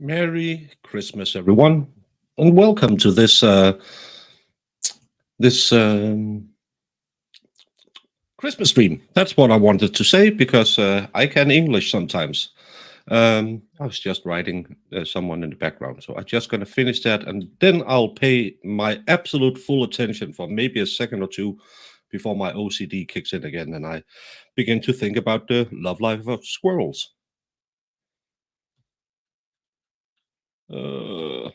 Merry Christmas, everyone, and welcome to this Christmas stream. That's what I wanted to say because I can English sometimes. I was just writing someone in the background, so I'm just going to finish that, and then I'll pay my absolute full attention for maybe a second or two before my OCD kicks in again, and I begin to think about the love life of squirrels. Uh,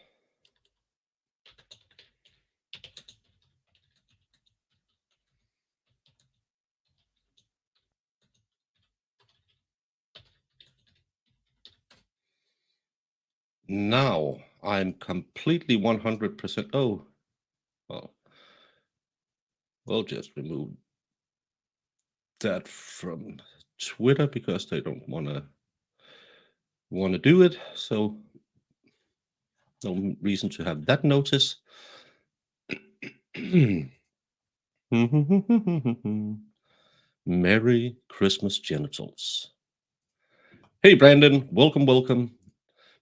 Now I'm completely 100%. Oh, well, we'll just remove that from Twitter because they don't want to do it. So no reason to have that notice. Merry Christmas, genitals. Hey, Brandon, welcome.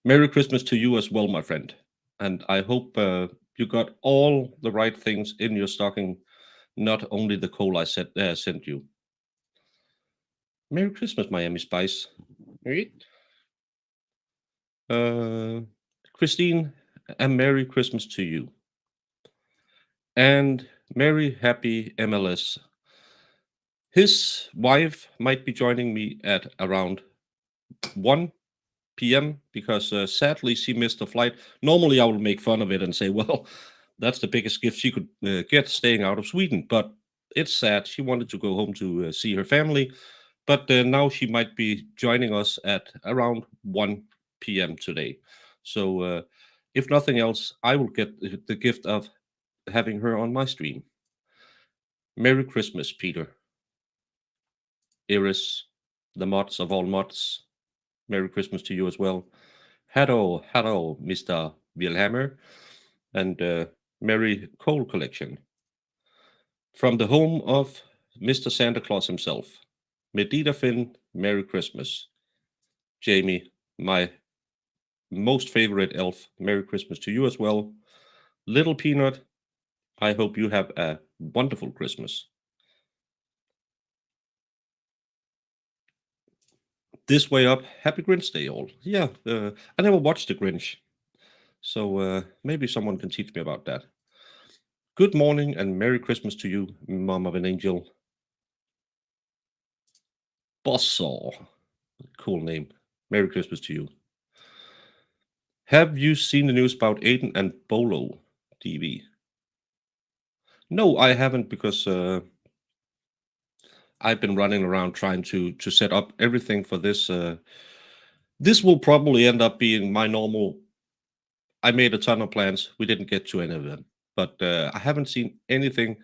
Merry Christmas to you as well, my friend. And I hope you got all the right things in your stocking, not only the coal I sent you. Merry Christmas, Miami Spice. Right? Uh, Christine, a Merry Christmas to you. And Merry Happy MLS. His wife might be joining me at around 1 p.m. because sadly she missed the flight. Normally I would make fun of it and say, well, that's the biggest gift she could get staying out of Sweden. But it's sad. She wanted to go home to see her family. But now she might be joining us at around 1 p.m. today. So if nothing else, I will get the gift of having her on my stream. Merry Christmas, Peter. Iris, the mods of all mods. Merry Christmas to you as well. Hello, Mr. Wilhammer, and Merry Coal Collection. From the home of Mr. Santa Claus himself. Medita Finn, Merry Christmas. Jamie, my most favorite elf, Merry Christmas to you as well. Little Peanut, I hope you have a wonderful Christmas. This way up, Happy Grinch Day, all. Yeah, I never watched the Grinch, so maybe someone can teach me about that. Good morning and Merry Christmas to you, Mom of an Angel. Bosso, cool name. Merry Christmas to you. Have you seen the news about Aiden and Bolo TV? No, I haven't because I've been running around trying to set up everything for this. This will probably end up being my normal. I made a ton of plans. We didn't get to any of them, but I haven't seen anything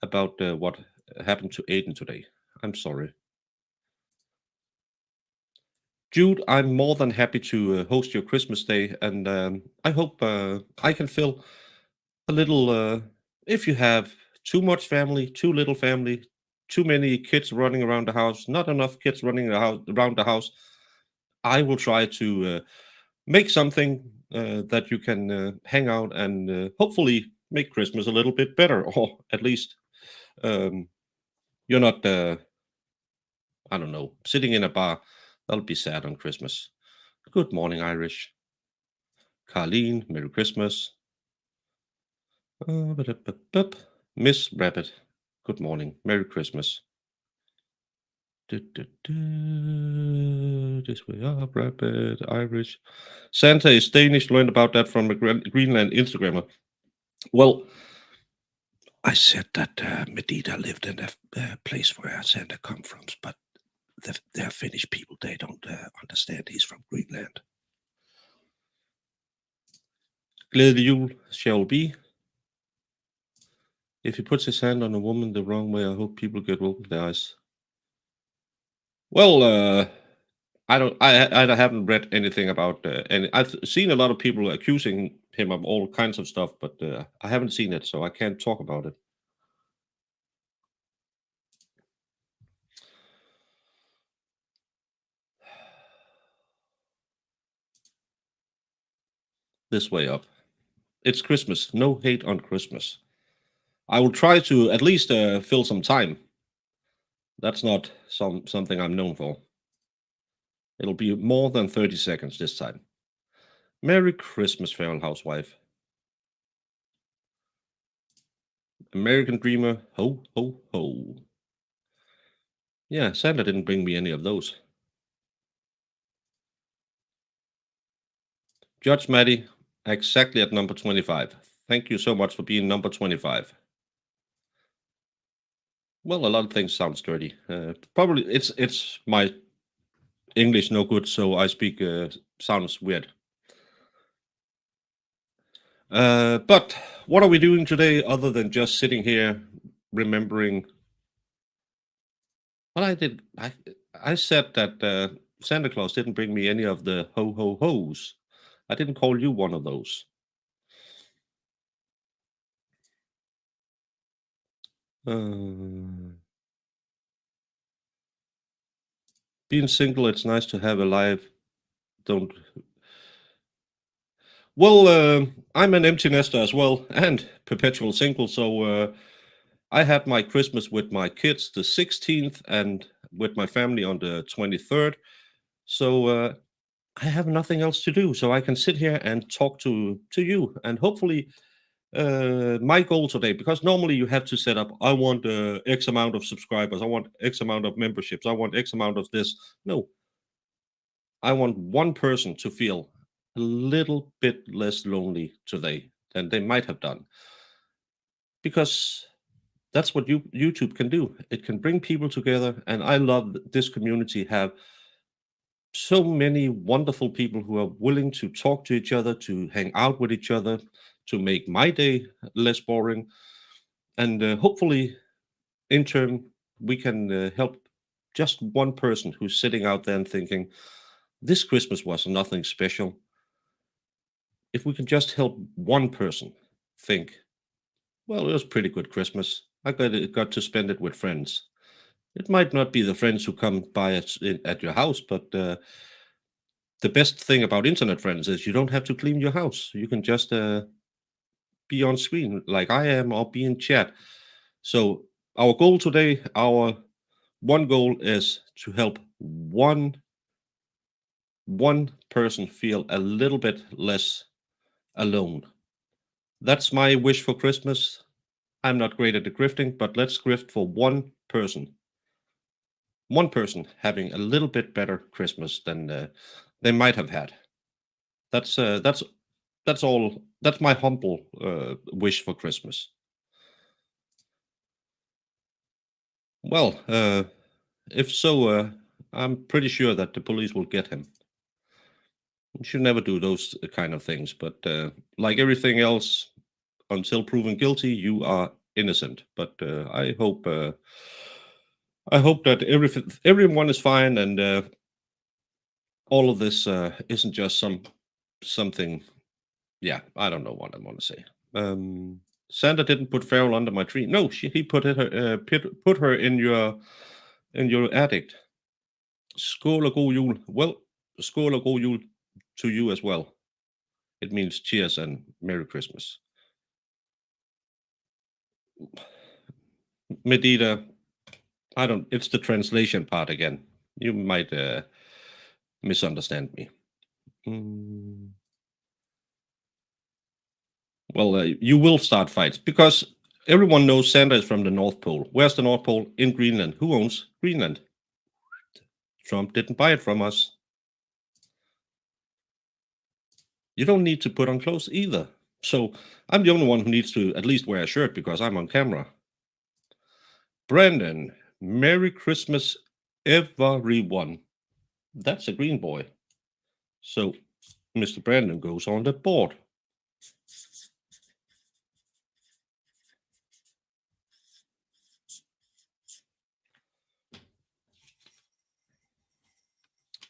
about what happened to Aiden today. I'm sorry. Jude, I'm more than happy to host your Christmas day, and I hope I can fill a little. If you have too much family, too little family, too many kids running around the house, not enough kids running around the house, I will try to make something that you can hang out and hopefully make Christmas a little bit better, or at least um, you're not. I don't know, sitting in a bar. That'll be sad on Christmas. Good morning, Irish. Carlene, Merry Christmas. Miss Rabbit, good morning. Merry Christmas. This way up, Rabbit, Irish. Santa is Danish. Learned about that from a Greenland Instagrammer. Well, I said that Medita lived in a place where Santa comes from, but they're Finnish people. They don't understand he's from Greenland. Glædelig jul shall be. If he puts his hand on a woman the wrong way, I hope people get rolled in their eyes. Well, I don't. I haven't read anything about, and I've seen a lot of people accusing him of all kinds of stuff, but I haven't seen it, so I can't talk about it. this way up. It's Christmas. No hate on Christmas. I will try to at least fill some time. That's not something I'm known for. It'll be more than 30 seconds this time. Merry Christmas, Feral Housewife. American Dreamer, ho, ho, ho. Yeah, Santa didn't bring me any of those. Judge Maddie, exactly at number 25. Thank you so much for being number 25. Well, a lot of things sound sturdy. Probably it's my English no good, so I speak sounds weird. But what are we doing today other than just sitting here remembering? Well, I said that Santa Claus didn't bring me any of the ho ho hos. I didn't call you one of those. Being single, it's nice to have a life. Don't. Well, I'm an empty nester as well and perpetual single, so I had my Christmas with my kids the 16th and with my family on the 23rd. So I have nothing else to do, so I can sit here and talk to you. And hopefully, my goal today, because normally you have to set up, I want X amount of subscribers, I want X amount of memberships, I want X amount of this. No, I want one person to feel a little bit less lonely today than they might have done, because that's what YouTube can do. It can bring people together, and I love this community have so many wonderful people who are willing to talk to each other, to hang out with each other, to make my day less boring, and hopefully, in turn, we can help just one person who's sitting out there and thinking, "This Christmas was nothing special." If we can just help one person think, "Well, it was a pretty good Christmas. I got to spend it with friends." It might not be the friends who come by at your house, but the best thing about internet friends is you don't have to clean your house. You can just be on screen like I am or be in chat. So our goal today, our one goal is to help one person feel a little bit less alone. That's my wish for Christmas. I'm not great at the grifting, but let's grift for one person. One person having a little bit better Christmas than they might have had. That's all. That's my humble wish for Christmas. Well, if so, I'm pretty sure that the police will get him. You should never do those kind of things, but like everything else, until proven guilty, you are innocent. But I hope that everyone is fine, and all of this isn't just something. Yeah, I don't know what I want to say. Santa didn't put Farrell under my tree. No, he put her in your attic. Skål og god jul. Well, skål og god jul to you as well. It means cheers and Merry Christmas. Medita, I don't. It's the translation part again. You might misunderstand me. Well, you will start fights because everyone knows Santa is from the North Pole. Where's the North Pole? In Greenland. Who owns Greenland? Trump didn't buy it from us. You don't need to put on clothes either. So I'm the only one who needs to at least wear a shirt because I'm on camera. Brandon, Merry Christmas, everyone. That's a green boy. So Mr. Brandon goes on the board.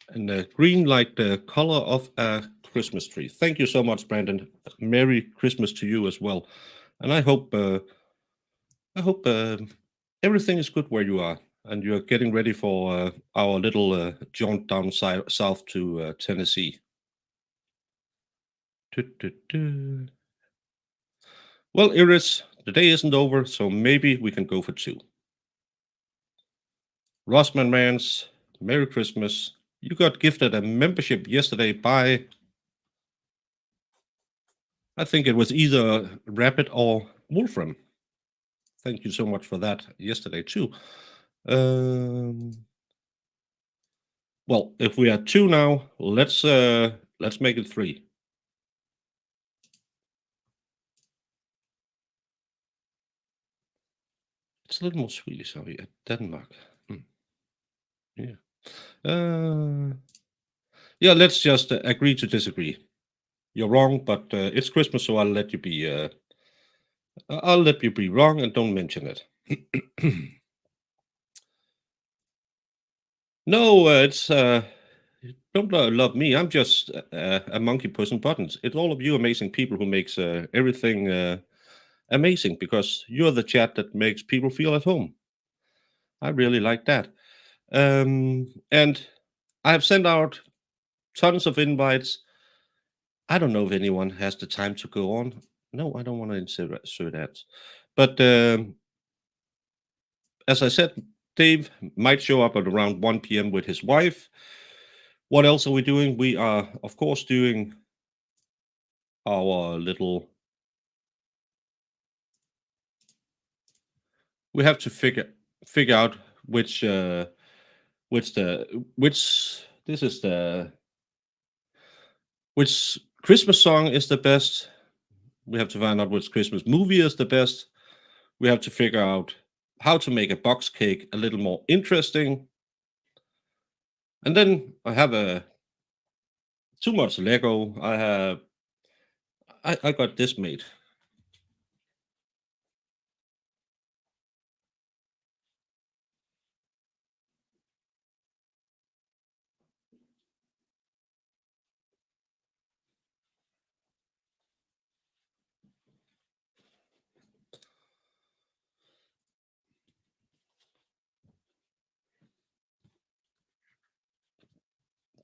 And green like the color of a Christmas tree. Thank you so much, Brandon. Merry Christmas to you as well. And I hope everything is good where you are, and you're getting ready for our little jaunt down south to Tennessee. Du, du, du. Well, Iris, the day isn't over, so maybe we can go for two. Rossman Mans, Merry Christmas. You got gifted a membership yesterday by, I think it was either Rabbit or Wolfram. Thank you so much for that yesterday too. Um, well, if we are two now, let's make it three. It's a little more Swedish over here. Denmark. Hmm, yeah. Uh, yeah. Let's just agree to disagree. You're wrong, but it's Christmas, so I'll let you be. I'll let you be wrong and don't mention it. No, it's don't love me. I'm just a monkey pushing buttons. It's all of you amazing people who makes everything amazing because you're the chat that makes people feel at home. I really like that. And I have sent out tons of invites. I don't know if anyone has the time to go on. No, I don't want to insert ads. But as I said, Dave might show up at around 1 p.m. with his wife. What else are we doing? We are, of course, doing our little. We have to figure out which this is the which Christmas song is the best. We have to find out which Christmas movie is the best. We have to figure out how to make a box cake a little more interesting. And then I have a too much Lego. I got this made.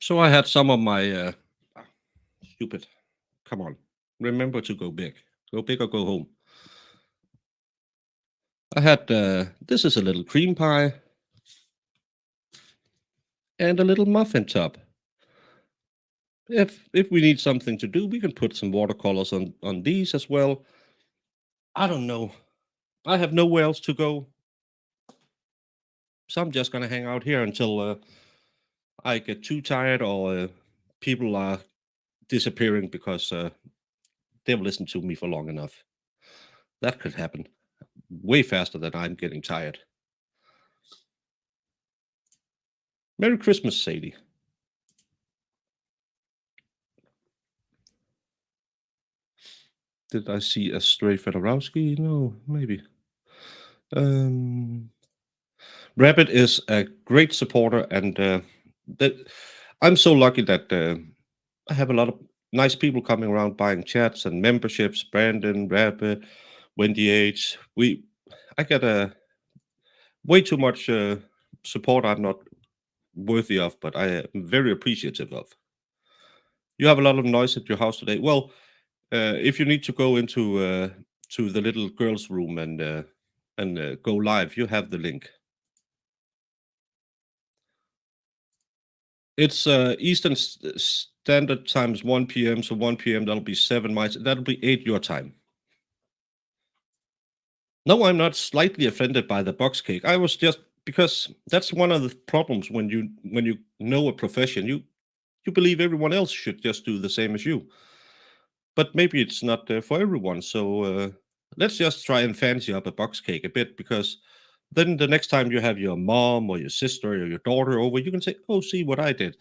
So I had some of my stupid. Come on, remember to go big or go home. I had this is a little cream pie and a little muffin top. If we need something to do, we can put some watercolors on these as well. I don't know. I have nowhere else to go, so I'm just gonna hang out here until I get too tired or people are disappearing because they've listened to me for long enough. That could happen way faster than I'm getting tired. Merry Christmas, Sadie. Did I see a stray Fedorowski? No, maybe. Um, Rabbit is a great supporter, and that I'm so lucky that I have a lot of nice people coming around buying chats and memberships. Brandon, Rabbit, Wendy H. I get a way too much support I'm not worthy of, but I am very appreciative of. You have a lot of noise at your house today. Well, if you need to go into to the little girls' room and go live, you have the link. It's Eastern Standard Time's 1 p.m. So 1 p.m. that'll be 7 miles. That'll be 8 your time. No, I'm not slightly offended by the box cake. I was just because that's one of the problems when you know a profession, you believe everyone else should just do the same as you. But maybe it's not for everyone. So let's just try and fancy up a box cake a bit because then the next time you have your mom or your sister or your daughter over, you can say, "Oh, see what I did."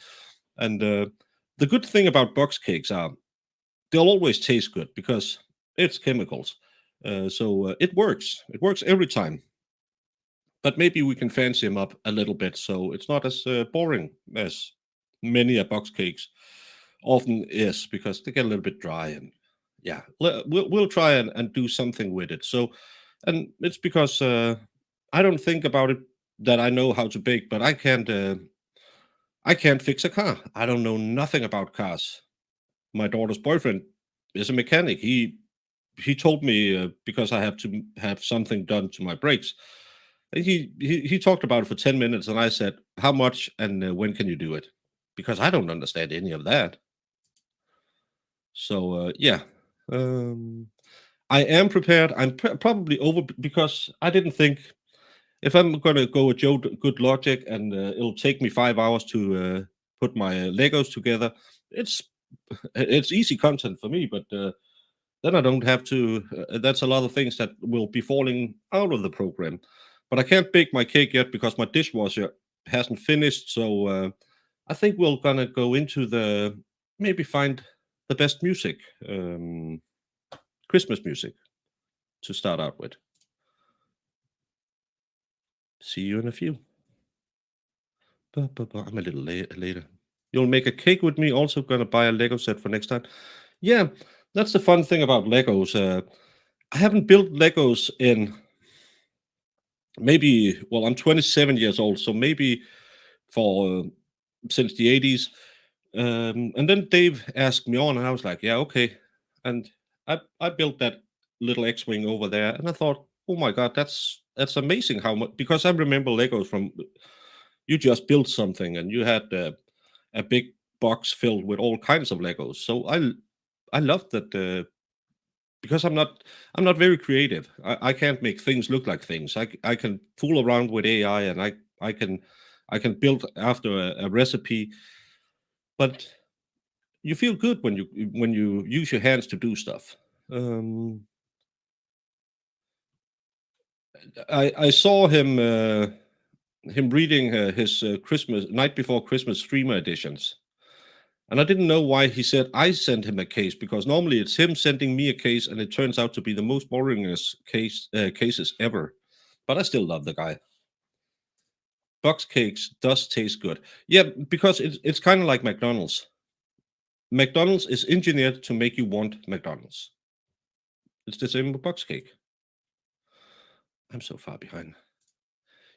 And the good thing about box cakes are they'll always taste good because it's chemicals. So it works. It works every time. But maybe we can fancy them up a little bit so it's not as boring as many a box cakes often is because they get a little bit dry and yeah, we'll try and do something with it. So, and it's because I don't think about it that I know how to bake, but I can't fix a car. I don't know nothing about cars. My daughter's boyfriend is a mechanic. He told me because I have to have something done to my brakes. And he talked about it for 10 minutes, and I said, "How much and when can you do it?" Because I don't understand any of that. So yeah, um, I am prepared. I'm probably over because I didn't think if I'm gonna go with Joe Good Logic and it'll take me 5 hours to put my Legos together. It's it's easy content for me, but then I don't have to. That's a lot of things that will be falling out of the program. But I can't bake my cake yet because my dishwasher hasn't finished. So I think we're gonna go into the maybe find the best music, um, Christmas music to start out with. See you in a few. I'm a little later. You'll make a cake with me. Also, gonna buy a Lego set for next time. Yeah, that's the fun thing about Legos. I haven't built Legos in maybe. Well, I'm 27 years old, so maybe for since the 80s. And then Dave asked me on, and I was like, "Yeah, okay." And I built that little X-wing over there, and I thought, "Oh my God, that's amazing how much." Because I remember Legos from you just built something, and you had a big box filled with all kinds of Legos. So I love that because I'm not very creative. I can't make things look like things. I can fool around with AI and I can I can build after a recipe, but you feel good when you use your hands to do stuff. Um, I saw him reading his Christmas night before Christmas streamer editions. And I didn't know why he said I sent him a case because normally it's him sending me a case, and it turns out to be the most boringest cases ever. But I still love the guy. Box cakes does taste good. Yeah, because it's kind of like McDonald's. McDonald's is engineered to make you want McDonald's. It's the same with box cake. I'm so far behind.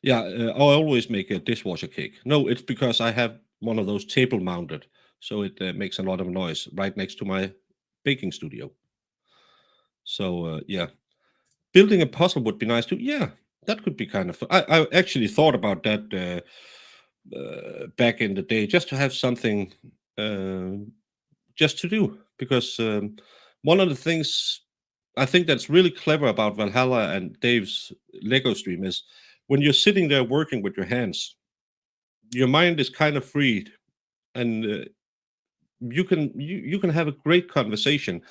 Yeah, I always make a dishwasher cake. No, it's because I have one of those table mounted, so it makes a lot of noise right next to my baking studio. So yeah, building a puzzle would be nice too. Yeah, that could be kind of fun. I actually thought about that back in the day, just to have something uh, just to do. Because one of the things I think that's really clever about Valhalla and Dave's Lego stream is when you're sitting there working with your hands, your mind is kind of freed, and you can have a great conversation,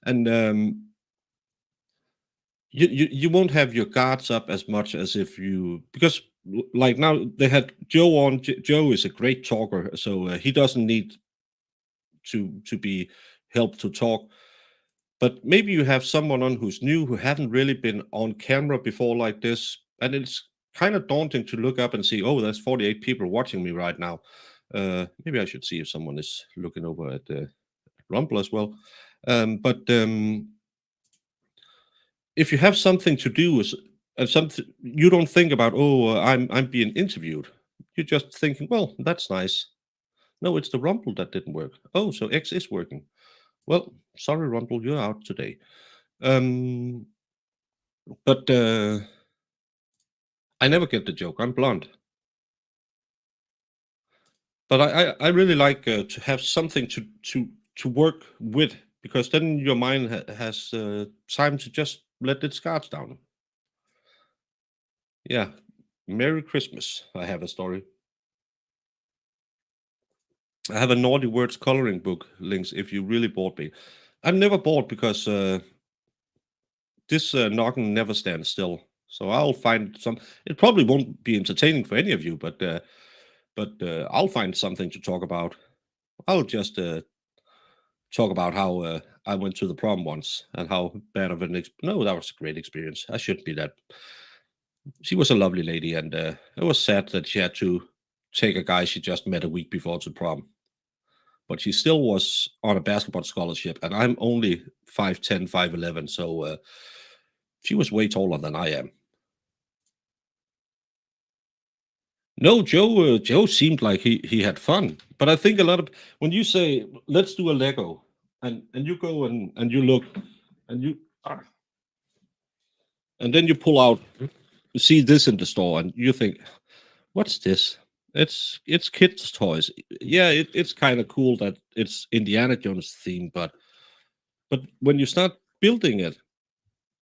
and you won't have your guards up as much as if you because like now they had Joe on. Joe is a great talker, so he doesn't need to be helped to talk. But maybe you have someone on who's new who haven't really been on camera before like this, and it's kind of daunting to look up and see, oh, there's 48 people watching me right now. Maybe I should see if someone is looking over at Rumble as well. But if you have something to do and something you don't think about, oh, I'm being interviewed. You're just thinking, well, that's nice. No, it's the Rumble that didn't work. Oh, so X is working. Well, sorry, Rumble, you're out today. Um, but I never get the joke. I'm blonde, but I really like to have something to work with because then your mind has time to just let its guards down. Yeah. Merry Christmas. I have a story. I have a naughty words coloring book links if you really bored me. I'm never bored because this knocking never stands still. So I'll find some. It probably won't be entertaining for any of you, but I'll find something to talk about. I'll just talk about how I went to the prom once and how bad of an no, that was a great experience. I shouldn't be that. She was a lovely lady, and it was sad that she had to take a guy she just met a week before to prom. But she still was on a basketball scholarship, and I'm only 5'10", 5'11", so she was way taller than I am. No, Joe seemed like he had fun, but I think a lot of when you say let's do a Lego, and you go and you look and you ah, and then you pull out, you see this in the store, and you think, "What's this?" It's kids' toys. Yeah, it's kind of cool that it's Indiana Jones theme, but when you start building it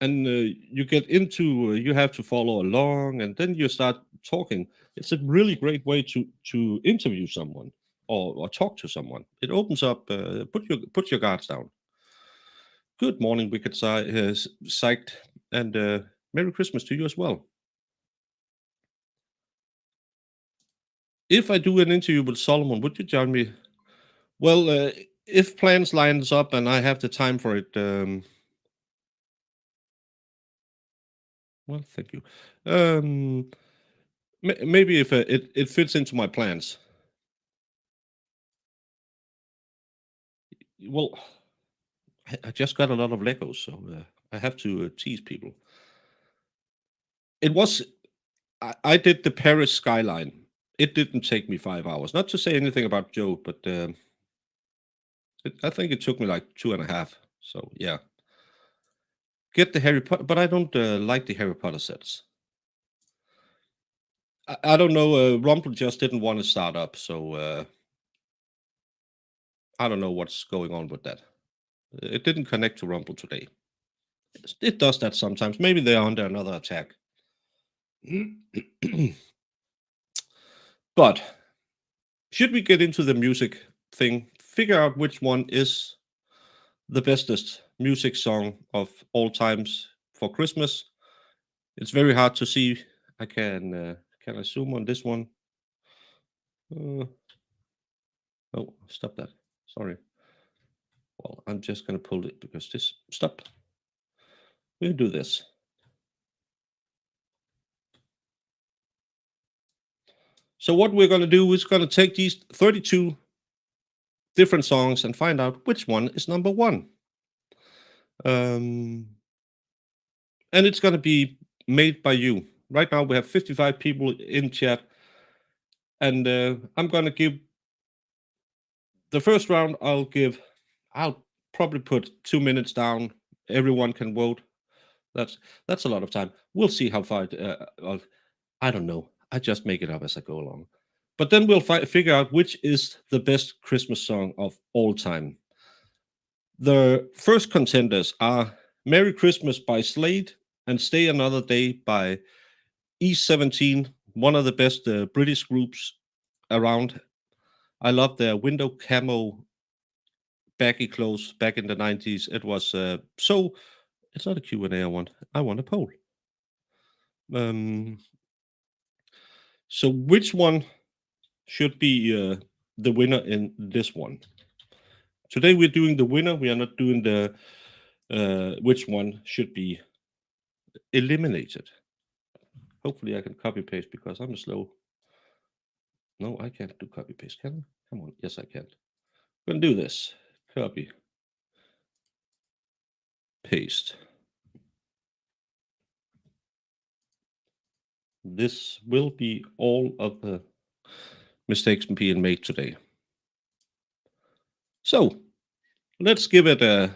and you get into, you have to follow along, and then you start talking. It's a really great way to interview someone or talk to someone. It opens up. Put your guards down. Good morning, Wicked Psyched, and Merry Christmas to you as well. If I do an interview with Solomon, would you join me? Well, if plans lines up and I have the time for it, well, thank you. Um, maybe if it fits into my plans. Well, I just got a lot of Legos, so I have to tease people. It was I did the Paris skyline. It didn't take me 5 hours. Not to say anything about Joe, but I think it took me like 2.5. So yeah, get the Harry Potter, but I don't like the Harry Potter sets. I don't know. Rumple just didn't want to start up, so I don't know what's going on with that. It didn't connect to Rumble today. It does that sometimes. Maybe they're under another attack. But should we get into the music thing? Figure out which one is the bestest music song of all times for Christmas. It's very hard to see. Can I zoom on this one? Uh, oh, stop that. Sorry. Well, I'm just gonna pull it because this stop. We'll do this. So what we're gonna do is gonna take these 32 different songs and find out which one is number one. Um, and it's gonna be made by you. Right now we have 55 people in chat, and I'm gonna give the first round. I'll probably put 2 minutes down. Everyone can vote. That's a lot of time. We'll see how far. I don't know. I just make it up as I go along. But then we'll figure out which is the best Christmas song of all time. The first contenders are "Merry Christmas" by Slade and "Stay Another Day" by E17, one of the best British groups around. I love their window camo baggy clothes back in the 90s. It was so. It's not a Q&A I want. I want a poll. Um, so which one should be the winner in this one? Today we're doing the winner. We are not doing the which one should be eliminated. Hopefully I can copy paste because I'm slow. No, I can't do copy paste. Can I? Come on. Yes, I can. I'm gonna do this. Copy paste. This will be all of the mistakes being made today. So let's give it a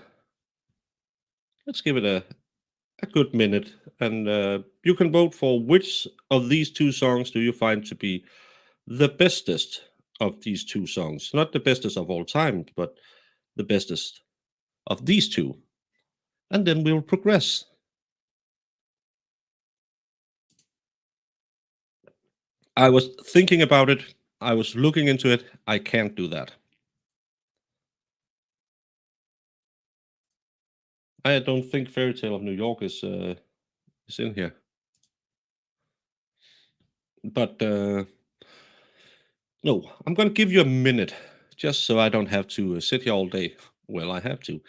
a good minute, and you can vote for which of these two songs do you find to be the bestest of these two songs. Not the bestest of all time, but the bestest of these two. And then we'll progress. I was thinking about it. I was looking into it. I can't do that. I don't think Fairy Tale of New York is in here. But no, I'm gonna give you a minute, just so I don't have to sit here all day. Well, I have to,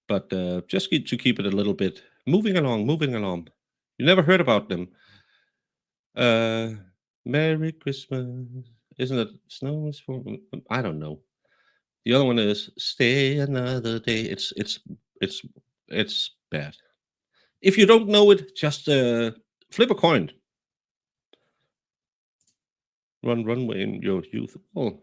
but just to keep it a little bit moving along, moving along. You never heard about them? Uh, Merry Christmas. Isn't it snow is for? I don't know. The other one is Stay Another Day. It's bad. If you don't know it, just flip a coin. Run runway in your youth. Oh,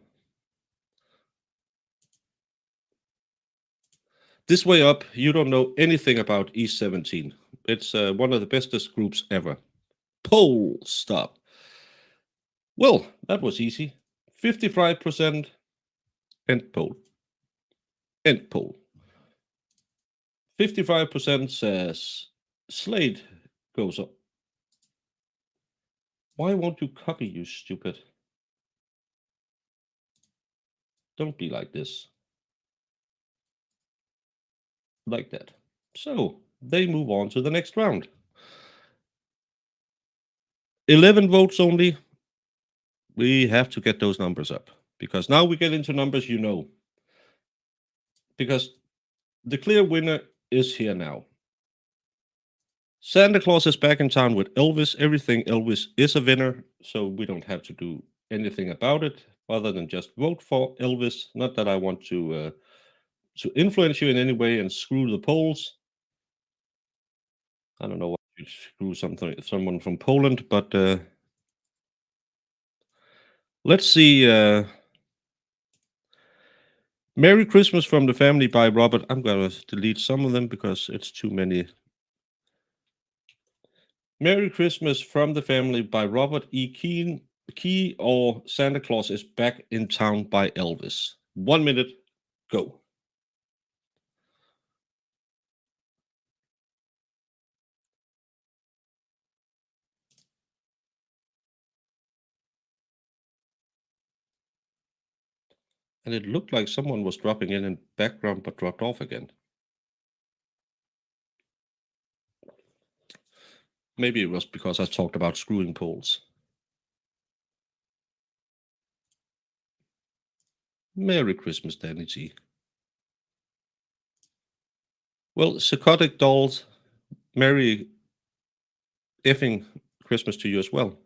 This way up, you don't know anything about E17. It's one of the bestest groups ever. Poll stop. Well, that was easy. 55% end poll. End poll. 55% says Slade goes up. Why won't you copy, you stupid? Don't be like this. Like that. So they move on to the next round. 11 votes only. We have to get those numbers up because now we get into numbers you know. Because the clear winner is here now. Santa Claus is back in town with Elvis. Everything Elvis is a winner, so we don't have to do anything about it other than just vote for Elvis. Not that I want to influence you in any way and screw the polls. I don't know why you screw someone from Poland, but let's see. Merry Christmas from the Family by Robert. I'm gonna delete some of them because it's too many. Merry Christmas from the Family by Robert E. Key or Santa Claus is Back in Town by Elvis. 1 minute, go. And it looked like someone was dropping in background but dropped off again. Maybe it was because I talked about screwing poles. Merry Christmas, Danny G. Well, Psychotic Dolls, Merry effing Christmas to you as well.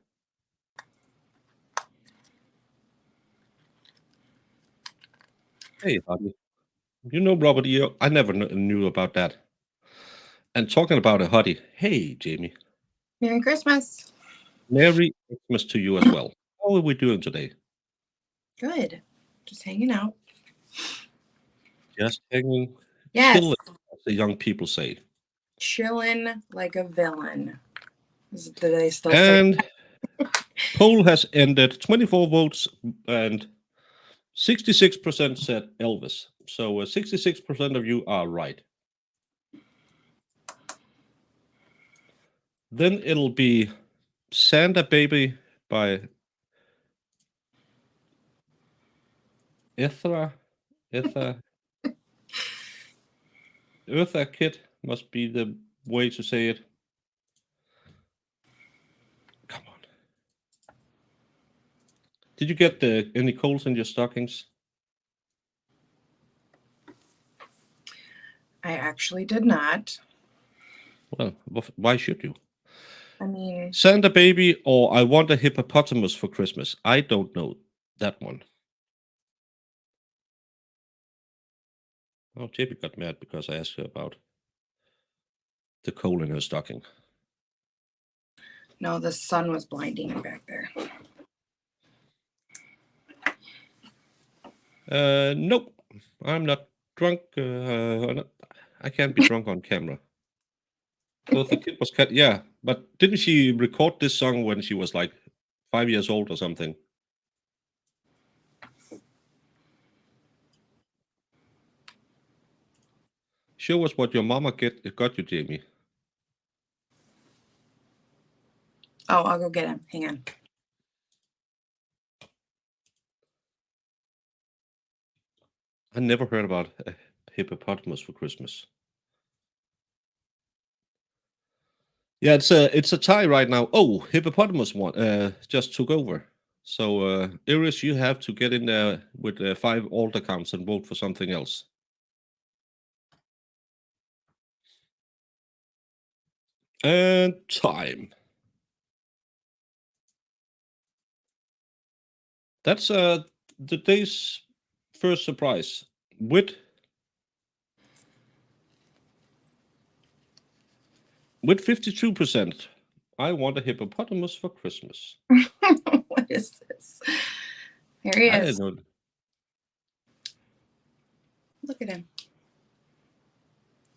Hey, honey. You know Robert E. I never knew about that. And talking about a hottie, hey, Jamie. Merry Christmas. Merry Christmas to you as well. How are we doing today? Good. Just hanging out. Just hanging, Yes. chilling, as the young people say. Chilling like a villain. Do they still And say? poll has ended 24 votes and 66% said Elvis. So 66% of you are right. Then it'll be Santa Baby by Ethra. Etha. Eartha Kid must be the way to say it. Come on. Did you get any coals in your stockings? I actually did not. Well, why should you? I mean, Santa Baby or I Want a Hippopotamus for Christmas. I don't know that one. Oh, JP got mad because I asked her about the coal in her stocking. no, the sun was blinding me back there. Nope. I'm not drunk. I can't be drunk on camera. Well, the kid was cut. Yeah, but didn't she record this song when she was like 5 years old or something? Show us what your mama got you, Jamie. Oh, I'll go get him. Hang on. I never heard about a hippopotamus for Christmas. Yeah, it's a tie right now. Oh, hippopotamus one just took over. So Iris, you have to get in there with 5 alt accounts and vote for something else. And time. That's the day's first surprise with 52%. I want a hippopotamus for Christmas. What is this? Here he I is. didn't know. Look at him.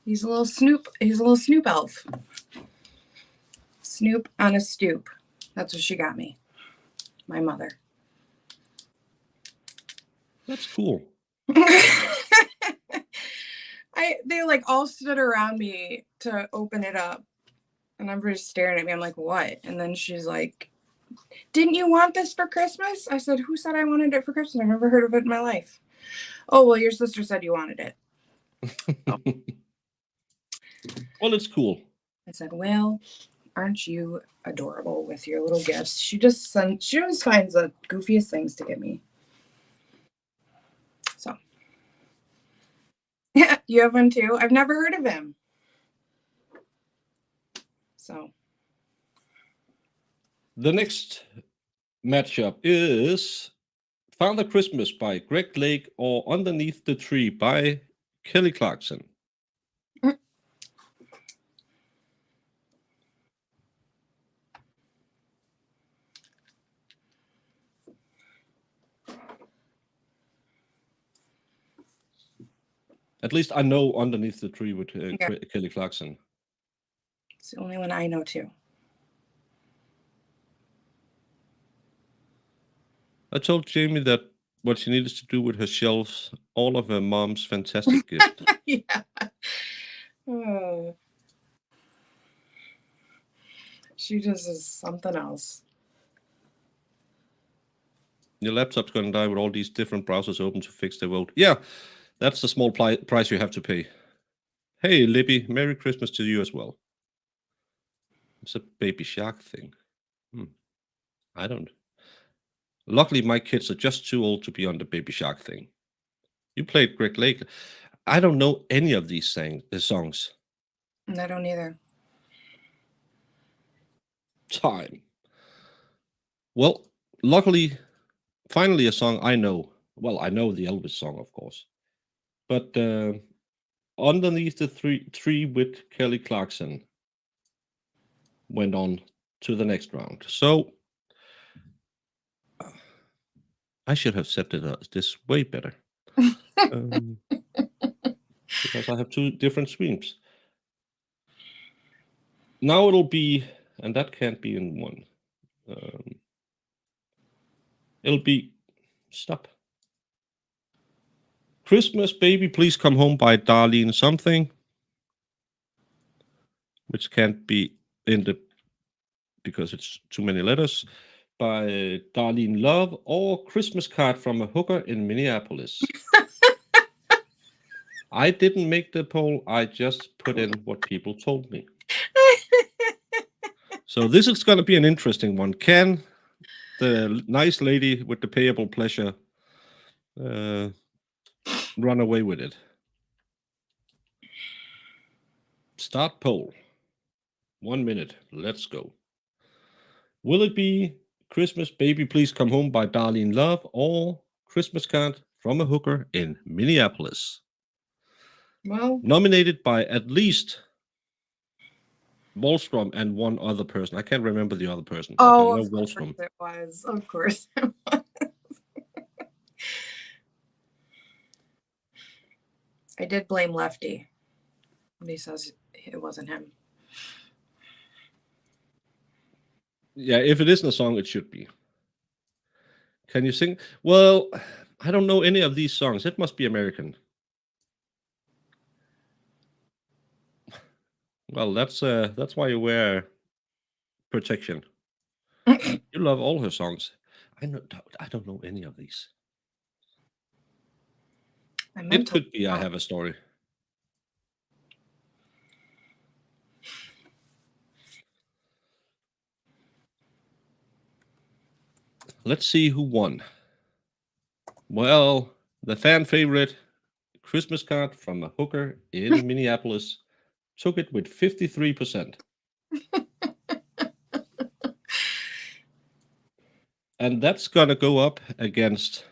He's a little Snoop. He's a little Snoop elf. Snoop on a stoop. That's what she got me. My mother. That's cool. They like all stood around me to open it up, and everybody's staring at me. I'm like, what? And then she's like, didn't you want this for Christmas? I said, who said I wanted it for Christmas? I've never heard of it in my life. Oh, well, your sister said you wanted it. Oh. Well, it's cool. I said, well, aren't you adorable with your little gifts? She always finds the goofiest things to get me. So, yeah, you have one too? I've never heard of him. So, the next matchup is Father Christmas by Greg Lake or Underneath the Tree by Kelly Clarkson. At least I know Underneath the Tree with Kelly Clarkson. It's the only one I know too. I told Jamie that what she needed to do with her shelves, all of her mom's fantastic gifts. Yeah. Oh. She just is something else. Your laptop's going to die with all these different browsers open to fix the vote. Yeah, that's the small price you have to pay. Hey, Libby, Merry Christmas to you as well. It's a baby shark thing. I don't. Luckily, my kids are just too old to be on the baby shark thing. You played Greg Lake. I don't know any of these songs. I don't either. Time. Well, luckily, finally a song I know. Well, I know the Elvis song, of course. But Underneath the Tree with Kelly Clarkson went on to the next round. So I should have set this way better. Because I have two different streams. Now it'll be, and that can't be in one. It'll be, stop. Christmas Baby Please Come Home by Darlene something, which can't be in the, because it's too many letters, by Darlene Love, or Christmas Card from a Hooker in Minneapolis. I didn't make the poll, I just put in what people told me. So this is going to be an interesting one. Can the nice lady with the payable pleasure run away with it? Start poll. 1 minute. Let's go. Will it be Christmas Baby Please Come Home by Darlene Love or Christmas Card from a Hooker in Minneapolis? Well, nominated by at least Wallstrom and one other person. I can't remember the other person. Oh, I know of course Wallstrom. it was. Of course it was. I did blame Lefty when he says it wasn't him. Yeah, if it isn't a song, it should be. Can you sing? Well, I don't know any of these songs. It must be American. Well, that's why you wear protection. You love all her songs. I don't know any of these. It could be I Have a Story. Let's see who won. Well, the fan favorite, Christmas Card from a Hooker in Minneapolis, took it with 53%. And that's going to go up against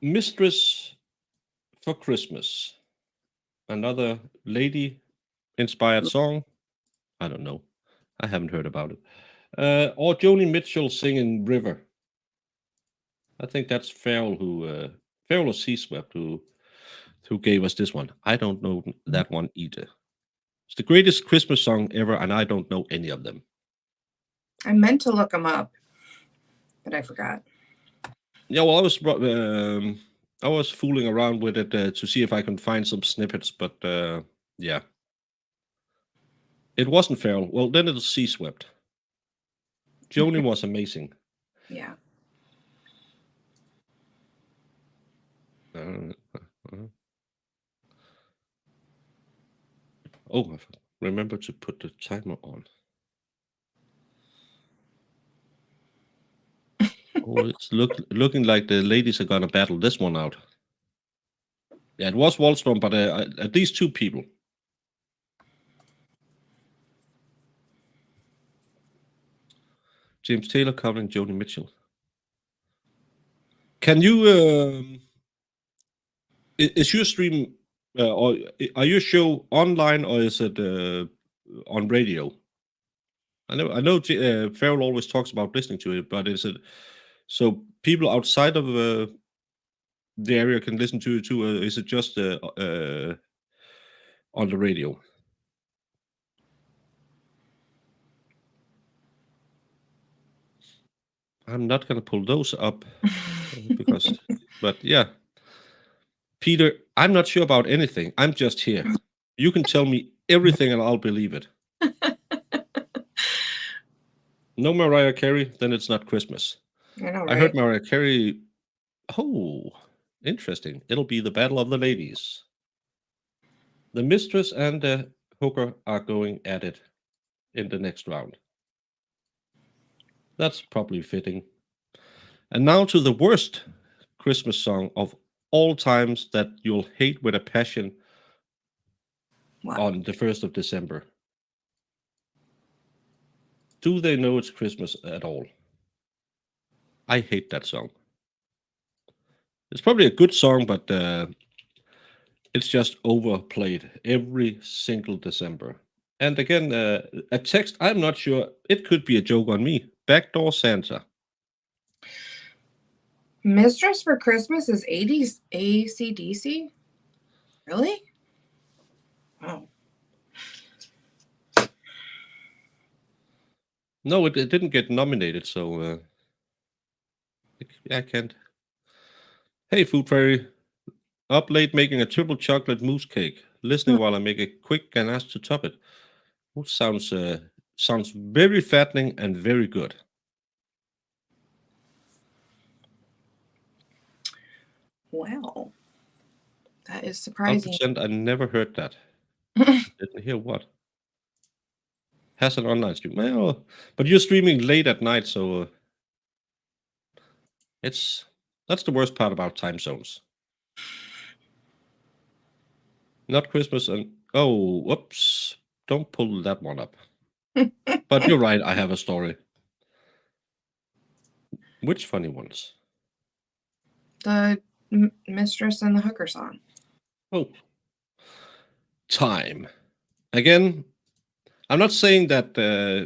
Mistress for Christmas, another lady-inspired song. I don't know. I haven't heard about it. Or Joni Mitchell singing River. I think that's Farrell who Farewell Sea Swept who gave us this one. I don't know that one either. It's the greatest Christmas song ever, and I don't know any of them. I meant to look them up, but I forgot. Yeah, well, I was fooling around with it to see if I can find some snippets, but yeah, it wasn't Farewell. Well, then it's Sea Swept. Joni was amazing. Yeah. Uh, oh, I remember to put the timer on. Oh, it's looking like the ladies are gonna battle this one out. Yeah, it was Wallstrom, but at least two people. James Taylor covering Joni Mitchell. Can you? Is your stream or are your show online or is it on radio? I know. Farrell always talks about listening to it, but is it so people outside of the area can listen to it too? Is it just on the radio? I'm not gonna pull those up because, but yeah, Peter, I'm not sure about anything. I'm just here. You can tell me everything and I'll believe it. No Mariah Carey, then it's not Christmas. I know, I right? heard Mariah Carey. Oh, interesting. It'll be the battle of the ladies. The mistress and the hooker are going at it in the next round. That's probably fitting. And now to the worst Christmas song of all times that you'll hate with a passion What? on the 1st of December. Do they know it's Christmas at all? I hate that song. It's probably a good song, but it's just overplayed every single December. And again, a text, I'm not sure. It could be a joke on me. Backdoor Santa. Mistress for Christmas is 80s AC/DC? Really? Wow. No, it didn't get nominated, so I can't. Hey, Food Fairy. Up late making a triple chocolate mousse cake. Listening while I make a quick ganache to top it. Which sounds very fattening and very good. Wow. That is I'll surprising. pretend I never heard that. Didn't hear what. Has an online stream. Well, but you're streaming late at night, so that's the worst part about time zones. Not Christmas and oh, whoops! Don't pull that one up. But you're right. I have a story. Which funny ones? The mistress and the hooker song. Oh, time. Again, I'm not saying that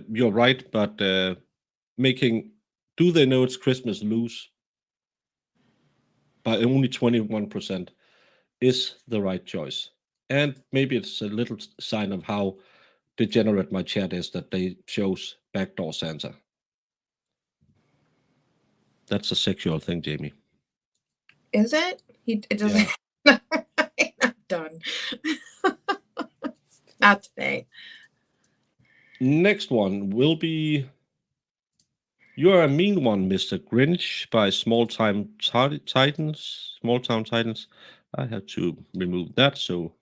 you're right, but making "Do They Know It's Christmas" lose by only 21% is the right choice. And maybe it's a little sign of how degenerate my chat is that they chose Backdoor Santa. That's a sexual thing, Jamie. Is it? It doesn't. Yeah. I'm done. Not today. Next one will be "You're a Mean One, Mr. Grinch" by Small Town Titans. Small Town Titans. I have to remove that, so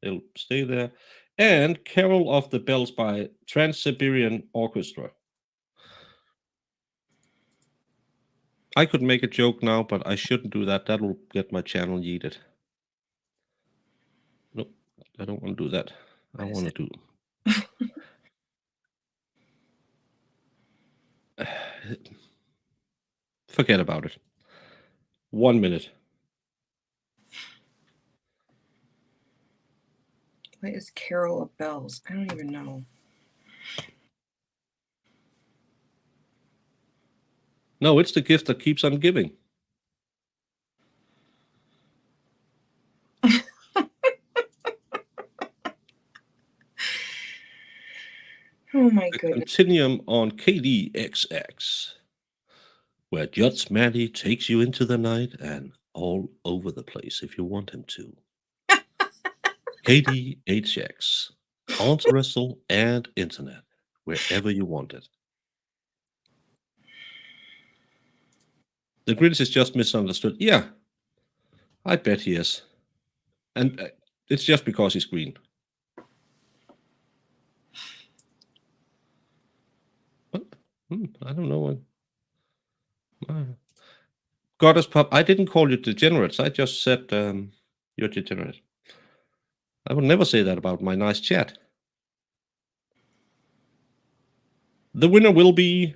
it'll stay there. And "Carol of the Bells" by Trans-Siberian Orchestra. I could make a joke now, but I shouldn't do that. That'll get my channel yeeted. Nope, I don't want to do that. I want to do. Forget about it. 1 minute. What is Carol of Bells? I don't even know. No, it's the gift that keeps on giving. a goodness. continuum on KDXX, where Judge Matty takes you into the night and all over the place if you want him to. KDHX, on terrestrial and internet, wherever you want it. The Grinch is just misunderstood. Yeah, I bet he is. And it's just because he's green. What? I don't know. Goddess Pop, I didn't call you degenerates. I just said you're degenerate. I would never say that about my nice chat. The winner will be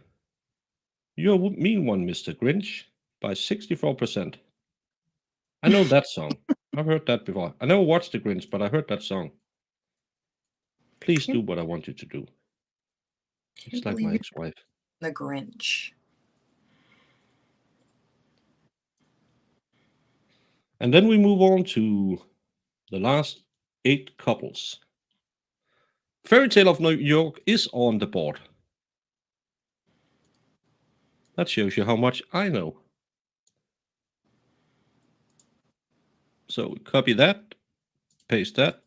You're a Mean One, Mr. Grinch, by 64%. I know that song. I've heard that before. I never watched The Grinch, but I heard that song. Please do what I want you to do. Can't It's like believe my you're ex-wife. the Grinch. And then we move on to the last 8 couples. Fairy Tale of New York is on the board. That shows you how much I know. So copy that, paste that,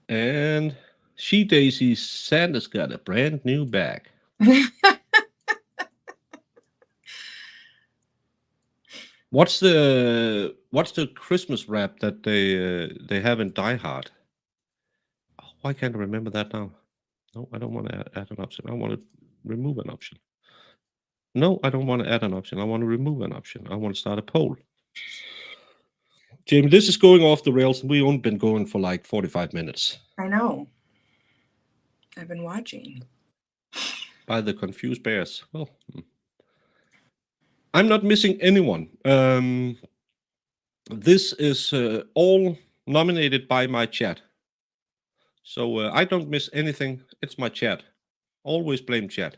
and She Daisy Santa's got a brand new bag. What's the Christmas rap that they have in Die Hard? Oh, why can't I remember that now? No, I don't want to add an option. I want to remove an option. No, I don't want to add an option. I want to remove an option. I want to start a poll. Jamie, this is going off the rails. We've only been going for like 45 minutes. I know. I've been watching. By the Confused Bears. Well, I'm not missing anyone. This is all nominated by my chat. So I don't miss anything. It's my chat. Always blame chat.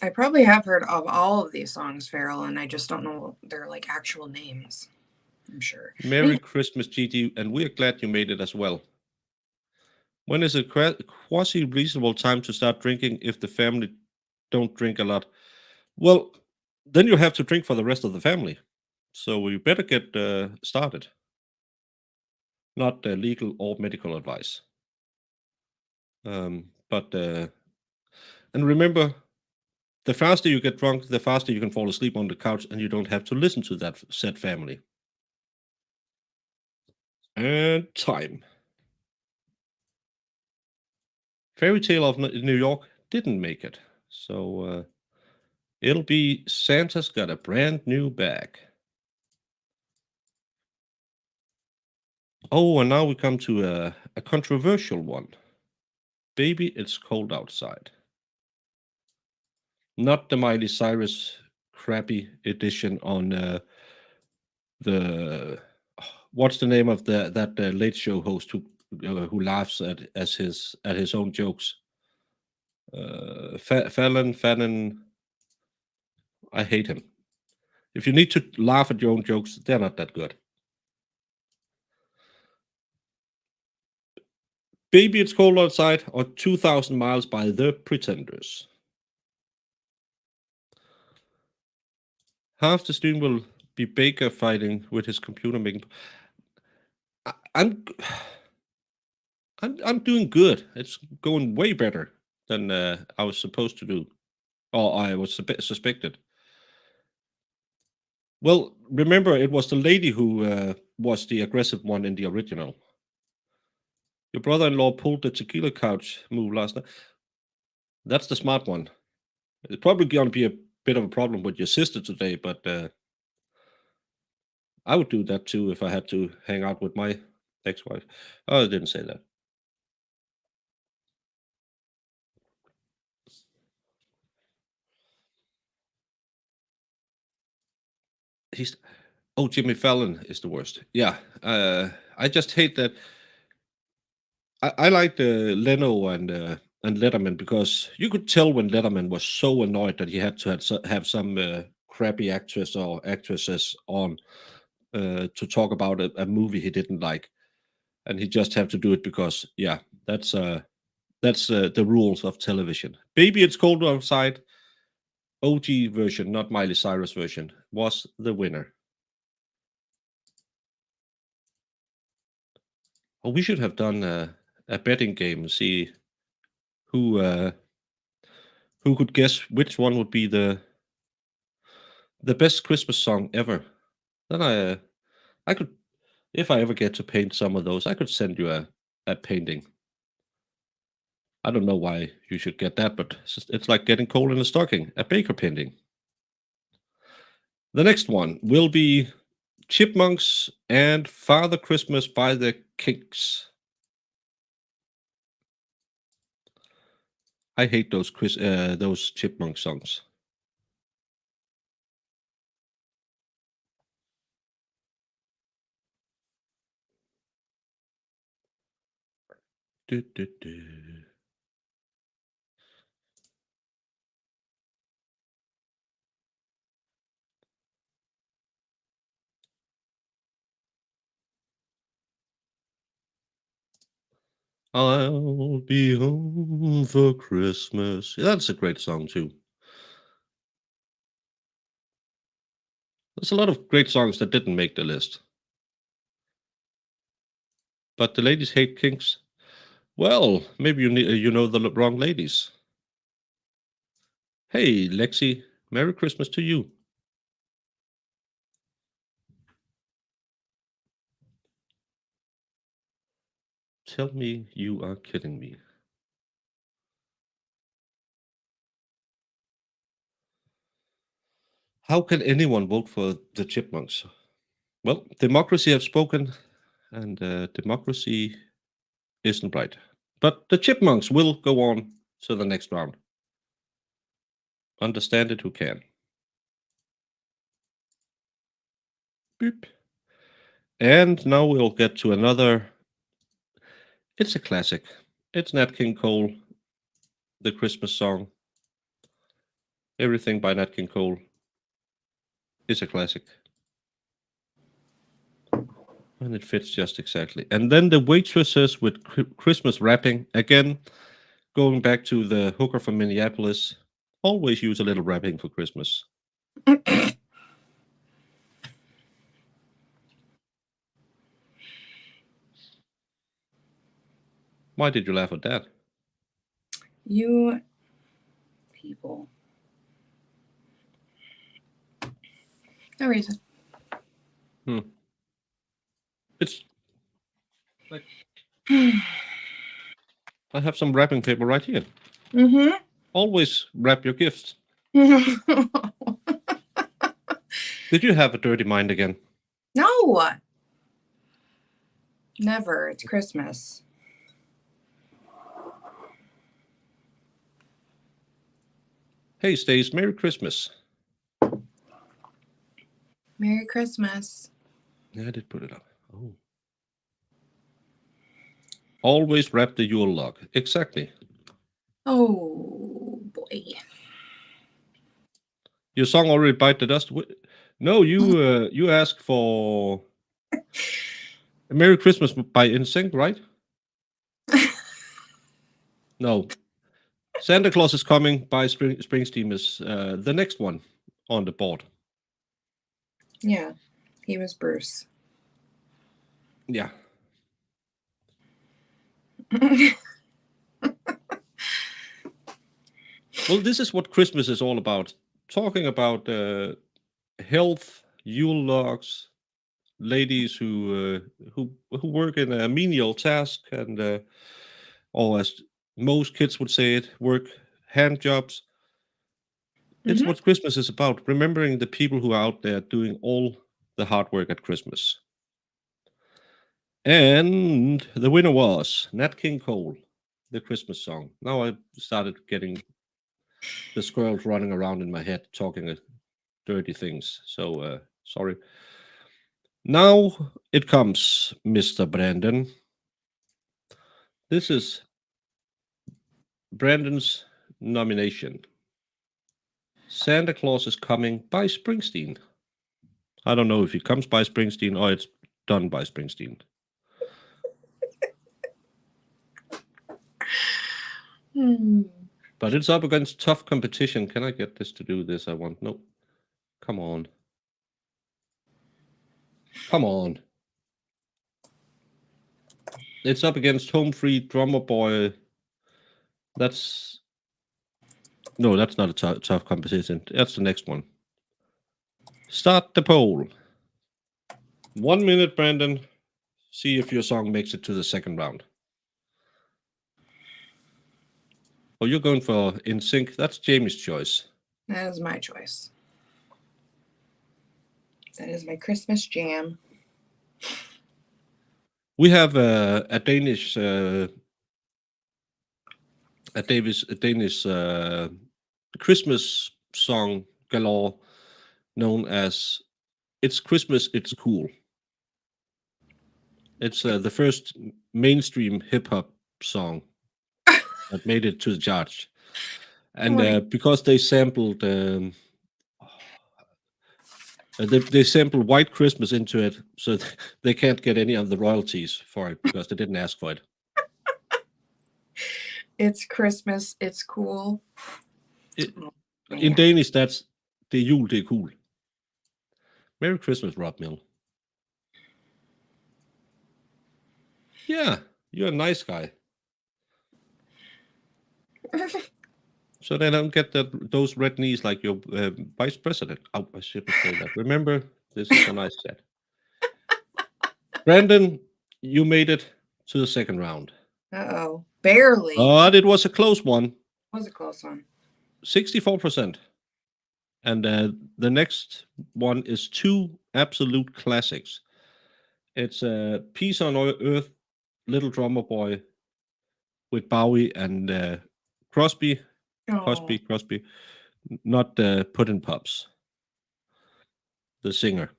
I probably have heard of all of these songs, Farrell, and I just don't know their like actual names. I'm sure. Merry Christmas, GT, and we're glad you made it as well. When is a quasi-reasonable time to start drinking if the family don't drink a lot? Well, then you have to drink for the rest of the family. So we better get started. Not legal or medical advice. But and remember, the faster you get drunk, the faster you can fall asleep on the couch, and you don't have to listen to that said family. And time. Fairy Tale of New York didn't make it, so it'll be Santa's got a brand new bag. Oh, and now we come to a controversial one. Baby, it's cold outside. Not the Miley Cyrus crappy edition on the what's the name of that late show host who laughs at his own jokes? Fallon. I hate him. If you need to laugh at your own jokes, they're not that good. Baby, it's cold outside, or 2,000 Miles by The Pretenders. Half the stream will be Baker fighting with his computer making. I'm doing good. It's going way better than I was supposed to do, or I was suspected. Well, remember, it was the lady who was the aggressive one in the original. Your brother-in-law pulled the tequila couch move last night. That's the smart one. It's probably going to be a bit of a problem with your sister today, but I would do that too if I had to hang out with my ex-wife. Oh, I didn't say that. Jimmy Fallon is the worst. Yeah, I just hate that. I liked Leno and Letterman because you could tell when Letterman was so annoyed that he had to have some crappy actress or actresses on to talk about a movie he didn't like, and he just have to do it because yeah, that's That's the rules of television. Baby, It's Cold Outside, OG version, not Miley Cyrus version, was the winner. Oh, we should have done a betting game, see who uh, who could guess which one would be the best Christmas song ever. Then I could, if I ever get to paint some of those, I could send you a painting. I don't know why you should get that, but it's like getting coal in a stocking, a baker painting. The next one will be Chipmunks and Father Christmas by the Kinks. I hate those Chipmunk songs. Du, du, du. I'll be home for Christmas. Yeah, that's a great song too. There's a lot of great songs that didn't make the list. But the ladies hate Kinks. Well, maybe you know the wrong ladies. Hey, Lexi, Merry Christmas to you. Tell me you are kidding me. How can anyone vote for the Chipmunks? Well, democracy have spoken, and democracy isn't right. But the Chipmunks will go on to the next round. Understand it who can. Beep. And now we'll get to another. It's a classic. It's Nat King Cole, the Christmas song. Everything by Nat King Cole is a classic. And it fits just exactly. And then the waitresses with Christmas wrapping. Again, going back to the hooker from Minneapolis. Always use a little wrapping for Christmas. Why did you laugh at that? You people. No reason. It's like I have some wrapping paper right here. Mm-hmm. Always wrap your gifts. Did you have a dirty mind again? No. Never. It's Christmas. Hey, Stace, Merry Christmas. Merry Christmas. Yeah, I did put it up. Oh. Always wrap the Yule log. Exactly. Oh boy. Your song already bite the dust. No, you asked for Merry Christmas by NSYNC, right? No. Santa Claus is Coming by Springsteen is the next one on the board. Yeah, he was Bruce. Yeah. Well, this is what Christmas is all about. Talking about health, Yule logs, ladies who work in a menial task, and or as most kids would say it, work hand jobs. It's what Christmas is about. Remembering the people who are out there doing all the hard work at Christmas. And the winner was Nat King Cole, the Christmas song. Now I started getting the squirrels running around in my head talking dirty things. So sorry. Now it comes, Mr. Brandon. This is Brandon's nomination. Santa Claus is Coming by Springsteen. I don't know if it comes by Springsteen or it's done by Springsteen. But it's up against tough competition. Can I get this to do this? I want. No. Come on. Come on. It's up against Home Free Drummer Boy. That's not a tough competition. That's the next one. Start the poll. 1 minute, Brandon. See if your song makes it to the second round. Oh, you're going for In Sync. That's Jamie's choice. That is my choice. That is my Christmas jam. We have a Danish Christmas song galore known as "It's Christmas, It's Cool." It's the first mainstream hip hop song that made it to the charts, and because they sampled they sampled White Christmas into it, so they can't get any of the royalties for it because they didn't ask for it. It's Christmas, it's cool. In Danish, that's "Det er jul, det er cool." Merry Christmas, Rob Mill. Yeah, you're a nice guy. So they don't get those red knees like your vice president. Oh, I shouldn't say that. Remember, this is a nice chat. Brandon, you made it to the second round. Uh-oh. Barely. But it was a close one. It was a close one. 64%. And the next one is two absolute classics. It's Peace on Earth, Little Drummer Boy with Bowie and Crosby. Crosby, not Puddin' Pops, the singer.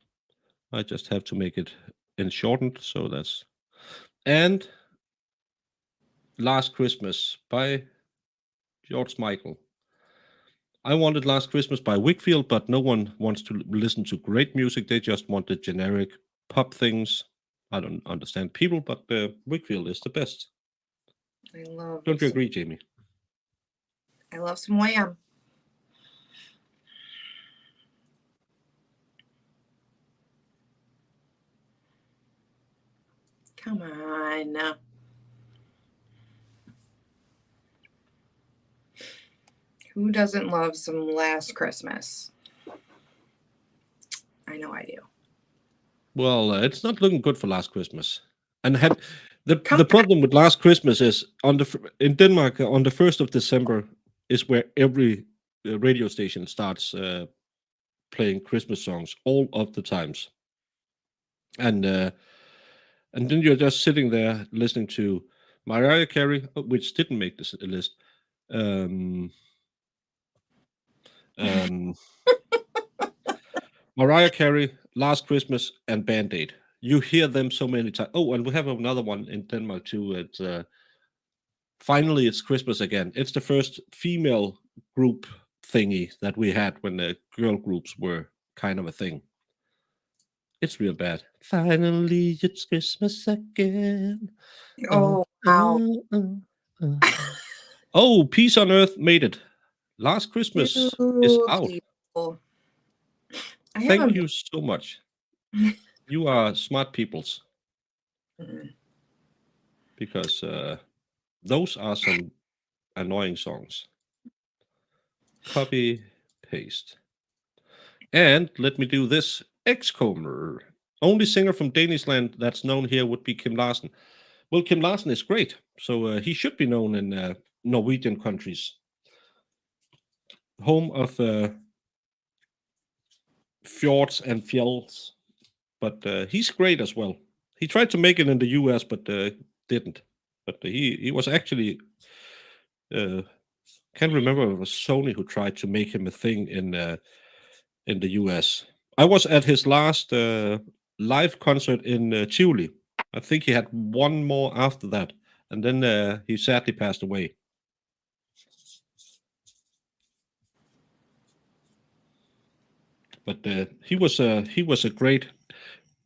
I just have to make it in shortened, so that's... And Last Christmas by George Michael. I wanted Last Christmas by Whitfield, but no one wants to listen to great music. They just want the generic pop things. I don't understand people, but Whitfield is the best. I love. Don't you agree, Jamie? I love some Wham. Come on. Who doesn't love some Last Christmas? I know I do. Well, it's not looking good for Last Christmas. And the problem with Last Christmas is in Denmark on the 1st of December is where every radio station starts playing Christmas songs all of the times, and then you're just sitting there listening to Mariah Carey, which didn't make this list. Mariah Carey, Last Christmas, and Band Aid. You hear them so many times. Oh, and we have another one in Denmark too. It's Finally It's Christmas Again. It's the first female group thingy that we had when the girl groups were kind of a thing. It's real bad. Finally It's Christmas Again. Oh, wow. Oh, Peace on Earth made it. Last Christmas is out. People. Thank you so much. You are smart peoples. Because those are some annoying songs. Copy, paste. And let me do this. Excomer. Only singer from Danish land that's known here would be Kim Larsen. Well, Kim Larsen is great. So he should be known in Norwegian countries. Home of fjords and fjells. But he's great as well. He tried to make it in the US, but didn't. But he was actually... can't remember if it was Sony who tried to make him a thing in the US. I was at his last live concert in Tivoli. I think he had one more after that, and then he sadly passed away. But he was a great...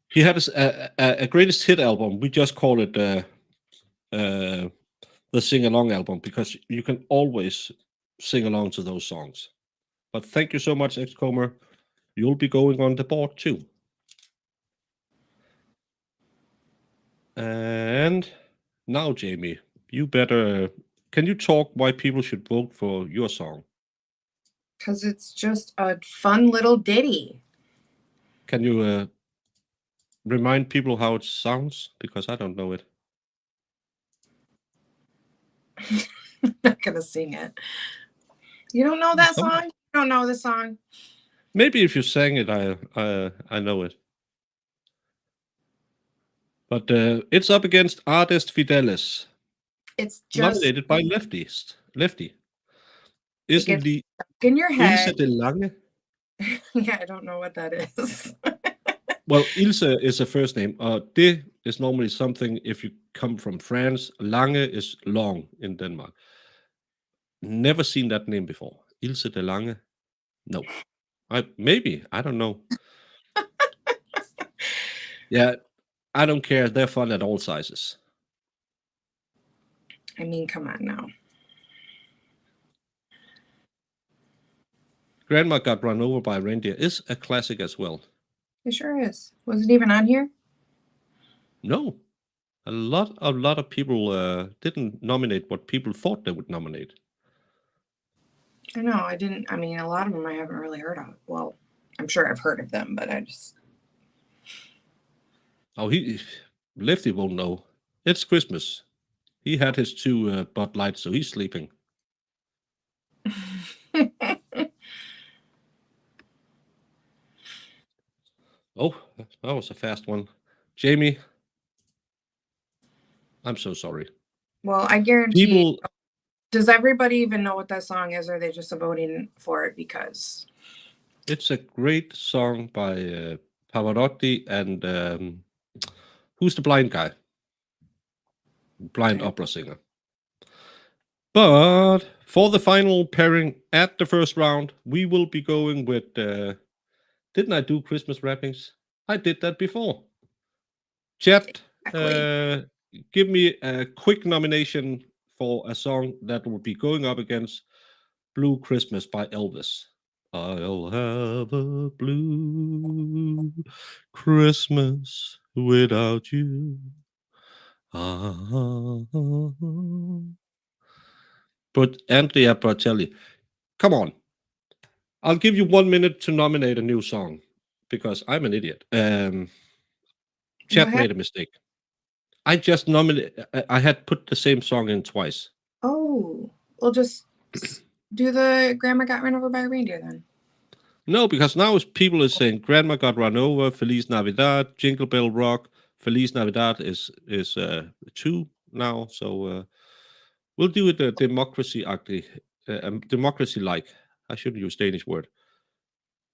He had a greatest hit album. We just call it the sing along album because you can always sing along to those songs. But thank you so much, Xcomer. You'll be going on the board too. And now, Jamie, you better. Can you talk why people should vote for your song? Because it's just a fun little ditty. Can you remind people how it sounds? Because I don't know it. I'm not gonna sing it. You don't know that Some- song? You don't know the song? Maybe if you sang it, I know it. But it's up against Artist Fidelis, It's just nominated by Lefty. it Isn't gets the stuck in your Ilse head. de Lange? Yeah, I don't know what that is. Well, Ilse is a first name. De is normally something if you come from France. Lange is long in Denmark. Never seen that name before. Ilse de Lange? No. I don't know. Yeah, I don't care. They're fun at all sizes. I mean, come on now. Grandma Got Run Over by a Reindeer is a classic as well. It sure is. Was it even on here? No, a lot of people didn't nominate what people thought they would nominate. I know. I didn't. I mean, a lot of them I haven't really heard of. Well, I'm sure I've heard of them, but I just. Oh, Lefty won't know. It's Christmas. He had his two Bud Lights, so he's sleeping. Oh, that was a fast one. Jamie, I'm so sorry. Well, I guarantee. People, Does everybody even know what that song is, or are they just voting for it because? it's a great song by Pavarotti and who's the blind guy? Blind opera singer. But for the final pairing at the first round, we will be going with. Didn't I do Christmas wrappings? I did that before. Chat, Exactly. give me a quick nomination for a song that will be going up against Blue Christmas by Elvis. I'll have a blue Christmas without you. Ah. But Andrea Bertelli, come on. I'll give you 1 minute to nominate a new song because I'm an idiot. Chat made a mistake. I just nominated. I had put the same song in twice. Oh, we'll just do the Grandma Got Run Over by a Reindeer then. No, because now people are saying Grandma Got Run Over, Feliz Navidad, Jingle Bell Rock, Feliz Navidad is 2 now. So we'll do it democracy like. I shouldn't use Danish word.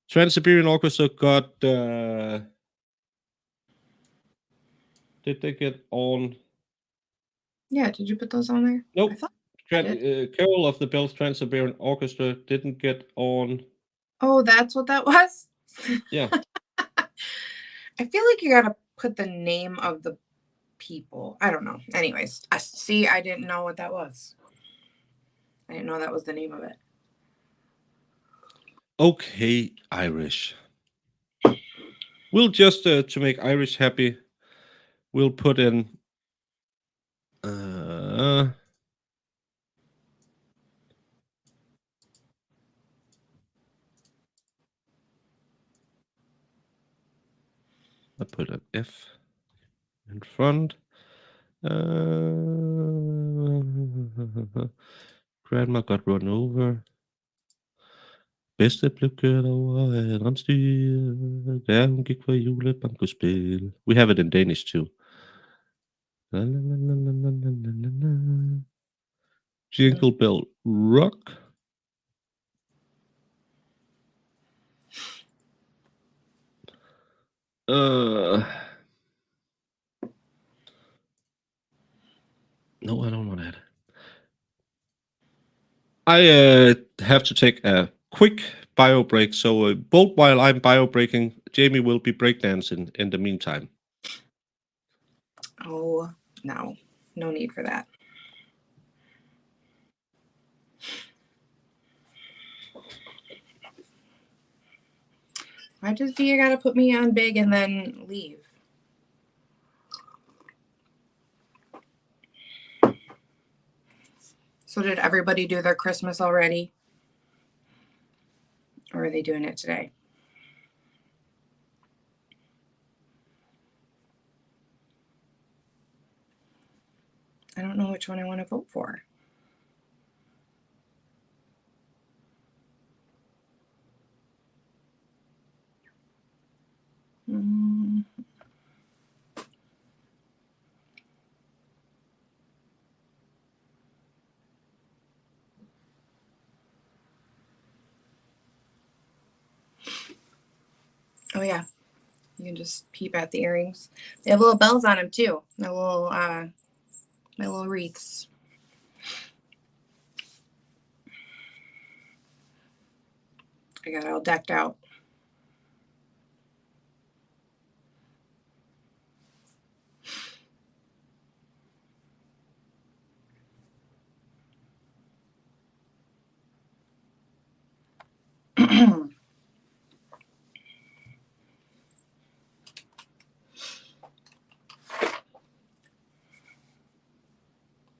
Trans-Siberian Orchestra got. Did they get on? Yeah, did you put those on there? Nope. I thought I did. Carol of the Bells Trans-Siberian Orchestra didn't get on. Oh, that's what that was? Yeah. I feel like you gotta put the name of the people. I don't know. Anyways, see, I didn't know what that was. I didn't know that was the name of it. Okay, Irish. We'll just to make Irish happy, we'll put in. I put an F in front. Grandma got run over. Bedste blev kørt over af et rensdyr, da hun gik på julebankospil. We have it in Danish too. La, la, la, la, la, la, la, la, la. Jingle Bell Rock. No, I don't want that. I have to take a quick bio break. So both while I'm bio breaking, Jamie will be breakdancing in the meantime. Oh, no. No need for that. Why does Dia gotta put me on big and then leave? So did everybody do their Christmas already? Or are they doing it today? I don't know which one I want to vote for. Oh yeah, you can just peep at the earrings. They have little bells on them too. My little wreaths. I got it all decked out.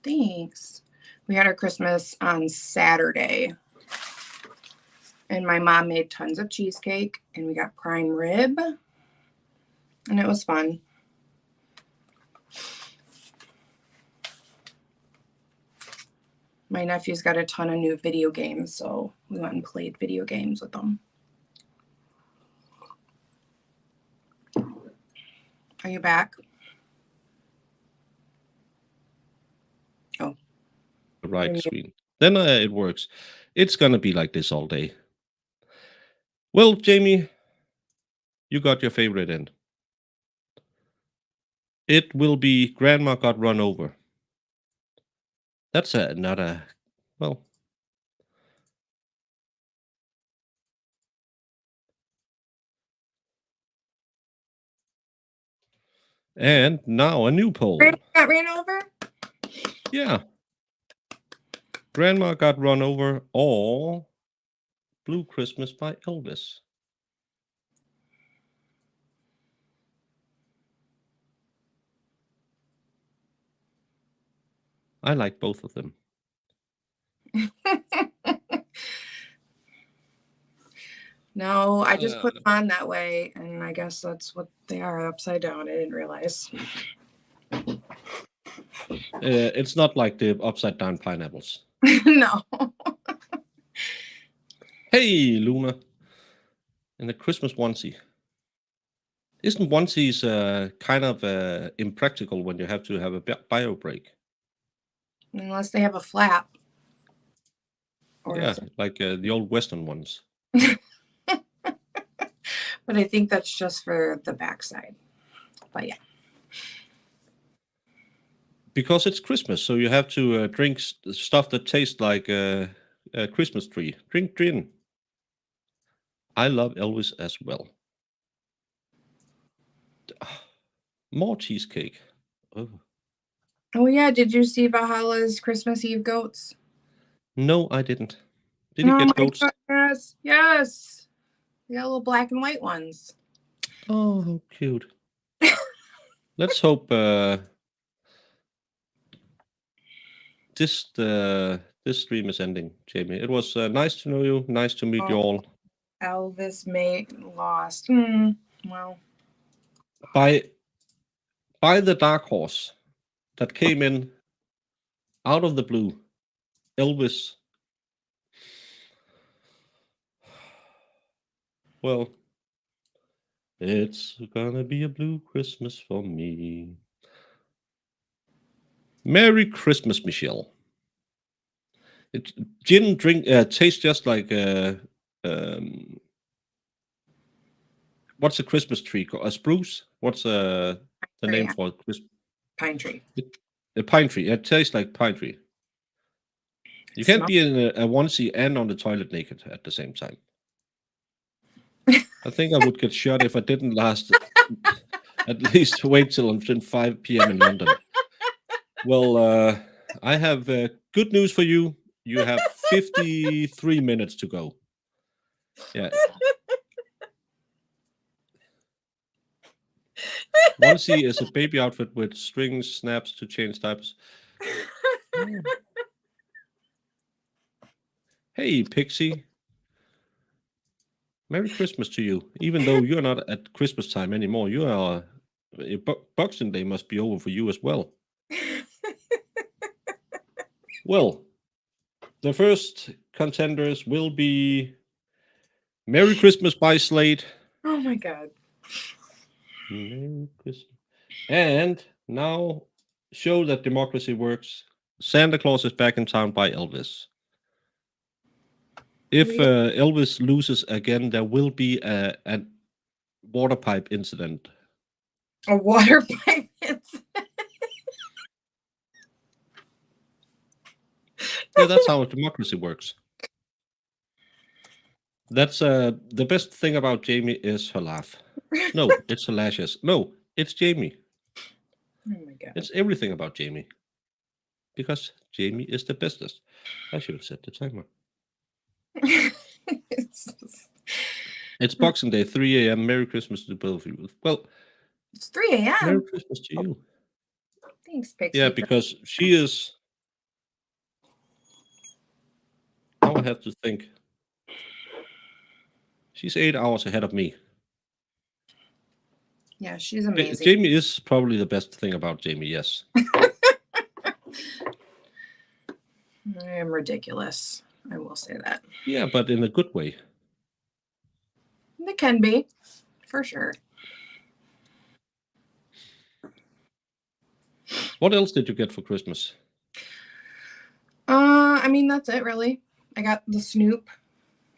Thanks. We had our Christmas on Saturday. And my mom made tons of cheesecake and we got prime rib. And it was fun. My nephew's got a ton of new video games, so we went and played video games with them. Are you back? Oh. Right screen. Then it works. It's gonna be like this all day. Well, Jamie, you got your favorite end. It will be Grandma Got Run Over. That's not a, well. And now a new poll. Grandma got ran over? Yeah. Grandma Got Run Over or Blue Christmas by Elvis. I like both of them. No, I just put them on that way, and I guess that's what they are, upside down. I didn't realize. It's not like the upside down pineapples. No. Hey, Luna. In the Christmas onesie. Isn't onesies kind of impractical when you have to have a bio break? Unless they have a flap. Or yeah, like the old Western ones. But I think that's just for the backside. But yeah. Because it's Christmas, so you have to drink stuff that tastes like a Christmas tree. Drink gin. I love Elvis as well. More cheesecake. Oh yeah, did you see Valhalla's Christmas Eve goats? No, I didn't. Did you get goats? Yes, yes. They got little black and white ones. Oh, how cute. Let's hope this stream is ending, Jamie. It was nice to know you. Nice to meet you all. Elvis lost. Well, By the dark horse that came in out of the blue, Elvis. Well, it's gonna be a blue Christmas for me. Merry Christmas, Michelle. Gin drink tastes just like what's a Christmas tree called? A spruce? What's the name for it? Pine tree. A pine tree. It tastes like pine tree. You can't be in a onesie and on the toilet naked at the same time. I think I would get shot if I didn't last at least wait till until 5 p.m. in London. Well, I have good news for you. You have 53 minutes to go. Yeah. Onesie is a baby outfit with strings, snaps to change diapers. Oh. Hey, Pixie. Merry Christmas to you. Even though you're not at Christmas time anymore, you are. Boxing Day must be over for you as well. Well, the first contenders will be Merry Christmas by Slade. Oh my God. Merry Christmas. And now, Show That Democracy Works. Santa Claus is Back in Town by Elvis. If Elvis loses again, there will be a water pipe incident. A water pipe incident. Yeah, that's how democracy works. That's the best thing about Jamie is her laugh. No, it's her lashes. No, it's Jamie. Oh my God. It's everything about Jamie. Because Jamie is the bestest. I should set the timer. It's Boxing Day, 3 a.m. Merry Christmas to both of you. Well, it's 3 a.m. Merry Christmas to you. Thanks, Pixie. Yeah, because she is. Now I have to think. She's 8 hours ahead of me. Yeah, she's amazing. Jamie is probably the best thing about Jamie, yes. I am ridiculous. I will say that. Yeah, but in a good way. It can be, for sure. What else did you get for Christmas? I mean, that's it, really. I got the Snoop,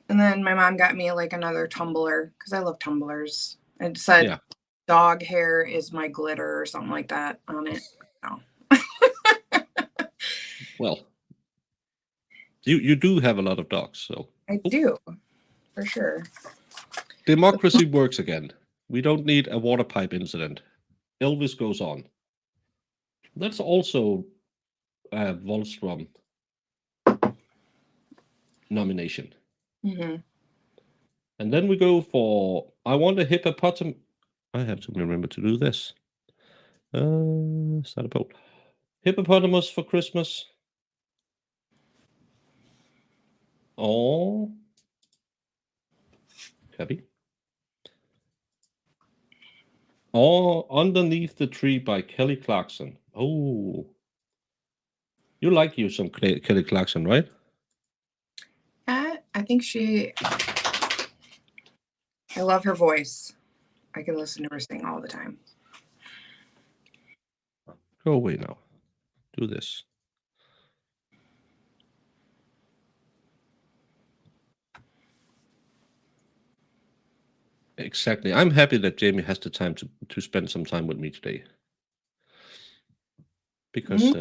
and then my mom got me like another tumbler because I love tumblers. It said dog hair is my glitter or something like that on it. No. Well, you do have a lot of dogs, so. I do, for sure. Democracy works again. We don't need a water pipe incident. Elvis goes on. That's also a Wallstrom nomination. Mm-hmm. And then we go for I Want a Hippopotamus. I have to remember to do this. Start a poll. Hippopotamus for Christmas. Oh. Happy. Or Underneath the Tree by Kelly Clarkson. Oh. You like you some Kelly Clarkson, right? I think I love her voice. I can listen to her sing all the time. Go away now. Do this. Exactly. I'm happy that Jamie has the time to spend some time with me today. Because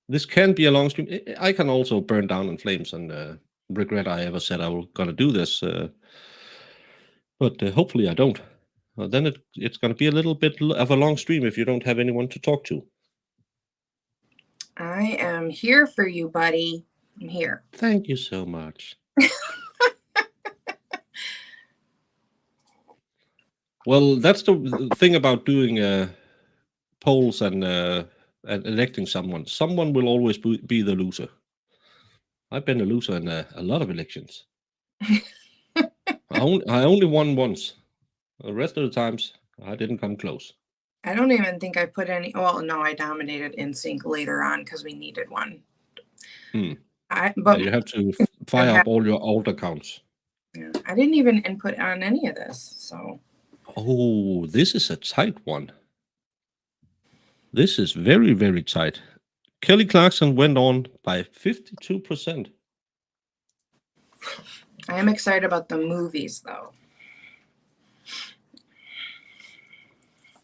this can be a long stream. I can also burn down in flames and regret I ever said I was going to do this. But hopefully I don't. Then it's going to be a little bit of a long stream if you don't have anyone to talk to. I am here for you, buddy. I'm here. Thank you so much. Well, that's the thing about doing polls and electing someone. Someone will always be the loser. I've been a loser in a lot of elections. I only won once. The rest of the times, I didn't come close. I don't even think I put any. Well, no, I dominated NSYNC later on because we needed one. But you have to fire up all your old accounts. Yeah, I didn't even input on any of this. So. Oh, this is a tight one. This is very, very tight. Kelly Clarkson went on by 52%. I am excited about the movies, though.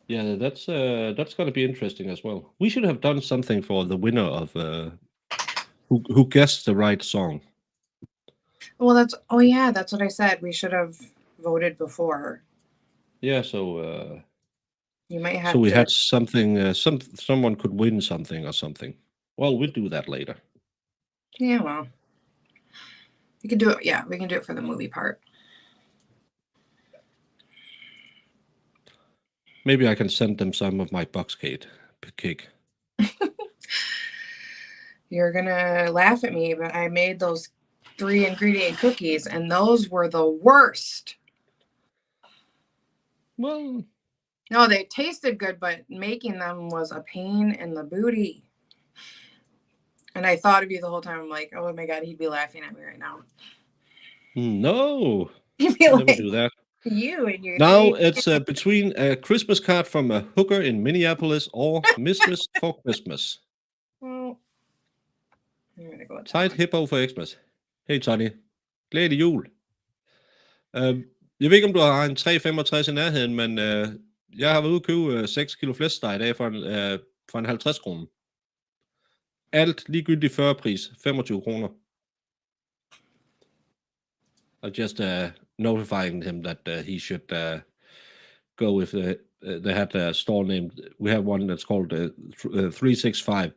Yeah, that's going to be interesting as well. We should have done something for the winner of who guessed the right song. Well, that's what I said. We should have voted before. Yeah, so you might have. So we had something. Someone could win something or something. Well, we'll do that later. Yeah, well, we can do it. Yeah, we can do it for the movie part. Maybe I can send them some of my box cake. You're gonna laugh at me, but I made those 3-ingredient cookies, and those were the worst. Well, No, they tasted good, but making them was a pain in the booty. And I thought of you the whole time. I'm like, oh my God, he'd be laughing at me right now. no, He'd be I never like, do that. you and your Now three. it's between a Christmas card from a hooker in Minneapolis or Mistress for Christmas. Well, I'm gonna go with that Tight one. hippo for Xmas. Hey Tony, glædelig jul. Jeg ved ikke, om du har en 365 i nærheden, men jeg har været ude og købe 6 kilo flæskesteg i dag for en 50 kroner. Alt ligegyldigt 40 pris, 25 kroner. I'm just notifying him that he should go with they had a store named, we have one that's called 365,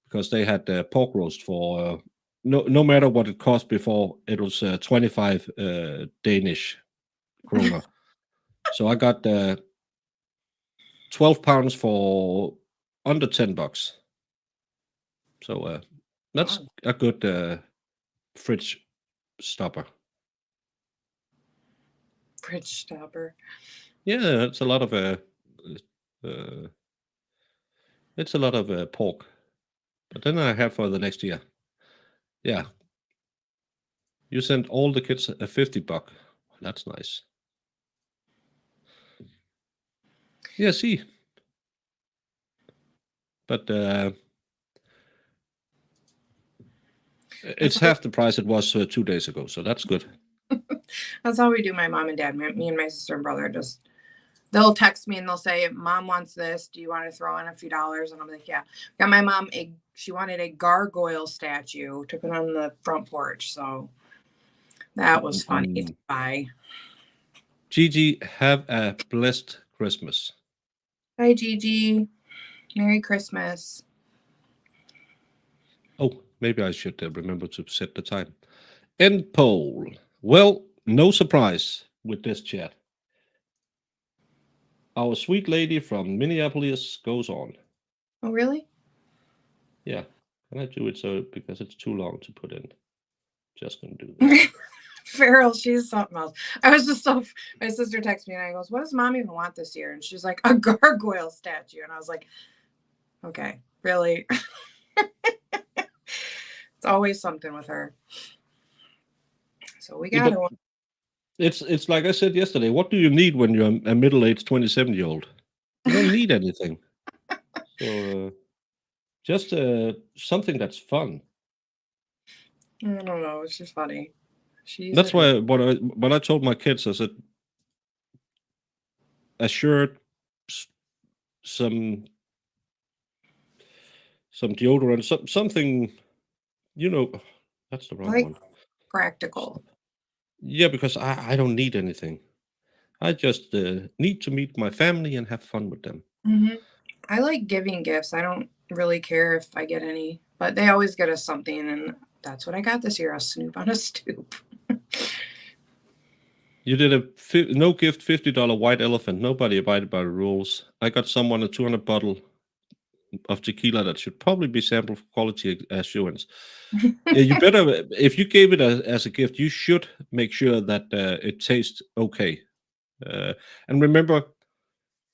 because they had pork roast for no matter what it cost before, it was 25 Danish kroner. So I got 12 pounds for under $10. So that's Wow. a good fridge stopper. Fridge stopper. Yeah, it's a lot of pork, but then I have for the next year. Yeah, you sent all the kids a $50. That's nice. Yeah, see, but it's half the price it was 2 days ago, so that's good. That's how we do, my mom and dad. Me and my sister and brother just, they'll text me and they'll say, Mom wants this. Do you want to throw in a few dollars? And I'm like, yeah. Got my mom she wanted a gargoyle statue to put on the front porch. So that was funny to buy. Gigi, have a blessed Christmas. Bye, Gigi. Merry Christmas. Oh, maybe I should remember to set the time. End poll. Well, no surprise with this chat. Our sweet lady from Minneapolis goes on. Oh, really? Yeah. Can I do it so because it's too long to put in? Just gonna do this. Farrell, she's something else. I was just so, my sister texted me and I goes, what does mom even want this year? And she's like, a gargoyle statue. And I was like, okay, really? It's always something with her. So we got her one. It's like I said yesterday. What do you need when you're a middle-aged 27-year-old? You don't need anything. So just something that's fun. I don't know. It's just funny. That's why when I told my kids, I said, a shirt, some deodorant, something, that's the wrong like one. practical. Yeah, because I don't need anything. I just need to meet my family and have fun with them. Mm-hmm. I like giving gifts. I don't really care if I get any, but they always get us something, and that's what I got this year, a Snoop on a Stoop. You did a no gift $50 white elephant. Nobody abided by the rules. I got someone a 200 bottle of tequila that should probably be sampled for quality assurance. Yeah, you better, if you gave it as a gift, you should make sure that it tastes okay. And remember,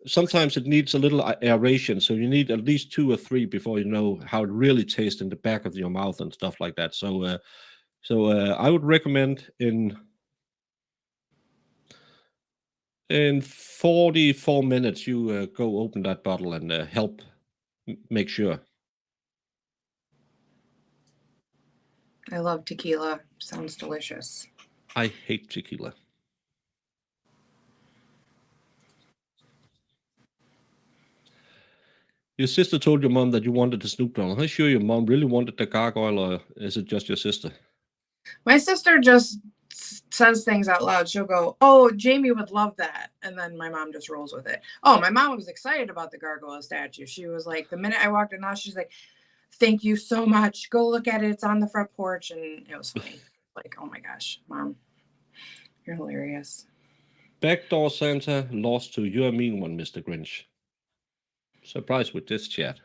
sometimes it needs a little aeration, so you need at least 2 or 3 before you know how it really tastes in the back of your mouth and stuff like that. So I would recommend in 44 minutes you go open that bottle and help make sure. I love tequila. Sounds delicious. I hate tequila. Your sister told your mom that you wanted the Snoop Dogg. I'm sure your mom really wanted the gargoyle, or is it just your sister? My sister just says things out loud. She'll go, oh, Jamie would love that. And then my mom just rolls with it. Oh, my mom was excited about the gargoyle statue. She was like, the minute I walked in the house, she's like, thank you so much. Go look at it. It's on the front porch. And it was funny. Like, oh my gosh, Mom, you're hilarious. Backdoor Santa lost to You're a Mean One, Mr. Grinch. Surprised with this chat.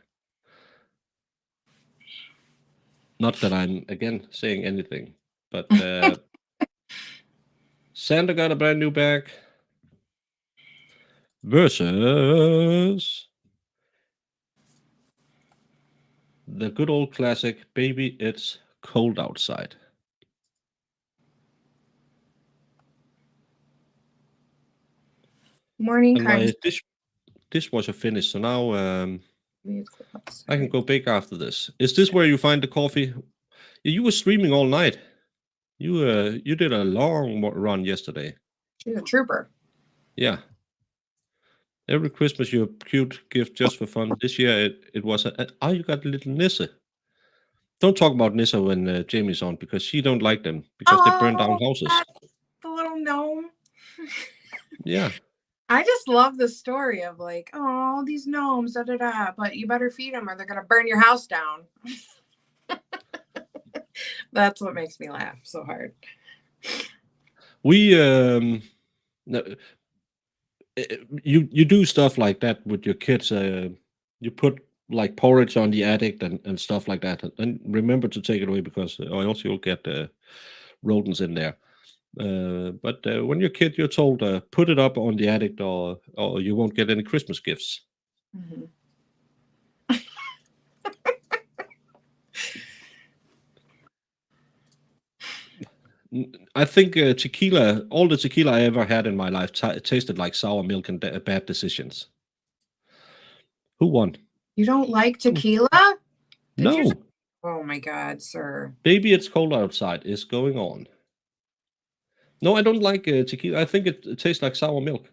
Not that I'm, again, saying anything, but Santa got a brand new bag versus the good old classic, Baby, It's Cold Outside. Morning, And kind. my dishwasher finished, so now I can go bake after this. Is this where you find the coffee? You were streaming all night. You did a long run yesterday. She's a trooper. Yeah. Every Christmas you're a cute gift just for fun. This year it was you got a little Nissa. Don't talk about Nissa when Jamie's on because she don't like them because they burn down houses. The little gnome. Yeah. I just love the story of like, oh, these gnomes, da da da. But you better feed them or they're gonna burn your house down. That's what makes me laugh so hard. We you do stuff like that with your kids. You put like porridge on the attic and stuff like that, and remember to take it away because or else you'll get rodents in there. But when you're a kid, you're told put it up on the attic or you won't get any Christmas gifts. Mm-hmm. I think tequila, all the tequila I ever had in my life tasted like sour milk and bad decisions. Who won? You don't like tequila? No. Oh my God, sir. Baby, It's Cold Outside is going on. No, I don't like tequila. I think it tastes like sour milk.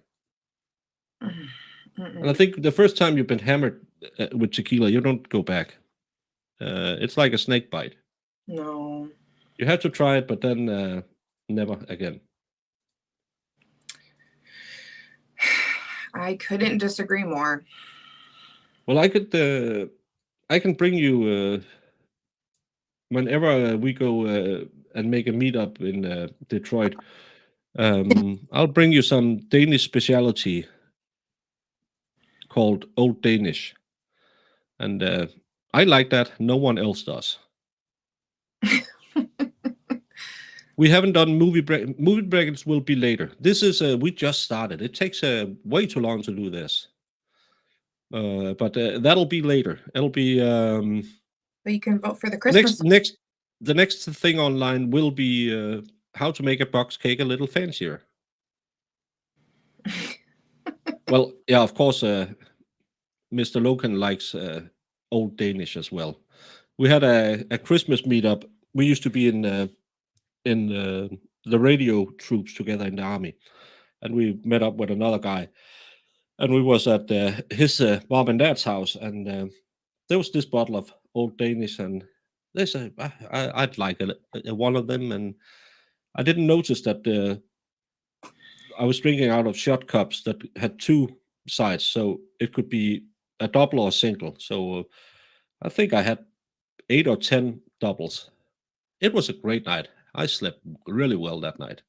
And I think the first time you've been hammered with tequila, you don't go back. It's like a snake bite. No. You have to try it, but then never again. I couldn't disagree more. Well, I can bring you whenever we go and make a meetup in Detroit. I'll bring you some Danish specialty called Old Danish, and I like that. No one else does. We haven't done movie brackets. Will be later. This is we just started. It takes way too long to do this. But that'll be later. It'll be But you can vote for the Christmas. the next thing online will be how to make a box cake a little fancier. Well, yeah, of course, Mr. Logan likes Old Danish as well. We had a Christmas meetup. We used to be in the radio troops together in the army, and we met up with another guy, and we was at his mom and dad's house, and there was this bottle of Old Danish, and they said I'd like one of them, and I didn't notice that I was drinking out of shot cups that had two sides, so it could be a double or a single. So I think I had 8 or 10 doubles. It was a great night. I slept really well that night.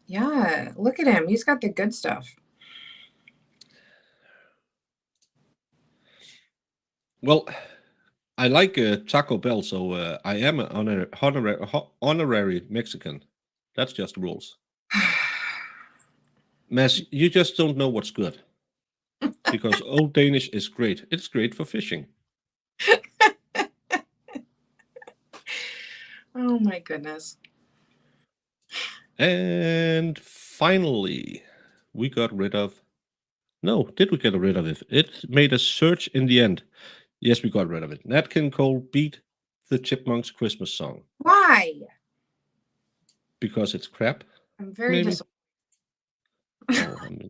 Yeah, look at him. He's got the good stuff. Well, I like Taco Bell, so I am an honorary Mexican. That's just rules. Mass, you just don't know what's good. Because Old Danish is great. It's great for fishing. Oh my goodness. And finally, we got rid of... No, did we get rid of it? It made a search in the end. Yes, we got rid of it. Nat King Cole beat the Chipmunks Christmas song. Why? Because it's crap. I'm very disappointed. Oh, I mean.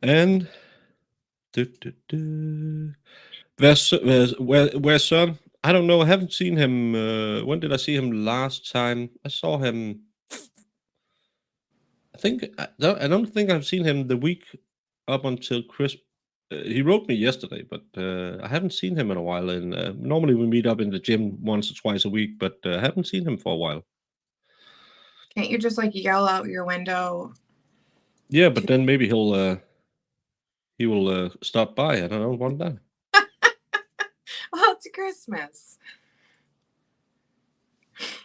And where's Søren? I don't know. I haven't seen him. When did I see him last time? I saw him. I don't think I've seen him the week up until Christmas. He wrote me yesterday, but I haven't seen him in a while. And normally we meet up in the gym once or twice a week, but I haven't seen him for a while. Can't you just like yell out your window? Yeah, but then maybe he will stop by, and I don't want that. Well, it's Christmas.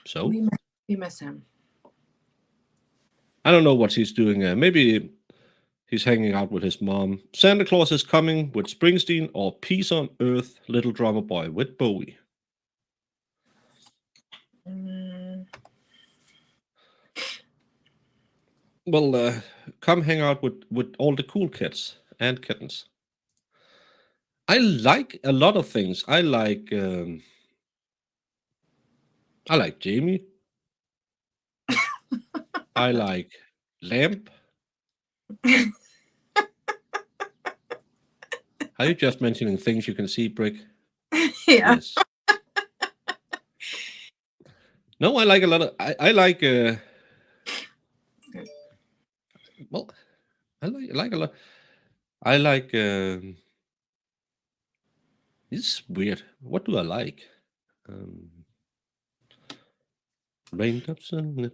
So We miss him. I don't know what he's doing. Maybe he's hanging out with his mom. Santa Claus is coming with Springsteen or Peace on Earth, Little Drummer Boy with Bowie. Mm. Well, come hang out with all the cool kids and kittens. I like a lot of things. I like Jamie. I like Lamp. Are you just mentioning things you can see, Brick? Yeah. Yes. No, I like a lot of. I like. Well, I like a lot. I like. It's weird. What do I like? Raindrops and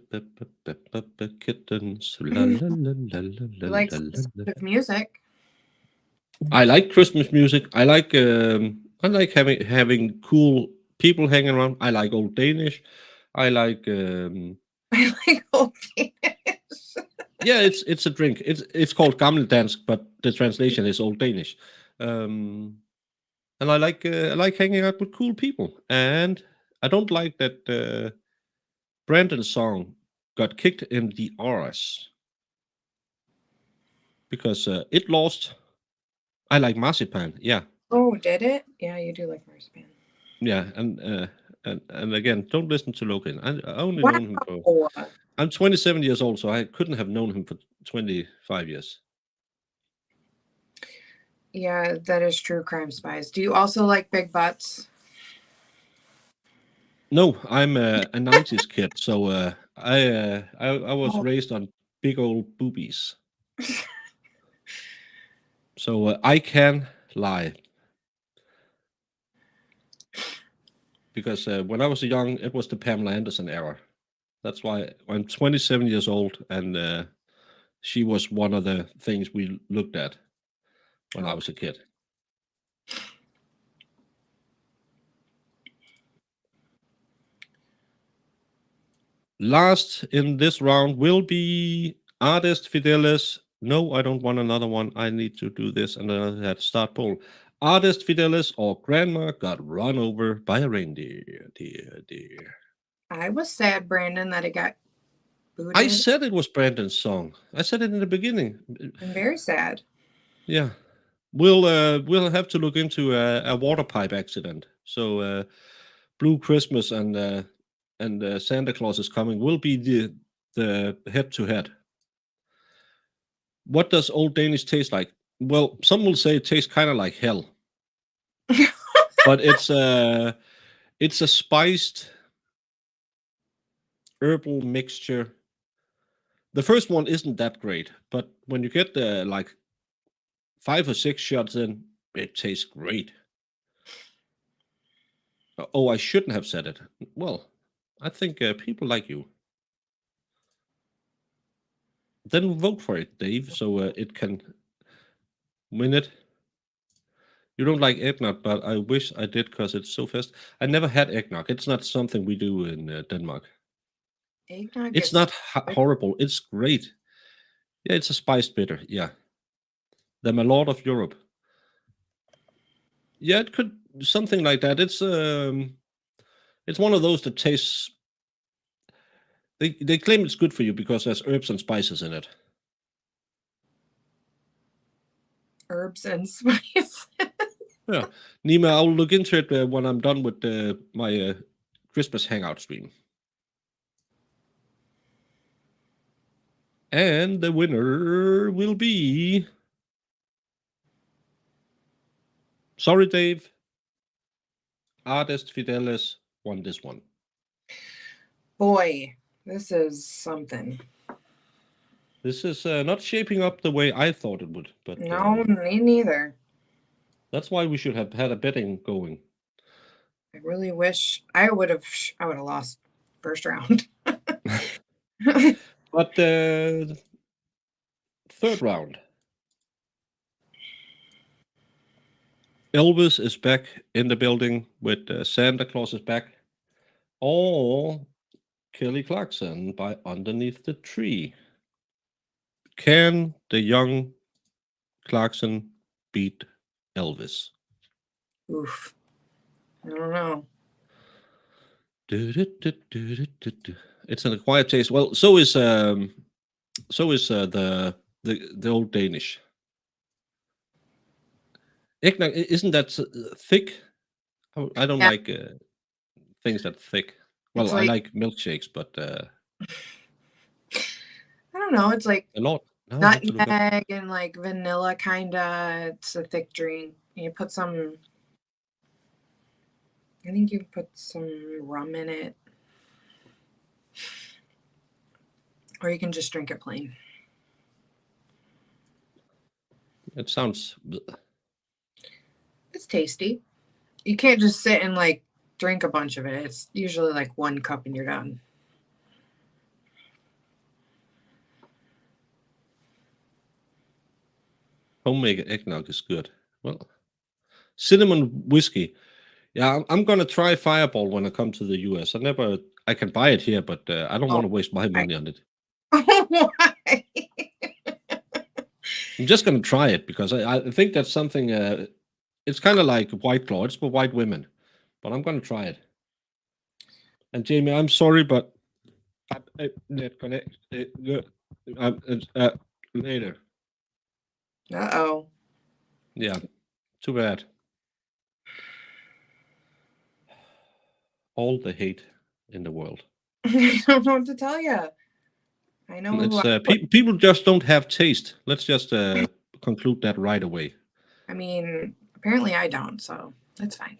kittens. La, la, la, la, la, la, Like la, la, la. music. I like Christmas music. I like having cool people hanging around. I like Old Danish. I like I like old Danish. yeah, it's a drink. It's called Gammeldansk, but the translation is Old Danish. And I like hanging out with cool people. And I don't like that Brandon's song got kicked in the arse because it lost. I like marzipan. Yeah, Oh, did it? Yeah, you do like marzipan. yeah, and again, don't listen to Logan. I only Wow. known him for. I'm 27 years old, so I couldn't have known him for 25 years. Yeah, that is true, Crime Spies. Do you also like big butts? No, I'm a 90s kid, so I was Oh. raised on big old boobies. So I can lie. Because when I was young, it was the Pamela Anderson era. That's why I'm 27 years old, and she was one of the things we looked at when I was a kid. Last in this round will be Artist Fidelis. No, I don't want another one. I need to do this, and then I had to start poll. Artist Fidelis or Grandma got run over by a reindeer. Dear, dear. I was sad, Brandon, that it got booted. I said it was Brandon's song. I said it in the beginning. I'm very sad. Yeah. We'll have to look into a water pipe accident. So Blue Christmas and Santa Claus is coming will be the head to head. What does Old Danish taste like? Well, some will say it tastes kind of like hell, but it's a spiced herbal mixture. The first one isn't that great, but when you get like 5 or 6 shots in, it tastes great. Oh, I shouldn't have said it. Well, I think people like you. Then vote for it, Dave, so it can win it. You don't like eggnog, but I wish I did because it's so fast. I never had eggnog. It's not something we do in Denmark. Eggnog It's is not horrible. It's great. Yeah, it's a spiced bitter. Yeah. The Malort of Europe. Yeah, it could something like that. It's one of those that tastes. They claim it's good for you because there's herbs and spices in it. herbs and spices. Yeah, Nima, I'll look into it when I'm done with my Christmas hangout stream. And the winner will be. Sorry, Dave. Artist Fidelis won this one. Boy, this is something. This is not shaping up the way I thought it would. But no, me neither. That's why we should have had a betting going. I really wish I would have lost first round. But the third round, Elvis is back in the building with Santa Claus is back, or Kelly Clarkson by Underneath the Tree. Can the young Clarkson beat Elvis? Oof. I don't know. It's an acquired taste. Well, so is the old Danish. Eggnog isn't that thick? I don't Yeah, like things that thick. it's Well, I like like milkshakes, but I don't know. It's like a lot. Now I have to look up. nutmeg and like vanilla kinda. It's a thick drink. And you put some. I think you put some rum in it, or you can just drink it plain. It sounds It's tasty. You can't just sit and like drink a bunch of it. It's usually like one cup and you're done. homemade eggnog is good. Well, cinnamon whiskey. Yeah, I'm gonna try Fireball when I come to the US. I can buy it here, but I don't Oh, want to waste my I, money on it. why? I'm just gonna try it because I think that's something. It's kind of like White Claw. It's for white women, but I'm gonna try it. And Jamie, I'm sorry, but net connect later. Uh-oh. Yeah, too bad. All the hate in the world. I don't know what to tell you. I know who It's I would. people just don't have taste. Let's just conclude that right away. I mean, apparently I don't, so that's fine.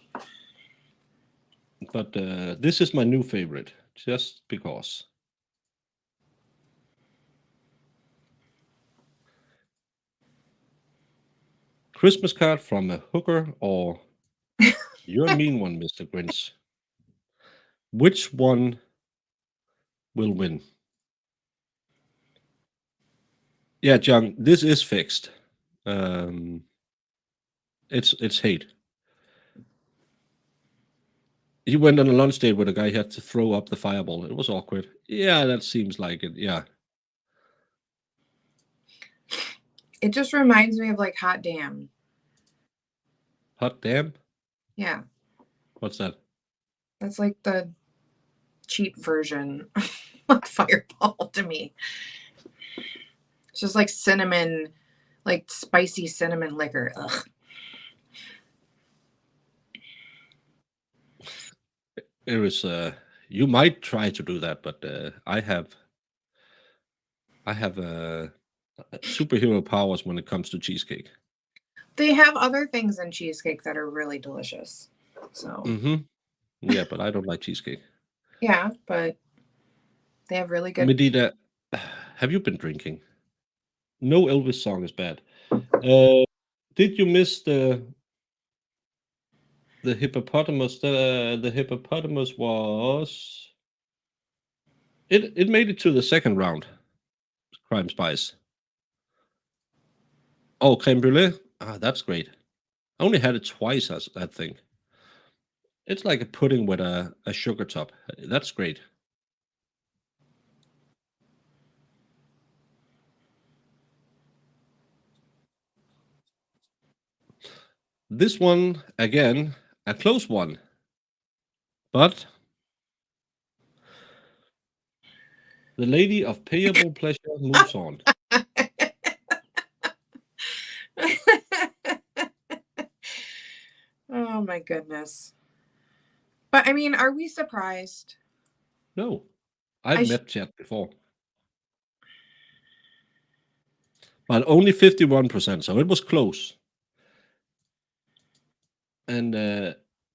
But this is my new favorite, just because. Christmas card from a hooker or you're a mean one, Mr. Grinch. Which one will win? Yeah, John, this is fixed. Um, it's hate. He went on a lunch date with a guy. He had to throw up the fireball. It was awkward. Yeah, that seems like it. Yeah, It just reminds me of like hot damn. hot damn. Yeah, What's that? that's like the cheap version of Fireball to me. It's just like cinnamon, like spicy cinnamon liquor. Ugh. It was. You might try to do that, but I have superhero powers when it comes to cheesecake. They have other things in cheesecake that are really delicious. So, Mm-hmm. Yeah, but I don't like cheesecake. yeah, but they have really good. Medida, have you been drinking? No Elvis song is bad. Uh, did you miss the hippopotamus? The hippopotamus was it made it to the second round. Crime Spice. Oh, creme brulee. Ah, that's great. I only had it twice as that thing. It's like a pudding with a sugar top. That's great. This one again, a close one, but the lady of payable pleasure moves on. Oh my goodness. But I mean, are we surprised? No, I I've sh- met Chet before, but only 51%, so it was close. And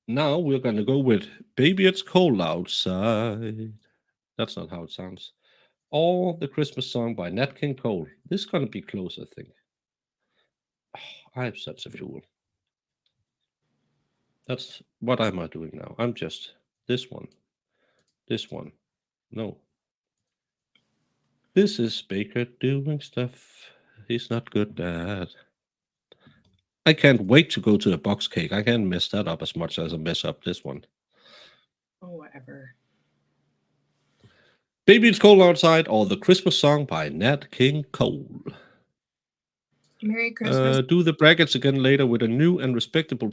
now we're gonna go with "Baby It's Cold Outside." That's not how it sounds. Or the Christmas song by Nat King Cole. This is gonna be close, I think. I am such a fool. That's what am I doing now? I'm just this one. This one. No. This is Baker doing stuff he's not good at. I can't wait to go to a box cake. I can't mess that up as much as I mess up this one. Oh, whatever. Baby It's Cold Outside or the Christmas song by Nat King Cole. Merry Christmas. Do the brackets again later with a new and respectable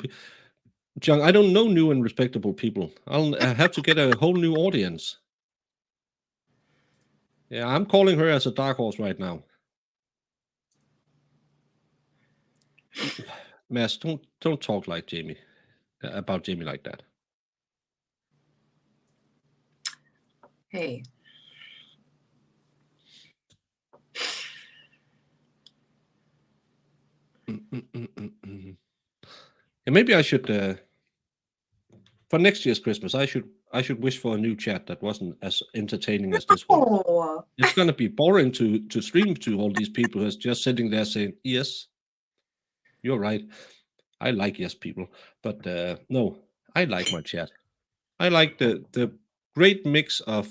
John, I don't know new and respectable people. I'll have to get a whole new audience. Yeah, I'm calling her as a dark horse right now. Mass, don't talk like Jamie about Jamie like that. Hey. Yeah, maybe I should for next year's Christmas. I should wish for a new chat that wasn't as entertaining as this one. Oh, It's gonna be boring to stream to all these people who's just sitting there saying yes. You're right. I like yes people, but no, I like my chat. I like the great mix of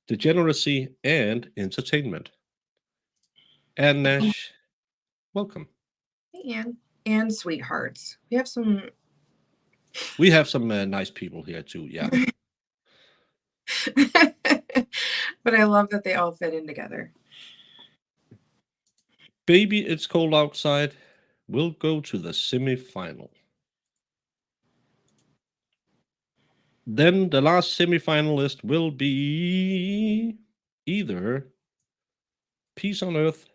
degeneracy and entertainment. And Nash, welcome. hey, and sweethearts. We have some. We have some nice people here too. Yeah. But I love that they all fit in together. Baby, It's Cold Outside. We'll go to the semi-final. Then the last semi-finalist will be either Peace on Earth,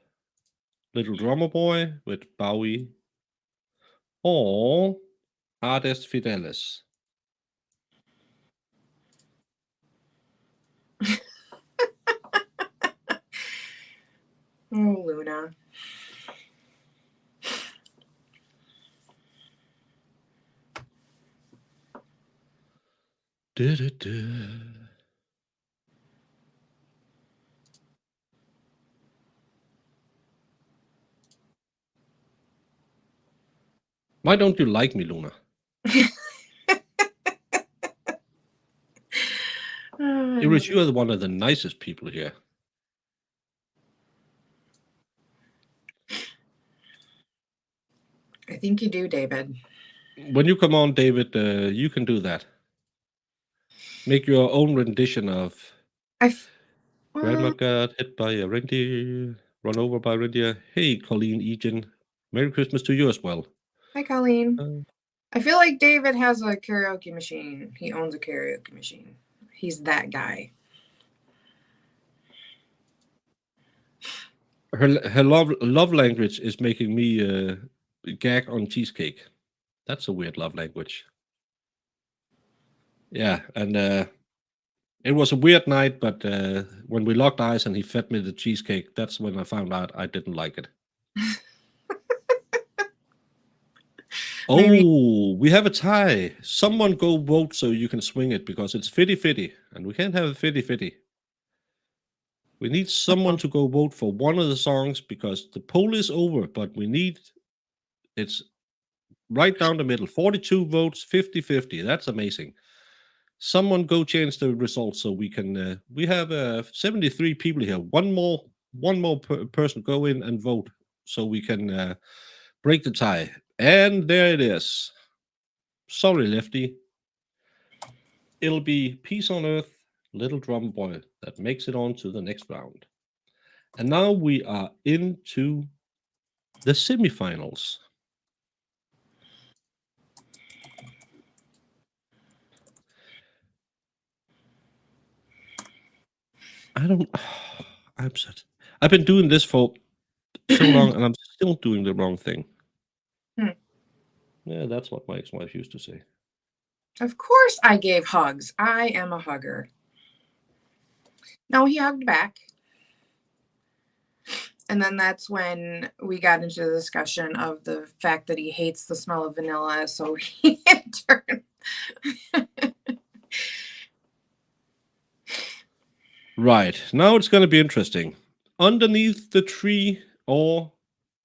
Little Drummer Boy with Bowie, or Ades Fidelis. Oh, Luna. Why don't you like me, Luna? Iris, you are one of the nicest people here. I think you do, David. When you come on, David, you can do that. Make your own rendition of Grandma got hit by a reindeer, run over by a reindeer. Hey, Colleen Egan. Merry Christmas to you as well. Hi, Colleen. I feel like David has a karaoke machine. He owns a karaoke machine. He's that guy. Her love language is making me gag on cheesecake. That's a weird love language. Yeah, and it was a weird night, but when we locked eyes and he fed me the cheesecake, that's when I found out I didn't like it. Maybe. Oh, we have a tie. Someone go vote so you can swing it because it's 50-50, and we can't have a 50-50. We need someone to go vote for one of the songs because the poll is over, but we need it's right down the middle. 42 votes, 50-50. That's amazing. Someone go change the results so we can we have 73 people here. One more person go in and vote so we can break the tie. And there it is. Sorry, Lefty. It'll be Peace on Earth, Little Drum Boy that makes it on to the next round. And now we are into the semifinals. I'm upset. I've been doing this for so long and I'm still doing the wrong thing. Yeah, that's what my ex-wife used to say. Of course I gave hugs. I am a hugger. No, he hugged back. And then that's when we got into the discussion of the fact that he hates the smell of vanilla. So he turned. Right. Now it's going to be interesting. Underneath the Tree or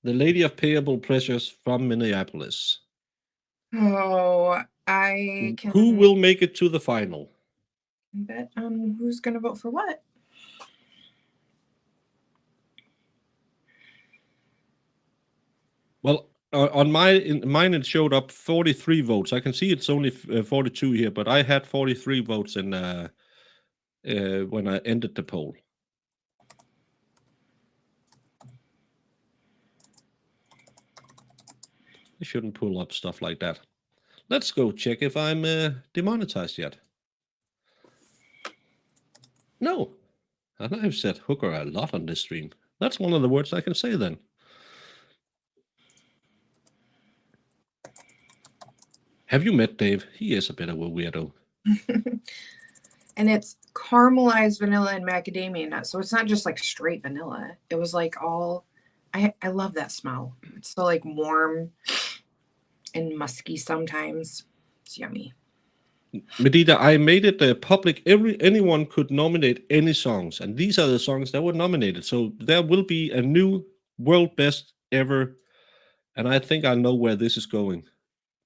The Lady of Payable Pleasures from Minneapolis. Oh, I Who can will make it to the final? bet on who's gonna vote for what. Well, on mine it showed up 43 votes. I can see it's only 42 here, but I had 43 votes in when I ended the poll. I shouldn't pull up stuff like that. Let's go check if I'm demonetized yet. No. And I've said hooker a lot on this stream. That's one of the words I can say then. Have you met Dave? He is a bit of a weirdo. And it's caramelized vanilla and macadamia nuts. So it's not just like straight vanilla. It was like all I love that smell. It's so like warm and musky sometimes. It's yummy. Medita, I made it public. Anyone could nominate any songs, and these are the songs that were nominated. So there will be a new world best ever, and I think I know where this is going,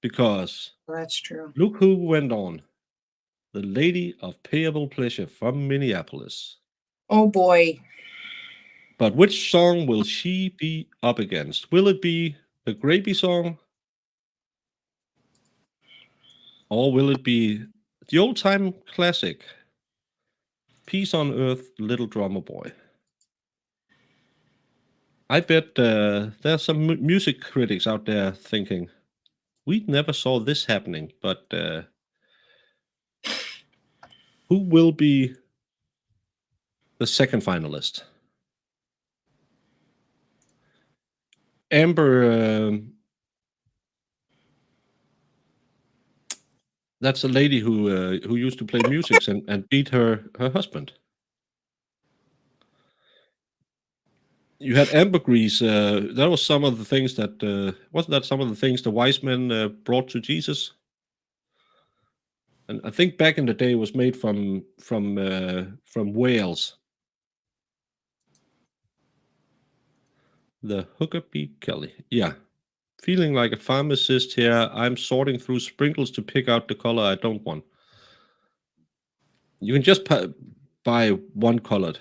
because Well, that's true. look who went on. The Lady of Payable Pleasure from Minneapolis. Oh boy. But which song will she be up against? Will it be the Gravy song? Or will it be the old-time classic, Peace on Earth, Little Drummer Boy? I bet there's some music critics out there thinking, we never saw this happening, but who will be the second finalist? Amber, that's a lady who used to play music and beat her husband. You had ambergris. That was some of the things that wasn't that some of the things the wise men brought to Jesus. And I think back in the day it was made from whales. The hooker beat Kelly. Yeah. Feeling like a pharmacist here. I'm sorting through sprinkles to pick out the color I don't want. You can just buy one colored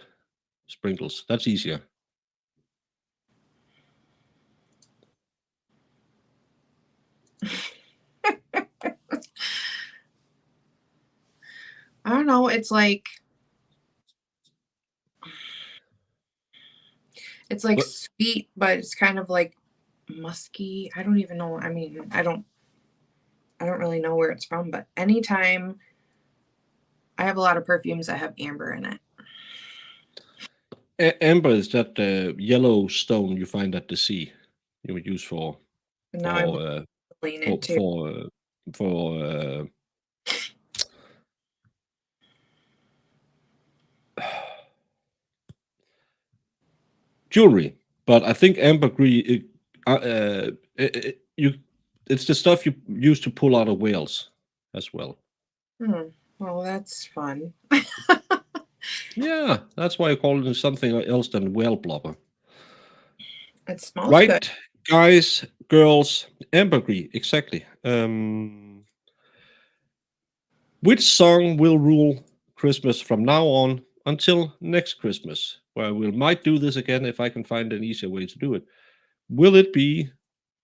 sprinkles. That's easier. I don't know. It's like But sweet, but it's kind of like musky. I don't even know. I mean, I don't really know where it's from, but anytime I have a lot of perfumes that have amber in it. amber is that yellow stone you find at the sea. You would use for And now I'm for lean for into for for jewelry. But I think ambergris, it's the stuff you use to pull out of whales as well. Well, that's fun. Yeah, that's why I call it something else than whale blubber. It smells good. Right, guys, girls, ambergris, exactly. Which song will rule Christmas from now on until next Christmas? Where we might do this again if I can find an easier way to do it. Will it be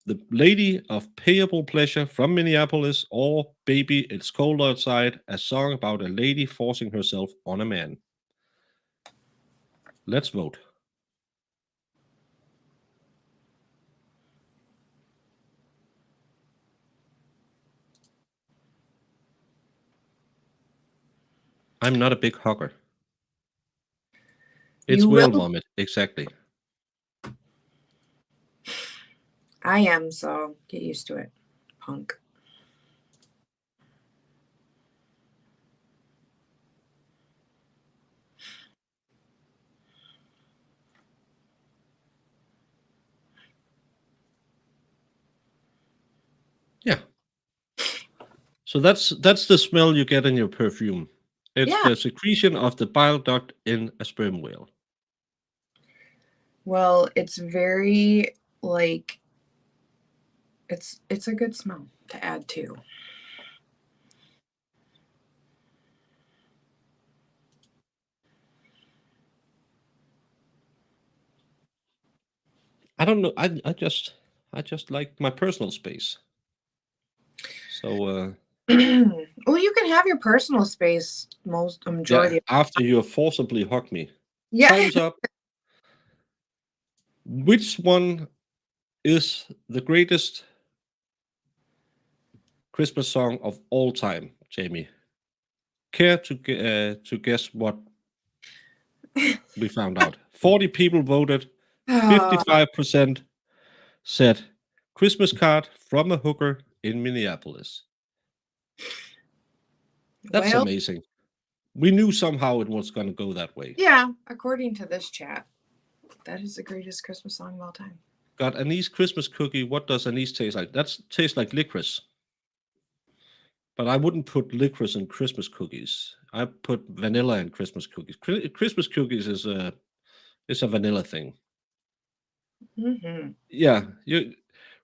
The Lady of Payable Pleasure from Minneapolis, or Baby, It's Cold Outside, a song about a lady forcing herself on a man? Let's vote. I'm not a big hugger. It's You whale will. vomit, exactly. I am, so get used to it, punk. Yeah. So that's the smell you get in your perfume. It's Yeah. the secretion of the bile duct in a sperm whale. Well, it's very like it's a good smell. to add to. I don't know. I just like my personal space. So Well, you can have your personal space most yeah, majority of after you forcibly hug me. yeah. Time's up. Which one is the greatest Christmas song of all time, Jamie? Care to guess what we found out? 40 people voted. Uh, 55% said Christmas card from a hooker in Minneapolis. That's well, amazing. We knew somehow it was going to go that way. yeah, according to this chat, that is the greatest Christmas song of all time. Got anise Christmas cookie. What does anise taste like? That tastes like licorice. But I wouldn't put licorice in Christmas cookies. I put vanilla in Christmas cookies. Christmas cookies is a vanilla thing. Mm-hmm. Yeah,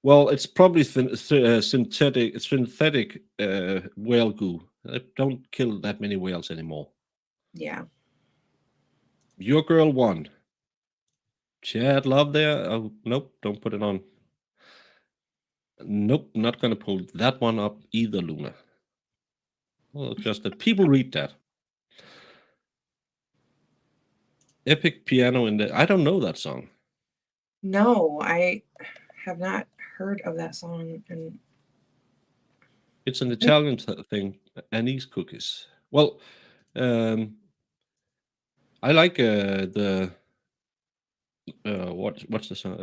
well, it's probably synthetic whale goo. Don't kill that many whales anymore. Yeah. Your girl won. Chad Love there. Oh nope, don't put it on. Nope, not gonna pull that one up either, Luna. Well, just that people read that. Epic piano in the. I don't know that song. No, I have not heard of that song. And It's an Italian thing. Anise cookies. Well, um, I like the what's the song?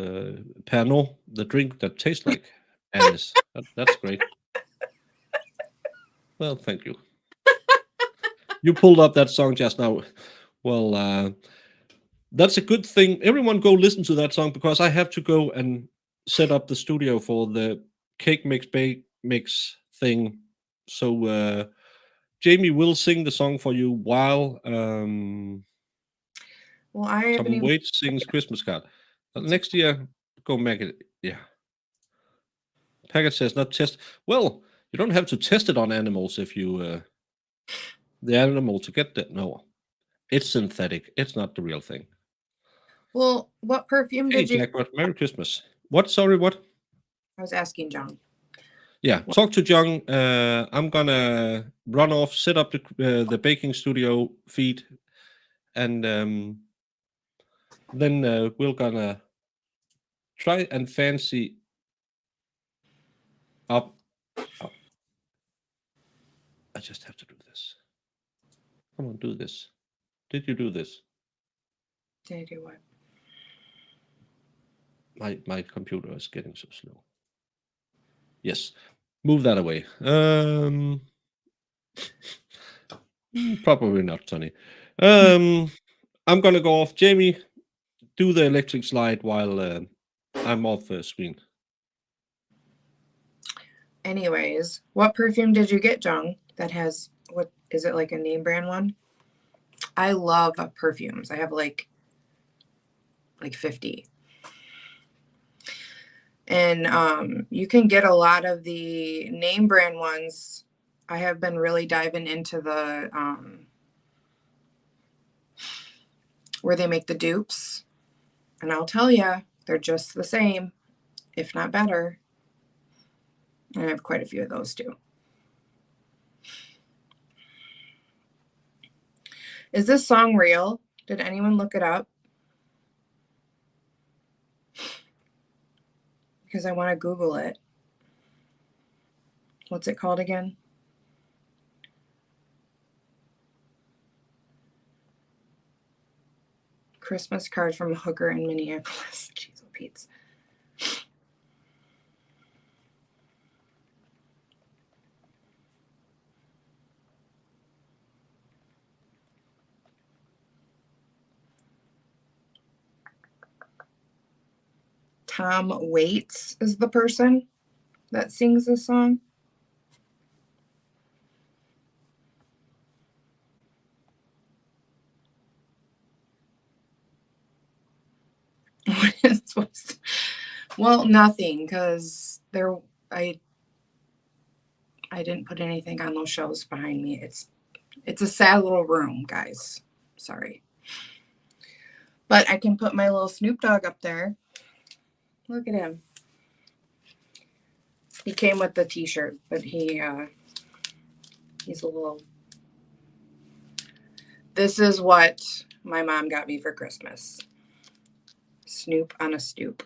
Pernod, the drink that tastes like anise. That's great. Well, thank you. You pulled up that song just now. Well, that's a good thing. Everyone go listen to that song because I have to go and set up the studio for the cake mix bake mix thing. So Jamie will sing the song for you while well, I haven't Tom even. Waits sings Christmas card. Next year, go make it. Yeah. Package says not test. Well, you don't have to test it on animals if you the animal to get that. No, it's synthetic. It's not the real thing. Well, what perfume Hey, did you? Jackpot. Merry Christmas. What? Sorry, what? I was asking John. Yeah, What? talk to John. I'm gonna run off, set up the baking studio feed, and then we're gonna try and fancy up. Oh, I just have to do this. Come on, do this. Did you do this? Did I do what? My computer is getting so slow. Yes, move that away. Probably not, Tony. I'm gonna go off. Jamie, do the electric slide while I'm off screen. Anyways, what perfume did you get, John? That has what is it like a name brand one? I love perfumes. I have like 50. And you can get a lot of the name brand ones. I have been really diving into the where they make the dupes, and I'll tell you, they're just the same, if not better. And I have quite a few of those too. Is this song real? Did anyone look it up? Because I want to Google it. What's it called again? Christmas card from a hooker in Minneapolis. Jeez, oh Pete's. Tom Waits is the person that sings this song. What is supposed to, well, nothing, because I I didn't put anything on those shelves behind me. It's a sad little room, guys. Sorry. But I can put my little Snoop Dogg up there. Look at him. He came with the t-shirt, but he's a little. This is what my mom got me for Christmas. Snoop on a stoop.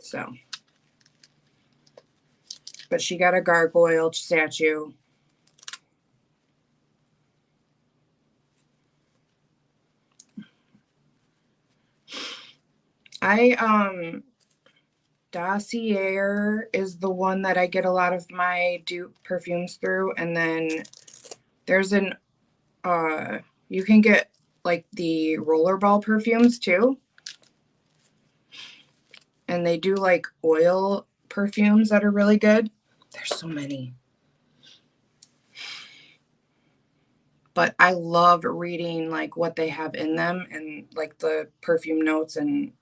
So, but she got a gargoyle statue. Dossier is the one that I get a lot of my dupe perfumes through, and then there's an you can get like the rollerball perfumes too, and they do like oil perfumes that are really good. There's so many, but I love reading like what they have in them and like the perfume notes, and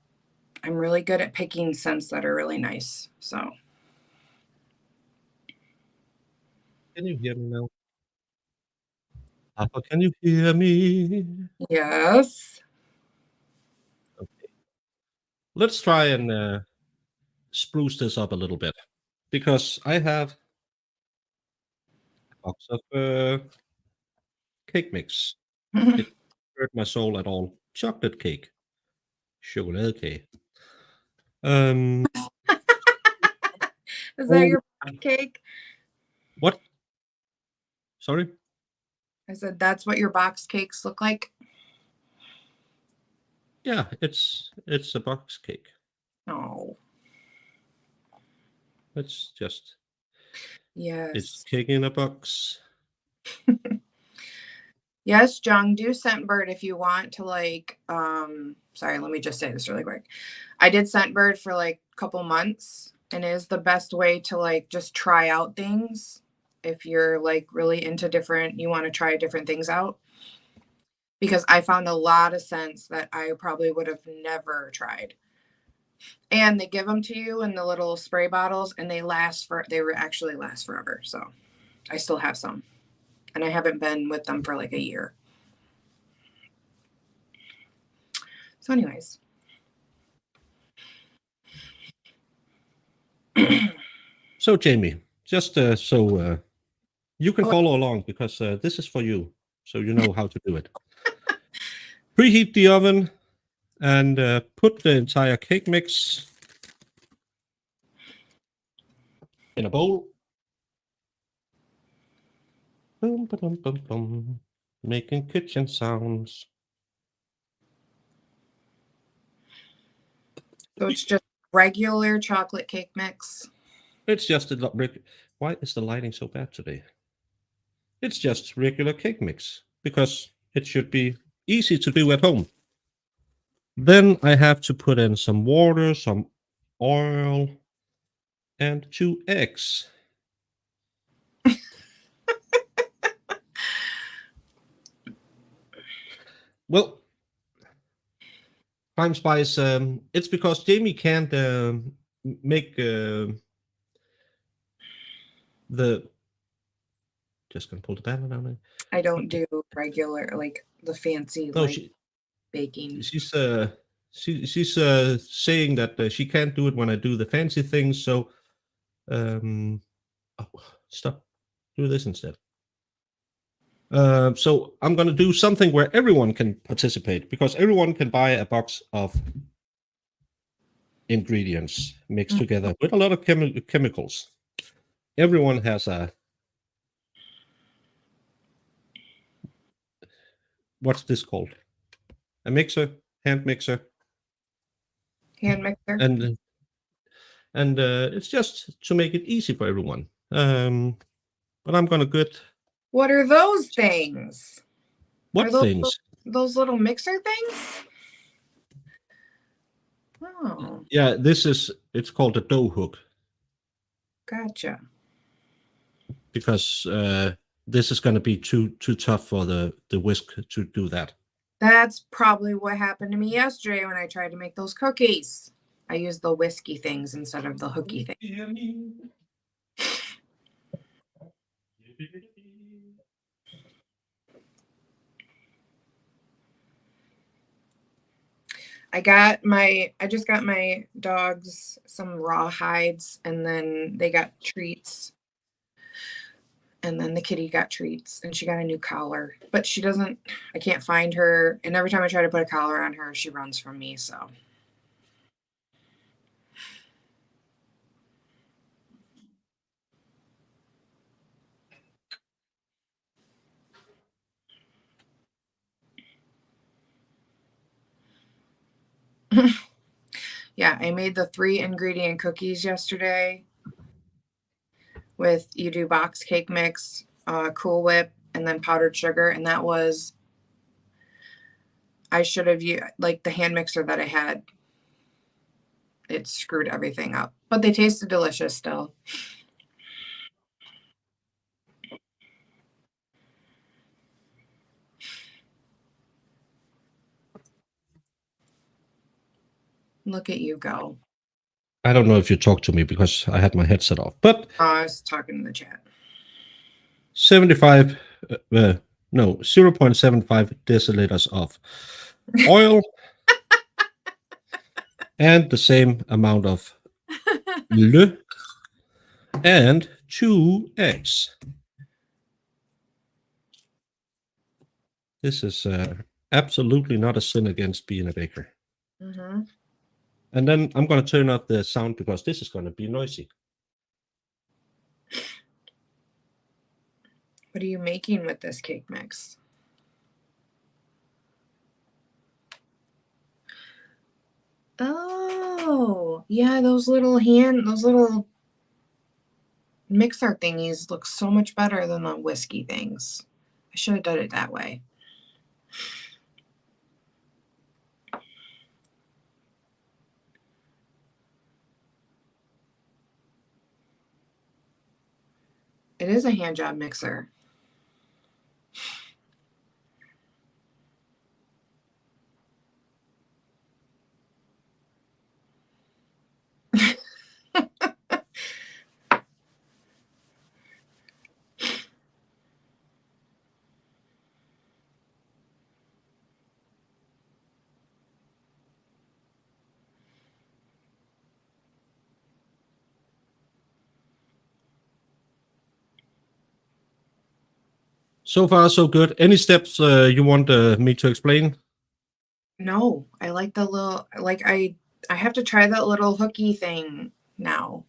I'm really good at picking scents that are really nice. So Can you hear me now? Papa, can you hear me? yes. Okay. Let's try and spruce this up a little bit because I have a box of cake mix. It hurt my soul at all. Chocolate cake. Chocolate cake. Um, Is that oh, your cake? what? Sorry? I said, that's what your box cakes look like? Yeah, it's a box cake. No. It's just it's Yes. cake in a box. Yes, Jung, do Scentbird if you want to like sorry, let me just say this really quick. I did Scentbird for like a couple months, and it is the best way to like just try out things if you're like really into different, you want to try different things out. Because I found a lot of scents that I probably would have never tried. And they give them to you in the little spray bottles, and they actually last forever. So I still have some, and I haven't been with them for like a year. So anyways. So Jamie, just so you can follow along because this is for you, so you know how to do it. Preheat the oven and put the entire cake mix in a bowl. Boom, ba-dum, bum, bum. Making kitchen sounds. So it's just regular chocolate cake mix. It's just a lot. Why is the lighting so bad today? It's just regular cake mix because it should be easy to do at home. Then I have to put in some water, some oil, and 2 eggs. Well, Prime Spice, it's because Jamie can't make the. Just gonna pull the banner down. I don't do regular, like the fancy, No, like baking. she's saying that she can't do it when I do the fancy things. So, oh, stop. Do this instead. So I'm gonna do something where everyone can participate because everyone can buy a box of ingredients mixed together with a lot of chemicals. Everyone has a what's this called? A mixer, hand mixer, Hand mixer. and it's just to make it easy for everyone. But I'm gonna get What are those things? what Are those things? those little mixer things? Oh, Yeah, it's called a dough hook gotcha. because this is gonna be too tough for the whisk to do that. That's probably what happened to me yesterday when I tried to make those cookies. I use the whiskey things instead of the hooky thing. I just got my dogs some raw hides, and then they got treats. And then the kitty got treats, and she got a new collar. But I can't find her, and every time I try to put a collar on her, she runs from me, so. Yeah, I made the 3-ingredient cookies yesterday with you do box cake mix, Cool Whip, and then powdered sugar, and I should have used like the hand mixer that I had. It screwed everything up, but they tasted delicious still. Look at you go. I don't know if you talked to me because I had my headset off, but I was talking in the chat. 75, no, 0.75 deciliters of oil and the same amount of le and 2 eggs. This is absolutely not a sin against being a baker. Mm-hmm. And then I'm going to turn up the sound because this is going to be noisy. What are you making with this cake mix? Oh, yeah, those little mixer thingies look so much better than the whiskey things. I should have done it that way. It is a hand job mixer. So far, so good. Any steps you want me to explain? No, I like the little, I have to try that little hooky thing now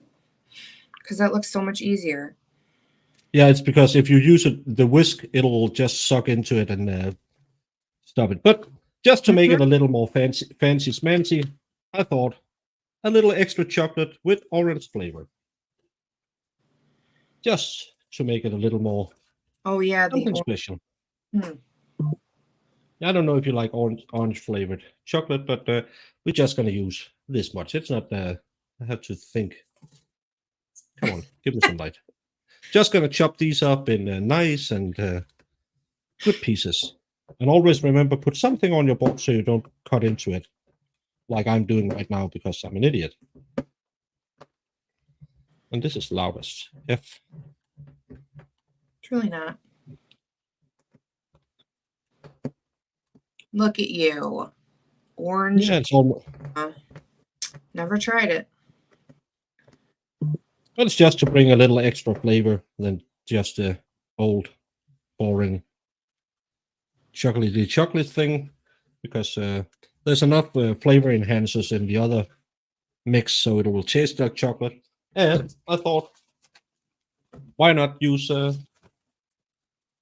because that looks so much easier. Yeah, it's because if you use the whisk, it'll just suck into it and stop it. But just to make it a little more fancy smancy, I thought a little extra chocolate with orange flavor. Just to make it a little more something special. I don't know if you like orange flavored chocolate, but we're just going to use this much. It's not, I have to think. Come on, give me some light. Just going to chop these up in nice and good pieces. And always remember, put something on your board so you don't cut into it, like I'm doing right now because I'm an idiot. And this is loudest. F. It's really not. Look at you. Orange. Yeah, it's almost. Never tried it. But it's just to bring a little extra flavor than just the old, boring chocolatey chocolate thing, because there's enough flavor enhancers in the other mix so it will taste like chocolate. And I thought, why not use a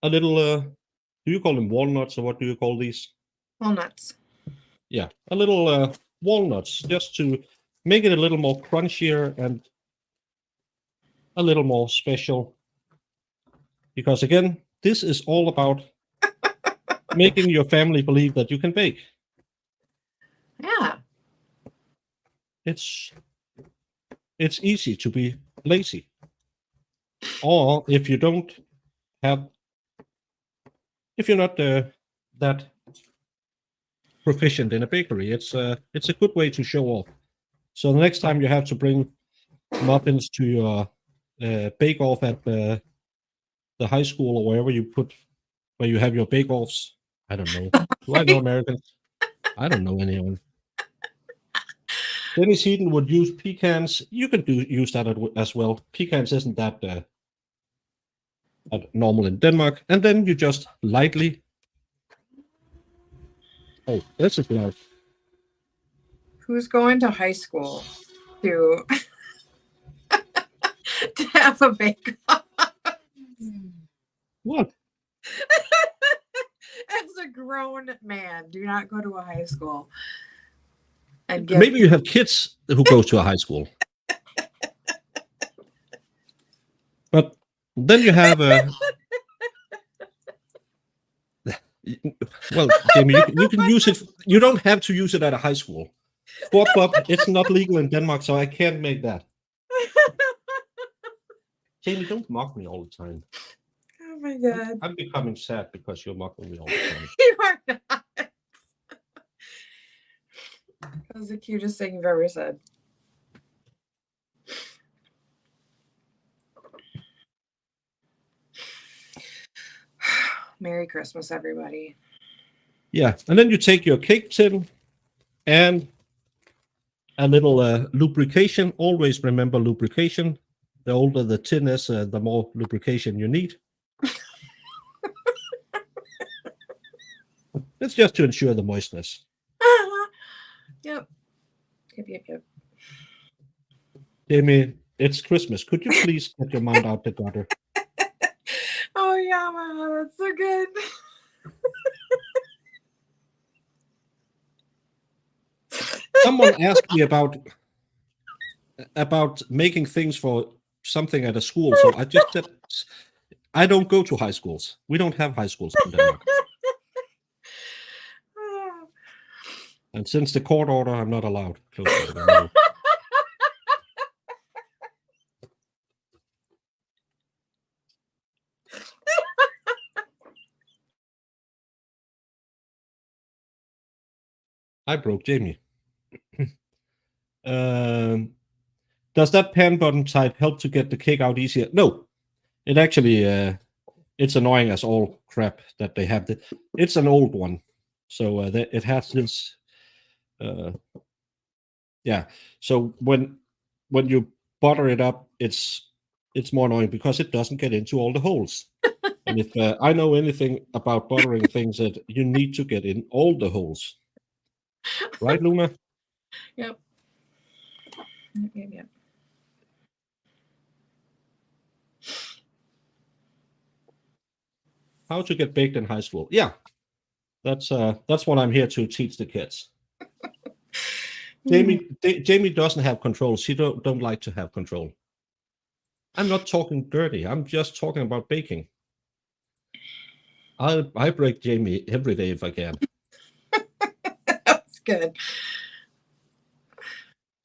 little, do you call them walnuts or what do you call these? Walnuts. Yeah, a little walnuts just to make it a little more crunchier and a little more special. Because again, this is all about making your family believe that you can bake. Yeah. It's easy to be lazy. Or if you don't have, if you're not that proficient in a bakery, it's a good way to show off So the next time you have to bring muffins to your bake off at the high school or wherever you put where you have your bake offs. I don't know. Do I know Americans? I don't know anyone. Dennis Heaton would use pecans. You can use that as well. Pecans isn't that normal in Denmark. And then you just lightly. Oh, this is loud. Who's going to high school to to have a bake off? What? As a grown man, do not go to a high school and give. Maybe you have kids who go to a high school. But then you have well, Jamie, you can use it. You don't have to use it at a high school. Squat Bob, it's not legal in Denmark, so I can't make that. Jamie, don't mock me all the time. Oh my god. I'm becoming sad because you're mocking me all the time. You are not. That was the cutest thing you've ever said. Merry Christmas, everybody. Yeah, and then you take your cake tin and a little lubrication. Always remember lubrication. The older the tin is, the more lubrication you need. It's just to ensure the moistness. Yep. Yep. Jamie, it's Christmas. Could you please get your mind out the gutter? Oh yeah, Mama, that's so good. Someone asked me about making things for something at a school, so I just said I don't go to high schools. We don't have high schools in Denmark. And since the court order, I'm not allowed close to them. No. I broke Jamie. Does that pan button type help to get the cake out easier? No. It actually, it's annoying as all crap that they have. It's an old one. So it has this... yeah. So when you butter it up, it's more annoying because it doesn't get into all the holes. And if I know anything about buttering things, that you need to get in all the holes. Right, Luna? Yep. Yep. How to get baked in high school. Yeah. That's what I'm here to teach the kids. Jamie doesn't have control. She don't like to have control. I'm not talking dirty. I'm just talking about baking. I break Jamie every day if I can. That's good.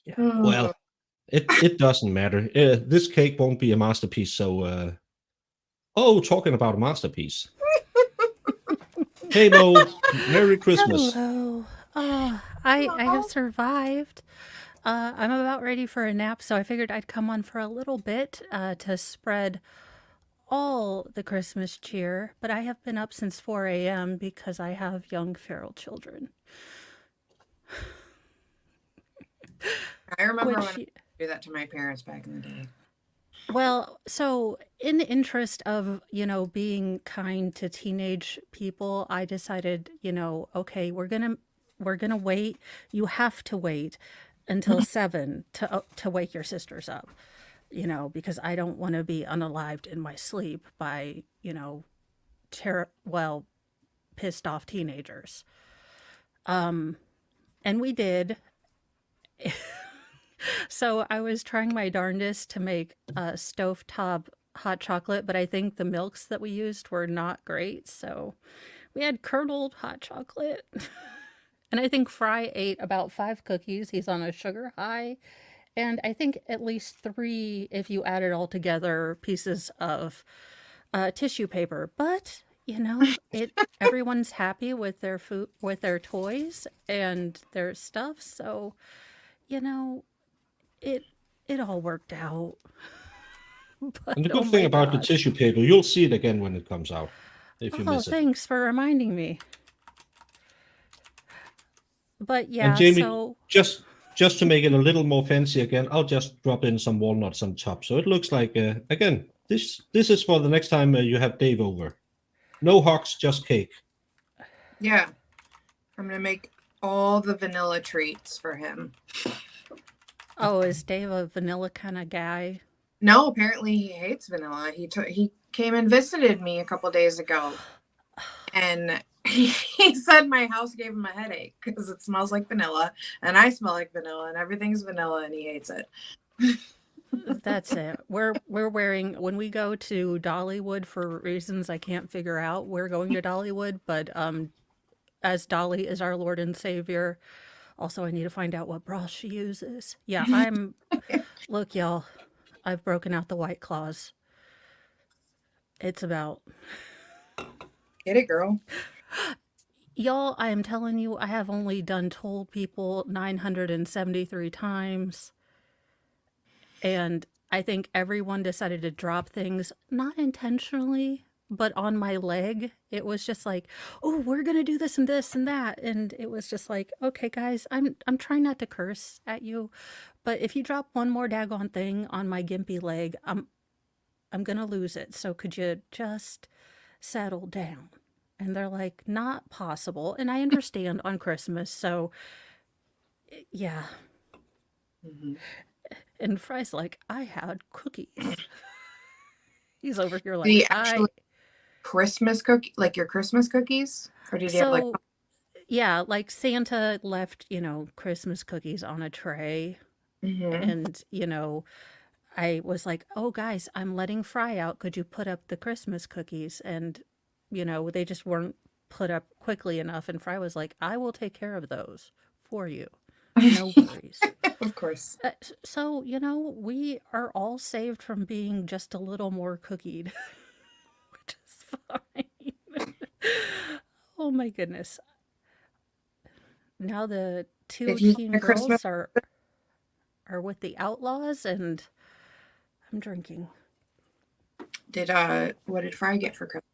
Yeah. Well, it doesn't matter. This cake won't be a masterpiece. So, talking about a masterpiece. Hey Mo, Merry Christmas. Hello. Oh, I have survived. I'm about ready for a nap, so I figured I'd come on for a little bit to spread all the Christmas cheer. But I have been up since 4 a.m. because I have young feral children. I remember when I Which, do that to my parents back in the day. well, so in the interest of, being kind to teenage people, I decided, okay, we're gonna wait. You have to wait until 7 to wake your sisters up, because I don't want to be unalived in my sleep by, pissed off teenagers. And we did. So I was trying my darndest to make a stovetop hot chocolate, but I think the milks that we used were not great. So we had curdled hot chocolate. And I think Fry ate about 5 cookies. He's on a sugar high. And I think at least 3, if you add it all together, pieces of tissue paper. But, everyone's happy with their food, with their toys and their stuff. So, it all worked out. But And the oh good thing my about the gosh. tissue paper, you'll see it again when it comes out, if you Oh, miss it. thanks for reminding me. But And yeah, Jamie, so just to make it a little more fancy again, I'll just drop in some walnuts on top, so it looks like again. This is for the next time you have Dave over. No hawks, just cake. Yeah. I'm going to make all the vanilla treats for him. oh, is Dave a vanilla kind of guy? No, apparently he hates vanilla. He came and visited me a couple days ago, and he said my house gave him a headache because it smells like vanilla, and I smell like vanilla, and everything's vanilla, and he hates it. That's it. We're wearing when we go to Dollywood for reasons I can't figure out. We're going to Dollywood, but as Dolly is our Lord and Savior, also I need to find out what bra she uses. Yeah, look, y'all, I've broken out the White Claws. It's about Get it, girl. y'all, I am telling you, I have only done told people 973 times. And I think everyone decided to drop things, not intentionally, but on my leg. It was just like, oh, we're gonna do this and this and that. And it was just like, okay, guys, I'm trying not to curse at you, but if you drop one more daggone thing on my gimpy leg, I'm gonna lose it. So could you just settle down? And they're like, not possible. And I understand on Christmas, so yeah. Mm-hmm. And Fry's like, I had cookies. He's over here Did like, he actually Christmas cookie, like your Christmas cookies, or did he have like? So, yeah, like Santa left, Christmas cookies on a tray. Mm-hmm. And, I was like, oh, guys, I'm letting Fry out. Could you put up the Christmas cookies? And, they just weren't put up quickly enough. And Fry was like, I will take care of those for you. No worries. Of course. So, we are all saved from being just a little more cookied, which is fine. Oh my goodness. Now the two Did he teen get a Christmas? girls are with the outlaws and I'm drinking. What did Fry get for Christmas?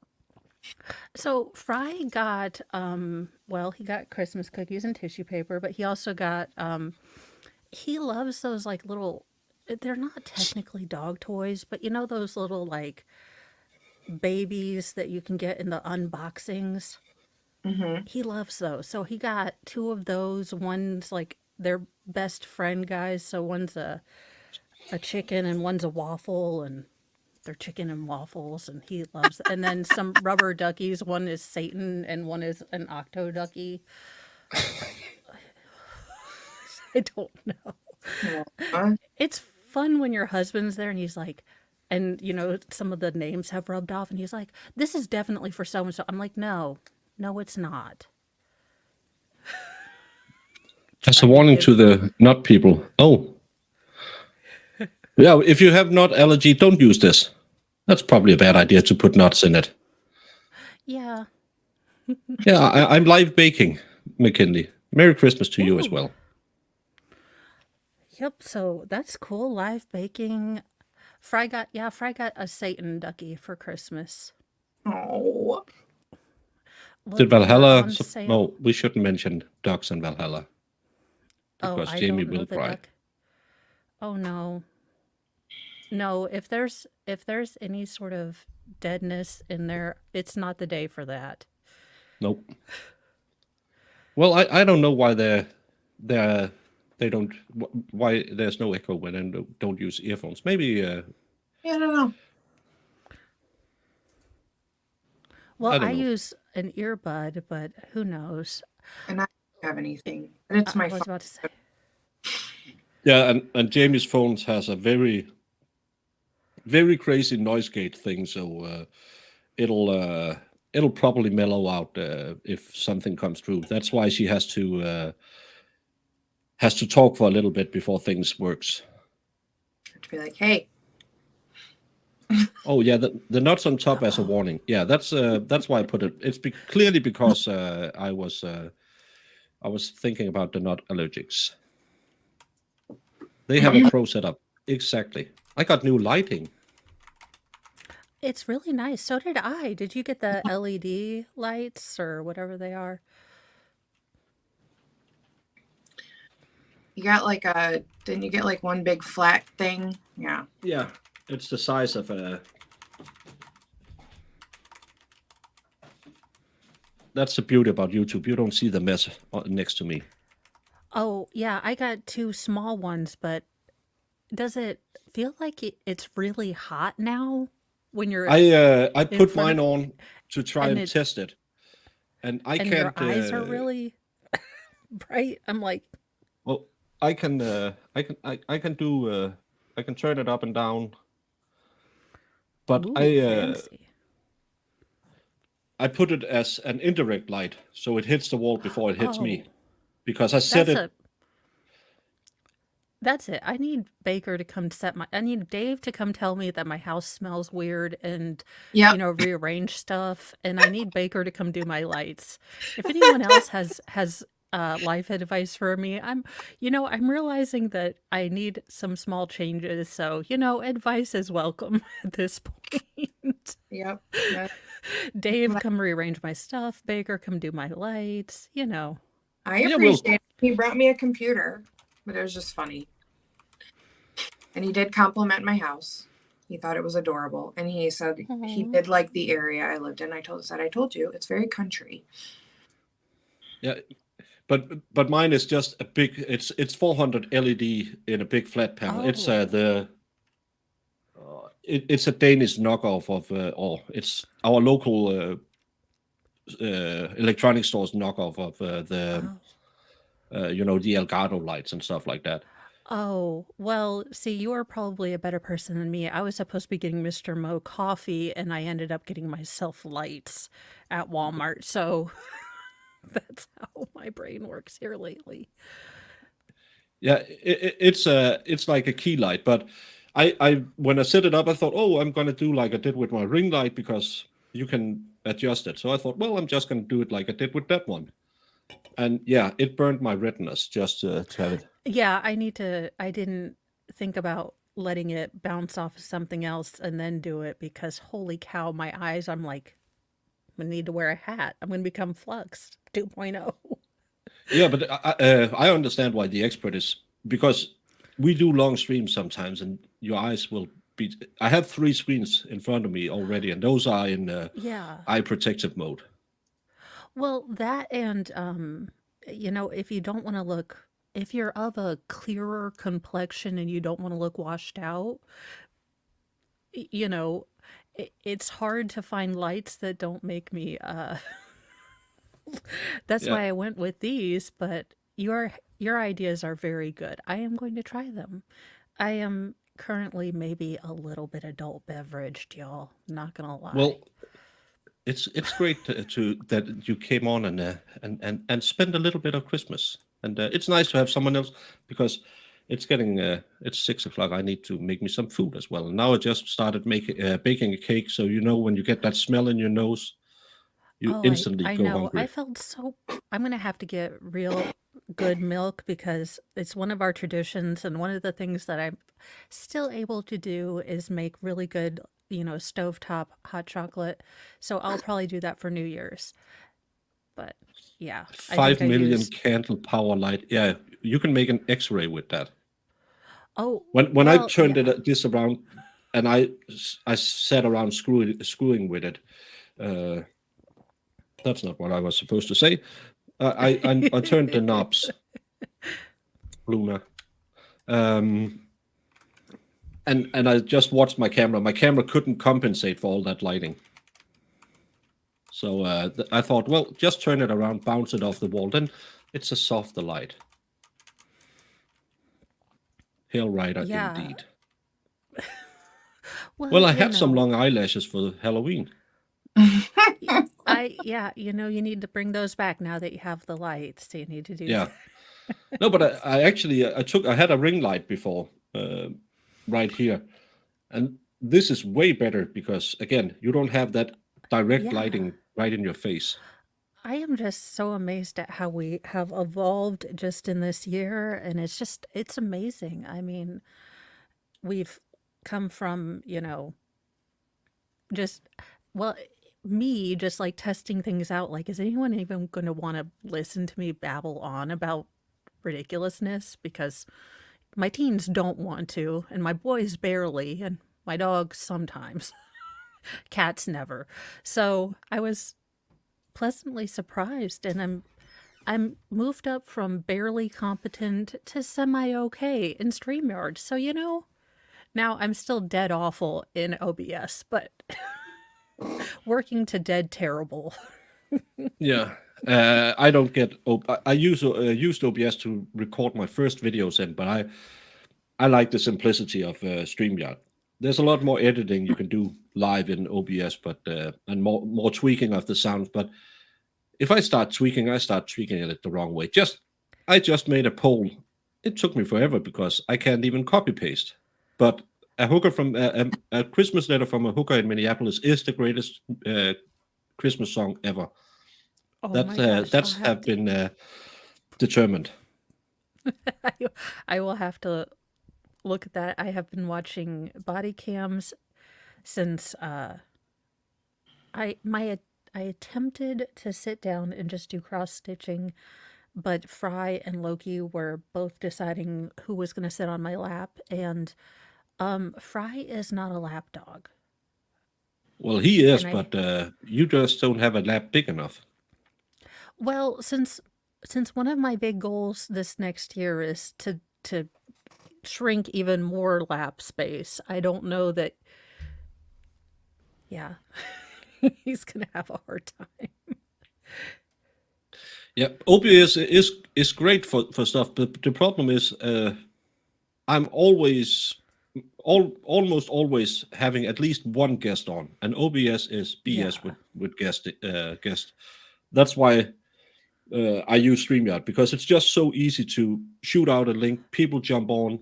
So Fry got he got Christmas cookies and tissue paper, but he also got he loves those like little they're not technically dog toys, but those little like babies that you can get in the unboxings. Mm-hmm. He loves those. So he got two of those. One's like their best friend guys. So one's a chicken and one's a waffle and they're chicken and waffles and he loves and then some rubber duckies. One is Satan and one is an octo ducky. I don't know. It's fun when your husband's there and he's like, and some of the names have rubbed off and he's like, this is definitely for so and so. I'm like, no, it's not. As a warning to the nut people. Oh. Yeah, if you have nut allergy, don't use this. That's probably a bad idea to put nuts in it. Yeah. Yeah, I'm live baking, McKinley. Merry Christmas to you as well. Yep, so that's cool. Live baking. Fry got a Satan ducky for Christmas. Oh. Did Valhalla? No, we shouldn't mention ducks and Valhalla. Because Jamie will cry. Oh no. No, if there's any sort of deadness in there, it's not the day for that. Nope. Well, I don't know why why there's no echo when they don't use earphones. Maybe yeah, I don't know. Well, I use an earbud, but who knows? And I don't have anything. And it's my phone. I was about to say. Yeah, and Jamie's phone has a very, very crazy noise gate thing, so it'll probably mellow out if something comes through. That's why she has to talk for a little bit before things works. To be like, hey. Oh yeah, the nuts on top as a warning. Yeah, that's why I put it. It's clearly because I was thinking about the nut allergics. They have a pro setup. Exactly. I got new lighting. It's really nice. So did I. Did you get the LED lights or whatever they are? You got like didn't you get like one big flat thing? Yeah. Yeah, it's the size of a. That's the beauty about YouTube. You don't see the mess next to me. Oh, yeah, I got 2 small ones, but does it feel like it's really hot now when you're I in put front mine of on to try and and it test it, and I and your can't. eyes are really bright? I'm like, Well, I can. I can do. I can turn it up and down, but ooh, fancy. I put it as an indirect light, so it hits the wall before it hits me, Oh, because I set that's it. a that's it. I need Baker to come set my I need Dave to come tell me that my house smells weird and, Yep. rearrange stuff, and I need Baker to come do my lights. If anyone else has life advice for me, I'm realizing that I need some small changes, so, advice is welcome at this point. Yep. Yep. Dave, come rearrange my stuff. Baker, come do my lights, I Yeah, well, appreciate it. He brought me a computer, but it was just funny. And he did compliment my house. He thought it was adorable. And he said he Aw. did like the area I lived in. I told you, it's very country. yeah, but mine is just a big. It's 400 LED in a big flat panel. It's Oh. it's a Danish knockoff of, or it's our local electronic stores knockoff of the the Elgato lights and stuff like that. Oh, well, see, you are probably a better person than me. I was supposed to be getting Mr. Mo coffee, and I ended up getting myself lights at Walmart. So that's how my brain works here lately. Yeah, it's like a key light, but I when I set it up, I thought, oh, I'm gonna do like I did with my ring light, because you can adjust it. So I thought, well, I'm just gonna do it like I did with that one, and yeah, it burned my retinas just to have it. Yeah, I didn't think about letting it bounce off of something else and then do it because holy cow, my eyes, I'm like, I'm gonna need to wear a hat. I'm gonna become Flux 2.0. Yeah, but I understand why the expert is, because we do long streams sometimes, and your eyes will be. I have 3 screens in front of me already, and those are in Yeah. eye protective mode. Well, that and if you don't want to look if you're of a clearer complexion and you don't want to look washed out, y- you know, it's hard to find lights that don't make me that's Yeah. why I went with these, but your ideas are very good. I am going to try them. I am currently maybe a little bit adult beveraged, y'all. Not gonna lie. Well, it's great to that you came on and spend a little bit of Christmas, and it's nice to have someone else, because it's 6 o'clock. I need to make me some food as well. And now I just started making baking a cake, so when you get that smell in your nose, you Oh, instantly I go know. I hungry. felt so I'm gonna have to get real good milk because it's one of our traditions, and one of the things that I'm still able to do is make really good, stovetop hot chocolate. So I'll probably do that for New Year's. But yeah, I think 5 million candle power light. Yeah, you can make an X-ray with that. oh, When I well, turned yeah. this around, and I sat around screwing with it. Uh, that's not what I was supposed to say. I turned the knobs, Luna, um, and I just watched my camera. My camera couldn't compensate for all that lighting. So I thought, well, just turn it around, bounce it off the wall. Then it's a softer light. Hail Rider, Yeah. indeed. Well, Well, I have some long eyelashes for Halloween. you need to bring those back now that you have the lights. So you need to do Yeah. that. No, but I actually I had a ring light before, right here, and this is way better because, again, you don't have that direct Yeah. lighting right in your face. I am just so amazed at how we have evolved just in this year, and it's amazing. I mean, we've come from, just well, me just like testing things out. Like, is anyone even going to want to listen to me babble on about ridiculousness? Because my teens don't want to, and my boys barely, and my dogs sometimes. Cats never. So I was pleasantly surprised, and I'm moved up from barely competent to semi okay in StreamYard. So now I'm still dead awful in OBS, but working to dead terrible. Yeah. I don't get. I used OBS to record my first videos in, but I like the simplicity of StreamYard. There's a lot more editing you can do live in OBS, but and more tweaking of the sound. But if I start tweaking it the wrong way. I just made a poll. It took me forever because I can't even copy paste. But a Christmas letter from a hooker in Minneapolis is the greatest Christmas song ever. Oh my gosh, I'll That's have have to. been determined. I will have to look at that. I have been watching body cams since I attempted to sit down and just do cross stitching, but Fry and Loki were both deciding who was going to sit on my lap, and Fry is not a lap dog. Well, he is, And but you just don't have a lap big enough. well, since one of my big goals this next year is to shrink even more lap space, I don't know that. Yeah, he's gonna have a hard time. Yeah, OBS is great for stuff, but the problem is I'm almost always having at least one guest on, and OBS is BS Yeah, with guest. That's why I use StreamYard, because it's just so easy to shoot out a link, people jump on,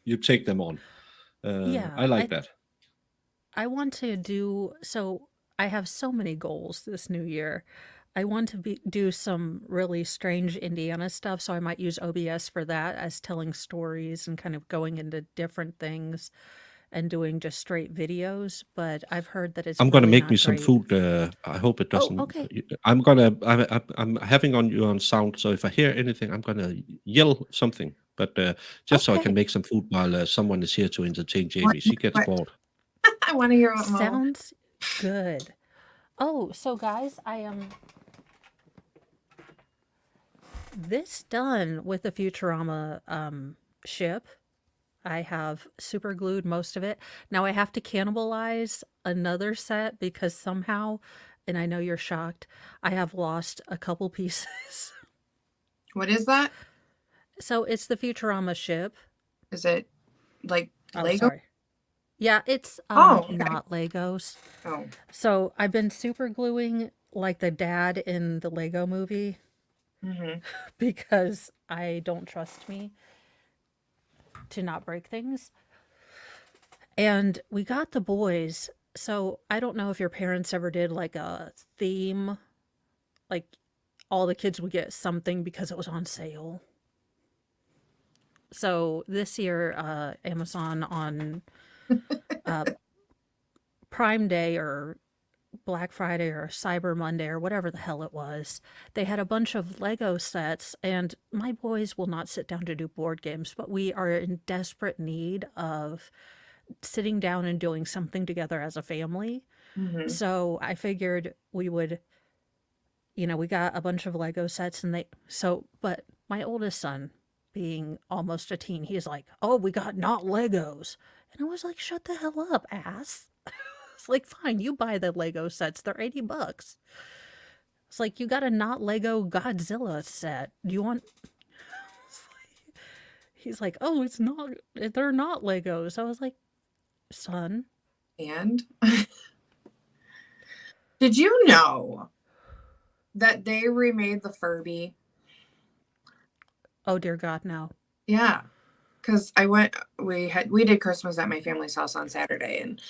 you take them on. yeah. I like that. I want to do so. I have so many goals this new year. I want to do some really strange Indiana stuff, so I might use OBS for that, as telling stories and kind of going into different things and doing just straight videos. But I've heard that it's I'm gonna really make me not some great. food. I hope it Oh, doesn't. okay. I'm having on you on sound, so if I hear anything, I'm gonna yell something. But just so I can Okay. make some food while someone is here to entertain What? Jamie. She gets What? bored. I want to hear what Mo. Sounds good. Oh, so guys, I am this done with the Futurama ship. I have super glued most of it. Now I have to cannibalize another set because somehow, and I know you're shocked, I have lost a couple pieces. What is that? So it's the Futurama ship. Is it like Oh, Lego? sorry. Yeah, it's Oh, okay. not Legos. Oh, So I've been super gluing like the dad in the Lego movie mm-hmm. because I don't trust me to not break things. And we got the boys. So I don't know if your parents ever did like a theme, like all the kids would get something because it was on sale. So this year, Amazon on uh, Prime Day or Black Friday or Cyber Monday or whatever the hell it was, they had a bunch of Lego sets, and my boys will not sit down to do board games, but we are in desperate need of sitting down and doing something together as a family. Mm-hmm. So I figured we would, we got a bunch of Lego sets, and but my oldest son, being almost a teen, he's like, "Oh, we got not Legos." And I was like, "Shut the hell up, ass." It's like, fine, you buy the Lego sets. They're $80. It's like, you got a not Lego Godzilla set. Do you want? He's like, oh, it's not. They're not Legos. I was like, son. And did you know that they remade the Furby? Oh dear God, no. Yeah, because we did Christmas at my family's house on Saturday, and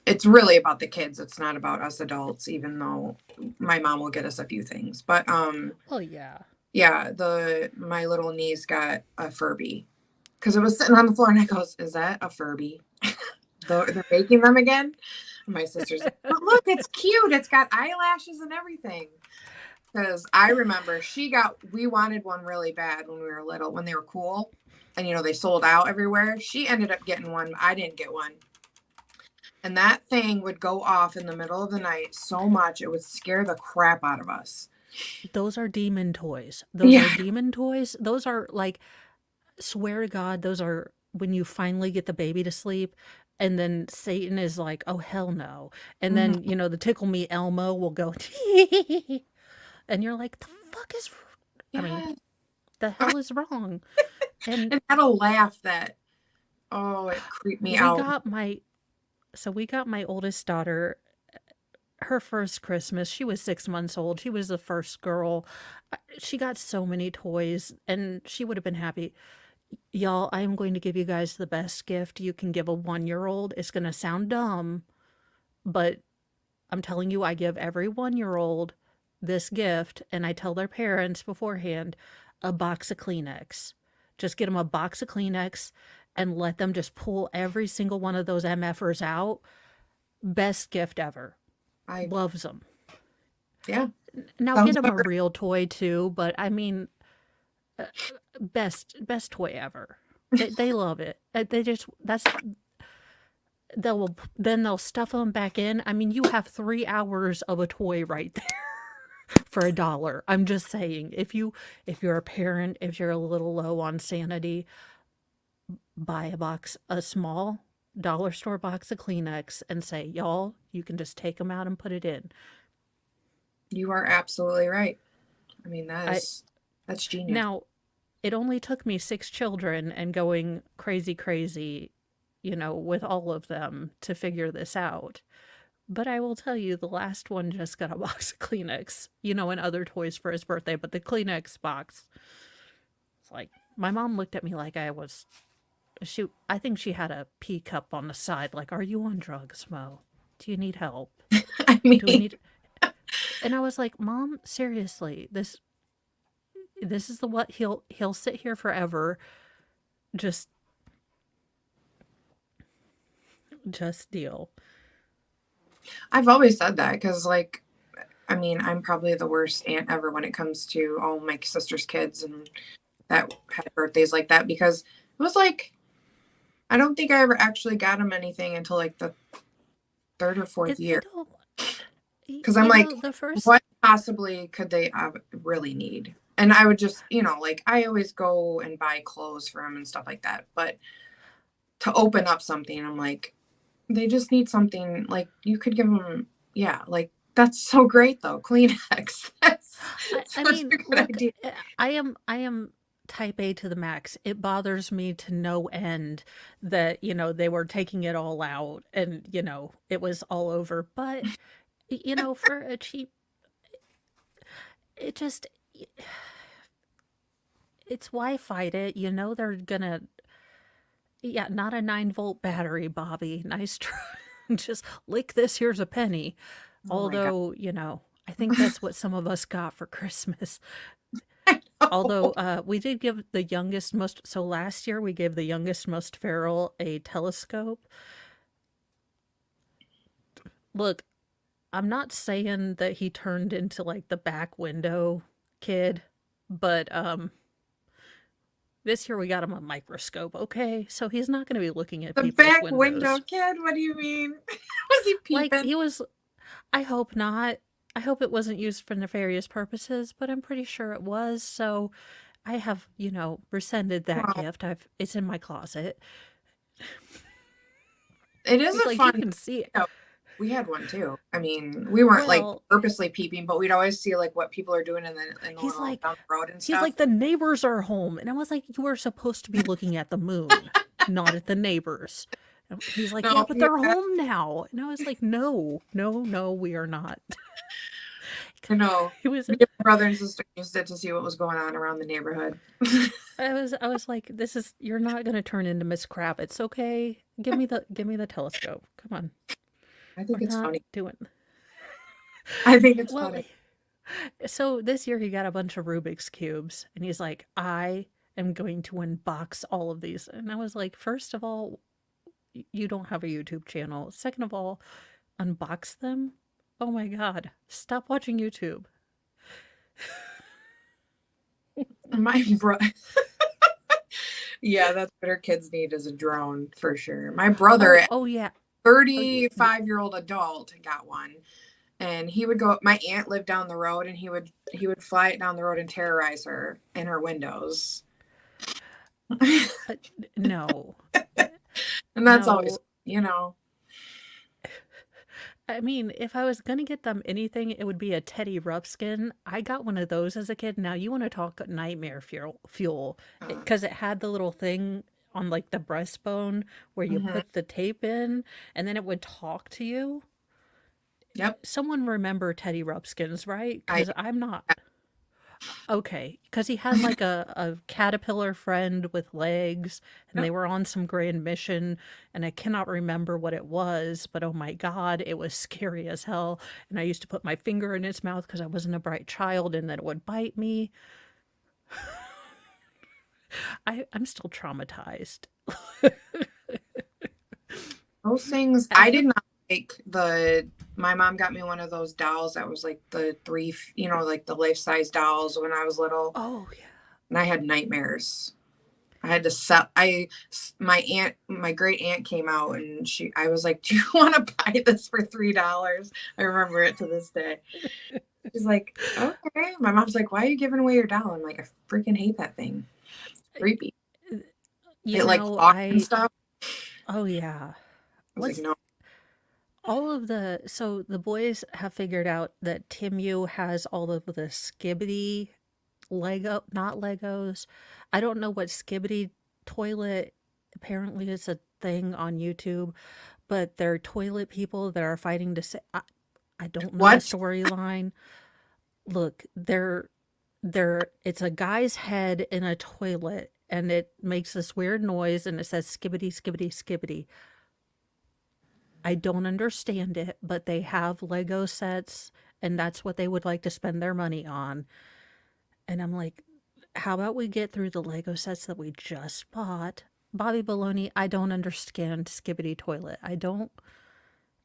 it's really about the kids. It's not about us adults, even though my mom will get us a few things. But Well, yeah. yeah, my little niece got a Furby because it was sitting on the floor, and I goes, "Is that a Furby? They're making them again?" And my sister's like, "But look, it's cute. It's got eyelashes and everything." Because I remember we wanted one really bad when we were little, when they were cool, and they sold out everywhere. She ended up getting one. I didn't get one. And that thing would go off in the middle of the night so much it would scare the crap out of us. Those are demon toys. Those Yeah. are demon toys. Those are like, swear to God, those are when you finally get the baby to sleep, and then Satan is like, oh, hell no. And then, the Tickle Me Elmo will go, and you're like, the fuck is, I mean, Yes. the hell is wrong? And And that'll laugh that, oh, it creeped me out. we got my oldest daughter her first Christmas. She was 6 months old. She was the first girl. She got so many toys, and she would have been happy. Y'all, I am going to give you guys the best gift you can give a 1-year-old. It's going to sound dumb, but I'm telling you, I give every 1-year-old this gift, and I tell their parents beforehand, a box of Kleenex. Just get them a box of Kleenex and let them just pull every single one of those MFers out. Best gift ever. Loves them. Yeah. Now get them a real toy too, but I mean, best toy ever. They love it. They'll stuff them back in. I mean, you have 3 hours of a toy right there for $1. I'm just saying, if you're a parent, if you're a little low on sanity, buy a small dollar store box of Kleenex and say, y'all, you can just take them out and put it in. You are absolutely right. I mean, that's genius. Now, it only took me 6 children and going crazy, with all of them to figure this out. But I will tell you, the last one just got a box of Kleenex, and other toys for his birthday. But the Kleenex box, it's like, my mom looked at me like I think she had a pee cup on the side. Like, are you on drugs, Mo? Do you need help? I mean, Do we need... And I was like, Mom, seriously, this is what he'll sit here forever. Just deal. I've always said that because, I mean, I'm probably the worst aunt ever when it comes to all my sister's kids and that had birthdays like that, because it was like, I don't think I ever actually got them anything until like the 3rd or 4th year. Because I'm like, what possibly could they really need? And I would just, I always go and buy clothes for them and stuff like that. But to open up something, I'm like, they just need something. Like, you could give them, that's so great though. Kleenex. I mean, look, I am type A to the max. It bothers me to no end that, they were taking it all out and, it was all over. But, for a cheap, it's why fight it? They're gonna, not a 9-volt battery, Bobby. Nice try. Just lick this, here's a penny. Although, I think that's what some of us got for Christmas. Although we did give the youngest so last year we gave the youngest, most feral a telescope. Look, I'm not saying that he turned into like the back window kid, but this year we got him a microscope, okay? So he's not going to be looking at people's windows. The back window kid? What do you mean? Was he peeping? Like, he was... I hope not. I hope it wasn't used for nefarious purposes, but I'm pretty sure it was. So I have, rescinded that gift. It's in my closet. It is a fun. You can see it. We had one too. I mean, we weren't purposely peeping, but we'd always see what people are doing in the he's like, down the road and stuff. He's like, the neighbors are home, and I was like, you were supposed to be looking at the moon, not at the neighbors. And he's like, yeah, but they're home now, and I was like, no, we are not. I know. My brother and sister used it to see what was going on around the neighborhood. I was like, you're not gonna turn into Miss Kravitz, okay? Give me the telescope. Come on. I think We're it's not funny. doing. I think it's Well, funny. so this year he got a bunch of Rubik's cubes, and he's like, "I am going to unbox all of these." And I was like, first of all, you don't have a YouTube channel. Second of all, unbox them? Oh my God. Stop watching YouTube. My brother. Yeah, that's what our kids need is a drone for sure. My brother, Oh yeah. 35-year-old adult, got one. And he would go, my aunt lived down the road, and he would fly it down the road and terrorize her in her windows. No. And that's always, No. I mean, if I was gonna get them anything, it would be a Teddy Ruxpin. I got one of those as a kid. Now you want to talk nightmare fuel, because it had the little thing on like the breastbone where you put the tape in, and then it would talk to you. Yep. Someone remember Teddy Ruxpins, right? I Because I'm not. Okay, because he had like a caterpillar friend with legs, and they were on some grand mission, and I cannot remember what it was, but oh my God, it was scary as hell. And I used to put my finger in its mouth because I wasn't a bright child, and then it would bite me. I'm still traumatized. Those things, I did not like my mom got me one of those dolls that was like the three, like the life-size dolls when I was little. Oh yeah. And I had nightmares. I had to my great aunt came out, and I was like, "Do you want to buy this for $3?" I remember it to this day. She's like, "Okay." My mom's like, "Why are you giving away your doll?" I'm like, "I freaking hate that thing. It's creepy." It like talks and stuff. Oh yeah. I was like, "No." So the boys have figured out that Timu has all of the Skibbity not Legos. I don't know what Skibbity toilet apparently is a thing on YouTube, but they're toilet people that are fighting to say, I don't know the storyline. Look, it's a guy's head in a toilet, and it makes this weird noise, and it says skibbity, skibbity, skibbity. I don't understand it, but they have Lego sets, and that's what they would like to spend their money on. And I'm like, how about we get through the Lego sets that we just bought? Bobby Baloney, I don't understand Skibbity Toilet. I don't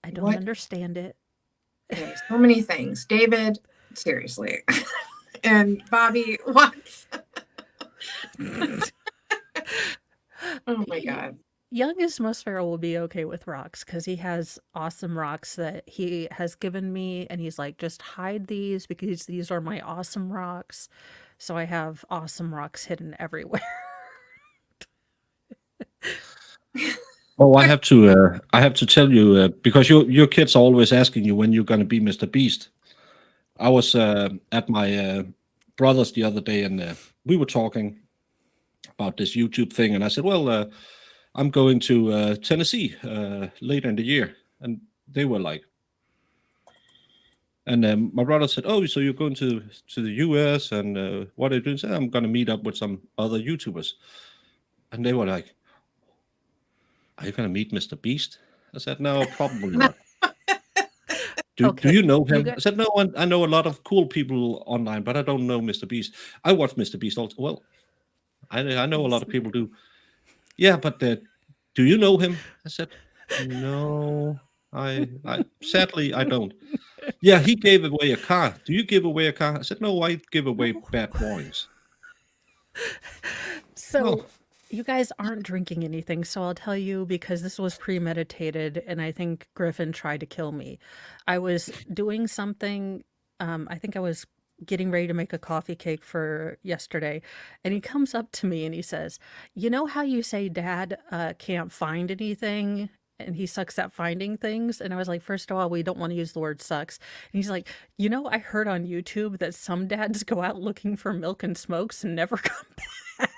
understand it. Okay, so many things. David, seriously. And Bobby, what? Oh my God. Youngest Most Feral will be okay with rocks because he has awesome rocks that he has given me, and he's like, just hide these because these are my awesome rocks. So I have awesome rocks hidden everywhere. Oh, I have to tell you because your kids are always asking you when you're going to be Mr. Beast. I was at my brother's the other day, and we were talking about this YouTube thing, and I said, "Well, I'm going to Tennessee later in the year," and they were like, and my brother said, "Oh, so you're going to the US, and what are you doing?" I said, "I'm going to meet up with some other YouTubers," and they were like, "Are you going to meet Mr. Beast?" I said, "No, probably not." Do you know him? I said, "No, I know a lot of cool people online, but I don't know Mr. Beast. I watch Mr. Beast also." Well, I know a lot of people do. Yeah, but do you know him? I said, "No, I sadly I don't." Yeah, he gave away a car. Do you give away a car? I said, "No, I give away bad drawings." So you guys aren't drinking anything, so I'll tell you because this was premeditated, and I think Griffin tried to kill me. I was doing something, I think I was getting ready to make a coffee cake for yesterday, and he comes up to me and he says, "You know how you say Dad can't find anything?" And he sucks at finding things. And I was like, first of all, we don't want to use the word sucks. And he's like, I heard on YouTube that some dads go out looking for milk and smokes and never come back.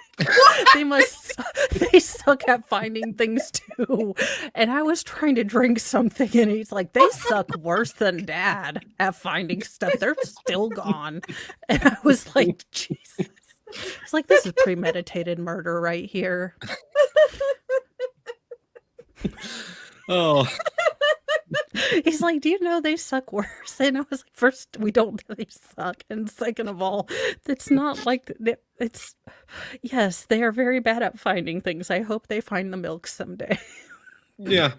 They suck at finding things too. And I was trying to drink something, and he's like, they suck worse than Dad at finding stuff. They're still gone. And I was like, Jesus. It's like, this is premeditated murder right here. Oh, He's like, "Do you know they suck worse?" And I was like, first, we don't know they suck, and second of all, it's not like it's. Yes, they are very bad at finding things. I hope they find the milk someday. Yeah.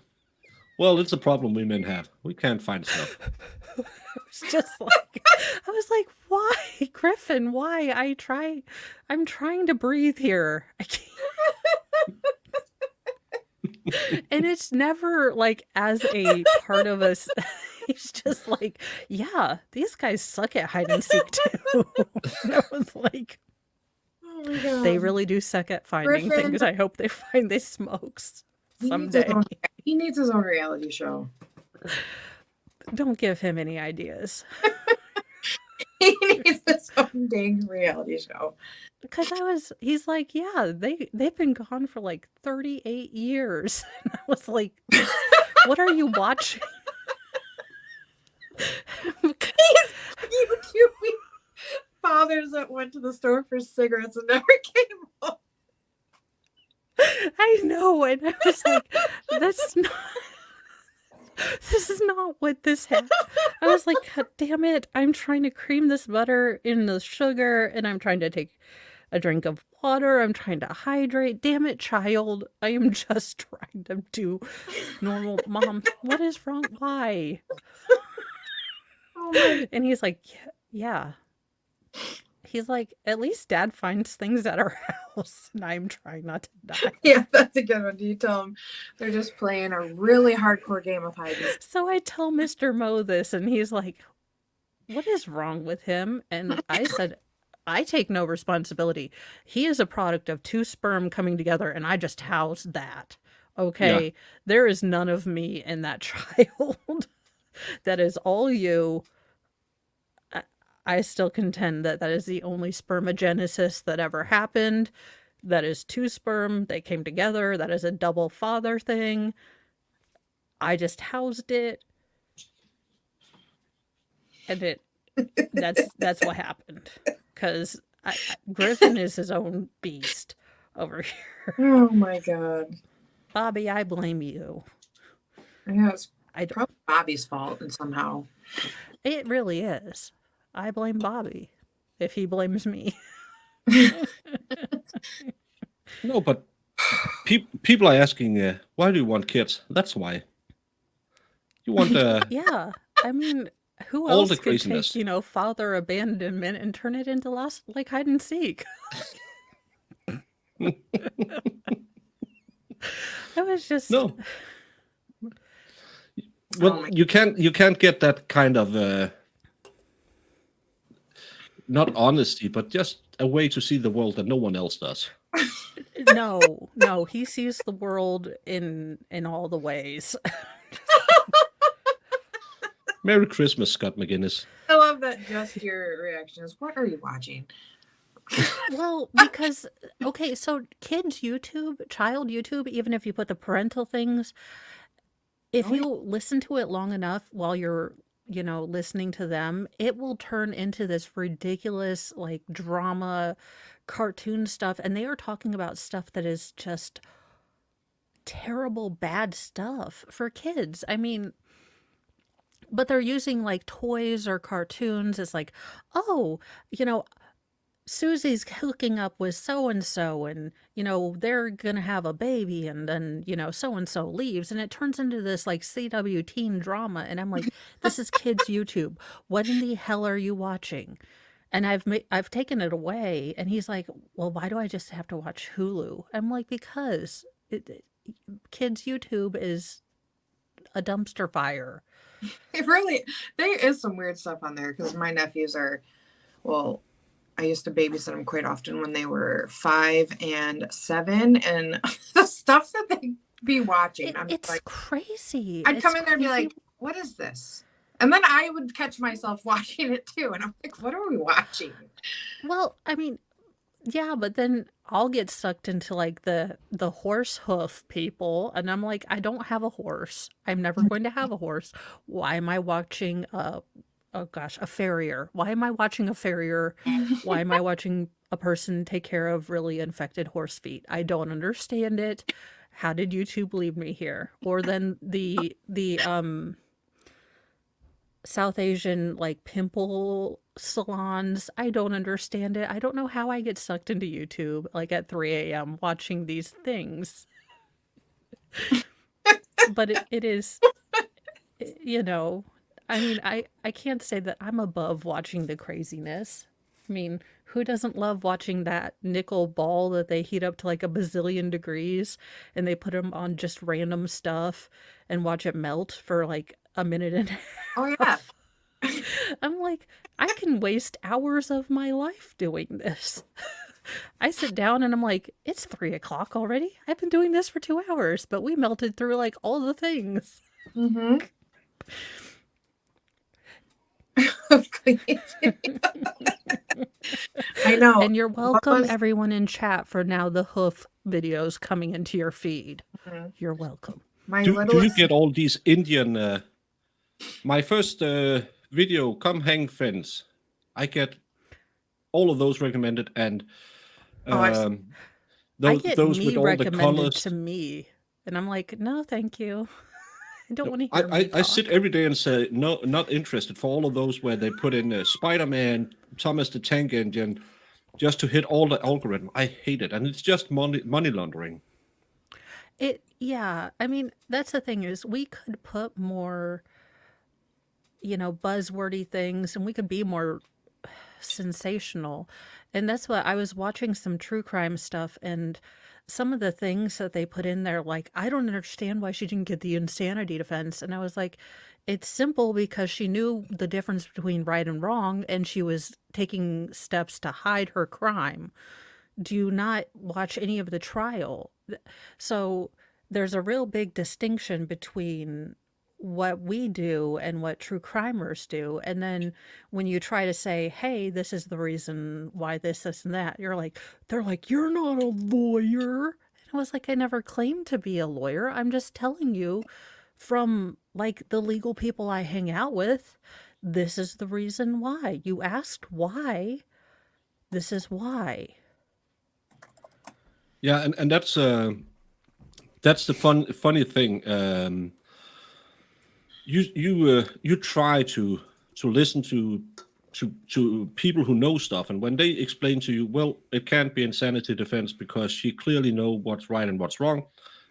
Well, it's a problem we men have. We can't find stuff. It's just like I was like, "Why, Griffin? Why?" I'm trying to breathe here. I can't. And it's never like as a part of us. He's just like, yeah, these guys suck at hide and seek too. And I was like, Oh my God. they really do suck at finding Griffin. things. I hope they find they smokes He someday. needs his own reality show. Don't give him any ideas. He needs his own dang reality show. Because he's like, yeah, they've been gone for like 38 years. And I was like, what are you watching? He's YouTubing fathers that went to the store for cigarettes and never came home. I know, and I was like, that's not. This is not what this happened. I was like, God damn it! I'm trying to cream this butter in the sugar, and I'm trying to take a drink of water. I'm trying to hydrate. Damn it, child! I am just trying to do normal. Mom, what is wrong? Why? Oh my. And he's like, yeah. He's like, at least Dad finds things at our house, and I'm trying not to die. Yeah, that's a good one. Do you tell them they're just playing a really hardcore game of hide and seek? So I tell Mr. Mo this, and he's like, what is wrong with him? And I said, I take no responsibility. He is a product of two sperm coming together, and I just housed that. Okay? Yeah. There is none of me in that child. That is all you. I still contend that that is the only spermagenesis that ever happened. That is two sperm. They came together. That is a double father thing. I just housed it. And that's what happened. Because Griffin is his own beast over here. Oh my God. Bobby, I blame you. Yeah, it's I don't. probably Bobby's fault and somehow. It really is. I blame Bobby if he blames me. No, but people are asking, why do you want kids? That's why. You want Yeah. I mean, who all else the could craziness. take, father abandonment and turn it into like hide and seek? I was just No. Well, my- you can't get that kind of not honesty, but just a way to see the world that no one else does. no, he sees the world in all the ways. Merry Christmas, Scott McGinnis. I love that just your reaction is, what are you watching? Well, because okay, so kids YouTube, child YouTube, even if you put the parental things, if Oh, yeah. you listen to it long enough while you're, listening to them, it will turn into this ridiculous like drama cartoon stuff, and they are talking about stuff that is just terrible bad stuff for kids. I mean, but they're using like toys or cartoons. It's like, oh, Susie's hooking up with so and so, and they're gonna have a baby, and then so and so leaves, and it turns into this like CW teen drama. And I'm like, this is kids YouTube. What in the hell are you watching? And I've taken it away, and he's like, well, why do I just have to watch Hulu? I'm like, because kids YouTube is a dumpster fire. It really, there is some weird stuff on there because my nephews are, well, I used to babysit them quite often when they were 5 and 7, and the stuff that they be watching, I'm It's like, crazy. I'd It's come in there and be crazy. like, what is this? And then I would catch myself watching it too, and I'm like, what are we watching? Well, I mean, yeah, but then I'll get sucked into like the horse hoof people, and I'm like, I don't have a horse. I'm never going to have a horse. Why am I watching a farrier? Why am I watching a farrier? Why am I watching a person take care of really infected horse feet? I don't understand it. How did YouTube leave me here? Or then the South Asian like pimple salons. I don't understand it. I don't know how I get sucked into YouTube like at 3 a.m. watching these things. But it is, you know, I mean, I can't say that I'm above watching the craziness. I mean, who doesn't love watching that nickel ball that they heat up to like a bazillion degrees and they put them on just random stuff and watch it melt for like a minute and a Oh yeah. half? I'm like, I can waste hours of my life doing this. I sit down and I'm like, it's 3 o'clock already. I've been doing this for 2 hours, but we melted through like all the things. Mm-hmm. I know. And you're What welcome, was- everyone in chat, for now the hoof videos coming into your feed. Mhm. You're welcome. My Do you littlest get all these Indian? My first video, come hang friends. I get all of those recommended, and Oh, I've seen- um, I those get those me with all the recommended colors. to me, and I'm like, no, thank you. I don't No, want to hear me I talk. sit every day and say no, not interested for all of those where they put in Spider-Man, Thomas the Tank Engine, just to hit all the algorithm. I hate it, and it's just money laundering. Yeah, I mean, that's the thing is we could put more, buzzwordy things and we could be more sensational. And that's what I was watching some true crime stuff and some of the things that they put in there, like, I don't understand why she didn't get the insanity defense. And I was like, it's simple because she knew the difference between right and wrong and she was taking steps to hide her crime. Do not watch any of the trial. So there's a real big distinction between what we do and what true crimers do. And then when you try to say, hey, this is the reason why this, and that, they're like, you're not a lawyer. And I was like, I never claimed to be a lawyer. I'm just telling you from like the legal people I hang out with, this is the reason why. You asked why. This is why. Yeah, and that's the funny thing. You try to listen to people who know stuff, and when they explain to you, well, it can't be insanity defense because she clearly know what's right and what's wrong,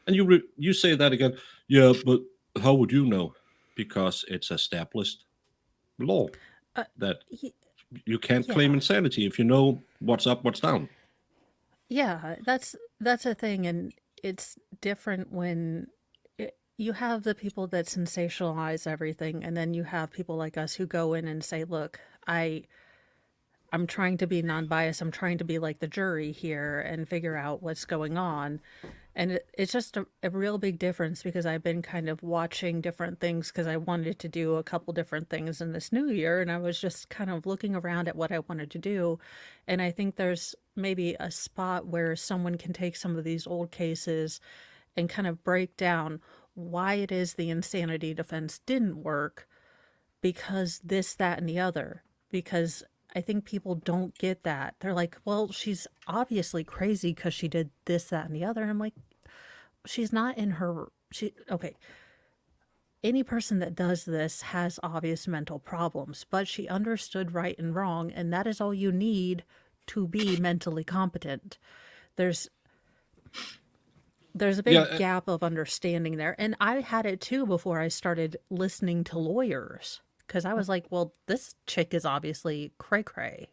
and you say that again. Yeah, but how would you know? Because it's established law Uh, that y- you can't claim yeah. insanity if you know what's up, what's down. Yeah, that's a thing, and it's different when you have the people that sensationalize everything, and then you have people like us who go in and say, "Look, I'm trying to be non-biased. I'm trying to be like the jury here and figure out what's going on." And it's just a real big difference because I've been kind of watching different things because I wanted to do a couple different things in this new year. And I was just kind of looking around at what I wanted to do. And I think there's maybe a spot where someone can take some of these old cases and kind of break down why it is the insanity defense didn't work because this, that, and the other. Because I think people don't get that. They're like, well, she's obviously crazy because she did this, that, and the other. And I'm like, she's not in her. Okay. Any person that does this has obvious mental problems, but she understood right and wrong, and that is all you need to be mentally competent. There's a big Yeah, gap of understanding there. And I had it too before I started listening to lawyers. Because I was like, well, this chick is obviously cray-cray.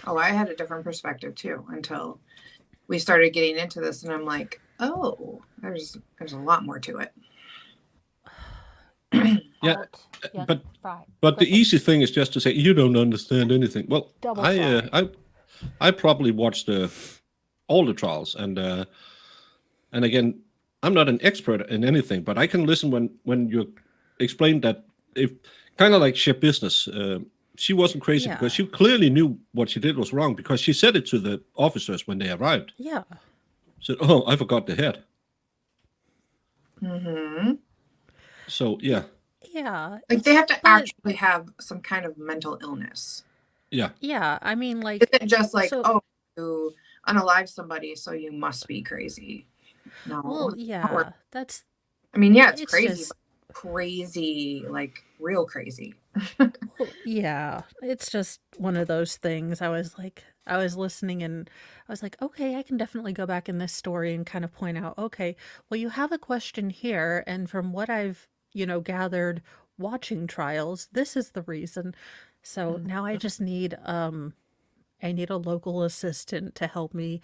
Oh, I had a different perspective too until we started getting into this, and I'm like, oh, there's a lot more to it. Yeah, Yes, but fry. but the Listen, easy thing is just to say you don't understand anything. Well, double fry. I probably watched all the trials, and again, I'm not an expert in anything, but I can listen when you explain that if kind of like ship business. She wasn't crazy because Yeah. she clearly knew what she did was wrong because she said it to the officers when they arrived. Yeah. Said, "Oh, I forgot the head." Mm-hmm. So yeah, Yeah. Like they have to But actually have some kind of mental illness. yeah. yeah, I mean, Is like, it just like, so, oh, you unalive somebody, so you must be crazy? No. well, that's not where- yeah, that's, I mean, yeah, it's it's crazy, just, crazy, like real crazy. Well, yeah, it's just one of those things. I was listening and I was like, okay, I can definitely go back in this story and kind of point out, okay, well, you have a question here, and from what I've, gathered watching trials, this is the reason. So now I need a local assistant to help me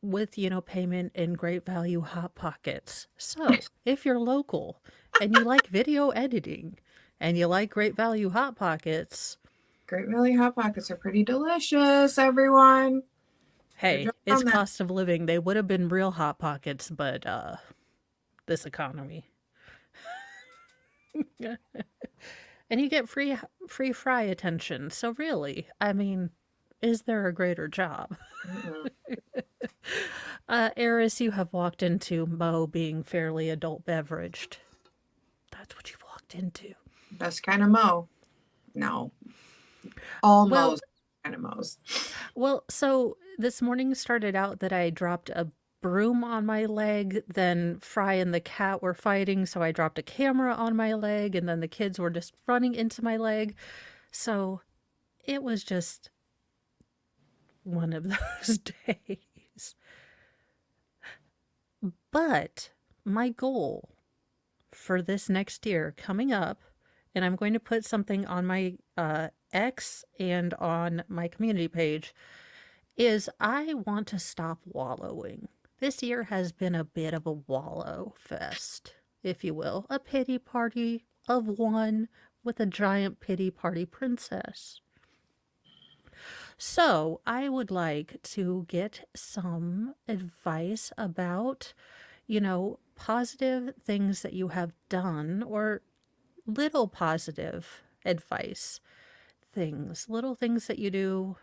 with, payment in great value hot pockets. So if you're local and you like video editing and you like great value hot pockets, Great Valley Hot Pockets are pretty delicious, everyone. Good hey, job it's on that. cost of living. They would have been real hot pockets, but this economy. And you get free fry attention. So really, I mean, is there a greater job? Eris, you have walked into Mo being fairly adult beveraged. That's what you've walked into. Best kind of Mo. No. All Well, Mo's kind of Mo's. Well, so this morning started out that I dropped a broom on my leg, then Fry and the cat were fighting, so I dropped a camera on my leg, and then the kids were just running into my leg. So it was just one of those days. But my goal for this next year coming up, and I'm going to put something on my X and on my community page, is I want to stop wallowing. This year has been a bit of a wallow fest, if you will. A pity party of one with a giant pity party princess. So I would like to get some advice about, positive things that you have done or little positive advice things, little things that you do,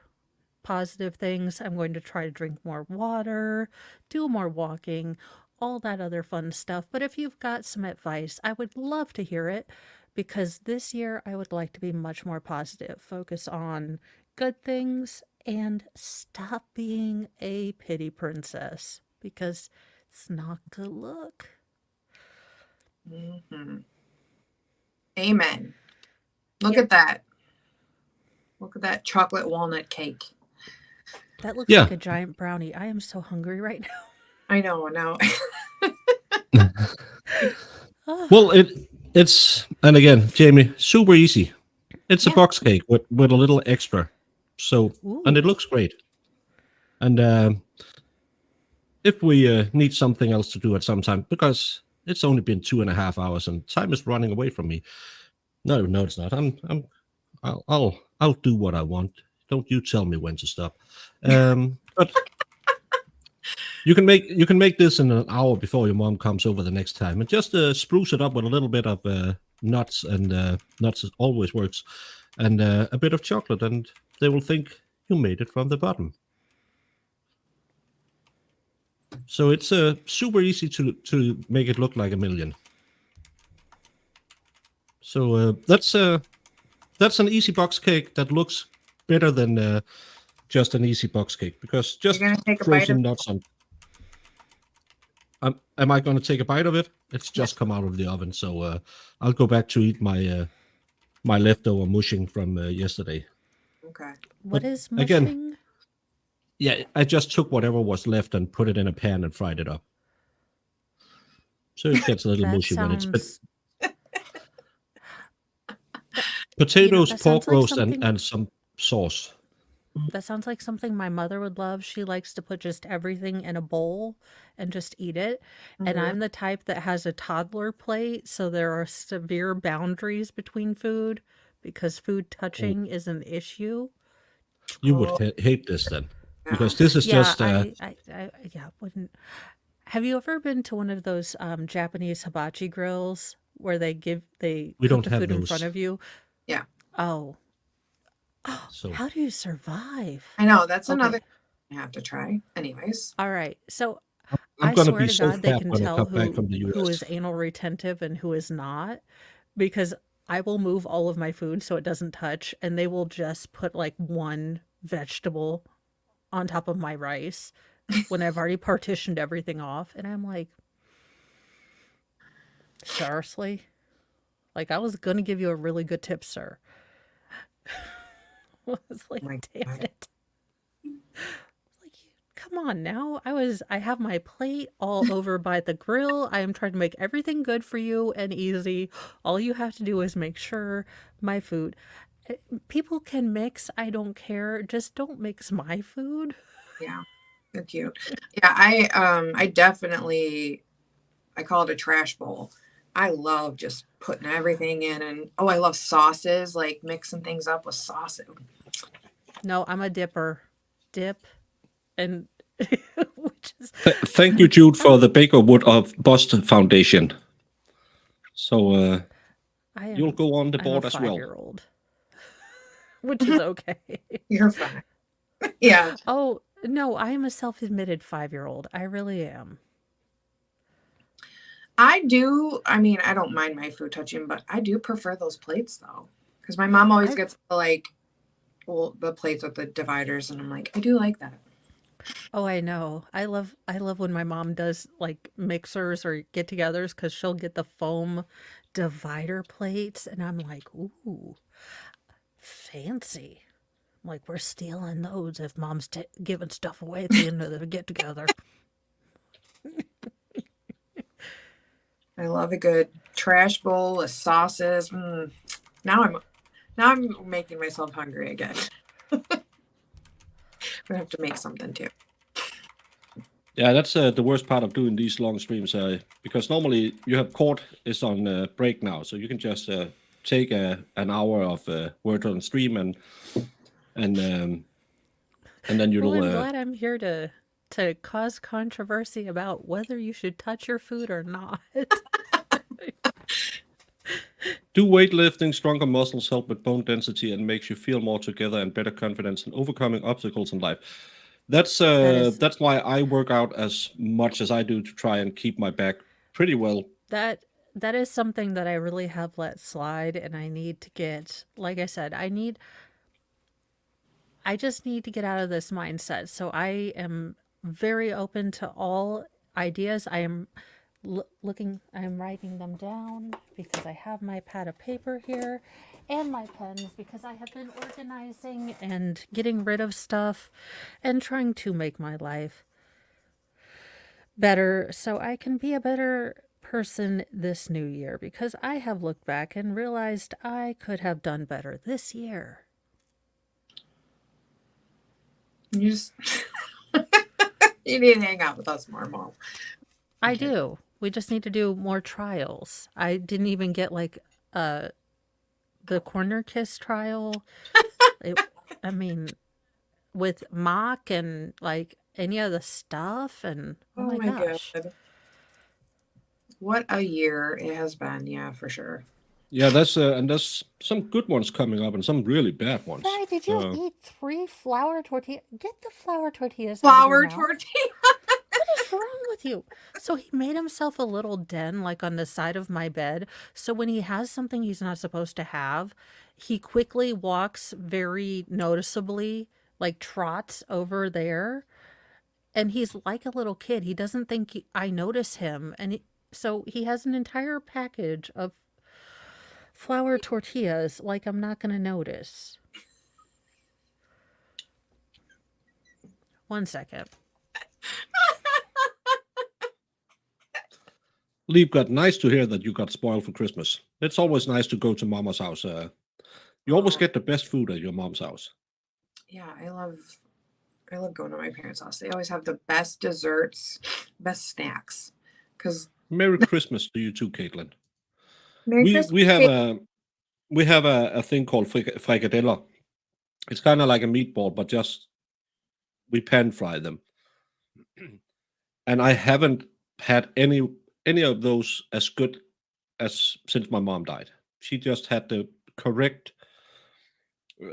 positive things. I'm going to try to drink more water, do more walking, all that other fun stuff. But if you've got some advice, I would love to hear it because this year I would like to be much more positive, focus on good things, and stop being a pity princess because it's not good look. Mm-hmm. Amen. Look Yep. at that. Look at that chocolate walnut cake. That looks Yeah. like a giant brownie. I am so hungry right now. I know now. Well, it's and again, Jamie, super easy. It's a Yeah. box cake with a little extra. So and it Ooh. looks great. And if we need something else to do at some time, because it's only been 2.5 hours and time is running away from me. No, it's not. I'll do what I want. Don't you tell me when to stop. But you can make this in an hour before your mom comes over the next time, and just spruce it up with a little bit of nuts, and nuts always works, and a bit of chocolate, and they will think you made it from the bottom. So it's super easy to make it look like a million. So that's an easy box cake that looks better than just an easy box cake, because just You're gonna take a throw bite of some nuts on. Am I going to take a bite of it? It's just come out of the oven, so I'll go back to eat my my leftover mushing from yesterday. Okay. What But is again, mushing? yeah, I just took whatever was left and put it in a pan and fried it up. So it gets a little That mushy when it's sounds that potatoes, that pork sounds like roast, something and some sauce. that sounds like something my mother would love. She likes to put just everything in a bowl and just eat it. And Mhm. I'm the type that has a toddler plate, so there are severe boundaries between food because food Oh, touching is an issue. you would Oh, hate this then, yeah. because this is Yeah, just yeah, wouldn't. Have you ever been to one of those Japanese hibachi grills where they we cook don't the have food in front those. of you? Yeah. Oh, So how do you survive? I know. That's another Okay. thing I have to try. Anyways. All right. So I'm I gonna swear be to so God, they fat can when I tell come back from the who is US. anal retentive and who is not because I will move all of my food so it doesn't touch, and they will just put like one vegetable on top of my rice when I've already partitioned everything off. And I'm like, seriously? Like, I was gonna give you a really good tip, sir. I was Oh like, my damn God. it. Like, come on now. I have my plate all over by the grill. I am trying to make everything good for you and easy. All you have to do is make sure my food. People can mix. I don't care. Just don't mix my food. Yeah, they're cute. Yeah, I definitely, I call it a trash bowl. I love just putting everything in, and oh, I love sauces, like mixing things up with sauce. No, I'm a dipper. Dip and which is Thank you, Jude, for the Bakerwood of Boston Foundation. So I you'll am go on the I'm a board as well. 5-year-old, which is okay. You're fine. Yeah, Oh, no, I am a self-admitted 5-year-old. I really am. I do. I mean, I don't mind my food touching, but I do prefer those plates though, because my mom always I've gets the plates with the dividers, and I'm like, I do like that. Oh, I know. I love when my mom does like mixers or get-togethers because she'll get the foam divider plates, and I'm like, ooh, fancy. Like we're stealing those if mom's giving stuff away at the end of the get-together. I love a good trash bowl with sauces. Now I'm making myself hungry again. I'm gonna have to make something too. Yeah, that's the worst part of doing these long streams because normally you have court is on break now, so you can just take an hour of word on stream and then Well, you'll I'm glad I'm here to cause controversy about whether you should touch your food or not. do weightlifting. Stronger muscles help with bone density and makes you feel more together and better confidence in overcoming obstacles in life. That's that's why I work out as much as I do to try and keep my back pretty well. That that is something that I really have let slide, and I need to get, like I said, I just need to get out of this mindset. So I am very open to all ideas. I am I'm writing them down because I have my pad of paper here and my pens because I have been organizing and getting rid of stuff and trying to make my life better so I can be a better person this new year because I have looked back and realized I could have done better this year. You just you need to hang out with us more, Mom. I Okay. do. We just need to do more trials. I didn't even get like uh the corner kiss trial. It, I mean, with mock and like any of the stuff and oh Oh my my God. gosh. What a year it has been. Yeah, for sure. Yeah, that's and there's some good ones coming up and some really bad ones. Fry, did you eat 3 flour tortillas? Get the flour tortillas out of your Flour mouth. tortilla. What is wrong with you? So he made himself a little den like on the side of my bed. So when he has something he's not supposed to have, he quickly walks very noticeably, like trots over there. And he's like a little kid. He doesn't think I notice him. So he has an entire package of flour tortillas like I'm not going to notice. One second. Leap, got nice to hear that you got spoiled for Christmas. It's always nice to go to Mama's house. You always get the best food at your mom's house. Yeah, I love going to my parents' house. They always have the best desserts, best snacks. Because Merry Christmas to you too, Caitlin. Merry We Christmas. we have a we have a thing called fricadella. It's kind of like a meatball, but just we pan fry them. And I haven't had any of those as good as since my mom died. She just had the correct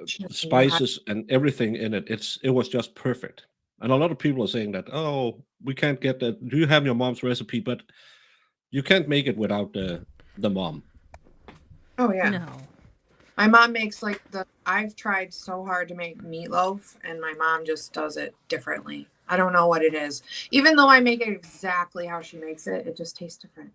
She doesn't know how- spices and everything in it. It was just perfect. And a lot of people are saying that, oh, we can't get that. Do you have your mom's recipe? But you can't make it without the mom. Oh yeah. No. My mom makes I've tried so hard to make meatloaf, and my mom just does it differently. I don't know what it is. Even though I make it exactly how she makes it, it just tastes different.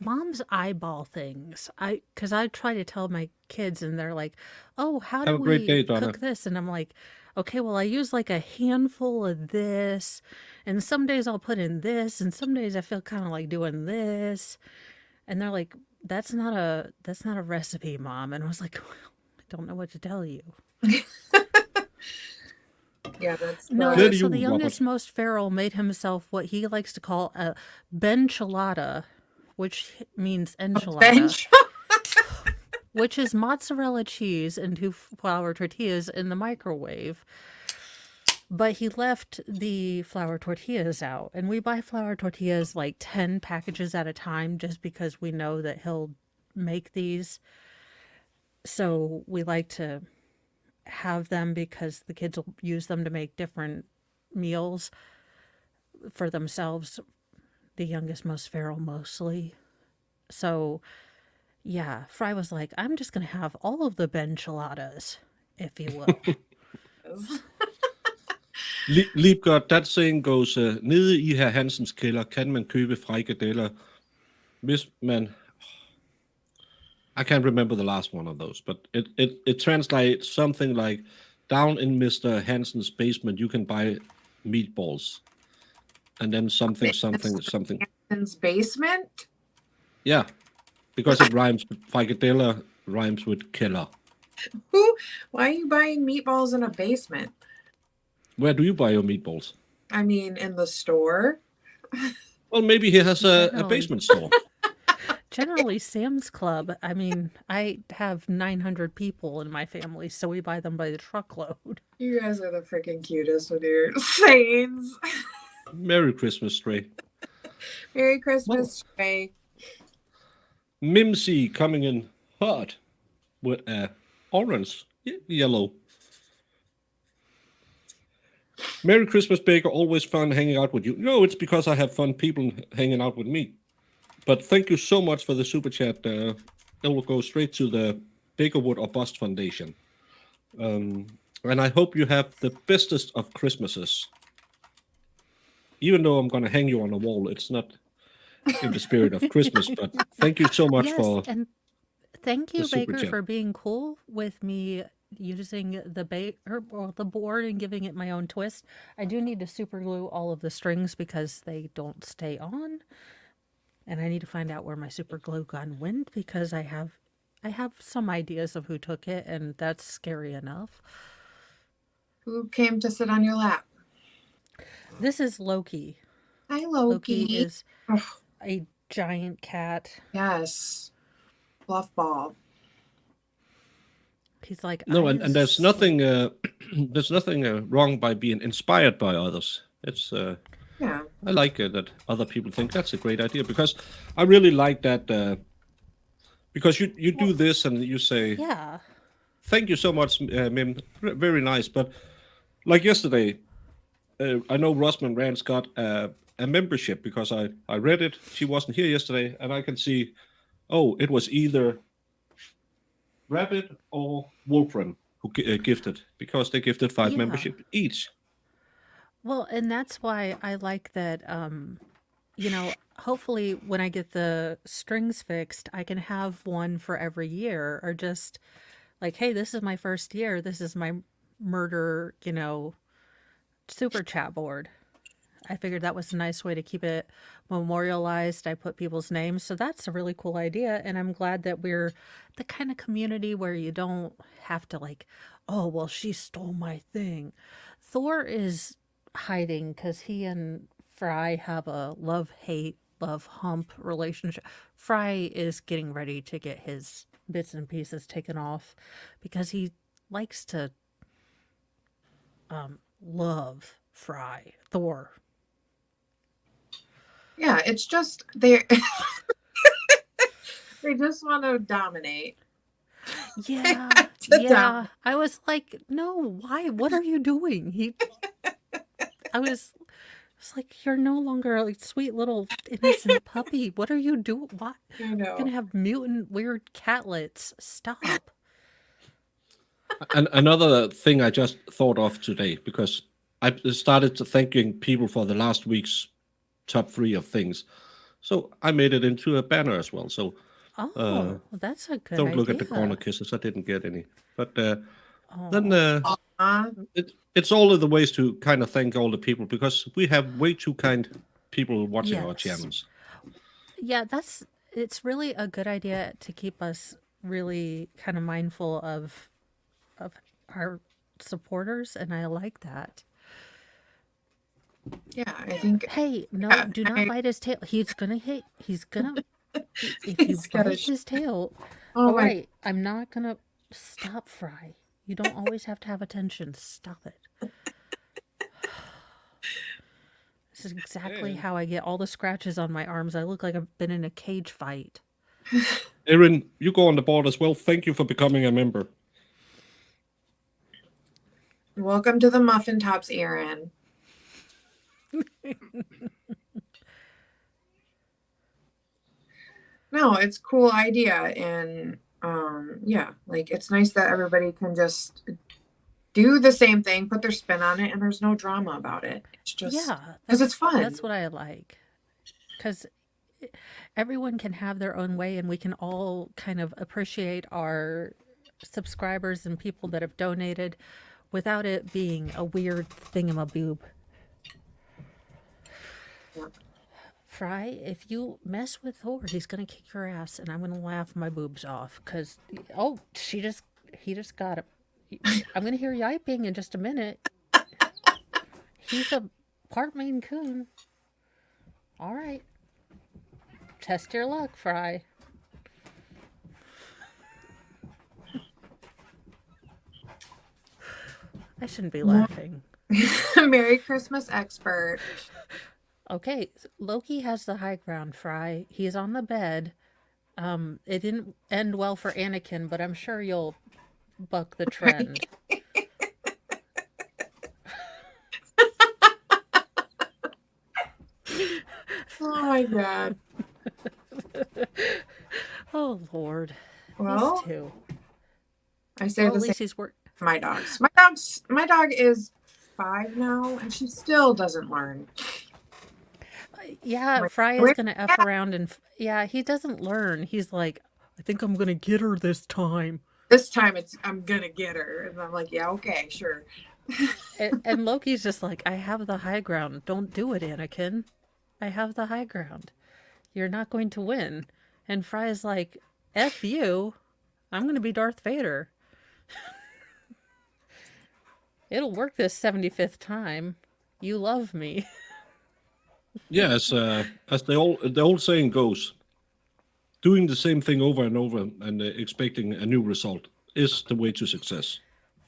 moms eyeball things. Because I try to tell my kids, and they're like, "Oh, how Have do a great day, we Donna. cook this?" And I'm like, "Okay, well, I use like a handful of this, and some days I'll put in this, and some days I feel kind of like doing this." And they're like, that's not a recipe, Mom." And I was like, well, I don't know what to tell you. Yeah, that's No, Tell the so you, the Robert. youngest, most feral made himself what he likes to call a benchalada, which means enchilada, bench. which is mozzarella cheese and 2 flour tortillas in the microwave. But he left the flour tortillas out, and we buy flour tortillas like 10 packages at a time just because we know that he'll make these. So we like to have them because the kids will use them to make different meals for themselves. The youngest, most feral, mostly. So yeah, Fry was like, I'm just gonna have all of the benchiladas, if you will. Liebgott, that saying goes, nede i herr Hansens kælder kan man købe frikadeller, hvis man... I can't remember the last one of those, but it translates something like, down in Mr. Hansen's basement, you can buy meatballs. And then something. Hanson's basement. Yeah, because it rhymes. Frikadella rhymes with killer. Why are you buying meatballs in a basement? Where do you buy your meatballs? I mean, in the store. Well, maybe he has a Generally. basement store. Generally, Sam's Club. I mean, I have 900 people in my family, so we buy them by the truckload. You guys are the freaking cutest with your sayings. Merry Christmas, Stray. Merry Christmas, Trey. Mimsy coming in hot with a orange, yellow. Merry Christmas, Baker. Always fun hanging out with you. No, it's because I have fun people hanging out with me. But thank you so much for the super chat. It will go straight to the Bakerwood or Bust Foundation. And I hope you have the bestest of Christmases. Even though I'm going to hang you on a wall, it's not in the spirit of Christmas. But thank you so much Yes, for... and thank you, the super Baker, chat. for being cool with me using the board and giving it my own twist. I do need to super glue all of the strings because they don't stay on. And I need to find out where my super glue gun went because I have some ideas of who took it, and that's scary enough. Who came to sit on your lap? This is Loki. Hi, Loki Loki. is Ugh, a giant cat. yes. Fluff ball. He's like, No, I and there's just- nothing there's nothing wrong by being inspired by others. It's Yeah. I like that other people think that's a great idea because I really like that because you do this and you say Yeah. thank you so much, Mim, very nice. But like yesterday, I know Rosman Rand's got a membership because I read it. She wasn't here yesterday, and I can see, oh, it was either Rabbit or Wolfram who gifted because they gifted 5 Yeah. membership each. Well, and that's why I like that, hopefully when I get the strings fixed, I can have one for every year or just like, hey, this is my first year. This is my murder, super chat board. I figured that was a nice way to keep it memorialized. I put people's names. So that's a really cool idea. And I'm glad that we're the kind of community where you don't have to like, oh, well, she stole my thing. Thor is hiding because he and Fry have a love-hate, love-hump relationship. Fry is getting ready to get his bits and pieces taken off because he likes to love Thor. Yeah, it's just they they just want to dominate. Yeah, To yeah. I was like, no, why? What are you doing? I was like, you're no longer a sweet little innocent puppy. What are you doing? What? I You're know. gonna have mutant weird catlets. Stop. And another thing I just thought of today, because I started to thanking people for the last week's top 3 of things. So I made it into a banner as well. So Oh, well, that's a good don't look at the corner idea. kisses. I didn't get any. But then Oh, it's all of the ways to kind of thank all the people, because we have way too kind people watching our yes. channels. Yeah, it's really a good idea to keep us really kind of mindful of our supporters, and I like that. Yeah, I think. Hey, no, Yeah, do not bite his tail. He's gonna hit. He's gonna. If you He's gonna bite his tail, Oh all my. right, I'm not gonna stop, Fry. You don't always have to have attention. Stop it. This is exactly how I get all the scratches on my arms. I look like I've been in a cage fight. Erin, you go on the board as well. Thank you for becoming a member. Welcome to the Muffin Tops, Aaron. No, it's a cool idea, and yeah, like it's nice that everybody can just do the same thing, put their spin on it, and there's no drama about it. It's just Yeah, because it's fun. that's what I like. Because everyone can have their own way, and we can all kind of appreciate our subscribers and people that have donated without it being a weird thingamaboob. Yeah. Fry, if you mess with Thor, he's gonna kick your ass, and I'm gonna laugh my boobs off. Cause he just got it. I'm gonna hear yiping in just a minute. He's a part Maine Coon. All right, test your luck, Fry. I shouldn't be laughing. Merry Christmas, expert. Okay, Loki has the high ground, Fry. He's on the bed. It didn't end well for Anakin, but I'm sure you'll buck the trend. Oh my god. Oh Lord. Well, These two. I say Well, the at same. least he's work. My dogs. My dog is 5 now, and she still doesn't learn. Yeah, Like, Fry is where- gonna F around and yeah, he doesn't learn. He's like, I think I'm gonna get her this time. This time I'm gonna get her, and I'm like, yeah, okay, sure. And Loki's just like, I have the high ground. Don't do it, Anakin. I have the high ground. You're not going to win. And Fry's like, F you. I'm going to be Darth Vader. It'll work this 75th time. You love me. Yeah, as the old saying goes, doing the same thing over and over and expecting a new result is the way to success.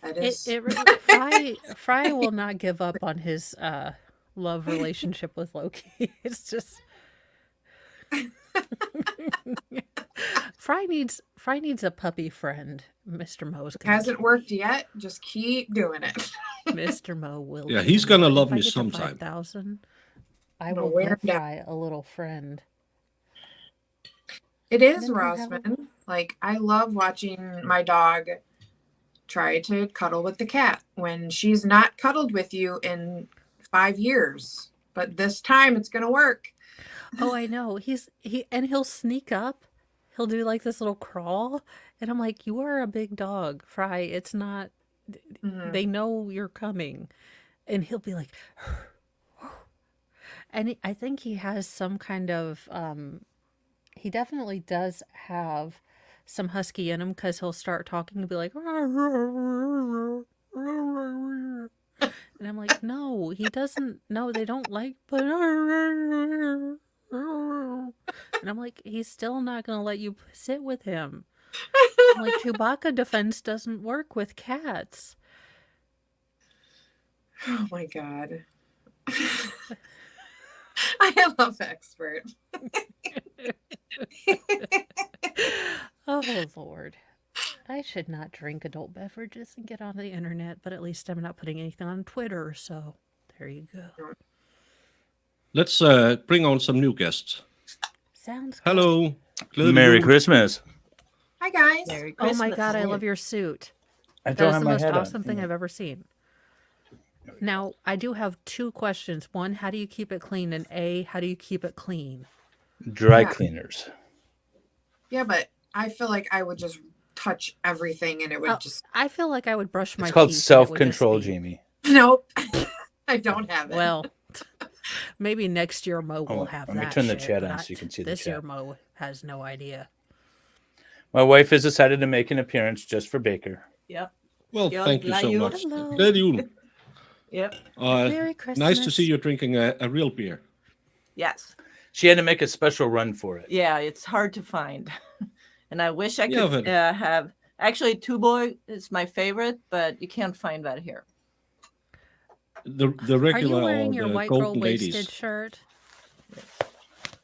That is. Fry will not give up on his love relationship with Loki. It's just Fry needs a puppy friend. Mr. Mo's Hasn't worked yet. Just keep doing it. Mr. Mo will. Yeah, he's gonna love if I me get to sometime. 5,000, I No, will wear get down. Fry a little friend. It is, Then we have Rossman. Like, I love watching my dog try to cuddle with the cat when she's not cuddled with you in 5 years. But this time it's gonna work. Oh, I know. He'll sneak up. He'll do like this little crawl, and I'm like, you are a big dog, Fry. It's not. Mhm. They know you're coming, and he'll be like, and I think he has some kind of. He definitely does have some husky in him because he'll start talking and be like, and I'm like, no, he doesn't. No, they don't like, but. And I'm like, he's still not going to let you sit with him. I'm like, Chewbacca defense doesn't work with cats. Oh my god. I love expert. Oh, Lord. I should not drink adult beverages and get on the internet, but at least I'm not putting anything on Twitter, so there you go. Let's bring on some new guests. Sounds good. Hello. Merry Christmas. Hi guys. Merry Oh Christmas. my god, I love your suit. I That don't is have the my most head awesome on. thing I've ever seen. Now, I do have 2 questions. One, how do you keep it clean? And A, how do you keep it clean? Dry Yeah. cleaners. Yeah, but I feel like I would just touch everything and it would Oh, just. I feel like I would brush my It's called teeth and it would just self-control, be- Jamie. Nope. I don't have it. Well, maybe next year Mo will Oh, have let me that turn the shit, chat but on so you can see the this year chat. Mo has no idea. My wife has decided to make an appearance just for Baker. Yep. Well, Ja, thank you glad so jul. much. Hello. Glad jul. Yep. Merry Nice to see Christmas. you drinking a real beer. Yes. She had to make a special run for it. Yeah, it's hard to find. And I wish I Yeah, could but- have. Actually, Tuborg is my favorite, but you can't find that here. The Are regular you wearing or your the white girl golden wasted ladies. shirt?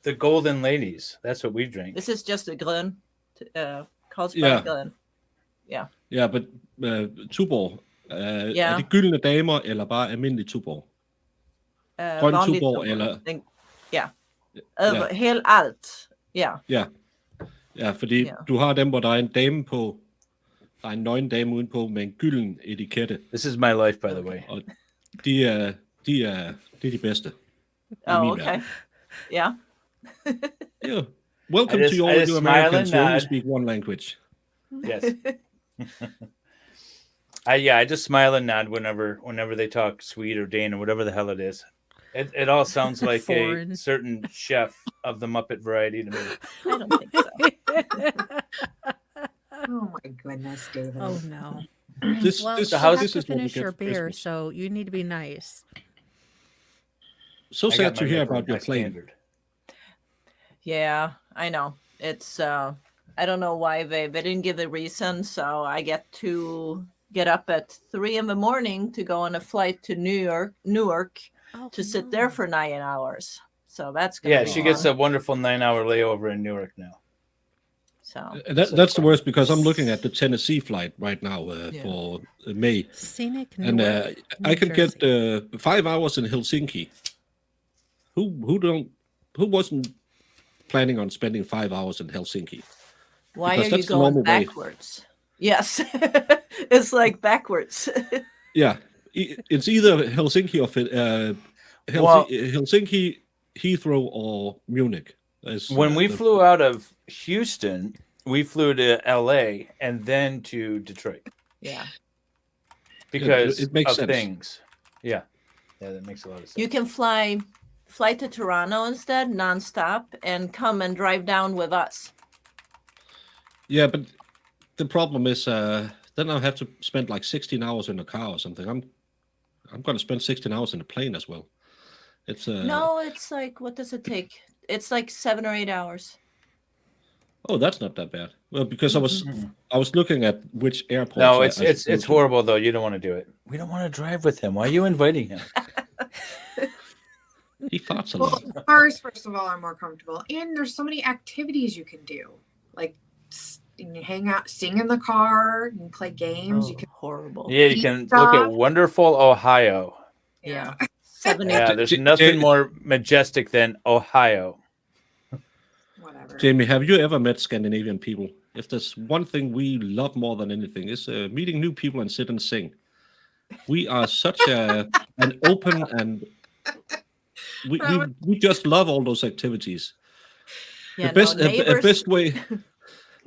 The Golden Ladies. That's what we drink. This is just a Glen. Carlsberg Yeah. Glen. Ja, but Tuborg, Ja. er det gyldne damer, eller bare almindelig Tuborg? Grøn Vanlig Tuborg, Tuborg. eller... Ja. Ja. Helt alt. Ja. Ja, fordi Ja. du har dem, hvor der er en dame på, der er en nøgen dame udenpå med en gylden etikette, This is my life, by the way. og de er de bedste. Oh, min okay. verden. Yeah. Yeah. Welcome I just- to all I of just you smile Americans and who only nod. speak one language. Yes. I just smile and nod whenever they talk Swede or Dane or whatever the hell it is. It all sounds like Foreign. a certain chef of the Muppet variety to me. I don't think so. Oh my goodness, David. Oh no. This, Well, this, you house- have this to is what we finish get your for beer, Christmas. so you need to be nice. So I sad got to my hear liquor about your by plane. standard. Yeah, I know. It's I don't know why they didn't give a reason, so I get to get up at 3 a.m. to go on a flight to Newark Oh, to sit no. there for 9 hours. So that's gonna Yeah, be she gets fun. a wonderful 9-hour layover in Newark now. So That's the worst because I'm looking at the Tennessee flight right now Yeah. for May, Scenic and Newark, I New can get Jersey. 5 hours in Helsinki. Who wasn't planning on spending 5 hours in Helsinki? why because are you that's the going normal way. backwards? Yes, it's like backwards. Yeah, it's either Helsinki or Well- Helsinki, Heathrow, or Munich. When we flew out of Houston, we flew to LA and then to Detroit Yeah, because it makes of sense. things. Yeah, that makes a lot of sense. you can fly to Toronto instead, nonstop, and come and drive down with us. Yeah, but the problem is then I'll have to spend like 16 hours in a car or something. I'm going to spend 16 hours in a plane as well. It's No, it's like, what does it take? It's like 7 or 8 hours. Oh, that's not that bad. Well, because Mhm. I was looking at which airports. No, I it's should go to. horrible though. You don't want to do it. We don't want to drive with him. Why are you inviting him? He farts a Well, lot. cars, first of all, are more comfortable, and there's so many activities you can do, like you can hang out, sing in the car, you can play games, you Oh, can. horrible. Yeah, you can look at wonderful Ohio. Yeah. 70. Yeah, there's J- nothing J- more majestic than Ohio. Whatever. Jamie, have you ever met Scandinavian people? If there's one thing we love more than anything, is meeting new people and sit and sing. We are such an open and we just love all those activities. Yeah, the best no, neighbors.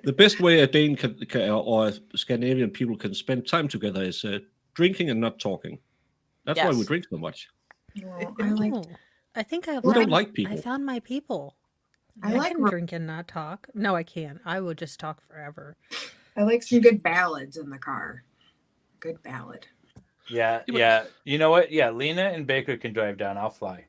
the best way a Dane can or a Scandinavian people can spend time together is drinking and not talking. That's why we Yes. drink so much. Well, I like. Oh, I think I We don't found- like I people. found my people. I I like can ro- drink and not talk. No, I can't. I would just talk forever. I like some good ballads in the car. Good ballad. Yeah, Yeah, but- yeah. You know what? Yeah, Lena and Baker can drive down. I'll fly.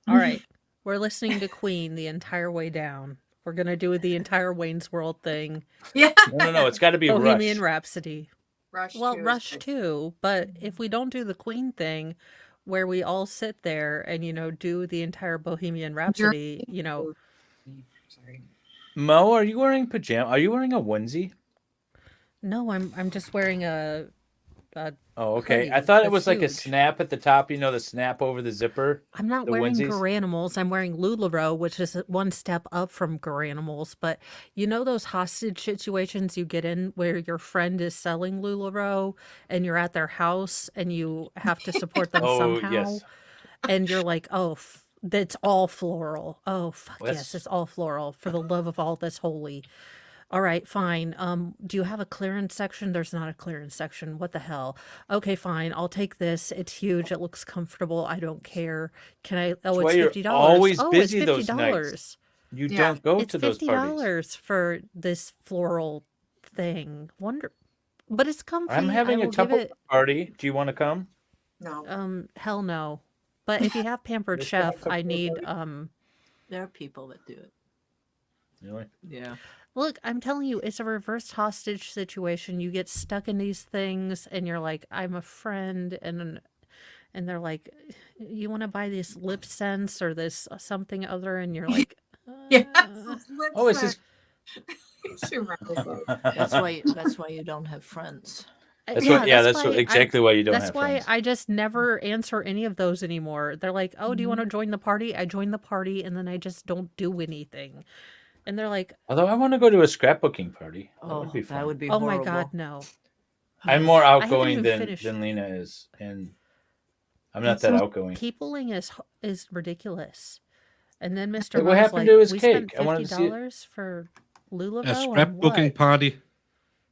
All right. We're listening to Queen the entire way down. We're going to do the entire Wayne's World thing. Yeah. No. It's got to be Bohemian Rush. Rhapsody. Rush. Well, too is Rush good. too. But if we don't do the Queen thing where we all sit there and, do the entire Bohemian Rhapsody, Sorry. Mo, are you wearing pajama? Are you wearing a onesie? no, I'm just wearing a Oh, okay. hoodie I thought it that's was like a huge. snap at the top. The snap over the zipper. I'm not The wearing onesies? Garanimals. I'm wearing LuLaRoe, which is one step up from Garanimals. But those hostage situations you get in where your friend is selling LuLaRoe and you're at their house and you have to support them Oh, somehow. yes. And you're like, oh, That's all floral. Oh, fuck Well, yes, it's all floral. For the love of all that's holy. All right, fine. Do you have a clearance section? There's not a clearance section. What the hell? Okay, fine. I'll take this. It's huge. It looks comfortable. I don't care. Can I? Oh, That's why it's you're $50. always Oh, it's busy those $50. nights. You Yeah. don't go It's to those parties. $50 for this floral thing. Wonder, but it's comfy. I'm I having a will give Tupperware it. party. Do you want to come? No. Hell no. But if you have Pampered Just gonna Chef, cook I for need everybody? There are people that do it. Really? Yeah. Look, I'm telling you, it's a reverse hostage situation. You get stuck in these things and you're like, I'm a friend, and they're like, you want to buy this lip sense or this something other, and you're like, Yes. Oh, it's just. She remembers those. That's why you don't have friends. That's what. Yeah, that's why exactly why you don't That's have why friends. I just never answer any of those anymore. They're like, "Oh, do you want to Mm-hmm. join the party?" I join the party, and then I just don't do anything. And they're like, Although I want to go to a scrapbooking party. That would be fun. That would be "Oh horrible. my god, no!" I'm more haven't outgoing even than finished. Lena is, and I'm not It's that not- outgoing. Peopling is ridiculous. And then Mr. Hey, what Mo's happened like, to his "We cake? spent I wanted to see it." $50 for A Lulaveau and scrapbooking what?" party.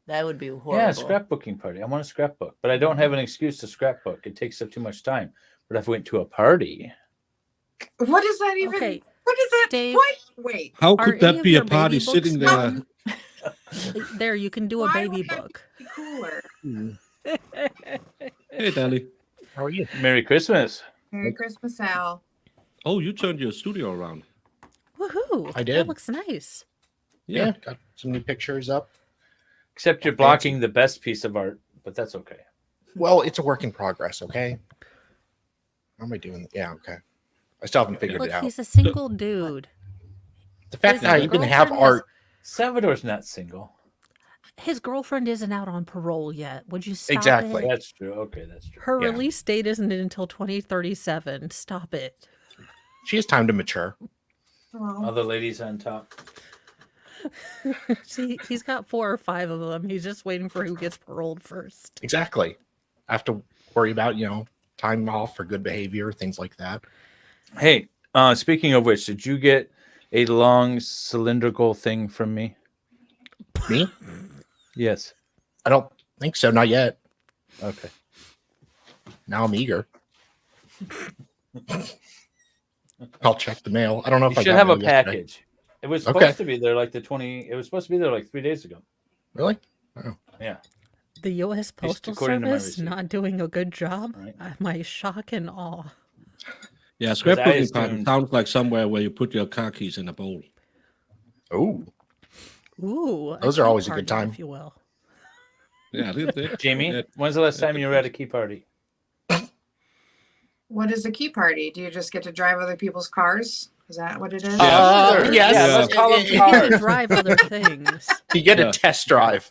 That would be horrible. Yeah, scrapbooking party. I want a scrapbook, but I don't have an excuse to scrapbook. It takes up too much time. But if I went to a party, What is that even? Okay, What is that? Dave. What? Wait. How Are could any that of be your a party baby books sitting there? done? There, you can do a Why baby would I book. be cooler? Hey, Dally. How are you? Merry Christmas. Merry Christmas, Al. Oh, you turned your studio around. Woohoo! I That did. looks nice. Yeah, got some new pictures up. Except you're blocking the best piece of art, but that's okay. Well, it's a work in progress, okay? How am I doing? Yeah, okay. I still haven't figured Look, it out. he's a single dude. The fact his that I even have girlfriend has- art. Salvador's not single. His girlfriend isn't out on parole yet. Would you stop Exactly. it? That's true. Okay, that's true. Her Yeah. release date isn't until 2037. Stop it. She has time to mature. Oh, Other ladies on top. See, he's got 4 or 5 of them. He's just waiting for who gets paroled first. Exactly. I have to worry about, time off for good behavior, things like that. Hey, speaking of which, did you get a long cylindrical thing from me? Me? Yes. I don't think so. Not yet. Okay. Now I'm eager. I'll check the mail. I don't know if You I should got have a mail yesterday. package. It was supposed Okay. to be there like the 20. It was supposed to be there like 3 days ago. Really? Yeah. The U.S. Postal according to my Service receipt. not doing a good job. Right. My shock and awe. Yeah, I scrapbooking party assumed- sounds like somewhere where you put your car keys in a bowl. Oh, Ooh, Those are key always a good party, time. if you will. Yeah, Jamie, Yeah. when's the last time you were at a key party? what is a key party? Do you just get to drive other people's cars? Is that what it is? Yeah. Sure. yes. Yeah, let's call them You get to cars. drive other things. You get Yeah. a test drive.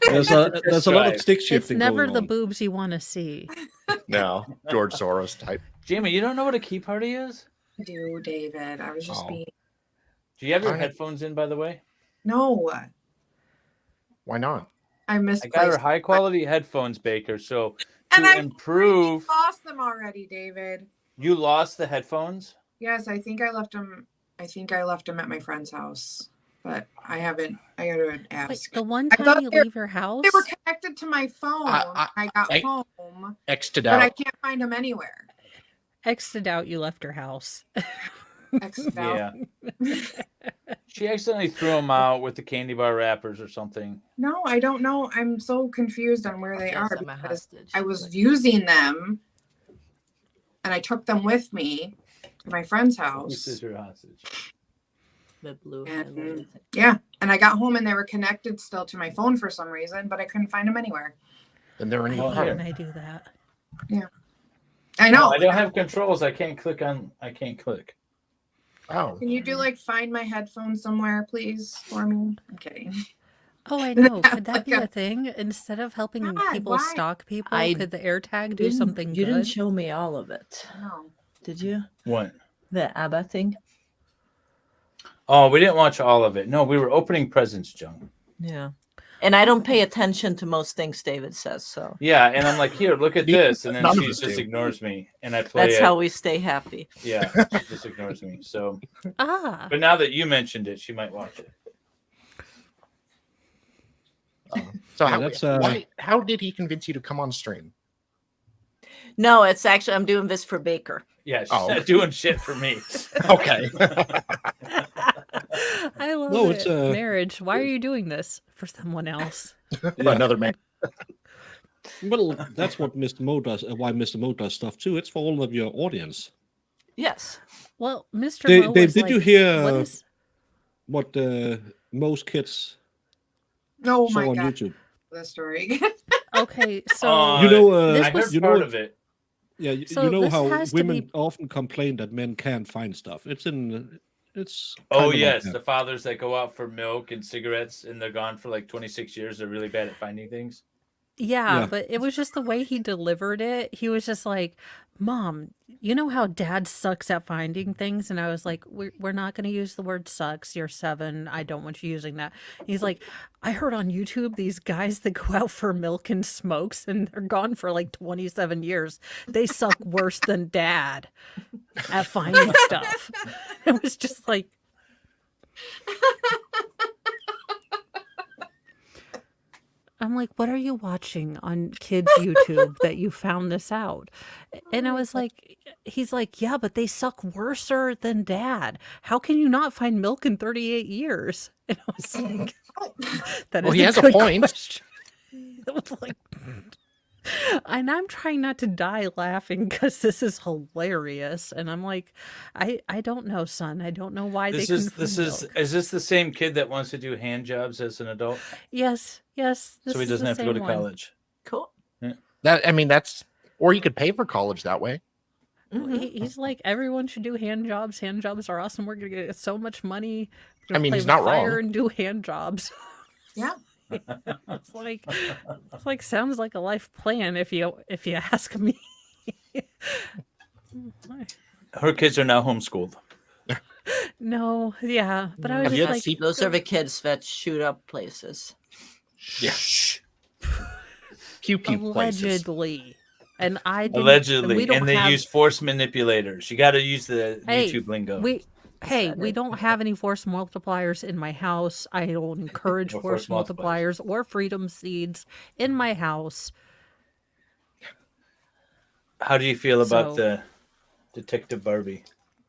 There's a lot of drive. stick It's shifting never going the on. boobs you want to see. No, George Soros type. Jamie, you don't know what a key party is? I do, David. I was just Oh. being. Do you have your Darn it. headphones in, by the way? No, Why not? I I misplaced. got her high quality headphones, Baker. So And to I improve, lost them already, David. you lost the headphones? Yes, I think I left them. I think I left them at my friend's house, but I haven't. I gotta Wait, ask. the one I time thought you they- leave your house? They were connected to my phone. I got I- home, X'd but I out. can't find them anywhere. X'd out you left your house. X'd out. Yeah. She accidentally threw them out with the candy bar wrappers or something. No, I don't know. I'm so confused on where they Yes, are I'm a because hostage. I was using them, and I took them with me to my friend's This house. is her hostage. The blue And- highlighted thing. Yeah, and I got home and they were connected still to my phone for some reason, but I couldn't find them anywhere. Then they're in I your Oh, hate car. when I do that. I know. I don't have controls. I can't click on. I can't click. Oh, Can you do like find my headphones somewhere, please, for me? I'm kidding. Oh, I know. Could that Like be a- a thing? Instead of helping God, people why? stalk people, I could the AirTag do Didn't- something You didn't good? show me all of it, No. did you? What? The ABBA thing? Oh, we didn't watch all of it. No, we were opening presents, Joan. Yeah. And I don't pay attention to most things David says, so Yeah, and I'm like, here, look at this, and then None of she us just do. ignores me, and I play that's it. how we stay happy. Yeah, she just ignores me. So, Ah, but now that you mentioned it, she might watch it. So Yeah, how did he convince you to come on stream? No, it's actually I'm doing this for Baker. Yeah, she's Oh. not doing shit for me. Okay. I love No, it. it's, Marriage. Why are you doing this for someone else? Yeah. Another man. Well, that's what Mr. Mo does. Why Mr. Mo does stuff too. It's for all of your audience. Yes. Well, Mr. Dave, Mo Dave, was did like, you hear what is? what most kids Oh saw my on god, YouTube? the story. Okay, so You know, This I heard was- you know, part of it. yeah, you So know this how has to women be- often complain that men can't find stuff. It's Oh kinda like yes, that. the fathers that go out for milk and cigarettes, and they're gone for like 26 years. They're really bad at finding things. Yeah, Yeah. but it was just the way he delivered it. He was just like, Mom, you know how dad sucks at finding things? And I was like, we're not going to use the word sucks. You're 7. I don't want you using that. He's like, I heard on YouTube these guys that go out for milk and smokes and they're gone for like 27 years. They suck worse than dad at finding stuff. It was just like, I'm like, what are you watching on kids' YouTube that you found this out? And I was like, he's like, yeah, but they suck worser than dad. How can you not find milk in 38 years? And I was like, that Well, is he has a good point. question. It was like, and I'm trying not to die laughing because this is hilarious. And I'm like, I don't know, son. I don't know why This they is couldn't this find is milk. is this the same kid that wants to do hand jobs as an adult, Yes, this so he is doesn't the have to go to same one. college? Cool. That's or you could pay for college that way. Mhm. He's like, everyone should do hand jobs. Hand jobs are awesome. We're gonna get so much money. We're I gonna mean, play he's with not fire wrong. and do hand jobs. Yeah. it's like sounds like a life plan if you ask me. Her kids are now homeschooled. No, yeah, but I was Have you just had like, C- Those are the kids that shoot up places. Yeah. Pew pew places. allegedly, and I didn't, Allegedly, we don't and they have, use force manipulators. You got to use the Hey, YouTube lingo. we don't have any force multipliers in my house. I don't encourage Or force force multipliers. multipliers or freedom seeds in my house. How do you feel about So- the Detective Barbie?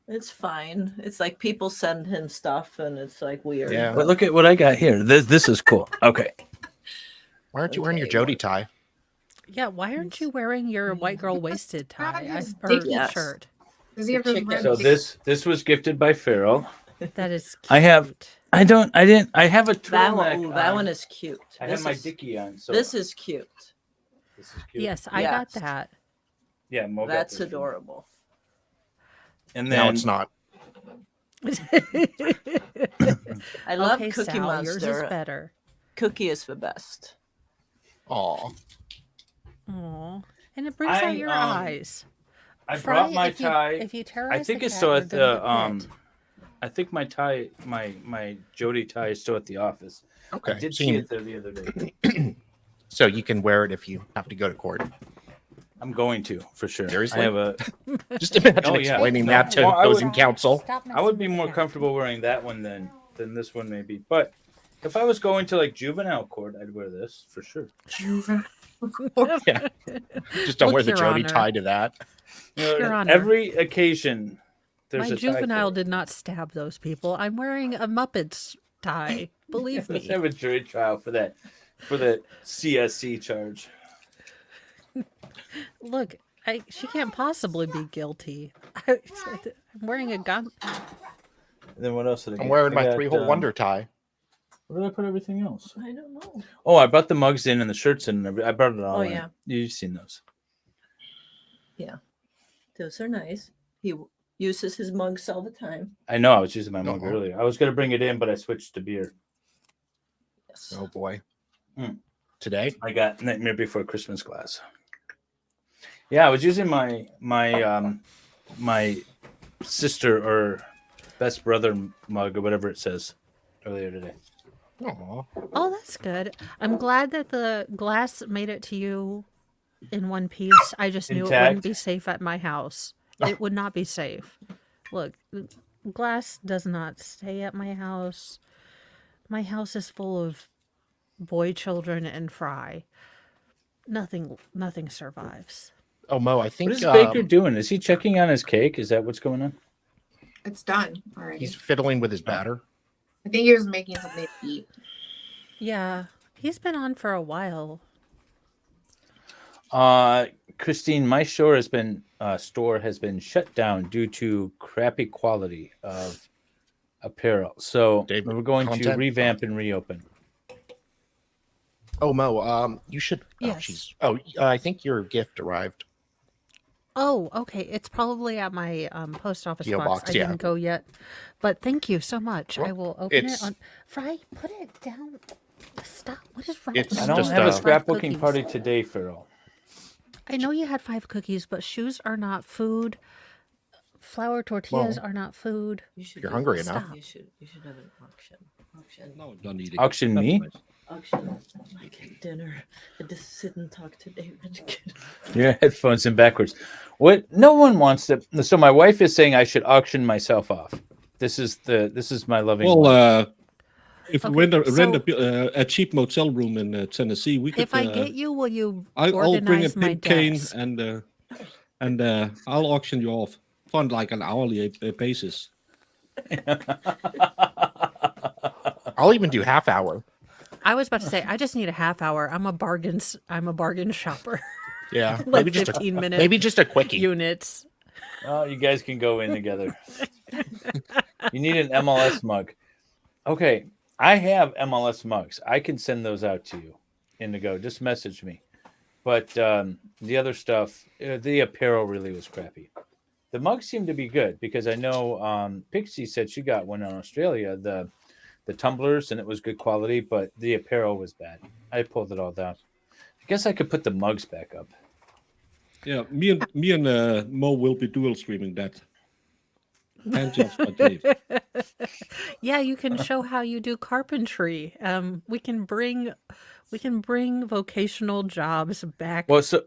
It's fine. It's like people send him stuff, and it's like weird. Yeah. But look at what I got here. This is cool. Okay. Why aren't you wearing your Okay, Jody tie? Yeah, why aren't you wearing your white girl wasted tie his or dick- Yes. shirt? Does he have his Chicken. red So dick? this was gifted by Farrell. That is cute. I have- I didn't. I have a That turtleneck. one, ooh, that on. one is cute. I This have my is- dickie on. So This is cute. this is cute. Yes, I got Yes. that. Yeah, Mo got That's this. adorable. And then No, it's not. I love Okay, Cookie Sal, yours is Monster. better. Cookie is the best. Aw. Aw. And it brings out your eyes. I Fry, brought my if you- tie. If you I terrorize think the it's cat, still you're at gonna the get bit. I think my tie, my Jody tie is still at the office. I Okay. did So see you, it there the other day. so you can wear it if you have to go to court. I'm going to for sure. Seriously? I have a. Just imagine Oh, yeah. explaining No, that to well, I opposing would- counsel. Stop I would messing be with more the cat. comfortable wearing that one than this one maybe. But if I was going to like juvenile court, I'd wear this for sure. Yeah. Just don't Look, wear the Your Jody Honor. tie to that. Your Honor. Every occasion, there's My a tie juvenile for it. did not stab those people. I'm wearing a Muppets tie. Believe Let's me. have a jury trial for that CSC charge. Look, she can't possibly be guilty. I'm wearing a gun. And then what else did I get? I'm wearing I my got, 3-hole wonder tie. Where did I put everything else? I don't know. Oh, I brought the mugs in and the shirts in. And I brought it all Oh, in. yeah. You've seen those. Those are nice. He uses his mugs all the time. I know. I was using my mug Uh-huh. earlier. I was going to bring it in, but I switched to beer. Yes. Oh boy. Mm. Today? I got Nightmare Before Christmas glass. Yeah, I was using my sister or best brother mug or whatever it says earlier today. Aw. Oh, that's good. I'm glad that the glass made it to you in one piece. I just knew it wouldn't be Intact. safe at my house. It would not be safe. Look, glass does not stay at my house. My house is full of boy children and fry. Nothing survives. Oh, Mo, I What think is Baker doing? Is he checking on his cake? Is that what's going on? It's done already. he's fiddling with his batter. I think he was making something to eat. Yeah, he's been on for a while. Christine, my store has been shut down due to crappy quality of apparel. So David, we're going to content? revamp and reopen. Oh, Mo, you should. Yes. I think your gift arrived. Oh, okay. It's probably at my post office P.O. box. box, I yeah. didn't go yet, but thank you so much. Well, I will open it it's- on. Fry, put it down. Stop. What is wrong? It's with I you? don't just, have a Five scrapbooking cookies. party today, Farrell. I know you had 5 cookies, but shoes are not food. Flour tortillas Well, are not food. You should You're do hungry this. enough. Stop. You should have an auction. No, don't eat it. Auction That's me? nice. Auction like dinner. And just sit and talk to David. Your headphones in backwards. What? No one wants to. So my wife is saying I should auction myself off. This is my loving. Well, wife. if we Okay, rent a cheap motel room in Tennessee, we could. If I get you, will you I'll bring a organize my pink cane desk? and I'll auction you off on like an hourly basis. I'll even do half hour. I was about to say I just need a half hour. I'm a bargain shopper. Yeah, Like maybe just 15-minute a quickie. units. Oh, you guys can go in together. You need an MLS mug. Okay, I have MLS mugs. I can send those out to you. Indigo, just message me. But the other stuff, the apparel really was crappy. The mugs seemed to be good because I know Pixie said she got one in Australia, the tumblers, and it was good quality, but the apparel was bad. I pulled it all down. I guess I could put the mugs back up. Yeah, me and Mo will be dual streaming that. Handjobs by Dave. Yeah, you can show how you do carpentry. We can bring vocational jobs back. Well, so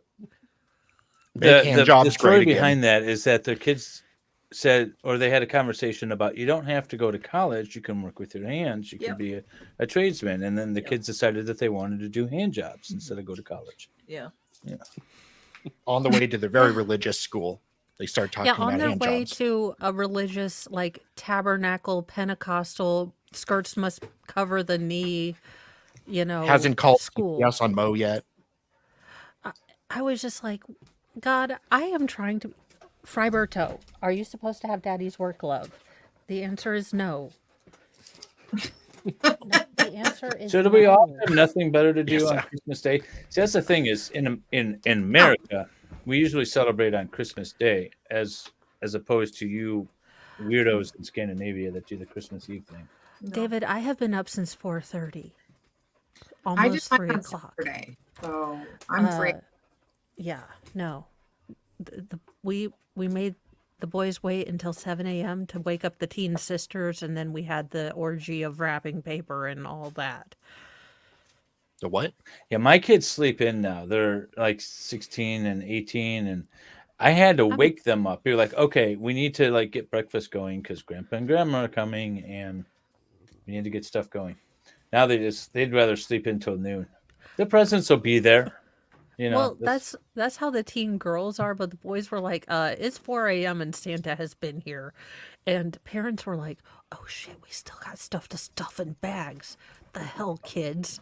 Make hand jobs the story great again. behind that is that the kids said, or they had a conversation about, you don't have to go to college. You can work with your hands. You can Yep. be a tradesman. And then the Yep. kids decided that they wanted to do hand jobs instead of go to college. Yeah. On the way to the very religious school, they start talking Yeah, on about their hand way jobs. to a religious, like tabernacle, Pentecostal, skirts must cover the knee, Hasn't called school. yes on Mo yet. I was just like, God, I am trying to. Friberto, are you supposed to have daddy's work glove? The answer is no. The answer is So do we all no. have nothing better to do Yes, on sir. Christmas Day? See, that's the thing is in America, we usually celebrate on Christmas Day as opposed to you weirdos in Scandinavia that do the Christmas Eve thing. No. David, I have been up since 4:30. I Almost just went 3 on o'clock. Saturday, so I'm free. Yeah, no. We made the boys wait until 7 a.m. to wake up the teen sisters, and then we had the orgy of wrapping paper and all that. The what? Yeah, my kids sleep in now. They're like 16 and 18, and I had to wake them up. You're like, okay, we need to like get breakfast going because Grandpa and Grandma are coming, and we need to get stuff going. Now they'd rather sleep until noon. The presents will be there. Well, that's how the teen girls are, but the boys were like, it's 4 a.m. and Santa has been here. And parents were like, oh shit, we still got stuff to stuff in bags. The hell, kids.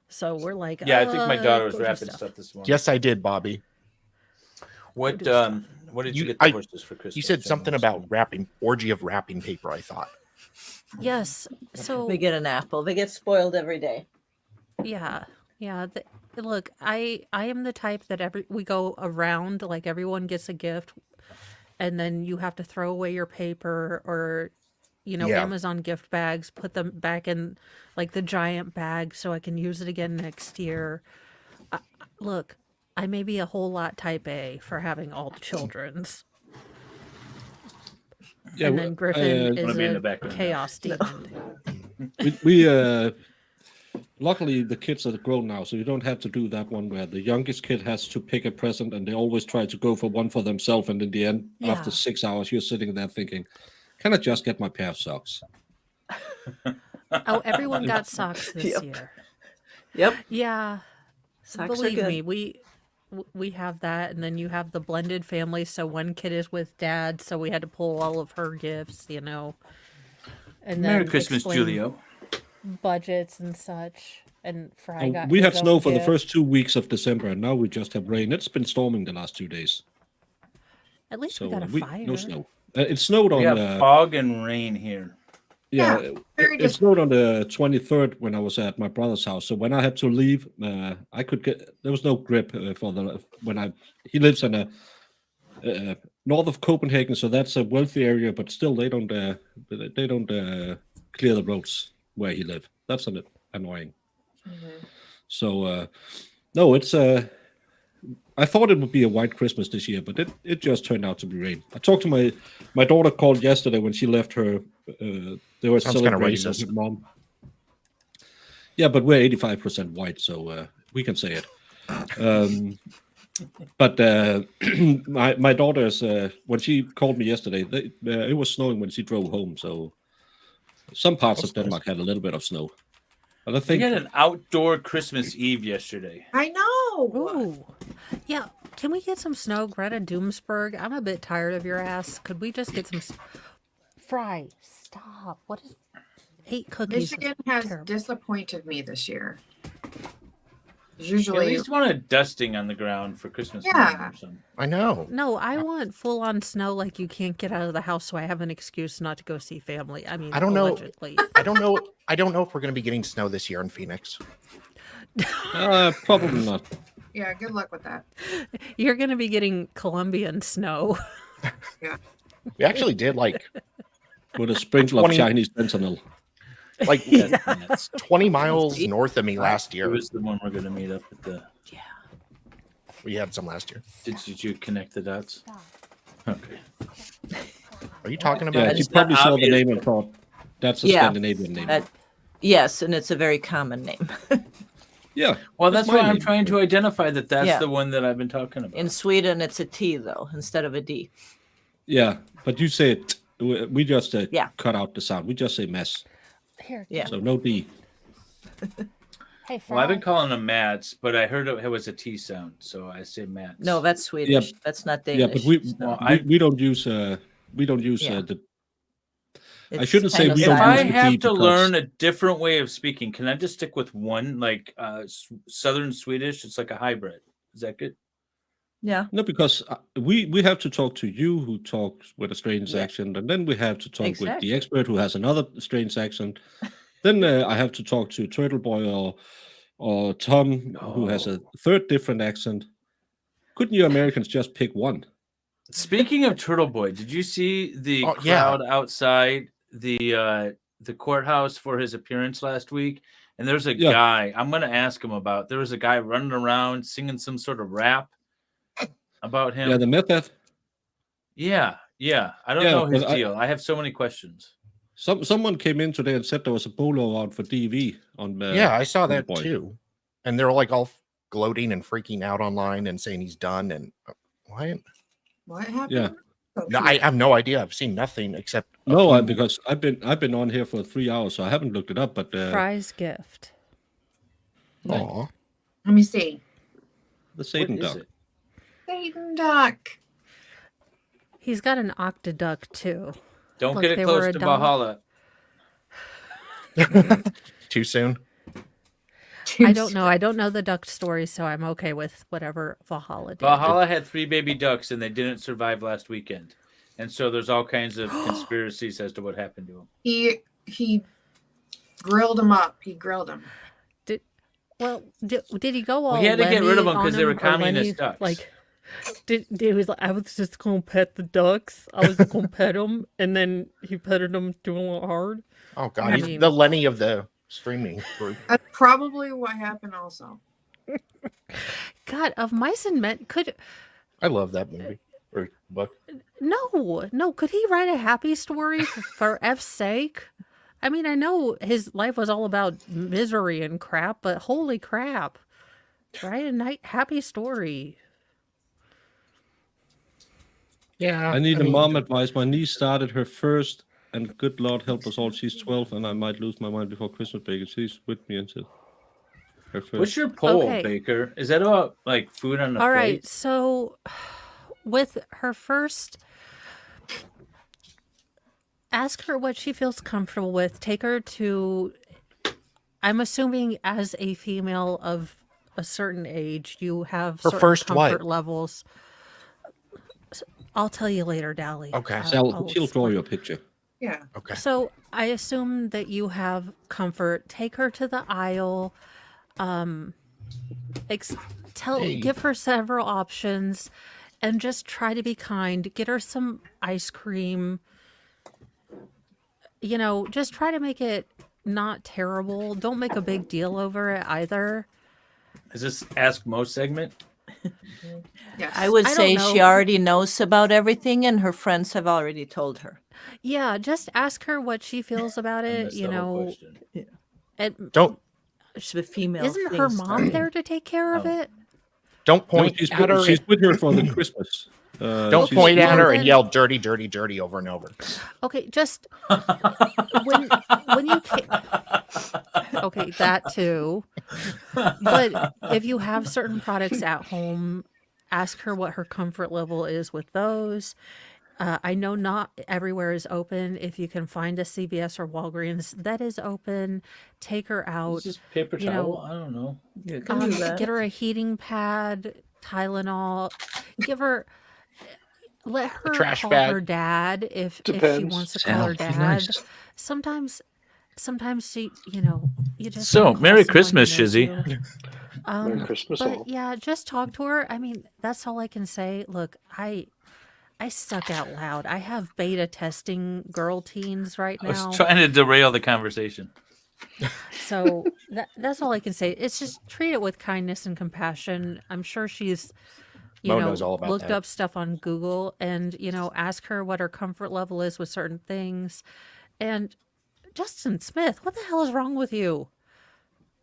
So we're like, yeah, I think my daughter was go do wrapping stuff this morning. Yes, I did, Bobby. What did you get the horses for Christmas? You said something about orgy of wrapping paper, I thought. Yes. So They get an apple. They get spoiled every day. yeah. Look, I am the type that we go around, like everyone gets a gift, and then you have to throw away your paper or, Yeah. Amazon gift bags, put them back in like the giant bag so I can use it again next year. Look, I may be a whole lot type A for having all the children's. Yeah, and then Griffin wanna is be in the a background now. chaos demon. we luckily the kids are grown now, so you don't have to do that one where the youngest kid has to pick a present and they always try to go for one for themselves, and in the end, after Yeah. 6 hours, you're sitting there thinking, "Can I just get my pair of socks?" Oh, everyone got socks this Yep. year. Yep. Yeah, Socks are believe good. me, we have that, and then you have the blended family. So one kid is with dad, so we had to pull all of her gifts, and Merry then Christmas, explain Julio. budgets and such. And Fry And got we had his snow own for the gift. first 2 weeks of December, and now we just have rain. It's been storming the last 2 days, At least so we got a no fire. snow. It snowed We on. have fog and rain here. Yeah, Yeah, very it snowed on the 23rd when I was at my brother's house. So when I had to leave, I could get there was no grip for the when he lives in a north of Copenhagen, so that's a wealthy area, but still they don't clear the roads where he lives. That's annoying. So no, it's I thought it would be a white Christmas this year, but it just turned out to be rain. I talked to my daughter called yesterday when she left her. They were Sounds kinda celebrating with racist. her mom. Yeah, but we're 85% white, so we can say it. But my daughter's when she called me yesterday, it was snowing when she drove home. So some parts That's of Denmark had a little bit of snow. But I We think had an outdoor Christmas Eve yesterday. I know. Ooh, yeah. Can we get some snow, Greta Doomsburg? I'm a bit tired of your ass. Could we just get some? Fry, stop. What is? 8 cookies. Michigan has Terrible. disappointed me this year. At Usually, least want a dusting on the ground for Christmas Yeah. morning or something. I know. No, I want full on snow like you can't get out of the house, so I have an excuse not to go see family. I mean, I don't know. allegedly. I don't know. I don't know if we're going to be getting snow this year in Phoenix. probably not. yeah, good luck with that. You're going to be getting Colombian snow. We actually did like With a sprinkle of 20 Chinese sentinel. like That's 20 miles north of me last It year. was the one we're going to meet up at the. We had some last year. Did you connect the dots? Okay. Are you talking Yeah, about? you It's probably not saw the obvious, name and but- thought that's a Yeah. Scandinavian name. Yes, and it's a very common name. Yeah. Well, That's that's why my I'm name. trying to identify that's Yeah. the one that I've been talking about. In Sweden, it's a T though instead of a D. Yeah, but you say it. We just Yeah. cut out the sound. We just say mess. Here. Yeah. So no D. Hey, Well, I've been Fry. calling them Mats, but I heard it was a T sound, so I say Mats. No, that's Swedish. That's not Danish. Yeah, but we No. we don't use Yeah. the. It's shouldn't say kind of we If don't I use the silent. D have to because- learn a different way of speaking, can I just stick with one, like Southern Swedish? It's like a hybrid. Is that good? Yeah. No, because we have to talk to you who talks with a strange Yeah. accent, and then we have to talk with Exactly. the expert who has another strange accent. Then I have to talk to Turtle Boy or Tom who has a third different accent. Couldn't you Americans just pick one? Speaking of Turtle Boy, did you see the Oh, yeah. crowd outside the courthouse for his appearance last week? And there's a Yeah. guy I'm going to ask him about. There was a guy running around singing some sort of rap about him. Yeah, the method. Yeah. I don't Yeah, know his but deal. I have so many questions. Someone came in today and said there was a bolo out for DV on. Yeah, I saw that Boy. too. And they're like all gloating and freaking out online and saying he's done. And why? What happened? Yeah. So No, cute. I have no idea. I've seen nothing except a No, few- because I've been on here for 3 hours, so I haven't looked it up. But Fry's gift. Aw. Let me see. the What Satan is duck. it? Satan duck. He's got an octoduck too. Don't Look, get they it were close a to dog. Valhalla. Too soon. I don't know. I don't know the duck story, so I'm okay with whatever Valhalla did. Valhalla had 3 baby ducks and they didn't survive last weekend. And so there's all kinds of conspiracies as to what happened to them. He grilled him up. He grilled him. Well, did he go all? Well, he had to get rid of Lenny them 'cause on they were him, or communist Lenny, ducks. Like, he was like, I was just gonna pet the ducks. I was gonna pet them, and then he petted them too hard. Oh God, I he's mean- the Lenny of the streaming group. That's probably what happened also. God, of mice and men could I love that movie or book. no. Could he write a happy story for F's sake? I mean, I know his life was all about misery and crap, but holy crap. Right? Happy story. Yeah. I need I a mean, mom advice. My niece started her first, and good Lord help us all, she's 12, and I might lose my mind before Christmas break. And she's with me until her What's first. your poll, Okay. Baker? Is that about like food on the All plate? right. So with her first, ask her what she feels comfortable with. Take her to, I'm assuming as a female of a certain age, you have Her certain first comfort what? levels. I'll tell you later, Dally. Okay. She'll draw explain. you a picture. Yeah. Okay. So I assume that you have comfort. Take her to the aisle. Give her several options, and just try to be kind. Get her some ice cream. Just try to make it not terrible. Don't make a big deal over it either. Is this Ask Mo segment? Yes. I would I don't say she know. already knows about everything, and her friends have already told her. Yeah, just ask her what she feels about I it. missed the whole question. And Don't The female isn't her things mom there to take care of Oh. it? don't No, point at her. she's with her for the Christmas. Don't she's- point at well, her and then- yell dirty, dirty, dirty over and over. Okay, just when you okay, that too. But if you have certain products at home, ask her what her comfort level is with those. I know not everywhere is open. If you can find a CVS or Walgreens that is open, take her out. Is this paper you towel? know, I don't know. You can do that. Get her a heating pad, Tylenol. Give her. Let her trash call bag. her dad if she Depends. wants to call her dad. Sometimes she, you just So, wanna call Merry someone who Christmas, knows Shizzy. you. Merry Christmas all. But yeah, just talk to her. I mean, that's all I can say. Look, I suck out loud. I have beta testing girl teens right I was now. trying to derail the conversation. So that's all I can say. It's just treat it with kindness and compassion. I'm sure she's, Mo knows all about looked that. up stuff on Google and, ask her what her comfort level is with certain things. And Justin Smith, what the hell is wrong with you?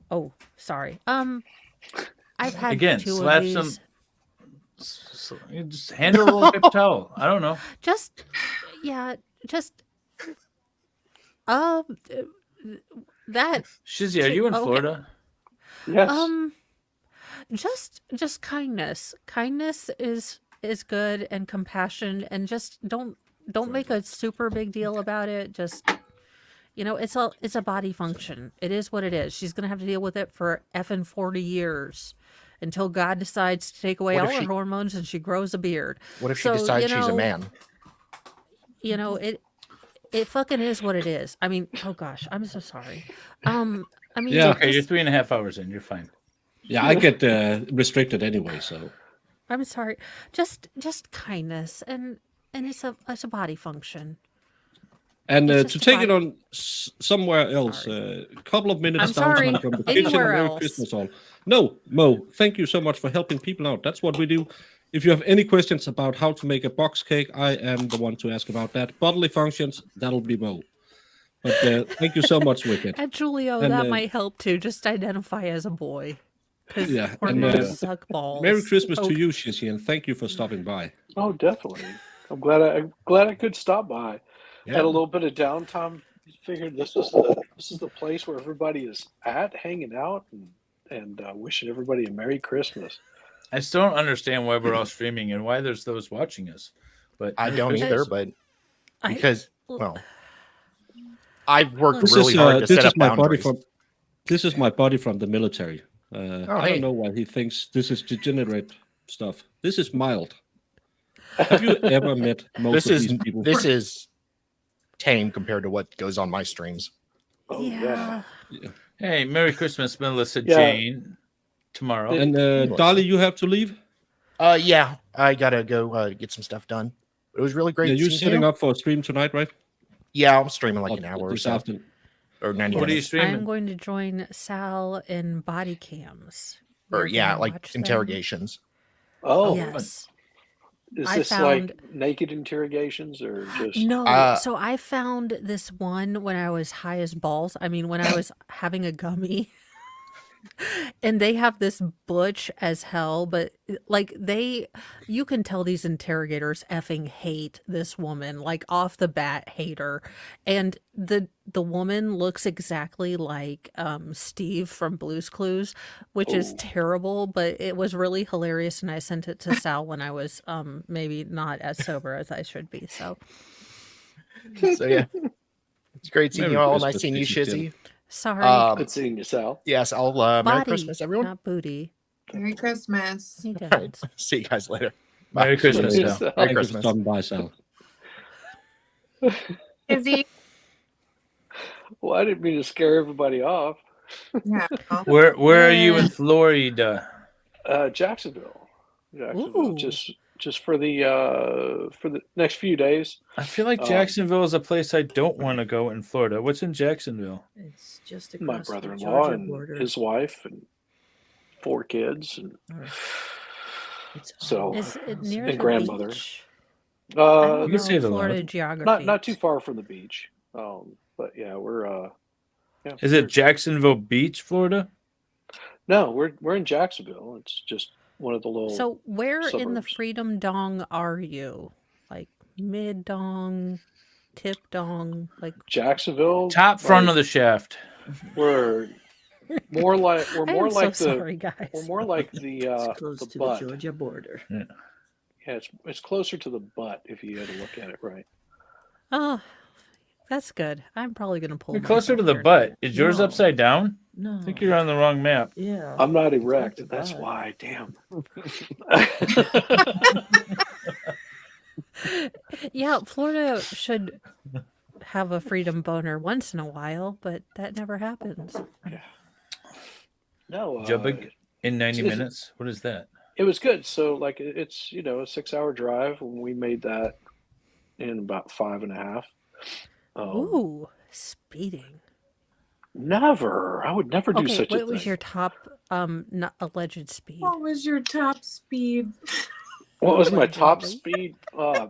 Oh, sorry. I've had Again, two slap of these. you just hand her a little paper towel. I don't know. Just that Shizzy, are you in Okay. Florida? Yes. just kindness. Kindness is good, and compassion, and just don't make a super big deal about it. Just it's a body function. It is what it is. She's gonna have to deal with it for effing 40 years until God decides to take away What all if her she- hormones and she grows a beard. What if she So, decides she's a man? It fucking is what it is. I mean, oh gosh, I'm so sorry. I mean, Yeah. Okay, you're just- 3.5 hours in. You're fine. Yeah, I get restricted anyway, so. I'm sorry. Just kindness, and it's a body function. And It's to just take it body- on somewhere else, a couple of minutes I'm down sorry, from the kitchen anywhere and Merry else. Christmas all. No, Mo, thank you so much for helping people out. That's what we do. If you have any questions about how to make a box cake, I am the one to ask about that. Bodily functions, that'll be Mo. But thank you so much, Wicked. And Julio, And, that might help too. Just identify as a boy. Because Yeah, and, hormones suck balls. Merry Christmas Okay. to you, Shizzy, and thank you for stopping by. Oh, definitely. I'm glad I could stop by. Yeah. Had a little bit of downtime. Figured this is the place where everybody is at, hanging out, and wishing everybody a Merry Christmas. I still don't understand why we're all streaming and why there's those watching us. But I don't Christmas- either, but I- because well, I've worked This really hard to this set is up my buddy boundaries. from. This is my buddy from the military. I hey. don't know why he thinks this is degenerate stuff. This is mild. Have you ever met most This of these people? this is tame compared to what goes on my streams. Oh Yeah. Hey, Merry Christmas, Melissa Yeah. Jane. Tomorrow. And Melissa. Dolly, you have to leave. Yeah, I gotta go get some stuff done. It was really great. Yeah, you seeing setting up for a stream tonight, right? Yeah, I'm streaming like Or an hour or this so, afternoon. or 90 What are you minutes. streaming? I'm going to join Sal in body cams. Or We're yeah, gonna like watch them. interrogations. Oh, Yes. Is I this found like naked interrogations or just? no. So I found this one when I was high as balls. I mean, when I was having a gummy. And they have this butch as hell, but like you can tell these interrogators effing hate this woman, like off the bat hate her. And the woman looks exactly like Steve from Blue's Clues, which is Oh, terrible, but it was really hilarious, and I sent it to Sal when I was maybe not as sober as I should be. So So yeah, it's great seeing Merry you all. Christmas, Nice seeing you, Mrs. Kim. Shizzy. sorry, good seeing you, Sal. Yes, I'll Merry body, Christmas, everyone. not booty. Merry Christmas. He All right, did. see you guys later. Merry Bye. Christmas, Later. Sal. Sal. Merry Thank you for Christmas. stopping by, Sal. Izzy. Well, I didn't mean to scare everybody off. Yeah. Where are you Yeah. in Florida? Jacksonville, Ooh. just for the next few days. I feel like Um, Jacksonville is a place I don't want to go in Florida. What's in Jacksonville? It's just My across the brother-in-law Georgia and border. his wife and 4 kids, and It's so all Is it across near and the grandmother. beach? I don't uh, You can know say it Florida aloud. geography. not too far from the beach. But yeah, Is it Jacksonville Beach, Florida? No, we're in Jacksonville. It's just one of the little So where in the suburbs. Freedom Dong are you? Like mid dong, tip dong, like Jacksonville. Top front like, of the shaft. we're more like I am so sorry, guys. we're more like the It's close the to butt. the Georgia border. Yeah, it's closer to the butt if you had to look at it right. Oh, that's good. I'm probably gonna pull You're closer myself to the here butt. now. Is yours No. upside down? No. I think you're on the wrong map. Yeah. I'm not It's not erect. the That's butt. why. Damn. Yeah, Florida should have a freedom boner once in a while, but that never happens. No, Jubbig in 90 is it- minutes? What is that? it was good. So like it's a 6-hour drive, and we made that in about 5.5. Ooh, speeding. Never. I would never do Okay, such a what was thing. your top not alleged speed? What was your top speed? What was my top Allegedly. speed?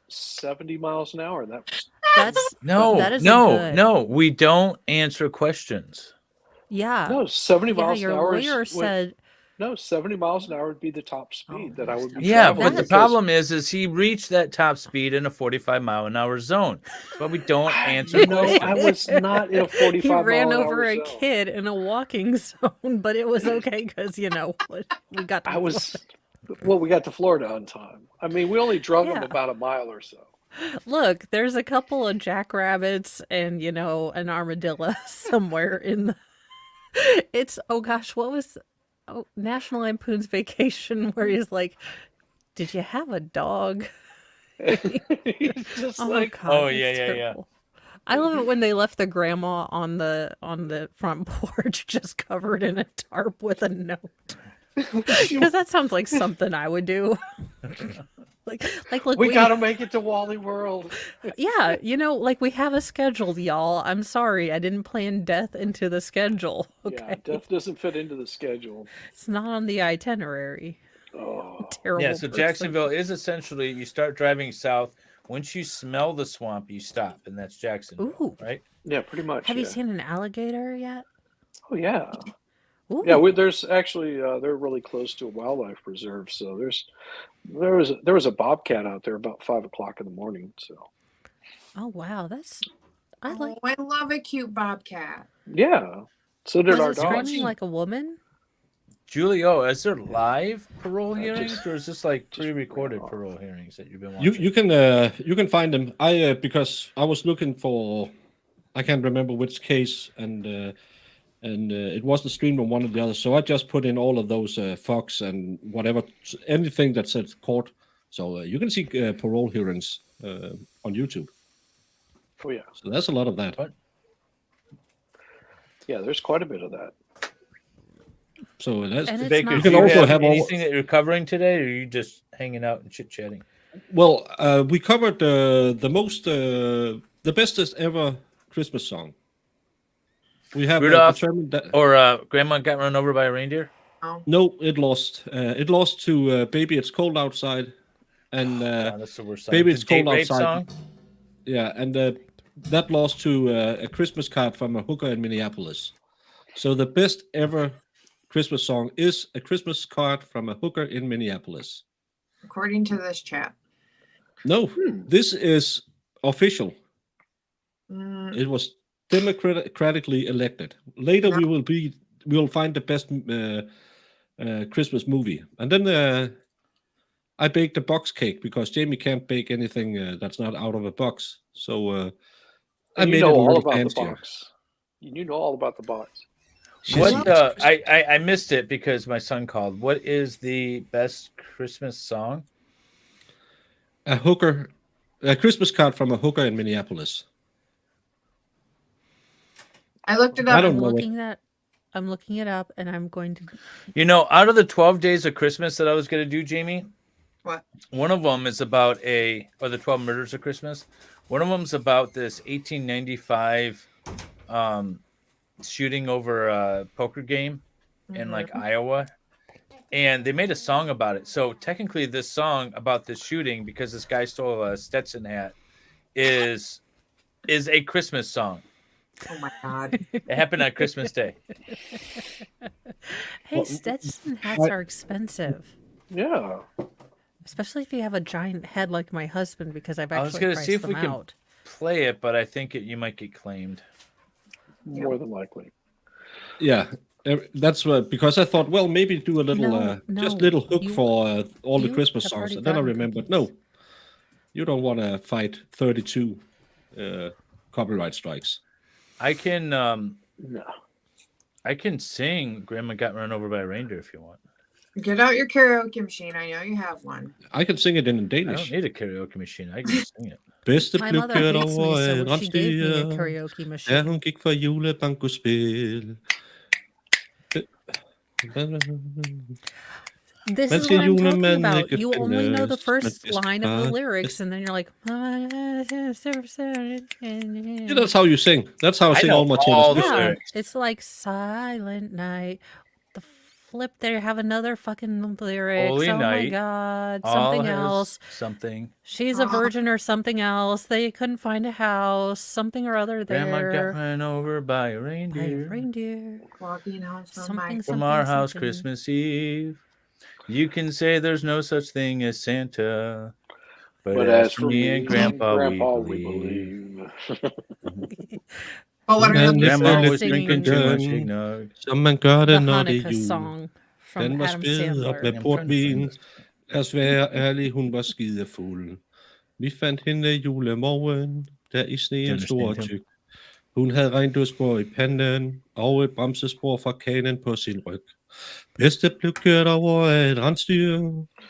70 miles an hour. That was That's No, that is a no, good- no. We don't answer questions. Yeah. no 70 Yeah, miles an your hour. lawyer said No, 70 miles an hour would be the top speed that I would be Yeah, traveling but the because- problem is he reached that top speed in a 45-mile-an-hour zone. But we don't answer No, questions. I was not in a 45 he ran mile an over hour a zone. kid in a walking zone, but it was okay because we got to I was well, we got to Florida on time. I mean, we only drug them Yeah. about a mile or so. Look, there's a couple of jackrabbits and an armadillo somewhere in the it's oh gosh, what was National Lampoon's Vacation where he's like, did you have a dog? Just Oh like god. Oh, that's yeah. terrible. I love it when they left the grandma on the front porch just covered in a tarp with a note. Because that sounds like something I would do. like look, we gotta make it to Wally World. yeah, like we have a schedule, y'all. I'm sorry, I didn't plan death into the schedule. Okay, Yeah, death doesn't fit into the schedule. it's not on the itinerary. Oh, Terrible. Yeah, so person. Jacksonville is essentially you start driving south. Once you smell the swamp, you stop, and that's Jacksonville, Ooh. right? yeah, pretty much. Have you yeah. seen an alligator yet? Oh yeah, Ooh. yeah. There's actually they're really close to a wildlife preserve, so there was a bobcat out there about 5 o'clock in the morning. So Oh wow, I like. I love a cute bobcat. yeah, so did Was our it dogs. screaming like a woman? Julio, is there live parole hearings, just- or is this like just pre-recorded ran off. parole hearings that you've been watching? You can find them. I because I was looking for, I can't remember which case, and it wasn't streamed on one or the other. So I just put in all of those Fox and whatever, anything that said court. So you can see parole hearings on YouTube. Oh yeah, So there's a lot of that. What? yeah. There's quite a bit of that. So that's And it's Baker, not do You can you also have have all- anything that you're covering today, or are you just hanging out and chit-chatting? well. We covered the bestest ever Christmas song. We have Rudolph determined that. Or Grandma got run over by a reindeer? No, it lost. It lost to "Baby It's Cold Outside." and God, that's the worst song. Baby The It's Cold date rape Outside. song. Yeah, and that lost to a Christmas card from a hooker in Minneapolis. So the best ever Christmas song is a Christmas card from a hooker in Minneapolis. According to this chat. No, this is official. Mm, It was democratically elected. Later, No. we will find the best Christmas movie, and then I baked a box cake because Jamie can't bake anything that's not out of a box. So I And made you it know a all little about the fancier. box. You know all about the box. What Yes. I missed it because my son called. What is the best Christmas song? A Christmas card from a hooker in Minneapolis. I looked it I up. don't I'm know looking I'm looking it up, and I'm going to. You know, out of the 12 days of Christmas that I was going to do, Jamie, What? one of them is about the 12 murders of Christmas. One of them's about this 1895 shooting over a poker game in like Iowa. And they made a song about it. So technically this song about this shooting, because this guy stole a Stetson hat, is a Christmas song. Oh my God. It happened on Christmas Day. Hey, Stetson hats are expensive, Yeah. especially if you have a giant head like my husband, because I've I was actually gonna priced see if them we can out. play it, but I think you might get claimed. More than likely. Yeah, that's what, because I thought, well, maybe do a little, just No, little hook you- for all the you Christmas have songs, already and then I gotten remembered, cookies. no, you don't want to fight 32 copyright strikes. I can No. I can sing Grandma Got Run Over by a Reindeer if you want. Get out your karaoke machine. I know you have one. I can sing it in I don't Danish. need a karaoke machine. I can just sing it. Bedste My blev mother kørt hates me, over so et she gave me a rensdyr, karaoke da machine. hun gik for julebankospil. This Man is skal what I'm talking julemanden about. ikke You only know the findes, first men line of the bedstefar- lyrics, and then you're like, Yeah, that's how you sing. That's how I I sing know all my all Taylor the Swift. yeah, lyrics. it's like Silent Night. The flip there have another fucking lyrics. Holy Oh my Night, God, All something has else. something. She's a virgin or something else. They couldn't find a house, something or other Grandma got there. run over by a By a reindeer reindeer. Walking home from Something, my. from our house something. Christmas Eve. You can say there's no such thing as Santa, but as for me and Grandpa, we believe. But what are Men the ikke Grandma lidt was drinking too much eggnog. som man gør The det, når det er Hanukkah jul. song from Den var Adam spædet op med Sandler. I'm trying to find portvin. this. Er svær ærlig, hun var skidefuld. Vi fandt hende julemorgen, der i sneen stor og tyk. Hun havde regnduespor i panden, og et bremsespor fra kanen på sin ryg. Bedste blev kørt over af et rensdyr,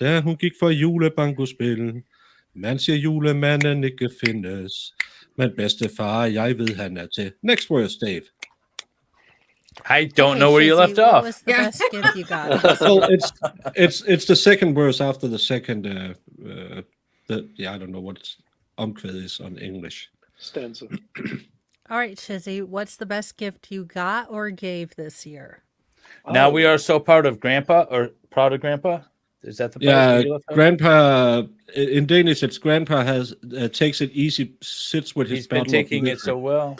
da hun gik for julebankospil. Man siger julemanden ikke findes, men bedstefar, jeg ved han er til. Next words, Dave. I don't know where you Shizzy, left what off. was the Yeah. best gift you got? Well, it's the second verse after the second. I don't know what omkvæd is on English. Stanza. All right, Shizzy, what's the best gift you got or gave this year? Now we are so proud of Grandpa. Is that the part Yeah, you left off? Grandpa. In Danish, it's Grandpa has takes it easy, sits with his He's been bottle of taking it liquor. so well.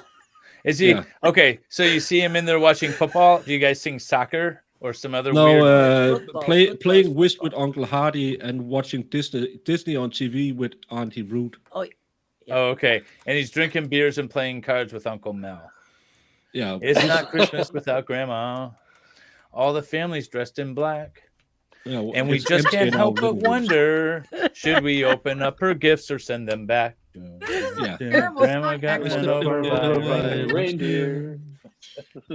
Is he Yeah. okay? So you see him in there watching football. Do you guys sing soccer or some other No, weird? Football, playing football, whist football. with Uncle Hardy and watching Disney on TV with Auntie Ruth. Oh, Oh, okay. And he's drinking beers and playing cards with Uncle Mel. Yeah, It's not Christmas without Grandma. All the family's dressed in black. yeah, And we it's just empty can't in our help but living rooms. wonder, should we open up her gifts or send them back? Yeah. terrible Grandma song, got actually. run over by a reindeer. Reindeer.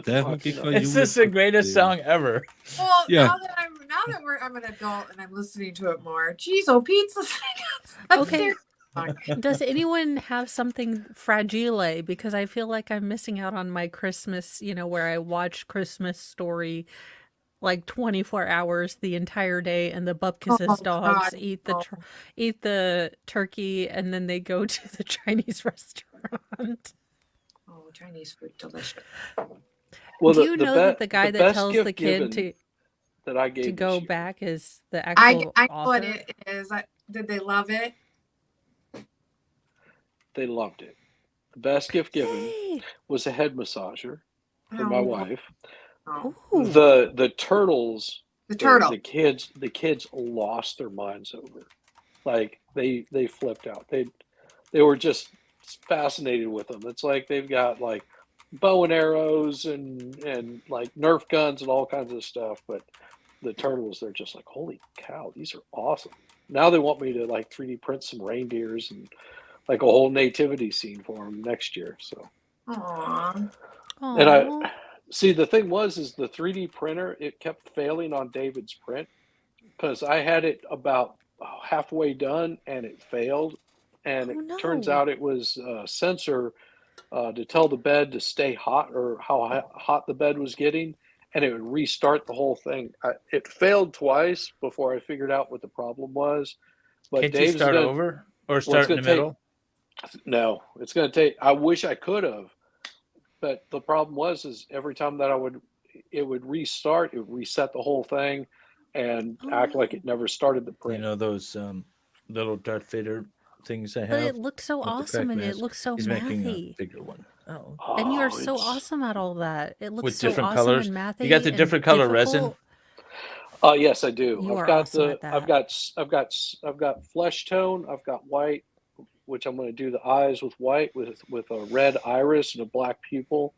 Da hun gik for Is this the greatest song ever? Well, Yeah. now that I'm an adult and I'm listening to it more. Jeez, oh, Pete's listening. That's Okay. their song. Does anyone have something fragile? Because I feel like I'm missing out on my Christmas, where I watch Christmas Story like 24 hours the entire day, and the Bupkis's Oh, dogs God, eat no. eat the turkey, and then they go to the Chinese restaurant. Oh, Chinese food, delicious. Well, Do you know that the guy that best tells gift the kid given that I gave to this go year- back is the I actual know what author? it is. Did they love it? They loved it. The best gift given Yay! was a head massager for my Oh, wife. no. Ooh. The turtles, The turtle. the kids lost their minds over. Like they flipped out. They were just fascinated with them. It's like they've got like bow and arrows and like Nerf guns and all kinds of stuff. But the turtles, they're just like, holy cow, these are awesome. Now they want me to like 3D print some reindeers and like a whole nativity scene for them next year. So, Aw. and Aw. see, the thing is the 3D printer, it kept failing on David's print because I had it about halfway done and it failed. And Oh it turns no. out it was a sensor to tell the bed to stay hot or how hot the bed was getting. And it would restart the whole thing. It failed twice before I figured out what the problem was. But Can't you Dave's start gonna, over or well, start in the middle? no, it's going to take. I wish I could have, but the problem is every time that it would restart, it would reset the whole thing, and Oh act like no. it never started the You print. know those little Darth Vader things I But have it looked so with the awesome crack and it mask? looked so He's making a mathy. bigger one Oh. And you are Oh, so it's awesome at all that. It looks with so different awesome colors. and mathy You got the and different color resin? difficult. yes, I do. You I've are got awesome at I've that. got flesh tone. I've got white, which I'm going to do the eyes with white with a red iris and a black pupil,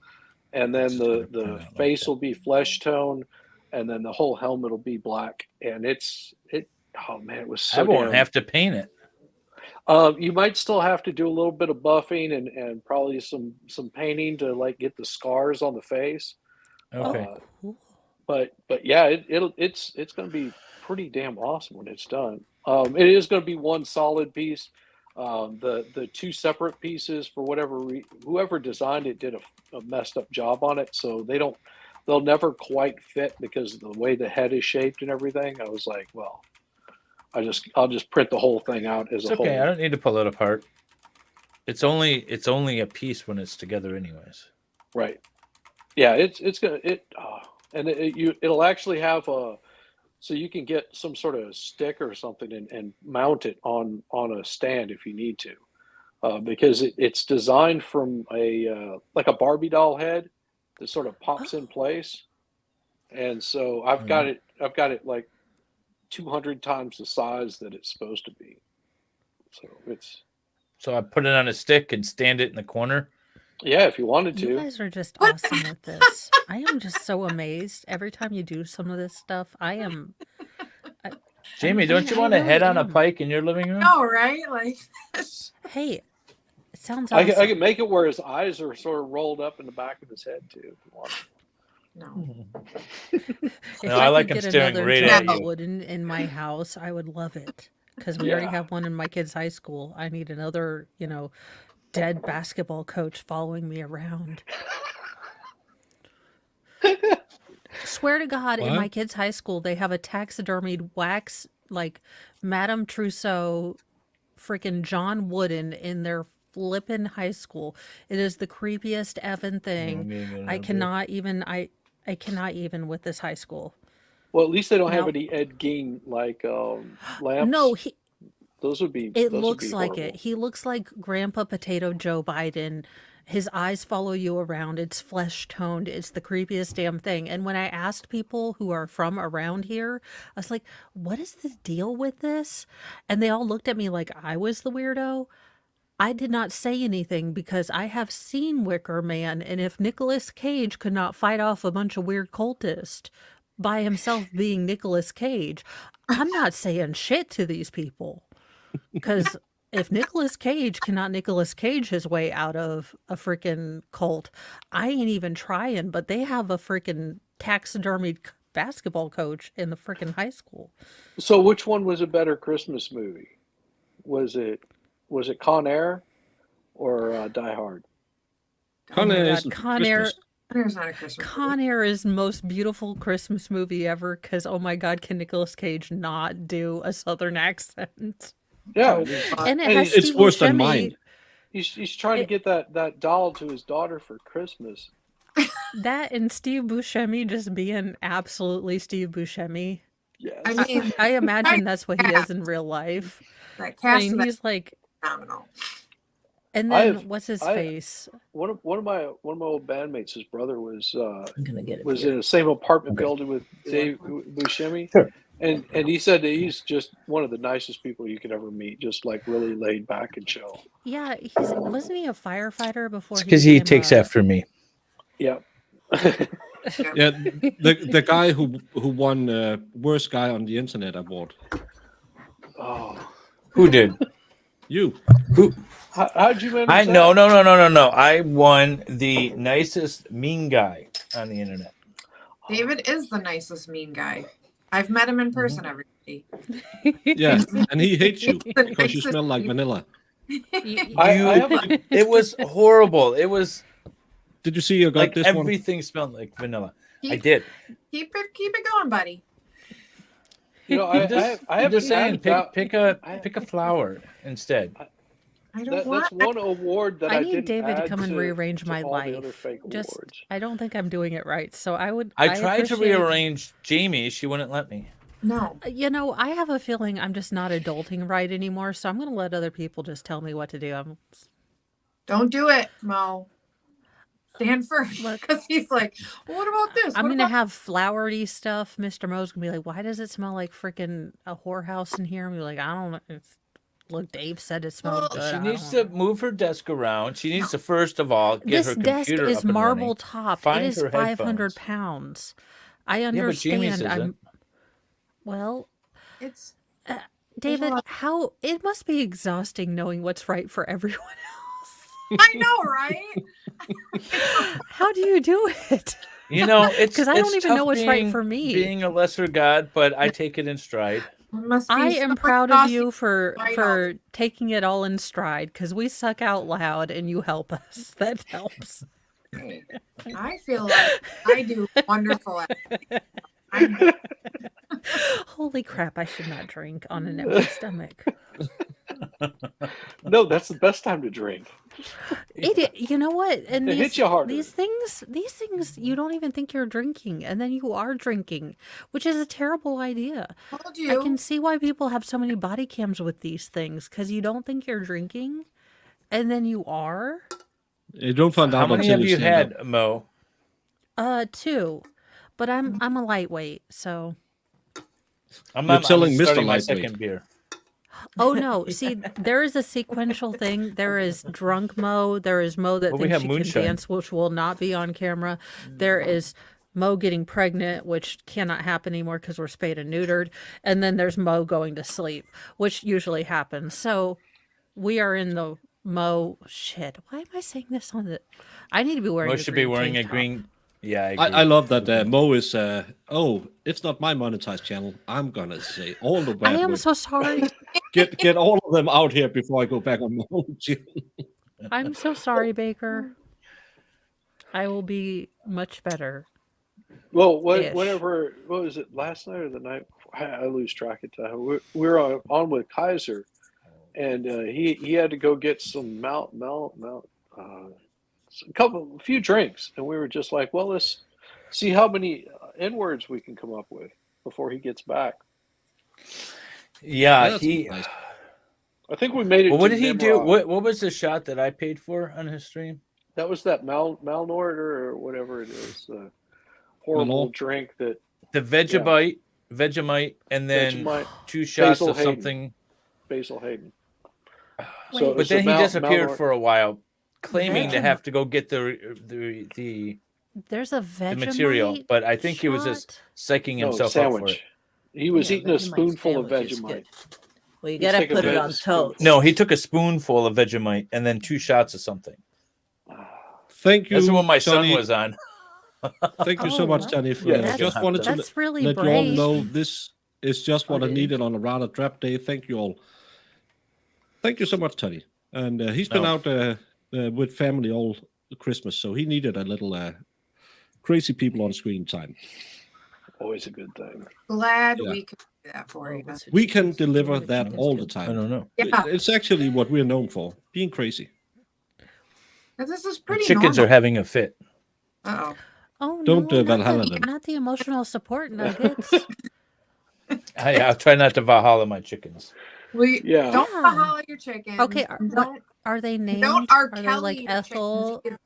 and then It's gonna the turn out like face that. will be flesh tone, and then the whole helmet will be black. And it. Oh man, it was I so won't damn. have to paint it. You might still have to do a little bit of buffing and probably some painting to like get the scars on the face. Okay. Oh, cool. But yeah, it's going to be pretty damn awesome when it's done. It is going to be one solid piece. The two separate pieces, for whoever designed it did a messed up job on it, so they'll never quite fit because of the way the head is shaped and everything. I was like, well, I'll just print the whole thing out as It's a okay. I whole. don't need to pull it apart. It's only a piece when it's together, anyways. Right. Yeah, it's gonna and it'll actually have so you can get some sort of stick or something and mount it on a stand if you need to, because it's designed from a like a Barbie doll head that sort of pops in Oh, place, and so Mhm. I've got it like 200 times the size that it's supposed to be. So it's So I put it on a stick and stand it in the corner. yeah, if you wanted you to. guys are just awesome with this. I am just so amazed every time you do some of this stuff. I, Jamie, I don't mean, you I want a really head on a am. pike in your living room? No, right? Like, Hey, it sounds I can awesome. make it where his eyes are sort of rolled up in the back of his head too, if you want. no. If No, I I like could him get staring another right at John you. Wooden in my house, I would love it. Because we already Yeah. have one in my kid's high school. I need another, dead basketball coach following me around. Swear to God, in my What? kids' high school, they have a taxidermied wax, like Madame Trousseau, freaking John Wooden in their flippin' high school. It is the creepiest effing I'm thing. getting another I beer. cannot even. I cannot even with this high school. Well, at least they don't have Now, any Ed Gein like no, lamps. Those would be it looks like it. horrible. He looks like Grandpa Potato Joe Biden. His eyes follow you around. It's flesh toned. It's the creepiest damn thing. And when I asked people who are from around here, I was like, what is the deal with this? And they all looked at me like I was the weirdo. I did not say anything because I have seen Wicker Man, and if Nicolas Cage could not fight off a bunch of weird cultists by himself being Nicolas Cage, I'm not saying shit to these people. Because if Nicolas Cage cannot Nicolas Cage his way out of a freaking cult, I ain't even trying, but they have a freaking taxidermied basketball coach in the freaking high school. So, which one was a better Christmas movie? Was it Con Air or Die Hard? Oh Con my Air God, isn't for Con Air. Christmas. There's not a Christmas Con Air is the most beautiful Christmas movie ever because, oh my God, can Nicolas Cage not do a Southern accent? Yeah, Oh, and he's, God. And it and has he's, It's Steve worse than Buscemi. mine. he's trying to It, get that doll to his daughter for Christmas. that and Steve Buscemi just being absolutely Steve Buscemi. Yes. I mean, I imagine that's what he is in real life. that I cast mean, of that he's like, phenomenal. and I then have- what's his I- face? One of my old bandmates, his brother was I'm gonna get was it. in the same apartment Okay. building with Dave Buscemi. Sure. And he said that he's just one of the nicest people you could ever meet, just like really laid back and chill. Yeah, wasn't he a firefighter before It's because he became takes a- after me. Yeah. Yeah, the guy who won worst guy on the internet award. Oh, Who did? You. how'd you manage I that? no. I won the nicest mean guy on the internet. David is the nicest mean guy. I've met him in person, everybody. Yeah, and he hates you The because you nicest smell like mean- vanilla. I have a- It was horrible. It was Did you see you got like this one? everything smelled like vanilla. I Keep, did. keep it going, buddy. You know, I'm just, I I'm have just saying, pick a I- flower instead. I don't that's want. one award that I I need didn't David to add come and rearrange to my all the other life. fake Just, awards. I don't think I'm doing it right. So I I tried to appreciate- rearrange Jamie. She wouldn't let me. No. You know, I have a feeling I'm just not adulting right anymore. So I'm going to let other people just tell me what to do. Don't do it, Mo. Stand firm. Look. Because he's like, well, what about this? I'm What going to about-" have flowery stuff. Mr. Mo's going to be like, why does it smell like freaking a whorehouse in here? I'm gonna be like, I don't know. Look, Dave said it smelled Well, good. She I needs don't to know." move her desk around. She needs to first of all get This her desk computer is up and marble running. top. Find It is her 500 headphones. pounds. I Yeah, but Jamie's understand. I'm isn't. well, It's David. lot- How it must be exhausting knowing what's right for everyone else. I know, right? How do you do it? You know, it's 'Cause I don't it's even know tough what's right being- for me. Being a lesser god, but I take it in stride. It must be I so am proud of you exhausting. I for taking it all in stride because we suck out loud and you help us. That helps. I feel like I do wonderful at it. I'm- Holy crap! I should not drink on an empty stomach. No, that's the best time to drink. You know what? And It hits you harder. these things, you don't even think you're drinking, and then you are drinking, which is a terrible idea. told I you. can see why people have so many body cams with these things because you don't think you're drinking, and then you are. You don't find How out many until have you stand had, up. Mo? 2, but I'm a lightweight, so. You're telling Mr. starting my Lightweight. second beer. Oh no! See, there is a sequential thing. There is drunk Mo. There is Mo that Well, we thinks have she moonshine. can dance, which will not be on camera. There is Mo getting pregnant, which cannot happen anymore because we're spayed and neutered. And then there's Mo going to sleep, which usually happens. So we are in the Mo shit. Why am I saying this on the? I need to be wearing. Mo a should be green wearing a tank top. green. Yeah, I, I agree. love that Mo is. It's not my monetized channel. I'm gonna say all the I bad am words. so sorry. Get all of them out here before I go back on my own channel. I'm so sorry, Baker. I will be much better. Well, Ish. whenever, what was it, last night or the night before? I lose track of time. We were on with Kaiser, and he had to go get some a few drinks, and we were just like, well, let's see how many N words we can come up with before he gets back. Yeah, That's he. nice. I think we made it. Well, what to did he do? Nimrod. What was the shot that I paid for on his stream? That was that Malnord or whatever it is. Horrible Malort? drink that The Vegemite, and then Vegemite, 2 shots Basil of Hayden. something. Basil Hayden. Wait, So- But then he disappeared Malnord. for a while, claiming to Vegem- have to go get the There's a Vegemite material. But I think he was just shot? psyching No, himself up for sandwich. it. He was Yeah, eating a Vegemite spoonful of sandwich is Vegemite. good. Well, you Let's gotta take a put it bit on of spoon. toast. No, he took a spoonful of Vegemite and then 2 shots of something. Thank you. That's the one my son Johnny. was on. Thank you so Oh, much, Johnny. For, Yeah, just wanted to That's really let you all brave. know this is just what I Okay. needed on a rather drab day. Thank you all. Thank you so much, Tony. And he's been No. out with family all Christmas, so he needed a little crazy people on screen time. Always a good thing. Glad Yeah. we could do that for you. We can deliver that all the I time. don't know. Yeah, It's actually what we're known for, being crazy. this is The pretty chickens are normal. having a fit. Uh-oh. Oh Don't, no, Valhalla not them. not the emotional support nuggets. I'll try not to Valhalla my chickens. We Yeah. don't Yeah. Valhalla your chickens. Okay, and what don't are they named? don't R. Are they Kelly like your chickens Ethel? either.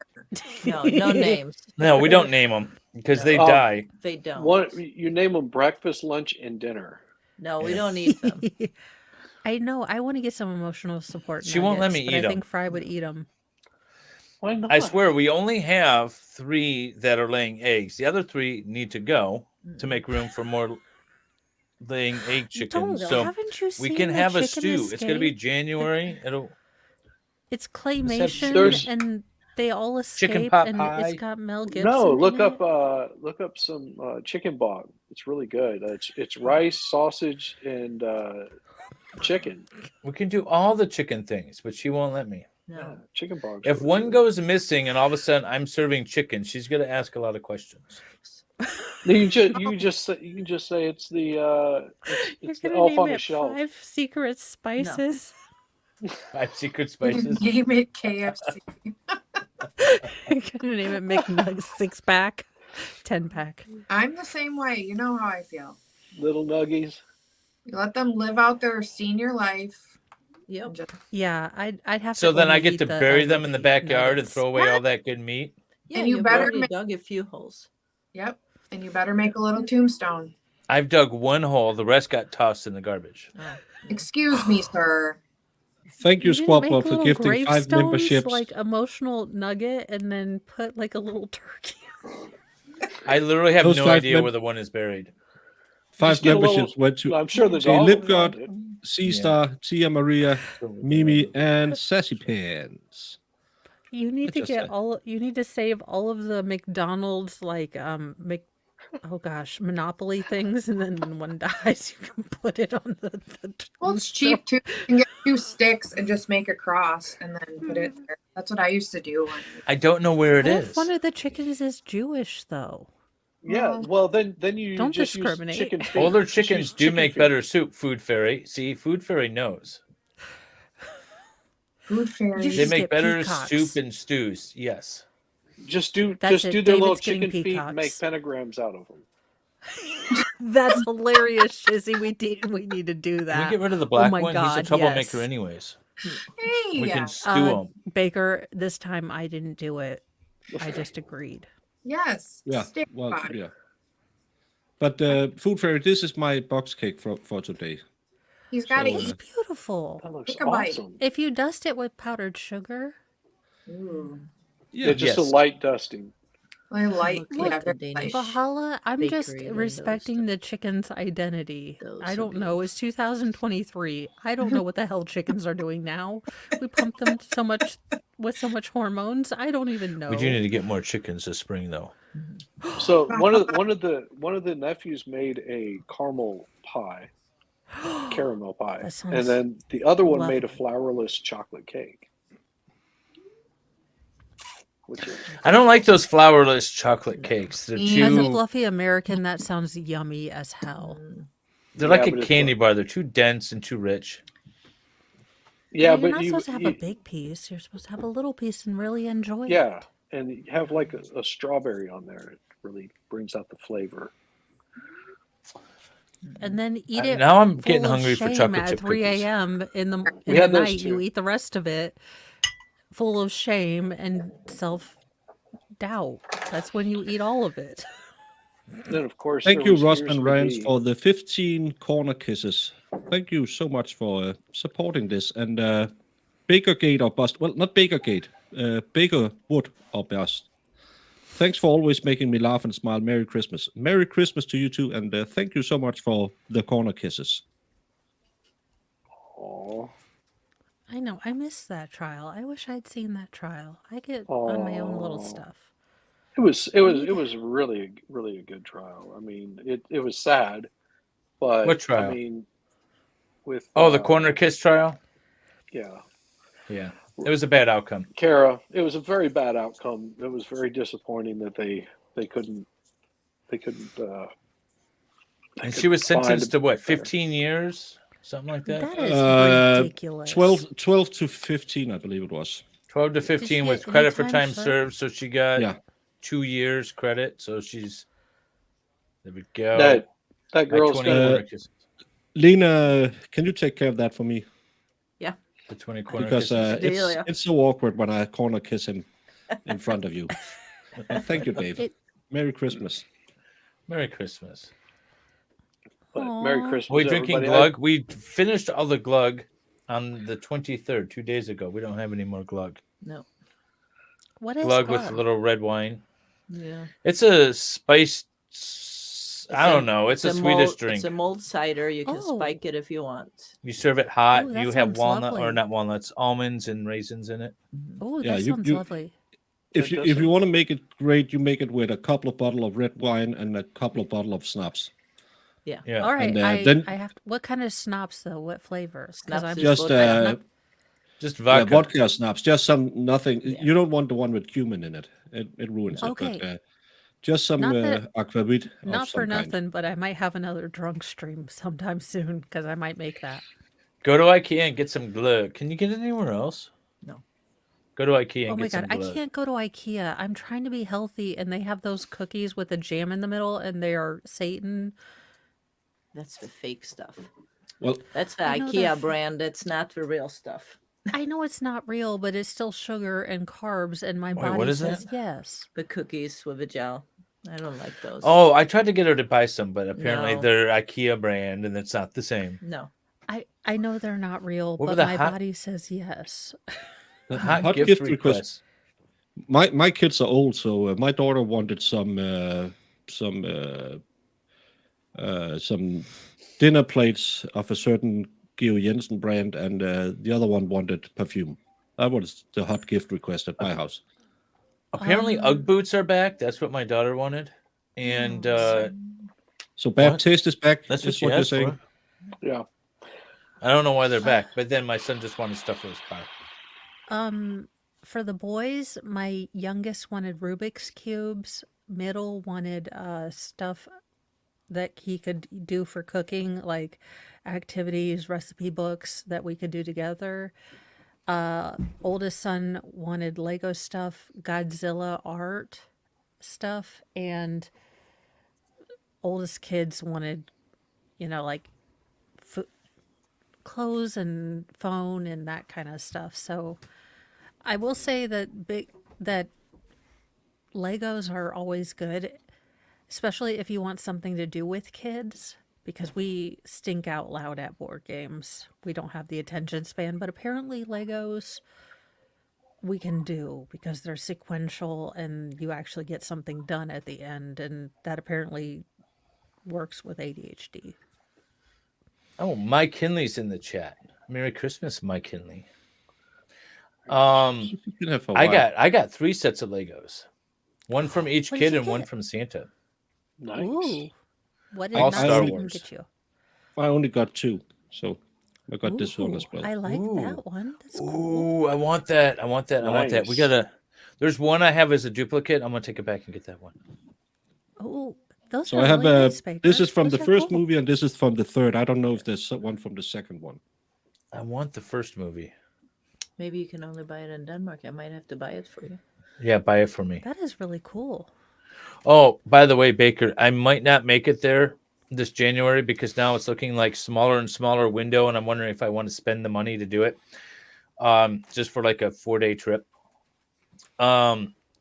No, no names. No, we don't name them because No. they die. They don't. What you name them breakfast, lunch, and dinner. No, we Yeah. don't eat them. I know. I want to get some emotional support. She won't let nuggets, me but eat I think 'em. Fry would eat them. Why not? I swear we only have 3 that are laying eggs. The other 3 need to go to make room for more laying egg chickens. Don't, So haven't you we seen can the have a chicken stew. It's going to be escape? January. It's claymation, There's- and they all Chicken escape, pot and pie. it's got Mel Gibson. No, in look it. up some chicken bog. It's really good. It's rice, sausage, and chicken. We can do all the chicken things, but she won't let me. Yeah, No. chicken bog. If one goes missing and all of a sudden I'm serving chicken, she's going to ask a lot of questions. you can just say it's the You're it's the gonna elf name on the it shelf. 5 Secret Spices. 5 secret You can spices. name it KFC. You're gonna name it McNuggets 6-pack, 10-pack. I'm the same way. You know how I feel. Little nuggies. You let them live out their senior life. Yep. and just- Yeah, I'd have to. So then I only get eat to the bury them in the elderly backyard and nuggets. throw away all that good meat. Yeah, And you you've better already make- dug a few holes. Yep. And you better make a little tombstone. I've dug 1 hole, the rest got tossed in the garbage. Oh. Excuse me, sir. Thank you, didn't Squabble, make for little gifting 5 gravestones, memberships. like emotional nugget, and then put like a little turkey. I literally have Those no 5 idea where the one is buried. 5 Just get a little- memberships went to I'm sure the See, dog will Lipgard, find it. Sea Star, Tia Maria, Mimi, and Sassy Pants. You need Let's to just get say. all. You need to save all of the McDonald's oh gosh, Monopoly things, and then when one dies, you can put it on the Well, it's cheap too. You can get 2 sticks and just make a cross and then put it there. That's what I used to do. I don't know where it What if is. one of the chickens is Jewish, though? Yeah, well then you Don't just discriminate. use chicken feet. Older Just chickens use do chicken make feet. better soup, Food Fairy. See, Food Fairy knows. Food You fairies. They just make get better peacocks. soup and stews. Yes. Just do That's their it. little David's getting chicken feet and make peacocks. pentagrams out of them. That's hilarious, Shizzy. We need to do Can that. we get rid of the black my one? He's a God, troublemaker yes. anyways. Hey, We yeah. can stew him. Baker, this time I didn't do it. I just agreed. Yes. Yeah, Stick well, bug. yeah. But Food Fairy, this is my box cake for today. He's got to So, It's eat. beautiful. That looks Take a bite. awesome. If you dust it with powdered sugar, Ooh. Yeah, just a Yes. light dusting. I like. Look Yeah, like the very Danish. light. Valhalla, I'm just Bakery and respecting those- the chicken's identity. those I are don't know. It's 2023. I don't know what the hell chickens are doing now. We pump them so much with so much hormones. I don't even know. We do need to get more chickens this spring, though. So one of the nephews made a caramel pie, caramel pie, That sounds and then the other one made a lovely. flourless chocolate cake. Which is I don't like those flourless chocolate cakes. They're Me As a too. fluffy American, that sounds yummy as hell. They're like Yeah, a but it's candy like- bar. They're too dense and too rich. yeah, You're but not you, supposed to have you- a big piece. You're supposed to have a little piece and really enjoy yeah, it. and you have like a strawberry on there. It really brings out the flavor. And then eat it. Now I'm full getting of hungry for shame chocolate at chip 3 cookies. a.m. in the We had those night. You too. eat the rest of it full of shame and self doubt. That's when you eat all of it. Then of course, Thank there you, was Here's Rosman for Rans, Dee. for the 15 corner kisses. Thank you so much for supporting this. And Bakergate or Bust. Well, not Bakergate. Baker Wood or Bust. Thanks for always making me laugh and smile. Merry Christmas. Merry Christmas to you too. And thank you so much for the corner kisses. Aw. I know. I missed that trial. I wish I'd seen that trial. I get on my own little Aw. stuff. It was really a good trial. I mean, it was sad, but What trial? I mean, with Oh, the corner kiss trial? yeah, Yeah. It was a bad outcome. Kara. It was a very bad outcome. It was very disappointing that they couldn't. And she was sentenced to what, better. 15 years? Something like that? That is ridiculous. 12 to 15, I believe it was. 12 to she 15 get with any credit for time time served? served. So she got Yeah. 2 years credit. So she's, there we go. That My girl's 20 got corner kisses. Lena, can you take care of that for me? The 20 corner Because kisses. Delia. it's so awkward when I corner kiss him in front of you. Thank you, Dave. It- Merry Christmas. Merry Christmas. But Merry Aw. Christmas, Are we drinking everybody. glug? We finished all the glug on the 23rd, 2 days ago. We don't have any more glug. No. What is Glug with a glug? little red wine. Yeah. It's a spiced. I don't know. It's a Swedish mold, drink. It's a mulled cider. You can Oh. spike it if you want. You serve it hot. Ooh, that You have sounds walnut or lovely. not walnuts, almonds and raisins in it. Oh, Yeah, that you- sounds you- lovely. If you want to make it great, you make it with a couple of bottle of red wine and a couple of bottle of schnapps. Yeah. Yeah. All right, And, then- I have. What kind of schnapps though? What flavors? 'Cause Schnapps I'm is Just vodka. Just yeah, vodka. vodka schnapps. Just some nothing. Yeah. You don't want the one with cumin in it. It ruins it. Okay. But just some Not that- aquavit of not for some kind. nothing, but I might have another drunk stream sometime soon because I might make that. Go to IKEA and get some glug. Can you get it anywhere else? No. Go to IKEA and Oh my get god, some I glug. can't go to IKEA. I'm trying to be healthy, and they have those cookies with the jam in the middle, and they are Satan. That's the fake stuff. Well, That's the I know they're IKEA fa- brand. It's not the real stuff. I know it's not real, but it's still sugar and carbs, and my Wait, body what is says that? yes. The cookies with the gel. I don't like those. Oh, I tried to get her to buy some, but apparently No. they're IKEA brand and it's not the same. No. I know they're not real, What were but the my hot- body says yes. The hot, Hot gift, gift request. request. My kids are old, so my daughter wanted some dinner plates of a certain Georg Jensen brand, and the other one wanted perfume. That was the hot gift request at my house. Apparently, Ugg boots are back. That's what my daughter wanted. And So bad What? taste is back. that's what is she you're asked saying. for. Yeah. I don't know why they're back, but then my son just wanted stuff for his car. For the boys, my youngest wanted Rubik's cubes. Middle wanted stuff that he could do for cooking, like activities, recipe books that we could do together. Oldest son wanted Lego stuff, Godzilla art stuff, and oldest kids wanted, like clothes and phone and that kind of stuff. So I will say that that Legos are always good, especially if you want something to do with kids, because we stink out loud at board games. We don't have the attention span, but apparently Legos we can do because they're sequential and you actually get something done at the end, and that apparently works with ADHD. Oh, Mike Kinley's in the chat. Merry Christmas, Mike Kinley. You've been here for a I while. got 3 sets of Legos. One from each What did kid you and one get? from Santa. Nice. Ooh. What did All not Star Satan Wars. get you? I only got 2, so I got this one as Ooh, well. I like Ooh. that one. That's cool. Ooh, I want that. I want that. I want that. We Nice. gotta. There's one I have as a duplicate. I'm gonna take it back and get that one. Oh, those So are I have really nice, Baker. this is from Those the are first cool. movie and this is from the third. I don't know if there's one from the second one. I want the first movie. Maybe you can only buy it in Denmark. I might have to buy it for you. Yeah, buy it for me. That is really cool. Oh, by the way, Baker, I might not make it there this January because now it's looking like smaller and smaller window, and I'm wondering if I want to spend the money to do it. Just for like a 4-day trip.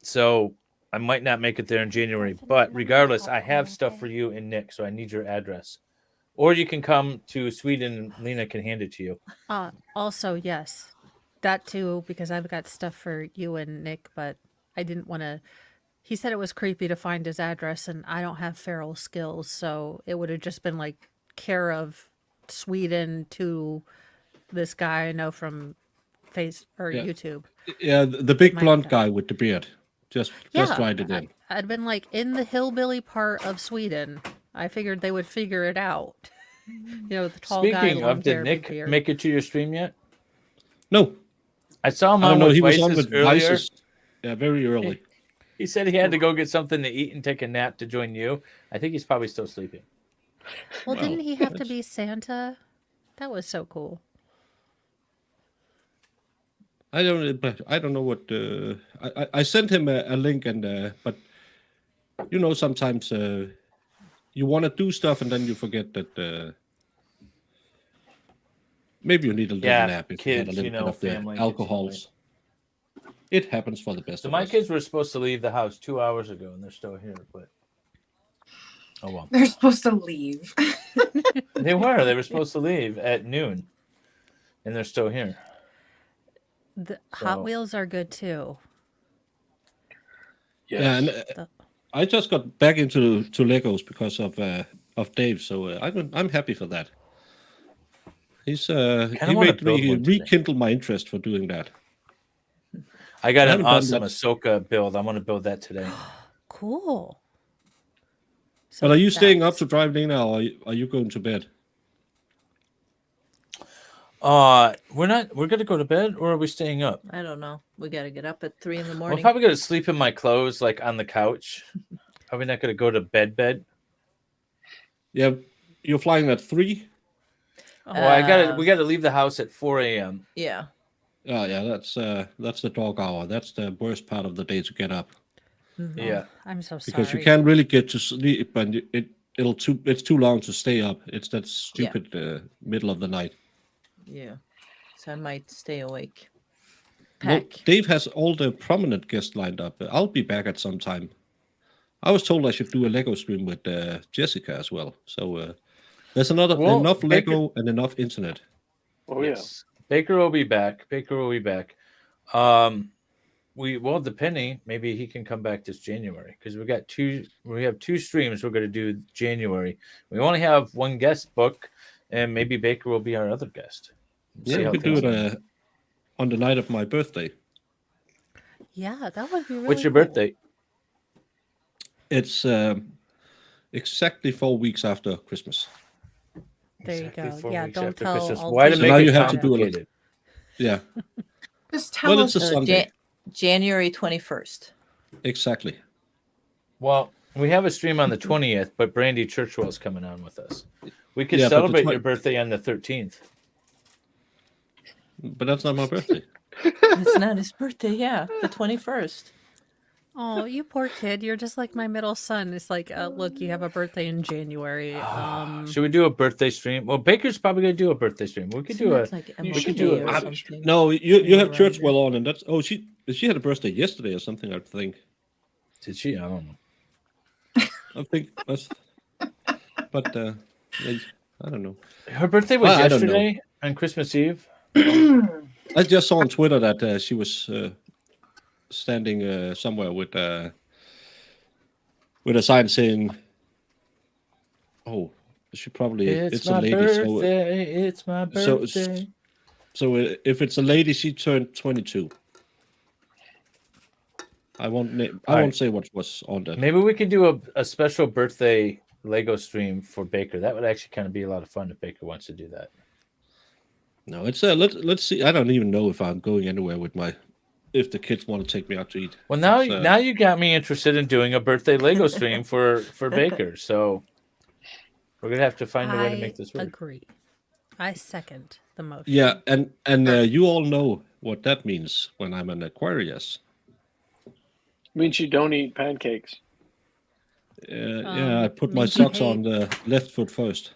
So I might not make it there in January, but regardless, I have stuff for you and Nick, so I need your address. Or you can come to Sweden and Lena can hand it to you. Also, yes, that too, because I've got stuff for you and Nick, but I didn't want to. He said it was creepy to find his address, and I don't have feral skills, so it would have just been like care of Sweden to this guy I know from Yeah. YouTube. Yeah, the big My blonde God. guy with the beard. Just write it in. I'd been like in the hillbilly part of Sweden. I figured they would figure it out. The tall guy, Speaking long of, did hair, big Nick beard. make it to your stream yet? No, I saw him I don't on know. with He was on Vices with earlier. Vices. Yeah, very early. He said he had to go get something to eat and take a nap to join you. I think he's probably still sleeping. Well, Wow, didn't he have to that's- be Santa? That was so cool. I don't know what. I sent him a link and but sometimes you want to do stuff and then you forget that Maybe you need a little Yeah, nap if you had a kids, little you bit know, of the family gets in the way. alcohols. It happens for the best So of my us. kids were supposed to leave the house 2 hours ago, and they're still here. But oh well, They're supposed to leave. they were supposed to leave at noon, and they're still here. The So- Hot Wheels are good too. Yes. Yeah, and The- I just got back into Legos because of Dave, so I'm happy for that. He wanna made build me one today. rekindle my interest for doing that. I got I an haven't done awesome that. Ahsoka build. I want to build that today. Cool. So But are you staying up that's- to drive now, or are you going to bed? We're not. We're gonna go to bed, or are we staying up? I don't know. We got to get up at 3 in the We're morning. probably gonna sleep in my clothes, like on the couch. Probably not gonna go to bed. Yeah, you're flying at 3? Well, we gotta leave the house at 4 a.m. Yeah. Oh, yeah, that's the dog hour. That's the worst part of the day to get up. Mhm. Yeah. I'm so sorry. Because you can't really get to sleep, and it's too long to stay up. It's that stupid middle of the night. Yeah. So I might stay awake. Well, Pack. Dave has all the prominent guests lined up. I'll be back at some time. I was told I should do a Lego stream with Jessica as well. So there's enough Baker- Lego and enough internet. Oh Yes. Baker will be back. Depending, maybe he can come back this January because we have 2 streams we're going to do January. We only have one guest book, and maybe Baker will be our other guest. Yeah, we could do it on the night of my birthday. Yeah, that would be really What's your cool. birthday? It's exactly 4 weeks after Christmas. There you Exactly go. 4 Yeah, weeks don't after tell Christmas. all Why to the- So now make you it have to do it. complicated? Yeah, Just tell well, us. it's a Sunday. January 21st. Exactly. Well, we have a stream on the 20th, but Brandy Churchwell's coming on with us. We could Yeah, but the celebrate twen- your birthday on the 13th. But that's not my birthday. It's not his birthday. Yeah. The 21st. Oh, you poor kid. You're just like my middle son. It's like, look, you have a birthday in January. Should we do a birthday stream? Well, Baker's probably going to do a birthday stream. We could do a. Isn't it like You should MLK do or it. something. No, you have Around Churchwell on, and that's she had a birthday yesterday or something. I think. Did she? I don't know. I think that's. But I don't know. Her birthday was I don't know. yesterday on Christmas Eve. I just saw on Twitter that she was standing somewhere with a sign saying, "Oh, she probably it's a my lady." birthday. It's my so- birthday. So if it's a lady, she turned 22. I won't Alright. say what was on that. Maybe we could do a special birthday Lego stream for Baker. That would actually kind of be a lot of fun if Baker wants to do that. No, it's let's see. I don't even know if I'm going anywhere with if the kids want to take me out to eat. Well, now It's, now you got me interested in doing a birthday Lego stream for Baker. So we're gonna have to find a way to make this work. agree. I second the motion. Yeah, and you all know what that means when I'm an Aquarius. Means you don't eat pancakes. Yeah, I put my means you socks on the left foot first.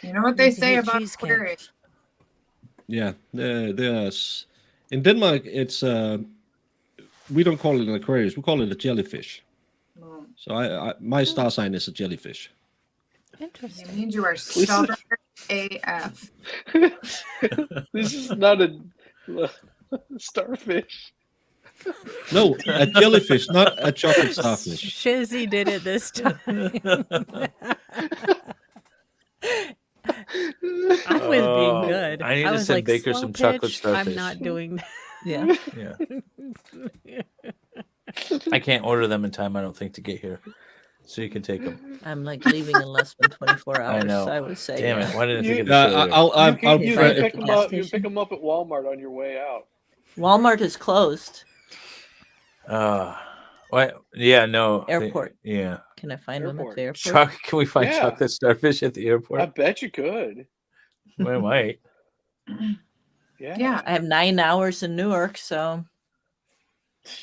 You know what they Maybe say hate about cheesecake. Aquarius. Yeah, there's in Denmark. It's we don't call it an Aquarius. We call it a jellyfish. Mm. So my star sign is a jellyfish. It Interesting. means you are stubborn AF. This is not a starfish. No, a jellyfish, not a chocolate starfish. Shizzy did it this time. I was Oh, being good. I need to was send like, Baker slow some chocolate pitch, starfish. I'm not doing that. Yeah. Yeah. I can't order them in time, I don't think, to get here. So you can take them. I'm like leaving in less than 24 hours. I know. I would say. Damn yeah. it. Why didn't I You- think of this earlier? I'll You can, I'll pick try- them up. You pick them up at Walmart on your way out. Walmart is closed. What? Yeah, no. Airport. Yeah. Can I find them at Airport. the airport? Chuck, can we find Yeah. chocolate starfish at the airport? I bet you could. We might. Yeah. Yeah. I have 9 hours in Newark, so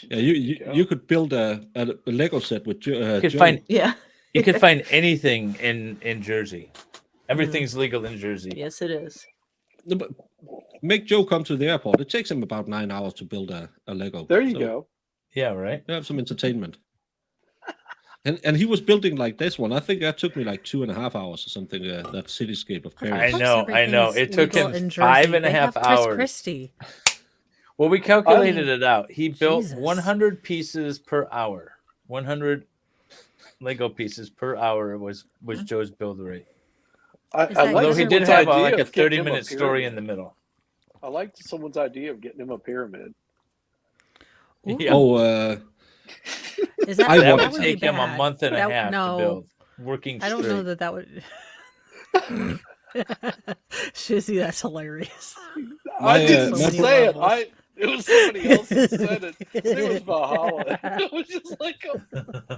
Yeah, you could build a Lego set with You could Joe. find yeah. you could find anything in Jersey. Everything's legal in Jersey. Yes, it is. but make Joe come to the airport. It takes him about 9 hours to build a Lego. There you So go. Yeah, right. you have some entertainment. And he was building like this one. I think that took me like 2.5 hours or something. That cityscape of Of Paris. course I know. everything's It took legal him in 5.5 Jersey. They have Chris hours. Christie. Well, we calculated it out. He built Jesus. 100 pieces per hour. 100 Lego pieces per hour was Joe's build rate. I Is that like Although good he or did bad? have idea like a of getting him 30-minute story in pyramid. the middle. I liked someone's idea of getting him a pyramid. Ooh. Yeah. Oh, Is that, I That wanted would would take be him a bad. month and a That- half no, to build. Working I don't straight. know that would. Shizzy, that's hilarious. My, I didn't my many say it. levels. It was somebody else that said it. His name was Valhalla. It was just like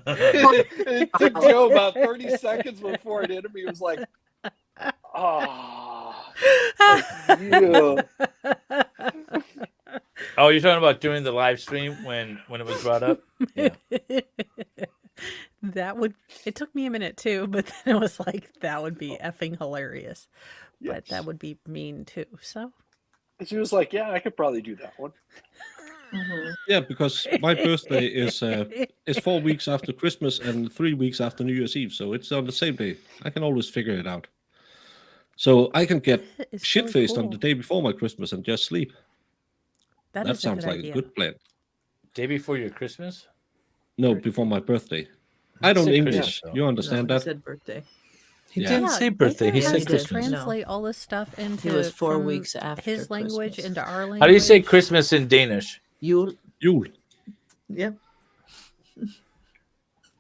it took Joe about 30 seconds before it hit him. He was like, "Ah, yeah." Oh, you're talking about doing the live stream when it was brought up? Yeah. That would. It took me a minute too, but then it was like that would be effing hilarious. But Yes. that would be mean too. So And she was like, "Yeah, I could probably do that one." yeah, because my birthday is 4 weeks after Christmas and 3 weeks after New Year's Eve, so it's on the same day. I can always figure it out. So I can get it's shit faced really on the cool. day before my Christmas and just sleep. That That is sounds a good like idea. a good plan. Day before your Christmas? No, before my birthday. I don't Say English. Christmas, though. You understand No, he that? said birthday. He Yeah. didn't Yeah, say birthday. He Nathan said has to Christmas. translate all this stuff into was 4 from weeks after his language Christmas. into our language. How do you say Christmas in Danish? You, Yule. yeah.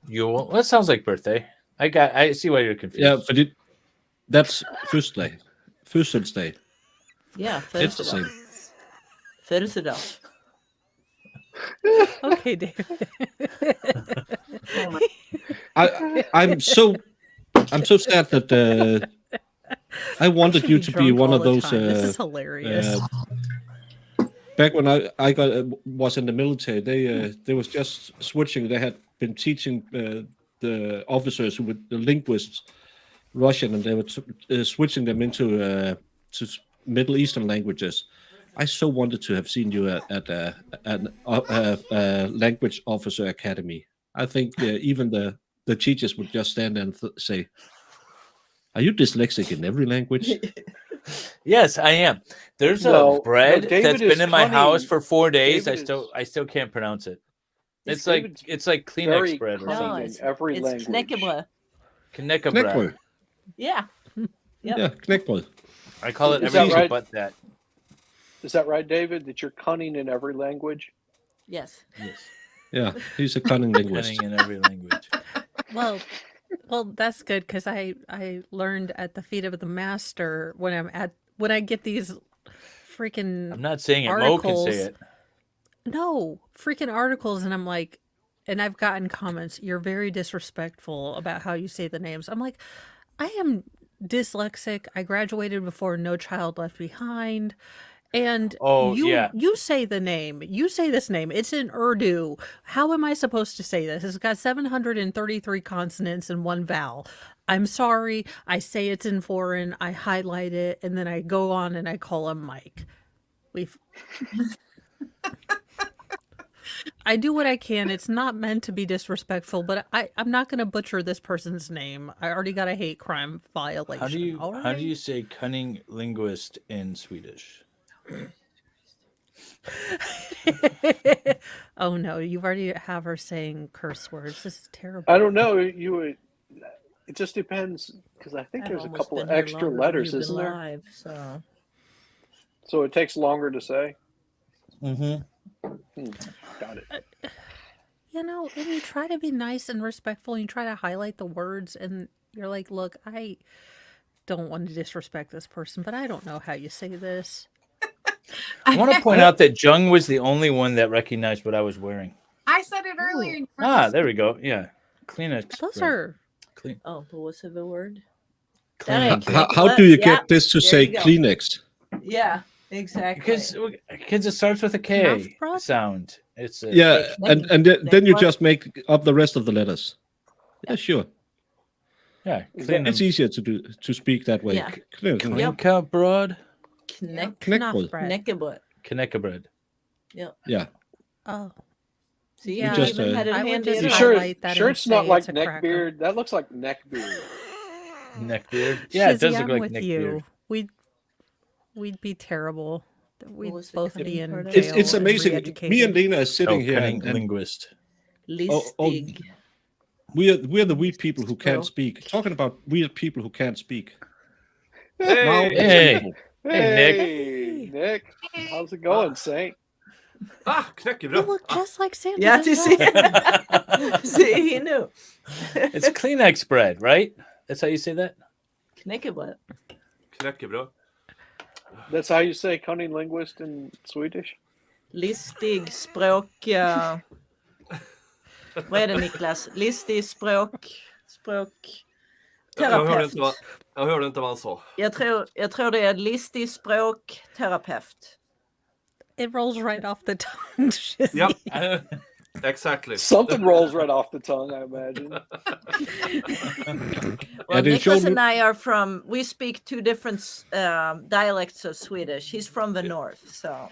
Yule. That sounds like birthday. I see why you're confused. Yeah, but that's Fødselsdag. Fødselsdag. Yeah, It's the födelsedag. same. Födelsedag. Okay, David. I'm so sad that I wanted should you be to be drunk one all of the those. time. This is hilarious. Back when I was in the military, they was just switching. They had been teaching the officers who were the linguists Russian, and they were switching them into to Middle Eastern languages. I so wanted to have seen you at a language officer academy. I think even the teachers would just stand there and say, "Are you dyslexic in every language?" Yes, I am. There's No, a bread no, David that's been is in my house cunning. for 4 days. David I still can't pronounce it. David's It's like very Kleenex bread or cunning. something. in every it's language. knäckebröd. Knäckebröd bread. Knäckbröd. Yeah. Yep. Yeah, knäckbröd. I call it Is that everything right? but that. Is that right, David? That you're cunning in every language? Yes. Yes. Yeah, he's a cunning linguist. Cunning in every language. Well, that's good because I learned at the feet of the master when I get these freaking I'm not saying it. Mo can articles. say it. No, freaking articles, and I'm like, and I've gotten comments. You're very disrespectful about how you say the names. I'm like, I am dyslexic. I graduated before No Child Left Behind. And you say the name. You say this name. It's in Urdu. How am I supposed to say this? It's got 733 consonants and one vowel. I'm sorry. I say it's in foreign. I highlight it, and then I go on and I call him Mike. I do what I can. It's not meant to be disrespectful, but I'm not going to butcher this person's name. I already got a hate crime violation. How do you say cunning linguist in Swedish? Oh no, you've already have her saying curse words. This is terrible. I don't know. It just depends because I think I've there's a almost couple been of here extra longer than letters, you've isn't been there? live, so So it takes longer to say. Mm-hmm. Got it. You know, and you try to be nice and respectful, and you try to highlight the words, and you're like, look, I don't want to disrespect this person, but I don't know how you say this. I want to point out that Jung was the only one that recognized what I was wearing. I said it earlier. and you were Ah, listening. there we go. Yeah. Kleenex. Those bread. are Clean. oh, but what's the word? Kleenex. How do you Yeah, get this to there say you go. Kleenex? Yeah, exactly. Because it starts with a K Mouth broth? sound. It's a, Yeah, Like then you what? just make up the rest of the letters. Yeah, sure. yeah. Is that- It's easier to speak that way. Yeah. Kleenex. Clean cut broad. Knäckebröd. Knäckebröd. Knäckebröd. Knäckebröd. Yeah. Oh, See, Yeah, you just, even had it I would handy just at You home. sure? highlight that Sure, and it's not say like it's a neck cracker. beard. That looks like neck beard. Neckbeard. Yeah, it Shizzy, does look I'm like with neckbeard. you. We'd be terrible. We'd was the both cunning be in part of jail. it? It's and amazing. Me re-educated. and Lena are sitting Oh, here, cunning and linguist. Listig. we're the weird people who can't Språk. speak. Talking about weird people who can't speak. Now Hey, it's Hey. simple. Hey, Nick. Hey, Nick. How's it going, Saint? Ah, You knäckebröd. look just like Santa. Yeah, does you see? that. See, he knew. It's Kleenex bread, right? That's how you say that? Knäckebröd. Knäckebröd. That's how you say cunning linguist in Swedish? Listig språk... Vad är det, Niklas? Listig språk... Jag hörde, Terapeut. inte jag hörde inte vad han sa. Jag tror det är listig språkterapeut. It rolls right off the tongue. Shizzy. Yep, exactly. Something rolls right off the tongue, I imagine. Well, they Nicholas showed and me- I are from... We speak two different dialects of Swedish. He's from the north, so...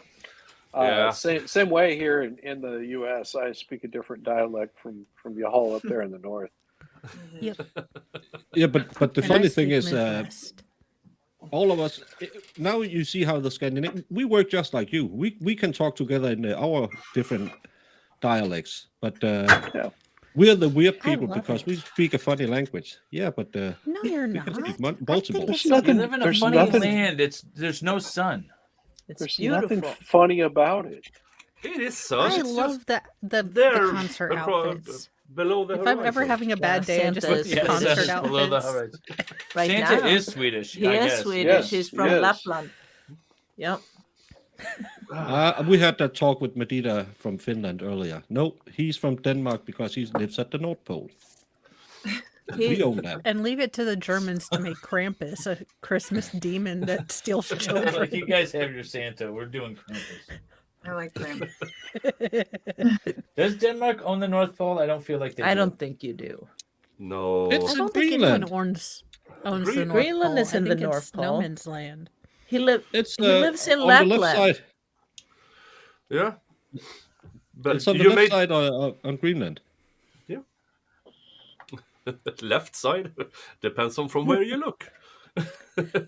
Yeah. Same way here in the U.S. I speak a different dialect from y'all up there in the north. Yep. Yeah, but the And I funny thing speak is, Midwest. all of us now you see how the Scandinavian we work just like you. We can talk together in our different dialects, but we're the weird I people love because it. we speak a funny language. Yeah, but No, you're we not. can speak I think multiple. it's There's You nothing- live in a there's funny nothing- land. There's no sun. It's There's beautiful. nothing funny about it. It is so. I It's love the there concert outfits. below the If I'm ever horizon. having a bad Yeah, day, I just Santa look is at Swedish. concert Below the outfits. horizon. Right Santa now. is Swedish. He I is guess. Swedish. Yes, He's from yes. Lapland. Yep. We had that talk with Medina from Finland earlier. No, he's from Denmark because he lives at the North Pole. We own that. And leave it to the Germans to make Krampus a Christmas demon that steals children. Like you guys have your Santa. We're doing Krampus. I like Grinch. Does Denmark own the North Pole? I don't feel like they I do. don't think you do. No. It's- I don't think Greenland. anyone owns the North Greenland Pole. is in I the think North it's Pole. no man's land. He It's lives in on the left Lapland. side. Yeah. But It's on the you left made side on Greenland. left side. Depends on from where you look.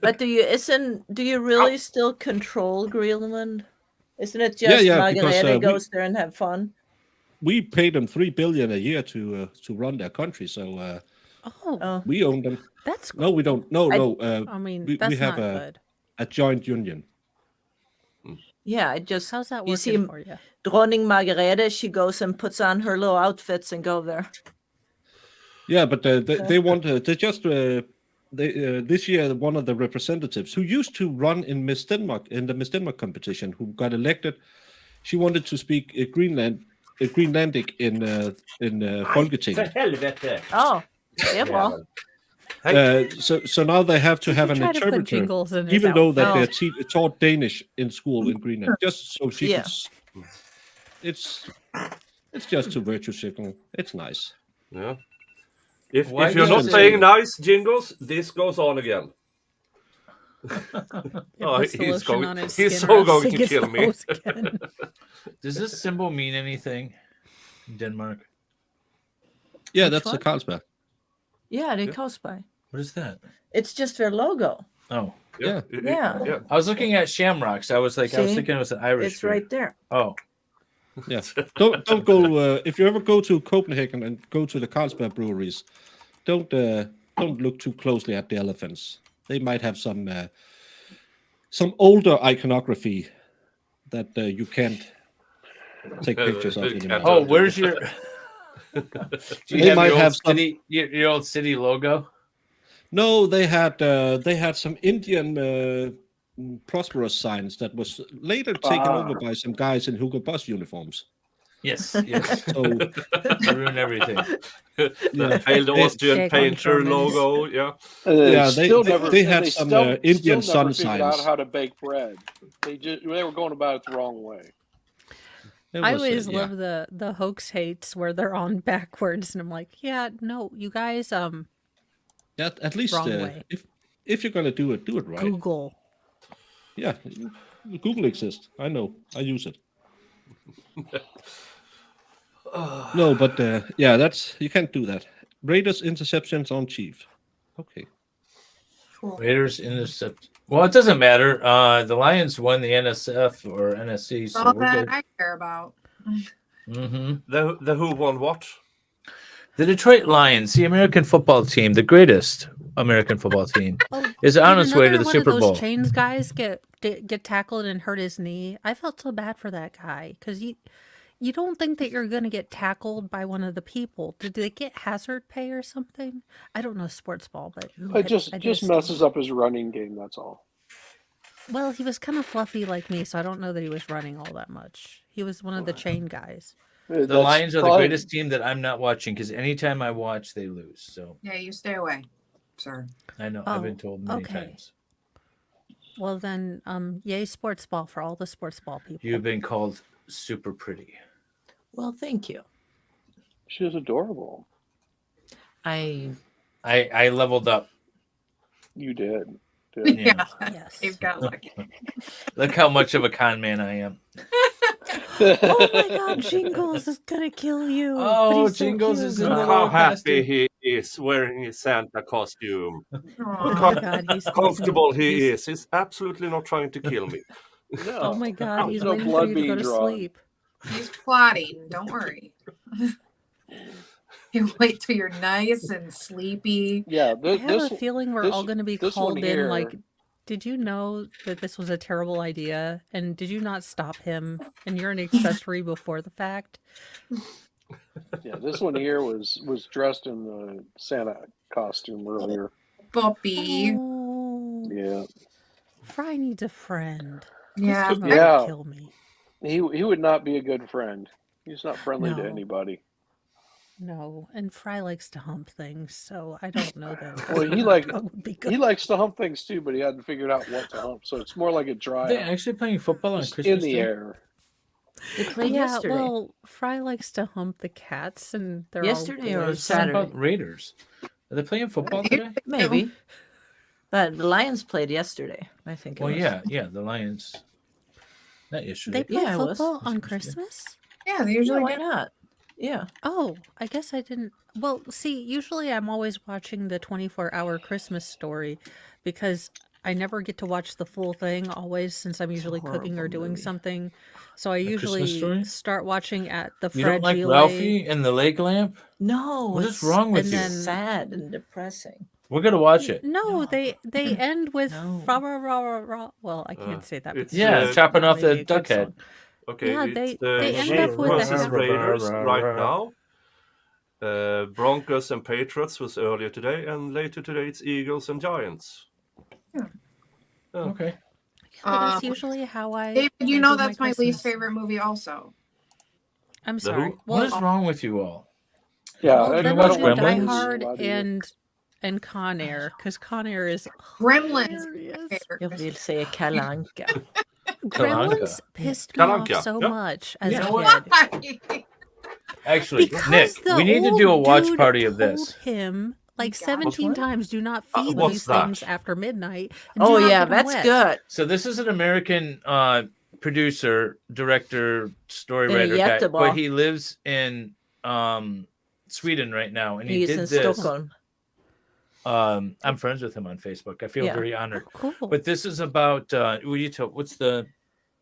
But do you really still control Greenland? Isn't it Yeah, just yeah, because, Margareta we- goes there and have fun? We pay them $3 billion a year to run their country, so Oh, Oh, we own them. that's No, we don't. No, I- no. I mean, we that's have not a- good. A joint union. yeah. It just How's that you working see for you? Dronning Margareta. She goes and puts on her little outfits and go there. Yeah, but they want they just this year one of the representatives who used to run in Miss Denmark in the Miss Denmark competition, who got elected, she wanted to speak Greenlandic in Folketinget. Helvete. Oh, yeah, well, So now they have to have an Try to put interpreter, jingles in his even though that outfit. they're taught Danish in school in Greenland, just so she Yeah. can. It's just to virtue signal. It's nice. Yeah. If Why you're do not you saying say- nice jingles, this goes on again. It Oh, puts the he's lotion going- on his he's skin so or else going he to gets kill the me. hose again. Does this symbol mean anything in Denmark? Yeah, Which that's the one? Carlsberg. yeah, they goes by. What is that? It's just their logo. Oh, Yeah. Yeah. I was looking at shamrocks. I was See? thinking it was an Irish. It's beer. right there. Oh, Yeah, don't go if you ever go to Copenhagen and go to the Carlsberg breweries. Don't look too closely at the elephants. They might have some older iconography that you can't take pictures of You anymore. can't. oh, where's your? Do you They have might your old have some- city, your old city logo? No, they had some Indian prosperous signs that was later taken over by some guys in Hugo Boss uniforms. Yes, yes. So Ruin everything. The failed Austrian Shake on painter Germans. logo. Yeah. And Yeah, they had they some, still Indian never sun figured out signs. how to bake bread. They were going about it the wrong way. it I was, always yeah. love the hoax hates where they're on backwards, and I'm like, yeah, no, you guys, Yeah, at least Wrong way. if you're gonna do it right. Google. Yeah, Google exists. I know. I use it. No, but yeah, that's you can't do that. Raiders interceptions on Chief. Okay. Cool. Raiders intercept. Well, it doesn't matter. The Lions won the NSF or NSC, so All we're that good. I care about. Mm-hmm. The who won what? The Detroit Lions, the American football team, the greatest American football team, Oh, is on did its way to another the one of Super those Bowl. chains guys get tackled and hurt his knee? I felt so bad for that guy because you don't think that you're gonna get tackled by one of the people. Did they get hazard pay or something? I don't know sports ball, but It I did just assume. messes up his running game. That's all. Well, he was kind of fluffy like me, so I don't know that he was running all that much. He was one of the chain guys. The That's Lions are the probably- greatest team that I'm not watching because anytime I watch, they lose. So Yeah, you stay away, sir. I know I've been Oh, told many okay. times. Well then, yay sports ball for all the sports ball people. You've been called super pretty. Well, thank you. She was adorable. I I leveled up. You did. Yeah. Yes. You've got lucky. Look how much of a con man I am. Oh my God, Jingles is gonna kill you. but Oh, he's so Jingles is cute. in the Look little how happy costume. he is wearing his Santa costume. Oh Aw. my God, he's Comfortable thinking, he is. He's absolutely not trying to kill me. No. Oh my God, he's no waiting for blood you to go being to drawn. sleep. He's plotting. Don't worry. You wait till you're nice and sleepy. Yeah, I have this a feeling we're this- all going to be this one called in like, here- did you know that this was a terrible idea? And did you not stop him? And you're an accessory before the fact? yeah, this one here was dressed in the Santa costume earlier. Puppy. Oh, Yeah, Fry needs a friend. Yeah. He's gonna Yeah. kill me. he would not be a good friend. He's not friendly to No. anybody. No, and Fry likes to hump things, so I don't know that. Well, he that like would be he good. likes to hump things too, but he hadn't figured out what to hump. So it's more like a Are dry they hump, actually playing football on just Christmas in the Day? air. they played Yeah, yesterday. well, Fry likes to hump the cats, and they're all Yesterday or boys. What Saturday? about Raiders? Are they playing football today? Maybe. But the Lions played yesterday, I think. Well, it was. yeah, the Lions. Not yesterday. They play Yeah, it was. football on That's Christmas Day. Christmas? Yeah, they Yeah, usually why do. not? Yeah. Oh, I guess I didn't. Well, see, usually I'm always watching the 24-hour Christmas story because I never get to watch the full thing always since I'm usually cooking or horrible doing movie. something. So I Christmas usually Story? start watching at the You don't like Fragile. Ralphie and the Lake Lamp? No. What is it's wrong with and you? then- sad and depressing. We're gonna watch it. No, No. they end with No. well, I can't say that. it's, because Yeah, it's chopping not off the maybe a good duck head. song. Okay, Yeah, it's they the end Chiefs up with a versus half- Raiders right now. Broncos and Patriots was earlier today, and later today it's Eagles and Giants. Okay. Yeah, but that's Um, usually how I. David, I you know do that's my least Christmas. favorite movie also. I'm The sorry. who? Well, What is wrong with you all? Yeah, well, I then don't we'll watch do like Die Gremlins? Hard a lot either. and Con Air because Con Air is Gremlins. hilarious. Jag vill säga Kalle Anka. Gremlins pissed me Kalle off Anka, so yeah. much as You a know what? kid. Actually, Because Nick, the we need to old do a watch dude party of told this. him like What's 17 what? times, do not feed what's these that? things after midnight. and Oh do not yeah, get 'em that's wet. good. So this is an American producer, director, story Yeah, writer guy, jättebra. but he lives in Sweden right now, and he He's did in this. Stockholm. I'm friends with him on Facebook. I feel Yeah. very honored. Oh, cool. But this is about what's the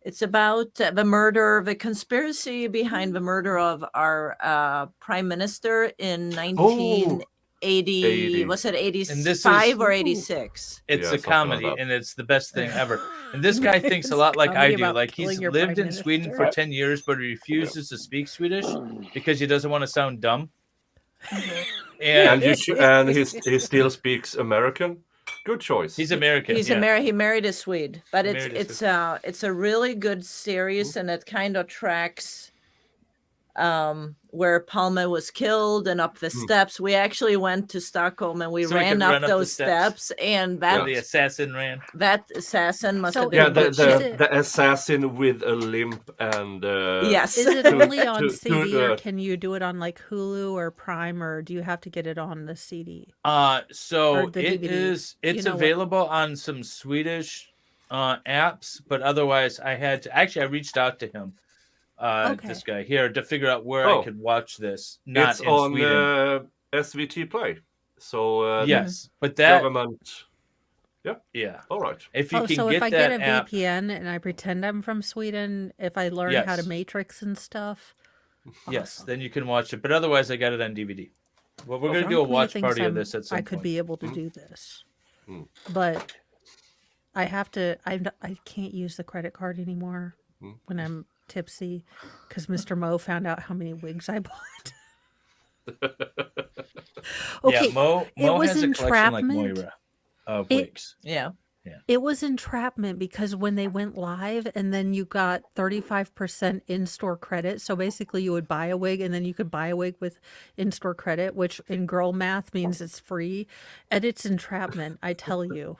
It's about the murder, the conspiracy behind the murder of our prime minister in 1980. 80. Was it And this is- 85 or 86? it's Yeah, a something like comedy that. and it's the best thing ever. And this guy thinks a lot like I Comedy do. about Like he's killing your lived prime in Sweden for minister. 10 years, but he refuses to speak Swedish because he doesn't want to sound dumb. And And he still speaks American. Good choice. he's American. He's yeah. he married a Swede, but Married a it's a really good series, and it kind of tracks where Palme was killed and up the steps. We actually went to Stockholm and we So we ran could up run up the those steps. steps, and Where that the assassin ran. that assassin must So have yeah, been is it- the assassin with a limp and yes. Is it to- only on to- CD or to- can you do it on like Hulu or Prime or do you have to get it on the CD? So Or the it DVD. is. It's You know what- available on some Swedish apps, but otherwise I had to. Actually, I reached out to him, Okay. this guy here, to figure out where Oh. I could watch this. Not It's in on Sweden. SVT Play. So Yes, but that government. yeah. All right. If you can So get if I that get a app, VPN and I pretend I'm from Sweden, if I learn how to Yes. matrix and stuff, yes, awesome. then you can watch it. But otherwise, I got it on DVD. Well, we're gonna do a Frank Lee watch thinks party of this at some I point. could be able to do this, Mm. but I have to. I can't use the credit card anymore Mm. when I'm tipsy because Mr. Mo found out how many wigs I bought. Okay, Yeah, Mo was has a collection like entrapment. Moira of It- wigs. Yeah. It was entrapment because when they went live and then you got 35% in-store credit. So basically you would buy a wig and then you could buy a wig with in-store credit, which in girl math means it's free. And it's entrapment, I tell you.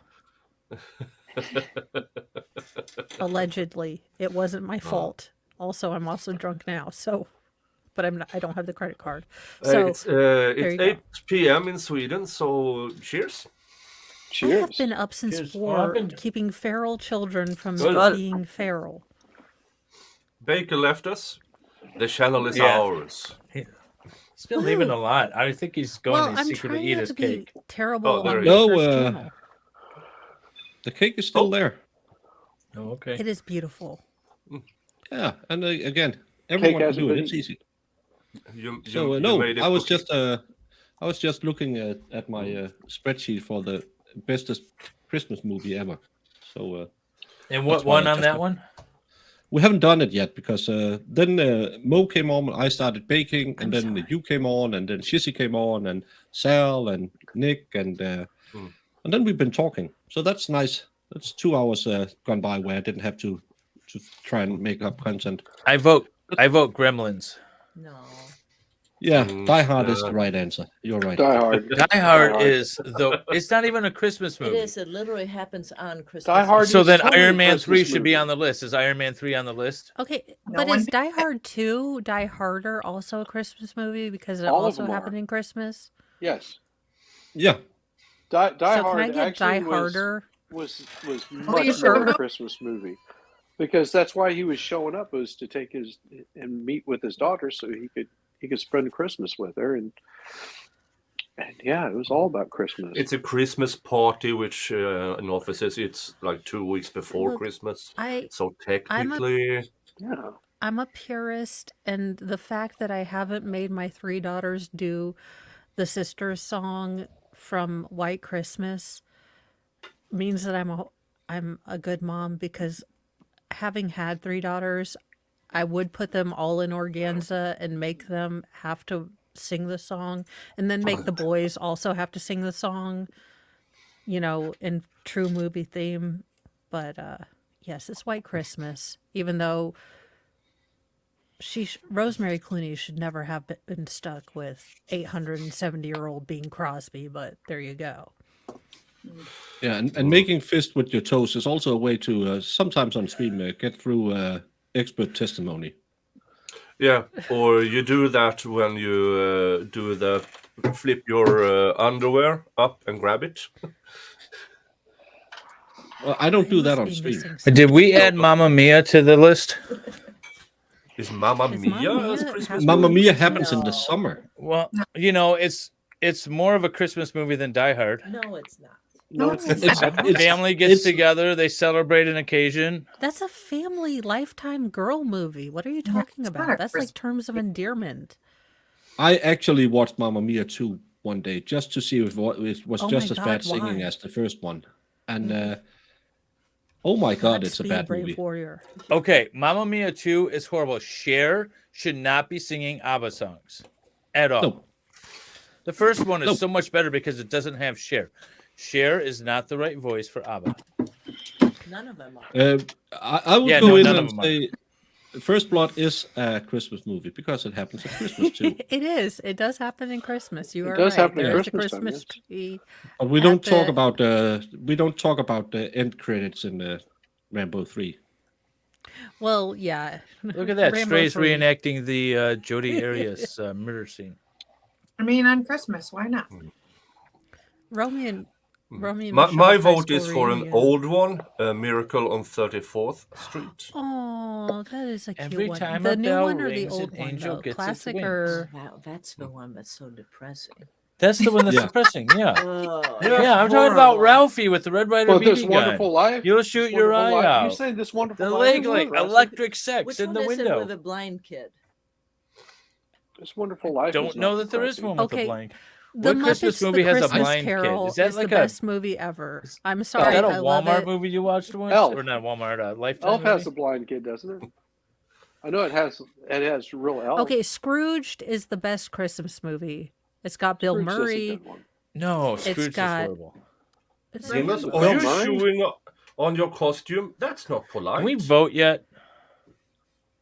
Allegedly. It wasn't my fault. Also, I'm also drunk now, so but I don't have the credit card. So it's you go. 8 p.m. in Sweden, so cheers. I have Cheers. been up since Cheers. 4 Well, keeping feral children from Good. being feral. Baker left us. The channel is Yeah. ours. He's been leaving a lot. I think he's going Well, to I'm secretly trying eat not his to cake. be terrible Oh, there on he my is. first No, channel. The cake is still Oh. there. Oh, okay. It is beautiful. Yeah, and again, everyone can hasn't do it. been It's easy. You So you made it I was cookie. I was just looking at my spreadsheet for the bestest Christmas movie ever. So And what that's why one I on just that looked. one? We haven't done it yet because then Mo came on, I started baking, and I'm then sorry. you came on, and then Shissy came on, and Sal and Nick, and then we've been talking. So that's nice. That's 2 hours gone by where I didn't have to try and make up content. I vote Gremlins. No. Yeah, Mm, Die Hard is yeah. the right answer. You're right. Die Hard. Die Hard is it's not even a Christmas movie. It is. It literally happens on Christmas. Die Hard So is then totally Iron a Man 3 Christmas should be movie. on the list. Is Iron Man 3 on the list? Okay, No but one is did Die Hard 2, Die Harder, also a Christmas movie because it All of also them happened are. in Christmas? Yes. Yeah. Die So Hard can I get actually Die was, Harder? was you much more sure of a about- Christmas movie. Because that's why he was showing up, was to take his and meet with his daughter so he could spend Christmas with her, and yeah, it was all about Christmas. It's a Christmas party, which in offices it's like 2 weeks before Look, Christmas. I So technically, yeah. I'm a purist, and the fact that I haven't made my 3 daughters do the sisters song from White Christmas means that I'm a good mom, because having had 3 daughters, I would put them all in organza and make them have to sing the song, and then make the boys also have to sing the song, in true movie theme. But yes, it's White Christmas, even though Rosemary Clooney should never have been stuck with 870-year-old Bing Crosby, but there you go. Yeah, and making fist with your toes is also a way to sometimes on stream get through expert testimony. yeah. Or you do that when you do the flip your underwear up and grab it. Well, I don't do I that must on be stream. missing something. Did we add Mamma Mia to the list? Is Mamma Is Mia Mamma as Mia Christmas happening? Mamma movie? Mia happens in No. the summer. Well, it's more of a Christmas movie than Die Hard. No, it's not. No, No, it's it's not. not. Family gets together, they celebrate an occasion. That's a family lifetime girl movie. What are you talking it's not about? a That's Christmas like terms of endearment. I actually watched Mamma Mia 2 one day just to see if it was Oh just my as God, bad singing why? as the first one. And oh my God, it's a Godspeed, bad Brave movie. Warrior. Okay, Mamma Mia 2 is horrible. Cher should not be singing ABBA songs at all. No. The first one is No. so much better because it doesn't have Cher. Cher is not the right voice for ABBA. None of them are. I would Yeah, go no, in none and of them are. say First Blood is a Christmas movie because it happens at Christmas too. It is. It does happen in Christmas. You It are does right. happen at There is a Christmas time, Christmas yes. tree. But we At don't talk the- about the end credits in Rambo 3. Well, yeah. Look at that. Rambo Stray's 3. reenacting the Jodi Arias murder scene. I mean, on Christmas, why not? Roman, Romy and My Michelle's high vote school is for an reunion. old one, Miracle on 34th Street. Oh, that is a cute Every one. time the a new bell one or the rings, old an one? angel Though? gets its Classic wings. or Wow, that's the one that's so depressing. That's the one that's Yeah. depressing. Yeah. Oh, Yeah, I'm talking about Ralphie with the Red Ryder But this BB Wonderful gun. Life. You'll This shoot your Wonderful eye Life. out. You say this Wonderful The Life leg is like depressing? electric sex Which in one the is window. it with a blind kid? This Wonderful Life. Don't is know not that there is depressing. one with Okay, a blind. the What Christmas Muppets movie the has a Christmas blind kid? Carol Is that is like the a best movie ever. I'm sorry, Is that a I love Walmart it. movie you watched once, Elf. or not Walmart? A Lifetime Elf has movie? a blind kid, doesn't it? I know it has. It has real elf. Okay, Scrooged is the best Christmas movie. It's got Bill Scrooge is a Murray. good one. No, It's Scrooge is got- horrible. It's Seamus, Bill are you Murray? chewing on your costume? That's not polite. Can we vote yet?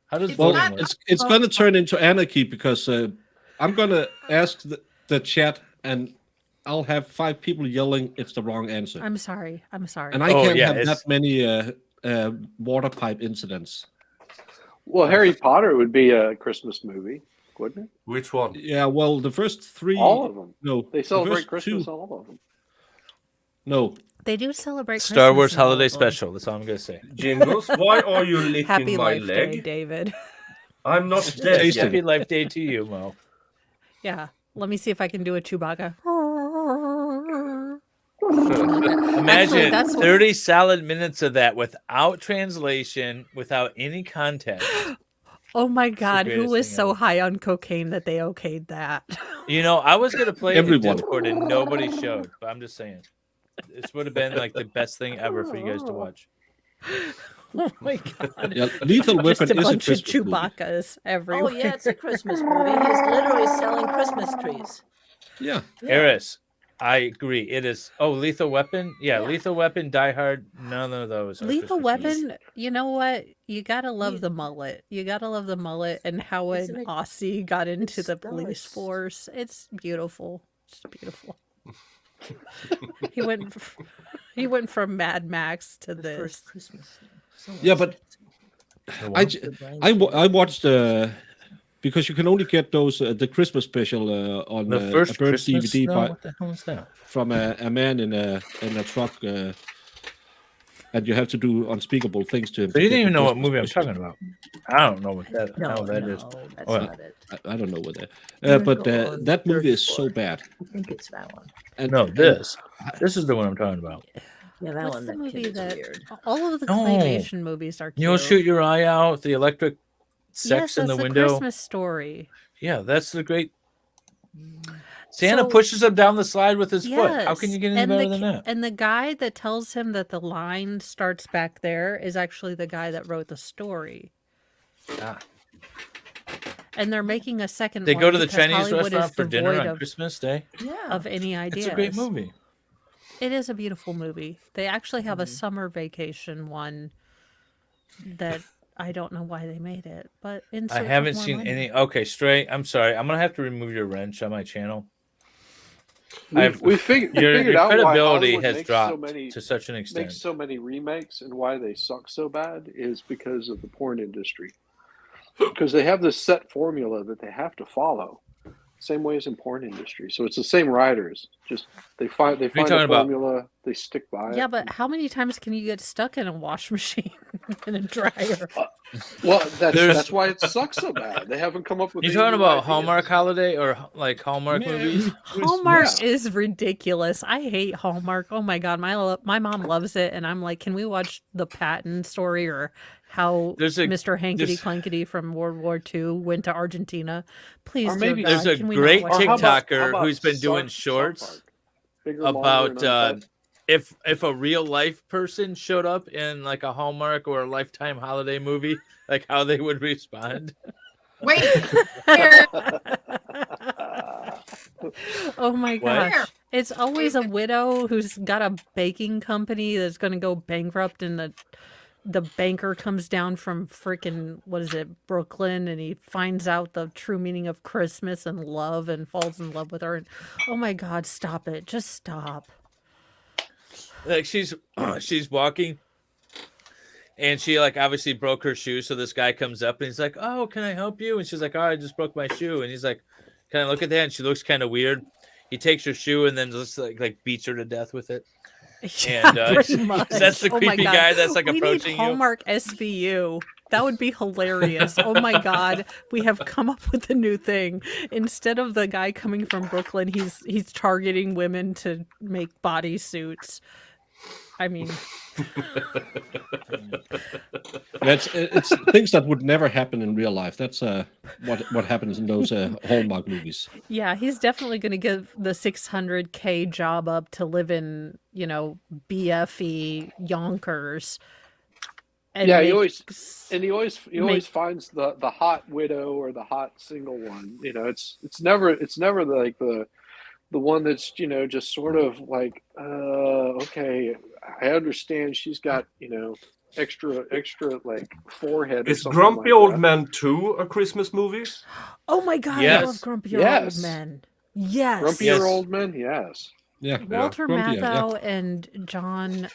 How does It's Well, voting not- work? it's going to turn into anarchy because I'm going to ask the chat, and I'll have 5 people yelling it's the wrong answer. I'm sorry. I'm sorry. And I Oh, can't yeah, have it's- that many water pipe incidents. Well, Harry Potter would be a Christmas movie, wouldn't it? Which one? Yeah, well, the first 3... All of them. No. They the celebrate first Christmas. 2, All of them. no. They do celebrate Star Christmas Wars in all Holiday of them. Special. That's all I'm gonna say. Jingles, why are you licking Happy my Life Day, leg? David. I'm not dead Tasty. yet. Happy Life Day to you, Mo. Yeah. Let me see if I can do a Chewbacca. Imagine that's what- 30 solid minutes of that without translation, without any context. Oh my God, who greatest was thing so ever. high on cocaine that they okayed that? You know, I was gonna play it in Everyone. Discord and nobody showed, but I'm just saying, this would have been like the best thing ever for you guys to watch. Oh my God. Yeah, Lethal Just Weapon a is a bunch of Christmas movie. Chewbaccas everywhere. Oh yeah, it's a Christmas movie. He's literally selling Christmas trees. Yeah. Eris, I agree. It is. Oh, Lethal Weapon. Yeah, Yeah. Lethal Weapon, Die Hard. None of those. Are Lethal Christmas movies. Weapon, you know what? You gotta love You- the mullet. You gotta love the mullet and how Isn't an it- Aussie got into it's the police nice. force. It's beautiful. It's beautiful. he went from Mad Max to The this. first Christmas. So Yeah, but The I, what? j- The blind I, wa- kid. I watched because you can only get those the Christmas special on The a first burnt Christmas. DVD No, what the hell is that? from a man in a truck, and you have to do unspeakable things to him. So to you get didn't even the know what Christmas movie I'm special. talking about. I don't know what that. No, how that is. no, that's Oh, not it. I don't know what that. Miracle But on that movie is 34th. so bad. I think it's that one. And, No, and this. This is the one I'm talking about. Yeah, that What's one. the That movie kid is that weird. all of the No. claymation movies are cute? You'll shoot your eye out. The electric sex yes, in that's the window. Christmas Story. Yeah, that's the great. Santa So- pushes him down the slide with his foot. How can Yes, you get any and better the than ki- that? And the guy that tells him that the line starts back there is actually the guy that wrote the story. Ah. And they're making a second They one go to the because Chinese Hollywood restaurant is for dinner devoid on Christmas Day. Yeah. of any ideas. It's a great movie. It is a beautiful movie. They actually have a summer vacation one that I don't know why they made it, but in I search of haven't more seen money. any. Okay, Stray. I'm sorry. I'm gonna have to remove your wrench on my channel. We Your, figured your out why credibility Hollywood has makes dropped so many to such an extent. makes so many remakes, and why they suck so bad is because of the porn industry. Because they have this set formula that they have to follow, same way as in porn industry. So it's the same writers. Just they find a talking about? formula, they stick by Yeah, it. but how many times can you get stuck in a wash machine and a dryer? Well, There's- that's why it sucks so bad. They haven't come up with. You any talking new about ideas. Hallmark holiday or like Hallmark Man, movies? Hallmark Yeah. is ridiculous. I hate Hallmark. Oh my god, my mom loves it, and I'm like, can we watch the Patton story or how There's a- Mr. Hankety there's- Clankety from World War II went to Argentina? Please, Or dear maybe- God, There's a can we not great watch Or that? how about- TikToker how about who's been doing South shorts Park? Bigger, longer, about and uncut? if a real life person showed up in like a Hallmark or a Lifetime holiday movie, like how they would respond. Wait, here, Oh my What? gosh. It's always a widow who's got a baking company that's going to go bankrupt, and the banker comes down from freaking, what is it, Brooklyn, and he finds out the true meaning of Christmas and love and falls in love with her. And oh my God, stop it. Just stop. Like she's walking and she like obviously broke her shoe, so this guy comes up and he's like, "Oh, can I help you?" And she's like, "Oh, I just broke my shoe." And he's like, "Can I look at that?" And she looks kind of weird. He takes her shoe and then just like beats her to death with it. Yeah, And pretty so much. that's the Oh my creepy God. guy that's like We need approaching you. Hallmark SVU. That would be hilarious. Oh my God. We have come up with a new thing. Instead of the guy coming from Brooklyn, he's targeting women to make bodysuits. I mean, It's things that would never happen in real life. That's what happens in those Hallmark movies. yeah, he's definitely going to give the 600K job up to live in, BFE Yonkers. And Yeah, he make always s- and he always make finds the hot widow or the hot single one. It's never like the one that's just sort of like okay, I understand she's got extra like forehead or Is something Grumpy like Old that. Man 2 a Christmas movie? Oh my God, I Yes. love Grumpier Old Yes. Men. Yes. Grumpier Yes. Old Men, yes. Yeah, Walter Grumpy, yeah. Matthau and John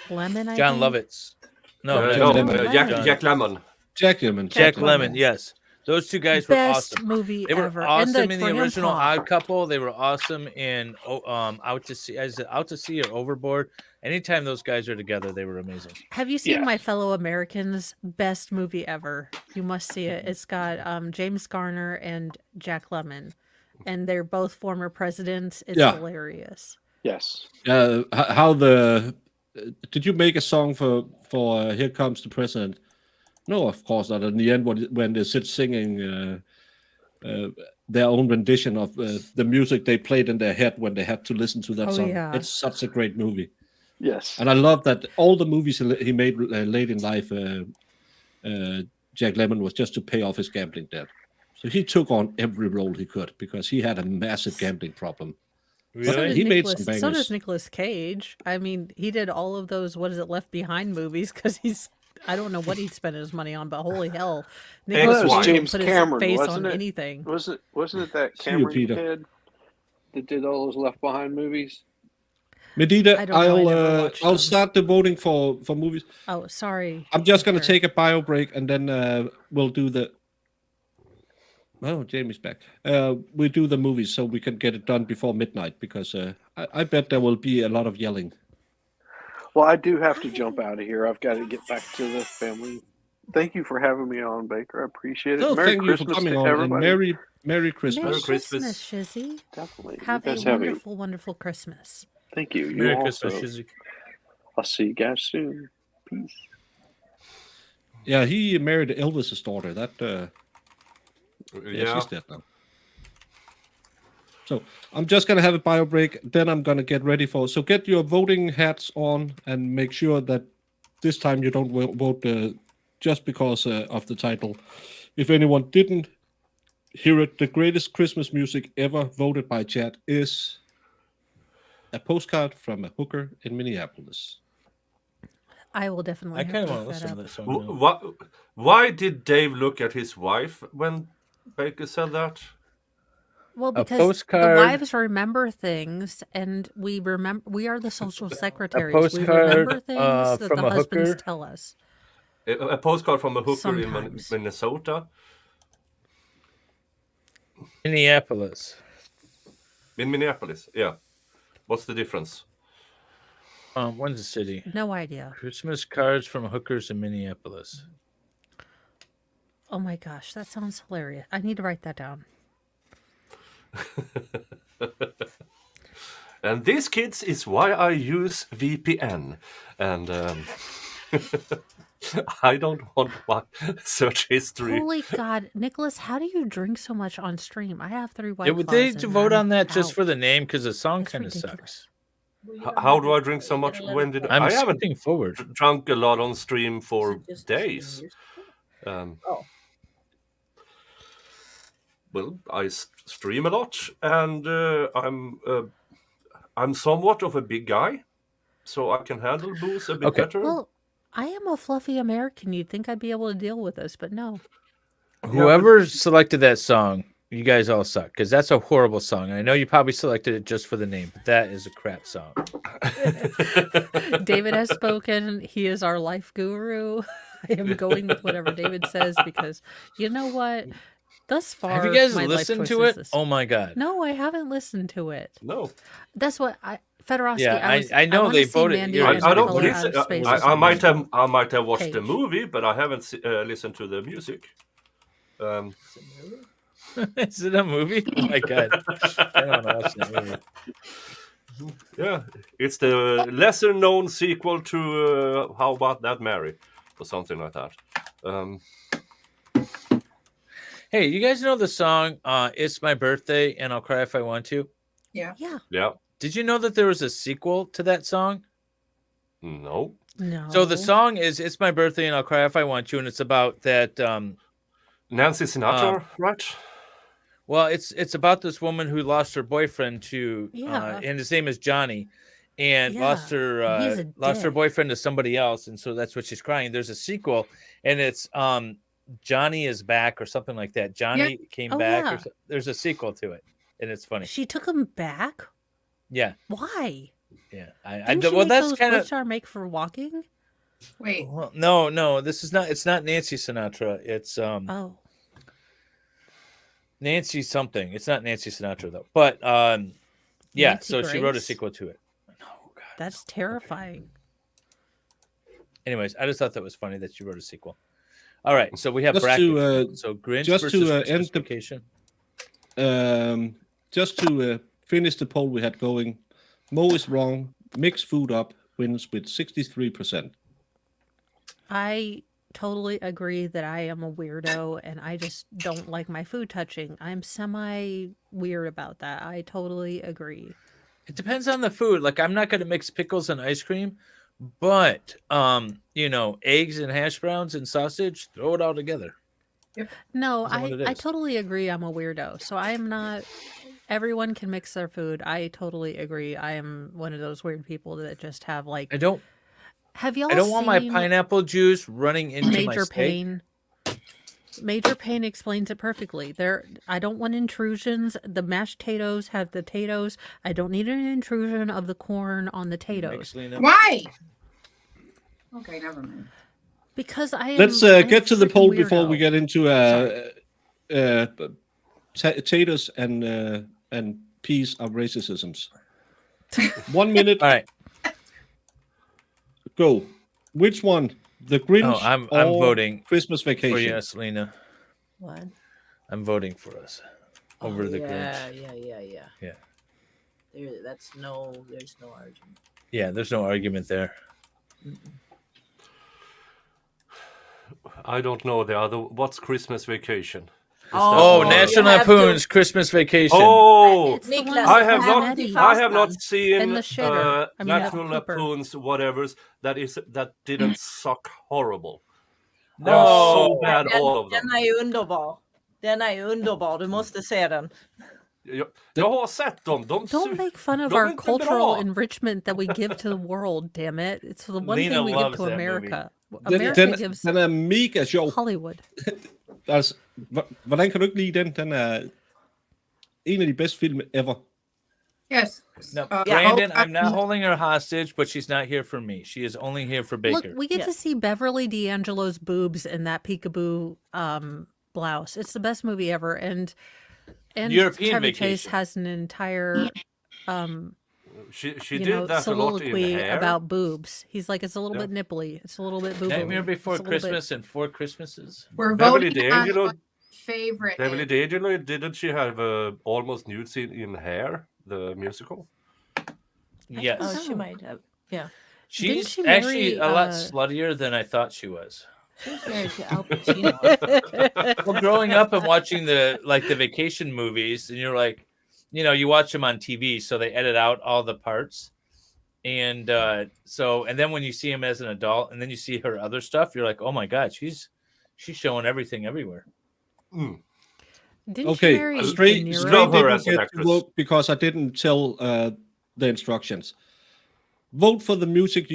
Lemon, I John think. Lovitz. No, No, not John John Lemon. Lovitz, Jack, John- Jack Lemmon. Jack Lemmon. Jack Lemon. Lemmon, yes. Those two guys were Best awesome. movie They were ever. And awesome in the original grandpa. Odd Couple. They were awesome in Out to Sea. Is it Out to Sea or Overboard? Anytime those guys are together, they were amazing. Have you seen Yeah. My Fellow Americans? Best movie ever. You must see it. It's got James Garner and Jack Lemmon, and they're both former presidents. It's Yeah. hilarious. Yes. How the did you make a song for Here Comes the President? No, of course not. In the end, when they sit singing their own rendition of the music they played in their head when they had to listen to that Oh, song. yeah. It's such a great movie, Yes. and I love that all the movies he made late in life. Jack Lemmon was just to pay off his gambling debt, so he took on every role he could because he had a massive gambling problem. So Really? does He made Nicolas, some so bangers. does Nicolas Cage. I mean, he did all of those What Is It Left Behind movies because I don't know what he spent his money on, but holy hell, Nicolas That was Ex-wife. Cage will James put Cameron, his face wasn't on it? anything. Wasn't it that See you, Cameron Peter. kid that did all those Left Behind movies? Medina, I don't know, I never I'll watched I'll them. start the voting for movies. Oh, sorry. I'm just gonna Victor. take a bio break and then we'll do the. Oh, Jamie's back. We do the movies so we can get it done before midnight because I bet there will be a lot of yelling. Well, I do have to jump out of here. I've got to get back to the family. Thank you for having me on, Baker. I appreciate it. No, Merry thank Christmas you for coming to on everybody. and Merry Christmas. Merry Christmas. Christmas, Shizzy. Definitely. Have you a guys have wonderful, wonderful Christmas. Thank you. You Merry also. Christmas, Shizzy. I'll see you guys soon. Peace. Yeah, he married Elvis's daughter. That Yeah. she's dead now. So I'm just gonna have a bio break. Then I'm gonna get ready for. So get your voting hats on and make sure that this time you don't vote just because of the title. If anyone didn't hear it, the greatest Christmas music ever voted by chat is A Postcard from a Hooker in Minneapolis. I will definitely. I have kind of to want look to that listen to up. that song. now. Why did Dave look at his wife when Baker said that? Well, A because postcard- the wives remember things, and we remember. We are the social secretaries. We postcard, remember things that from the a husbands hooker? tell us. A postcard from a hooker in Sometimes. Minnesota. Minneapolis. In Minneapolis, yeah. What's the difference? One's a city. No idea. Christmas cards from hookers in Minneapolis. Oh my gosh, that sounds hilarious. I need to write that down. And this, kids, is why I use VPN. And I don't want my search history. Holy God, Nicholas, how do you drink so much on stream? I have 3 white Would they claws to and vote I'm on that just for out. the name? Because the song That's kind of ridiculous. sucks. How do I drink so much? When did I'm I haven't skipping forward. drunk a lot on stream for days? Well, I stream a lot, and I'm somewhat of a big guy, so I can handle booze a bit Okay. better. Well, I am a fluffy American. You'd think I'd be able to deal with this, but no. Whoever selected that song, you guys all suck because that's a horrible song. I know you probably selected it just for the name, but that is a crap song. David has spoken. He is our life guru. I am going with whatever David says because you know what? Thus far, Have you guys my life listened choice to is it? this. Oh my god! No, I haven't listened to it. No, That's what Fedorowski, Yeah, I know wanna they see voted. Mandy You're and right. I the don't Color listen. Out of Space I, or I might something. have watched the Cage. movie, but I haven't listened to the music. Is it a movie? Oh my god, I don't want to watch that movie. Yeah, it's the lesser known sequel to How About That Mary, or something like that. Hey, you guys know the song "It's My Birthday and I'll Cry If I Want to"? Yeah. Yeah, Did you know that there was a sequel to that song? no, So the No. song is "It's My Birthday and I'll Cry If I Want to," and it's about that. Nancy Sinatra, right? Well, it's about this woman who lost her boyfriend to, Yeah. and his name is Johnny, and lost Yeah, her and he's a lost her dick. boyfriend to somebody else, and so that's what she's crying. There's a sequel, and it's Johnny is back or something like that. Johnny came Oh, back. yeah. There's a sequel to it, and it's funny. She took him back? Yeah, Why? yeah. Didn't she Well, make that's those kind of which are make for walking? Wait, well, no. This is not. It's not Nancy Sinatra. It's Oh. Nancy something. It's not Nancy Sinatra though. But yeah. Nancy So she wrote a Grace? sequel to it. Oh God. That's terrifying. Anyways, I just thought that was funny that you wrote a sequel. All right, so we have Just brackets. to, So Grinch just versus to, Christmas end the- Vacation. Just to finish the poll we had going, Mo is wrong. Mix food up wins with 63%. I totally agree that I am a weirdo and I just don't like my food touching. I'm semi weird about that. I totally agree. It depends on the food. Like I'm not going to mix pickles and ice cream, but eggs and hash browns and sausage, throw it all together. No, Isn't what it I is. totally agree I'm a weirdo. So I am not everyone can mix their food. I totally agree. I am one of those weird people that just have like I don't have y'all want my seen pineapple juice running into my Major steak. Pain? Major Pain explains it perfectly. I don't want intrusions. The mashed potatoes have the potatoes. I don't need an intrusion of the corn on the potatoes. why? Okay, never mind. Because I am. Let's I'm a get to the freaking poll before we weirdo. get into potatoes and peas are racisms. 1 minute, All right. go. Which one? The Grinch Oh, I'm or voting Christmas for Vacation? you, Selena. What? I'm voting for us over Oh, the yeah, Grinch. yeah. There's no argument. Yeah, there's no argument there. I don't know the other. What's Christmas Vacation? Oh, that- National you have to- Lampoon's Christmas Vacation. Oh, It's the one Niklas, with I have Pat not. Nettie I have not And seen the shitter. I mean, National Cooper. Lampoon's whatever's that didn't suck horrible. No. They're so bad, all of them. Den är underbar. Den är underbar. Du måste se den. Jag har sett dem. Don't make fun of de är our inte cultural bra. enrichment that we give to the world. Damn it! It's the one Lena thing we give loves to that America. America Den gives er mega sjov. Hollywood. Altså, hvordan kan du ikke lide den? Den er en af de bedste film ever. Yes. No, Yeah. Brandon, Oh, I'm not holding her hostage, but she's not here for me. She is only here for Baker. Look, we get to see Beverly D'Angelo's boobs in that peekaboo blouse. It's the best movie ever, and European Chevy Chase Vacation. has an entire She you did know, that a lot in soliloquy Hair. about boobs. He's like, it's a little Yeah. bit nipply. It's a little bit boobly. Nightmare Before It's a little bit- Christmas and Four Christmases. We're Beverly voting on D'Angelo. what favorite. Beverly is. D'Angelo, didn't she have almost nude scene in Hair, the musical? Yes. Oh, she know. might have. Yeah. She's she actually marry, a lot uh, sluttier than I thought she was. She was married to Al Pacino. Well, growing up and watching the vacation movies, and you're like, you watch them on TV, so they edit out all the parts, and and then when you see him as an adult, and then you see her other stuff, you're like, oh my god, she's showing everything everywhere. Mm. Didn't Okay, she marry straight De Niro? Love her didn't as an get to actress. vote because I didn't tell the instructions. Vote for the music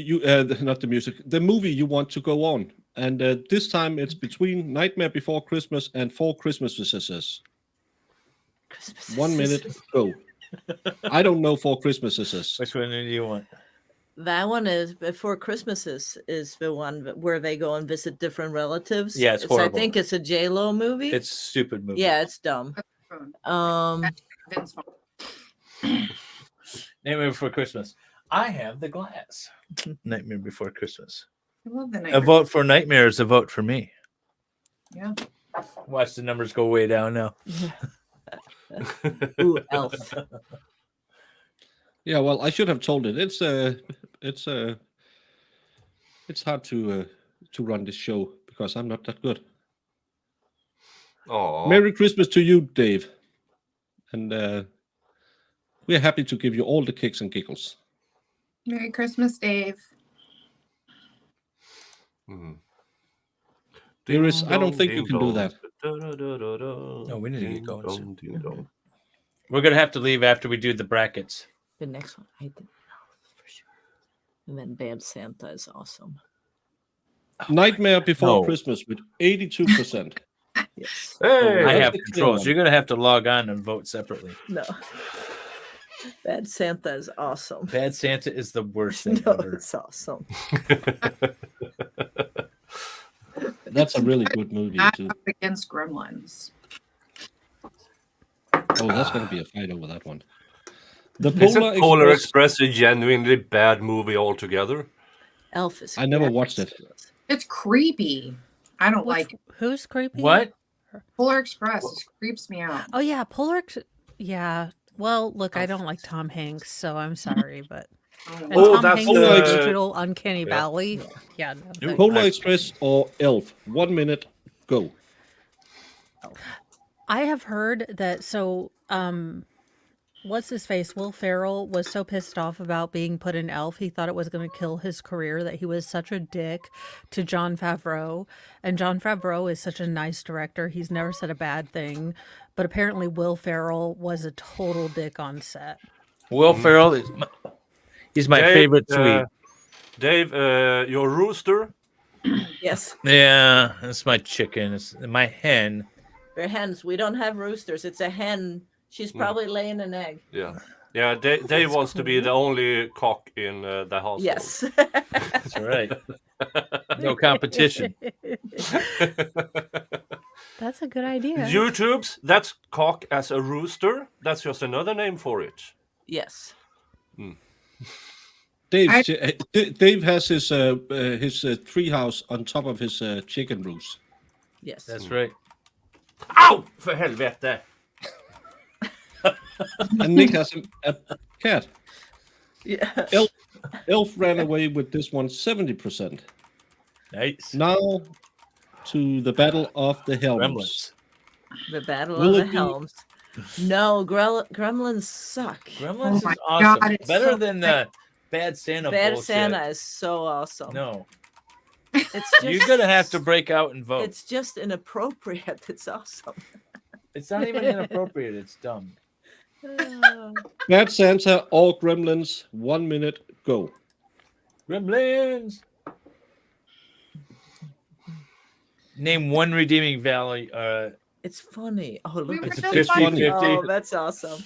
not the music, the movie you want to go on, and this time it's between Nightmare Before Christmas and Four Christmases. 1 minute, go. I don't know Four Christmases. Which one do you want? That one is Before Christmas is the one where they go and visit different relatives. Yeah, it's I horrible. think it's a J-Lo movie. It's a stupid movie. Yeah, it's dumb. Vince Vaughn. Nightmare Before Christmas. I have The Glass. Nightmare Before Christmas. I love the A Nightmare. vote for Nightmare is a vote for me. Yeah. Watch the numbers go way down now. Ooh, Elf. Yeah, well, I should have told it. It's hard to run this show because I'm not that good. Oh, Merry Christmas to you, Dave, and we're happy to give you all the kicks and giggles. Merry Christmas, Dave. Dearest, I don't think you can do that. No, we need to get going soon. Ding dong. We're going to have to leave after we do the brackets. The next one, I didn't know for sure. And then Bad Santa is awesome. Nightmare Before No. Christmas with 82%. Yes. Hey, I have the controls. one. You're going to have to log on and vote separately. No. Bad Santa is awesome. Bad Santa is the worst thing No, ever. it's awesome. That's a really good movie Not too. up against Gremlins. Oh, that's going to be a fight over that one. The Isn't Polar Express a genuinely bad movie altogether? Elf is. I never watched it. It's creepy. I don't like it. Who's creepy? What? Polar Express. It creeps me out. Oh yeah, yeah. Well, look, I don't like Tom Hanks, so I'm sorry, but and Oh, Tom that's Hanks' the- digital Uncanny Valley. Yeah, no, thank- Polar Express or Elf. 1 minute, go. I have heard that. So, what's his face? Will Ferrell was so pissed off about being put in Elf. He thought it was going to kill his career. That he was such a dick to Jon Favreau, and Jon Favreau is such a nice director. He's never said a bad thing, but apparently Will Ferrell was a total dick on set. Will Ferrell is he's my Dave, favorite Swede. Dave, your rooster. Yes. Yeah, that's my chicken. It's my hen. They're hens. We don't have roosters. It's a hen. She's probably laying an egg. Yeah, yeah. Dave wants to be the only cock in the household. Yes. That's right. No competition. That's a good idea. YouTube's that's cock as a rooster. That's just another name for it. Yes. Dave has his treehouse on top of his chicken roost. Yes. That's right. Ow! För helvete! And Nick has a cat. Yeah. Elf ran away with this one 70%. Nice. Now to the Battle of the Helms. Gremlins. The Battle Will of it the be- Helms. No, Gremlins suck. Gremlins Oh my is awesome. God, it's Better so than the Bad Santa Bad bullshit. Santa is so awesome. No. It's just, You're going to have to break out and vote. It's just inappropriate. It's awesome. It's not even inappropriate. It's dumb. Bad Santa or Gremlins. 1 minute, go. Gremlins. Name one redeeming value. It's funny. Oh, We look were at just this. funny. 50-50. Oh, that's awesome.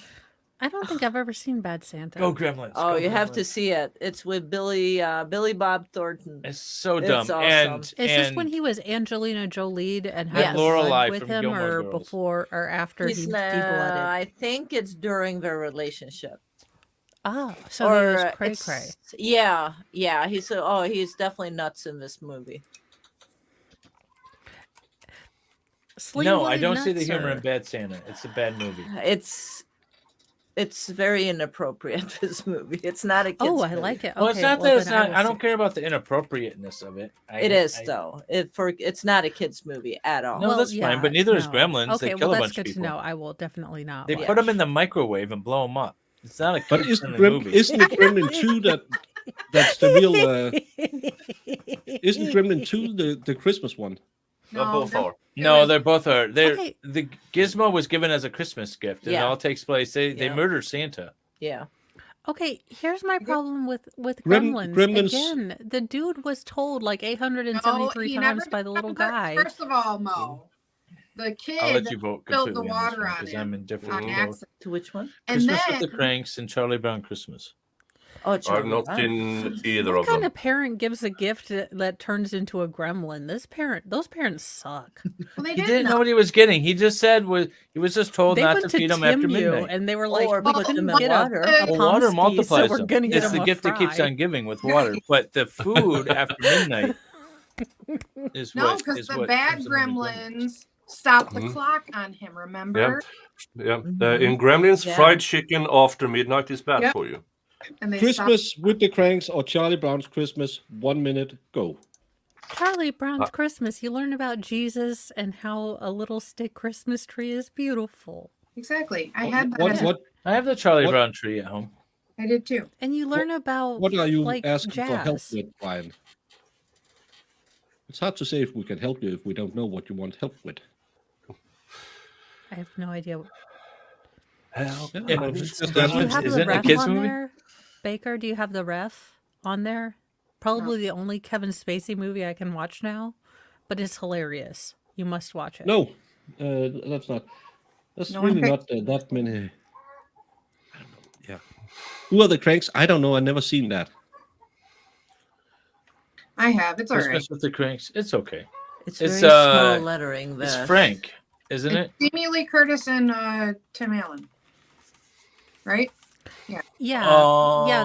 I don't think I've ever seen Bad Santa. Go Gremlins. Oh, Go you have to Gremlins. see it. It's with Billy Bob Thornton. It's so It's dumb. awesome. And Is this when and he was Angelina Jolie and Yes. had Lorelai blood with from him, Gilmore or Girls. before or after He's he not, deblooded? I think it's during their relationship. Oh, so he was cray it's- cray. Yeah, yeah. He's definitely nuts in this movie. no, I don't see the Nutser. humor in Bad Santa. It's a bad movie. It's very inappropriate. This movie. It's not a kid's Oh, I movie. like it. Well, it's Okay, not well, that it's then not. will I don't see care about the inappropriateness of it. It is though. It's not a kids movie at all. No, that's fine, but neither is Gremlins. Okay, They kill well, a that's bunch of good to people. know. I will definitely not. They watch. put them in the microwave and blow them up. It's not a But kid isn't friendly movie. isn't it Gremlin 2 that's the real isn't Gremlin 2 the Christmas one? Both are. No, they're both are. They're Okay. the Gizmo was given as a Christmas gift, and it Yeah. all takes place. They Yeah. murder Santa. Yeah. Okay, here's my problem with Gremlins- Gremlins. Again, the dude was told like 873 times by the little guy. First of all, Mo, the kid I'll let you vote spilled completely the on this water one on because him I'm indifferent on to both. accident. To which one? And Christmas then with the Cranks and Charlie Brown Christmas. Oh, I've Charlie not Brown. seen either What of kind them. of parent gives a gift that turns into a gremlin? Those parents suck. Well, they He didn't didn't know know. what he was getting. He just said he was just told They not went to to feed him after Tim you, midnight. and they were like, Or we put them couldn't in get water. a Well, water pomsky, so multiplies we're them. gonna get It's the him a gift that keeps fry. on giving with water. But the food after midnight is No, what because is the what bad turns them into gremlins stopped the Mhm. clock on him. Yeah, Remember? yeah. Mhm. In Gremlins, Yeah. fried chicken after midnight is bad Yep. for you. And they Christmas with the Cranks or Charlie Brown's Christmas. 1 minute, go. Charlie Brown's Uh, Christmas. You learn about Jesus and how a little stick Christmas tree is beautiful. Exactly. I had that. What As, what I have the Charlie What- Brown tree at home. I did too. And you learn about what are you like asking for help jazz. with, Brian? It's hard to say if we can help you if we don't know what you want help with. I have no idea. Help! Yeah, If no, it's it's just Do you Gremlins, have isn't the it a ref kids on movie? there, Baker? Do you have the ref on there? Probably the only Kevin Spacey movie I can watch now, but it's hilarious. You must watch it. No, that's not. That's No really one not that many. I don't know. Yeah. Who are the Cranks? I don't know. I've never seen that. I have. It's all right. Christmas with the Cranks. It's okay. It's It's, very small uh, lettering It's there. Frank, isn't it? It's Jamie Lee Curtis and Tim Allen. Right? Yeah, yeah.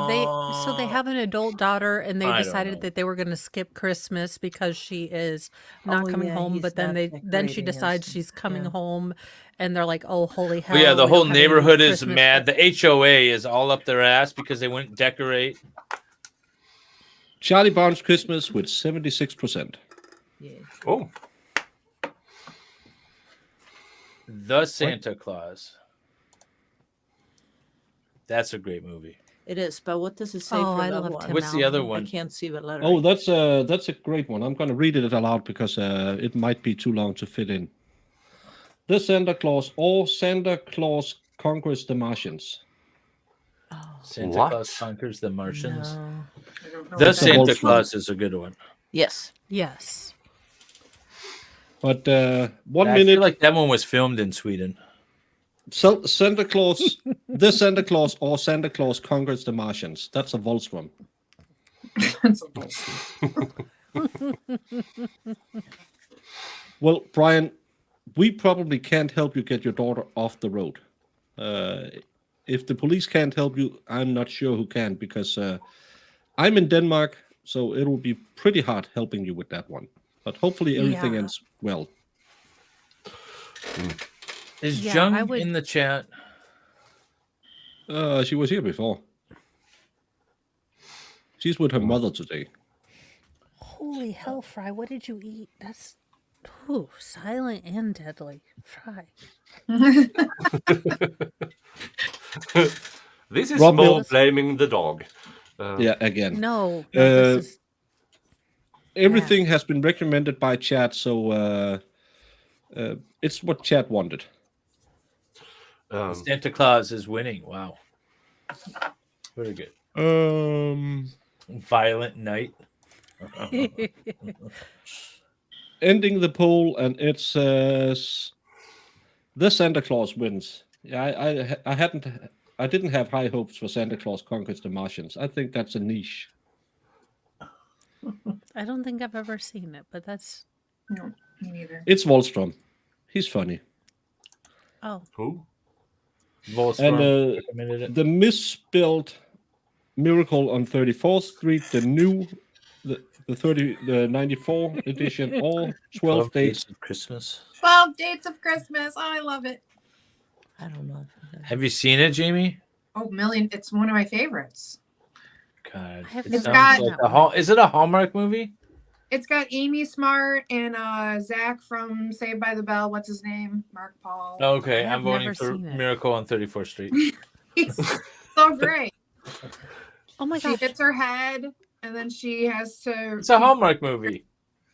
They Oh, have an adult daughter, and they I don't decided know. that they were going to skip Christmas because she is not Oh, coming yeah, home. he's But then not then she decorating and decides stuff. she's coming Yeah. home, and they're like, "Oh, holy hell!" Well, yeah, the we whole don't have any neighborhood is Christmas mad. stuff." The HOA is all up their ass because they wouldn't decorate. Charlie Brown's Christmas with 76%. Yeah. Oh, The Santa Claus. That's a great movie. It is, but what does it say Oh, for I that love one? Tim What's the other Allen. I one? can't see the letter. Oh, that's a great one. I'm going to read it aloud because it might be too long to fit in. The Santa Claus or Santa Claus conquers the Martians. Santa What? Claus conquers the Martians. No. I don't know The what that Santa Santa is. Claus is a good one. Yes. Yes. But 1 I minute, feel like that one was filmed in Sweden. Santa Claus, the Santa Claus or Santa Claus conquers the Martians. That's a Volstrom. It's a bullshit. Well, Brian, we probably can't help you get your daughter off the road. If the police can't help you, I'm not sure who can because I'm in Denmark, so it'll be pretty hard helping you with that one. But hopefully everything Yeah. ends well. Is Yeah, Jung I would- in the chat? She was here before. She's with her mother today. Holy hell, Fry! What did you eat? That's silent and deadly. Fry. this is Rob Mo Mills. blaming the dog. Yeah, again. No, Uh, this is Everything has been recommended by chat, so it's what chat wanted. Santa Claus is winning. Wow. Very good. Violent Night. Ending the poll, and it says the Santa Claus wins. Yeah, I didn't have high hopes for Santa Claus conquers the Martians. I think that's a niche. I don't think I've ever seen it, but that's No, me neither. It's Wallstrom. He's funny. oh. Who? Volstrom And recommended it. the misspelled Miracle on 34th Street, the 94 edition, all 12 days. of Christmas. 12 Dates of Christmas. Oh, I love it. I don't know. Have you seen it, Jamie? Oh, million. It's one of my favorites. God, I haven't it It's sounds got- like a Is it a Hallmark movie? It's got Amy Smart and Zach from Saved by the Bell. What's his name? Mark Paul. Okay, I have I'm voting never for seen it. Miracle on 34th Street. He's so great. Oh my She gosh. hits her head, and then she has to. It's a Hallmark movie.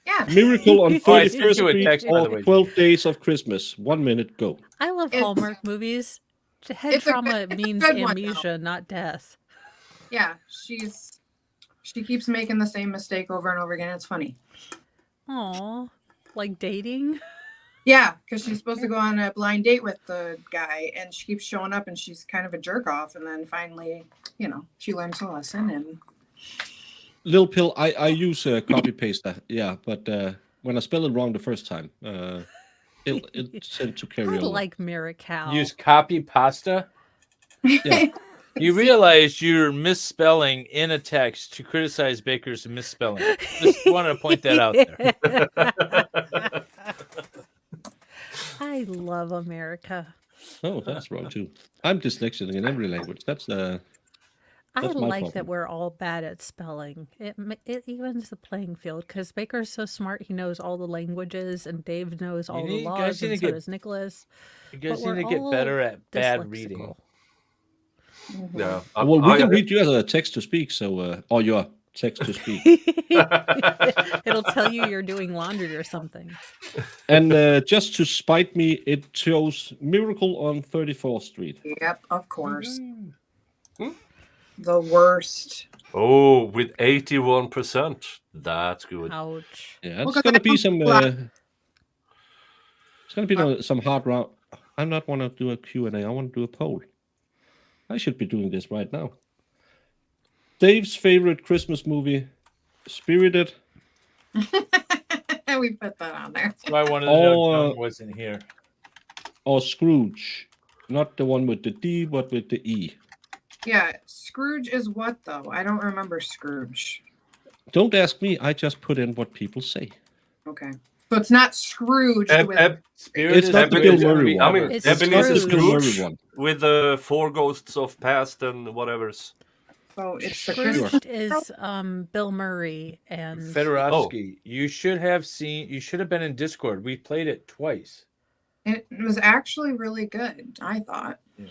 Yeah. Miracle on Oh, I sent 31st you a Street text, by the or way. 12 Days of Christmas. 1 minute, go. I love It's- Hallmark movies. Head It's a trauma good- it's a means good one, though. amnesia, not death. Yeah. She keeps making the same mistake over and over again. It's funny. Aw, like dating? Yeah, because she's supposed to go on a blind date with the guy, and she keeps showing up, and she's kind of a jerk off. And then finally, she learns a lesson. And Little pill, I use copy paste that, yeah, but when I spell it wrong the first time, it tend to carry I over. like Miracow. Use copy pasta. Yeah. You realize you're misspelling in a text to criticize Baker's misspelling. Just wanted to point that out there. I love America. Oh, that's wrong too. I'm dyslexic in every language. That's I my like that problem. we're all bad at spelling. It evens the playing field because Baker's so smart. He knows all the languages, and Dave knows all the laws, and so does Nicholas. You guys But need to we're get all better at bad reading. dyslexical. Yeah. well, we can read you as a text to speak, so or your text to speak. It'll tell you you're doing laundry or something. And just to spite me, it shows Miracle on 34th Street. Yep, of course. Hmm? The worst. Oh, with 81%. That's good. Ouch. Yeah, Well, it's 'cause gonna I be don't some. like- It's gonna be some hard round. I'm not want to do a Q&A. I want to do a poll. I should be doing this right now. Dave's favorite Christmas movie, Spirited. We put that on there. That's why one of the Oh, John wasn't here. Or Scrooge. Not the one with the D, but with the E. Yeah, Scrooge is what though? I don't remember Scrooge. Don't ask me. I just put in what people say. Okay, so it's not Scrooge with. It's not the Bill Murray one. I mean, It's Ebenezer Scrooge. Bill Murray Scrooge one. with the four ghosts of past and whatever's. So it's the Christmas. Scrooge is Bill Murray and Fedorovsky, you should have been in Discord. We played it twice. It was actually really good. I thought. Yeah.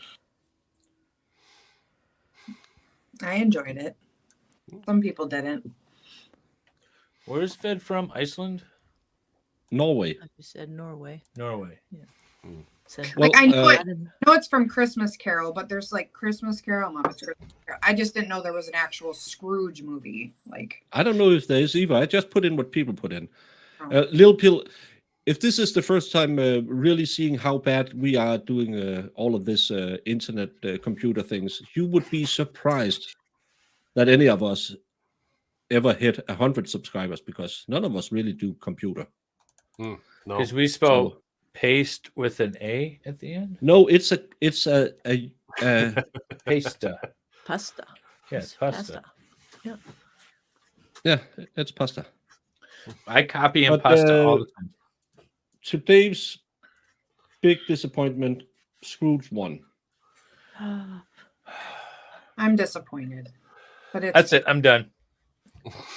I enjoyed it. Some people didn't. Where's Fed from? Iceland? Norway. You said Norway. Norway. Said Well, I know uh, I know it's from Christmas Carol, but there's like Christmas Carol, Muppets Christmas Carol. I just didn't know there was an actual Scrooge movie. Like, I don't know if there is either. I just put in what people put in. Oh. Lil Pill, if this is the first time really seeing how bad we are doing all of this internet computer things, you would be surprised that any of us ever hit 100 subscribers because none of us really do computer. No. Because we spell So- paste with an A at the end. No, it's a Pasta. pasta. Yes, pasta. yeah, it's pasta. I copy and But, pasta all the time. To Dave's big disappointment, Scrooge won. I'm disappointed. But it's That's it. I'm done.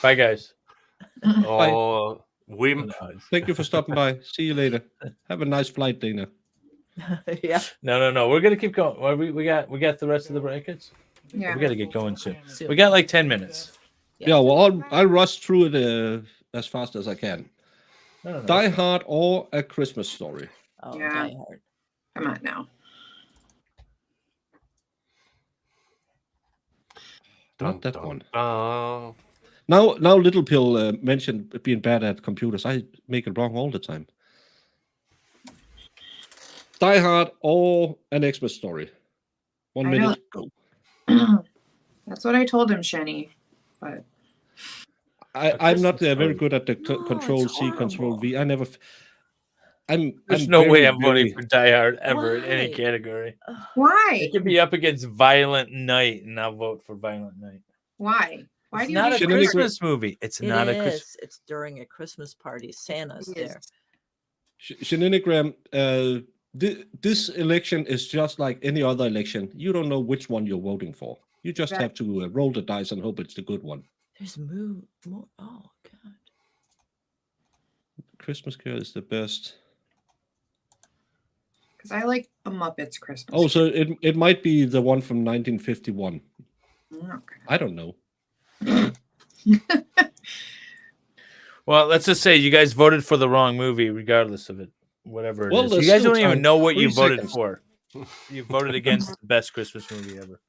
Bye, guys. Oh, Wimp. Thank you for stopping by. See you later. Have a nice flight, Dana. Yeah. No. We're gonna keep going. Well, we got the rest of the brackets. Yeah. We got to get going soon. We got like 10 minutes. Yeah, well, I'll rush through it as fast as I can. No. Die Hard or A Christmas Story? Oh, Yeah. Die Hard. Come on now. Not that one. Uh, Now Little Pill mentioned being bad at computers. I make it wrong all the time. Die Hard or An Xmas Story? 1 I minute. Go. That's what I told him, Shenny. But I'm not Christmas very Story. good at the No, Control it's C, Control V. I never. There's I'm no way very, I'm voting very- for Die Hard ever in any Why? category. why? It could be up against Violent Night, and I'll vote for Violent Night. Why? Why It's do you not a hate Christmas- Christmas movie. It's It not a is. Christmas. It's during a Christmas party. Santa's It there. Shenanigram, this election is just like any other election. You don't know which one you're voting for. You just Right. have to roll the dice and hope it's the good one. There's more. Oh God. Christmas Carol is the best. Because I like a Muppets Christmas. Oh, so it might be the one from 1951. Okay. I don't know. Well, let's just say you guys voted for the wrong movie, regardless of it, whatever it Well, is. there's You guys still don't even time. know what you 3 voted seconds. for. You voted against the best Christmas movie ever.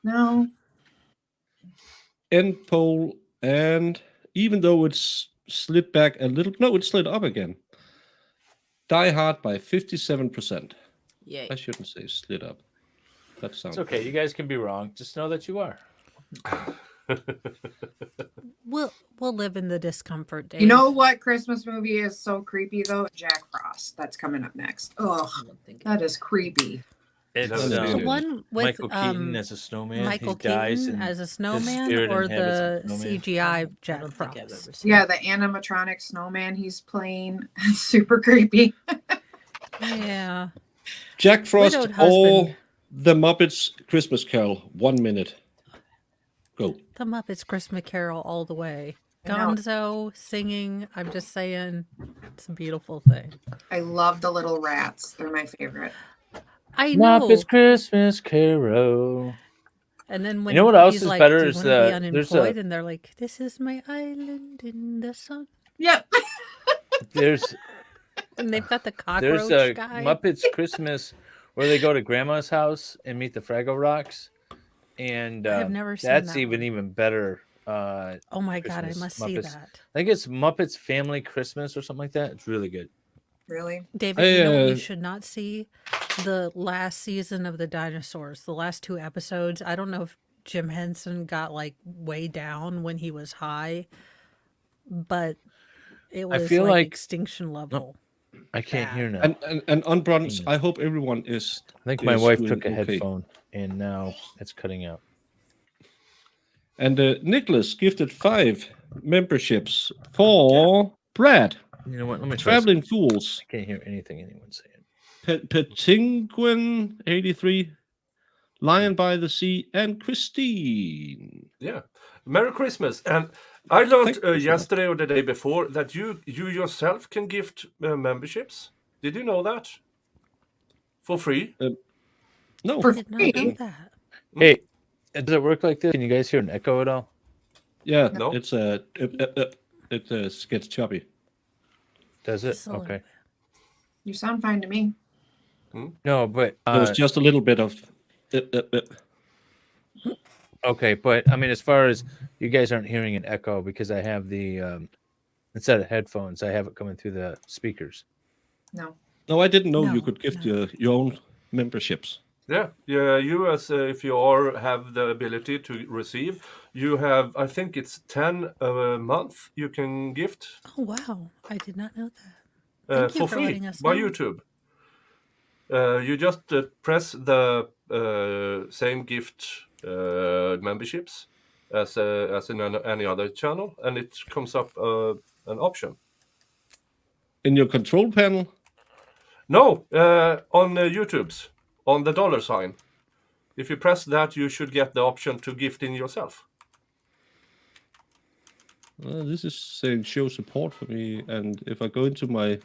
No. End poll, and even though it's slid back a little, no, it slid up again. Die Hard by 57%. Yay. I shouldn't say slid up. That sounds It's okay. You guys can be wrong. Just know that you are. We'll live in the discomfort, Dave. You know what Christmas movie is so creepy though? Jack Frost. That's coming up next. Ugh, I don't think that is creepy. It's Never the seen it. one with Michael Keaton as a snowman. Michael he dies Keaton and as a his snowman, spirit or inhabits the a snowman. CGI I Jack don't think I've Frost. ever seen Yeah, the animatronic snowman he's playing. It's super creepy. Yeah. Jack Frost Widowed or husband. The Muppets Christmas Carol. 1 minute. Go. The Muppets Christmas Carol all the way. I know. Gonzo singing. I'm just saying, it's a beautiful thing. I love the little rats. They're my favorite. I know. Muppets Christmas Carol. And then when You know what else he's is like, better "Do you is want to be there's unemployed?" and they're like, "This is my island in the sun." Yep. there's And they've got the there's cockroach a guy. Muppets Christmas where they go to Grandma's house and meet the Fraggle Rocks, and I have never seen that's that even one. better. Oh my god, I Christmas must see Muppets. that. I think it's Muppets Family Christmas or something like that. It's really good. Really? David, you know what you uh, should not see? The last season of the dinosaurs, the last 2 episodes. I don't know if Jim Henson got like way down when he was high, but it I was feel like like- extinction level. I can't hear now. And on Bronze, I hope everyone is. I think my is wife doing took a okay. headphone and now it's cutting out. And Nicholas gifted 5 memberships for Brad. You know what? Let me try. Traveling Fools. I can't hear anything anyone's saying. Petinguin 83. Lion by the Sea and Christine. Yeah. Merry Christmas. And I learned Thank you for that. yesterday or the day before that you yourself can gift memberships. Did you know that? For free? No. For I did not free? know that. Hey, does it work like this? Can you guys hear an echo at all? Yeah, No. it's it gets choppy. Does it? Just a little Okay. bit. You sound fine to me. No, but There was just a little bit of. okay, but I mean, as far as you guys aren't hearing an echo because I have the instead of headphones, I have it coming through the speakers. No. No, I didn't know you No, could gift no. your own memberships. Yeah. You as if you have the ability to receive, you have. I think it's 10 a month you can gift Oh wow, I did not know that. Thank you for for free letting us by know. YouTube. You just press the same gift memberships as in any other channel, and it comes up an option. In your control panel, No, on YouTube's on the dollar sign. If you press that, you should get the option to gift in yourself. this is saying show support for me. And if I go into my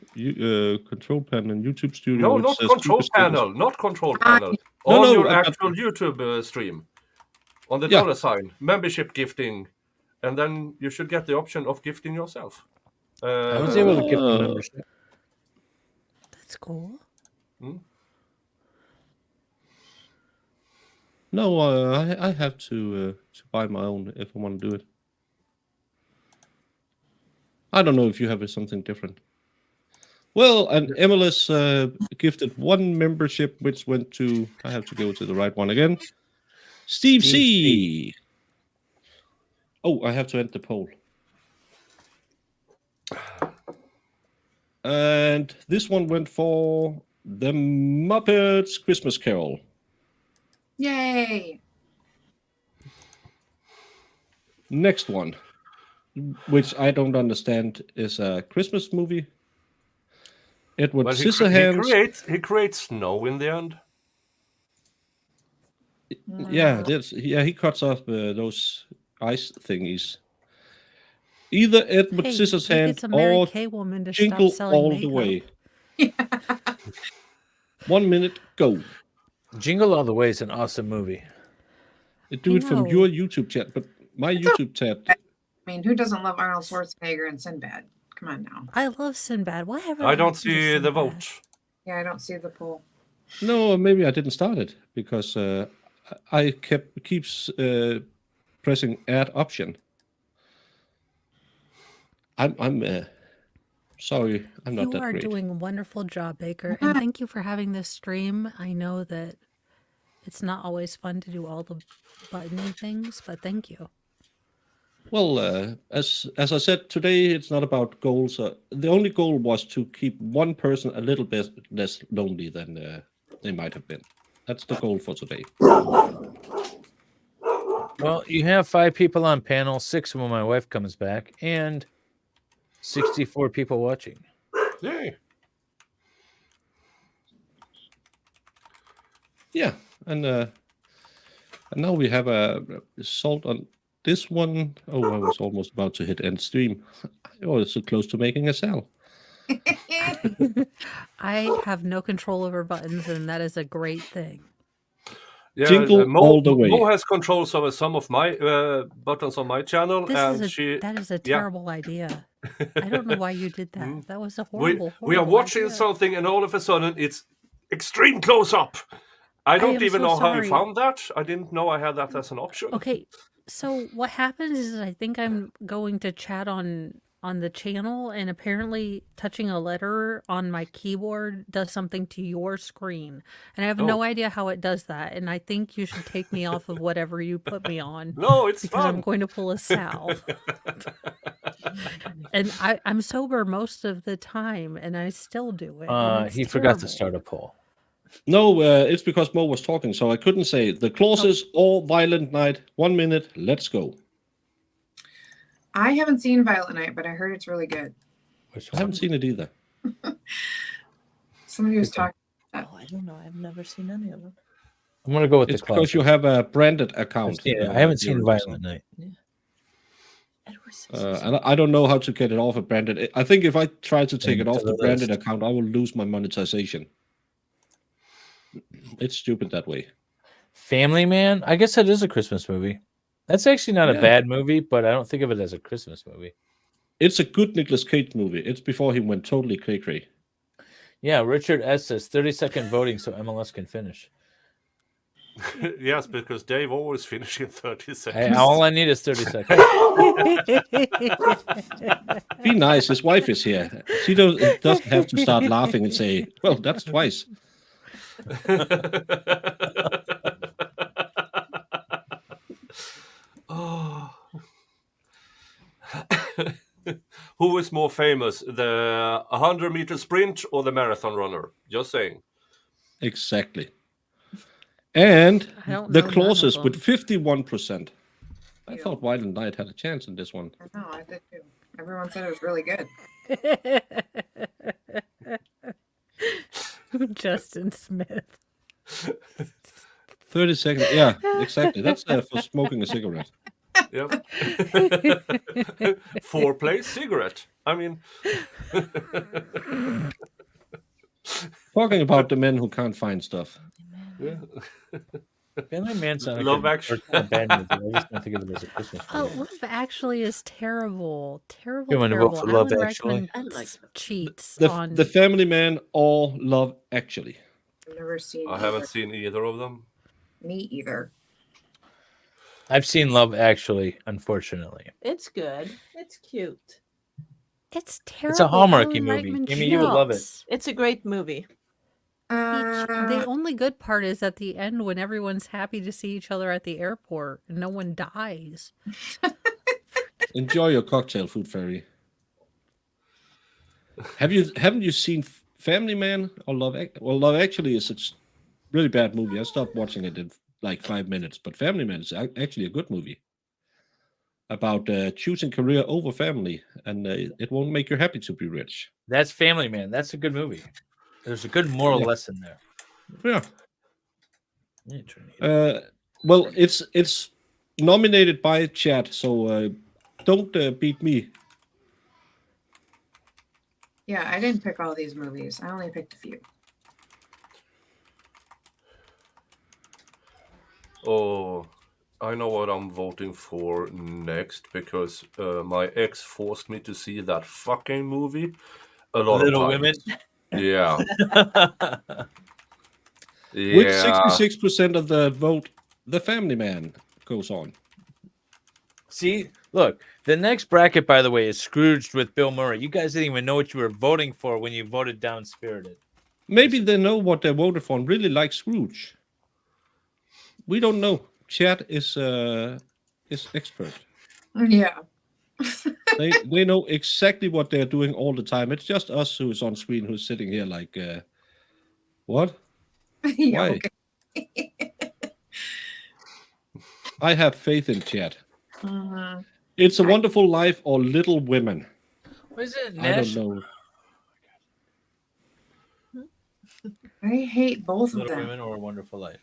control panel in YouTube Studio, No, it not says control super status. panel, not control Ah, panel. No, On no, your I got- actual YouTube stream, on the Yeah. dollar sign, membership gifting, and then you should get the option of gifting yourself. I was able to gift a Uh, membership. That's cool. No, I have to buy my own if I want to do it. I don't know if you have something different. Well, and MLS gifted 1 membership, which went to. I have to go to the right one again. Steve C. Steve Oh, I have to end the poll. And this one went for the Muppets Christmas Carol. Yay. Next one, which I don't understand, is a Christmas movie. Edward But Scissorhands. he creates snow in the end. Yeah, he cuts off those ice thingies. Either Edward Hey, he Scissorhands gets a Mary or Kay woman to Jingle stop selling All makeup. the Way. 1 minute, go. Jingle All the Way is an awesome movie. Do I it from know. your YouTube chat, but my YouTube chat. I mean, who doesn't love Arnold Schwarzenegger and Sinbad? Come on now. I love Sinbad. Why haven't I don't listened to see the Sinbad? vote. Yeah, I don't see the poll. No, maybe I didn't start it because I keeps pressing add option. I'm Sorry, I'm not You that are great. doing a wonderful job, Baker, and thank you for having this stream. I know that it's not always fun to do all the buttony things, but thank you. Well, as I said today, it's not about goals. The only goal was to keep one person a little bit less lonely than they might have been. That's the goal for today. Well, you have 5 people on panel, 6 when my wife comes back, and 64 people watching. Yay. Yeah, and now we have a result on this one. Oh, I was almost about to hit end stream. I was so close to making a sell. I have no control over buttons, and that is a great thing. Yeah, Jingle all the way. Mo has controls over some of my buttons on my channel, and That is a yeah. terrible idea. I don't know why you did that. That was a we horrible, we are horrible watching idea. something, and all of a sudden it's extreme close up. I don't am even so know how sorry. you found that. I didn't know I had that as an option. Okay, so what happens is I think I'm going to chat on the channel, and apparently touching a letter on my keyboard does something to your screen, and I have no idea how it does that. And I think you should take me off of whatever you put me on. No, it's because I'm fun. going to pull a Sal. And I'm sober most of the time, and I still do it. and it's He forgot to terrible. start a poll. No, it's because Mo was talking, so I couldn't say the clauses or Violent Night. 1 minute, let's go. I haven't seen Violent Night, but I heard it's really good. Which I haven't seen it either. Somebody was talking. Oh, I don't know. I've never seen any of them. I'm going to go with It's the because you classic. have a branded account. I haven't seen Zero, Violent Night. and I don't know how to get it off a branded. I think if I try to take it off to the the branded list. account, I will lose my monetization. It's stupid that way. Family Man? I guess that is a Christmas movie. That's actually not a Yeah. bad movie, but I don't think of it as a Christmas movie. It's a good Nicolas Cage movie. It's before he went totally cray-cray. Yeah, Richard S. says 30-second voting so MLS can finish. Yes, because Dave always finishes in 30 seconds. All I need is 30 seconds. Be nice. His wife is here. She doesn't have to start laughing and say, well, that's twice. Oh. Who is more famous, the 100-meter sprint or the marathon runner? Just saying. Exactly. And I don't the know none of clauses them. with 51%. I Yeah. thought Violent Night had a chance in this one. I know, I did too. Everyone said it was really good. Justin Smith. 30 seconds. Yeah, exactly. That's for smoking a cigarette. Yep. Foreplay cigarette. I mean, Talking about the men who can't find stuff. yeah. Family Man's not a Love good- Actually. or not a bad movie. I just don't think of it as a Christmas Oh, movie. Love Actually is terrible. Terrible, You wanna vote terrible. for I Love would Actually? recommend I like Cheats The, on... the Family Man or Love Actually. I've never seen I haven't either. seen either of them. Me either. I've seen Love Actually, unfortunately. It's good. It's cute. It's terrible. It's a Hallmarky Alan movie. Rickman Amy, you would love it. cheats. It's a great movie. The only good part is at the end when everyone's happy to see each other at the airport and no one dies. Enjoy your cocktail, Food Fairy. Haven't you seen Family Man or Love? Well, Love Actually is a really bad movie. I stopped watching it in like 5 minutes. But Family Man is actually a good movie about choosing career over family, and it won't make you happy to be rich. That's Family Man. That's a good movie. There's a good moral Yeah. lesson there. Yeah. Yeah, Trinity. Well, it's nominated by chat, so don't beat me. Yeah, I didn't pick all these movies. I only picked a few. Oh, I know what I'm voting for next because my ex forced me to see that fucking movie a lot Little of Women. times. Yeah. With Yeah. 66% of the vote, The Family Man goes on. See, Look, the next bracket, by the way, is Scrooged with Bill Murray. You guys didn't even know what you were voting for when you voted down Spirited. Maybe they know what they voted for and really like Scrooge. We don't know. Chat is expert. Yeah. They know exactly what they're doing all the time. It's just us who's on screen who's sitting here like, what? Yeah, Why? okay. I have faith in chat. Mhm. It's a Wonderful Life or Little Women. What is it? I don't know. I hate both of Little them. Women or A Wonderful Life?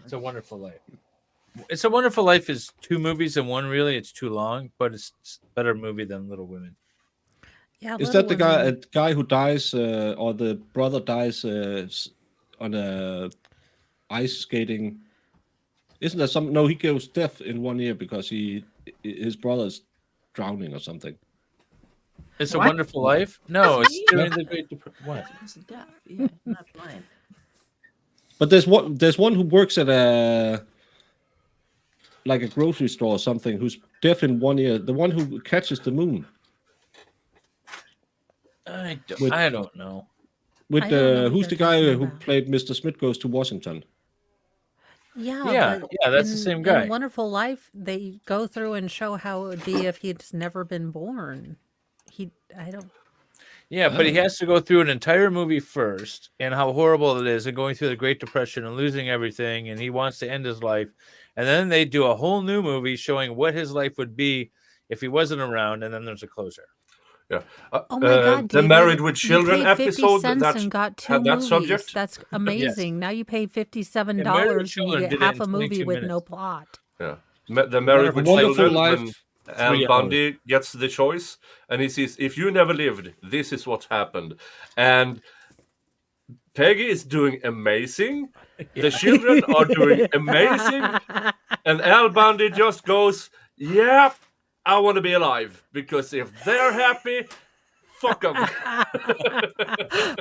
It's A Wonderful Life. It's A Wonderful Life is 2 movies in one, really. It's too long, but it's a better movie than Little Women. Yeah, Is Little that the guy Women. guy who dies or the brother dies on a ice skating? Isn't there some? No, he goes deaf in 1 year because his brother's drowning or something. It's A What? Wonderful Life? No, it's Me? during the Great Depression. What? It's deaf. Yeah, not blind. But there's one who works at a grocery store or something who's deaf in 1 year. The one who catches the moon. I With- don't know. With I don't know what who's the you're guy talking who about. played Mr. Smith Goes to Washington? Yeah, but that's the same guy. In Wonderful Life, they go through and show how it would be if he'd never been born. I don't. Yeah, but he has to go through an entire movie first and how horrible it is and going through the Great Depression and losing everything and he wants to end his life. And then they do a whole new movie showing what his life would be if he wasn't around and then there's a closure. Yeah. Oh my God, The David! Married with You Children paid 50 episode cents that and got 2 had that movies. subject. That's amazing. Now you pay $57 Yeah, Married with and you Children get did it half in a movie 22 with no minutes. plot. Yeah. The Married with Wonderful Children, Life. when Al 3 Bundy gets the choice and he says, if you never lived, this is what happened. And Peggy is doing amazing. The children are doing amazing. And Al Bundy just goes, yeah, I want to be alive. Because if they're happy, fuck them.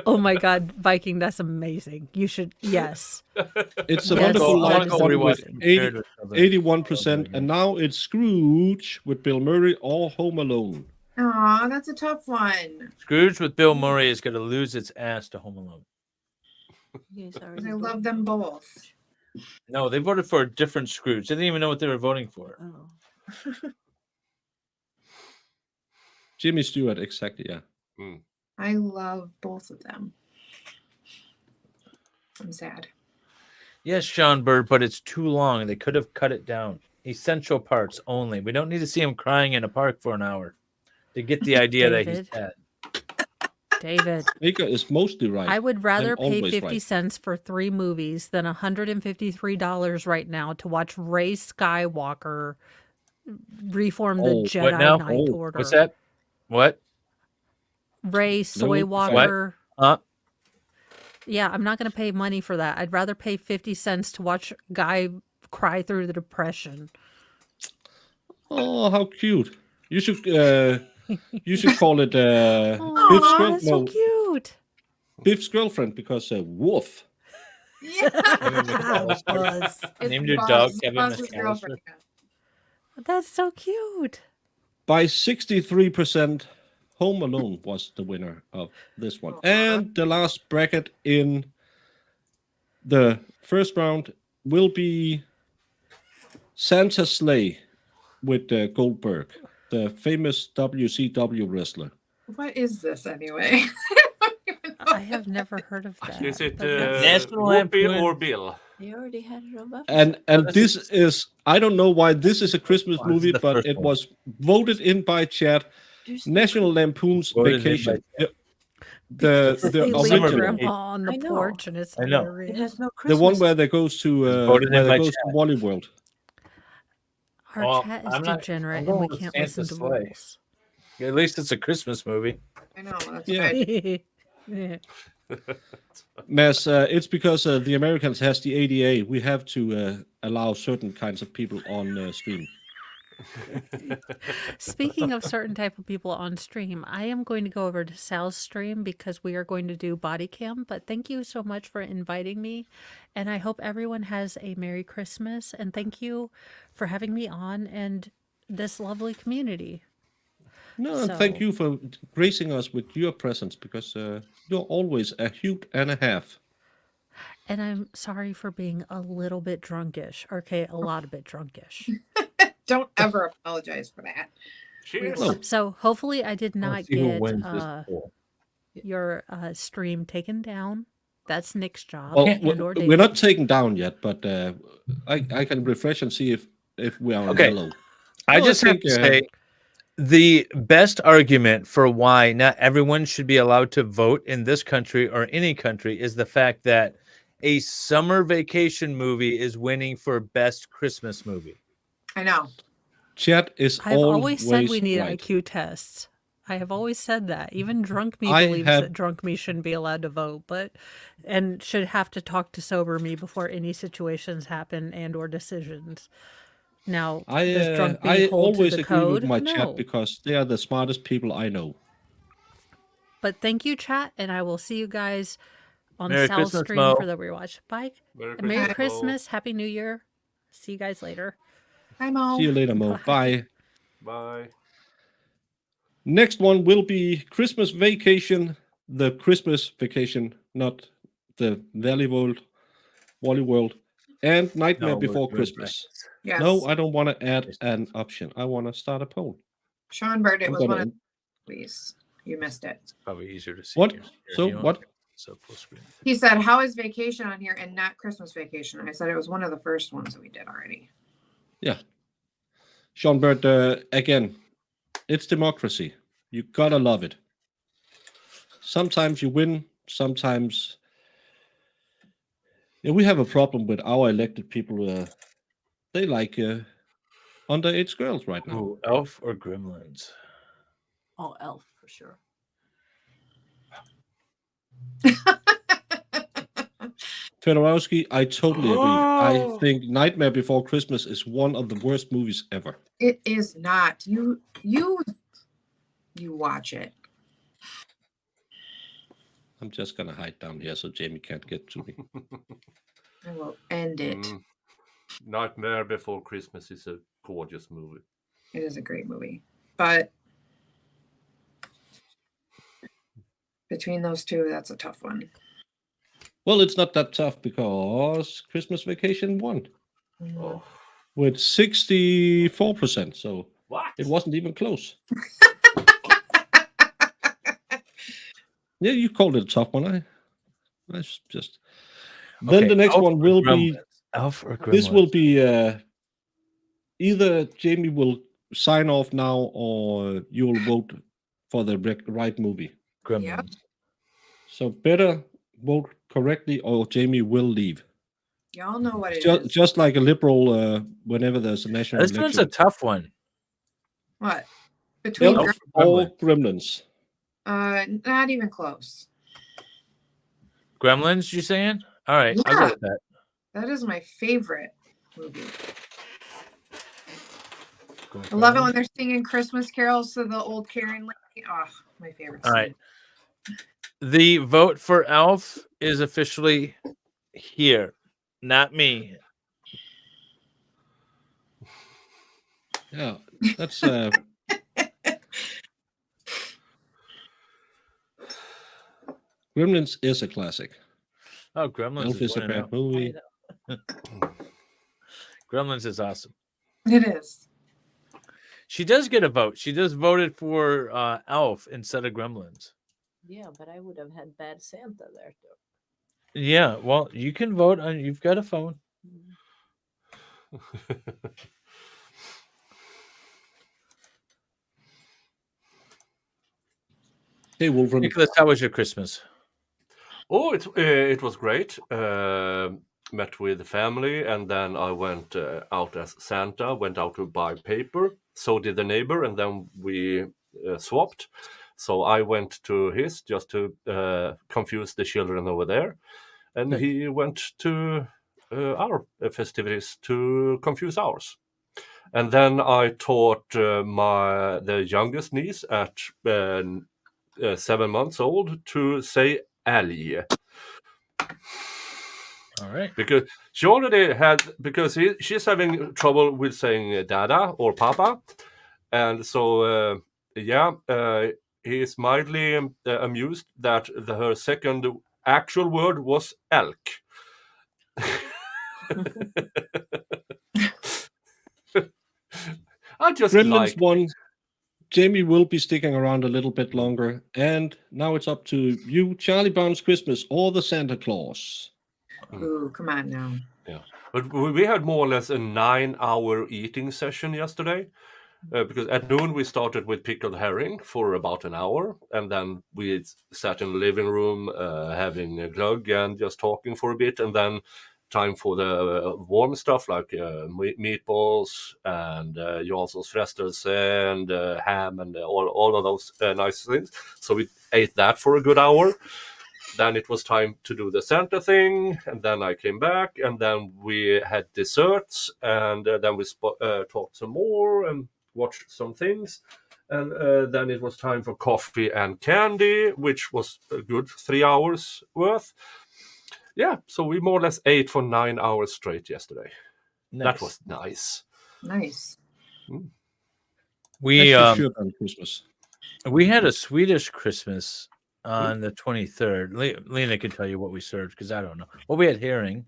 Oh my God, Viking, that's amazing. You should, yes. It's a Yes, Wonderful I Life wanna go won rewatch with it. 81%, and now it's Scrooge with Bill Murray or Home Alone. Aw, that's a tough one. Scrooge with Bill Murray is going to lose its ass to Home Alone. You guys 'Cause already I love voted? them both. No, they voted for a different Scrooge. They didn't even know what they were voting for. Oh. Jimmy Stewart, exactly, yeah. I love both of them. I'm sad. Yes, Sean Bird, but it's too long. They could have cut it down. Essential parts only. We don't need to see him crying in a park for an hour to get the idea that he's David. dead. David, Baker is mostly right. I would rather I'm pay always 50 right. cents for 3 movies than $153 right now to watch Ray Skywalker reform the Oh, what Jedi now? Knight Oh, Order. What's that? What? Ray Soy what? Walker. Huh? Yeah, I'm not going to pay money for that. I'd rather pay 50 cents to watch Guy cry through the depression. Oh, how cute! You should call it Biff's Oh, girl. that's so No, cute. Biff's girlfriend because woof. Yeah. Buzz. It's Named your Buzz. dog Kevin Buzz's McAllister? girlfriend. That's so cute. By 63%, Home Alone was the winner of this one. And the last bracket in the first round will be Santa's Sleigh with Goldberg, the famous WCW wrestler. What is this anyway? I have never heard of that. Is it but that's- National Whoopi Lampoon. or Bill? You already had it over. And this this is, I don't know why this is a Christmas This is movie, the but first it one. was voted in by chat. National Lampoon's Voted in by Vacation. chat. The they leave summer original, grandma on I the know. porch and it's I know. It hilarious. has no the Christmas. one where they goes to voted in by Wally World. Our Well, chat is I'm not- degenerate I'm and we going with can't Santa's listen to Sleigh. rules. At least it's a Christmas movie. I know. That's Yeah. right. Yeah. Mass, it's because the Americans has the ADA. We have to allow certain kinds of people on stream. Speaking of certain type of people on stream, I am going to go over to Sal's stream because we are going to do body cam. But thank you so much for inviting me. And I hope everyone has a Merry Christmas. And thank you for having me on. And this lovely community. No, and thank So- you for gracing us with your presence because you're always a hoot and a half. And I'm sorry for being a little bit drunkish. Okay, a lot of bit drunkish. Don't ever apologize for that. Cheers. No. So hopefully I did Let's not see who get wins this poll. your stream taken down. That's Nick's job. Well, and or we're not David's. taken down yet, but I can refresh and see if we are on Okay. yellow. I No, just I have think, to say the best argument for why not everyone should be allowed to vote in this country or any country is the fact that a summer vacation movie is winning for best Christmas movie. I know. Chat is I've always said we need right. IQ tests. I have always said that. Even drunk me I believes have- that drunk me shouldn't be allowed to vote, and should have to talk to sober me before any situations happen and or decisions. Now, does drunk me I hold to always the agree with code? my No. chat because they are the smartest people I know. But thank you, chat, and I will see you guys on Merry Sal's Christmas, stream Mo. for the rewatch. Bye. Merry And Merry Mo. Christmas. Happy New Year. See you guys later. Hi, Mo. See you later, Mo. Bye. Bye. Bye. Next one will be Christmas Vacation, the Christmas Vacation, not the Valley World, and Nightmare No, Before we're Christmas. Yes. No, I don't want to add an option. I want to start a poll. Sean Bird, it I'm was one gonna- of please. You missed it. It's probably easier to see. What? here. So You want what? So full screen. He said, "How is vacation on here and not Christmas vacation?" I said it was one of the first ones that we did already. Yeah. Sean Bird, again, it's democracy. You gotta love it. Sometimes you win, sometimes. Yeah, we have a problem with our elected people. They like underage girls right now. Ooh, Elf or Gremlins? Oh, Elf for sure. Fedorowski, I totally agree. I think Nightmare Before Christmas is one of the worst movies ever. It is not. You watch it. I'm just gonna hide down here so Jamie can't get to me. I will end it. Nightmare Before Christmas is a gorgeous movie. It is a great movie. But between those two, that's a tough one. Well, it's not that tough because Christmas Vacation won Oh, with 64%. So what? it wasn't even close. Yeah, you called it a tough one. I just. Then Okay, the next Elf one or will be. Gremlins? Elf or Gremlins? This will be either Jamie will sign off now or you'll vote for the right movie. Gremlins. Yeah. So better vote correctly or Jamie will leave. Y'all know what it is. Just like a liberal whenever there's a national This one's a election. tough one. What? Between Elf Elf or Gremlins. not even close. Gremlins, you saying? All right, I'll go Yeah. with that. That is my favorite movie. Go with I love it Gremlins. when they're singing Christmas carols to the old Karen lady. Oh, my favorite. All right. scene. The vote for Elf is officially here, not me. Yeah, that's Gremlins is a classic. Oh, Gremlins Elf is is a winning bad out. movie. Gremlins is awesome. It is. She does get a vote. She just voted for Elf instead of Gremlins. Yeah, but I would have had Bad Santa there too. Yeah, well, you can vote on. You've got a phone. Hey, Wolverine. Nicholas, how was your Christmas? Oh, it was great. Met with the family, and then I went out as Santa. Went out to buy paper. So did the neighbor, and then we swapped. So I went to his just to confuse the children over there, and Yeah. he went to our festivities to confuse ours. And then I taught the youngest niece at 7 months old to say älg. All right. because she already had she's having trouble with saying Dada or Papa, and so he is mildly amused that her second actual word was elk. I just Gremlins like 1. Jamie will be sticking around a little bit longer. And now it's up to you, Charlie Brown's Christmas or the Santa Claus. Ooh, come on now. Yeah, but we had more or less a 9-hour eating session yesterday. Because at noon we started with pickled herring for about an hour, and then we sat in the living room having a glögg and just talking for a bit, and then time for the warm stuff like meatballs and Janssons frestelse and ham and all of those nice things. So we ate that for a good hour. Then it was time to do the Santa thing, and then I came back, and then we had desserts, and then we talked some more and watched some things, and then it was time for coffee and candy, which was a good 3 hours worth. Yeah, so we more or less ate for 9 hours straight yesterday. Nice. That was nice. Nice. We As you should on Christmas. we had a Swedish Christmas on the 23rd. Lena can tell you what we served because I don't know. Well, we had herring.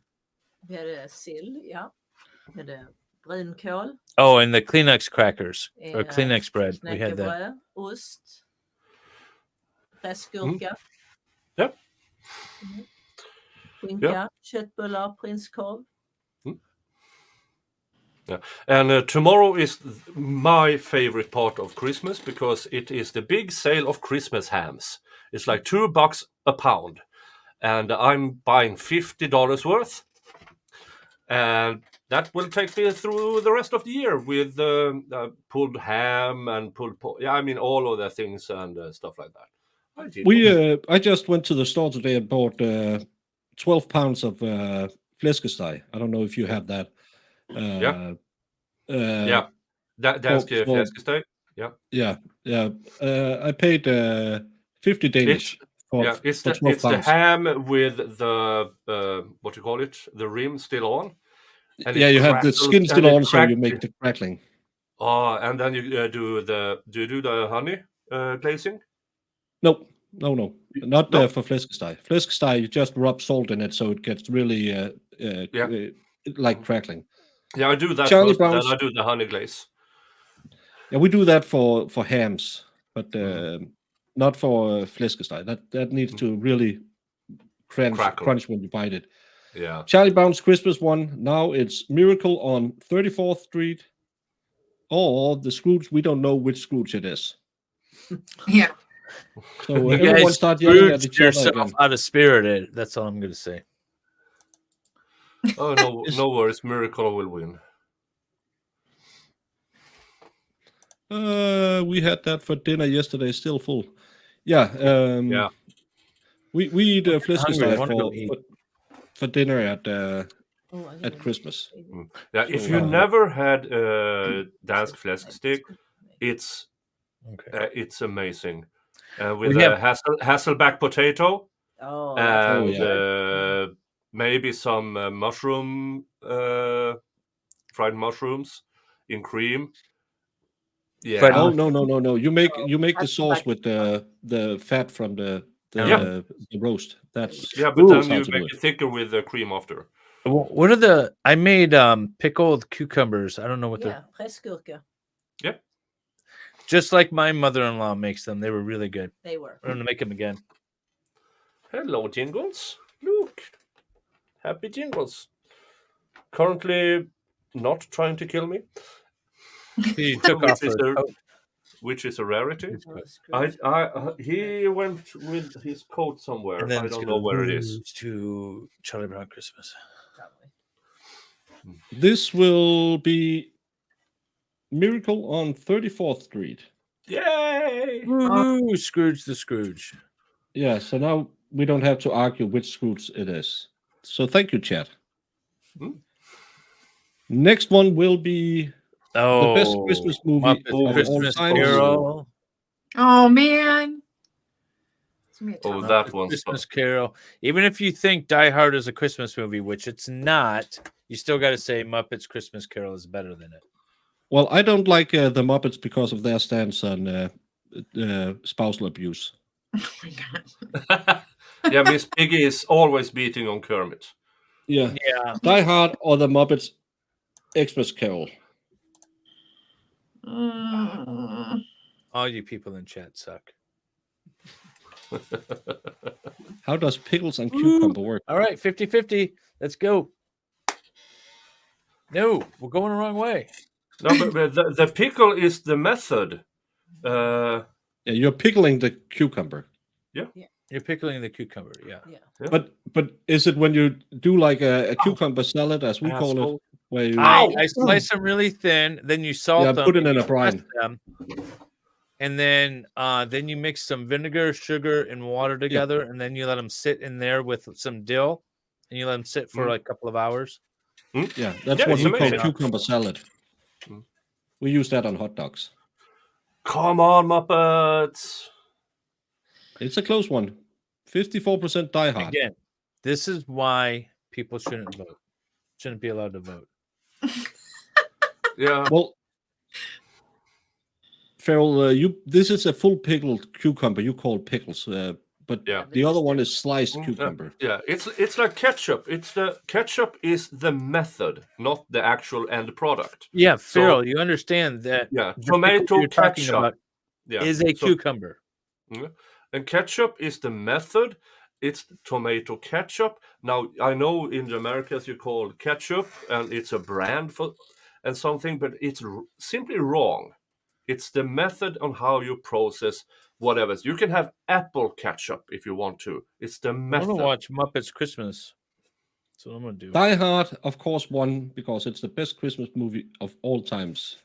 Vi hade sill, ja. Vi hade brunkål, Oh, and the Kleenex crackers or Kleenex bread. We had that. knäckebröd, ost, pressgurka. Yep. Skinka, köttbullar, prinskorv. Yeah, and tomorrow is my favorite part of Christmas because it is the big sale of Christmas hams. It's like $2 a pound, and I'm buying $50 worth, and that will take me through the rest of the year with pulled ham and pulled pork. Yeah, I mean all of the things and stuff like that. I just went to the store today and bought 12 pounds of fläskesteg. I don't know if you have that. Dansk fläskesteg. Yeah. Yeah. I paid 50 Danish it's for 12 the pounds. ham with the what you call it, the rim still on. And you have the skin still on, so you make the crackling. Oh, and then you do the honey glazing? No, not for fläskesteg. Fläskesteg, you just rub salt in it, so it gets really like crackling. Yeah, I do that Charlie first, Brown's, then I do the honey glaze. Yeah, we do that for hams, but not for fläskesteg. That needs to really crunch when you bite it. Yeah. Charlie Brown's Christmas one. Now it's Miracle on 34th Street, or the Scrooge. We don't know which Scrooge it is. Yeah. So You everyone guys start yelling at scrooged each other yourself again. out of spirited. That's all I'm going to say. Oh no worries. Miracle will win. We had that for dinner yesterday. Still full. Yeah. We eat fläskesteg for dinner at Christmas. Yeah, if you never had dansk fläskesteg, it's amazing. With Hasselback potato and maybe some fried mushrooms in cream. Yeah. Oh no! You make the sauce with the fat from the roast. That's but then you make it thicker with the cream after. What are I made pickled cucumbers. I don't know what they're. Pressgurka. Yep. Just like my mother-in-law makes them. They were really good. They were. I'm gonna make them again. Hello, Jingles. Look, happy Jingles. Currently not trying to kill me. He took off which is a rarity. He went with his coat somewhere. I don't know where it is. To Charlie Brown Christmas. This will be Miracle on 34th Street. Yay! Woo-hoo, Scrooge the Scrooge. Yeah, so now we don't have to argue which Scrooge it is. So thank you, chat. Next one will be the best Christmas movie of all time. Oh man, Give me a Oh, tough that Muppets one's Christmas Carol. Even if you think Die Hard is a Christmas movie, which it's not, you still got to say Muppets Christmas Carol is better than it. Well, I don't like the Muppets because of their stance on spousal abuse. Oh my god. Yeah, Miss Piggy is always beating on Kermit. Yeah. Yeah. Die Hard or the Muppets Xmas Carol. Mm. All you people in chat suck. How does pickles and cucumber work? All right, 50-50. Let's go. No, we're going the wrong way. No, but the pickle is the method. Yeah, you're pickling the cucumber. You're pickling the cucumber, yeah. But is it when you do like a cucumber salad, as we call it, Asshole. where you I slice them really thin, then you salt them. put it in you a brine. press them, and then you mix some vinegar, sugar, and water together, and then you let them sit in there with some dill, and you let them sit for like a couple of hours. Yeah, that's Yeah, what it's we call amazing. cucumber salad. We use that on hot dogs. Come on, Muppets. It's a close one. 54% Die Hard. Again, this is why people shouldn't vote. Shouldn't be allowed to vote. Yeah. Well, Farrell, this is a full pickled cucumber. You call pickles, but Yeah. the other one is sliced cucumber. Yeah, it's like ketchup. Ketchup is the method, not the actual end product. Yeah, Farrell, you understand that Yeah, the pickle tomato you're talking ketchup. about Yeah, is a cucumber. And ketchup is the method. It's tomato ketchup. Now I know in the Americas you call ketchup, and it's a brand for and something, but it's simply wrong. It's the method on how you process whatever. You can have apple ketchup if you want to. It's the I'm method. gonna watch Muppets Christmas. That's what I'm gonna do. Die Hard, of course, won because it's the best Christmas movie of all times.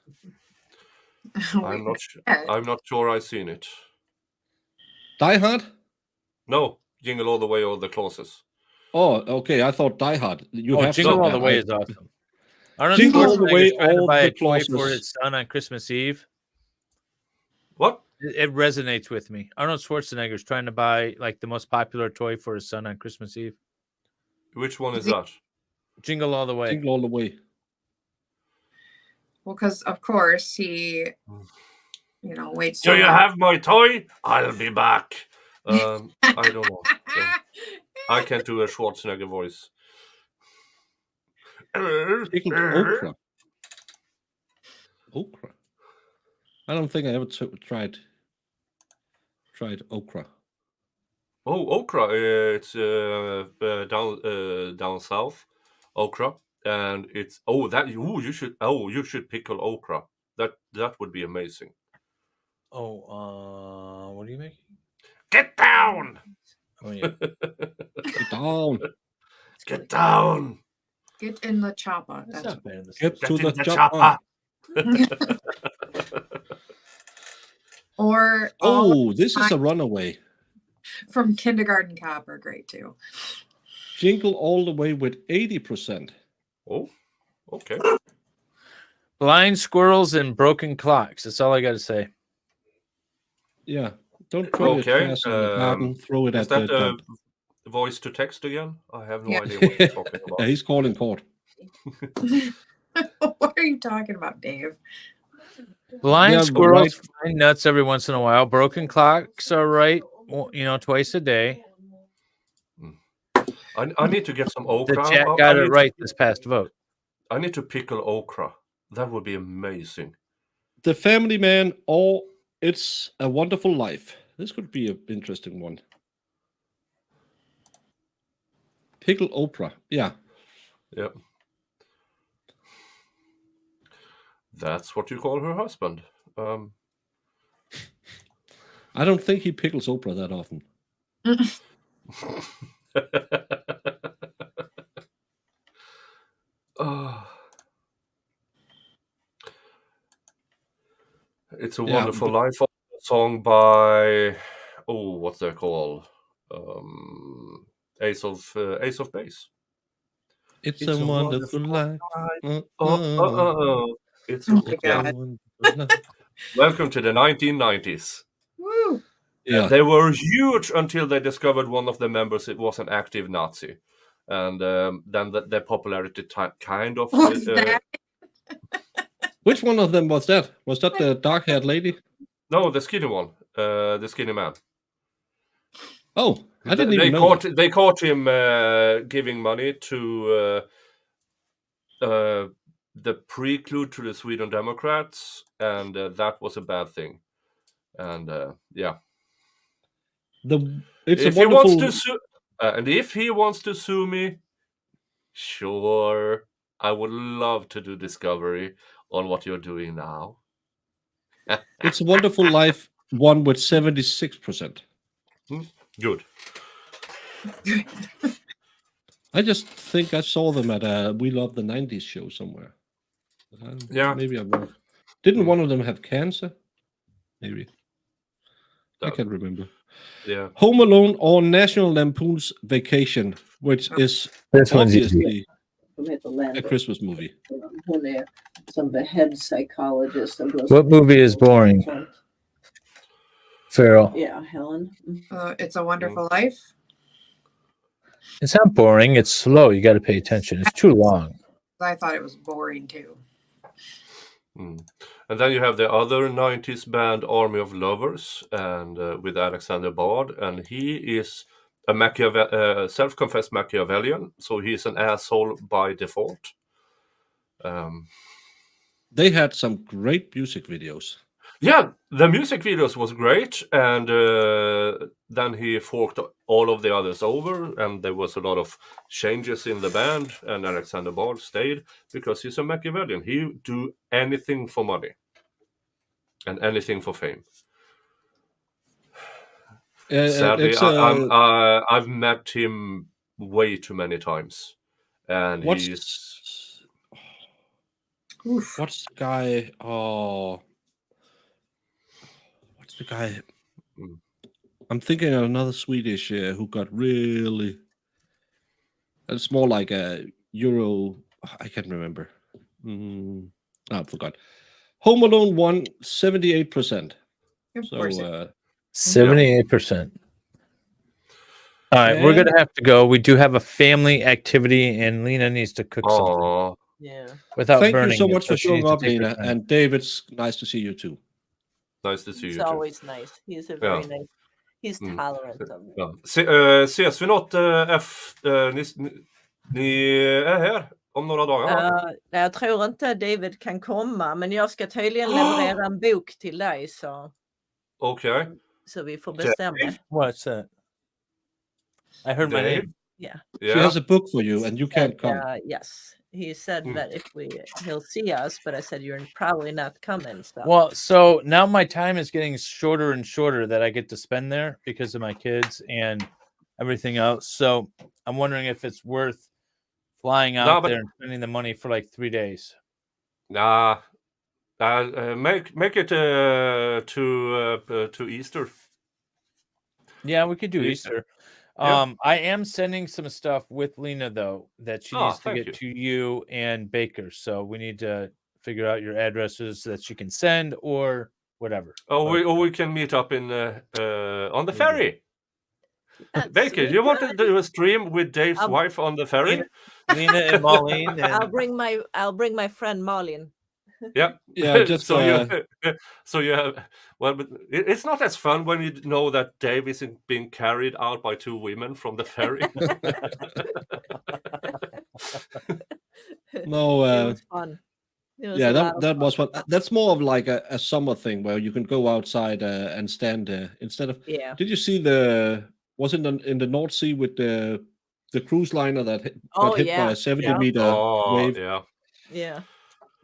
I'm not sure I've seen it. Die Hard? No, Jingle All the Way or the Clauses. Oh, okay. I thought Die Hard. You have Jingle said All that. the Way is awesome. Arnold Jingle All the Schwarzenegger's Way, trying to all buy the a toy for clauses. his son on Christmas Eve. What? It resonates with me. Arnold Schwarzenegger's trying to buy like the most popular toy for his son on Christmas Eve. Which one is that? Jingle All the Way. Jingle All the Way. Well, because of course he, waits. Do you have my toy? I'll be back. I don't know. I can't do a Schwarzenegger voice. Pickled okra. Okra. I don't think I ever tried okra. Oh, okra. It's down south. Okra, and it's you should pickle okra. That would be amazing. Oh, what are you making? Get down! Oh yeah. Get down. Get down! Get in the chopper. That's That's not bad in this Get list. to in the the chopper. or Oh, this is a runaway. from Kindergarten Cop are great too. Jingle All the Way with 80%. Oh, okay. Blind squirrels and broken clocks. That's all I got to say. Yeah. Don't throw Okay, your trash in the garden. Throw it Is at that the dump. voice to text again? I have no Yeah. idea what you're talking Yeah, about. he's calling court. What are you talking about, Dave? Blind Yeah, but squirrels find nuts every once in a while. Broken clocks are right, twice a day. I need to get some The okra. chat I got need it to- right this past vote. I need to pickle okra. That would be amazing. The Family Man or It's a Wonderful Life. This could be an interesting one. Pickle Oprah. Yeah. Yep. That's what you call her husband. I don't think he pickles Oprah that often. It's a Yeah, Wonderful Life song by what's that called? Ace of Base. It's a wonderful life. It's Oh my God. wonderful life. Welcome to the 1990s. Woo! Yeah. They were huge until they discovered one of the members it was an active Nazi, and then the popularity kind of. What's that? Which one of them was that? Was that the dark-haired lady? No, the skinny one, the skinny man. Oh, I didn't even know that. They caught him giving money to the prelude to the Sweden Democrats, and that was a bad thing. And yeah, It's if a he wants wonderful. to sue, and if he wants to sue me, sure, I would love to do discovery on what you're doing now. It's a Wonderful Life one with 76%. Good. I just think I saw them at a We Love the 90s show somewhere. Yeah. Maybe I'm wrong. Didn't one of them have cancer? Maybe. I can't remember. Yeah. Home Alone or National Lampoon's Vacation, which is This one's easy. obviously De heter Landon. a Christmas movie. Hon är som the head psychologist. What movie is boring? Farrell. Yeah, Helen. It's a Wonderful Life. It's not boring. It's slow. You got to pay attention. It's too long. I thought it was boring too. And then you have the other 90s band Army of Lovers, and with Alexander Bard, and he is a self-confessed Machiavellian, so he's an asshole by default. They had some great music videos. Yeah, the music videos was great, and then he forked all of the others over, and there was a lot of changes in the band, and Alexander Bard stayed because he's a Machiavellian. He do anything for money and anything for fame. Sadly, I've met him way too many times, and What's the guy? Oh, what's the guy? I'm thinking of another Swedish who got really. It's more like a Euro. I can't remember. I forgot. Home Alone won 78%. Of So course 78%. All right, we're gonna have to go. We do have a family activity, and Lena needs to cook something. Yeah. Without Thank burning you so it, much for she needs showing to up, take her Lena. time. And David, it's nice to see you too. Nice to see He's you too. always nice. He's a very nice. He's tolerant of me. Ja. Ses vi något ni är här om några dagar? Jag tror inte David kan komma, men jag ska tydligen leverera en bok till dig, så Okay. så vi får bestämma. What's that? I heard my Dave? name. Yeah. She has a book for you, and you can't come. Yes. He said that he'll see us, but I said you're probably not coming. So. Well, so now my time is getting shorter and shorter that I get to spend there because of my kids and everything else. So I'm wondering if it's worth flying out there and spending the money for like 3 days. Nah, make it to Easter. Yeah, we could do Easter. I am sending some stuff with Lena though that she needs to get to you and Baker. So we need to figure out your addresses so that she can send or whatever. We can meet up in on the ferry. Baker, you want to do a stream with Dave's wife on the ferry? Lena and Marlene. And... I'll bring my friend Marlene. Yeah. Just so you have but it's not as fun when you know that Dave isn't being carried out by two women from the ferry. No, it was fun. That was fun. That's more of like a summer thing where you can go outside and stand instead of. Yeah. Did you see was it in the North Sea with the cruise liner that got hit by a 70-meter wave? Yeah.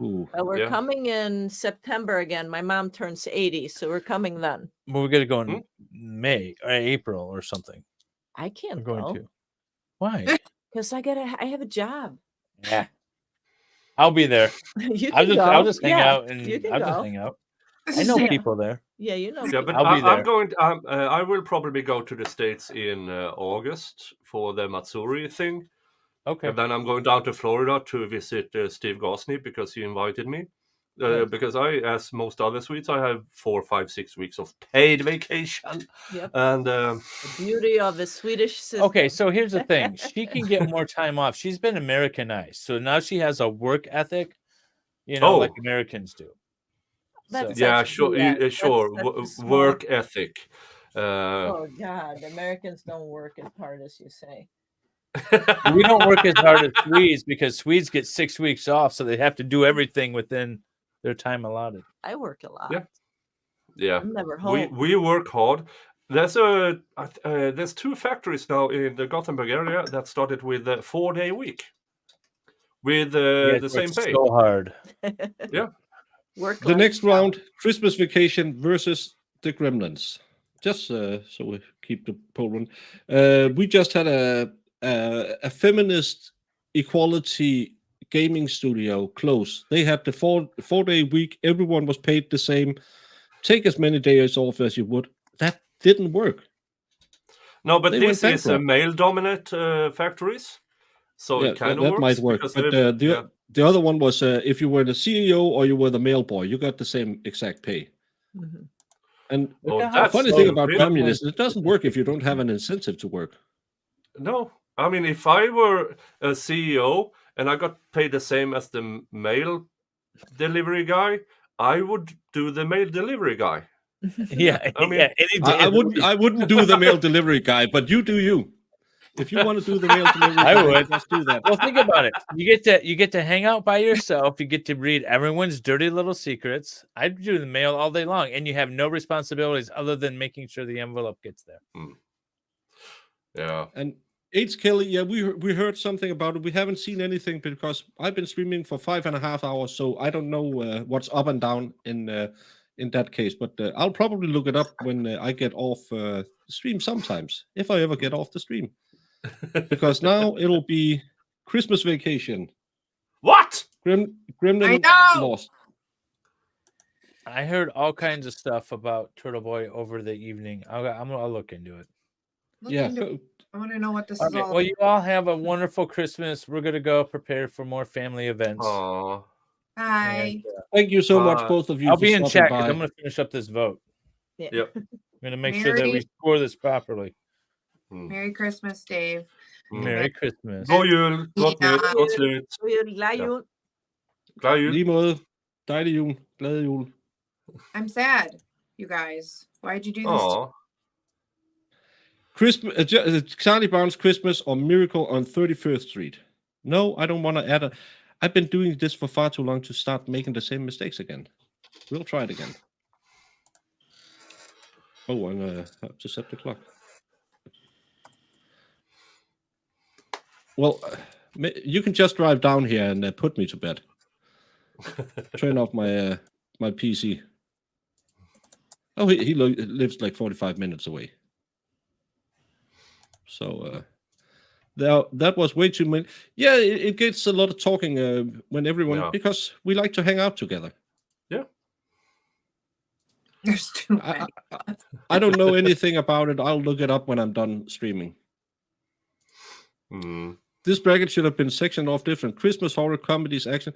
Ooh. We're coming in September again. My mom turns 80, so we're coming then. Well, we're gonna go in May or April or something. I can't go. Why? Because I have a job. Yeah. I'll be there. I'll just hang out and just hang out. I know people there. Yeah, you know. Yeah, but I'll be there. I'm going. I will probably go to the States in August for the Matsuri thing. Okay. And then I'm going down to Florida to visit Steve Gosney because he invited me. because I, as most other Swedes, I have 4, 5, 6 weeks of paid vacation. Yep. And The beauty of the Swedish system. Okay, so here's the thing. She can get more time off. She's been Americanized. So now she has a work ethic, like Oh. Americans do. That's yeah, such sure, BS. sure. That's such a small- Work ethic. Oh God, Americans don't work as hard as you say. We don't work as hard as Swedes because Swedes get 6 weeks off, so they have to do everything within their time allotted. I work a lot. Yeah. Yeah, I'm never home. we work hard. There's there's 2 factories now in the Gothenburg area that started with a 4-day week with the same pay. So hard. Yeah. Work The next round, Christmas vacation versus the Gremlins. Just so we keep the poll run. We just had a feminist equality gaming studio close. They had the 4-day week. Everyone was paid the same. Take as many days off as you would. That didn't work. No, but They this went is bankrupt. male-dominant factories, so Yeah, it kind of that works. might work. because But they- the other one was if you were the CEO or you were the mail boy, you got the same exact pay. Mhm. And Oh, the that's funny so thing about good. communism, it doesn't work if you don't have an incentive to work. No, I mean, if I were a CEO and I got paid the same as the mail delivery guy, I would do the mail delivery guy. Yeah, I mean, yeah. Any day I of the wouldn't. week. I wouldn't do the mail delivery guy, but you do you. If you want to do the mail delivery, I guy, would. just do that. Well, think about it. You get to hang out by yourself. You get to read everyone's dirty little secrets. I do the mail all day long, and you have no responsibilities other than making sure the envelope gets there. Yeah. And H. Kelly, yeah, we heard something about it. We haven't seen anything because I've been streaming for 5.5 hours, so I don't know what's up and down in that case. But I'll probably look it up when I get off the stream sometimes, if I ever get off the stream. Because now it'll be Christmas vacation. What? Gremlin I know! lost. I heard all kinds of stuff about Turtle Boy over the evening. I'll look into it. Look Yeah. into it. I want to know what this All is right. all Well, you all have a wonderful Christmas. We're gonna go prepare for more family events. Aw. Hi. Thank you so much, both of you. I'll for be in stopping chat because by. I'm gonna finish up this vote. Yep. I'm gonna make sure that we Merry- score this properly. Merry Christmas, Dave. Merry Christmas. God jul, gott Ja. nytt, gott slut. Glad jul. Glad I jul. lige måde. Dejlig jul. Glad jul. I'm sad, you guys. Why'd you do this? Aw. Christmas, Charlie Brown's Christmas or Miracle on 31st Street. No, I don't want to add a. I've been doing this for far too long to start making the same mistakes again. We'll try it again. Oh, I'm gonna have to set the clock. Well, you can just drive down here and put me to bed. Turn off my my PC. Oh, he lives like 45 minutes away. So that was way too many. Yeah, it gets a lot of talking when everyone because we like to hang out together. Yeah. There's too many. I don't know anything about it. I'll look it up when I'm done streaming. This bracket should have been sectioned off different. Christmas, horror, comedies, action.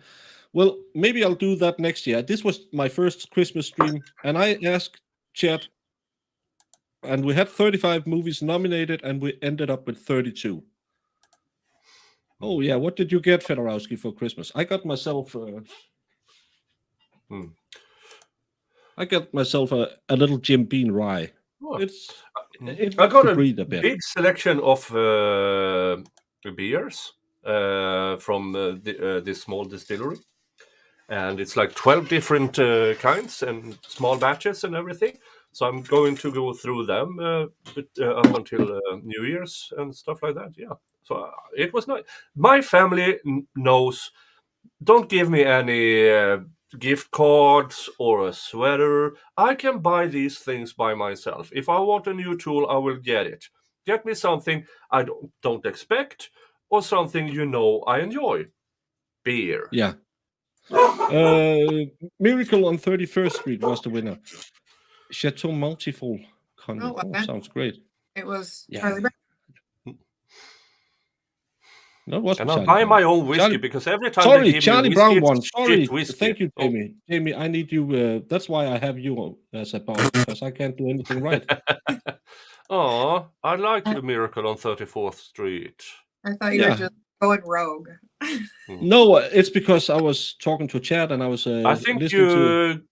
Well, maybe I'll do that next year. This was my first Christmas stream, and I asked chat, and we had 35 movies nominated, and we ended up with 32. Oh, yeah. What did you get, Fedorowski, for Christmas? I got myself... I got myself a little Jim Beam rye. Oh. I got a breathe a bit. big selection of beers from this small distillery. And it's like 12 different kinds and small batches and everything. So I'm going to go through them up until New Year's and stuff like that. Yeah. So it was nice. My family knows, don't give me any gift cards or a sweater. I can buy these things by myself. If I want a new tool, I will get it. Get me something I don't expect or something I enjoy. Beer. Yeah. Miracle on 31st Street was the winner. Chateau Multiful Convent. Oh, Sounds great. It was Yeah. Charlie Brown. No, it wasn't And I'll Charlie buy Brown. my own whiskey Charlie, because every time they sorry, give Charlie me Brown whiskey, one. it's Sorry. shit whiskey. Thank you, Oh. Jamie. Jamie, I need you. That's why I have you as a boss, because I can't do anything right. Oh, I like A Miracle on 34th Street. I thought you were Yeah. just going rogue. No, it's because I was talking to Chad and I was I think listening to.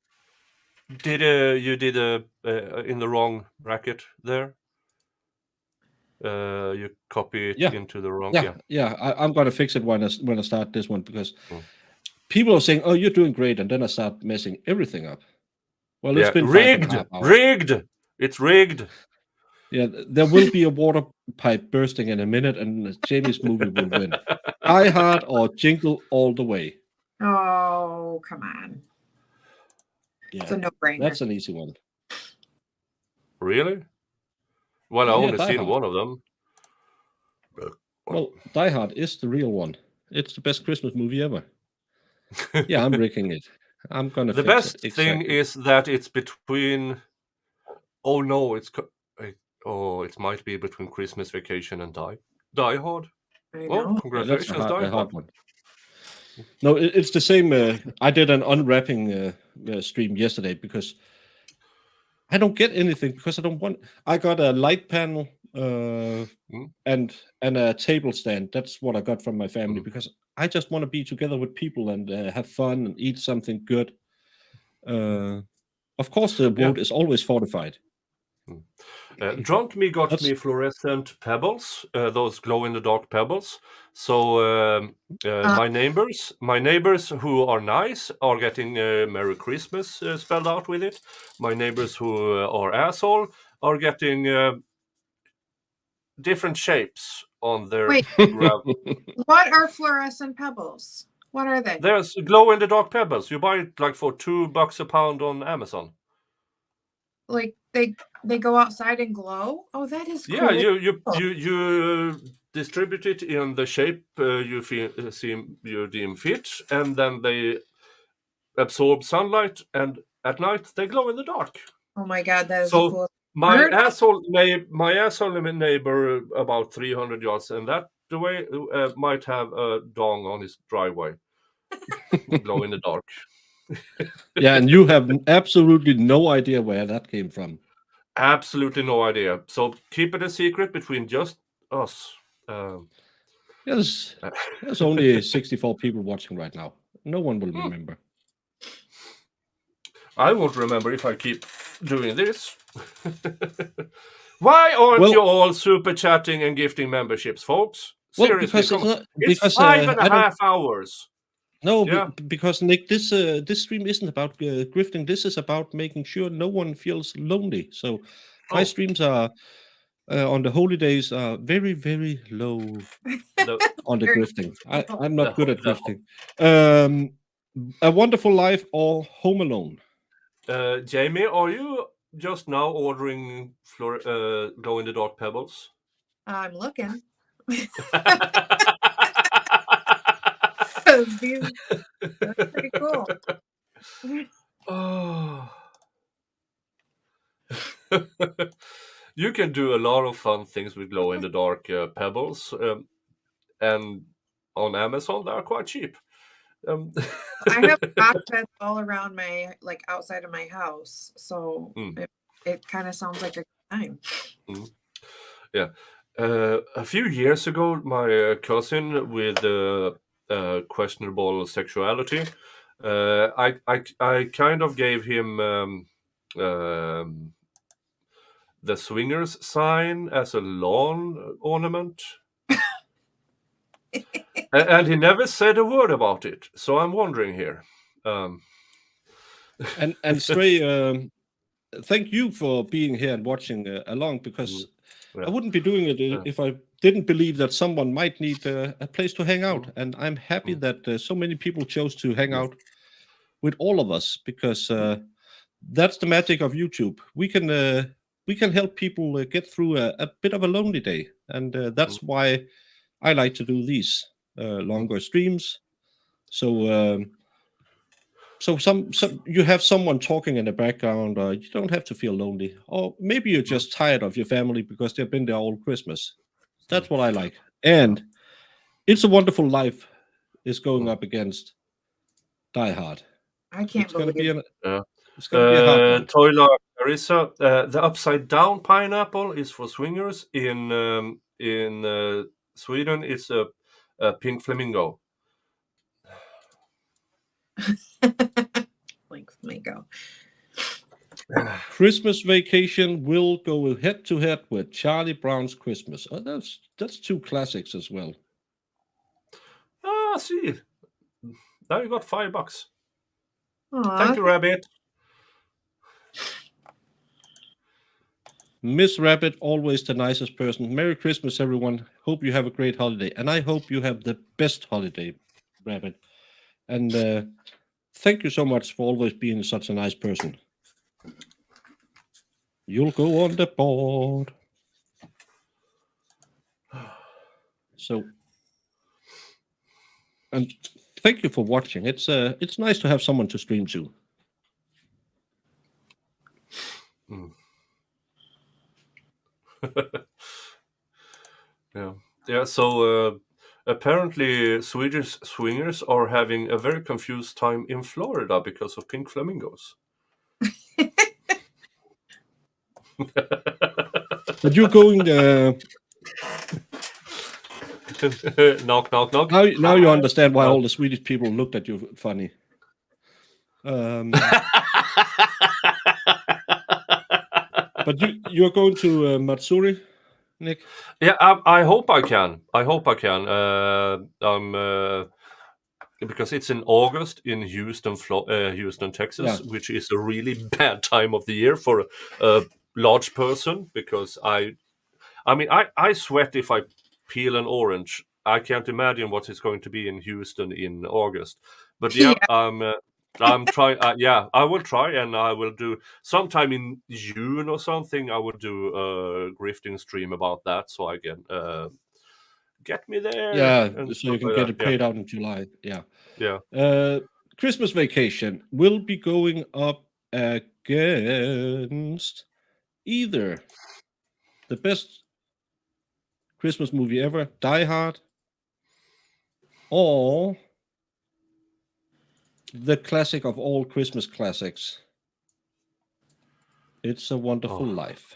you did in the wrong bracket there. You copy it Yeah. into the wrong. Yeah. I'm gonna fix it when I start this one, because Mm. people are saying, "Oh, you're doing great," and then I start messing everything up. Well, it's Yeah, been rigged, 5.5 hours. rigged. It's rigged. Yeah, there will be a water pipe bursting in a minute, and Jamie's movie will win. Die Hard or Jingle All the Way. Oh, come on. Yeah, It's a no-brainer. that's an easy one. Really? Well, I Yeah, only Die seen Hard. one of them. Well, Die Hard is the real one. It's the best Christmas movie ever. Yeah, I'm rigging it. I'm gonna The fix best it. thing Exactly. is that it's between. Oh no, it might be between Christmas Vacation and Die Hard. I Well, know. Yeah, that's congratulations, a Die hard Hard. one. No, it's the same. I did an unwrapping stream yesterday because I don't get anything, because I don't want. I got a light panel and a table stand. That's what I got from my family, because I just want to be together with people and have fun and eat something good. Of course, the wood is always fortified. Drunk Me got me fluorescent pebbles, those glow-in-the-dark pebbles. So my neighbors who are nice are getting Merry Christmas spelled out with it. My neighbors who are asshole are getting different shapes on their Wait. What are fluorescent pebbles? What are they? There's glow-in-the-dark pebbles. You buy it like for $2 a pound on Amazon. Like they go outside and glow? Oh, that is cool. Yeah, you distribute it in the shape you deem fit, and then they absorb sunlight, and at night they glow in the dark. Oh my god, that is So cool. my asshole neighbor about 300 yards, and that the way might have a dong on his driveway, glow in the dark. Yeah, and you have absolutely no idea where that came from. Absolutely no idea. So keep it a secret between just us. Yes, there's only 64 people watching right now. No one will remember. I won't remember if I keep doing this. Why aren't you all super chatting and gifting memberships, folks? Seriously, it's 5.5 hours. No, because Nick, this stream isn't about grifting. This is about making sure no one feels lonely. So my streams are on the holy days are very, very low on the grifting. I'm not good at grifting. A Wonderful Life or Home Alone? Jamie, are you just now ordering glow-in-the-dark pebbles? I'm looking. That's pretty cool. Oh. You can do a lot of fun things with glow-in-the-dark pebbles, and on Amazon they are quite cheap. I have boxes all around my outside of my house, so it kind of sounds like a good time. Yeah, a few years ago, my cousin with questionable sexuality, I kind of gave him the swingers sign as a lawn ornament. And he never said a word about it. So I'm wondering here. And Stray, thank you for being here and watching along, because I wouldn't be doing it if I didn't believe that someone might need a place to hang out. And I'm happy that so many people chose to hang out with all of us, because that's the magic of YouTube. We can help people get through a bit of a lonely day, and that's why I like to do these longer streams. So some you have someone talking in the background, or you don't have to feel lonely, or maybe you're just tired of your family because they've been there all Christmas. That's what I like. And It's a Wonderful Life is going Mm. up against Die Hard. I can't It's gonna be believe. it's gonna be a hard one. Toiler Carissa, the upside down pineapple is for swingers. In Sweden, it's a pink flamingo. Like flamingo. Christmas Vacation will go head to head with Charlie Brown's Christmas. Oh, that's two classics as well. Ah, see, now you got $5. Aw, Thank you, Rabbit. Miss Rabbit, always the nicest person. Merry Christmas, everyone. Hope you have a great holiday, and I hope you have the best holiday, Rabbit. And thank you so much for always being such a nice person. You'll go on the board. So, and thank you for watching. It's nice to have someone to stream to. Mm. Yeah. So apparently, Swedish swingers are having a very confused time in Florida because of pink flamingos. But you're going. Knock, knock, knock. Now you understand why all the Swedish people looked at you funny. But you're going to Matsuri, Nick? Yeah, I hope I can. Because it's in August in Houston, Texas, which is a really bad time of the year for a large person. Because I sweat if I peel an orange. I can't imagine what it's going to be in Houston in August. But yeah. I'm trying. I will try, and I will do sometime in June or something. I will do a grifting stream about that, so I can get me there. Yeah, so you can get it paid out in July. Yeah. Christmas Vacation will be going up against either the best Christmas movie ever, Die Hard, or the classic of all Christmas classics, It's a Wonderful Life.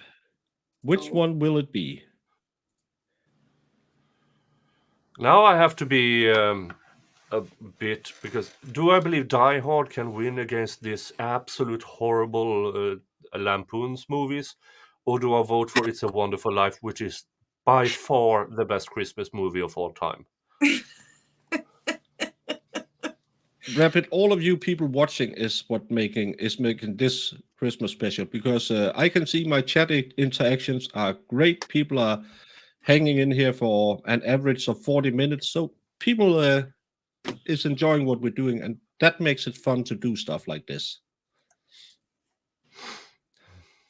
Which one will it be? Now I have to be a bit, because do I believe Die Hard can win against this absolute horrible Lampoon's movies, or do I vote for It's a Wonderful Life, which is by far the best Christmas movie of all time? Rapid, all of you people watching is making this Christmas special, because I can see my chat interactions are great. People are hanging in here for an average of 40 minutes, so people is enjoying what we're doing, and that makes it fun to do stuff like this.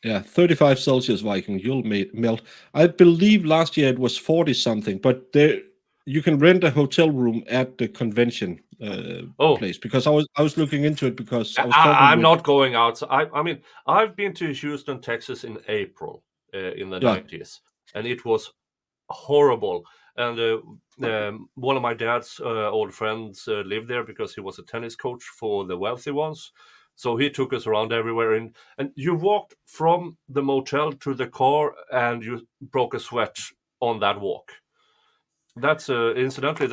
Yeah, 35 Celsius, Viking, you'll melt. I believe last year it was 40 something, but there you can rent a hotel room at the convention place, because I was looking into it, because I was talking I'm not going out. I mean, I've been to Houston, Texas in April in the 90s, and it was horrible. And one of my dad's old friends lived there because he was a tennis coach for the wealthy ones. So he took us around everywhere, and you walked from the motel to the car, and you broke a sweat on that walk. That's incidentally,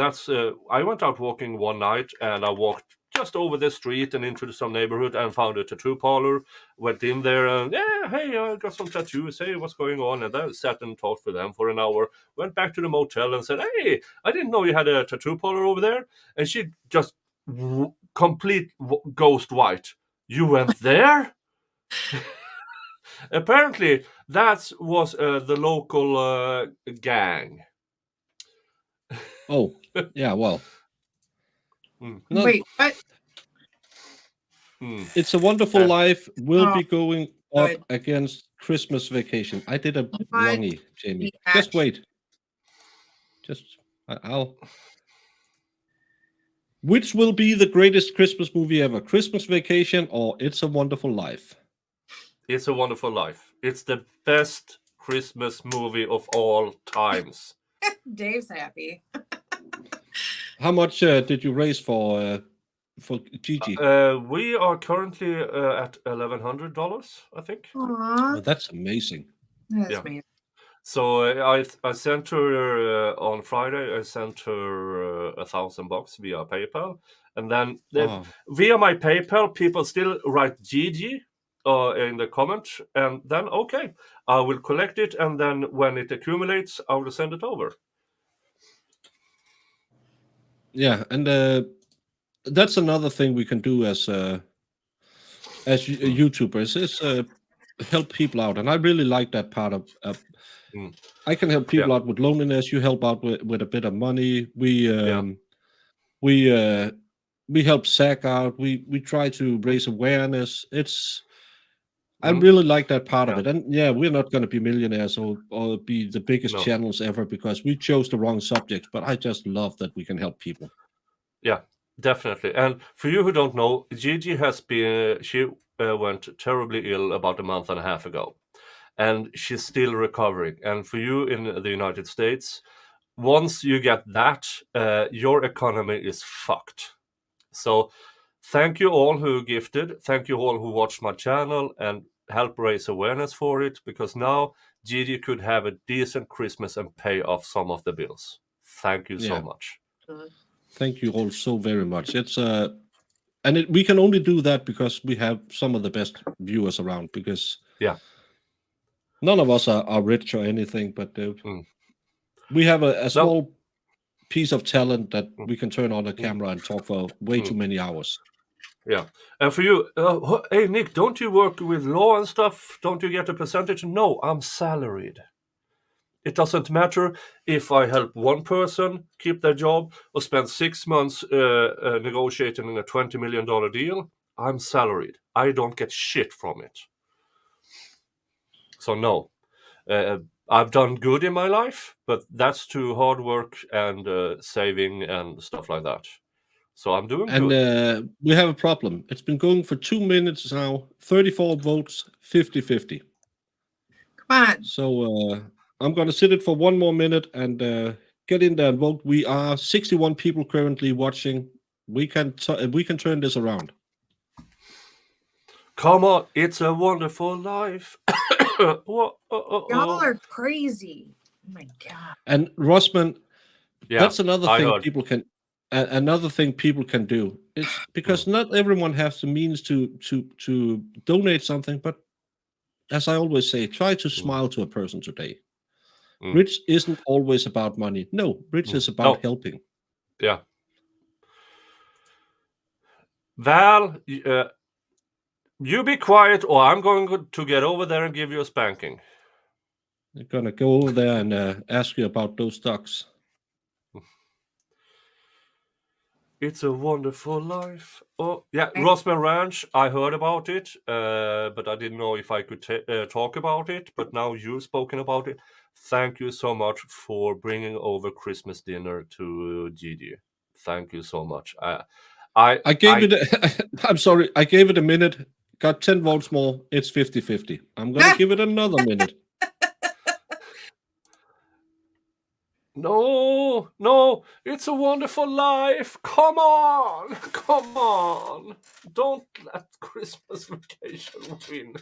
I went out walking one night, and I walked just over the street and into some neighborhood and found a tattoo parlor. Went in there and hey, I got some tattoos. Hey, what's going on? And then sat and talked with them for an hour. Went back to the motel and said, hey, I didn't know you had a tattoo parlor over there. And she just complete ghost white. You went there? Apparently, that was the local gang. Oh, yeah, well. Wait, what? It's a Wonderful Life will be going up against Christmas Vacation. I did a wrongy, Jamie. Just wait. I'll... Which will be the greatest Christmas movie ever? Christmas Vacation or It's a Wonderful Life? It's a Wonderful Life. It's the best Christmas movie of all times. Dave's happy. How much did you raise for Gigi? We are currently at $1,100, I think. Aw, Oh, that's amazing. that's Yeah. amazing. So I sent her on Friday. I sent her $1,000 via PayPal, and then Oh, via my PayPal, people still write Gigi in the comment, and then okay, I will collect it, and then when it accumulates, I will send it over. yeah, and that's another thing we can do as YouTubers is help people out, and I really like that part of. Mm. I can help people Yeah. out with loneliness. You help out with a bit of money. Yeah. We help SAC out. We try to raise awareness. I Mhm. really like that part of Yeah. it. And yeah, we're not going to be millionaires or be the biggest No. channels ever because we chose the wrong subjects. But I just love that we can help people. Yeah, definitely. And for you who don't know, Gigi has been, she went terribly ill about a month and a half ago, and she's still recovering. And for you in the United States, once you get that, your economy is fucked. So thank you all who gifted. Thank you all who watched my channel and help raise awareness for it, because now Gigi could have a decent Christmas and pay off some of the bills. Thank you so Yeah. much. Thank you all so very much. It's and we can only do that because we have some of the best viewers around. Because Yeah. none of us are rich or anything, but we have a No. small piece of talent that we can turn on a camera and talk for way too many hours. Yeah. And for you, hey, Nick, don't you work with law and stuff? Don't you get a percentage? No, I'm salaried. It doesn't matter if I help one person keep their job or spend 6 months negotiating a $20 million deal. I'm salaried. I don't get shit from it. So no, I've done good in my life, but that's through hard work and saving and stuff like that. So I'm doing And good. we have a problem. It's been going for 2 minutes now. 34 votes, 50-50. Come on. So I'm going to sit it for 1 more minute and get in there and vote. We are 61 people currently watching. We can turn this around. Come on, it's a wonderful life. Y'all are crazy. Oh my god. And Rossman, Yeah, that's another I thing heard. people can. Another thing people can do is because not everyone has the means to donate something. But as I always say, try to smile to a person today. Rich isn't always about money. No, rich is about helping. Yeah. Val, you be quiet, or I'm going to get over there and give you a spanking. I'm gonna go over there and ask you about those stocks. It's a wonderful life. Oh, yeah, Rossman Ranch. I heard about it, but I didn't know if I could talk about it. But now you've spoken about it. Thank you so much for bringing over Christmas dinner to Gigi. Thank you so much. I gave it. I'm sorry. I gave it a minute. Got 10 votes more. It's 50-50. I'm gonna give it another minute. No, it's a wonderful life. Come on. Don't let Christmas Vacation win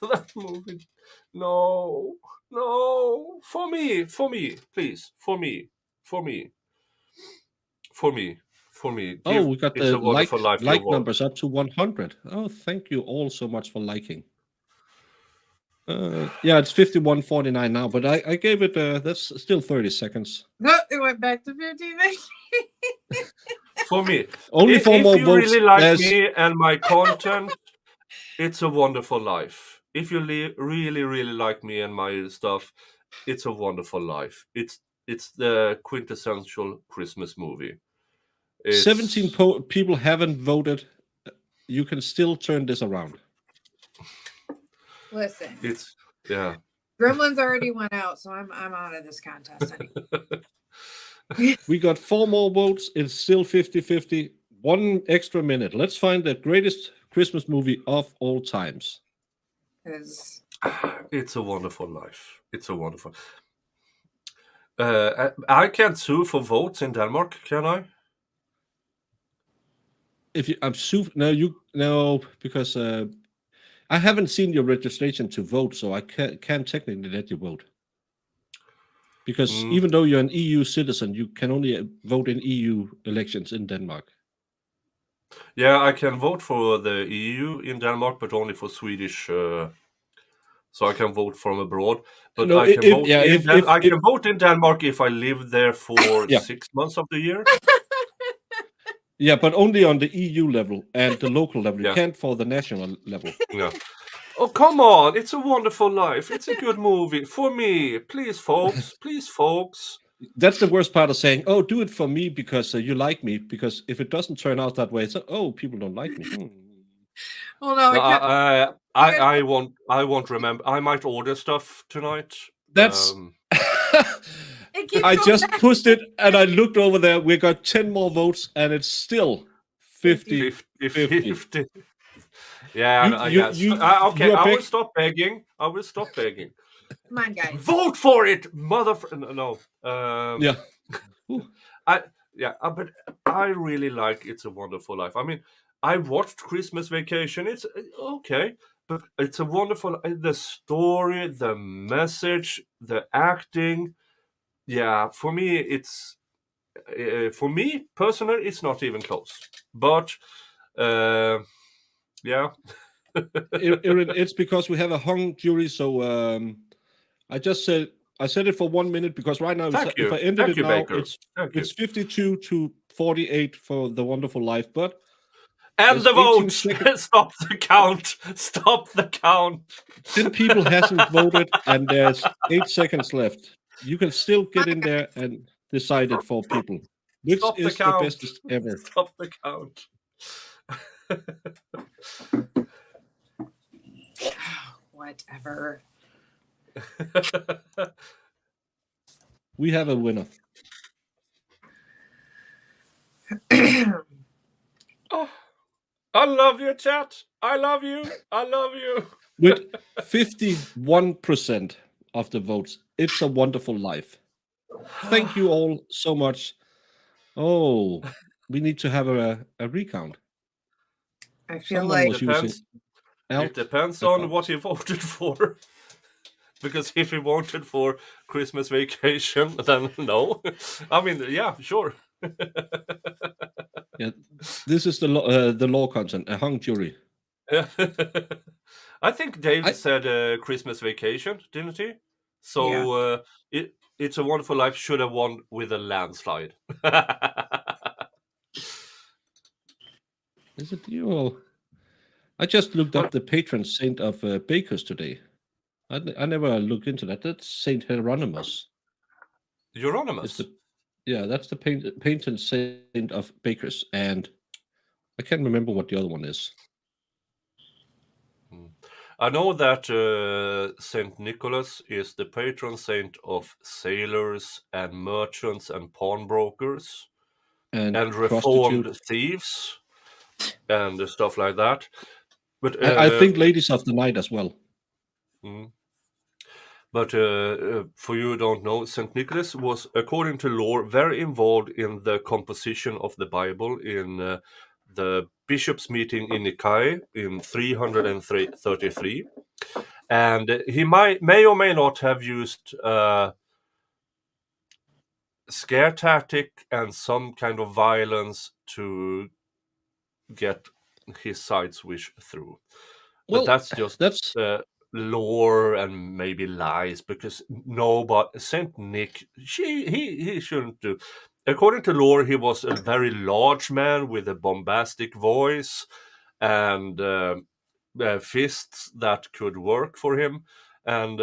that movie. No. For me, please. For me. Oh, we got It's the a Wonderful Life your like vote. numbers up to 100. Oh, thank you all so much for liking. Yeah, it's 51-49 now, but I gave it. That's still 30 seconds. No, it went back to 50. For me, Only if 4 more you votes. really like There's me and my content, it's a wonderful life. If you really like me and my stuff, it's a wonderful life. It's the quintessential Christmas movie. 17 people haven't voted. You can still turn this around. Listen, yeah. Gremlins already went out, so I'm out of this contest anyway. We got 4 more votes. It's still 50-50. 1 extra minute. Let's find the greatest Christmas movie of all times. It's a wonderful life. It's a wonderful. I can't sue for votes in Denmark, can I? if you, I'm super no, because I haven't seen your registration to vote, so I can't technically let you vote. Because Mm. even though you're an EU citizen, you can only vote in EU elections in Denmark. Yeah, I can vote for the EU in Denmark, but only for Swedish. So I can vote from abroad, but No, I can if, vote yeah, in if, I can vote in Denmark if I live there for Yeah. 6 months of the year. yeah, but only on the EU level and the local level. You Yeah. can't for the national level. Yeah. Oh, come on. It's a Wonderful Life. It's a good movie. For me. Please, folks. Please, folks. That's the worst part of saying, "Oh, do it for me because you like me." Because if it doesn't turn out that way, it's oh, people don't like me. Well, no, No, it kept, I won't remember. I might order stuff tonight. That's. it keeps I going just back. pushed it and I looked over there. We got 10 more votes and it's still 50. 50. Yeah, You- I you- guess. you- Okay, you are I will back- stop begging. I will stop begging. Come on, guys. Vote for it, no. Yeah. But I really like It's a Wonderful Life. I mean, I watched Christmas Vacation. It's okay, but It's a Wonderful. The story, the message, the acting. Yeah, for me, for me personally, it's not even close. But yeah. It's because we have a hung jury. So I said it for 1 minute because right now, Thank if you. I ended Thank it you, now, Baker. Thank you. it's 52 to 48 for The Wonderful Life. But And there's the 18 vote. seconds. Stop the count. Stop the count. 10 people hasn't voted and there's 8 seconds left. You can still get in there and decide it for people. Which Stop the is the count. bestest ever. Stop the count. Whatever. We have a winner. Oh, I love you, chat. I love you. I love you. With 51% of the votes, It's a Wonderful Life. Thank you all so much. Oh, we need to have a recount. I feel Someone like was using It depends the on count. what he voted for. Because if he voted for Christmas Vacation, then no. I mean, yeah, sure. Yeah, this is the law content, a hung jury. Yeah. I think Dave I- said Christmas Vacation, didn't he? So It's a Wonderful Life should have won with a landslide. Is it you? Or... I just looked up the patron saint of bakers today. I never looked into that. That's Saint Hieronymus. Euronymous. That's the patron saint of bakers, and I can't remember what the other one is. I know that Saint Nicholas is the patron saint of sailors and merchants and pawnbrokers And reformed prostitute. thieves and stuff like that. But I think ladies of the night as well. But for you who don't know, St. Nicholas was, according to lore, very involved in the composition of the Bible in the bishops' meeting in Nicaea in 333. And he may or may not have used scare tactic and some kind of violence to get his side's wish through. But that's just lore and maybe lies, because Saint Nick, he shouldn't do. According to lore, he was a very large man with a bombastic voice and fists that could work for him, and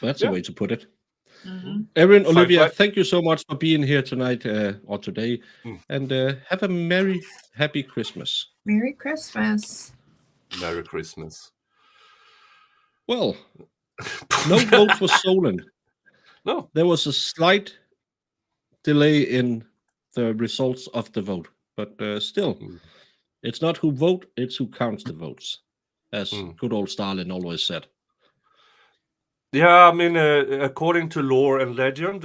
that's a way to put it. Mm-hmm. Erin, Olivia, thank you so much for being here tonight or today, and have a merry, happy Christmas. Merry Christmas. Merry Christmas. Well, no votes were stolen. No. There was a slight delay in the results of the vote, but still, it's not who vote, it's who counts the votes, as good old Stalin always said. Yeah, I mean, according to lore and legend,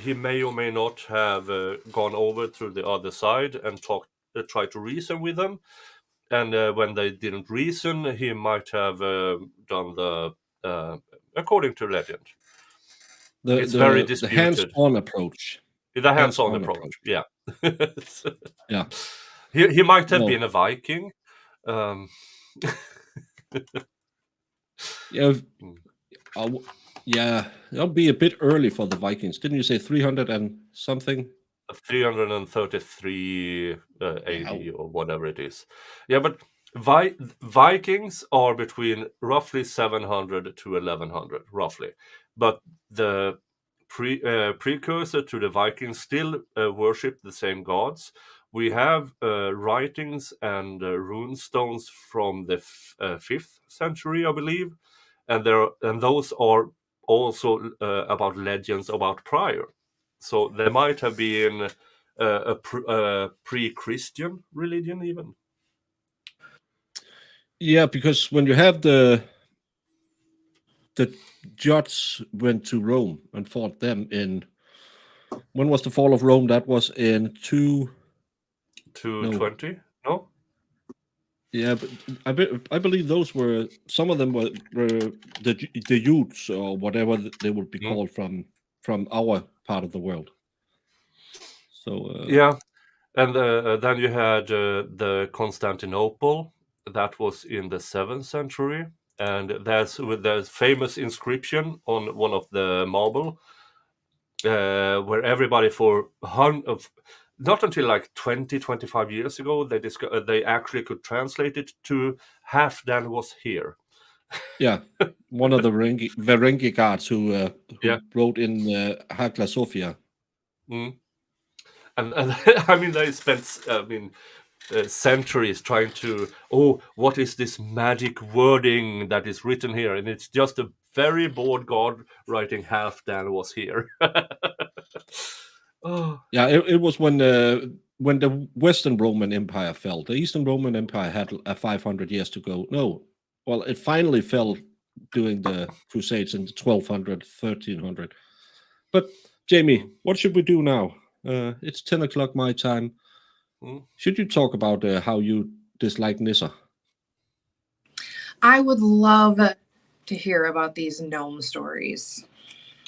he may or may not have gone over to the other side and tried to reason with them. And when they didn't reason, he might have done the, according to legend. It's very The disputed. hands-on approach. The hands-on Hands-on approach. Yeah. Yeah. He might have Well, been a Viking. Um, yeah, Mm. yeah, that'll be a bit early for the Vikings. Didn't you say 300 and something? 333 AD Wow. or whatever it is. Yeah, but Vikings are between roughly 700 to 1100, roughly. But the precursor to the Vikings still worship the same gods. We have writings and rune stones from the 5th century, I believe, and those are also about legends about prior. So there might have been a pre-Christian religion even. Yeah, because when you have the Jutes went to Rome and fought them in, when was the fall of Rome? That was in 220? No? Yeah, but I believe those were, some of them were the Utes or whatever they would be called from our part of the world. So Yeah, and then you had the Constantinople. That was in the 7th century, and there's famous inscription on one of the marble where everybody for not until like 20-25 years ago they actually could translate it to Halfdan was here. yeah, one of the Varengi guards who Yeah. wrote in Hagia Sophia. And I mean they spent centuries trying to, what is this magic wording that is written here, and it's just a very bored god writing Halfdan was here. Oh. Yeah, it was when the Western Roman Empire fell. The Eastern Roman Empire had 500 years to go. No, well, it finally fell during the Crusades in 1200, 1300. But Jamie, what should we do now? It's 10 o'clock my time. Should you talk about how you dislike Nissa? I would love to hear about these gnome stories.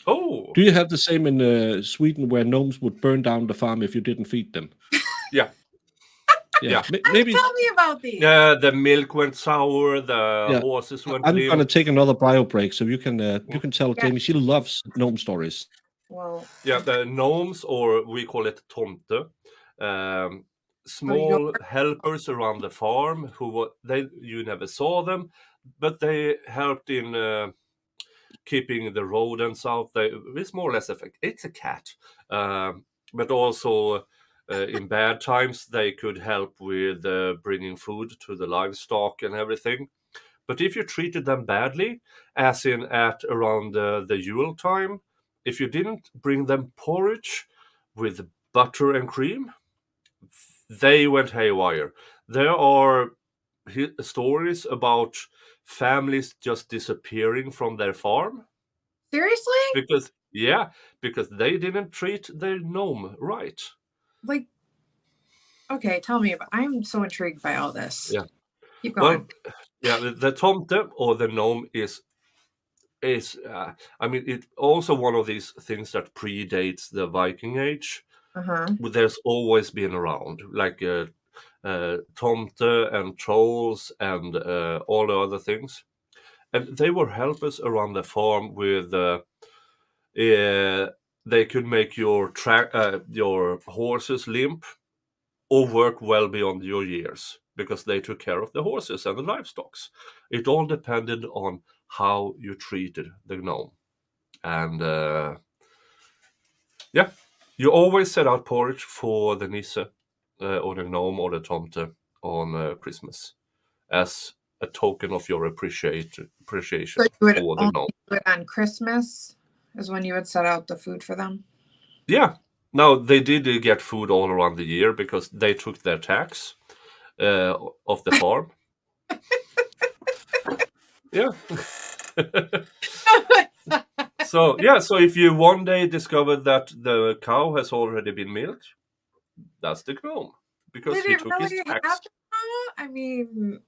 Oh, do you have the same in Sweden where gnomes would burn down the farm if you didn't feed them? Yeah. Yeah. Maybe tell me about these. The milk went sour. The horses went. I'm going to take another bio break, so you can tell Yeah. Jamie. She loves gnome stories. Well, yeah, the gnomes, or we call it tomte, small helpers around the farm you never saw them, but they helped in keeping the rodents out. It's more or less it's a cat, but also in bad times they could help with bringing food to the livestock and everything. But if you treated them badly, as in at around the Yule time, if you didn't bring them porridge with butter and cream, they went haywire. There are stories about families just disappearing from their farm. seriously? Because they didn't treat their gnome right. Like, okay, tell me about. I'm so intrigued by all this. Yeah. Keep going. Well, yeah, the tomte or the gnome is I mean, it's also one of these things that predates the Viking Age. But there's always been around, like tomte and trolls and all the other things, and they were helpers around the farm with. They could make your horses limp or work well beyond your years because they took care of the horses and the livestock. It all depended on how you treated the gnome. And you always set out porridge for the Nisse or the gnome or the tomte on Christmas as a token of your appreciation So you for would the only gnome. do it on Christmas is when you would set out the food for them? Yeah. Now, they did get food all around the year because they took their tax of the farm. Yeah. So if you one day discover that the cow has already been milked, that's the gnome, because Did he it took his really tax. happen? I mean,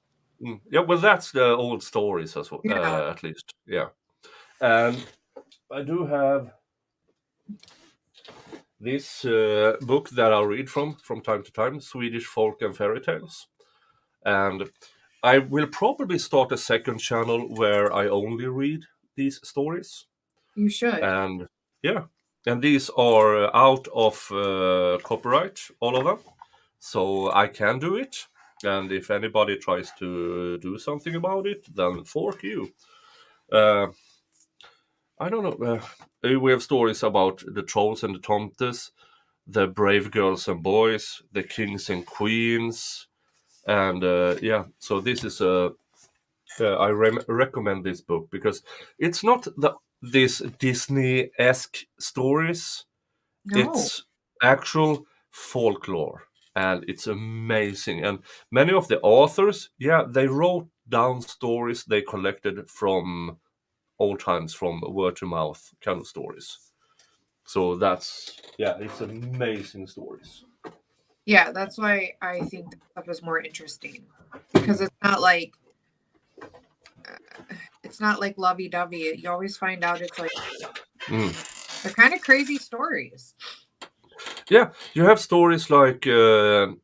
Yeah, well, that's the old stories as well, Yeah. at least. Yeah, and I do have this book that I read from time to time, Swedish folk and fairy tales, and I will probably start a second channel where I only read these stories. you should. And yeah, and these are out of copyright, all of them, so I can do it. And if anybody tries to do something about it, then fork you. I don't know. We have stories about the trolls and the tomtes, the brave girls and boys, the kings and queens, and So this is a. I recommend this book because it's not these Disney-esque stories. No. It's actual folklore, and it's amazing. And many of the authors, they wrote down stories they collected from old times, from word to mouth kind of stories. So it's amazing stories. Yeah, that's why I think that stuff is more interesting, because it's not like lovey-dovey. You always find out it's like they're kind of crazy stories. Yeah, you have stories like a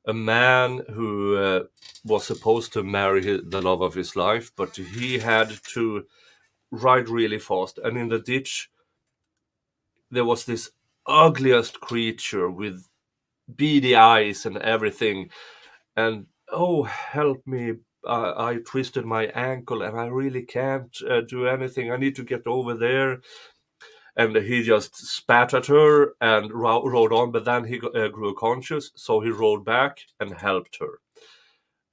man who was supposed to marry the love of his life, but he had to ride really fast, and in the ditch there was this ugliest creature with beady eyes and everything, and oh help me, I twisted my ankle and I really can't do anything, I need to get over there. And he just spat at her and rode on, but then he grew conscious, so he rode back and helped her.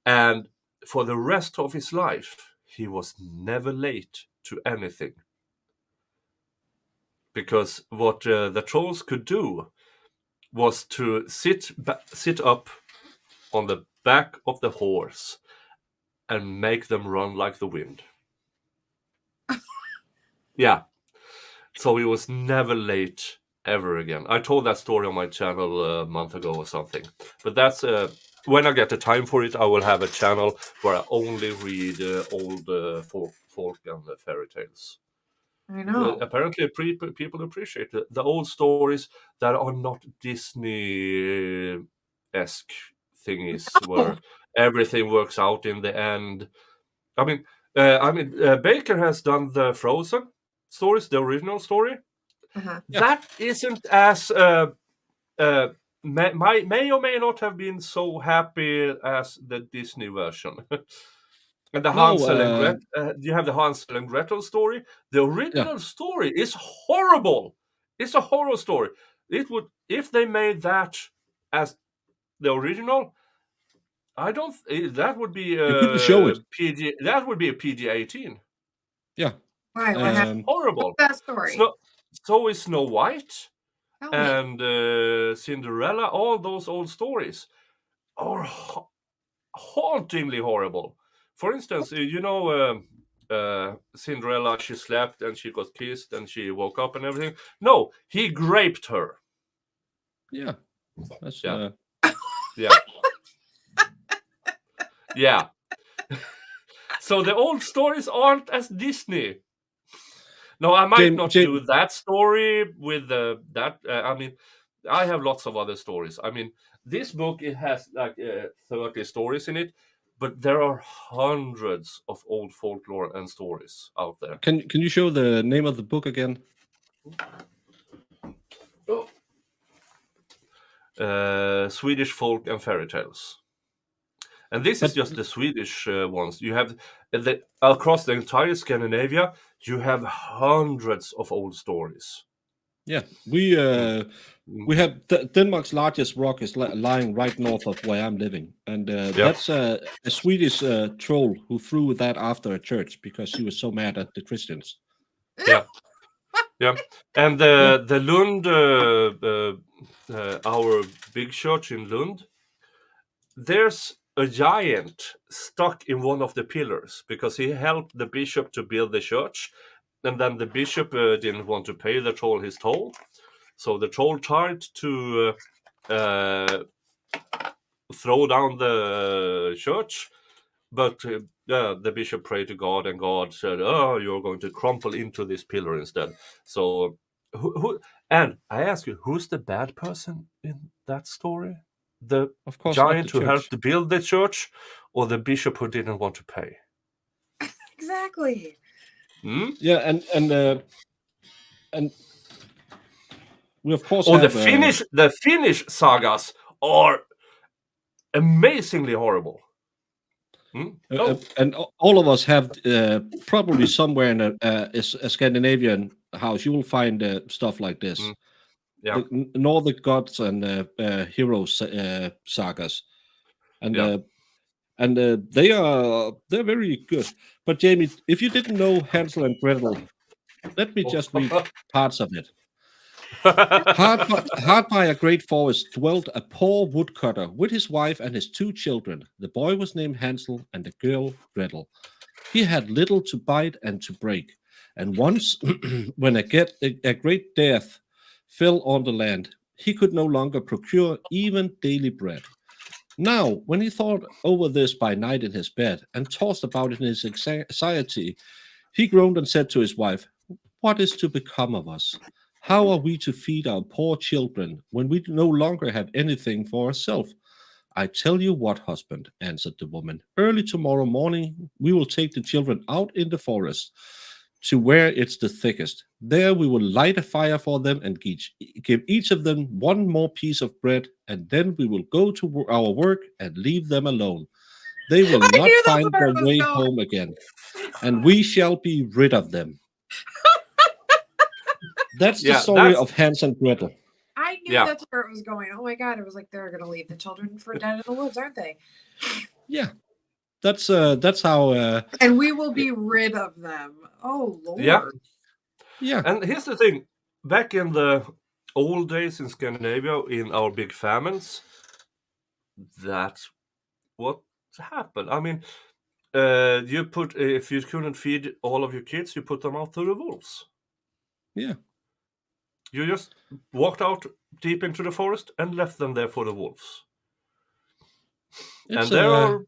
And for the rest of his life, he was never late to anything. Because what the trolls could do was to sit up on the back of the horse and make them run like the wind. Yeah. So he was never late ever again. I told that story on my channel a month ago or something. But that's when I get the time for it, I will have a channel where I only read old folk and fairy tales. I know. Apparently, people appreciate the old stories that are not Disney-esque thingies, where everything works out in the end. I mean, Baker has done the Frozen stories, the original story. Uh-huh. That isn't as may or may not have been so happy as the Disney version. And the Hansel and Gretel, you have the Hansel and Gretel story. The original story is horrible. It's a horror story. It would, if they made that as the original, I don't. That would be You couldn't show it. PG. That would be a PG-18. Yeah. Why? What happened? Horrible. That story. So is Snow White Tell me. and Cinderella. All those old stories are hauntingly horrible. For instance, Cinderella, she slept and she got kissed and she woke up and everything. No, he raped her. Yeah. That's, Yeah. Yeah. Yeah. So the old stories aren't as Disney. No, I might not do that story with that. I have lots of other stories. I mean, this book, it has like 30 stories in it, but there are hundreds of old folklore and stories out there. Can you show the name of the book again? Swedish folk and fairy tales. And this is just the Swedish ones. You have across the entire Scandinavia, you have hundreds of old stories. Yeah, we have Denmark's largest rock is lying right north of where I'm living, and that's a Swedish troll who threw that after a church because she was so mad at the Christians. Yeah, yeah, and the Lund, our big church in Lund, there's a giant stuck in one of the pillars because he helped the bishop to build the church, and then the bishop didn't want to pay the troll his toll, so the troll tried to throw down the church, but the bishop prayed to God, and God said, "Oh, you're going to crumple into this pillar instead." So, who? And I ask you, who's the bad person in that story? The Of course, not the giant who church. helped to build the church, or the bishop who didn't want to pay? Exactly. Hmm? Yeah, and we of course Or have the Finnish sagas are amazingly horrible. Oh, and all of us have probably somewhere in a Scandinavian house you will find stuff like this. yeah, The Nordic gods and heroes sagas, and Yeah. they're very good. But Jamie, if you didn't know Hansel and Gretel, let me just read parts of it. Hard by a great forest dwelt a poor woodcutter with his wife and his 2 children. The boy was named Hansel and the girl Gretel. He had little to bite and to break, and once, when a great death fell on the land, he could no longer procure even daily bread. Now, when he thought over this by night in his bed and tossed about in his anxiety, he groaned and said to his wife, "What is to become of us? How are we to feed our poor children when we no longer have anything for ourselves?" "I tell you what, husband," answered the woman, "early tomorrow morning we will take the children out in the forest to where it's the thickest. There we will light a fire for them and give each of them one more piece of bread, and then we will go to our work and leave them alone. They will I not knew that's find where their it was way going. home again, and we shall be rid of them." That's the Yeah, story that's- of Hans and Gretel. I knew Yeah. that's where it was going. Oh my god, it was like they're gonna leave the children for dead in the woods, aren't they? Yeah, that's how. And we will be rid of them. Oh Lord. Yeah, And here's the thing: back in the old days in Scandinavia, in our big famines, that's what happened. I mean, if you couldn't feed all of your kids, you put them out to the wolves. yeah. You just walked out deep into the forest and left them there for the wolves. It's And there are,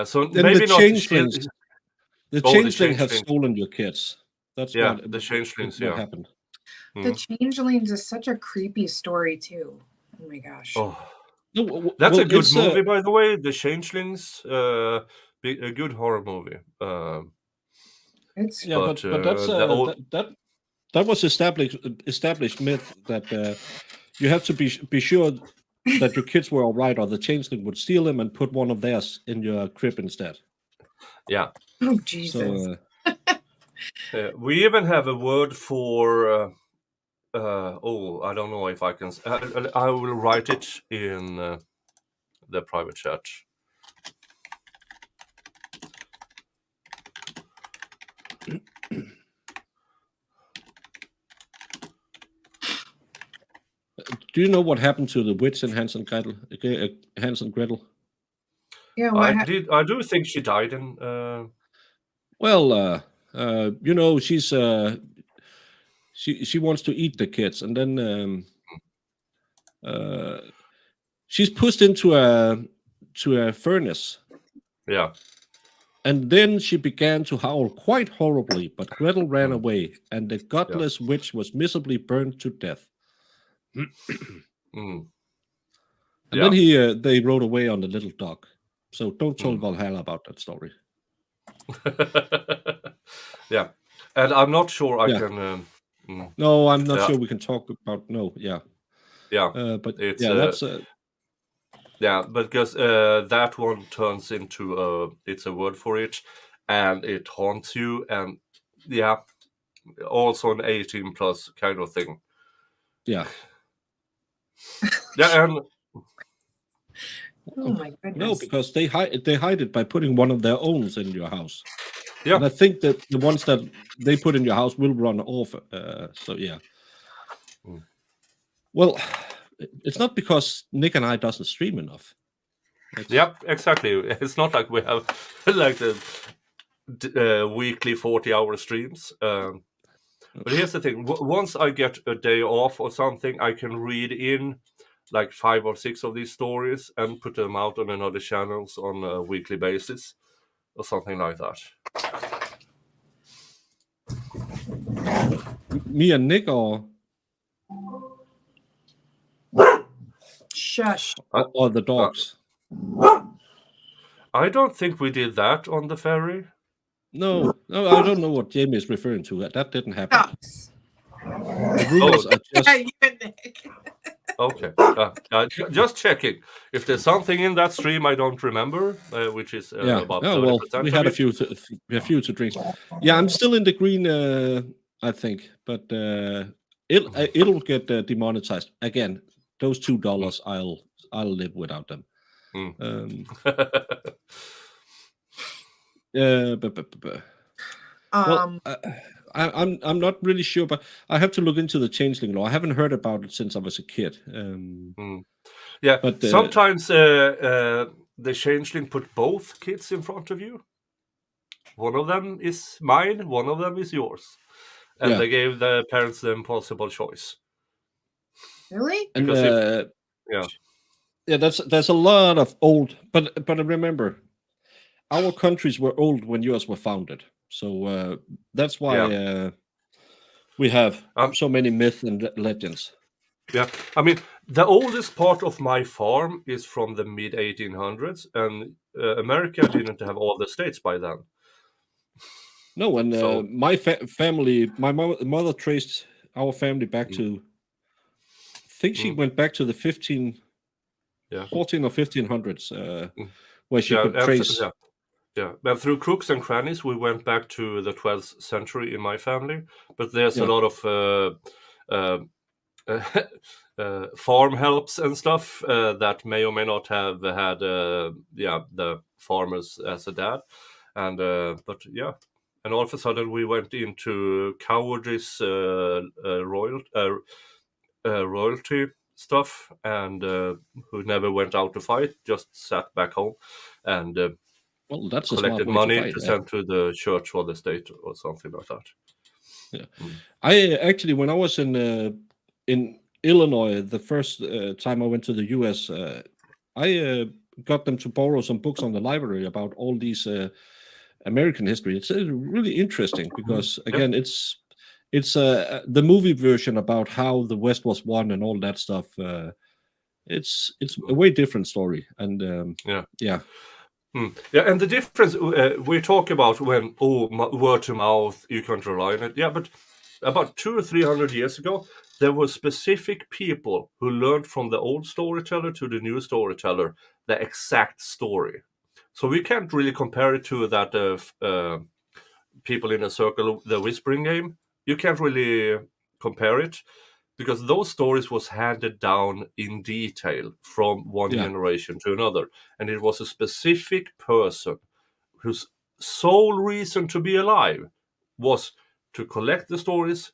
so then maybe the not changelings. The Oh, the changeling have changeling. stolen your kids. That's Yeah, what the changelings, what yeah. happened. The Changelings is such a creepy story too. Oh my gosh. Oh, No, that's well, a good it's, movie, by the way. The Changelings, a good horror movie. It's Yeah, but that's the old, that was established myth that you have to be sure that your kids were all right, or the changeling would steal them and put one of theirs in your crib instead. yeah. oh Jesus. So We even have a word for. I don't know if I can. I will write it in the private chat. do you know what happened to the witch in Hans and Gretel? Hans and Gretel. Yeah, what I do think she died in. Well, she wants to eat the kids, and then she's pushed into a furnace, Yeah. and then she began to howl quite horribly. But Gretel ran away, and the godless witch was miserably burned to death. Mm. And then they rode away on the little dog. So don't tell Valhalla about that story. Yeah, and I'm not sure I Yeah. can. No, I'm not Yeah. sure we can talk about. No, yeah, Yeah, but it's that's yeah, because that one turns into it's a word for it, and it haunts you, and yeah, also an 18 plus kind of thing. yeah. Yeah, and oh my goodness. No, because they hide it by putting one of their owns in your house. yeah, And I think that the ones that they put in your house will run off. So yeah. Well, it's not because Nick and I doesn't stream enough. yeah, exactly. It's not like we have like weekly 40-hour streams. But here's the thing: once I get a day off or something, I can read in like 5 or 6 of these stories and put them out on another channels on a weekly basis or something like that. Me and Nick, or Shush. or the dogs? I don't think we did that on the ferry. No, I don't know what Jamie is referring to. That didn't happen. Dogs. The rules are just Yeah, you and Nick. Okay. Just checking. If there's something in that stream I don't remember, which is about 30% well, we had of a few to drink. Yeah, I'm still in the green, I think, but it'll get demonetized again. Those $2, I'll live without them. Well, I'm not really sure, but I have to look into the changeling law. I haven't heard about it since I was a kid. Yeah, but sometimes the changeling put both kids in front of you. One of them is mine, one of them is yours, and they gave the parents the impossible choice. Really? And Because yeah, there's a lot of old, but remember, our countries were old when yours were founded, so that's why we have so many myths and legends. Yeah, I mean, the oldest part of my farm is from the mid 1800s, and America didn't have all the states by then. No, and my family, my mother traced our family back to, I think she went back to the 14 or 1500s, where she could trace. And through crooks and crannies, we went back to the 12th century in my family. But there's a lot of farm helps and stuff that may or may not have had the farmers as a dad, and and all of a sudden we went into cowardice, royalty stuff, and who never went out to fight, just sat back home and well, that's collected money to send to the church or the state or something like that. Yeah, I actually, when I was in Illinois, the first time I went to the U.S., I got them to borrow some books on the library about all these American history. It's really interesting because, again, it's the movie version about how the West was won and all that stuff. It's a way different story, and Yeah, and the difference we talk about when word to mouth, you can't rely on it. Yeah, but about 200 or 300 years ago, there were specific people who learned from the old storyteller to the new storyteller the exact story. So we can't really compare it to that people in a circle, the whispering game. You can't really compare it because those stories was handed down in detail from one generation to another. And it was a specific person whose sole reason to be alive was to collect the stories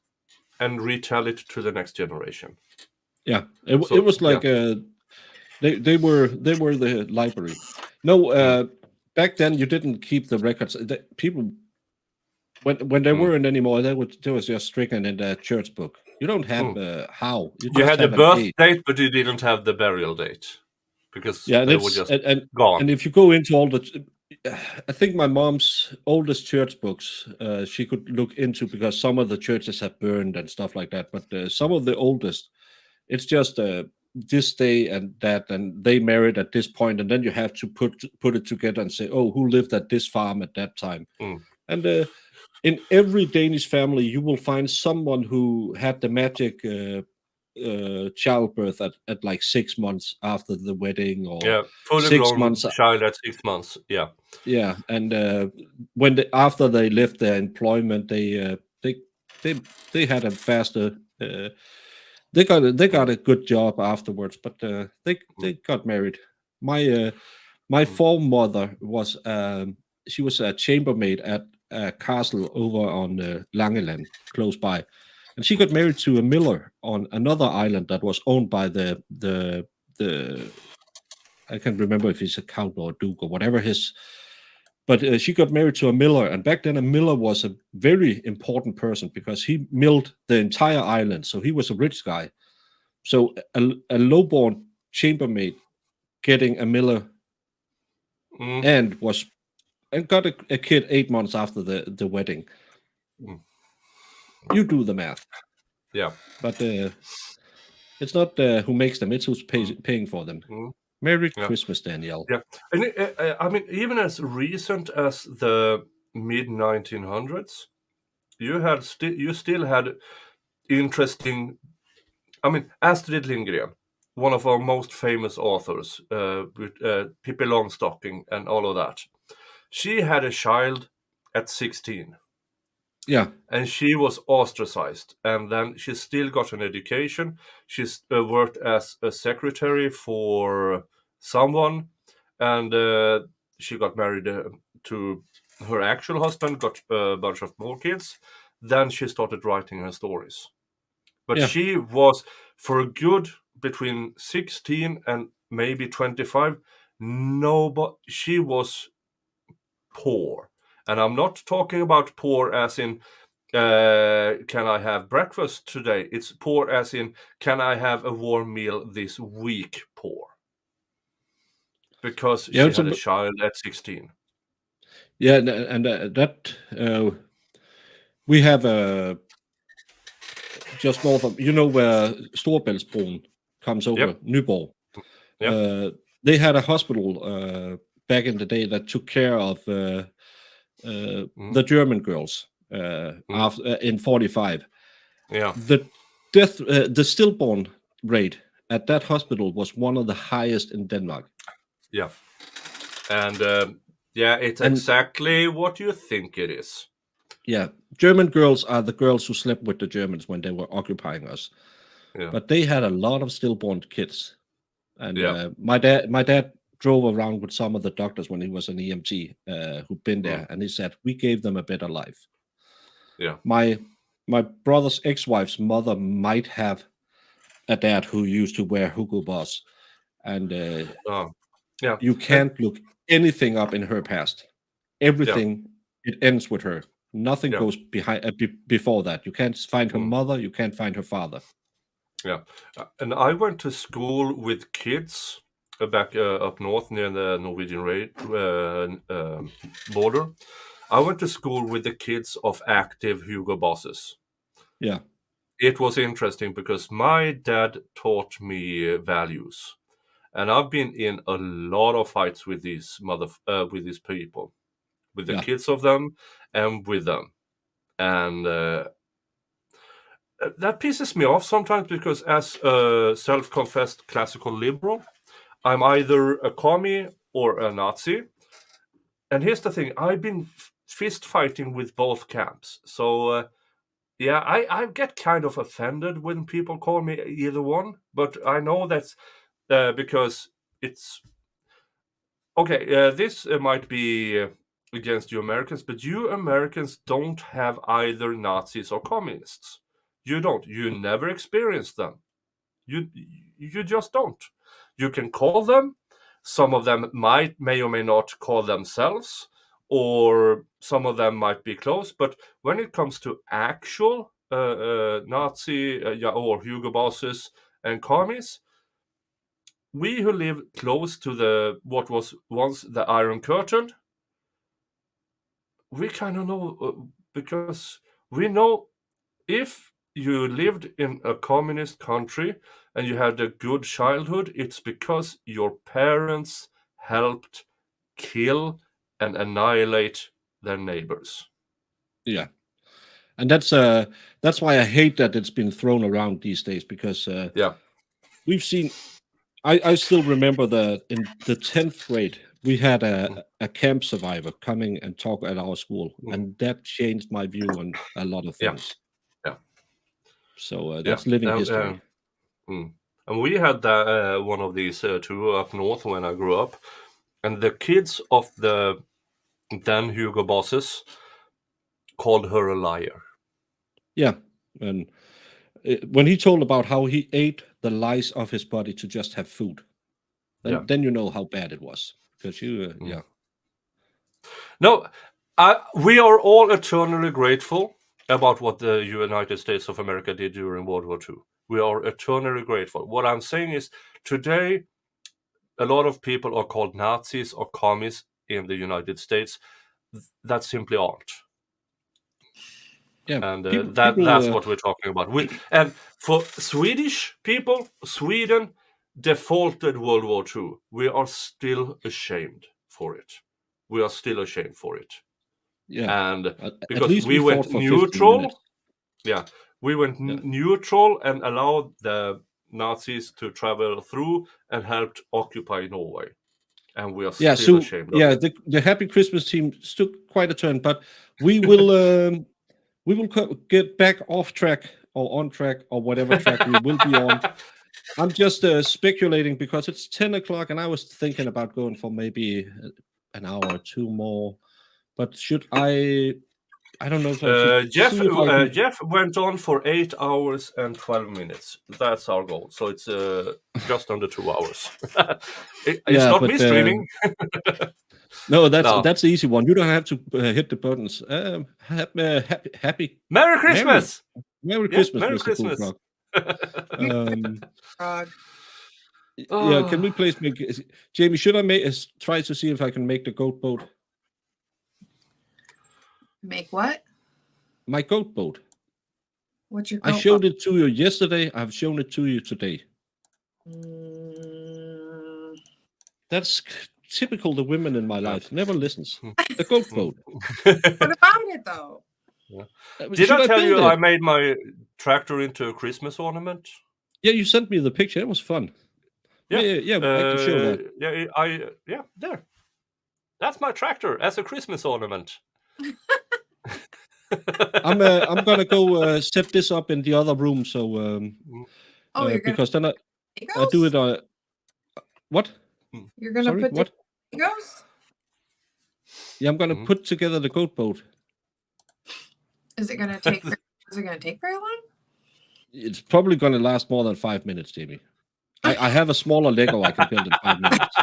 and retell it to the next generation. Yeah, it was like they were the library. No, back then you didn't keep the records. People, when there weren't anymore, there was just stricken in the church book. You don't have how you had the birth date, but you didn't have the burial date because they were just gone. And if you go into all the, I think my mom's oldest church books she could look into because some of the churches have burned and stuff like that. But some of the oldest, it's just this day and that, and they married at this point, and then you have to put it together and say, oh, who lived at this farm at that time, and. In every Danish family, you will find someone who had the magic childbirth at like 6 months after the wedding, or fully 6 grown months child at 6 months. And when after they left their employment, they had a faster. They got a good job afterwards, but they got married. My foremother was she was a chambermaid at a castle over on Langeland, close by, and she got married to a miller on another island that was owned by the I can't remember if he's a count or a duke or whatever his But she got married to a miller, and back then a miller was a very important person because he milled the entire island. So he was a rich guy. So a lowborn chambermaid getting a miller Mm. and got a kid 8 months after the wedding. Mm. You do the math. Yeah. But it's not who makes them; it's who's paying for them. Mm. Merry Yeah. Christmas, Danielle. Yeah, and I mean, even as recent as the mid 1900s, you still had interesting. I mean, Astrid Lindgren, one of our most famous authors, with Pippi Longstocking and all of that. She had a child at 16. Yeah. And she was ostracized, and then she still got an education. She's worked as a secretary for someone, and she got married to her actual husband, got a bunch of more kids. Then she started writing her stories. But Yeah. she was, for a good between 16 and maybe 25, she was poor. And I'm not talking about poor as in can I have breakfast today? It's poor as in, can I have a warm meal this week? Poor. Because Yeah, she so had a child at 16. Yeah, and that we have just north of, where Storebæltsbroen comes over, Yep. Nyborg. Yep. They had a hospital back in the day that took care of the German girls after in 45. Yeah. The stillborn rate at that hospital was one of the highest in Denmark. Yeah. And yeah, it's exactly what you think it is. Yeah, German girls are the girls who slept with the Germans when they were occupying us. Yeah. But they had a lot of stillborn kids, and Yeah. my dad drove around with some of the doctors when he was an EMT who'd been there, and he said we gave them a better life. Yeah. My brother's ex-wife's mother might have a dad who used to wear Hugo Boss, and yeah, you can't look anything up in her past. Everything it ends with her. Nothing goes behind before that. You can't find her mother. You can't find her father. Yeah, and I went to school with kids back up north near the Norwegian border. I went to school with the kids of active Hugo Bosses. Yeah. It was interesting because my dad taught me values, and I've been in a lot of fights with these people, with the kids of them, and with them, and that pisses me off sometimes because, as a self-confessed classical liberal, I'm either a commie or a Nazi. And here's the thing: I've been fist fighting with both camps, so. Yeah, I get kind of offended when people call me either one, but I know that's because it's okay. This might be against you Americans, but you Americans don't have either Nazis or communists. You don't. You never experienced them. You just don't. You can call them. Some of them may or may not call themselves, or some of them might be close. But when it comes to actual Nazi or Hugo Bosses and commies, we who live close to what was once the Iron Curtain, we kind of know because we know if you lived in a communist country and you had a good childhood, it's because your parents helped kill and annihilate their neighbors. Yeah. And that's why I hate that it's been thrown around these days, because we've seen I still remember in the 10th grade we had a camp survivor coming and talk at our school, and that changed my view on a lot of things. Yeah. So that's living history. And we had one of these too up north when I grew up, and the kids of the then Hugo Bosses called her a liar. Yeah, and when he told about how he ate the lice of his body to just have food, then you know how bad it was, because No, we are all eternally grateful about what the United States of America did during World War II. We are eternally grateful. What I'm saying is, today, a lot of people are called Nazis or commies in the United States that simply aren't. Yeah, And people, that's people what we're talking about. And for Swedish people, Sweden defaulted World War II. We are still ashamed for it. We are still ashamed for it. yeah. And At because least we we went fought for 15 minutes. neutral, yeah, we went Yeah. neutral and allowed the Nazis to travel through and helped occupy Norway. And we are Yeah, still so ashamed of yeah, it. the Happy Christmas team took quite a turn, but we will get back off track or on track or whatever track we will be on. I'm just speculating because it's 10 o'clock and I was thinking about going for maybe an hour or two more. But should I don't know if I should see if I can. Jeff went on for 8 hours and 12 minutes. That's our goal. So it's just under 2 hours. It's Yeah, not but me streaming. no, No. that's the easy one. You don't have to hit the buttons. Happy Merry Christmas! Merry Yeah, Christmas, Merry Mr. Christmas. Bullfrog. Frog. Yeah, can we please make Jamie? Should I try to see if I can make the goat boat? Make what? My goat boat. What's your I goat showed boat? it to you yesterday. I've shown it to you today. Mm, That's typical the women in my life. Never listens. The goat boat. what about it though? Did Should I tell build you it? I made my tractor into a Christmas ornament? Yeah, you sent me the picture. It was fun. Yeah, Yeah, I can show that. Yeah, there. That's my tractor as a Christmas ornament. I'm gonna go set this up in the other room. So Oh, you're gonna because then I Legos? do it. What? You're gonna Sorry, put what? Legos? Yeah, I'm gonna put together the goat boat. Is it gonna take? Is it gonna take very long? It's probably gonna last more than 5 minutes, Jamie. I have a smaller Lego I can build in 5 minutes.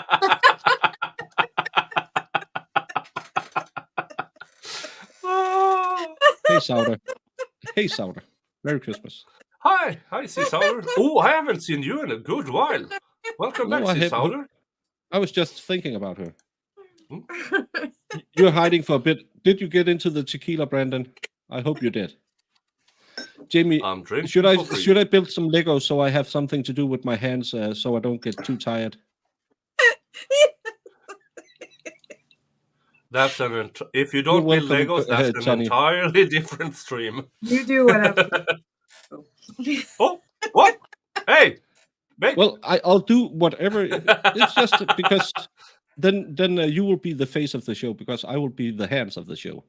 Hey, Sauter. Hey, Sauter. Merry Christmas. Hi, C. Sauter. Oh, I haven't seen you in a good while. Welcome back, C. Sauter. I was just thinking about her. You're hiding for a bit. Did you get into the tequila, Brandon? I hope you did. Jamie, I'm drinking should for free. I build some Legos so I have something to do with my hands so I don't get too tired? That's if you don't build Legos, that's an Johnny. entirely different stream. You do whatever. Oh, what? Hey, wait. Well, I'll do whatever. It's just because then you will be the face of the show because I will be the hands of the show.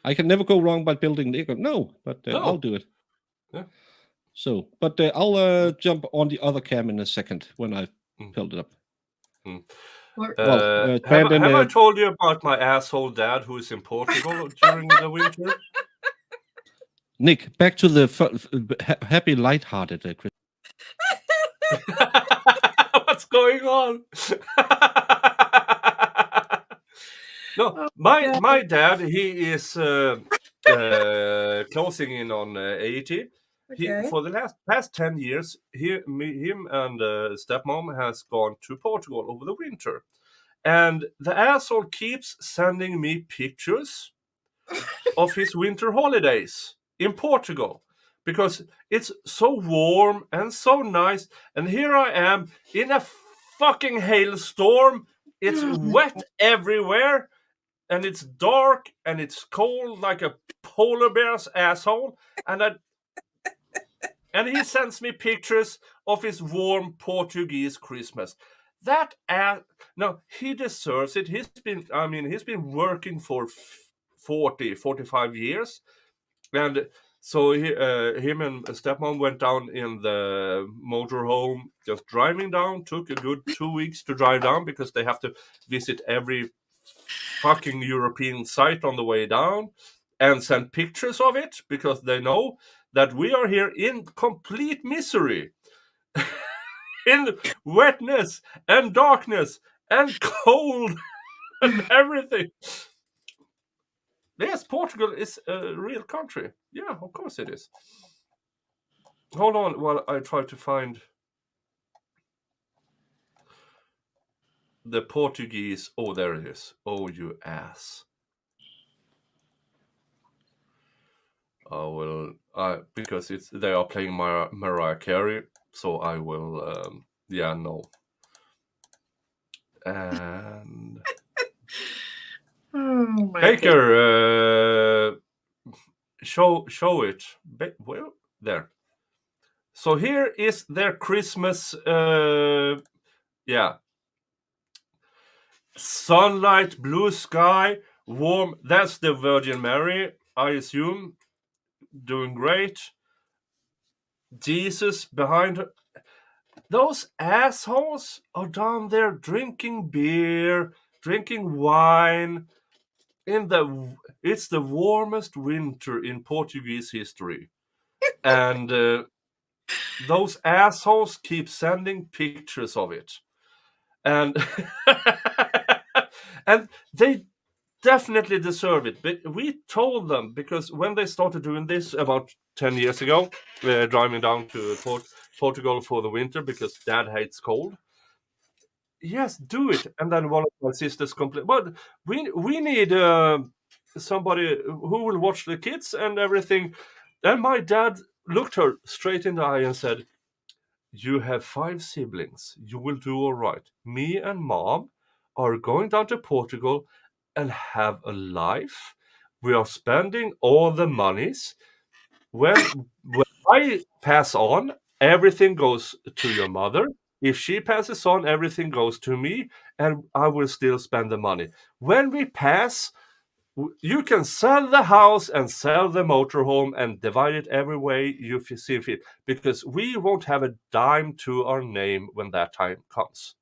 I can never go wrong by building Lego. No, but No. I'll do it. Yeah. So, but I'll jump on the other cam in a second when I've built it up. Well, Brandon, have I told you about my asshole dad who is in Portugal during the winter? Nick, back to the happy, lighthearted Chris. What's going on? No, my dad, he is closing in on 80. Okay. For the past 10 years, him and stepmom has gone to Portugal over the winter. And the asshole keeps sending me pictures of his winter holidays in Portugal because it's so warm and so nice. And here I am in a fucking hailstorm. It's wet everywhere. And it's dark and it's cold like a polar bear's asshole. And he sends me pictures of his warm Portuguese Christmas. No, he deserves it. He's been working for 45 years. And so him and stepmom went down in the motorhome, just driving down. Took a good 2 weeks to drive down because they have to visit every fucking European site on the way down and send pictures of it because they know that we are here in complete misery. In wetness and darkness and cold and everything. Yes, Portugal is a real country. Yeah, of course it is. Hold on while I try to find the Portuguese. Oh, there it is. Oh, you ass. I will, because they are playing Mariah Carey, so I will, yeah, no. And Oh my goodness. Baker, show it. Well, there. So here is their Christmas, yeah. Sunlight, blue sky, warm. That's the Virgin Mary, I assume. Doing great. Jesus behind her. Those assholes are down there drinking beer, drinking wine. It's the warmest winter in Portuguese history. And those assholes keep sending pictures of it. And and they definitely deserve it. But we told them, because when they started doing this about 10 years ago, driving down to Portugal for the winter because Dad hates cold. Yes, do it. And then one of my sisters complained, but we need somebody who will watch the kids and everything. And my dad looked her straight in the eye and said, "You have 5 siblings. You will do all right. Me and Mom are going down to Portugal and have a life. We are spending all the monies. When I pass on, everything goes to your mother. If she passes on, everything goes to me, and I will still spend the money. When we pass, you can sell the house and sell the motorhome and divide it every way you see fit, because we won't have a dime to our name when that time comes."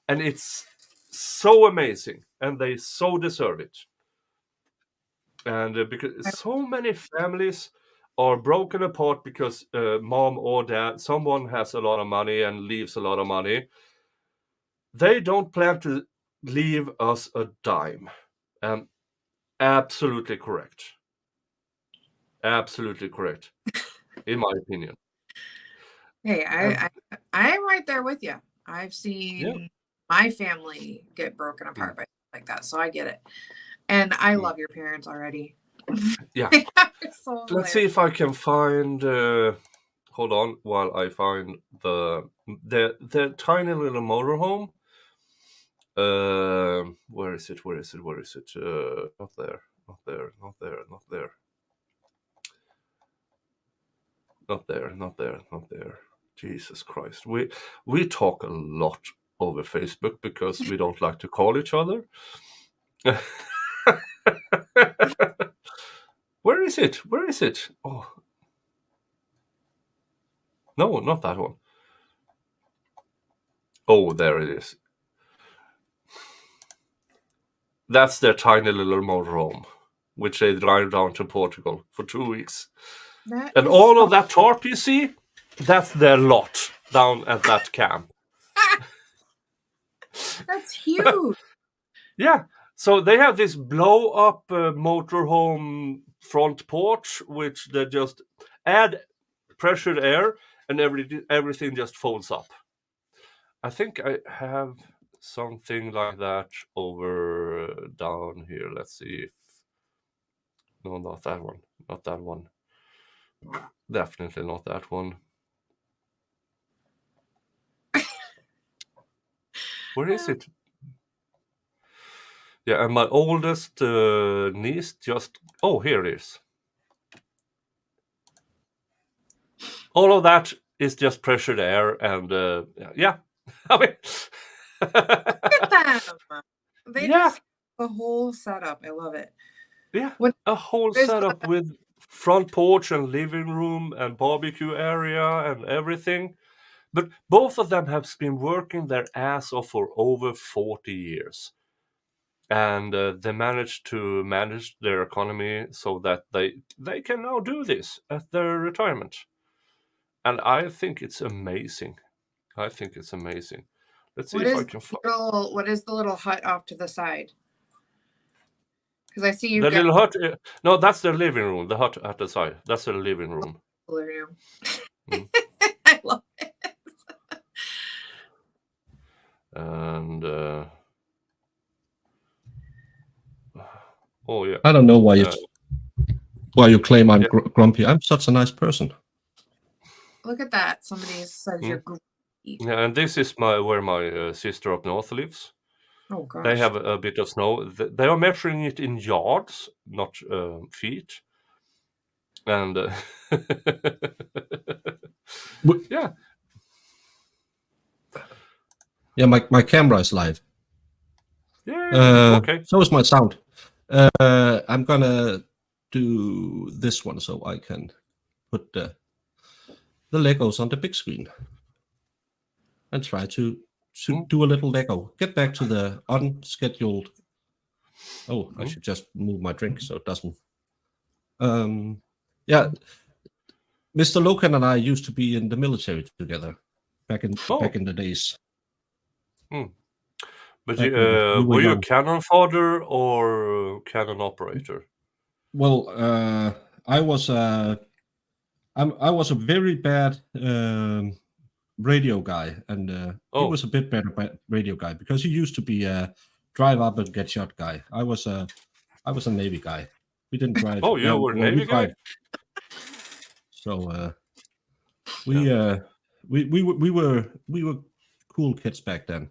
And it's so amazing, and they so deserve it. And because so many families are broken apart because mom or dad, someone has a lot of money and leaves a lot of money. They don't plan to leave us a dime. Absolutely correct. Absolutely correct, in my opinion. Hey, I'm right there with you. I've seen my family get broken apart by like that, so I get it. And I love your parents already. Yeah. So Let's see if I can find. Hold on while I find the tiny little motorhome. Where is it? Where is it? Where is it? Not there. Not there. Not there. Not there. Not there. Not there. Not there. Jesus Christ. We talk a lot over Facebook because we don't like to call each other. Where is it? Where is it? Oh. No, not that one. Oh, there it is. That's their tiny little motorhome, which they drive down to Portugal for 2 weeks. And all of that tarp you see, that's their lot down at that camp. That's huge. Yeah. So they have this blow-up motorhome front porch, which they just add pressured air, and everything just folds up. I think I have something like that over down here. Let's see if... No, not that one. Not that one. Definitely not that one. Where is it? Yeah, and my oldest niece just... Oh, here it is. All of that is just pressured air, and yeah. I mean... Look at them. They Yeah. just the whole setup. I love it. Yeah, What a whole is setup with front porch and living room and barbecue area and everything. But both of them have been working their ass off for over 40 years. And they managed to manage their economy so that they can now do this at their retirement. And I think it's amazing. I think it's amazing. Let's see if I can find... what is the little hut off to the side? Because I see you The got little hut. No, that's the living room. The hut at the side. That's the living room. blue. Mm. I love it. And oh yeah. I don't know why you claim I'm Yeah. grumpy. I'm such a nice person. Look at that. Somebody says you're grumpy. Yeah, and this is where my sister up north lives. Oh gosh. They have a bit of snow. They are measuring it in yards, not feet. And yeah. Yeah, my camera is live. Yeah. Okay. So is my sound. I'm gonna do this one so I can put the Legos on the big screen and try to do a little Lego. Get back to the unscheduled. Oh, I should just move my drink so it doesn't. Yeah, Mr. Loken and I used to be in the military together back in the days. But Back when we were you a young. cannon fodder or cannon operator? Well, I was a very bad radio guy, and he was a bit better radio guy because he used to be a drive up and get shot guy. I was a Navy guy. We didn't drive. Oh, you were a Navy guy. So we were cool kids back then.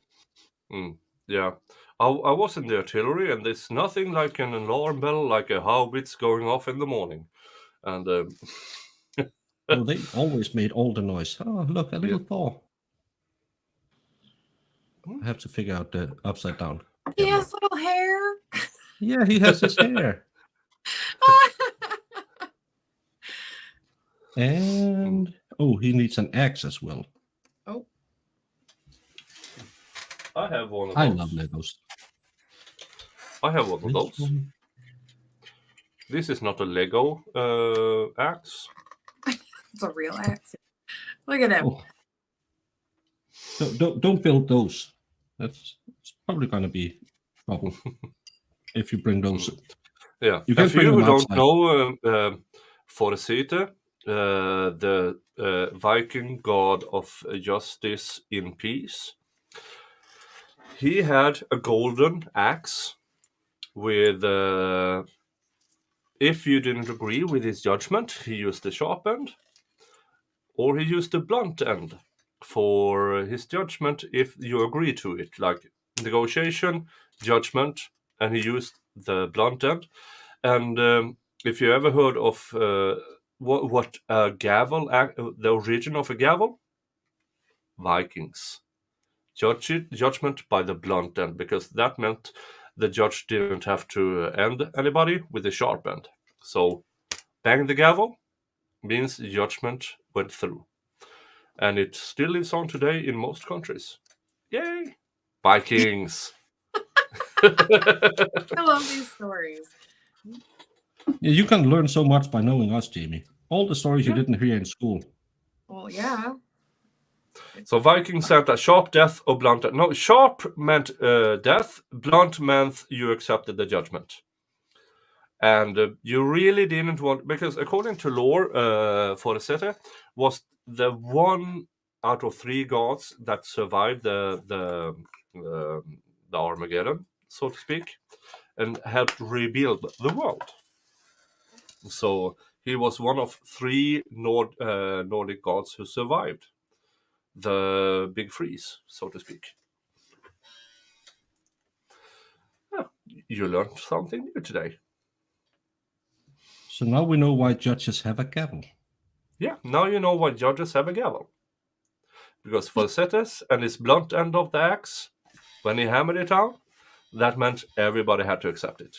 Yeah, I was in the artillery, and there's nothing like an alarm bell, like a howitz going off in the morning. And oh, they always made all the noise. Oh, look, a little paw. I have to figure out the upside down. He has little hair. Yeah, he has his hair. And oh, he needs an axe as well. Oh, I have one of those. I love Legos. I have one of those. This is not a Lego axe. it's a real axe. Look at him. Oh. Don't build those. It's probably gonna be trouble if you bring those. Yeah. You can if you them don't outside. know, Forsete, the Viking god of justice in peace, he had a golden axe with. If you didn't agree with his judgment, he used the sharp end, or he used the blunt end for his judgment if you agree to it, like negotiation, judgment, and he used the blunt end. And if you ever heard of what a gavel, the origin of a gavel? Vikings. Judgment by the blunt end, because that meant the judge didn't have to end anybody with the sharp end. So bang the gavel means judgment went through. And it still lives on today in most countries. Yay! Vikings! I love these stories. Yeah, you can learn so much by knowing us, Jamie. All the stories you didn't hear in school. Well, yeah. So Vikings said that sharp death or blunt death. No, sharp meant death. Blunt meant you accepted the judgment. And you really didn't want, because according to lore, Forsete was the one out of 3 gods that survived the Armageddon, so to speak, and helped rebuild the world. So he was one of 3 Nordic gods who survived the big freeze, so to speak. Yeah, you learned something new today. So now we know why judges have a gavel. Yeah, now you know why judges have a gavel. Because Forsetes and his blunt end of the axe, when he hammered it out, that meant everybody had to accept it.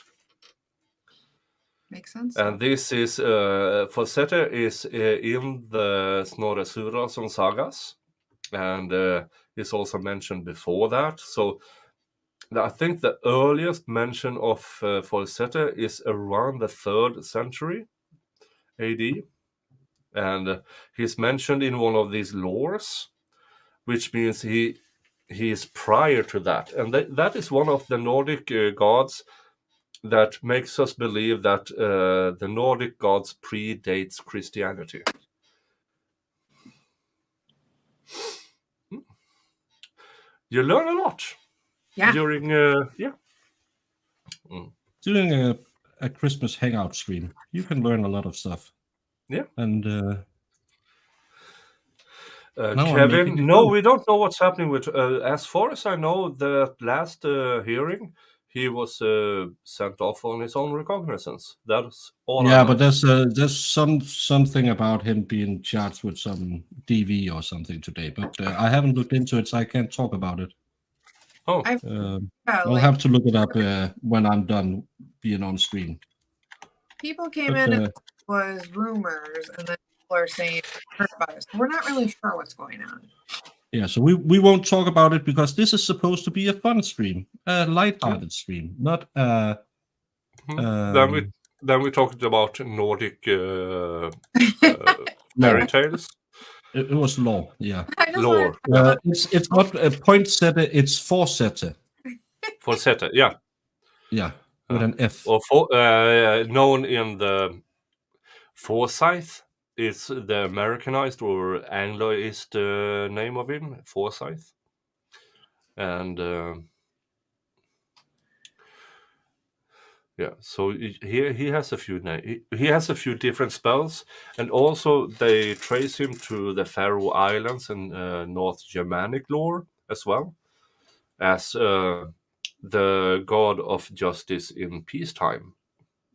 Makes sense. And this is, Forsete is in the Snorre Sturlason sagas, and is also mentioned before that. So I think the earliest mention of Forsete is around the 3rd century AD. And he's mentioned in one of these lores, which means he is prior to that. And that is one of the Nordic gods that makes us believe that the Nordic gods predates Christianity. You learn a lot Yeah. during Doing a Christmas hangout stream, you can learn a lot of stuff. Yeah. And now I'm Kevin, making a no, joke. we don't know what's happening with. As far as I know, the last hearing, he was sent off on his own recognizance. That's all I Yeah, know. but there's something about him being charged with some DV or something today, but I haven't looked into it, so I can't talk about it. Oh, I'll Like, have to look it up when I'm done being on stream. people came But, in and it was rumors, and then people are saying heard about it. So we're not really sure what's going on. yeah, so we won't talk about it because this is supposed to be a fun stream, a light-hearted stream, not then we talked about Nordic fairy tales. It was law, yeah. I just Lore. wanted It's not a poinsettia, it's forsetta. Forsetta, yeah. Yeah, with an F. Or known in the Forsyth is the Americanized or Angloist name of him, Forsyth. And yeah, so he has a few he has a few different spells, and also they trace him to the Faroe Islands and North Germanic lore as well as the god of justice in peacetime,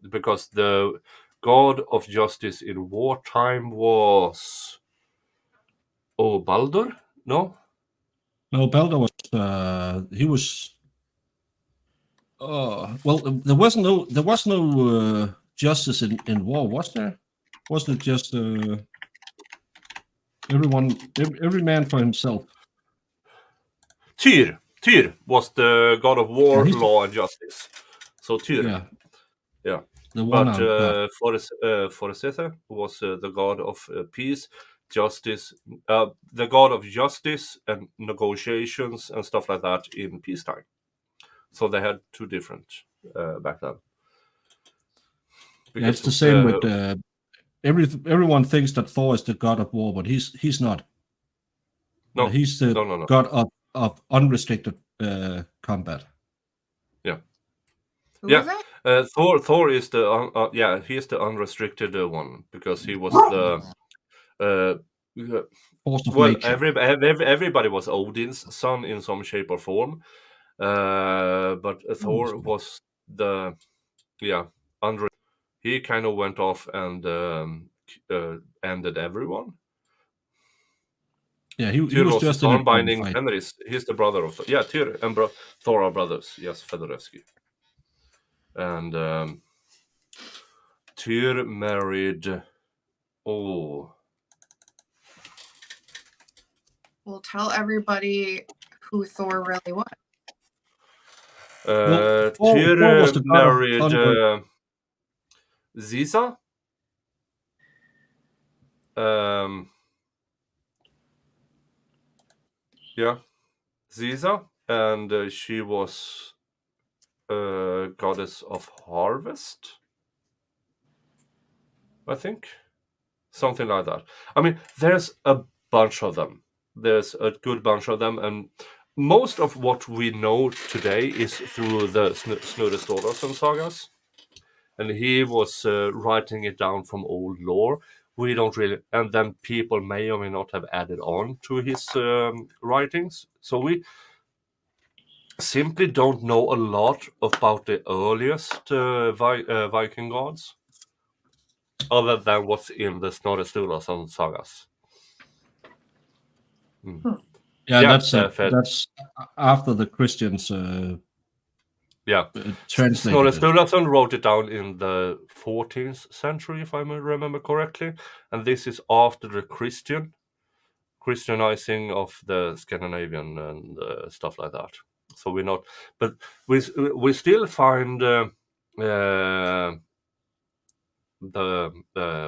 because the god of justice in wartime was Baldur? No, Baldur was he was well, there was no justice in war, was there? Wasn't it just every man for himself? Tyr. Tyr was the god of war, Yeah, law, and justice. So Tyr. Yeah. The But one-armed god. Forsyth was the god of peace, justice, the god of justice and negotiations and stuff like that in peacetime. So they had two different back then. Yeah, it's the same with everyone thinks that Thor is the god of war, but he's not. No, he's the no. god of unrestricted combat. Yeah. Who Yeah. was it? Thor is the he is the unrestricted one, because he was the Force of well, nature. everybody was Odin's son in some shape or form, but Thor was the he kind of went off and ended everyone. Yeah, he Tyr was was just the in a son binding fight. Fenris. He's the brother of Tyr and Thor are brothers. Yes, Fedorevsky. And Tyr married. We'll tell everybody who Thor really was. Thor Tyr was the god of married thunder. Ziza. Yeah, Ziza, and she was goddess of harvest, I think, something like that. I mean, there's a bunch of them. There's a good bunch of them, and most of what we know today is through the Snorre Sturluson sagas, and he was writing it down from old lore. We don't really, and then people may or may not have added on to his writings. So we simply don't know a lot about the earliest Viking gods, other than what's in the Snorre Sturluson sagas. Yeah, that's fair. that's after the Christians translated Snorre it. Sturluson wrote it down in the 14th century, if I remember correctly, and this is after the Christianizing of the Scandinavian and stuff like that. So we're not, but we still find the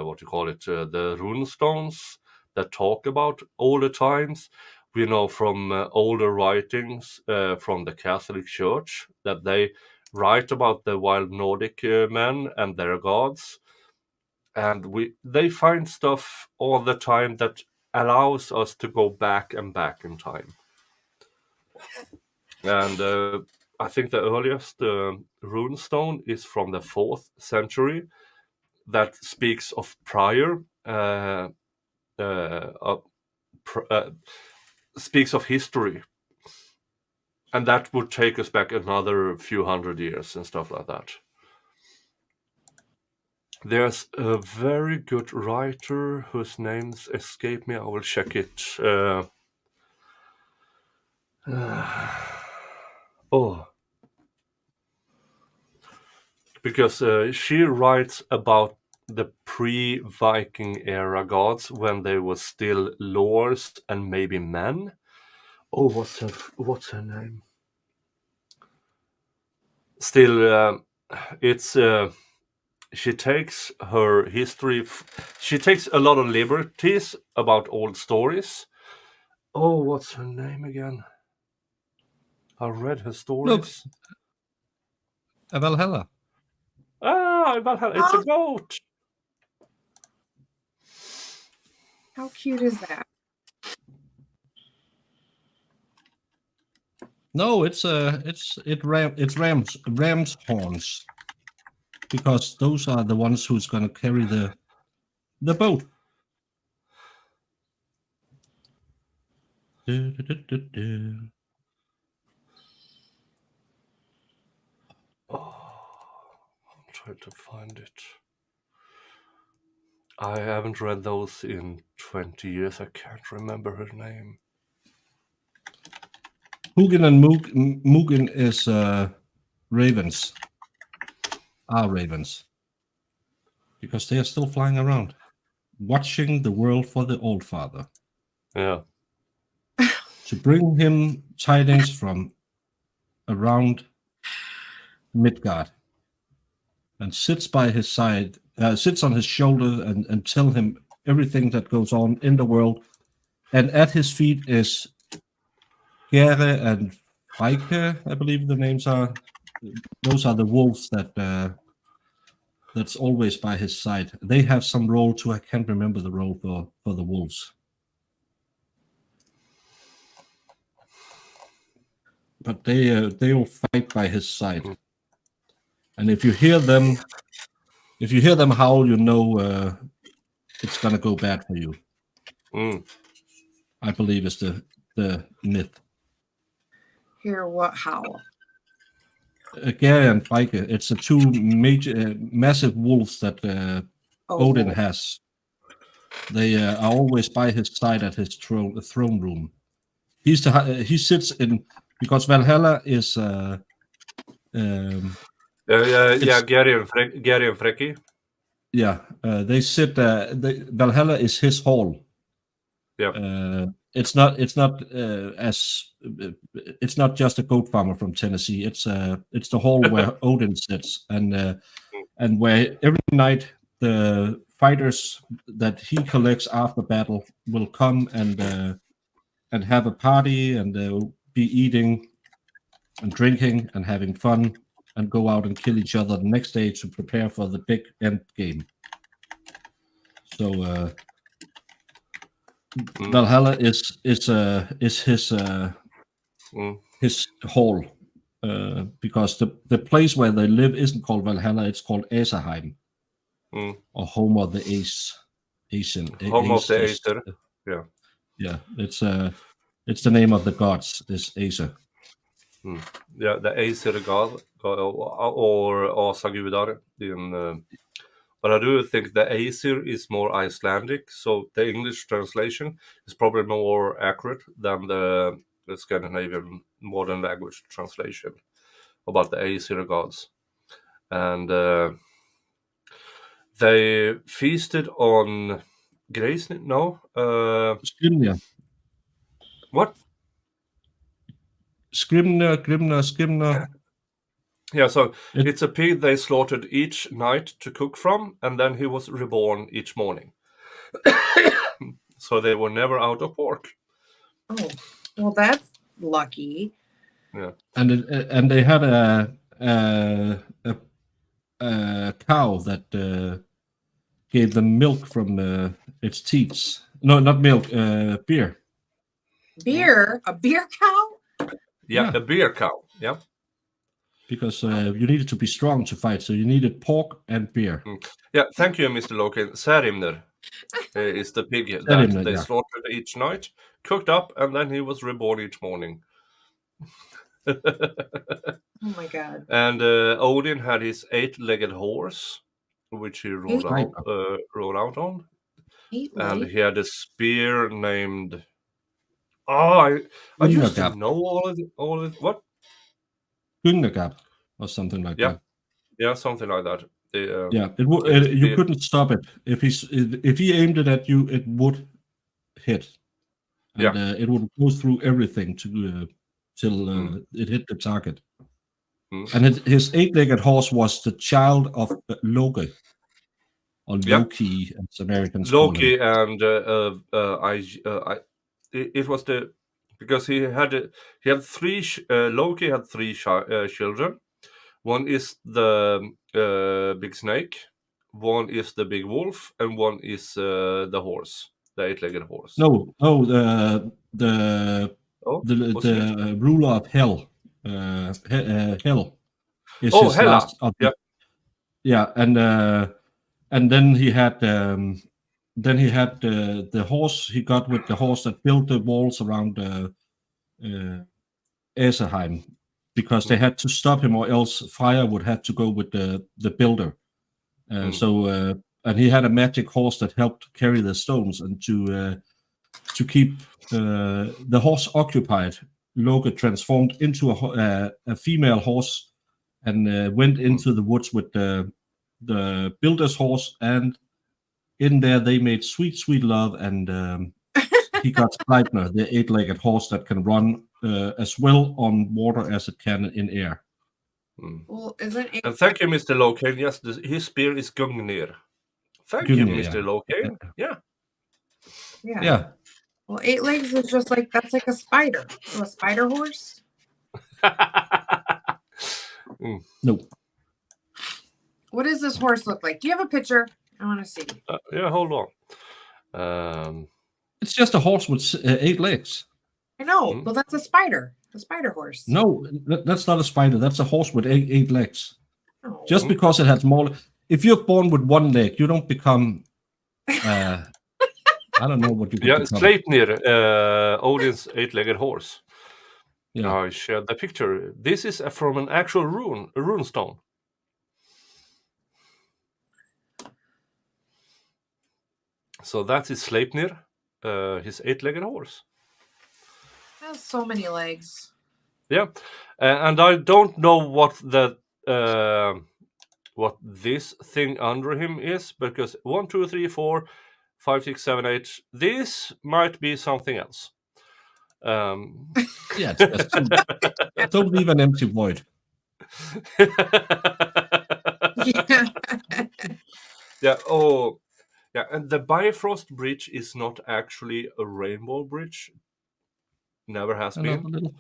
what you call it, the runestones that talk about older times. We know from older writings from the Catholic Church that they write about the wild Nordic men and their gods, and they find stuff all the time that allows us to go back and back in time. And I think the earliest rune stone is from the 4th century that speaks of prior, speaks of history. And that would take us back another few hundred years and stuff like that. There's a very good writer whose names escape me. I will check it. Because she writes about the pre-Viking era gods when they were still lords and maybe men. Oh, what's her name? Still, it's she takes her history. She takes a lot of liberties about old stories. Oh, what's her name again? I read her stories. Valhalla. Ah, Valhalla. It's a goat. How cute is that? No, it's ram's horns, because those are the ones who's gonna carry the boat. I'm trying to find it. I haven't read those in 20 years. I can't remember her name. Hugin and Mugen is ravens. Are ravens. Because they are still flying around, watching the world for the Old Father, Yeah. to bring him tidings from around Midgard, and sits by his side, sits on his shoulder and tell him everything that goes on in the world. And at his feet is Gere and Freike, I believe the names are. Those are the wolves that's always by his side. They have some role too. I can't remember the role for the wolves. But they will fight by his side. And if you hear them howl, you know it's gonna go bad for you. I believe is the myth. Hear what howl? Gary and Freike, it's the two major, massive wolves that Odin has. They are always by his side at his throne room. He sits in, because Valhalla is Gary and Freki. Yeah, they sit. Valhalla is his hall. Yeah. It's not just a goat farmer from Tennessee. It's the hall where Odin sits, and where every night the fighters that he collects after battle will come and have a party, and they'll be eating and drinking and having fun, and go out and kill each other the next day to prepare for the big end game. So Valhalla is his hall, because the place where they live isn't called Valhalla. It's called Asaheim, or Home of the Ace. Home of the Acer. Yeah. Yeah. It's the name of the gods. Is Acer. Yeah, the Acer god or Asagudar in. But I do think the Aesir is more Icelandic, so the English translation is probably more accurate than the Scandinavian modern language translation about the Aesir gods. And they feasted on Grisnir. No, Skrimnir. What? Skrimnir. Yeah, so it's a pig they slaughtered each night to cook from, and then he was reborn each morning. So they were never out of pork. Oh, well, that's lucky. Yeah, and they had a cow that gave them milk from its teats. No, not milk, beer. Beer? A beer cow? Yeah, Yeah. a beer cow. Yeah. Because you needed to be strong to fight, so you needed pork and beer. Yeah, thank you, Mr. Loken. Särimner is the pig that Särimner, they yeah. slaughtered each night, cooked up, and then he was reborn each morning. Oh my god. And Odin had his 8-legged horse, which he rode out on, 8 and legs? he had a spear named. Oh, I used to Gunagap. know all of what? Gunagap, or something like Yeah. that. Yeah, something like that. Yeah, his you spear- couldn't stop it. If he aimed it at you, it would hit. And it would go through everything till it hit the target. And his 8-legged horse was the child of Loki, or Loki, as Americans call him. Loki and it was because he had three. Loki had three children. One is the big snake, one is the big wolf, and one is the horse, the 8-legged horse. No, the ruler of hell, hell. Is his Hela. last of and then he had the horse he got with the horse that built the walls around Aserheim, because they had to stop him, or else fire would have to go with the builder. So and he had a magic horse that helped carry the stones, and to keep the horse occupied, Loki transformed into a female horse and went into the woods with the builder's horse, and in there they made sweet love, and he got Sleipnir, the 8-legged horse that can run as well on water as it can in air. Well, isn't it? And thank you, Mr. Loken. Yes, his spear is Gungnir. Thank you, Mr. Loken. Yeah. Well, 8 legs is just like, that's like a spider. So a spider horse? No. What does this horse look like? Do you have a picture? I want to see. Yeah, hold on. It's just a horse with 8 legs. I know, but that's a spider horse. No, that's not a spider. That's a horse with 8 legs. Oh. Just because it has more. If you're born with 1 leg, you don't become. I don't know what you. Yeah, Sleipnir, Odin's 8-legged horse. Yeah. I shared the picture. This is from an actual rune stone. So that is Sleipnir, his 8-legged horse. It has so many legs. Yeah, and I don't know what what this thing under him is, because 1, 2, 3, 4, 5, 6, 7, 8. This might be something else. Yeah, don't leave an empty void. Yeah. Yeah. Oh, yeah. And the Bifrost Bridge is not actually a rainbow bridge. Never has been. Little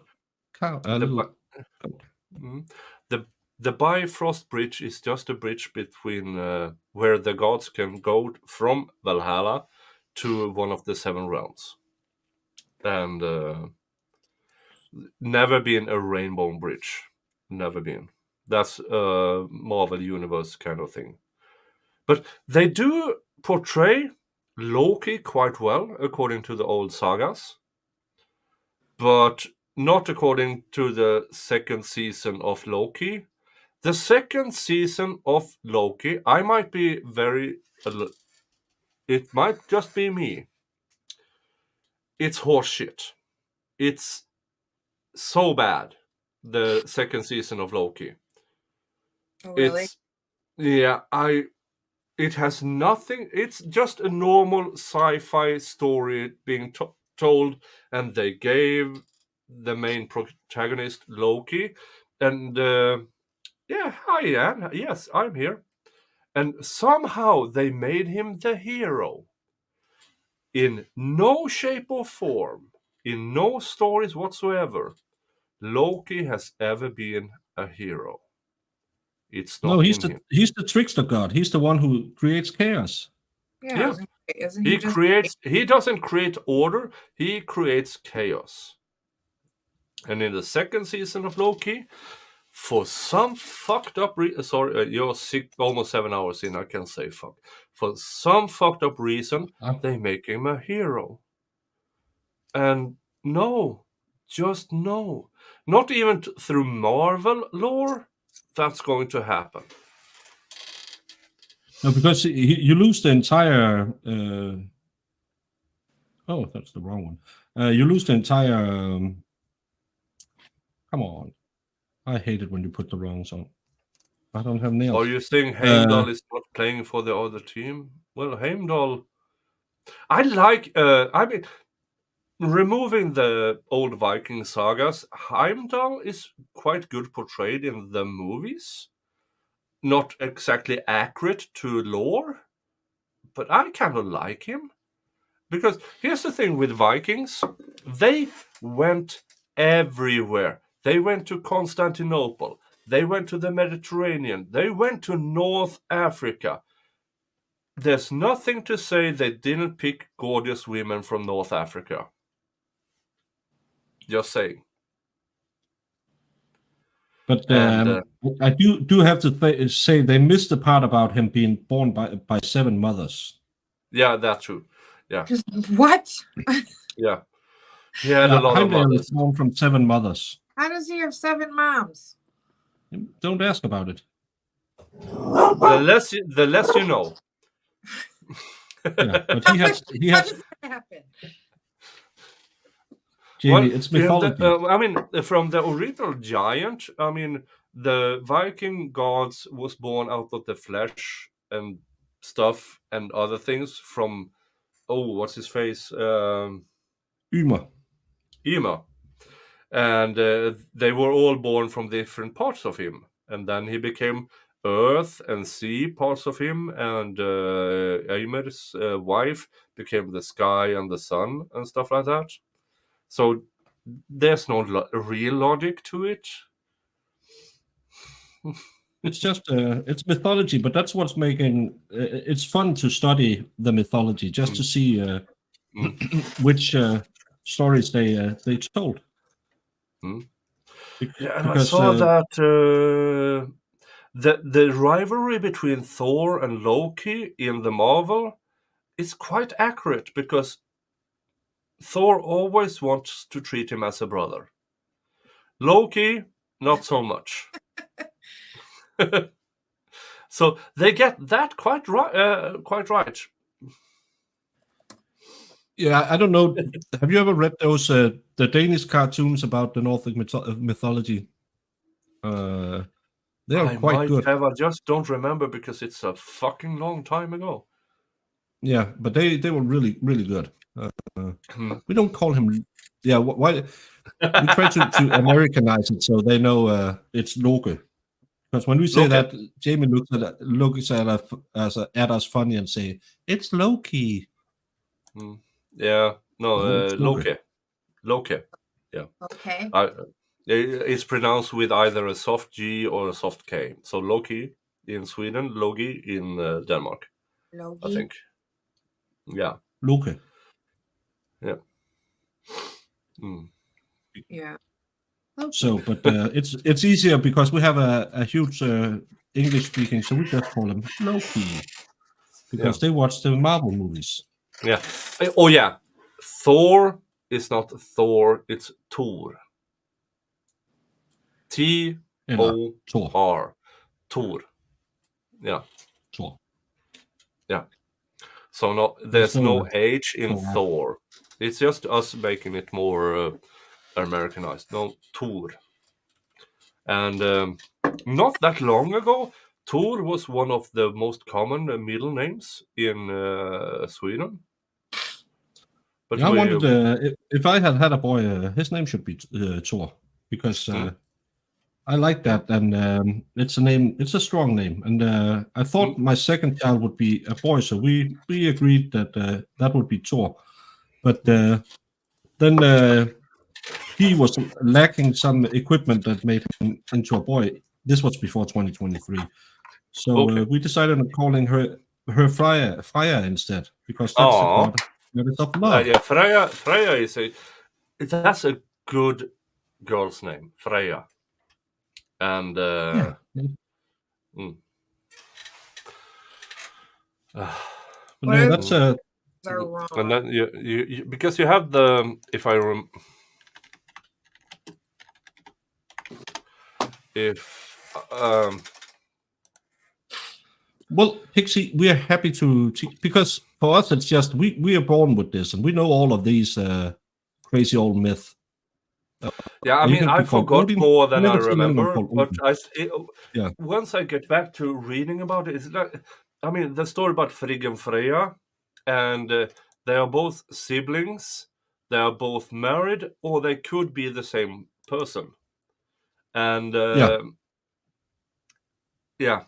cow. The Bifrost Bridge is just a bridge between where the gods can go from Valhalla to one of the 7 realms, and never been a rainbow bridge. Never been. That's a Marvel Universe kind of thing. But they do portray Loki quite well, according to the old sagas, but not according to the second season of Loki. The second season of Loki, I might be it might just be me. It's horseshit. It's so bad, the second season of Loki. Oh, really? It has nothing. It's just a normal sci-fi story being told, and they gave the main protagonist Loki, and hi Anne. Yes, I'm here. And somehow they made him the hero. In no shape or form, in no stories whatsoever, Loki has ever been a hero. It's No, not in him. he's the trickster god. He's the one who creates chaos. Yeah. Yeah. Isn't He just creates. He doesn't create order. He creates chaos. And in the second season of Loki, for some fucked up you're almost 7 hours in. I can say fuck. For some fucked up reason, they make him a hero. And no, just no, not even through Marvel lore, that's going to happen. No, because you lose the entire. Oh, that's the wrong one. You lose the entire. Come on, I hate it when you put the wrong song. I don't have nails. Are you saying Heimdall is not playing for the other team? Well, Heimdall. I like. I mean, removing the old Viking sagas, Heimdall is quite good portrayed in the movies. Not exactly accurate to lore, but I kind of like him. Because here's the thing with Vikings, they went everywhere. They went to Constantinople. They went to the Mediterranean. They went to North Africa. There's nothing to say they didn't pick gorgeous women from North Africa. Just saying. But I do have to say they missed the part about him being born by 7 mothers. Yeah, that's true. Yeah. What? Yeah. He had a lot of Heimdall mothers. was born from 7 mothers. How does he have 7 moms? Don't ask about it. The less you know. Yeah, but he How has. does that happen? Jamie, it's mythology. I mean, from the original giant, I mean, the Viking gods was born out of the flesh and stuff and other things from, what's his face? Ymer. And they were all born from different parts of him. And then he became earth and sea parts of him. And Ymer's wife became the sky and the sun and stuff like that. So there's no real logic to it. It's just it's mythology, but that's what's making it's fun to study the mythology, just to see which stories they told. Yeah, and I saw that the rivalry between Thor and Loki in the Marvel is quite accurate, because Thor always wants to treat him as a brother. Loki, not so much. So they get that quite right. Yeah, I don't know. Have you ever read those the Danish cartoons about the Nordic mythology? They are quite good. I just don't remember because it's a fucking long time ago. Yeah, but they were really, really good. We don't call him. Yeah, why? We try to Americanize it so they know it's Loki. Because when we say that, Jamie looks at us funny and say it's Loki. Yeah, no, Loki. Yeah. Okay. It's pronounced with either a soft G or a soft K. So Loki in Sweden, Logi in Denmark. Logi. I think. Yeah. Loki. Yeah. Yeah. So, but it's easier because we have a huge English speaking, so we just call him Loki because they watch the Marvel movies. Yeah. Oh yeah. Thor is not Thor; it's Thor. T-O-R. Thor. Yeah. Thor. Yeah. So there's no H in Thor. It's just us making it more Americanized. No, Thor. And not that long ago, Thor was one of the most common middle names in Sweden. But I wondered if I had a boy, his name should be Thor, because I like that, and it's a name. It's a strong name, and I thought my second child would be a boy, so we agreed that that would be Thor. But then he was lacking some equipment that made him into a boy, This was before 2023. So Okay. we decided on calling her Freya instead, because that's a Aw. goddess of love. Yeah, Freya that's a good girl's name, Freya. And Yeah. But What no, are that's are and wrong? then you because you have the well, Pixie, we are happy to because for us it's just we are born with this, and we know all of these crazy old myths. yeah, I mean, can I be called forgot Odin. more I've than I never seen anyone remember, called but Odin. Yeah. once I get back to reading about it, it's like, I mean, the story about Frigg and Freya, and they are both siblings, they are both married, or they could be the same person. And yeah.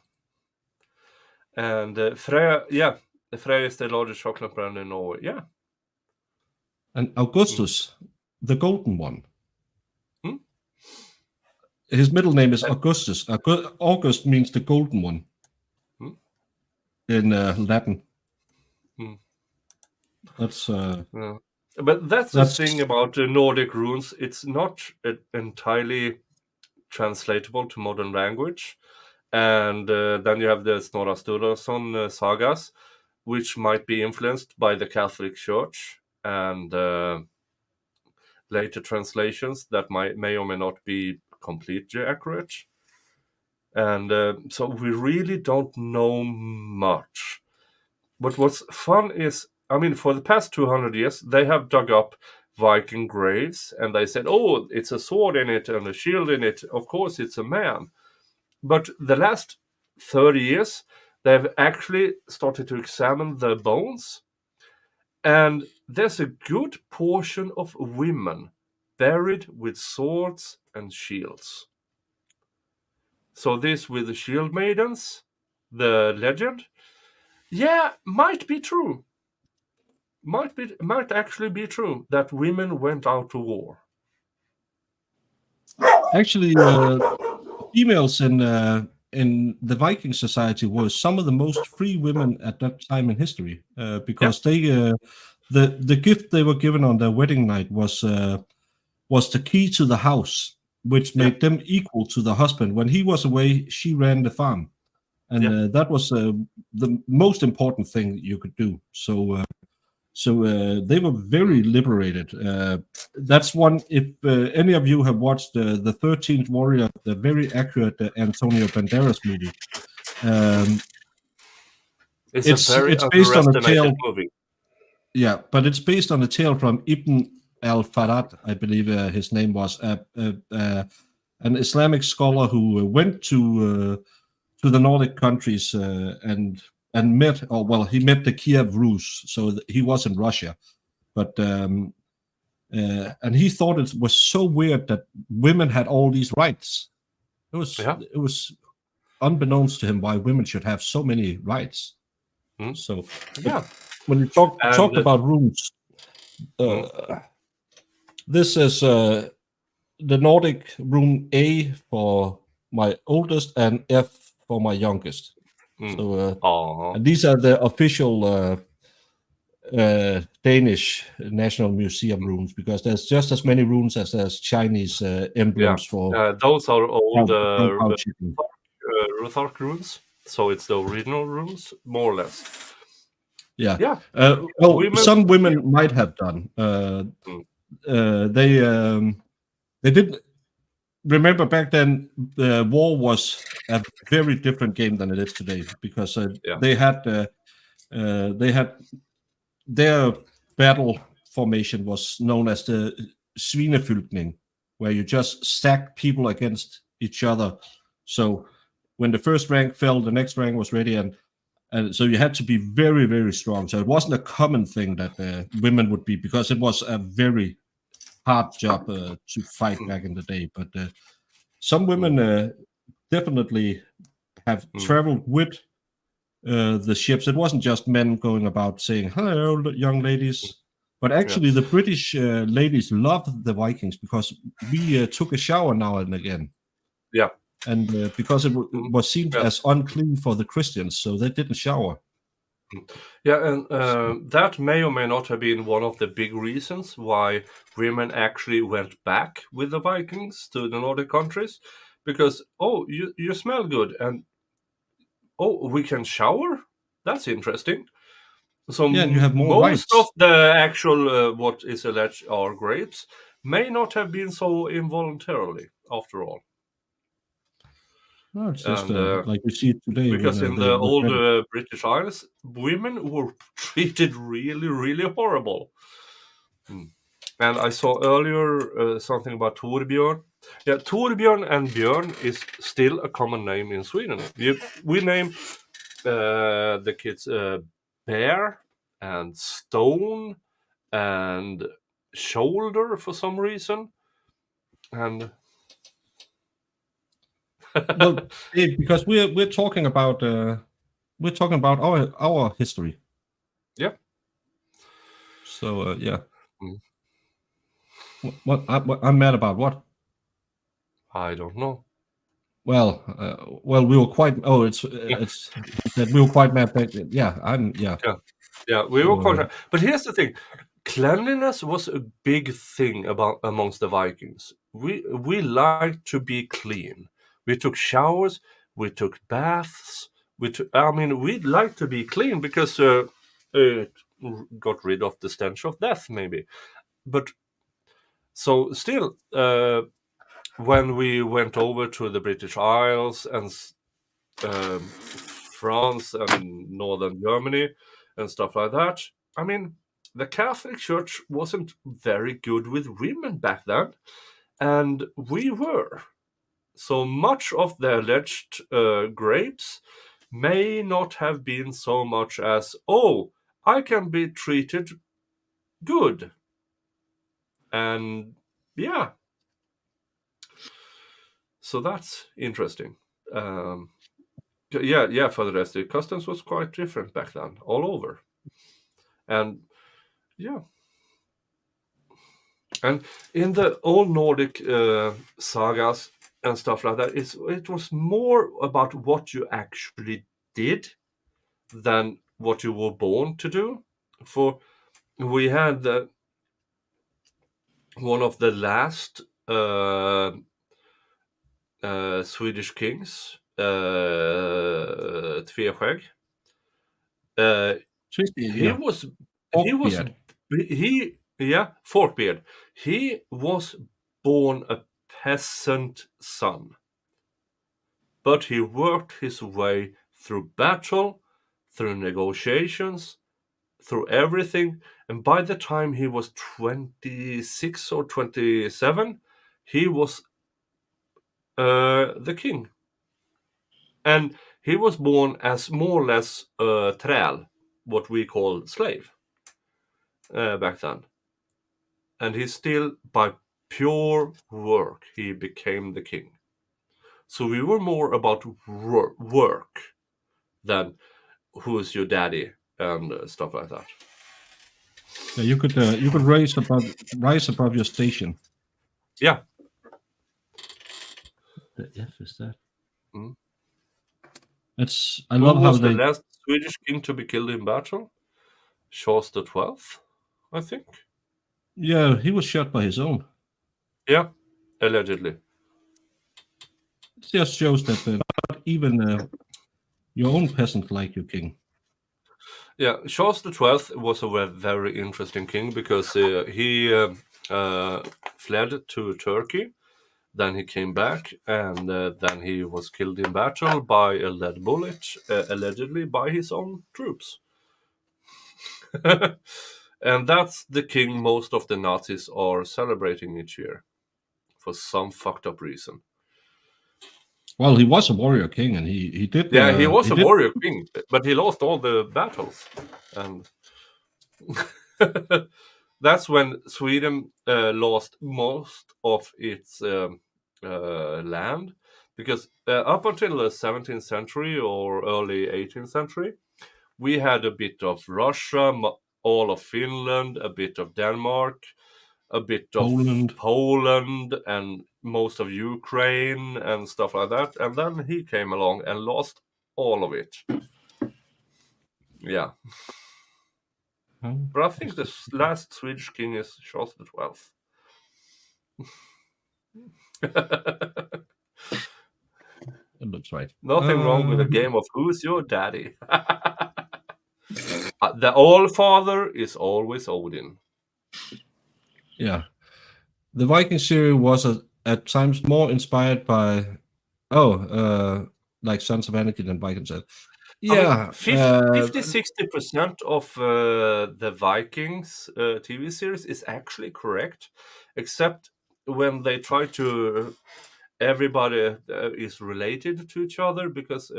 And Freya is the largest chocolate brand in Norway. Yeah. And Augustus, the golden one. Hmm? His middle name is Augustus. August means the golden one in Latin. That's yeah. But that's the thing about the Nordic runes. It's not entirely translatable to modern language. And then you have the Snorra Sturluson sagas, which might be influenced by the Catholic Church and later translations that may or may not be completely accurate. And so we really don't know much. But what's fun is, I mean, for the past 200 years, they have dug up Viking graves and they said, oh, it's a sword in it and a shield in it. Of course, it's a man. But the last 30 years, they've actually started to examine the bones. And there's a good portion of women buried with swords and shields. So this with the shield maidens, the legend, might be true. Might actually be true that women went out to war. actually females in the Viking society were some of the most free women at that time in history, because they the gift they were given on their wedding night was the key to the house, which made them equal to the husband. When he was away, she ran the farm, and that was the most important thing you could do. So they were very liberated. That's one. If any of you have watched the 13th Warrior, the very accurate Antonio Banderas movie, it's a very based on a underestimated tale. movie. Yeah, but it's based on a tale from Ibn al-Farad, I believe his name was, an Islamic scholar who went to the Nordic countries and met, he met the Kiev Rus, so he was in Russia, but and he thought it was so weird that women had all these rights. It was unbeknownst to him why women should have so many rights. So when you talk about runes, this is the Nordic rune A for my oldest and F for my youngest. So and these are the official Danish National Museum runes, because there's just as many runes as there's Chinese emblems for. Those are old Ruthark runes, so it's the original runes, more or less. Yeah. Some women might have done. They didn't remember back then. The war was a very different game than it is today, because they had their battle formation was known as the Svinefylkning, where you just stack people against each other. So when the first rank fell, the next rank was ready, and so you had to be very, very strong. So it wasn't a common thing that women would be, because it was a very hard job to fight back in the day. But some women definitely have traveled with the ships. It wasn't just men going about saying, hello, young ladies. But actually, the British ladies loved the Vikings, because we took a shower now and again. Yeah. and because it was seen Yeah. as unclean for the Christians, so they didn't shower. Yeah, and that may or may not have been one of the big reasons why women actually went back with the Vikings to the Nordic countries, because you smell good, and we can shower. That's interesting. So Yeah, and you have more most wives. of the actual what is alleged are grapes may not have been so involuntarily after all. No, it's just And like we see it today because when in they the old regret it. British Isles, women were treated really, really horrible. And I saw earlier something about Torbjörn. Yeah, Torbjörn and Björn is still a common name in Sweden. We name the kids Bear and Stone and Shoulder for some reason. And Well, because we're talking about our history. yeah. So yeah. Mm. What I'm mad about what? I don't know. Well, we were quite. Oh, it's that we were quite mad back. Yeah, Yeah, we were So, quite. But here's the thing: cleanliness was a big thing amongst the Vikings. We liked to be clean. We took showers. We took baths. We liked to be clean because it got rid of the stench of death, maybe. But so still, when we went over to the British Isles and France and northern Germany and stuff like that. I mean, the Catholic Church wasn't very good with women back then, and we were. So much of the alleged grapes may not have been so much as, I can be treated good. And yeah. So that's interesting. Yeah, for the rest, the customs was quite different back then, all over. And yeah. And in the old Nordic sagas and stuff like that, it was more about what you actually did than what you were born to do. For we had one of the last Swedish kings, Tveskägg. He was Forkbeard. He was born a peasant son, but he worked his way through battle, through negotiations, through everything, and by the time he was 26 or 27, he was the king. And he was born as more or less a träl, what we call slave, back then. And he still, by pure work, he became the king. So we were more about work than who's your daddy and stuff like that. Yeah, you could rise above your station. Yeah. The F is that? Mm. I love how the last Swedish king to be killed in battle? Charles XII, I think. Yeah, he was shot by his own. Yeah, allegedly. It just shows that not even your own peasant like your king. Yeah, Charles XII was a very interesting king because he fled to Turkey, then he came back, and then he was killed in battle by a lead bullet, allegedly by his own troops. And that's the king most of the Nazis are celebrating each year for some fucked up reason. Well, he was a warrior king, and he did. Yeah, he was a warrior king, but he lost all the battles, and that's when Sweden lost most of its land, because up until the 17th century or early 18th century, we had a bit of Russia, all of Finland, a bit of Denmark, a bit of Poland. Poland and most of Ukraine and stuff like that. And then he came along and lost all of it. Yeah. Oh, But I think the last Swedish king is Charles XII. it looks right. Nothing wrong with a game of Who's Your Daddy? The All-Father is always Odin. Yeah. The Viking series was at times more inspired by, like Sons of Anarchy than Vikings. Yeah. 50-60% of the Vikings TV series is actually correct, except when they try to everybody is related to each other, because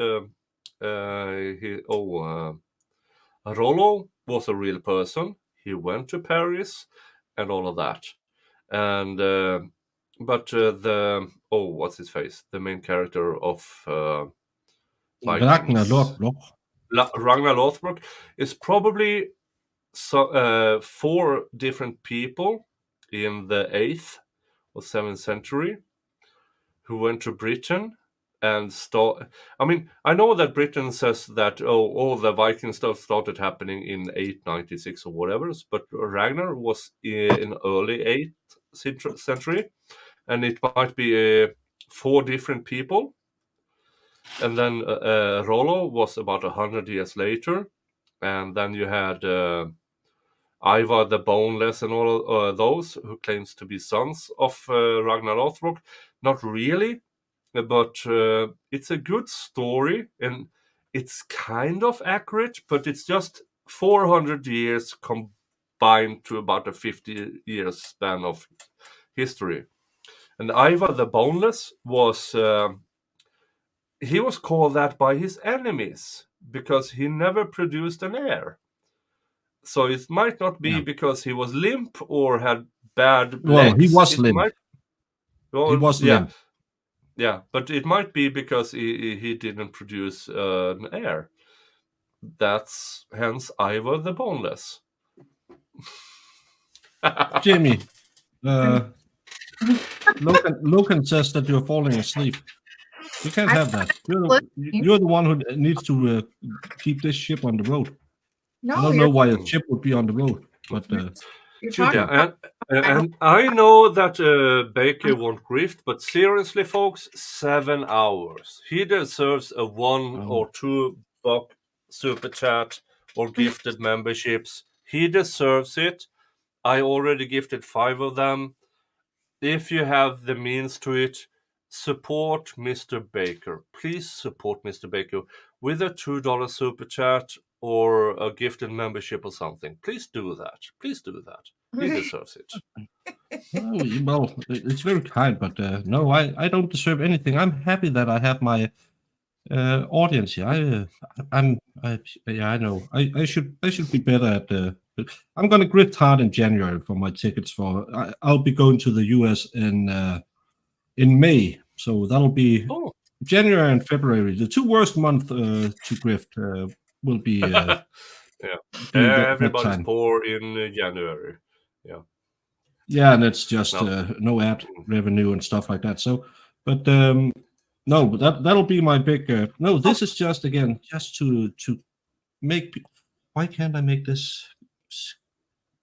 Rollo was a real person. He went to Paris and all of that. And but what's his face? The main character of Ragnar Vikings, Lothbrok. Ragnar Lothbrok, is probably 4 different people in the 8th or 7th century who went to Britain and I mean, I know that Britain says that all the Viking stuff started happening in 896 or whatever, but Ragnar was in early 8th century, and it might be 4 different people. And then Rollo was about 100 years later, and then you had Ivar the Boneless and all those who claims to be sons of Ragnar Lothbrok. Not really, but it's a good story, and it's kind of accurate, but it's just 400 years combined to about a 50 years span of history. And Ivar the Boneless was he was called that by his enemies because he never produced an heir. So it might not be because he was limp or had bad legs. Well, he was limp. He was limp. Yeah, but it might be because he didn't produce an heir. That's hence Ivar the Boneless. Jimmy, Logan says that you're falling asleep. You can't have that. You're the one who needs to keep this ship on the road. No, I don't know why a ship would be on the road, but you're talking and I know that Baker won't grift, but seriously, folks, 7 hours. He deserves a 1 or 2 buck super chat or gifted memberships. He deserves it. I already gifted 5 of them. If you have the means to it, support Mr. Baker. Please support Mr. Baker with a $2 super chat or a gifted membership or something. Please do that. Please do that. He deserves it. well, it's very kind, but no, I don't deserve anything. I'm happy that I have my audience here. I know. I should be better at. I'm gonna grift hard in January for my tickets. I'll be going to the US in May, so that'll be January and February. The 2 worst months to grift will be. Everybody's poor in January. Yeah. Yeah, and it's just no ad revenue and stuff like that. So, but that'll be my big. No, this is just to make. Why can't I make this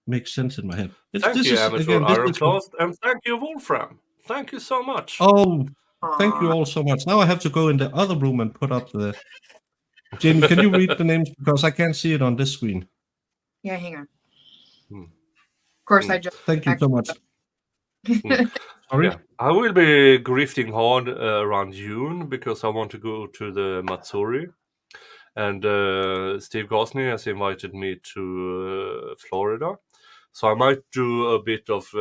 make sense in my head? Thank you, Amateur Ironclast, and thank you, Wolfram. Thank you so much. Oh, thank you all so much. Now I have to go in the other room and put up the. Jamie, can you read the names because I can't see it on this screen? Yeah, hang on. Of course, I just. Thank you so much. Sorry? Yeah. I will be grifting hard around June because I want to go to the Matsuri. And Steve Gosney has invited me to Florida. So I might do a bit of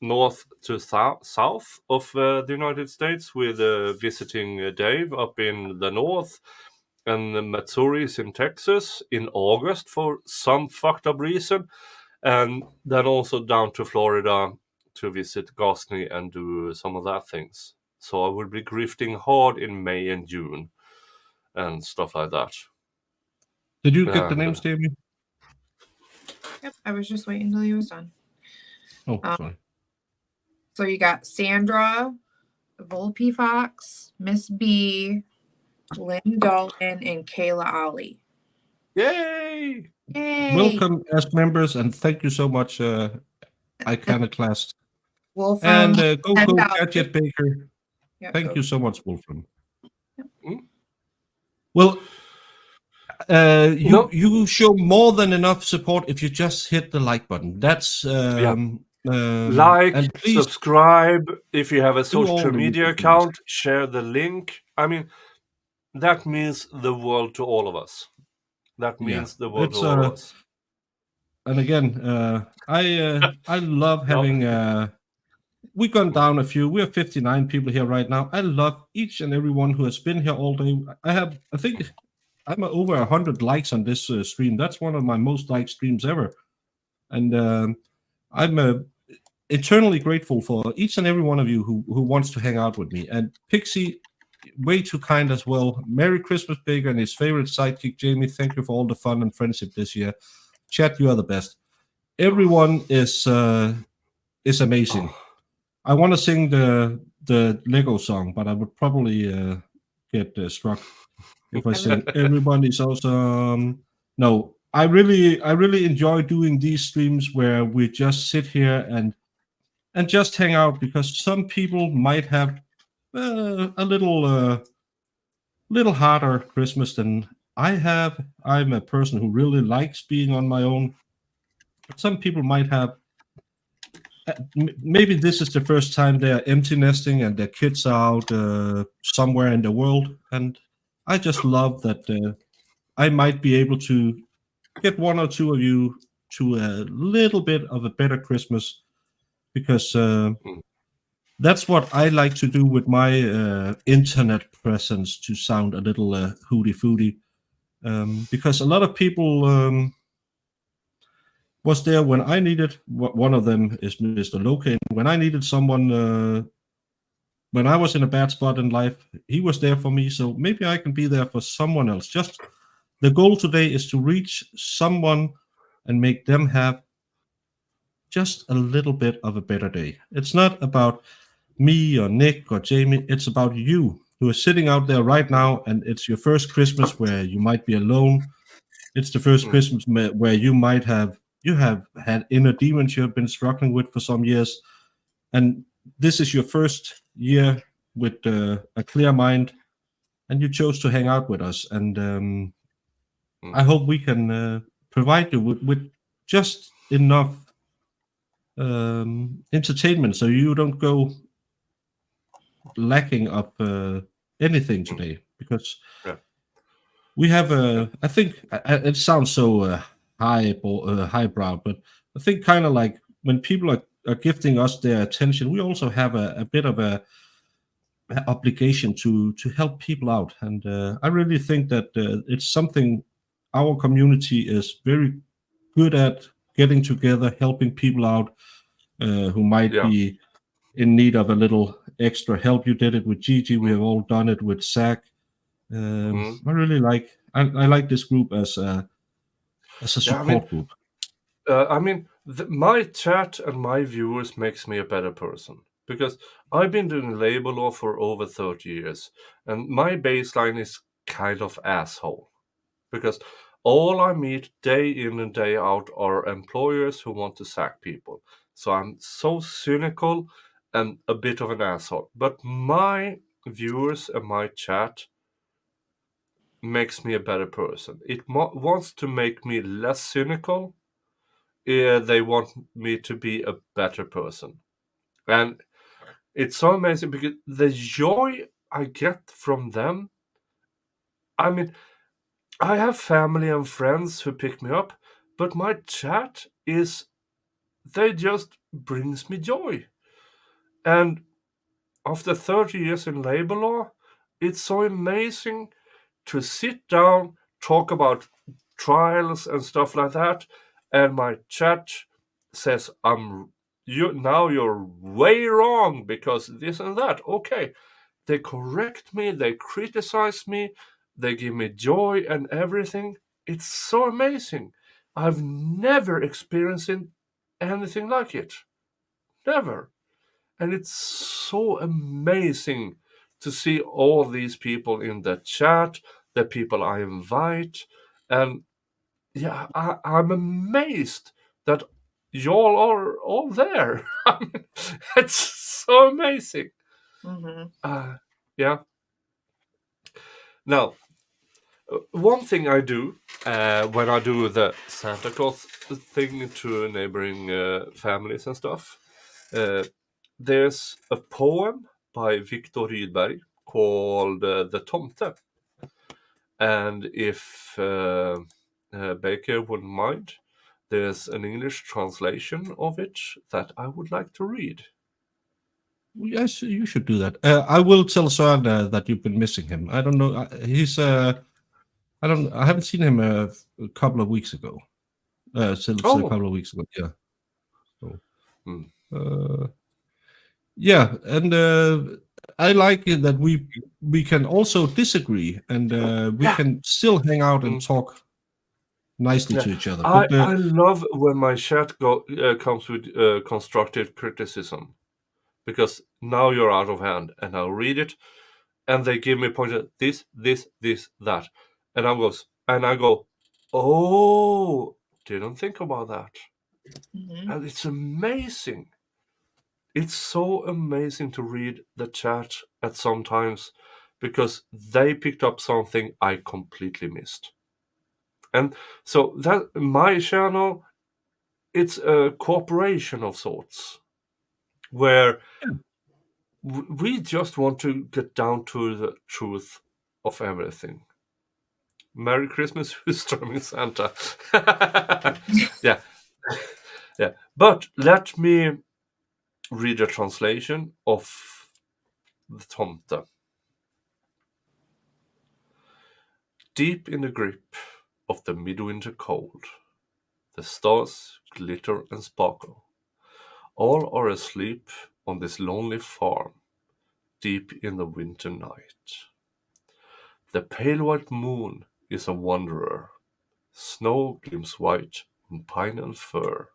north to south of the United States with visiting Dave up in the north. And the Matsuri is in Texas in August for some fucked up reason. And then also down to Florida to visit Gosney and do some of that things. So I will be grifting hard in May and June and stuff like that. Did you get the names, Jamie? Yep, I was just waiting until he was done. Oh, Um, sorry. So you got Sandra, Volpe Fox, Miss B, Lynn Dalton, and Kayla Ollie. Yay! Yay! Welcome as members, and thank you so much, Iconoclast. Wolfram, And go $10. Gadget Baker. Yep, Thank go. you so much, Wolfram. Mm. Well, No. you show more than enough support if you just hit the like button. That's Like, and please subscribe. If you have a do all social the media usual things. account, share the link. I mean, that means the world to all of us. That Yeah, means the world it's to all of us. and again, I love having we've gone down a few. We have 59 people here right now. I love each and everyone who has been here all day. I think I'm over 100 likes on this stream. That's one of my most liked streams ever, and I'm eternally grateful for each and every one of you who wants to hang out with me. And Pixie, way too kind as well. Merry Christmas, Big, and his favorite sidekick, Jamie. Thank you for all the fun and friendship this year. Chat, you are the best. Everyone is amazing. I want to sing the Lego song, but I would probably get struck if I sing "Everybody's Awesome." No, I really enjoy doing these streams where we just sit here and just hang out, because some people might have a little harder Christmas than I have. I'm a person who really likes being on my own. But some people might have. Maybe this is the first time they are empty nesting and their kids are out somewhere in the world, and I just love that I might be able to get one or two of you to a little bit of a better Christmas, because that's what I like to do with my internet presence, to sound a little hooty-footy, because a lot of people was there when I needed. One of them is Mr. Locaine. When I needed someone, when I was in a bad spot in life, he was there for me. So maybe I can be there for someone else. Just the goal today is to reach someone and make them have just a little bit of a better day. It's not about me or Nick or Jamie. It's about you who are sitting out there right now, and it's your first Christmas where you might be alone. It's the first Christmas where you have had inner demons you have been struggling with for some years, and this is your first year with a clear mind, and you chose to hang out with us. And I hope we can provide you with just enough entertainment so you don't go lacking of anything today, because we have I think it sounds so highbrow, but I think kind of like when people are gifting us their attention, we also have a bit of a obligation to help people out. And I really think that it's something our community is very good at, getting together, helping people out who might be in need of a little extra help. You did it with Gigi. We have all done it with Zach. I really I like this group as a support group. I mean, my chat and my viewers makes me a better person, because I've been doing labor law for over 30 years, and my baseline is kind of asshole, because all I meet day in and day out are employers who want to sack people. So I'm so cynical and a bit of an asshole. But my viewers and my chat makes me a better person. It wants to make me less cynical. They want me to be a better person. And it's so amazing, because the joy I get from them, I mean, I have family and friends who pick me up, but my chat they just brings me joy. And after 30 years in labor law, it's so amazing to sit down, talk about trials and stuff like that, and my chat says, you're way wrong because this and that." Okay, they correct me, they criticize me, they give me joy and everything. It's so amazing. I've never experienced anything like it. Never. And it's so amazing to see all these people in the chat, the people I invite, and yeah, I'm amazed that y'all are all there. I mean, it's so amazing. Yeah. Now, one thing I do when I do the Santa Claus thing to neighboring families and stuff, there's a poem by Viktor Rydberg called The Tomte. And if Baker wouldn't mind, there's an English translation of it that I would like to read. Yes, you should do that. I will tell Søren that you've been missing him. I don't know. He's I haven't seen him a couple of weeks ago. Since a couple of weeks ago. Yeah. So, yeah, and I like it that we can also disagree, and we can still hang out and talk nicely to each other. But, I love when my chat comes with constructive criticism, because now you're out of hand, and I'll read it, and they give me points at this, that, and I go, oh, didn't think about that, and it's amazing. It's so amazing to read the chat at sometimes, because they picked up something I completely missed. And so that my channel, it's a cooperation of sorts, where we just want to get down to the truth of everything. Merry Christmas, who's storming Santa. Yeah. Yeah. But let me read a translation of the Tomte. Deep in the grip of the midwinter cold, the stars glitter and sparkle. All are asleep on this lonely farm, deep in the winter night. The pale white moon is a wanderer. Snow gleams white on pine and fir.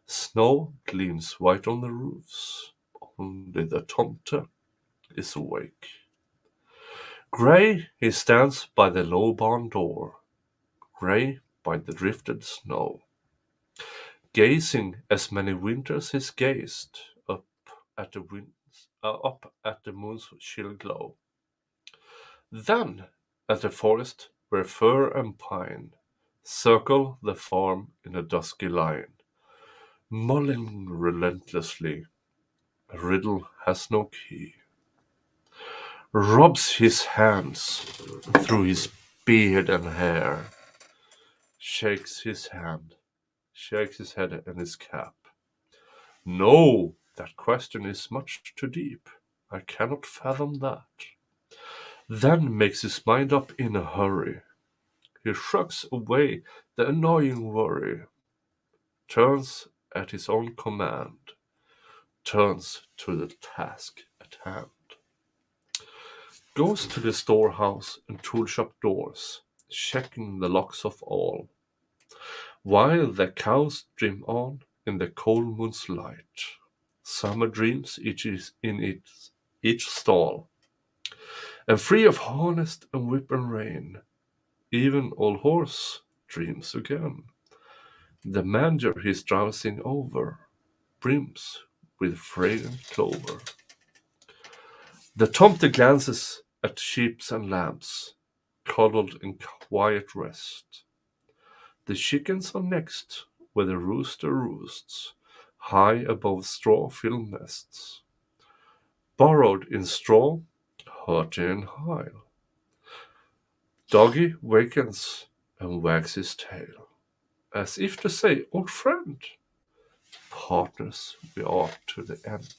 Snow gleams white on the roofs. Only the Tomte is awake. Grey he stands by the low barn door, grey by the drifted snow, gazing as many winters he's gazed up at the moon's chill glow. Then at the forest where fir and pine circle the farm in a dusky line, mulling relentlessly, a riddle has no key. Rubs his hands through his beard and hair, shakes his head and his cap. No, that question is much too deep. I cannot fathom that. Then makes his mind up in a hurry. He shrugs away the annoying worry, turns at his own command, turns to the task at hand. Goes to the storehouse and toolshop doors, checking the locks of all, while the cows dream on in the cold moon's light. Summer dreams in each stall, and free of harness and whip and rein, even old horse dreams again. The manger he's drowsing over brims with fragrant clover. The tomte glances at sheep and lambs, cuddled in quiet rest. The chickens are next, where the rooster roosts, high above straw-filled nests. Burrowed in straw, hurty and high. Doggy wakens and wags his tail, as if to say, old friend, partners we are to the end.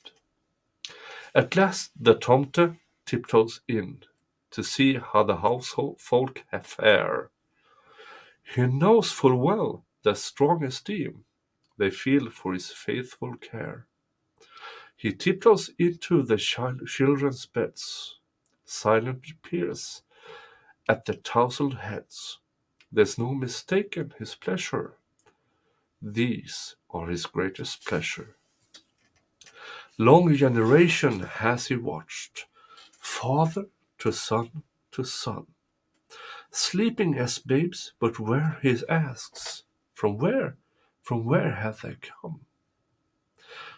At last the tomte tiptoes in to see how the household folk fare. He knows full well the strong esteem they feel for his faithful care. He tiptoes into the children's beds, silently peers at the tousled heads. There's no mistaking his pleasure. These are his greatest pleasure. Long generation has he watched, father to son to son, sleeping as babes, but where he asks, from where have they come?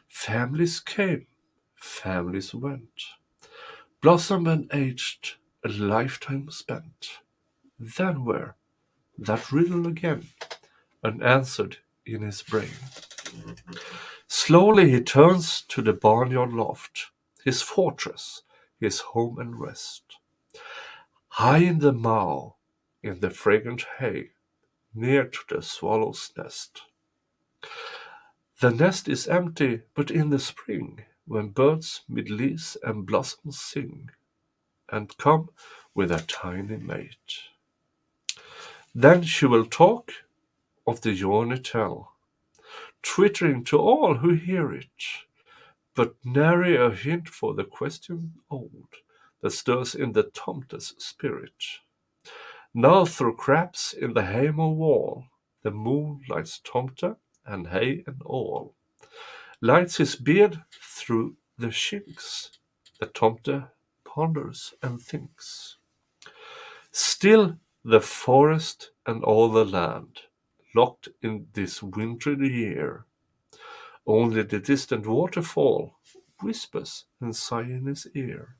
Families came, families went, blossomed and aged, a lifetime spent. Then where? That riddle again, unanswered in his brain. Slowly he turns to the barnyard loft, his fortress, his home and rest. High in the mow, in the fragrant hay, near to the swallow's nest. The nest is empty, but in the spring, when birds mid leaves and blossoms sing, and come with a tiny mate. Then she will talk, of the journey tell, twittering to all who hear it, but nary a hint for the question old that stirs in the tomte's spirit. Now through cracks in the haymow wall, the moon lights tomte and hay and all, lights his beard through the chinks. The tomte ponders and thinks. Still the forest and all the land, locked in this wintry year. Only the distant waterfall whispers and sighs in his ear.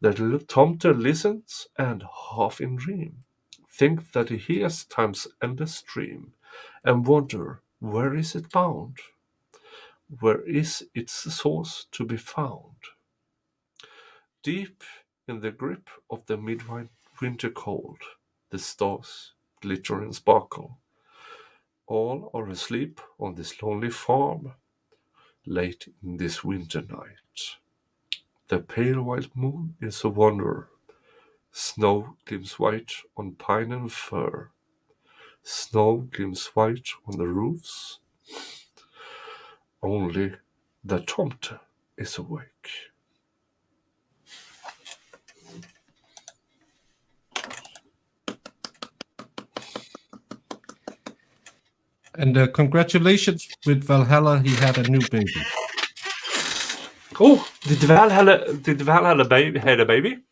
The little tomte listens and, half in dream, think that he hears time's endless stream, and wonder, where is it bound? Where is its source to be found? Deep in the grip of the midwinter cold, the stars glitter and sparkle. All are asleep on this lonely farm, late in this winter night. The pale white moon is a wonder. Snow gleams white on pine and fir. Snow gleams white on the roofs. Only the tomte is awake. And congratulations with Valhalla. He had a new baby. Oh, did Valhalla had a baby?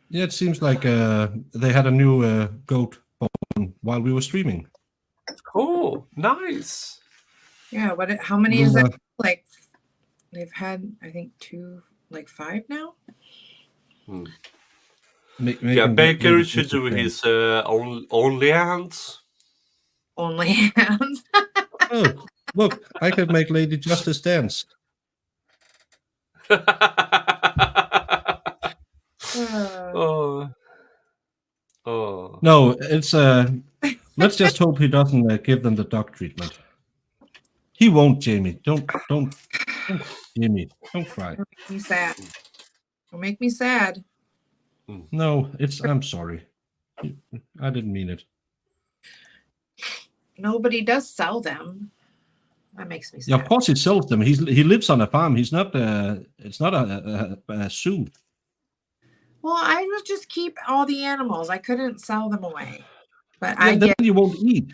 Yeah, it seems like they had a new goat born while we were streaming. Oh, nice. Yeah. How many is that? Like, they've had, I think, 5 now. Yeah, Baker should do his only hands. Only hands. Oh, look, I could make Lady Justice dance. Oh. No, it's let's just hope he doesn't give them the dog treatment. He won't, Jamie. Don't, Jamie. Don't cry. Don't make me sad. Don't make me sad. No, I'm sorry. I didn't mean it. Nobody does sell them. That makes me sad. Yeah, of course he sells them. He lives on a farm. He's not. It's not a zoo. Well, I would just keep all the animals. I couldn't sell them away. But Yeah, then you won't eat.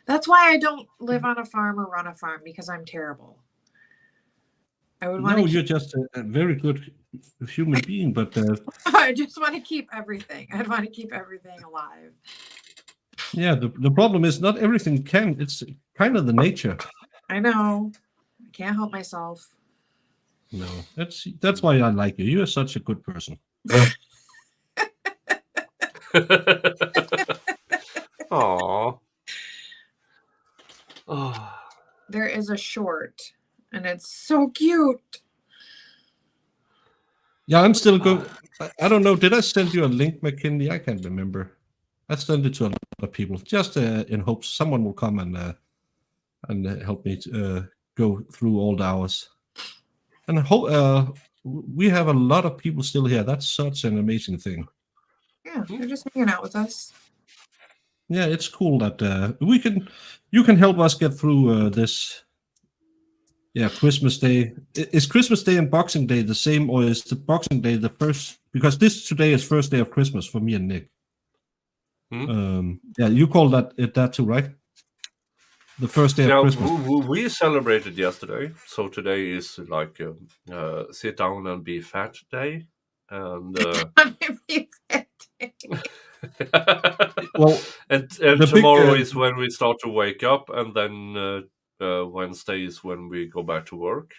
That's why I don't live on a farm or run a farm, because I'm terrible. I would want No, you're just a very good human being, but I just want to keep everything. I'd want to keep everything alive. yeah, the problem is not everything can. It's kind of the nature. I know. I can't help myself. No, that's why I like you. You're such a good person. Aww. Oh. There is a short, and it's so cute. Yeah, I'm still going. I don't know. Did I send you a link, McKinley? I can't remember. I sent it to a lot of people, just in hopes someone will come and help me go through all the hours. And we have a lot of people still here. That's such an amazing thing. Yeah, they're just hanging out with us. Yeah, it's cool that you can help us get through this. Yeah, Christmas Day. Is Christmas Day and Boxing Day the same, or is the Boxing Day the first? Because today is first day of Christmas for me and Nick. Yeah, you call that too, right? the first day of Yeah, Christmas. we celebrated yesterday, so today is like sit down and be fat day, and Well, and the big tomorrow is when we start to wake up, and then Wednesday is when we go back to work.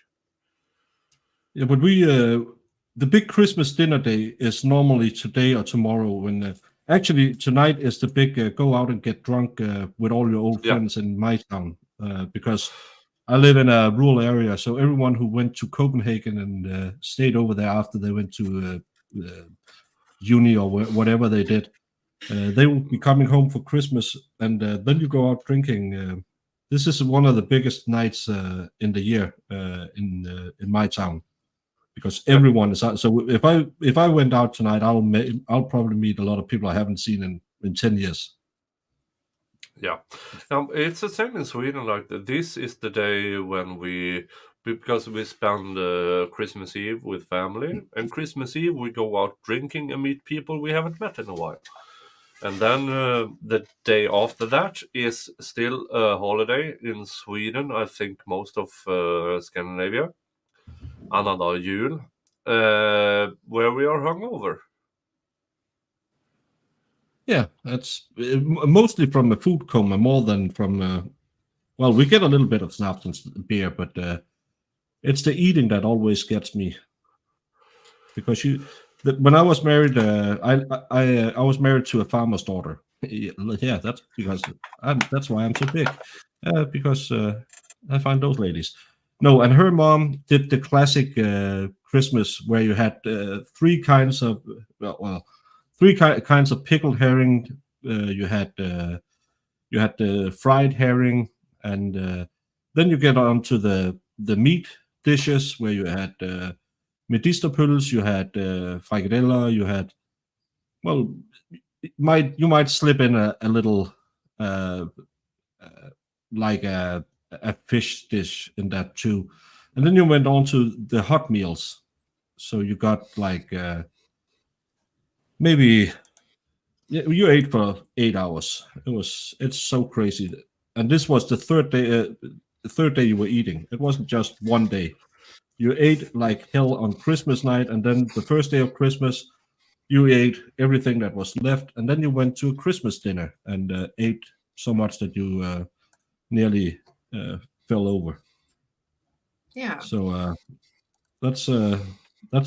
yeah, but the big Christmas dinner day is normally today or tomorrow. When actually tonight is the big go out and get drunk with all your old Yeah. friends in my town, because I live in a rural area, so everyone who went to Copenhagen and stayed over there after they went to uni or whatever they did, they will be coming home for Christmas, and then you go out drinking. This is one of the biggest nights in the year in my town, because everyone is out. So if I went out tonight, I'll probably meet a lot of people I haven't seen in 10 years. Yeah, it's the same in Sweden. Like this is the day when because we spend Christmas Eve with family, and Christmas Eve we go out drinking and meet people we haven't met in a while. And then the day after that is still a holiday in Sweden. I think most of Scandinavia, another jul, where we are hungover. Yeah, that's mostly from a food coma more than from. Well, we get a little bit of snaps and beer, but it's the eating that always gets me. Because when I was married, I was married to a farmer's daughter. Yeah, that's because that's why I'm so big, because I find those ladies. No, and her mom did the classic Christmas where you had three kinds of kinds of pickled herring. You had the fried herring, and then you get on to the meat dishes where you had medisterpølse, you had frikadeller, you had, well, you might slip in a little like a fish dish in that too, and then you went on to the hot meals. So you got like maybe you ate for 8 hours. It's so crazy, and this was the third day. The third day you were eating. It wasn't just one day. You ate like hell on Christmas night, and then the first day of Christmas, you ate everything that was left, and then you went to a Christmas dinner and ate so much that you nearly fell over. Yeah. So that's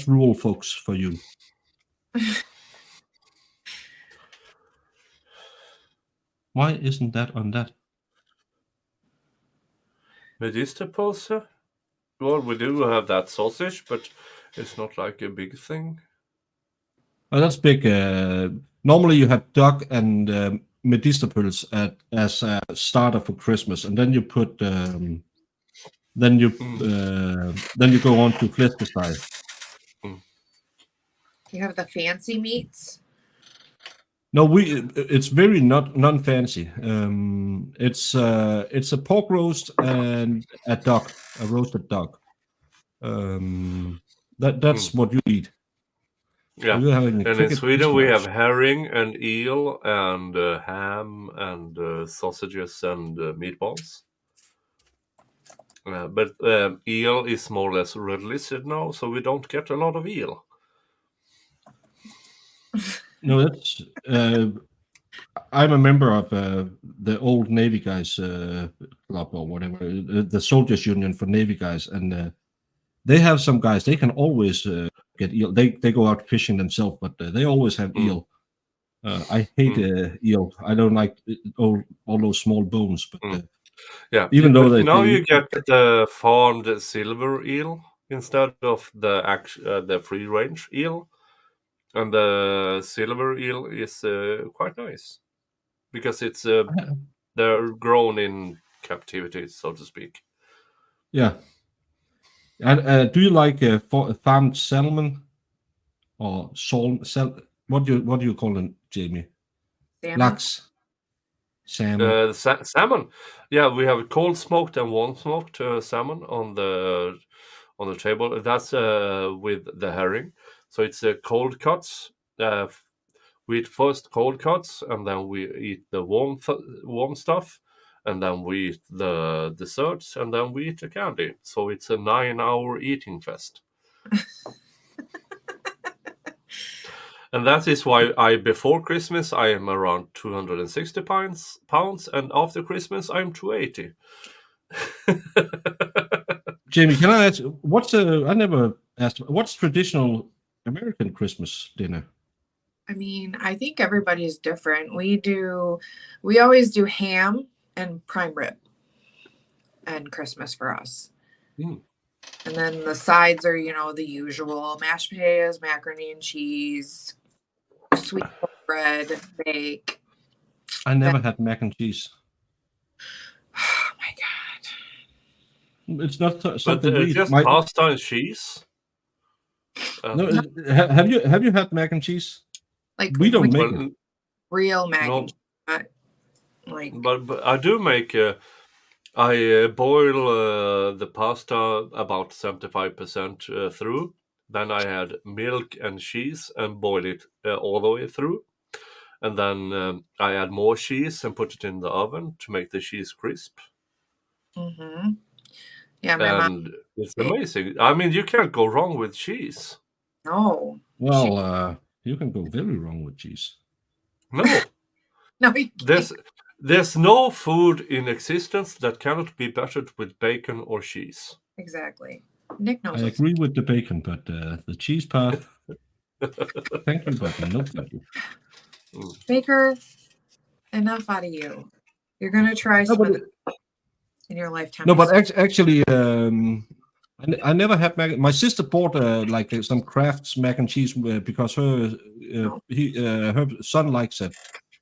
rural folks for you. Why isn't that on that? Medisterpølse? Well, we do have that sausage, but it's not like a big thing. Oh, that's big. Normally you have duck and medisterpølse as a starter for Christmas, and then you put then you go on to flæskesteg. You have the fancy meats. No, it's very non fancy. It's a pork roast and a roasted duck. That's what you eat. Yeah, and in Sweden we have herring and eel and ham and sausages and meatballs. But eel is more or less red listed now, so we don't get a lot of eel. No, that's. I'm a member of the old Navy guys club or whatever, the Soldiers Union for Navy guys, and they have some guys. They can always get eel. They go out fishing themselves, but they always have eel. I hate eel. I don't like all those small bones. But yeah, even though now you get the farmed silver eel instead of the free range eel, and the silver eel is quite nice because it's they're grown in captivity, so to speak. Yeah. And do you like farmed salmon or what do you call them, Jamie? Salmon. Lax. Salmon. Salmon. Yeah, we have cold smoked and warm smoked salmon on the table. That's with the herring. So it's cold cuts. We eat first cold cuts, and then we eat the warm stuff, and then we eat the desserts, and then we eat the candy. So it's a 9-hour eating fest. And that is why before Christmas I am around 260 pounds, and after Christmas I'm 280. Jamie, can I ask, I never asked, what's traditional American Christmas dinner? I mean, I think everybody's different. We always do ham and prime rib and Christmas for us. Mm. And then the sides are, the usual mashed potatoes, macaroni and cheese, sweet bread, bake. I never had mac and cheese. Oh my God. It's not something But we eat. just pasta and cheese. No, have you had mac and cheese? Like we don't make it. Real mac and cheese, not like. But I do make. I boil the pasta about 75% through. Then I add milk and cheese and boil it all the way through. And then I add more cheese and put it in the oven to make the cheese crisp. Mm-hmm. Yeah, my mom. It's amazing. I mean, you can't go wrong with cheese. No. Well, you can go very wrong with cheese. No. No. There's no food in existence that cannot be bettered with bacon or cheese. Exactly. Nick knows. I agree with the bacon, but the cheese part. Thank you, but no thank you. Baker, enough out of you. You're gonna try some of in your lifetime. No, but actually, I never had my sister bought like some Kraft's mac and cheese because her son likes it.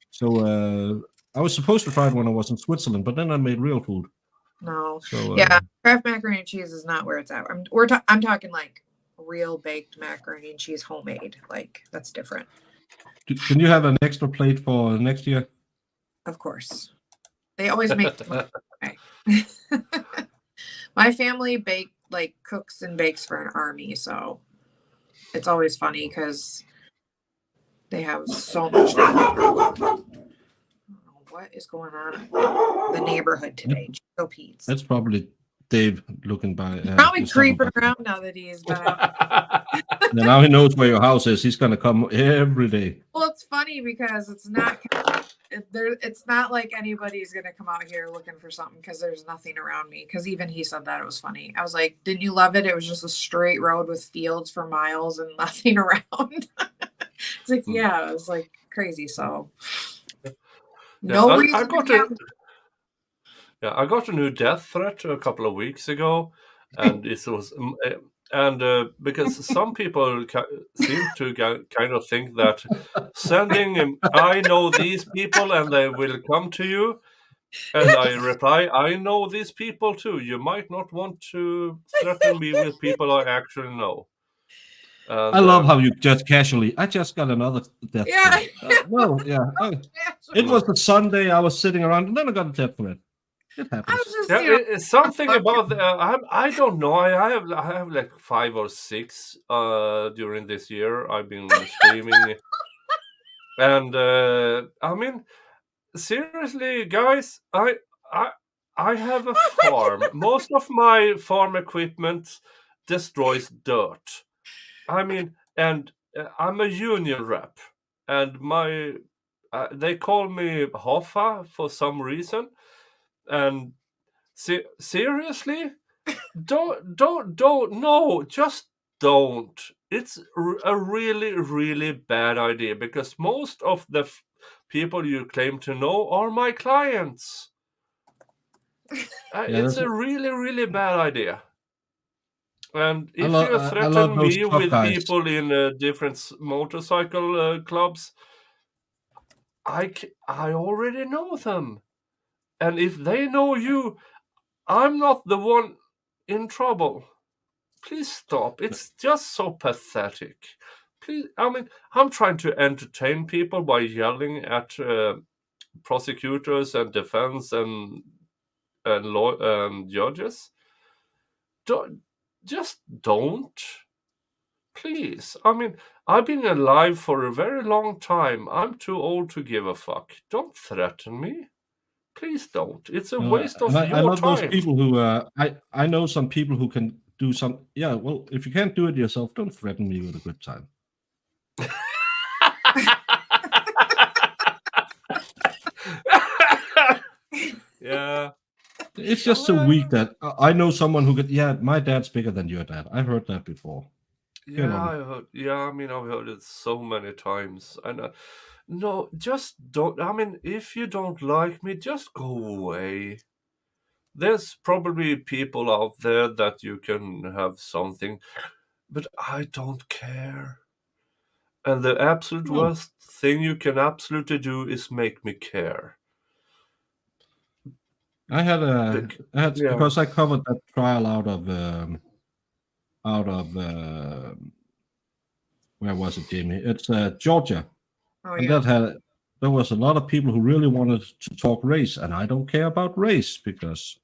So I was supposed to try it when I was in Switzerland, but then I made real food. No. So yeah, Kraft macaroni and cheese is not where it's at. I'm talking like real baked macaroni and cheese, homemade. Like that's different. Can you have an extra plate for next year? Of course. They always make my family cooks and bakes for an army, so it's always funny because they have so much. I don't know what is going on in the neighborhood today. Joe Pete's. That's probably Dave looking by. Probably creeping around now that he's back. Now he knows where your house is. He's gonna come every day. Well, it's funny because it's not like anybody's gonna come out here looking for something because there's nothing around me. Because even he said that it was funny. I was like, "Didn't you love it? It was just a straight road with fields for miles and nothing around." It's like, yeah, it was like crazy. So no reason. I got a new death threat a couple of weeks ago, and it was because some people seem to kind of think that sending I know these people and they will come to you, and I reply, I know these people too. You might not want to threaten me with people I actually know. And, I love how you just casually. I just got another death threat. Well, yeah. It was a Sunday. I was sitting around, and then I got a death threat. It happens. It's something about I don't know. I have like 5 or 6 during this year. I've been streaming, and I mean, seriously, guys, I have a farm. Most of my farm equipment destroys dirt. I mean, and I'm a union rep, and they call me Hoffa for some reason. And seriously, don't no, just don't. It's a really, really bad idea because most of the people you claim to know are my clients. It's a really, really bad idea. And if you threaten me with people in different motorcycle clubs, I already know them. And if they know you, I'm not the one in trouble. Please stop. It's just so pathetic. Please, I mean, I'm trying to entertain people by yelling at prosecutors and defense and judges. Don't. Please. I mean, I've been alive for a very long time. I'm too old to give a fuck. Don't threaten me. Please don't. It's a No, waste of and I your love those time. people who I know some people who can do some. Yeah, well, if you can't do it yourself, don't threaten me with a good time. Yeah. It's just so weak that I know someone who could. Yeah, my dad's bigger than your dad. I've heard that before. Yeah, I mean, I've heard it so many times, and no, just don't. I mean, if you don't like me, just go away. There's probably people out there that you can have something, but I don't care. And the absolute worst thing you can absolutely do is make me care. I had Yeah. because I covered that trial out of where was it, Jamie? It's Georgia, Oh and yeah. there was a lot of people who really wanted to talk race, and I don't care about race because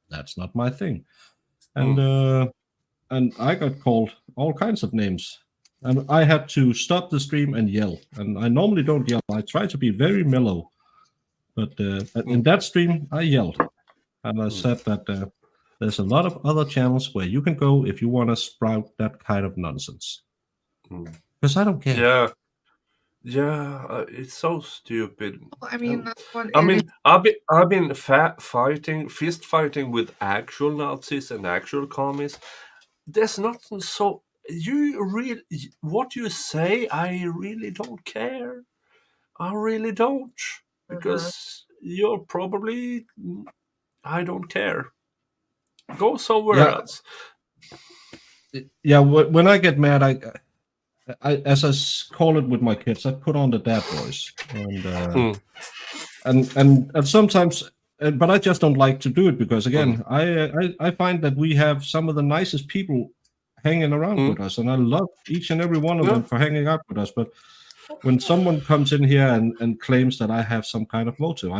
that's not my thing. And I got called all kinds of names, and I had to stop the stream and yell. And I normally don't yell. I try to be very mellow, but in that stream I yelled, and I said that there's a lot of other channels where you can go if you want to sprout that kind of nonsense. Because I don't care. Yeah, it's so stupid. I mean, that's what I it mean, is. I've been fist fighting with actual Nazis and actual commies. There's nothing so what you say. I really don't care. I really don't, because you're probably. I don't care. Go somewhere Yeah, else. yeah. When I get mad, I as I call it with my kids, I put on the dad voice, and sometimes, but I just don't like to do it because again, I find that we have some of the nicest people hanging around with us, and I love each and every one of them for hanging out with us. But when someone comes in here and claims that I have some kind of motive,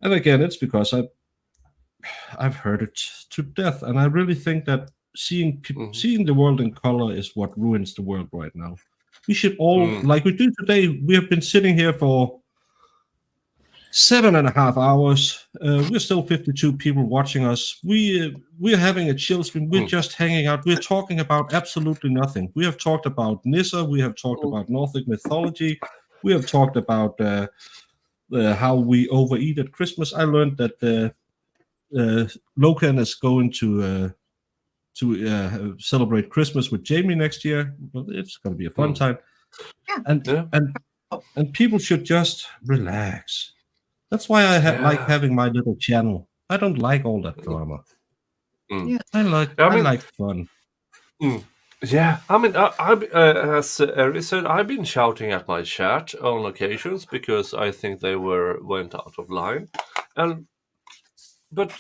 and again, it's because I've heard it to death, and I really think that seeing the world in color is what ruins the world right now. We should all, like we do today, we have been sitting here for 7.5 hours. We're still 52 people watching us. We're having a chill stream. We're just hanging out. We're talking about absolutely nothing. We have talked about Nissa. We have talked about Nordic mythology. We have talked about how we overeat at Christmas. I learned that Loken is going to celebrate Christmas with Jamie next year. Well, it's going to be a fun time. And people should just relax. That's why I like having my little channel. I don't like all that drama. I like fun. Yeah, I mean, as Eric said, I've been shouting at my chat on occasions because I think they went out of line, but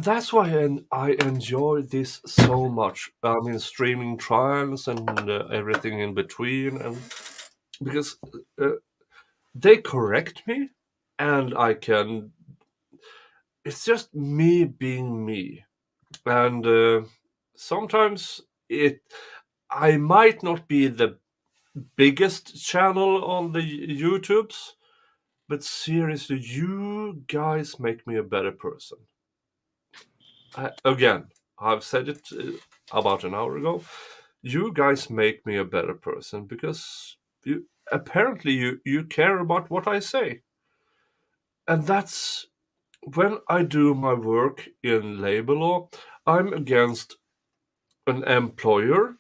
that's why I enjoy this so much. I mean, streaming trials and everything in between, and because they correct me, and I can. It's just me being me, and sometimes I might not be the biggest channel on the YouTubes, but seriously, you guys make me a better person. Again, I've said it about an hour ago. You guys make me a better person because you care about what I say, and that's when I do my work in labor law. I'm against an employer.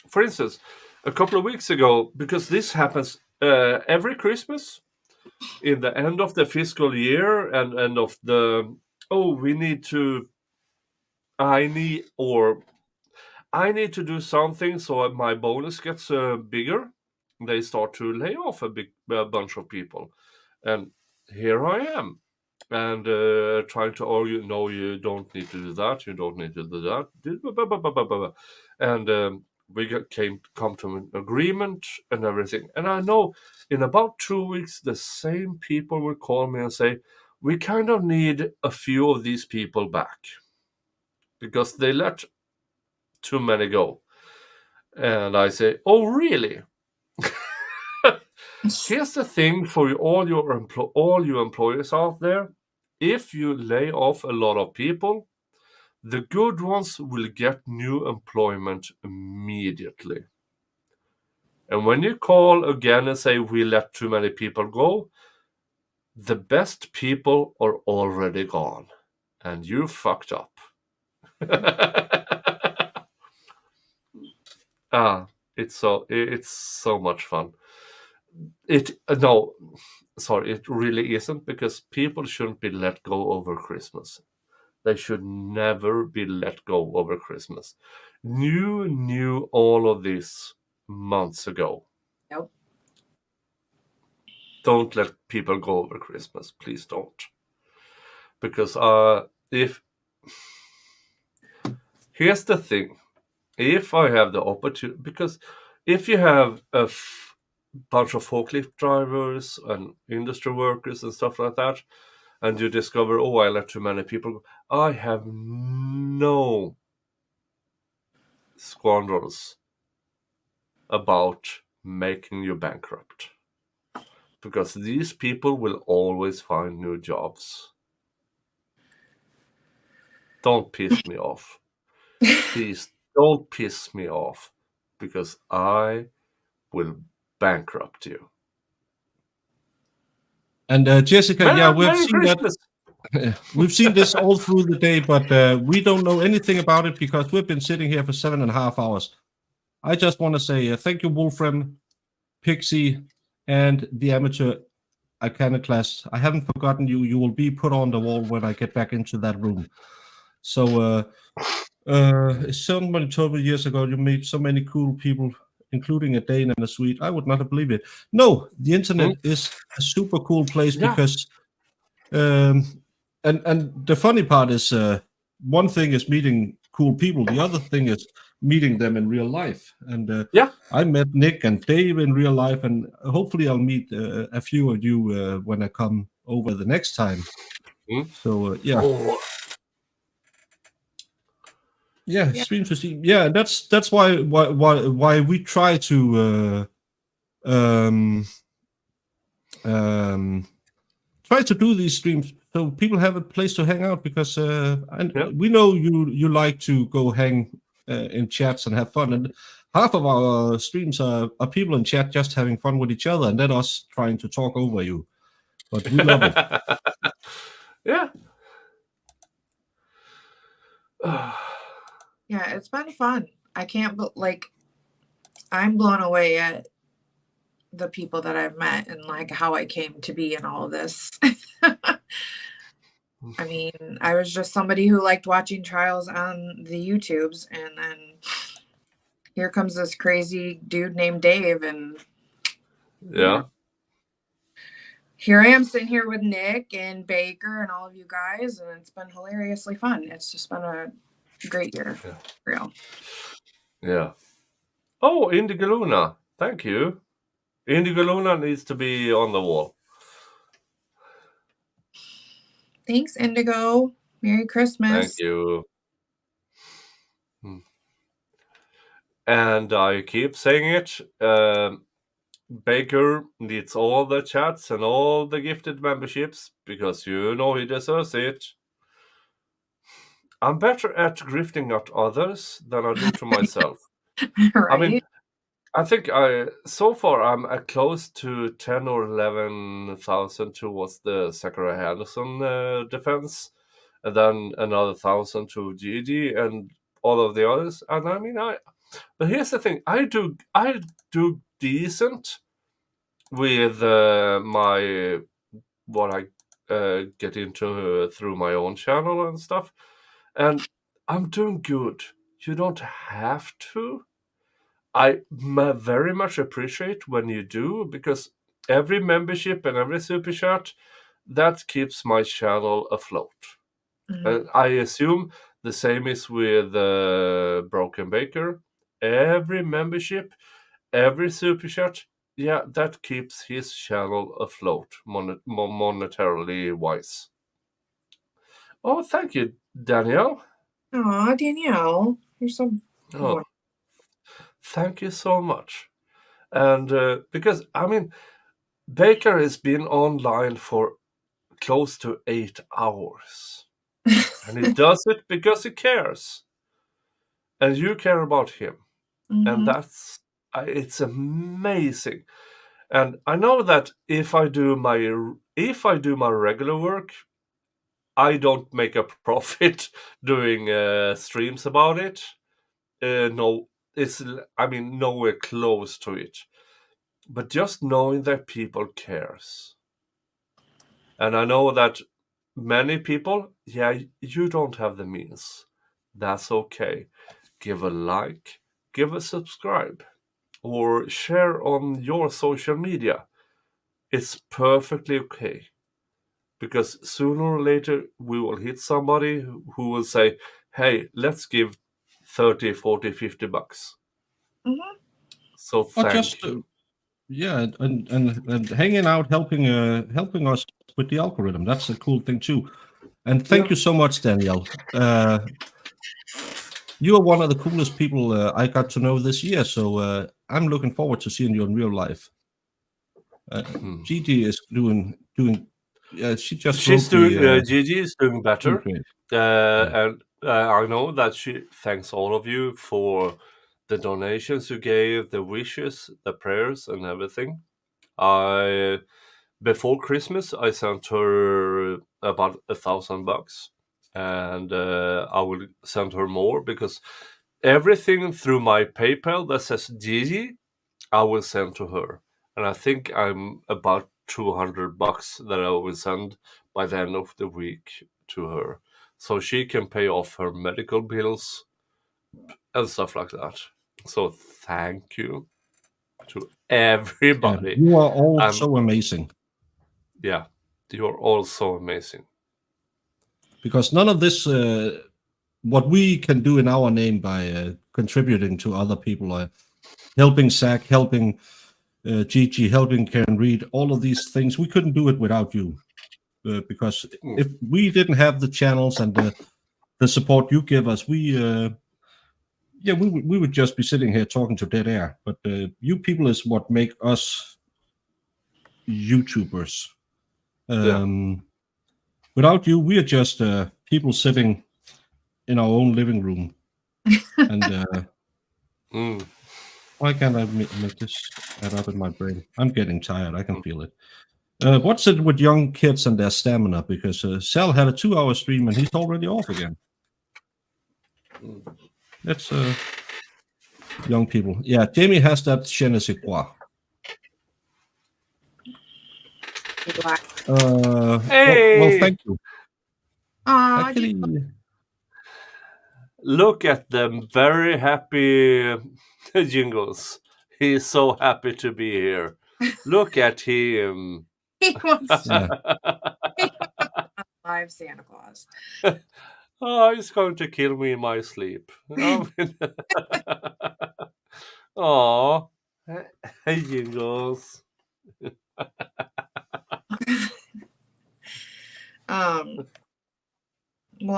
For instance, a couple of weeks ago, because this happens every Christmas, in the end of the fiscal year and end of the I need to do something so my bonus gets bigger. They start to lay off a bunch of people, and here I am, and trying to argue, no, you don't need to do that, you don't need to do that, and we come to an agreement and everything. And I know in about 2 weeks the same people will call me and say, we kind of need a few of these people back because they let too many go. And I say, oh really? Here's the thing for all you employers out there: if you lay off a lot of people, the good ones will get new employment immediately. And when you call again and say we let too many people go, the best people are already gone, and you fucked up. It's so much fun. It really isn't, because people shouldn't be let go over Christmas. They should never be let go over Christmas. You knew all of this months ago. Nope. Don't let people go over Christmas. Please don't. Because here's the thing. If I have the opportunity, because if you have a bunch of forklift drivers and industry workers and stuff like that, and you discover, oh, I let too many people go, I have no squandrels about making you bankrupt. Because these people will always find new jobs. Don't piss me off. Please don't piss me off, because I will bankrupt you. And Jessica, yeah, we've Merry seen that. Christmas! We've seen this all through the day, but we don't know anything about it because we've been sitting here for 7.5 hours. I just want to say thank you, Wolfram, Pixie, and the amateur iconoclast. I haven't forgotten you. You will be put on the wall when I get back into that room. So, somebody told me years ago you meet so many cool people, including a Dane and a Swede. I would not have believed it. No, the internet is a super cool place because, and the funny part is, one thing is meeting cool people. The other thing is meeting them in real life. And I met Nick and Dave in real life, and hopefully I'll meet a few of you when I come over the next time. So yeah. Yeah, stream to stream. Yeah, that's why we try to try to do these streams so people have a place to hang out, because we know you like to go hang in chats and have fun, and half of our streams are people in chat just having fun with each other, and then us trying to talk over you. But we love it. Yeah. Yeah, it's been fun. I can't, but I'm blown away at the people that I've met and how I came to be in all of this. I mean, I was just somebody who liked watching trials on the YouTubes, and then here comes this crazy dude named Dave, and here I am sitting here with Nick and Baker and all of you guys, and it's been hilariously fun. It's just been a great year. Real. Yeah. Oh, Indigo Luna. Thank you. Indigo Luna needs to be on the wall. Thanks, Indigo. Merry Christmas. Thank you. And I keep saying it. Baker needs all the chats and all the gifted memberships, because you know he deserves it. I'm better at grifting at others than I do to myself. Right? I mean, I think so far I'm close to 10 or 11,000 towards the Zachary Henderson defense, and then another 1,000 to GD and all of the others. And I mean, but here's the thing: I do decent with my what I get into through my own channel and stuff, and I'm doing good. You don't have to. I very much appreciate when you do, because every membership and every super chat, that keeps my channel afloat. And I assume the same is with Broken Baker. Every membership, every super chat, yeah, that keeps his channel afloat, monetarily wise. Oh, thank you, Danielle. Aw, Danielle, you're so. Thank you so much. And because I mean, Baker has been online for close to 8 hours. And he does it because he cares. And you care about him. And Mhm. it's amazing. And I know that if I do my regular work, I don't make a profit doing streams about it. No, nowhere close to it. But just knowing that people cares. And I know that many people, you don't have the means. That's okay. Give a like, give a subscribe, or share on your social media. It's perfectly okay. Because sooner or later we will hit somebody who will say, hey, let's give 30, 40, 50 bucks. Mhm. So Or thank just you. yeah, and hanging out, helping us with the algorithm. That's a cool thing too. And thank Yeah. you so much, Danielle. You are one of the coolest people I got to know this year. So I'm looking forward to seeing you in real life. Gigi is doing. She just She's wrote doing. me. Gigi is doing Doing better, great. Yeah. and I know that she thanks all of you for the donations you gave, the wishes, the prayers, and everything. I Before Christmas, I sent her about $1,000, and I will send her more because everything through my PayPal that says Gigi, I will send to her, and I think I'm about $200 that I will send by the end of the week to her, so she can pay off her medical bills and stuff like that. So thank you to Yeah, everybody. you are all I'm so amazing Yeah, you're all so amazing. because none of this, what we can do in our name by contributing to other people, helping Zach, helping Gigi, helping Karen Reed, all of these things, we couldn't do it without you. Because Mm. if we didn't have the channels and the support you give us, we would just be sitting here talking to dead air. But you people is what make us YouTubers. Without you, we are just people sitting in our own living room. And why can't I make this add up in my brain? I'm getting tired. I can feel it. What's it with young kids and their stamina? Because Sal had a 2-hour stream and he's already off again. That's young people. Yeah, Jamie has that je ne sais quoi. Hey! Well, thank you. Aw, Actually, Look at them very happy jingles. He's so happy to be here. Look at him. he wants yeah. live Santa Claus. Oh, he's going to kill me in my sleep. Oh, hey, jingles. Well,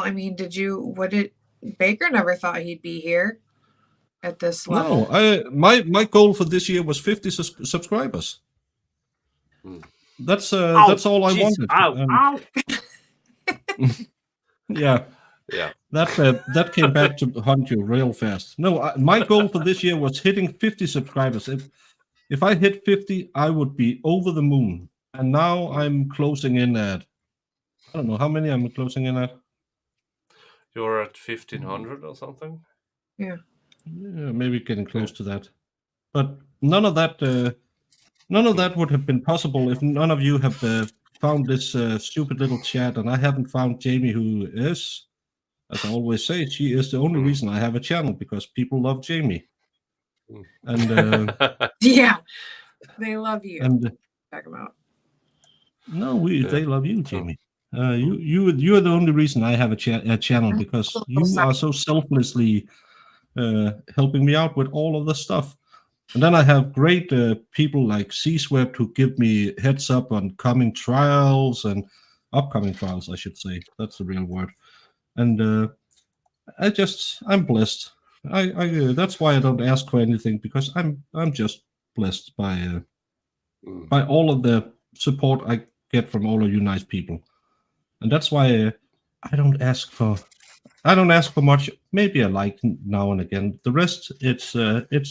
I mean, Baker never thought he'd be here at this level. No, my goal for this year was 50 subscribers. That's all I wanted. Ow. Yeah. Yeah. That came back to haunt you real fast. No, my goal for this year was hitting 50 subscribers. If I hit 50, I would be over the moon. And now I'm closing in at, I don't know how many I'm closing in at. You're at 1,500 or something? Yeah. Yeah, maybe getting close to that. But none of that would have been possible if none of you have found this stupid little chat, and I haven't found Jamie, who is, as I always say, she is the only reason I have a channel, because people love Jamie. And Yeah, they love you. and Check them out. no, they love you, Jamie. You're the only reason I have a channel, because you are so selflessly helping me out with all of the stuff. And then I have great people like C-Swept who give me heads up on coming trials and upcoming trials, I should say. That's the real word. And I'm blessed. I that's why I don't ask for anything, because I'm just blessed by by all of the support I get from all of you nice people, and that's why I don't ask for much. Maybe I like now and again. The rest, it's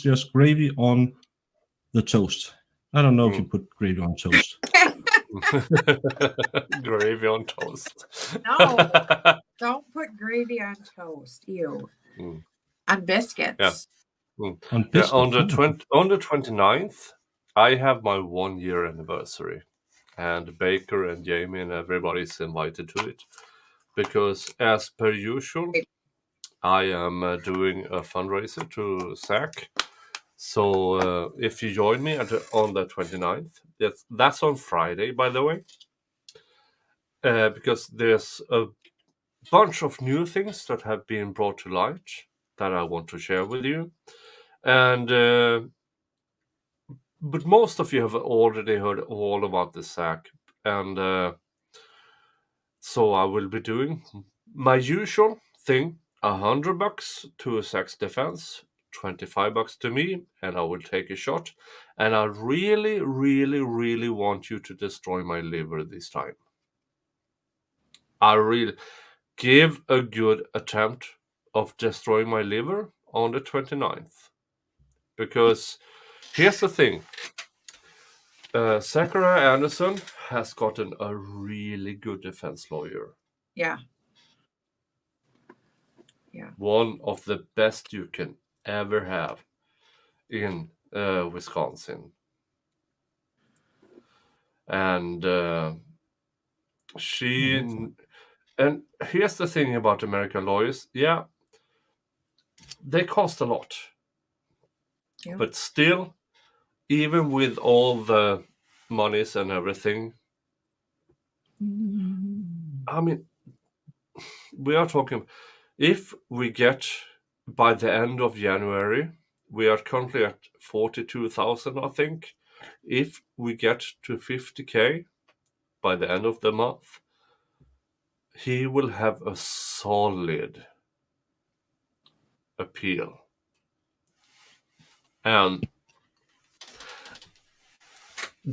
just gravy on the toast. I don't know if you put gravy on toast. Gravy on toast. No, don't put gravy on toast. Ew. Mm. On biscuits. Mm. On Yeah, biscuits. on the 29th, I have my 1-year anniversary, and Baker and Jamie and everybody's invited to it, because as per usual, I am doing a fundraiser to SAC. So if you join me on the 29th, that's on Friday, by the way, because there's a bunch of new things that have been brought to light that I want to share with you. And but most of you have already heard all about the SAC, and so I will be doing my usual thing: $100 to SAC's defense, $25 to me, and I will take a shot. And I really, really, really want you to destroy my liver this time. I really give a good attempt of destroying my liver on the 29th, because here's the thing. Zachariah Anderson has gotten a really good defense lawyer. Yeah. One of the best you can ever have in Wisconsin. And and here's the thing about American lawyers. Yeah, they cost a lot. Yeah. But still, even with all the monies and everything, I mean, we are talking, if we get by the end of January, we are currently at 42,000, I think. If we get to 50K by the end of the month, he will have a solid appeal. And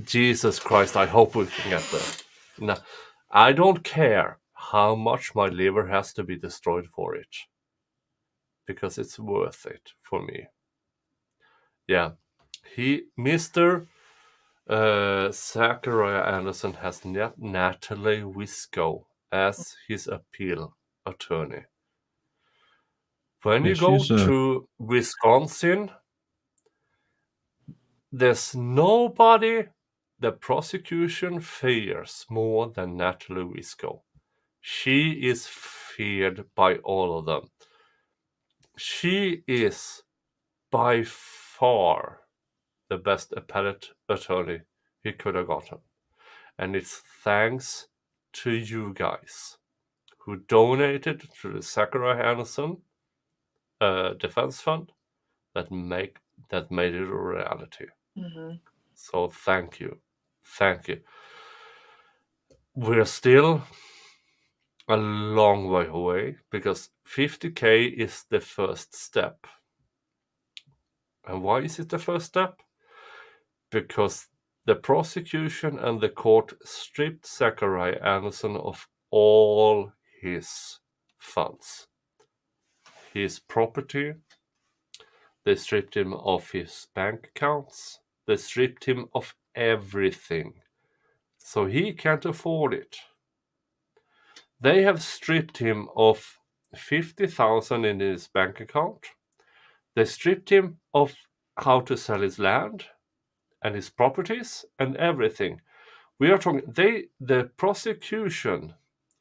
Jesus Christ, I hope we can get there. Now, I don't care how much my liver has to be destroyed for it, because it's worth it for me. Yeah, Mr. Zachariah Anderson has Natalie Wisco as his appeal attorney. When you go to Wisconsin, there's nobody the prosecution fears more than Natalie Wisco. She is feared by all of them. She is by far the best appellate attorney he could have gotten. And it's thanks to you guys who donated to the Zachariah Anderson Defense Fund that made it a reality. Mm-hmm. So thank you. Thank you. We're still a long way away, because 50K is the first step. And why is it the first step? Because the prosecution and the court stripped Zachariah Anderson of all his funds, his property. They stripped him of his bank accounts. They stripped him of everything. So he can't afford it. They have stripped him of 50,000 in his bank account. They stripped him of how to sell his land and his properties and everything. We are talking, the prosecution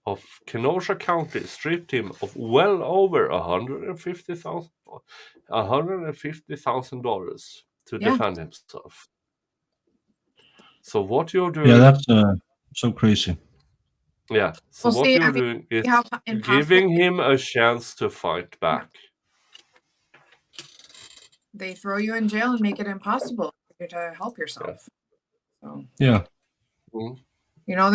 of Kenosha County stripped him of well over $150,000 to defend himself. So what you're doing? Yeah, that's so crazy. Yeah. So what you're doing is giving him a chance to fight back. They throw you in jail and make it impossible for you to help yourself. So yeah. You know,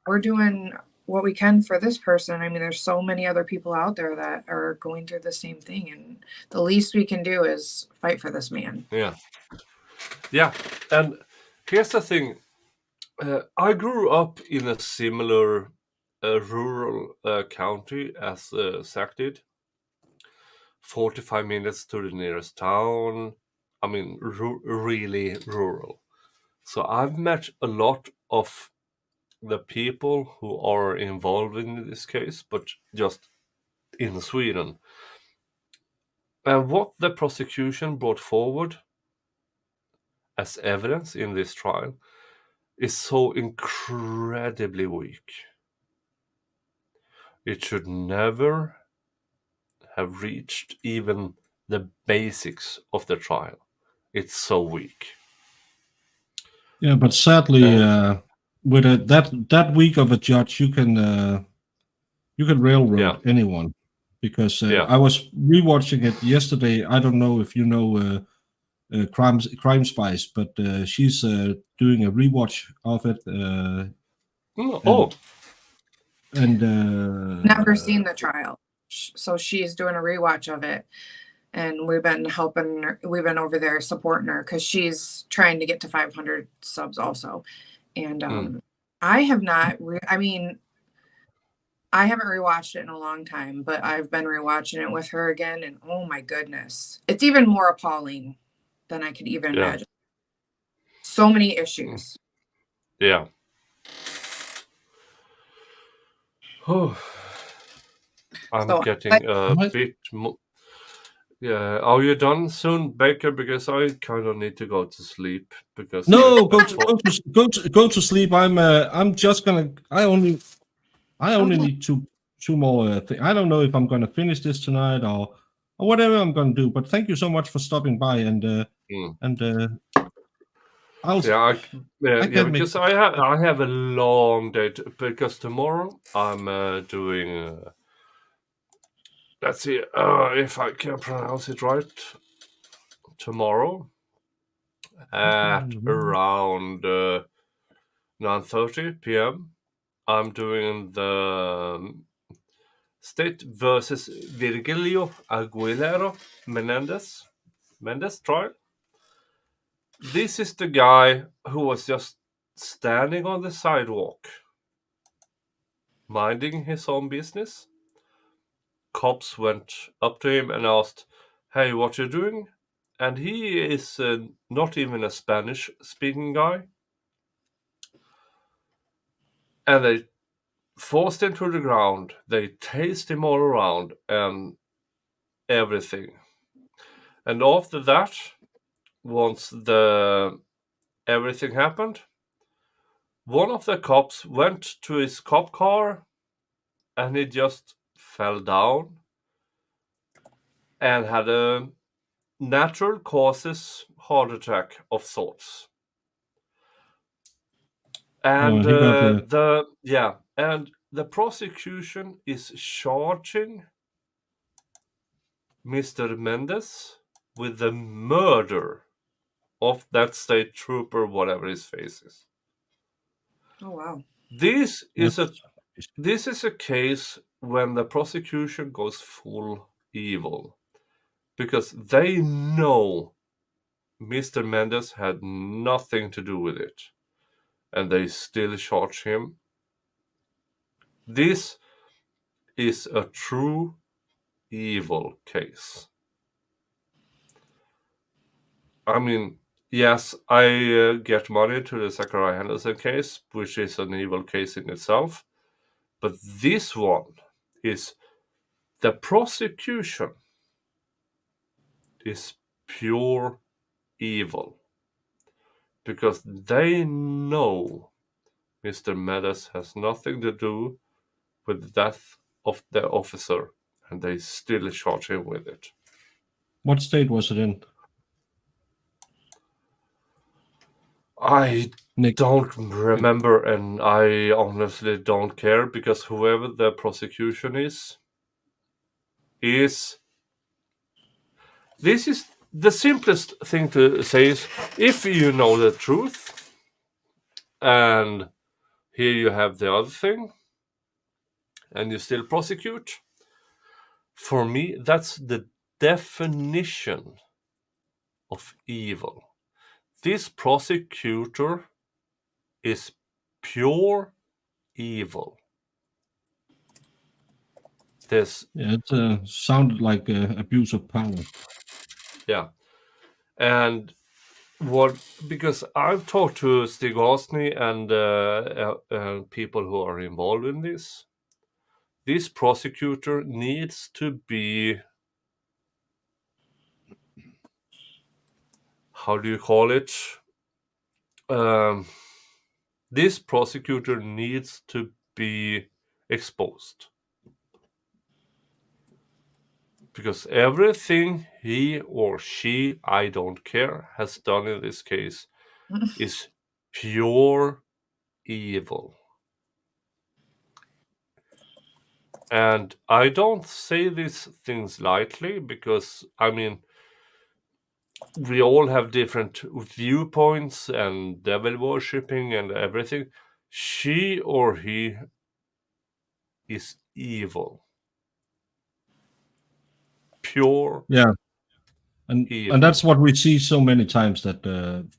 we're doing what we can for this person. I mean, there's so many other people out there that are going through the same thing, and the least we can do is fight for this man. Yeah. Yeah. And Here's the thing. I grew up in a similar rural county as Zach did. 45 minutes to the nearest town. I mean, really rural. So I've met a lot of the people who are involved in this case, but just in Sweden. And what the prosecution brought forward as evidence in this trial is so incredibly weak. It should never have reached even the basics of the trial. It's so weak. Yeah, but sadly, And with that weak of a judge, you can railroad yeah, anyone. Because yeah. I was rewatching it yesterday. I don't know if you know Crime Spice, but she's doing a rewatch of it. Oh, And Never seen the trial. So she's doing a rewatch of it. And we've been helping her. We've been over there supporting her because she's trying to get to 500 subs also. And I have not, I mean, I haven't rewatched it in a long time, but I've been rewatching it with her again. And oh my goodness, it's even more appalling than I could even yeah, imagine. So many issues. yeah. Oh, I'm So getting I, a bit yeah. Are you done soon, Baker? Because I kind of need to go to sleep because no, I spent go to sleep. I'm just gonna. I only okay. need two more things. I don't know if I'm gonna finish this tonight or whatever I'm gonna do. But thank you so much for stopping by, and I'll yeah, I can make. because I have a long day because tomorrow I'm doing. Let's see if I can pronounce it right. Tomorrow at around 9:30 p.m. I'm doing the State versus Virgilio Aguilera Mendes trial. This is the guy who was just standing on the sidewalk, minding his own business. Cops went up to him and asked, "Hey, what you doing?" And he is not even a Spanish-speaking guy. And they forced him to the ground. They tased him all around and everything. And after that, once everything happened, one of the cops went to his cop car and he just fell down and had a natural causes heart attack of sorts. And he got the prosecution is charging Mr. Mendes with the murder of that state trooper, whatever his face is. Oh wow. This is a case when the prosecution goes full evil because they know Mr. Mendes had nothing to do with it and they still charge him. This is a true evil case. I mean, yes, I get money to the Zachariah Henderson case, which is an evil case in itself. But this one is the prosecution is pure evil because they know Mr. Meadows has nothing to do with the death of the officer and they still charge him with it. What state was it in? I Nick. don't remember and I honestly don't care because whoever the prosecution is this is the simplest thing to say is if you know the truth and here you have the other thing and you still prosecute, for me that's the definition of evil. this prosecutor is pure evil. This, Yeah, it sounded like abuse of power. yeah, and because I've talked to Stig Osney and people who are involved in this. This prosecutor needs to be, how do you call it? This prosecutor needs to be exposed. Because everything he or she, I don't care, has done in this case is pure evil. And I don't say these things lightly because, I mean, we all have different viewpoints and devil worshipping and everything. She or he is evil. Pure Yeah, and evil. that's what we see so many times, that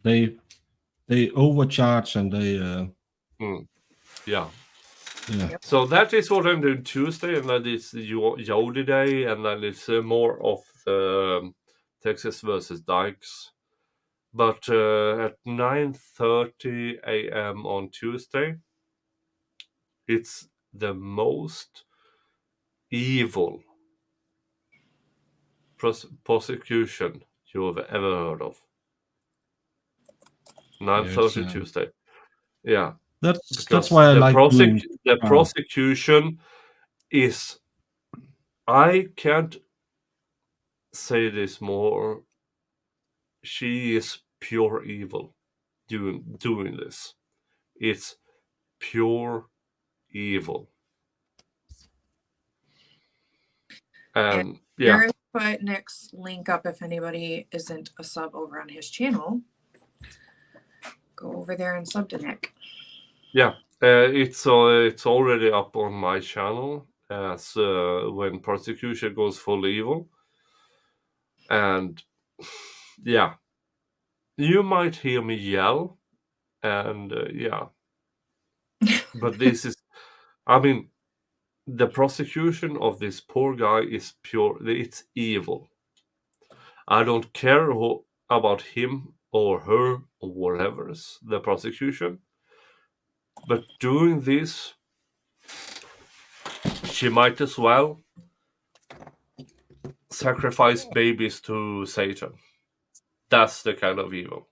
they overcharge and they Yeah. yeah. So that is what I'm doing Tuesday, and that is Yodi Day, and then it's more of Texas versus Dykes. But at 9:30 a.m. on Tuesday, it's the most evil prosecution you have ever heard of. 9:30 Tuesday. Yeah. That's why I like doing the prosecution is, I can't say this more, she is pure evil doing this. It's pure evil. And yeah. Gareth put Nick's link up if anybody isn't a sub over on his channel. Go over there and sub to Nick. Yeah, it's already up on my channel as when persecution goes full evil. And yeah, you might hear me yell, and yeah, but this is, I mean, the prosecution of this poor guy is pure, it's evil. I don't care about him or her or whatever's the prosecution, but doing this, she might as well sacrifice babies to Satan. That's the kind of evil.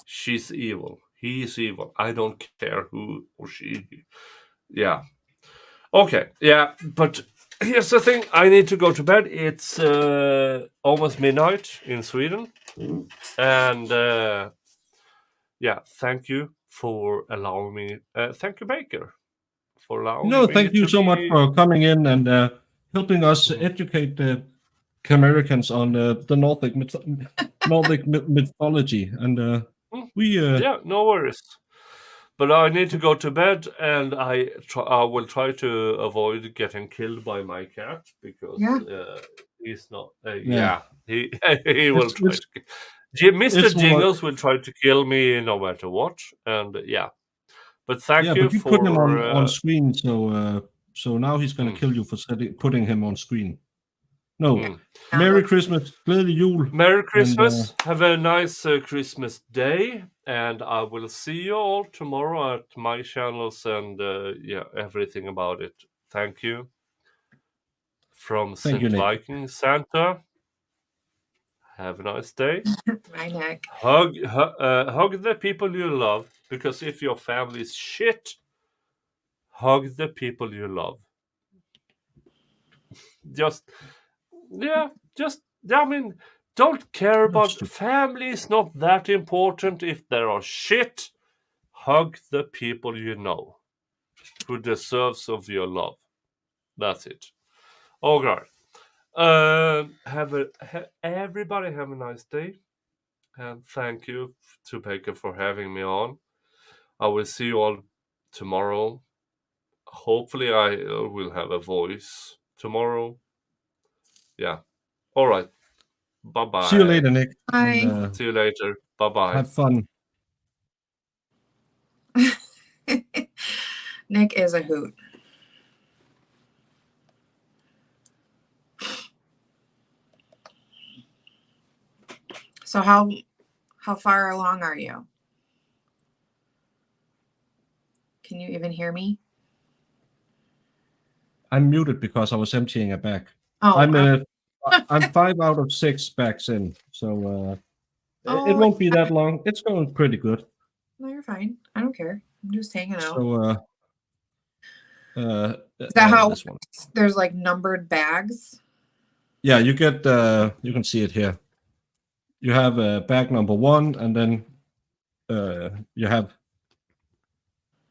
She's evil. He is evil. I don't care who or she. Yeah. Okay. Yeah. But here's the thing. I need to go to bed. It's almost midnight in Sweden. And yeah, thank you for allowing me. Thank you, Baker, for allowing me. Thank you so much for coming in and helping us educate the Americans on the Nordic mythology. And yeah, no worries. But I need to go to bed, and I will try to avoid getting killed by my cat because he's not. He will try to. Mr. Jingles will try to kill me no matter what, and yeah. But thank you but you for put him on screen, so now he's going to kill you for putting him on screen. No. Merry Christmas, glædelig jul. Merry Christmas. Have a nice Christmas day, and I will see you all tomorrow at my channels and yeah, everything about it. Thank you. From St. Viking Santa. Have a nice day. Bye, Nick. Hug the people you love, because if your family is shit, hug the people you love. I mean, don't care about family. Is not that important. If there are shit, hug the people you know who deserves of your love. That's it. Okay. Everybody have a nice day, and thank you to Baker for having me on. I will see you all tomorrow. Hopefully, I will have a voice tomorrow. Yeah. All right. Bye-bye. See you later, Nick. Bye. See you later. Bye bye. Have fun. Nick is a hoot. So how far along are you? Can you even hear me? I'm muted because I was emptying a bag. Oh, I'm 5 out of 6 bags in, so it Oh. won't be that long. It's going pretty good. No, you're fine. I don't care. I'm just hanging out. So Is that how this one? there's like numbered bags? Yeah, you get you can see it here. You have bag number 1, and then you have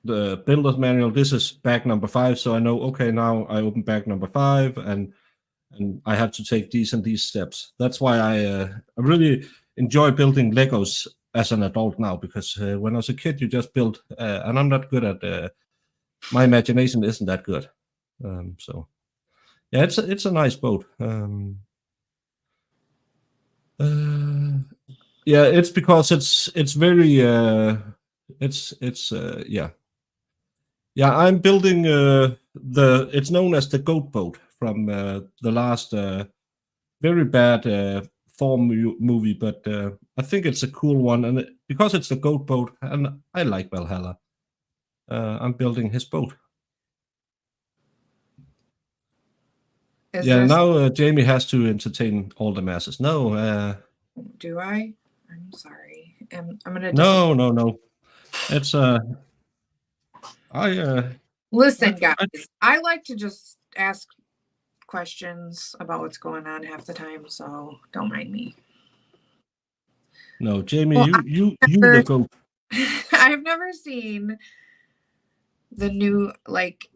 the builder's manual. This is bag number 5, so I know, okay, now I open bag number 5, and I have to take these and these steps. That's why I really enjoy building Legos as an adult now, because when I was a kid, you just build, and I'm not good at. My imagination isn't that good, so yeah, it's a nice boat. Yeah, it's because it's very yeah. I'm building it's known as the goat boat from the last very bad Thor movie, but I think it's a cool one, and because it's the goat boat, and I like Valhalla, I'm building his boat. Now Jamie has to entertain all the masses. No, do I? I'm sorry. I'm gonna. No. It's Listen, guys. I like to just ask questions about what's going on half the time, so don't mind me. No, Jamie, Well, you the goat. I've never seen the new, like,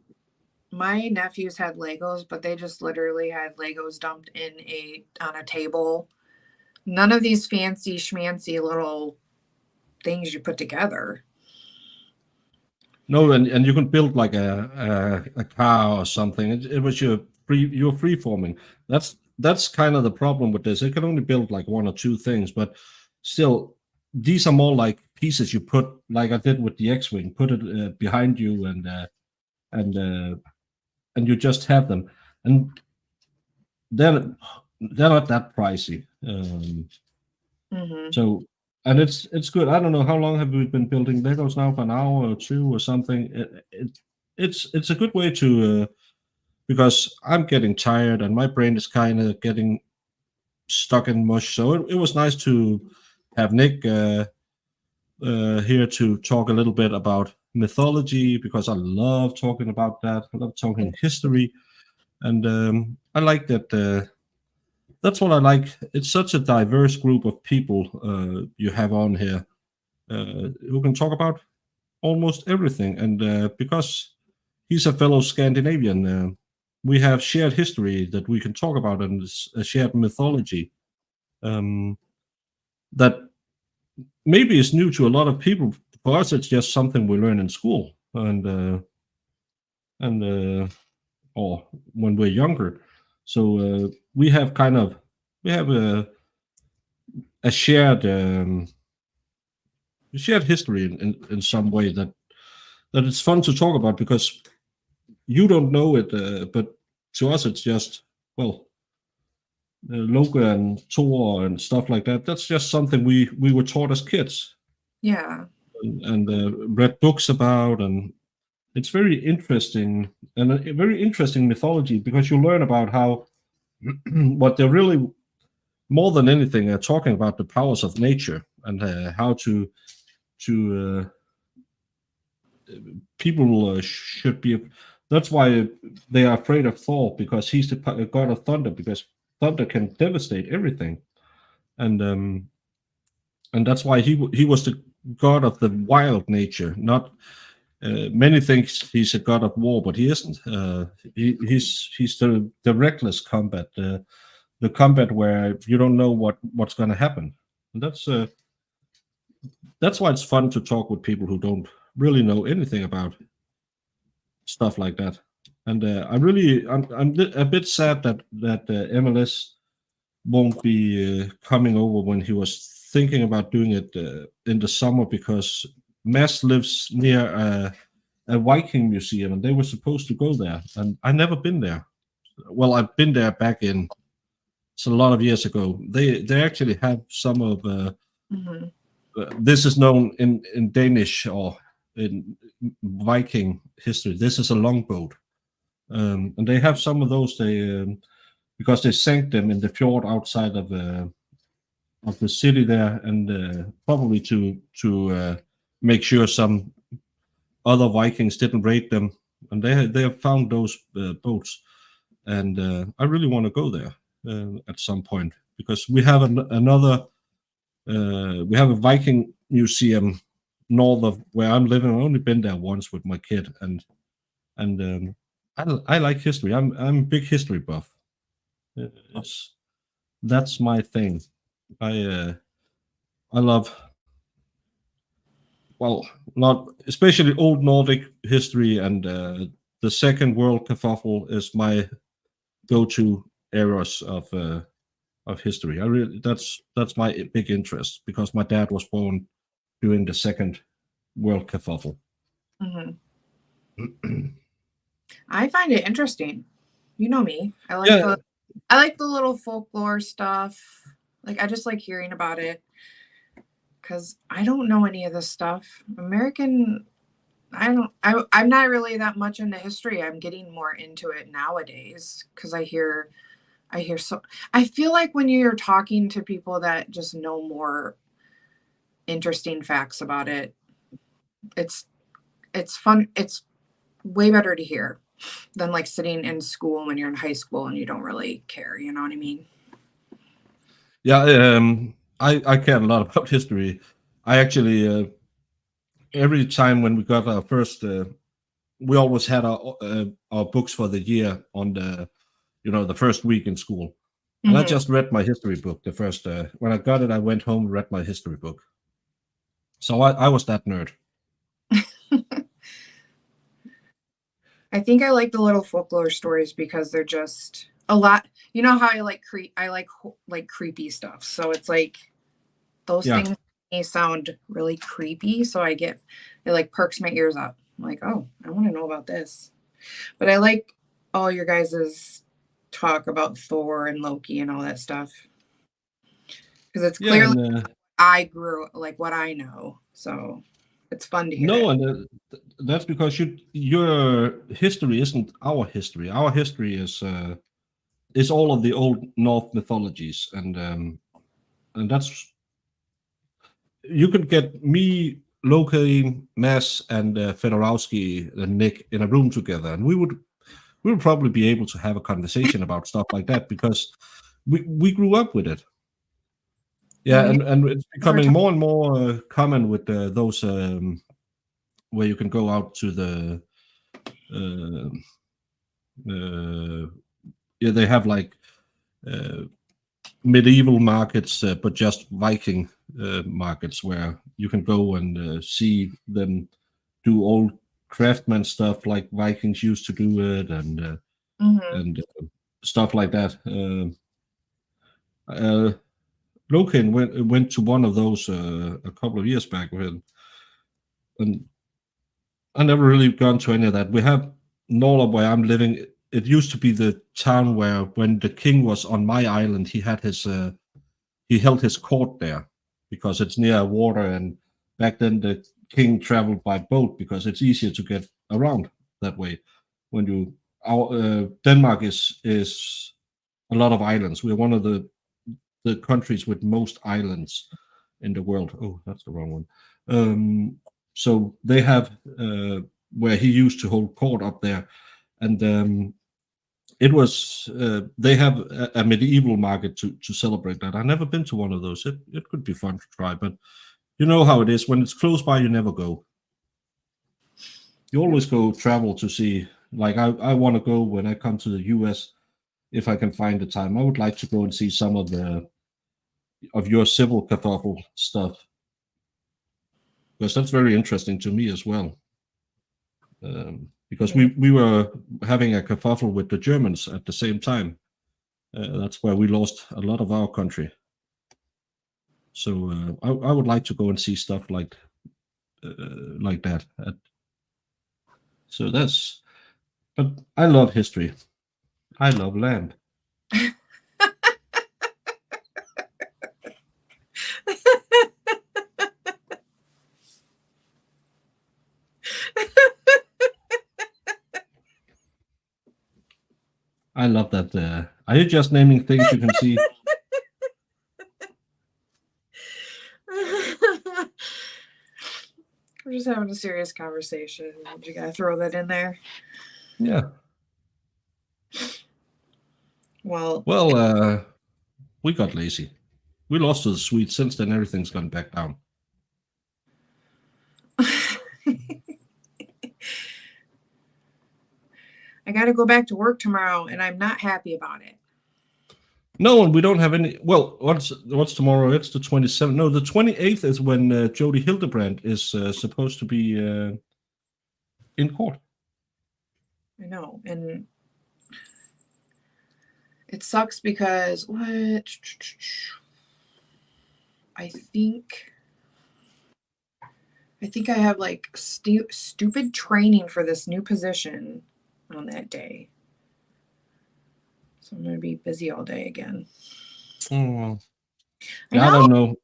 my nephews had Legos, but they just literally had Legos dumped on a table. None of these fancy schmancy little things you put together. No, and you can build like a car or something. It was you're free forming. That's kind of the problem with this. It can only build like 1 or 2 things, but still, these are more like pieces you put, like I did with the X-wing. Put it behind you, and you just have them, and they're not that pricey. So, and it's good. I don't know how long have we been building Legos now, for an hour or 2 or something. It's a good way to because I'm getting tired and my brain is kind of getting stuck in mush. So it was nice to have Nick here to talk a little bit about mythology, because I love talking about that. I love talking history, and I like that. That's what I like. It's such a diverse group of people you have on here who can talk about almost everything. And because he's a fellow Scandinavian, we have shared history that we can talk about, and a shared mythology that maybe is new to a lot of people. For us, it's just something we learn in school, and or when we're younger. So we have a shared history in some way that it's fun to talk about, because you don't know it, but to us it's just, well, Loki and Thor and stuff like that. That's just something we were taught as kids. Yeah. And read books about, and it's very interesting, and a very interesting mythology, because you learn about how what they're really, more than anything, talking about the powers of nature, and how to people should be. That's why they are afraid of Thor, because he's the god of thunder, because thunder can devastate everything, and that's why he was the god of the wild nature. Not many think he's a god of war, but he isn't. He's the reckless combat, the combat where you don't know what's going to happen. And that's why it's fun to talk with people who don't really know anything about stuff like that. And I'm a bit sad that MLS won't be coming over when he was thinking about doing it in the summer, because Mads lives near a Viking museum, and they were supposed to go there, and I never been there. Well, I've been there back in, it's a lot of years ago. They actually have some of this is known in Danish or in Viking history. This is a longboat, and they have some of those. They because they sank them in the fjord outside of the city there, and probably to make sure some other Vikings didn't raid them. And they have found those boats, and I really want to go there at some point, because we have another. We have a Viking museum north of where I'm living. I've only been there once with my kid, and I like history. I'm a big history buff. That's my thing. I love, well, not especially old Nordic history, and the Second World Kerfuffle is my go-to eras of history. I really that's my big interest, because my dad was born during the Second World Kerfuffle. I find it interesting. You know me. I like the little folklore stuff. Like, I just like hearing about it, because I don't know any of this stuff. I'm not really that much into history. I'm getting more into it nowadays, because I hear so, I feel like when you're talking to people that just know more interesting facts about it, it's fun. It's way better to hear than like sitting in school when you're in high school and you don't really care. You know what I mean? Yeah, I care a lot about history. I actually every time when we got our first, we always had our books for the year on the first week in school, and I just read my history book the first. When I got it, I went home and read my history book. So I was that nerd. I think I like the little folklore stories because they're just a lot. You know how I like creepy stuff. So it's like those things may sound really creepy. So it like perks my ears up. I'm like, oh, I want to know about this. But I like all your guys's talk about Thor and Loki and all that stuff, because it's clearly I grew like what I know. So it's fun to hear. No, and that's because your history isn't our history. Our history is all of the old North mythologies, and that's, you could get me, Loki, Mads, and Fedorowski and Nick in a room together, and we would probably be able to have a conversation about stuff like that, because we grew up with it. Yeah, and it's becoming more and more common with those where you can go out to the they have like medieval markets, but just Viking markets, where you can go and see them do old craftsman stuff like Vikings used to do it, and stuff like that. Loken went to one of those a couple of years back, and I never really gone to any of that. We have Norla, where I'm living. It used to be the town where, when the king was on my island, he held his court there, because it's near water, and back then the king traveled by boat because it's easier to get around that way. When Denmark is a lot of islands. We're one of the countries with most islands in the world. Oh, that's the wrong one. So they have where he used to hold court up there, and it was they have a medieval market to celebrate that. I've never been to one of those. It could be fun to try, but you know how it is. When it's close by, you never go. You always go travel to see. Like I want to go when I come to the US, if I can find the time. I would like to go and see some of your civil kerfuffle stuff, because that's very interesting to me as well. Because we were having a kerfuffle with the Germans at the same time, That's where we lost a lot of our country. So I would like to go and see stuff like that. So that's. But I love history. I love land. I love that. Are you just naming things you can see? We're just having a serious conversation. You gotta throw that in there. Yeah. Well, we got lazy. We lost to the Swedes. Since then, everything's gone back down. I got to go back to work tomorrow, and I'm not happy about it. No, and we don't have any. Well, what's tomorrow? It's the 27th. No, the 28th is when Jody Hildebrand is supposed to be in court. I know, and it sucks because what? I think I have like stupid training for this new position on that day. So I'm going to be busy all day again. Oh, yeah, I don't know.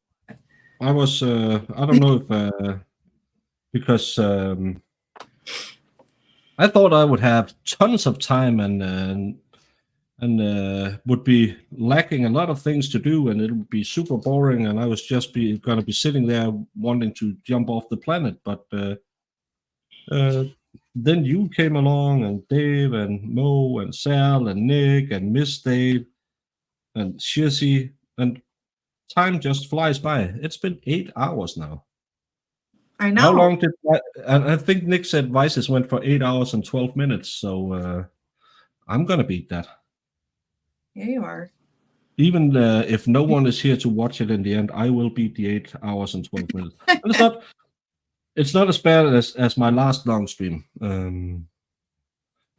I don't know if, because I thought I would have tons of time and would be lacking a lot of things to do, and it would be super boring, and I was just going to be sitting there wanting to jump off the planet. But then you came along, and Dave and Mo and Sal and Nick and Miss Dave and Shizzy, and time just flies by. It's been 8 hours now. I know. How long did I think Nick said Vices went for 8 hours and 12 minutes, so I'm going to beat that. Yeah, you are. Even if no one is here to watch it in the end, I will beat the 8 hours and 12 minutes. And it's not as bad as my last long stream.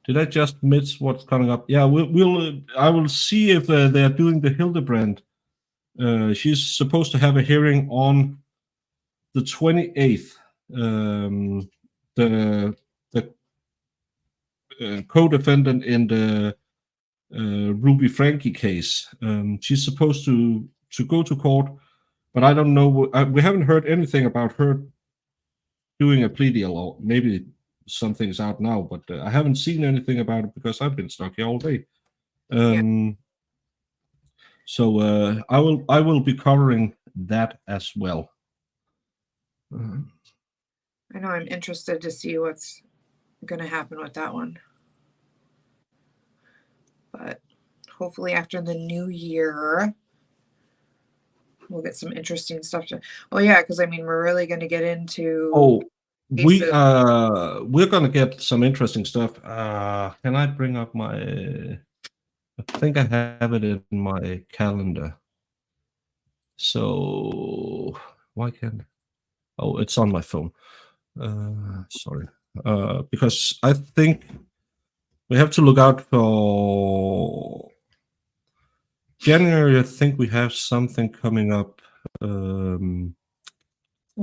Did I just miss what's coming up? Yeah, I will see if they're doing the Hildebrand. She's supposed to have a hearing on the 28th. The co-defendant in the Ruby Frankie case. She's supposed to go to court, but I don't know. We haven't heard anything about her doing a plea deal, or maybe something's out now, but I haven't seen anything about it because I've been stuck here all day. So I will be covering that as well. I know. I'm interested to see what's going to happen with that one. But hopefully after the new year, we'll get some interesting stuff to. Oh yeah, because I mean we're really going to get into. Oh, we're going to get some interesting stuff. Can I bring up my? I think I have it in my calendar. So why can't? Oh, it's on my phone. Sorry. Because I think we have to look out for January. I think we have something coming up. Well,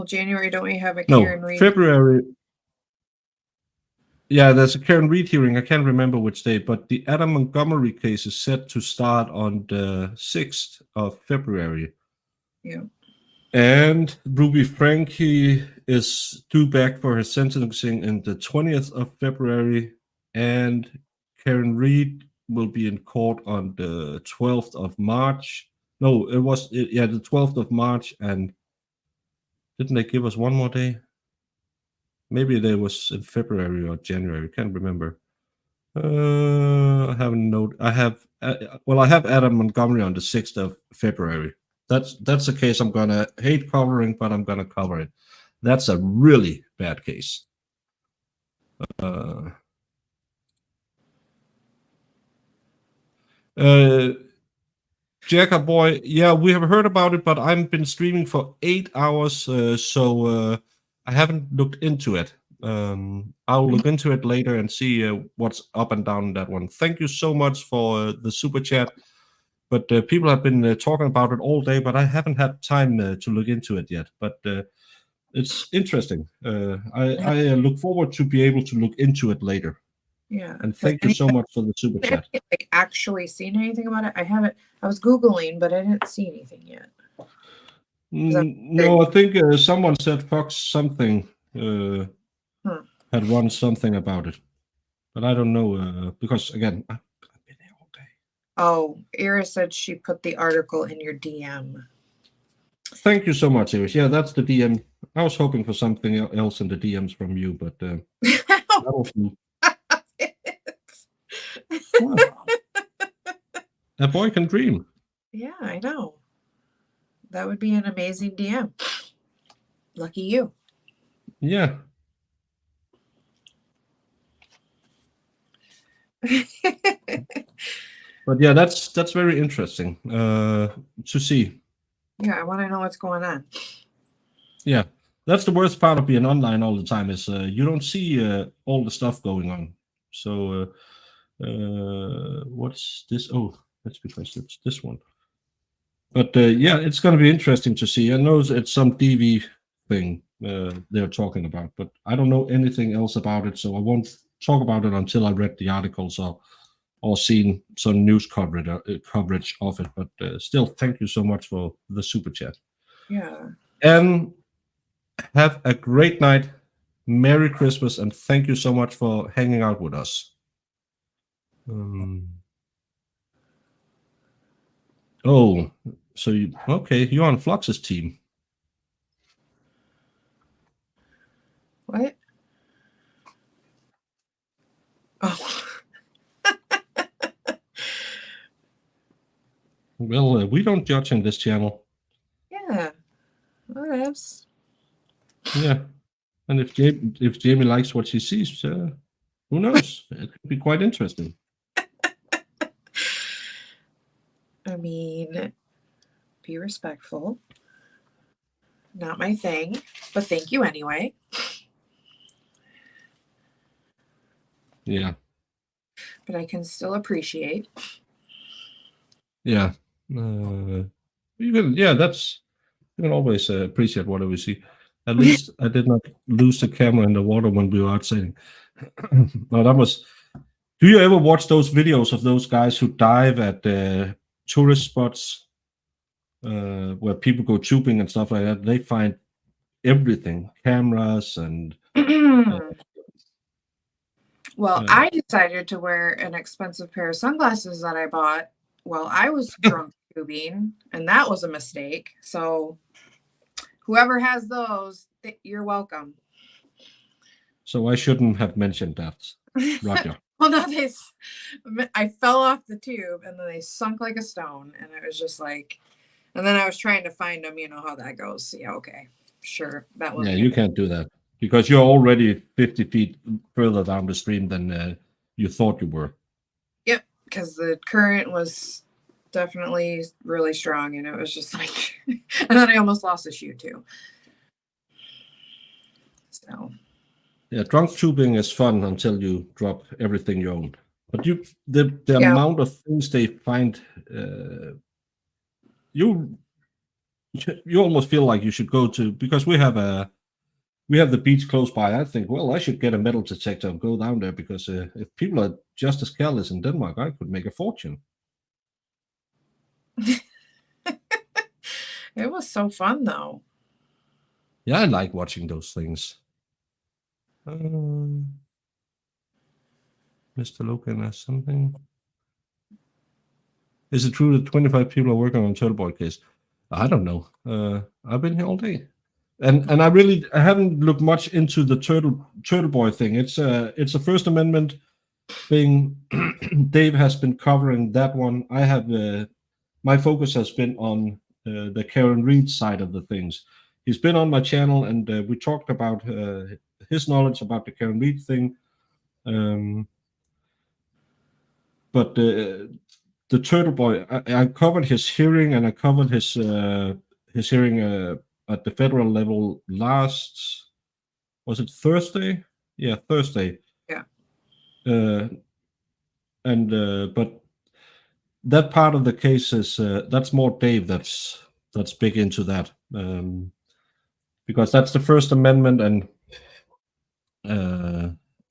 January, don't we have a Karen Reed? February. Yeah, there's a Karen Reed hearing. I can't remember which date, but the Adam Montgomery case is set to start on the 6th of February. Yeah. And Ruby Frankie is due back for her sentencing in the 20th of February. And Karen Reed will be in court on the 12th of March. No, the 12th of March. And didn't they give us one more day? Maybe they was in February or January. Can't remember. I have a note. I have Adam Montgomery on the 6th of February. That's a case I'm gonna hate covering, but I'm gonna cover it. That's a really bad case. Jacob boy, yeah, we have heard about it, but I've been streaming for 8 hours, so I haven't looked into it. I'll look into it later and see what's up and down in that one. Thank you so much for the super chat. but people have been talking about it all day, but I haven't had time to look into it yet. But it's interesting. I look forward to be able to look into it later. Yeah. And 'cause thank you so much for the super I chat. haven't like actually seen anything about it. I haven't. I was Googling, but I didn't see anything yet. No, I think someone said Fox something had run something about it, but I don't know because again, I've been here all day. Oh, Iris said she put the article in your DM. Thank you so much, Iris. Yeah, that's the DM. I was hoping for something else in the DMs from you, but that'll do. Well, a boy can dream. Yeah, I know. That would be an amazing DM. Lucky you. Yeah. But yeah, that's very interesting to see. Yeah, I want to know what's going on. Yeah, that's the worst part of being online all the time is you don't see all the stuff going on. So what's this? Oh, that's because it's this one. But yeah, it's going to be interesting to see. I know it's some DV thing they're talking about, but I don't know anything else about it, so I won't talk about it until I read the articles or seen some news coverage of it. But still, thank you so much for the super chat. Yeah. And have a great night. Merry Christmas, and thank you so much for hanging out with us. Oh, so you're on Flux's team. What? Oh. Well, we don't judge in this channel. Yeah. Whatevs. Yeah, and if Jamie likes what she sees, who knows? It could be quite interesting. I mean, be respectful. Not my thing, but thank you anyway. Yeah. But I can still appreciate. Yeah. You can always appreciate whatever we see. At least I did not lose the camera in the water when we were out sailing. No, that was. Do you ever watch those videos of those guys who dive at tourist spots where people go tubing and stuff like that? They find everything, cameras and. Well, I decided to wear an expensive pair of sunglasses that I bought while I was drunk tubing, and that was a mistake. So, whoever has those, you're welcome. So I shouldn't have mentioned that, Roger. Well, no, I fell off the tube and then they sunk like a stone, and it was just like, and then I was trying to find them. You know how that goes. Yeah, okay, sure, that was. Yeah, you can't do that because you're already 50 feet further down the stream than you thought you were. Yep, because the current was definitely really strong, and it was just like, and then I almost lost a shoe too. So. Yeah, drunk tubing is fun until you drop everything you own. But the amount of things they find, you almost feel like you should go to, because we have the beach close by. I think, well, I should get a metal detector and go down there because if people are just as careless in Denmark, I could make a fortune. It was so fun though. Yeah, I like watching those things. Mr. Logan has something. Is it true that 25 people are working on Turtle Boy case? I don't know. I've been here all day, and I haven't looked much into the Turtle Boy thing. It's a First Amendment thing. Dave has been covering that one. I have my focus has been on the Karen Reed side of the things. He's been on my channel, and we talked about his knowledge about the Karen Reed thing. But the Turtle Boy, I covered his hearing, and I covered his hearing at the federal level last. Was it Thursday? Yeah, Thursday. Yeah. But that part of the case is that's more Dave that's big into that, because that's the First Amendment, and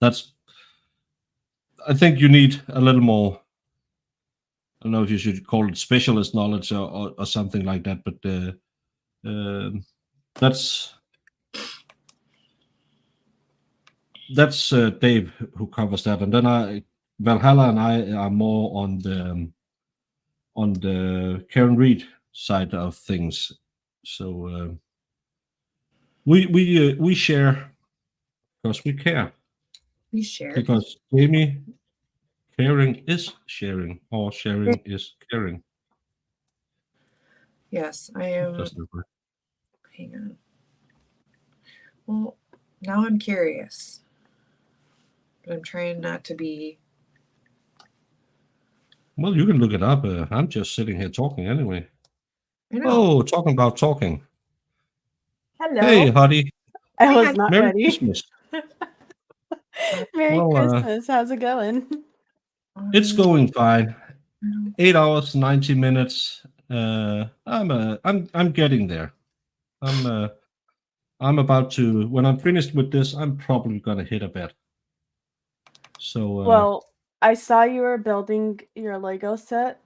that's, I think you need a little more. I don't know if you should call it specialist knowledge or something like that, but that's Dave who covers that, and then Valhalla and I are more on the Karen Reed side of things. So we share because we care. We share. Because Jamie, caring is sharing, or sharing is caring. Yes, I am. Doesn't work. Hang on. Well, now I'm curious, but I'm trying not to be. Well, you can look it up. I'm just sitting here talking anyway. I know. Oh, talking about talking. Hello. Hey, Hottie. I Hi, was Hottie. not Merry ready. Christmas. Merry Well, Christmas. How's it going? It's going fine. Mm. 8 hours, 90 minutes. I'm getting there. I'm about to. When I'm finished with this, I'm probably gonna hit a bed. So Well, I saw you were building your Lego set,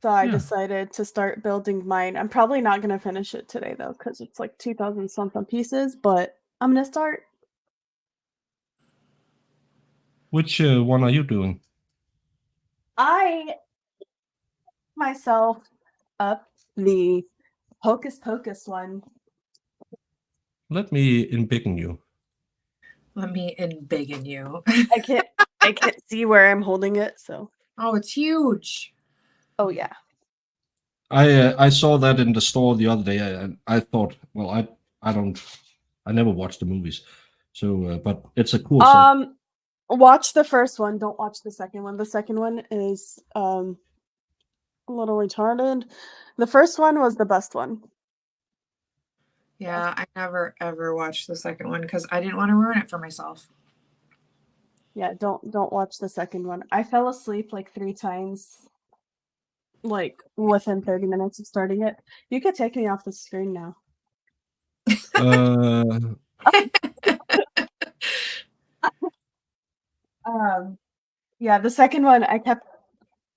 so I Yeah. decided to start building mine. I'm probably not going to finish it today, though, because it's like 2,000 something pieces, but I'm going to start. which one are you doing? I myself up the Hocus Pocus one. Let me embiggen you. Let me embiggen you. I can't see where I'm holding it, so. Oh, it's huge. Oh yeah. I saw that in the store the other day, and I thought, well, I never watched the movies, so but it's a cool set. Watch the first one. Don't watch the second one. The second one is a little retarded. The first one was the best one. Yeah, I never ever watched the second one because I didn't want to ruin it for myself. Yeah, don't watch the second one. I fell asleep like 3 times, like within 30 minutes of starting it. You could take me off the screen now. Yeah, the second one I kept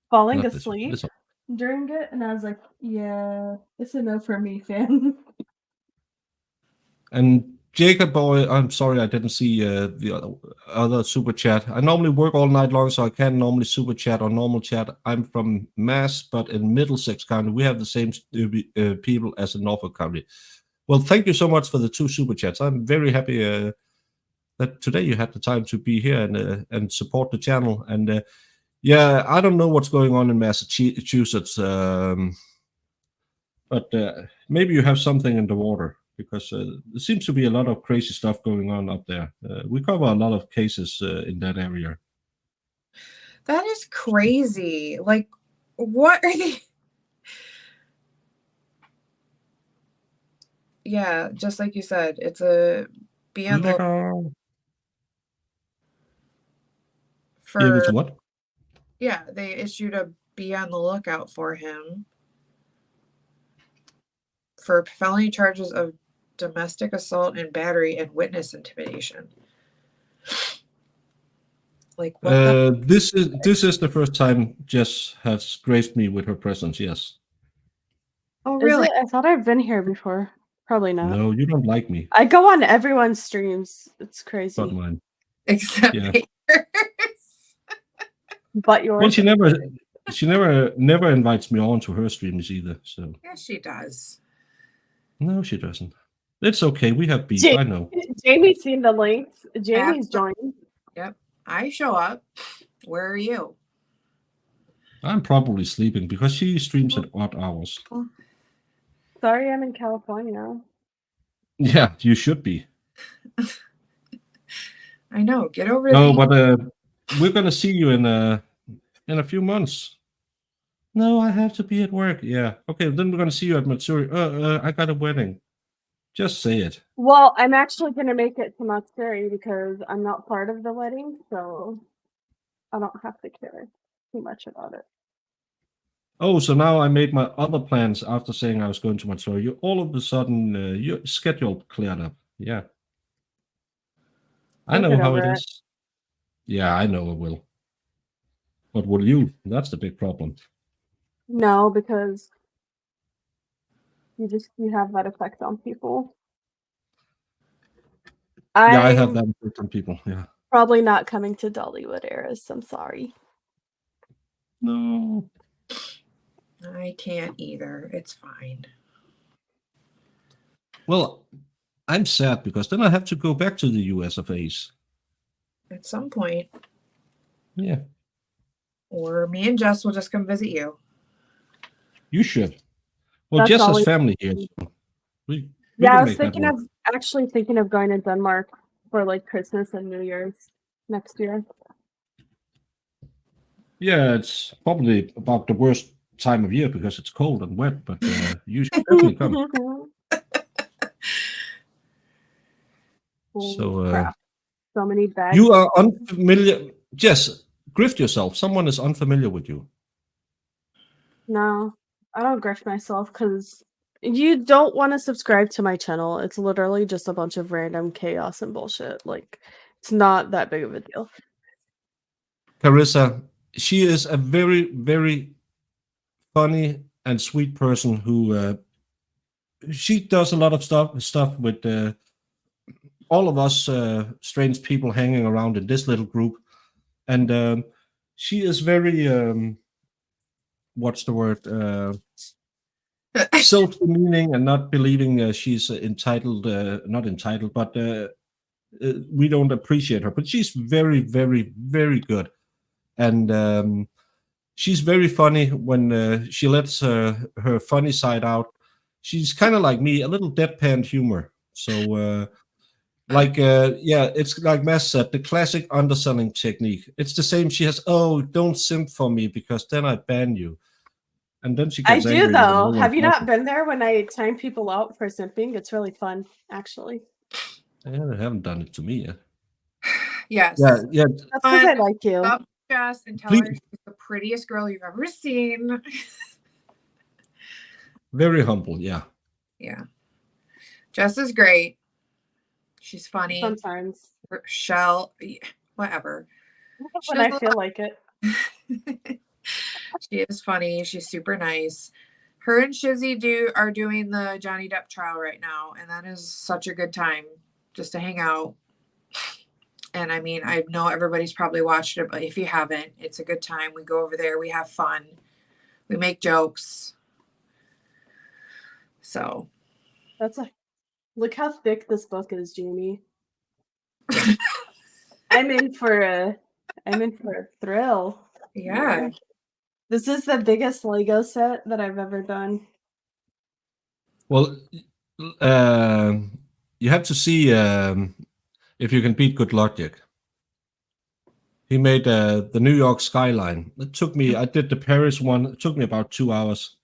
falling Not this one. asleep This one. during it, and I was like, yeah, it's a no for me, fan. And Jacob boy, I'm sorry I didn't see the other super chat. I normally work all night long, so I can't normally super chat or normal chat. I'm from Mass, but in Middlesex County, we have the same people as in Norfolk County. Well, thank you so much for the 2 super chats. I'm very happy that today you had the time to be here and support the channel. And yeah, I don't know what's going on in Massachusetts, but maybe you have something in the water, because there seems to be a lot of crazy stuff going on up there. We cover a lot of cases in that area. That is crazy. Like, what are they? Yeah, just like you said, it's a beyond the It was what? Yeah, they issued a be on the lookout for him for felony charges of domestic assault and battery and witness intimidation. Like what? This is the first time Jess has graced me with her presence. Yes. Oh, Is really? it? I thought I've been here before. Probably not. No, you don't like me. I go on everyone's streams. It's crazy. But mine. Except Yeah. yours. But yours. Well, she never invites me on to her streams either. So Yes, she does. no, she doesn't. It's okay. We have beef. I know. Jamie's seen the links. Jamie's Absolutely. joined. Yep. I show up. Where are you? I'm probably sleeping because she streams at odd hours. Sorry, I'm in California. Yeah, you should be. I know. Get over No, the. but we're gonna see you in a few months. No, I have to be at work. Yeah. Okay, then we're gonna see you at Matsuri. I got a wedding. Just say it. Well, I'm actually going to make it to Matsuri because I'm not part of the wedding, so I don't have to care too much about it. Oh, so now I made my other plans after saying I was going to Montessori. You all of a sudden your schedule cleared up. Yeah, I You'll know get how it over it. is. Yeah, I know it will. But will you? That's the big problem. No, because you have that effect on people. Yeah, I have I'm that effect on people. Yeah. probably not coming to Dollywood Eras. I'm sorry. No. I can't either. It's fine. Well, I'm sad because then I have to go back to the US of A's. At some point. Yeah. Or me and Jess will just come visit you. You should. Well, That's Jess has always family here. So we Yeah, I can was make that thinking work. of actually thinking of going to Denmark for like Christmas and New Year's next year. Yeah, it's probably about the worst time of year because it's cold and wet, but you should definitely come. Holy So crap. So many bags. you are unfamiliar. Jess, grift yourself. Someone is unfamiliar with you. No, I don't grift myself because you don't want to subscribe to my channel. It's literally just a bunch of random chaos and bullshit. Like, it's not that big of a deal. Carissa, she is a very, very funny and sweet person who she does a lot of stuff with all of us strange people hanging around in this little group, and she is very what's the word self-demeaning and not believing she's entitled, not entitled, but we don't appreciate her. But she's very, very, very good, and she's very funny when she lets her funny side out. She's kind of like me, a little deadpan humor. So, yeah, it's like Mass said, the classic underselling technique. It's the same. She has, oh, don't simp for me because then I ban you. And then she I gets do angry when though. no one Have you does not it. been there when I time people out for simping? It's really fun, actually. Yeah, they haven't done it to me yet. Yes. Yeah, yeah. That's because I like you. Up Jess and tell Please. her she's the prettiest girl you've ever seen. Very humble, yeah. Yeah. Jess is great. She's funny. Sometimes. Shell, whatever. She When does I a feel lot- like it. She is funny. She's super nice. Her and Shizzy are doing the Johnny Depp trial right now, and that is such a good time just to hang out. And I mean, I know everybody's probably watched it, but if you haven't, it's a good time. We go over there, we have fun, we make jokes. So Look how thick this book is, Jamie. I'm in for a thrill. yeah. This is the biggest Lego set that I've ever done. Well, you have to see if you can beat Good Logic. He made the New York skyline. It took me, I did the Paris one. It took me about 2 hours.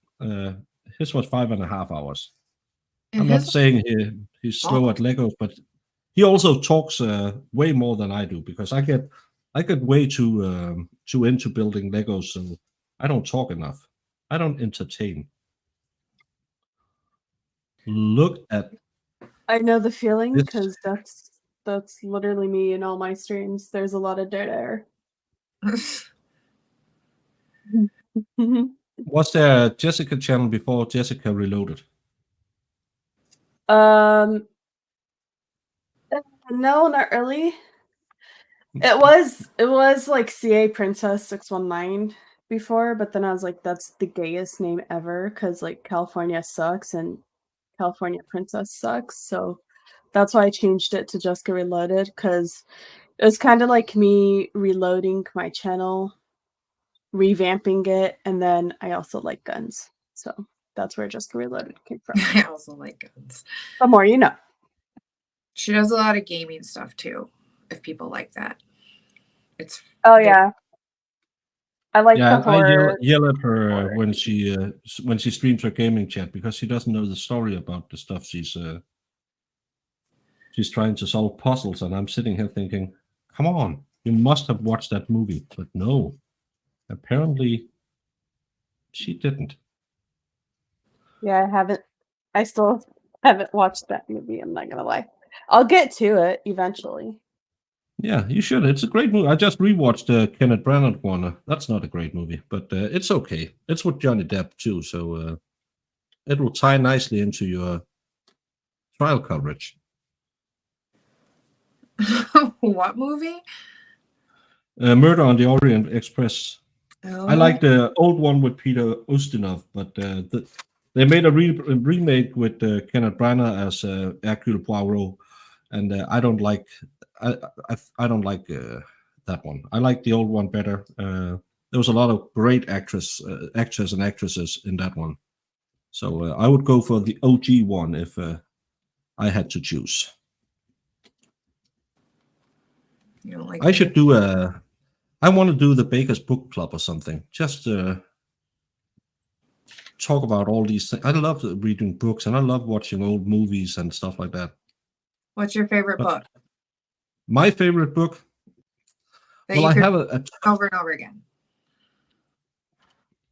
His was 5.5 hours. And I'm not his- saying he's slow at Legos, but he also talks way more than I do because I get way too into building Legos, so I don't talk enough. I don't entertain. Look at I know the feeling this. because that's literally me in all my streams. There's a lot of dead air. Was there a Jessica channel before Jessica Reloaded? No, not really. It was like CA Princess 619 before, but then I was like, that's the gayest name ever because like California sucks and California Princess sucks. So that's why I changed it to Jessica Reloaded because it was kind of like me reloading my channel, revamping it, and then I also like guns. So that's where Jessica Reloaded came from. I also like guns. The more you know. She does a lot of gaming stuff too, if people like that. It's Oh yeah. I like Yeah, the I horror. yell at her when she streams her gaming chat because she doesn't know the story about the stuff she's trying to solve puzzles, and I'm sitting here thinking, come on, you must have watched that movie. But no, apparently she didn't. Yeah, I still haven't watched that movie, I'm not gonna lie. I'll get to it eventually. Yeah, you should. It's a great movie. I just rewatched Kenneth Branagh one. That's not a great movie, but it's okay. It's with Johnny Depp too, so it will tie nicely into your trial coverage. What movie? Murder on the Orient Express. Oh. I like the old one with Peter Ustinov, but they made a remake with Kenneth Branagh as Hercule Poirot, and I don't like. I don't like that one. I like the old one better. There was a lot of great actors and actresses in that one, so I would go for the OG one if I had to choose. You don't like I should do a. I want to do the Baker's Book Club or something. Just talk about all these things. I love reading books and I love watching old movies and stuff like that. What's your favorite book My favorite book? that Well, you I could have over and over again?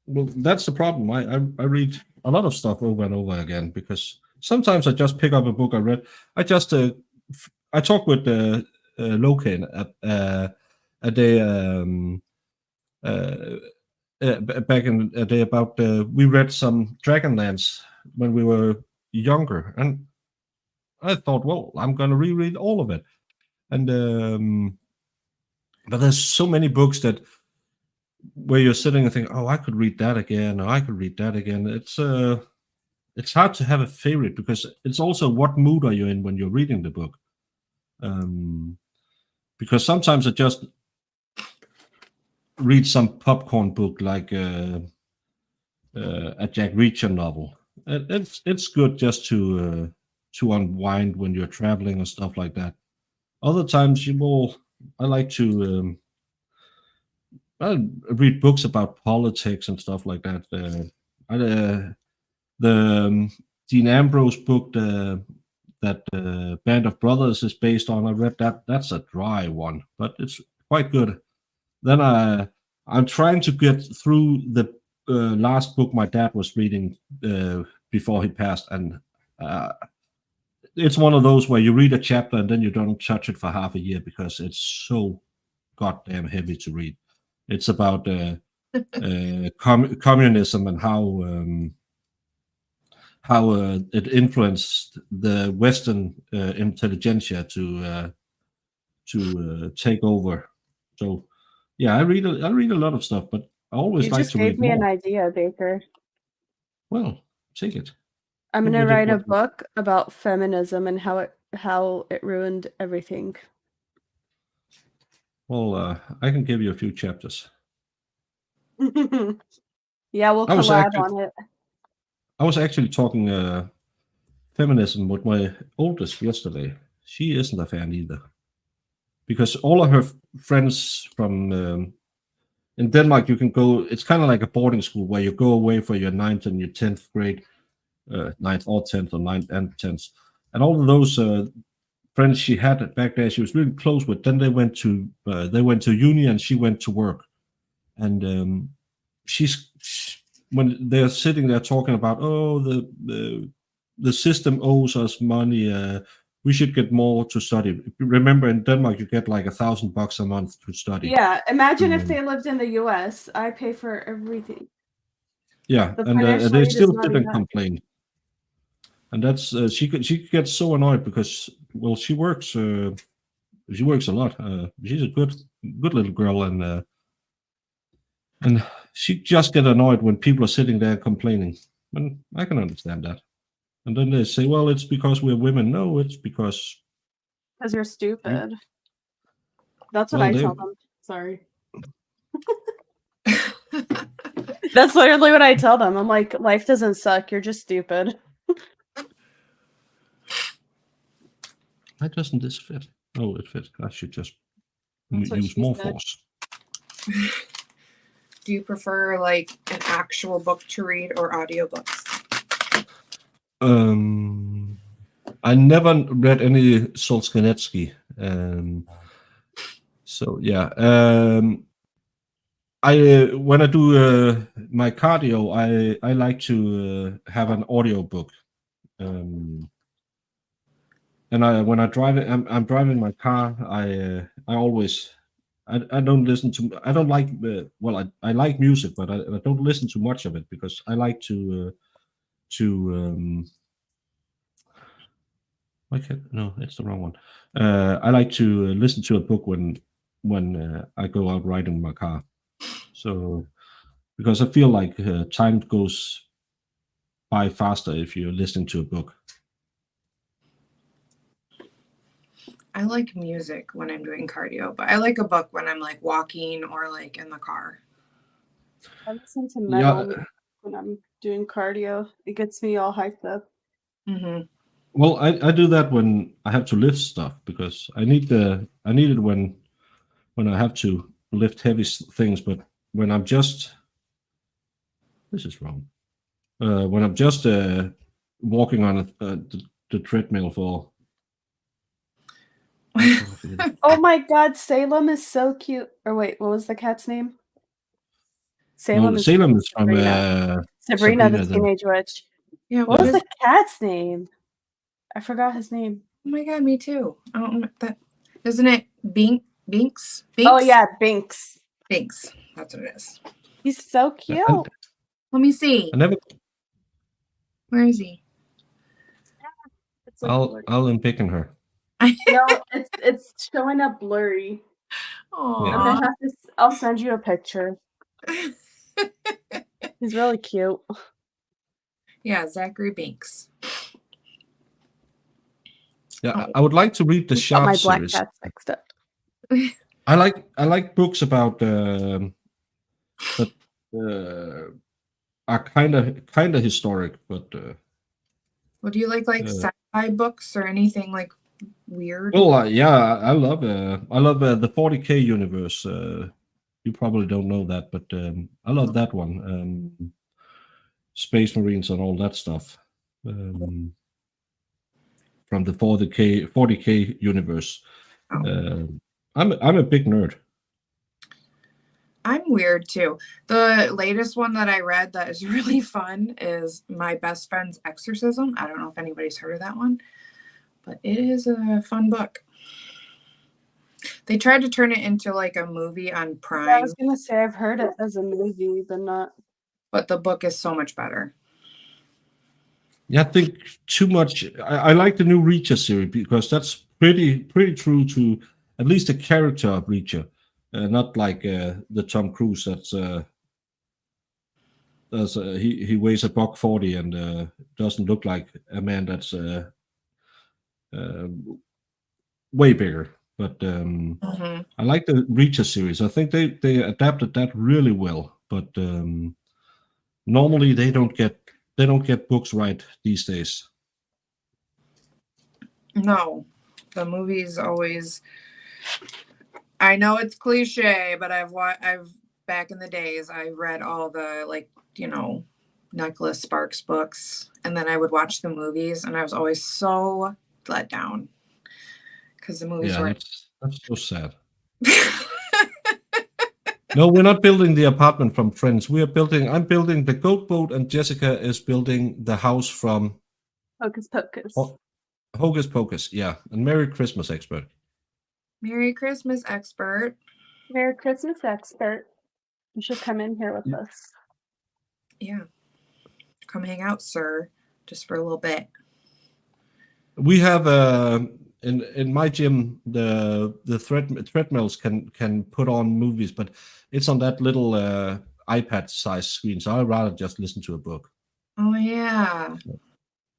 Well, that's the problem. I read a lot of stuff over and over again because sometimes I just pick up a book I read. I just I talked with Locan at the back in a day about we read some Dragonlance when we were younger, and I thought, well, I'm gonna reread all of it, and but there's so many books that where you're sitting and think, oh, I could read that again, or I could read that again. It's hard to have a favorite because it's also what mood are you in when you're reading the book. Because sometimes I just read some popcorn book like a Jack Reacher novel. It's good just to unwind when you're traveling and stuff like that. Other times I like to I read books about politics and stuff like that. The Dean Ambrose book that Band of Brothers is based on, I read that. That's a dry one, but it's quite good. Then I'm trying to get through the last book my dad was reading before he passed, and it's one of those where you read a chapter and then you don't touch it for half a year because it's so goddamn heavy to read. It's about communism and how it influenced the Western intelligentsia to take over. So yeah, I read a lot of stuff, but I always You like just to gave read me an more. idea, Baker. Well, take it. I'm What gonna would you- write a what- book about feminism and how it ruined everything. Well, I can give you a few chapters. Yeah, we'll I was collab actually- on it. I was actually talking feminism with my oldest yesterday. She isn't a fan either, because all of her friends from in Denmark, you can go. It's kind of like a boarding school where you go away for your 9th and your 10th grade, 9th or 10th or 9th and 10th, and all of those friends she had back there, she was really close with. Then they went to uni and she went to work, and when they're sitting there talking about, oh, the system owes us money, we should get more to study. Remember, in Denmark you get like $1,000 a month to study. Yeah, imagine if they lived in the US. I pay for everything. Yeah, The and financial they aid is still not sit and enough. complain, and that's she gets so annoyed because, well, she works a lot. She's a good little girl, and she just get annoyed when people are sitting there complaining. And I can understand that. And then they say, well, it's because we're women. No, it's because Because you're stupid. That's what Well, I they- tell them. Sorry. That's literally what I tell them. I'm like, life doesn't suck. You're just stupid. why doesn't this fit? Oh, it fits. I should just That's what use she more said. force. Do you prefer like an actual book to read or audiobooks? I never read any Solzhenitsyn. So yeah. when I do my cardio, I like to have an audio book. And when I drive it, I'm driving my car. I always I don't listen to. I don't like. Well, I like music, but I don't listen to much of it because I like to. No, it's the wrong one. I like to listen to a book when I go out riding my car. So because I feel like time goes by faster if you're listening to a book. I like music when I'm doing cardio, but I like a book when I'm like walking or like in the car. I listen to metal when I'm doing cardio. It gets me all hyped up. Mm-hmm. Well, I do that when I have to lift stuff because I need it when I have to lift heavy things. But when I'm just this is wrong. When I'm just walking on the treadmill for. Oh my God, Salem is so cute. Or wait, what was the cat's name? Salem is Salem is from Sabrina the Teenage Witch. Yeah, What was the cat's name? I forgot his name. Oh my God, me too. I don't know that. Isn't it Binks? Oh yeah, Binks. Binks. That's what it is. He's so cute. Let me see. Where is he? It's like I'll picking her. No, it's showing up blurry. Aww. I'll send you a picture. He's really cute. Yeah, Zachary Binks. Yeah, I would like to read the Shark my black series. cat's mixed up. I like books about that are kind of historic, but. Well, do you like sci-fi books or anything like weird? Well, yeah, I love the 40K universe. You probably don't know that, but I love that one. Space Marines and all that stuff. From the 40K universe. I'm a big nerd. I'm weird too. The latest one that I read that is really fun is My Best Friend's Exorcism. I don't know if anybody's heard of that one, but it is a fun book. They tried to turn it into like a movie on Prime. I was gonna say I've heard it as a movie, but not. But the book is so much better. Yeah, I think too much. I like the new Reacher series because that's pretty true to at least the character of Reacher, not like the Tom Cruise that's he weighs $140 and doesn't look like a man that's way bigger. But I like the Reacher series. I think they adapted that really well. But normally they don't get books right these days. No, the movies always. I know it's cliche, but I've back in the days I read all the Nicholas Sparks books, and then I would watch the movies, and I was always so let down because the movies were. That's so sad. No, we're not building the apartment from Friends. I'm building the goat boat, and Jessica is building the house from Hocus Pocus. Hocus Pocus, yeah. And Merry Christmas, expert. Merry Christmas, expert. Merry Christmas, expert. You should come in here with us. Yeah. Come hang out, sir, just for a little bit. We have in my gym the treadmills can put on movies, but it's on that little iPad size screen, so I'd rather just listen to a book. Oh yeah,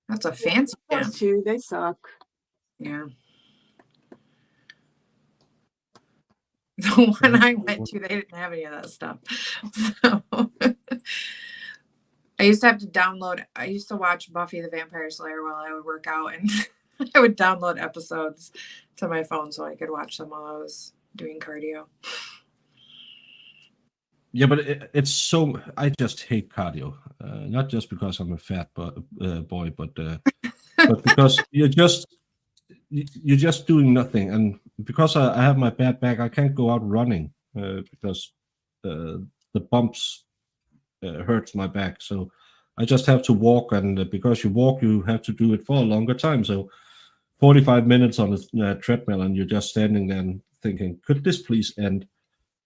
that's a fancy gym. Too. They suck. Yeah. The one I went to, they didn't have any of that stuff. So I used to watch Buffy the Vampire Slayer while I would work out, and I would download episodes to my phone so I could watch them while I was doing cardio. Yeah, but it's so. I just hate cardio, not just because I'm a fat boy, but because you're just doing nothing, and because I have my bad back, I can't go out running because the bumps hurts my back. So I just have to walk, and because you walk, you have to do it for a longer time. So 45 minutes on a treadmill, and you're just standing there and thinking, could this please end?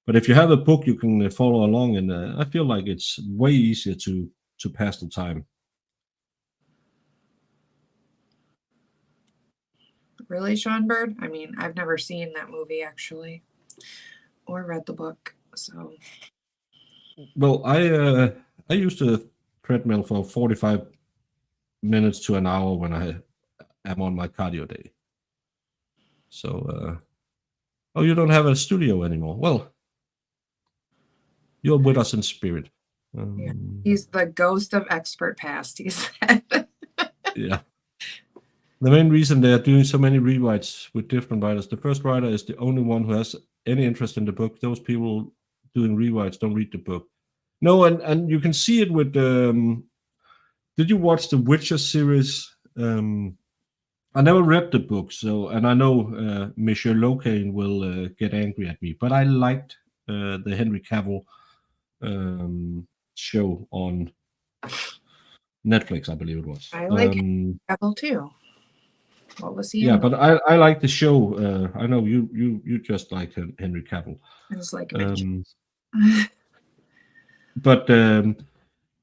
But if you have a book, you can follow along, and I feel like it's way easier to pass the time. Really, Sean Bird? I mean, I've never seen that movie actually, or read the book. So, Well, I used a treadmill for 45 minutes to an hour when I am on my cardio day. So, oh, you don't have a studio anymore? Well, you're with us in spirit. yeah, he's the ghost of expert past. He said. Yeah. The main reason they are doing so many rewrites with different writers, the first writer is the only one who has any interest in the book. Those people doing rewrites don't read the book. No, and you can see it with. Did you watch the Witcher series? I never read the book, so, and I know Monsieur Locane will get angry at me, but I liked the Henry Cavill show on Netflix, I believe it was. I like Cavill too. What was he? Yeah, but I like the show. I know you just like Henry Cavill. I just like him. But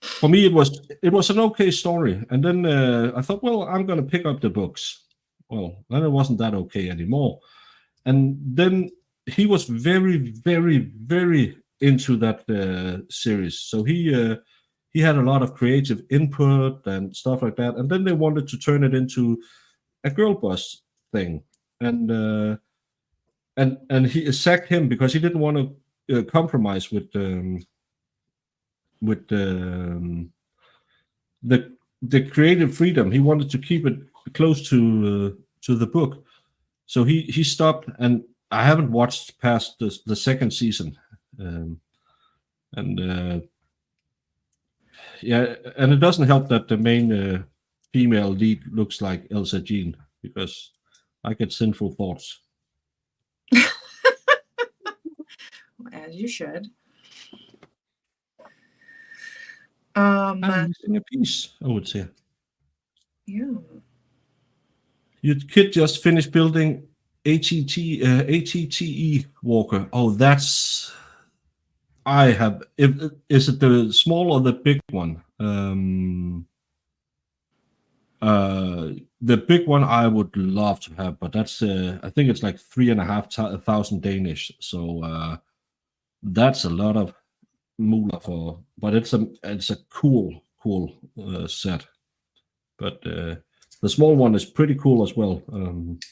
for me, it was an okay story, and then I thought, well, I'm going to pick up the books. Well, then it wasn't that okay anymore, and then he was very, very, very into that series. So he had a lot of creative input and stuff like that, and then they wanted to turn it into a girl boss thing, and he sacked him because he didn't want to compromise with the creative freedom. He wanted to keep it close to the book, so he stopped. And I haven't watched past the second season, yeah, and it doesn't help that the main female lead looks like Elsa Jean, because I get sinful thoughts. As you should. I'm missing a piece, I would say. Yeah. Your kid just finished building ATTE Walker. Oh, that's. I have. Is it the small or the big one? The big one I would love to have, but that's I think it's like 3,500 Danish. So that's a lot of moolah for. But it's a cool set. But the small one is pretty cool as well, and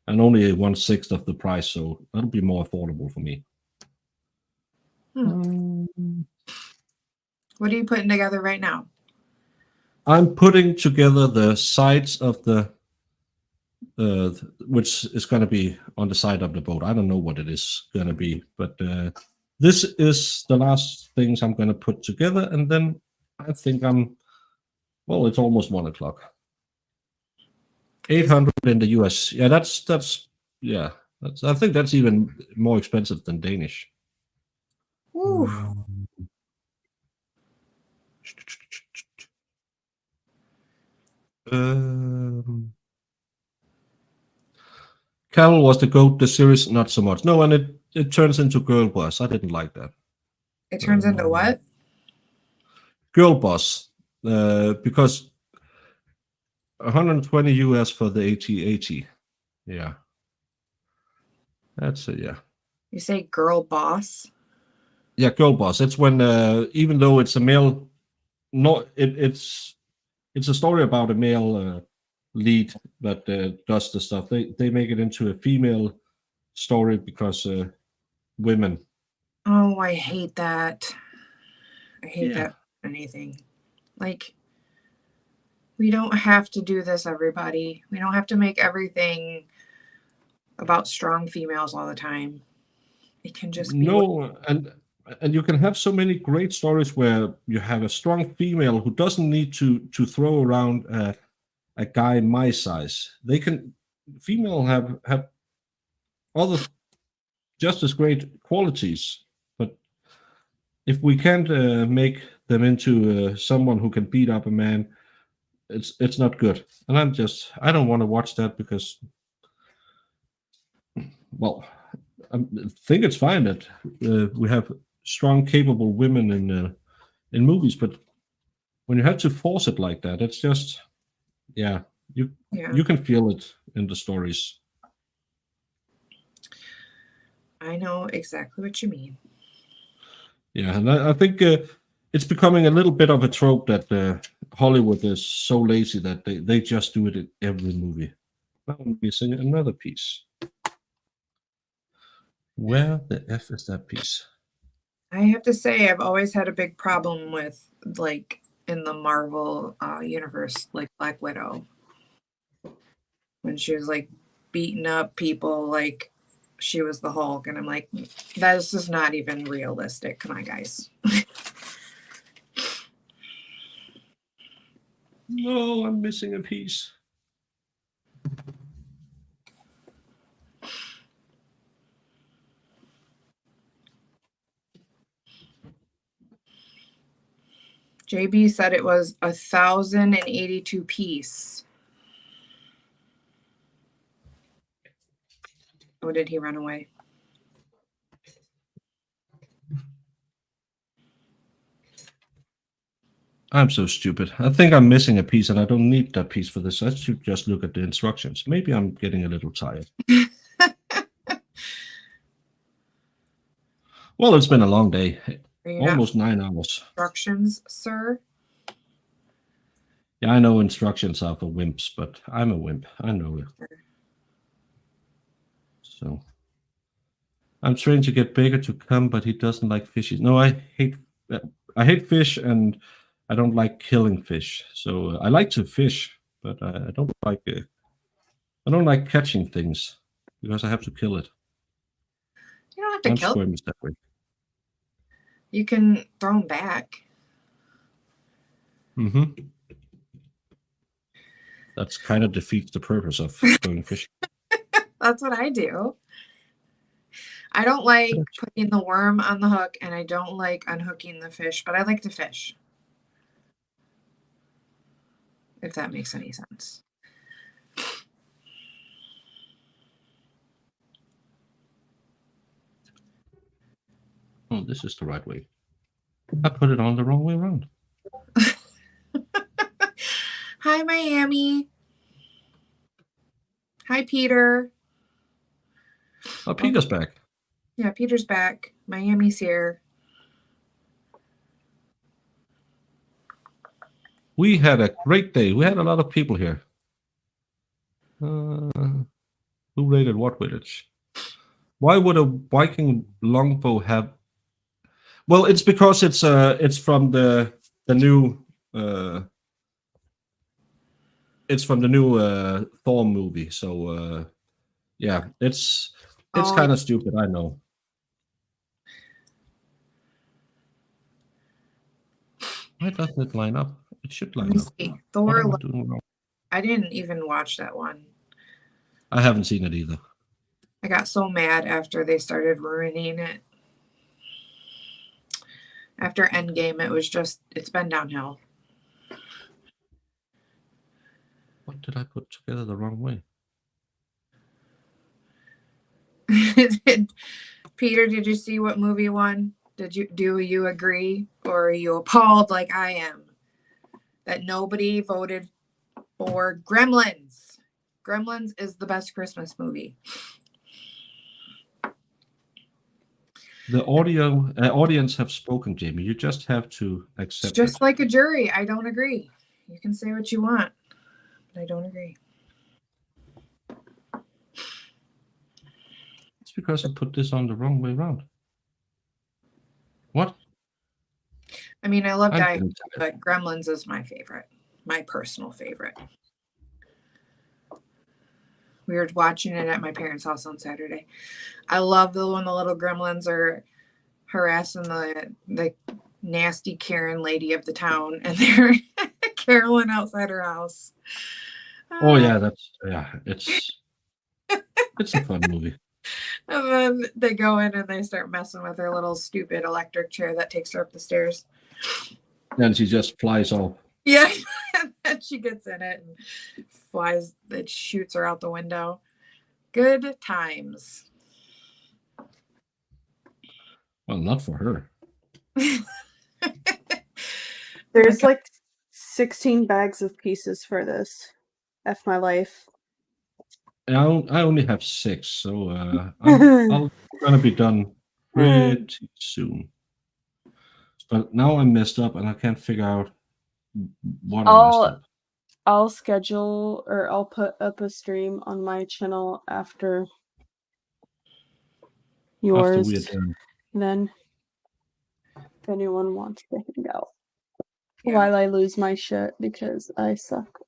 only 1/6 of the price, so that'll be more affordable for me. What are you putting together right now? I'm putting together the sides of the which is going to be on the side of the boat. I don't know what it is going to be, but this is the last things I'm going to put together, and then I think it's almost 1 o'clock. 800 in the US. Yeah, that's I think that's even more expensive than Danish. Ooh. Carol was the goat, the series not so much. No, and it turns into Girl Boss. I didn't like that. It turns into what? Girl Boss, because 120 US for the AT-80. Yeah. That's it, yeah. You say girl boss? Yeah, Girl Boss. It's when even though it's a male, it's a story about a male lead that does the stuff. They make it into a female story because women. Oh, I hate that. I hate that anything. Like, we don't have to do this, everybody. We don't have to make everything about strong females all the time. It can just be and you can have so many great stories where you have a strong female who doesn't need to throw around a guy my size. Female have other just as great qualities, but if we can't make them into someone who can beat up a man, it's not good. And I don't want to watch that because, well, I think it's fine that we have strong, capable women in movies, but when you have to force it like that, it's just, yeah, you can feel it in the stories. I know exactly what you mean. Yeah, and I think it's becoming a little bit of a trope that Hollywood is so lazy that they just do it in every movie. Now I'm missing another piece. Where the F is that piece? I have to say, I've always had a big problem with, like, in the Marvel universe, like Black Widow, when she was like beating up people like she was the Hulk, and I'm like, this is not even realistic. Come on, guys. No, I'm missing a piece. JB said it was 1,082 piece. Or did he run away? I'm so stupid. I think I'm missing a piece and I don't need that piece for this. I should just look at the instructions. Maybe I'm getting a little tired. Well, it's been a long day. Almost 9 hours. Instructions, sir? Yeah, I know instructions are for wimps, but I'm a wimp. I know it. So I'm trying to get Baker to come, but he doesn't like fishes. No, I hate fish, and I don't like killing fish. So I like to fish, but I don't like catching things because I have to kill it. You don't have to I'm kill squirmish that way. You can throw them back. Mm-hmm. That's kind of defeats the purpose of going fishing. That's what I do. I don't like putting the worm on the hook, and I don't like unhooking the fish, but I like to fish. If that makes any sense. Oh, this is the right way. I put it on the wrong way around. Hi, Miami. Hi, Peter. Oh, Peter's back. Yeah, Peter's back. Miami's here. We had a great day. We had a lot of people here. Who raided what village? Why would a Viking longbow have? Well, it's because it's from the new it's from the new Thor movie. So yeah, it's kind of stupid. I know. Why doesn't it line up? It should line up. See. Thor. What am I doing wrong? I didn't even watch that one. I haven't seen it either. I got so mad after they started ruining it. After Endgame, it's been downhill. What did I put together the wrong way? Peter, did you see what movie won? Do you agree, or are you appalled like I am that nobody voted for Gremlins? Gremlins is the best Christmas movie. The audience have spoken, Jamie. You just have to accept It's just it. like a jury. I don't agree. You can say what you want, but I don't agree. It's because I put this on the wrong way around. What? I mean, I love Die Hard, but Gremlins is my favorite, my personal favorite. We were watching it at my parents' house on Saturday. I love when the little gremlins are harassing the nasty Karen lady of the town, and they're caroling outside her house. Oh yeah, it's a fun movie. And then they go in and they start messing with her little stupid electric chair that takes her up the stairs. And she just flies off. Yeah. And then she gets in it and flies, it shoots her out the window. Good times. Well, not for her. There's like 16 bags of pieces for this. F my life. I only have 6, so I'm gonna be done pretty soon. But now I'm messed up and I can't figure out what I messed up. I'll schedule or I'll put up a stream on my channel after yours. After we adjourn. Then, if anyone wants to hang out Yeah. while I lose my shit because I suck.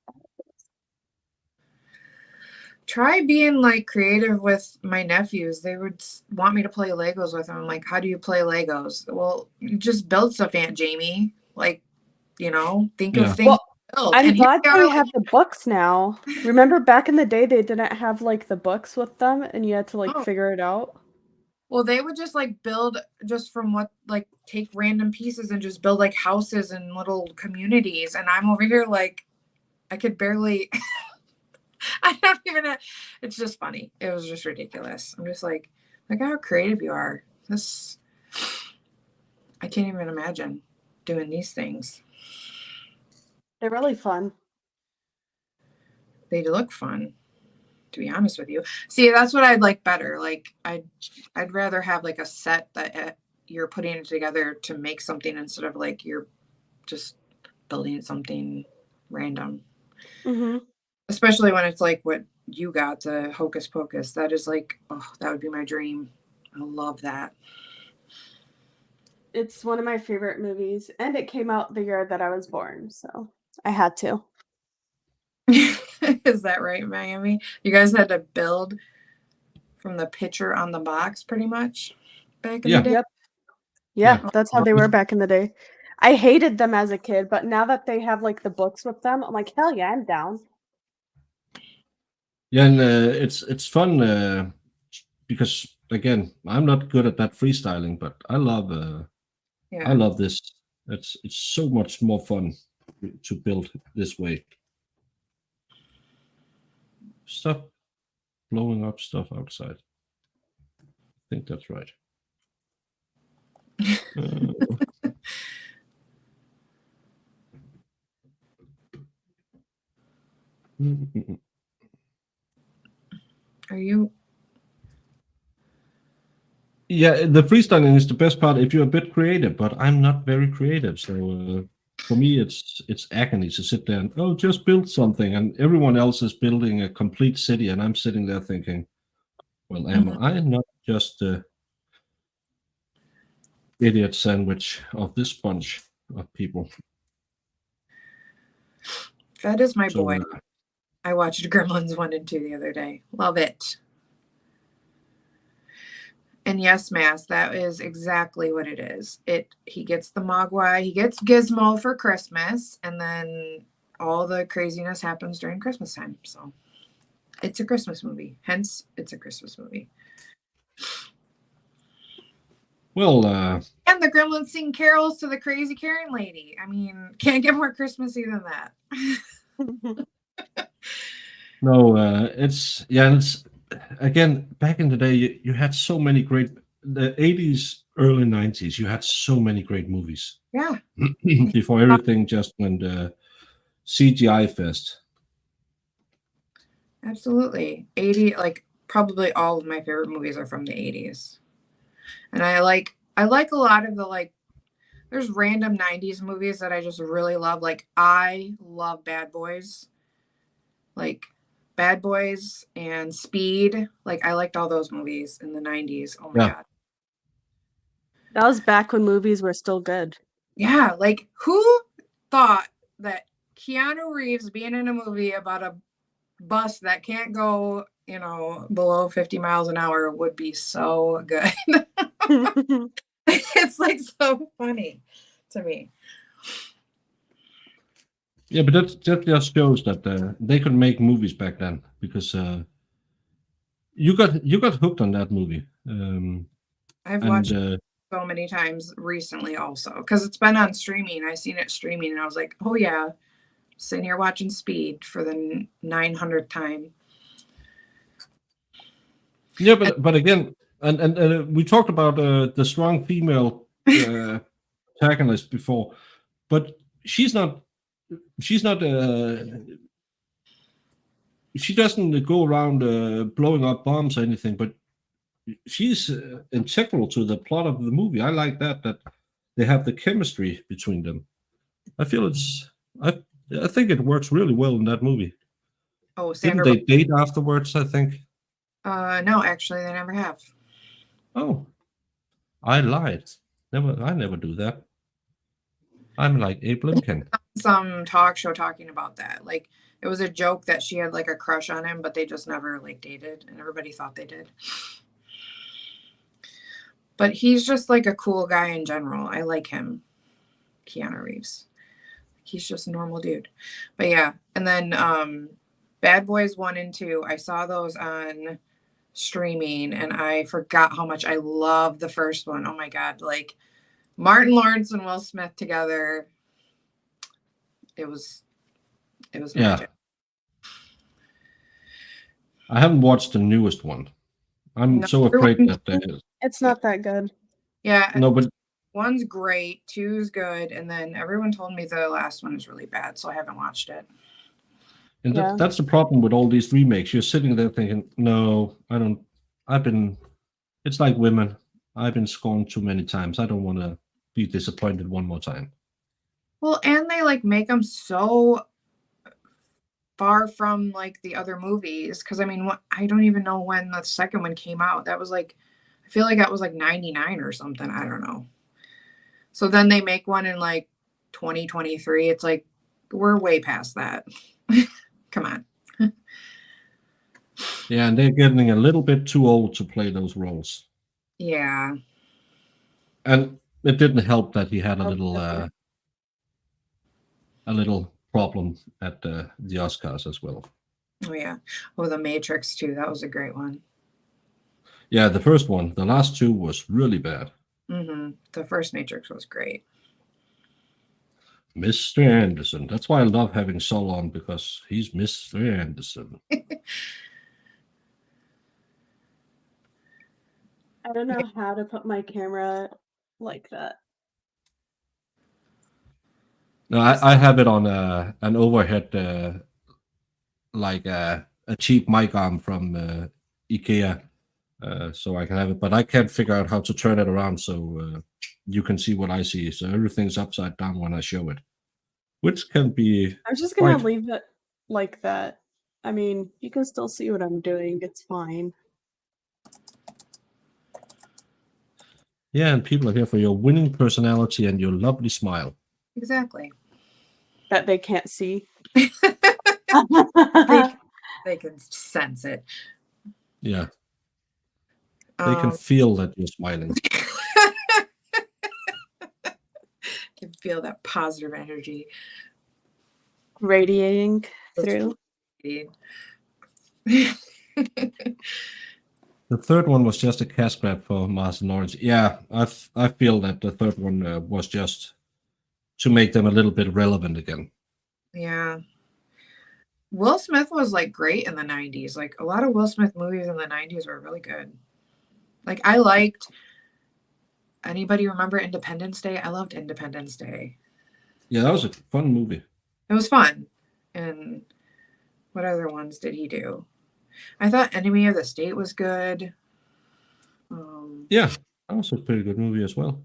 Try being like creative with my nephews. They would want me to play Legos with them. I'm like, how do you play Legos? Well, you just build stuff, Aunt Jamie. Like, you know, think of things. Well, to build. I'm And glad here we they are, have the books now. Remember back in the day they didn't have like the books with them and you had to like Oh. figure it out? well, they would just like build just from what, like, take random pieces and just build like houses and little communities. And I'm over here like, I could barely. I don't even know. It's just funny. It was just ridiculous. I'm just like, look how creative you are. This, I can't even imagine doing these things. They're really fun. They look fun, to be honest with you. See, that's what I'd like better. Like, I'd rather have like a set that you're putting it together to make something instead of like you're just building something random. Mm-hmm. Especially when it's like what you got, the Hocus Pocus. That is like, oh, that would be my dream. I love that. It's one of my favorite movies, and it came out the year that I was born, so I had to. Is that right, Miami? You guys had to build from the picture on the box pretty much back in the day? Yep. Yeah, Yeah. that's how they were back in the day. I hated them as a kid, but now that they have like the books with them, I'm like, hell yeah, I'm down. Yeah, and it's fun because again, I'm not good at that freestyling, but I love this. It's so much more fun to build this way. Stop blowing up stuff outside. I think that's right. Are you? Yeah, the freestyling is the best part if you're a bit creative, but I'm not very creative. So for me, it's agony to sit there and just build something, and everyone else is building a complete city, and I'm sitting there thinking, well, am I not just the idiot sandwich of this bunch of people? That is my boy. I watched Gremlins 1 and 2 the other day. Love it. And yes, Mass, that is exactly what it is. He gets the Mogwai, he gets Gizmo for Christmas, and then all the craziness happens during Christmas time. So it's a Christmas movie. Hence, it's a Christmas movie. Well, and the Gremlins sing carols to the crazy Karen lady. I mean, can't get more Christmassy than that. no, it's again, back in the day, you had so many great, the 80s, early 90s, you had so many great movies. Yeah. Before everything just went CGI fest. Absolutely. 80, like probably all of my favorite movies are from the 80s. And I like a lot of the, like, there's random 90s movies that I just really love. Like, I love Bad Boys. Like, Bad Boys and Speed. Like, I liked all those movies in the 90s. Oh my God. That was back when movies were still good. Yeah. Like, who thought that Keanu Reeves being in a movie about a bus that can't go, below 50 miles an hour would be so good? It's like so funny to me. Yeah, but that just shows that they could make movies back then, because You got hooked on that movie. I've And watched so many times recently also because it's been on streaming. I seen it streaming and I was like, oh yeah, sitting here watching Speed for the 900th time. yeah, but again, and we talked about the strong female protagonist before, but she's not. She doesn't go around blowing up bombs or anything, but she's integral to the plot of the movie. I like that they have the chemistry between them. I feel I think it works really well in that movie. Oh, Didn't Sandra. they date afterwards? I think. No, actually, they never have. Oh, I lied. I never do that. I'm like Abe Lincoln. Some talk show talking about that. Like it was a joke that she had like a crush on him, but they just never like dated, and everybody thought they did. But he's just like a cool guy in general. I like him, Keanu Reeves. He's just a normal dude. But yeah, and then Bad Boys 1 and 2, I saw those on streaming and I forgot how much I love the first one. Oh my god, like Martin Lawrence and Will Smith together. It was magic. I haven't watched the newest one. I'm so afraid that it's not that good. Yeah. No, but one's great, two's good, and then everyone told me the last one is really bad, so I haven't watched it. And that's the problem with all these remakes. You're sitting there thinking, no, I don't. It's like women. I've been scorned too many times. I don't want to be disappointed one more time. Well, and they like make them so far from like the other movies. Because I mean, I don't even know when the second one came out. That was like, I feel like that was like 99 or something. I don't know. So then they make one in like 2023. It's like, we're way past that. Come on. Yeah, and they're getting a little bit too old to play those roles. Yeah. And it didn't help that he had a little problem at the Oscars as well. Oh yeah. Oh, The Matrix too. That was a great one. Yeah, the first one. The last two was really bad. Mm-hmm. The first Matrix was great. Mr. Anderson. That's why I love having Sol on, because he's Mr. Anderson. I don't know how to put my camera like that. No, I have it on an overhead, like a cheap mic arm from IKEA, so I can have it. But I can't figure out how to turn it around so you can see what I see. So everything's upside down when I show it, which can be. I'm just gonna leave it like that. I mean, you can still see what I'm doing. It's fine. Yeah, and people are here for your winning personality and your lovely smile. Exactly. That they can't see. They can sense it. Yeah. They can feel that you're smiling. Can feel that positive energy radiating through. The third one was just a cash grab for Martin Lawrence. Yeah, I feel that the third one was just to make them a little bit relevant again. Yeah. Will Smith was like great in the 90s. Like a lot of Will Smith movies in the 90s were really good. Like I liked, anybody remember Independence Day? I loved Independence Day. Yeah, that was a fun movie. It was fun. And what other ones did he do? I thought Enemy of the State was good. Yeah, that was a pretty good movie as well.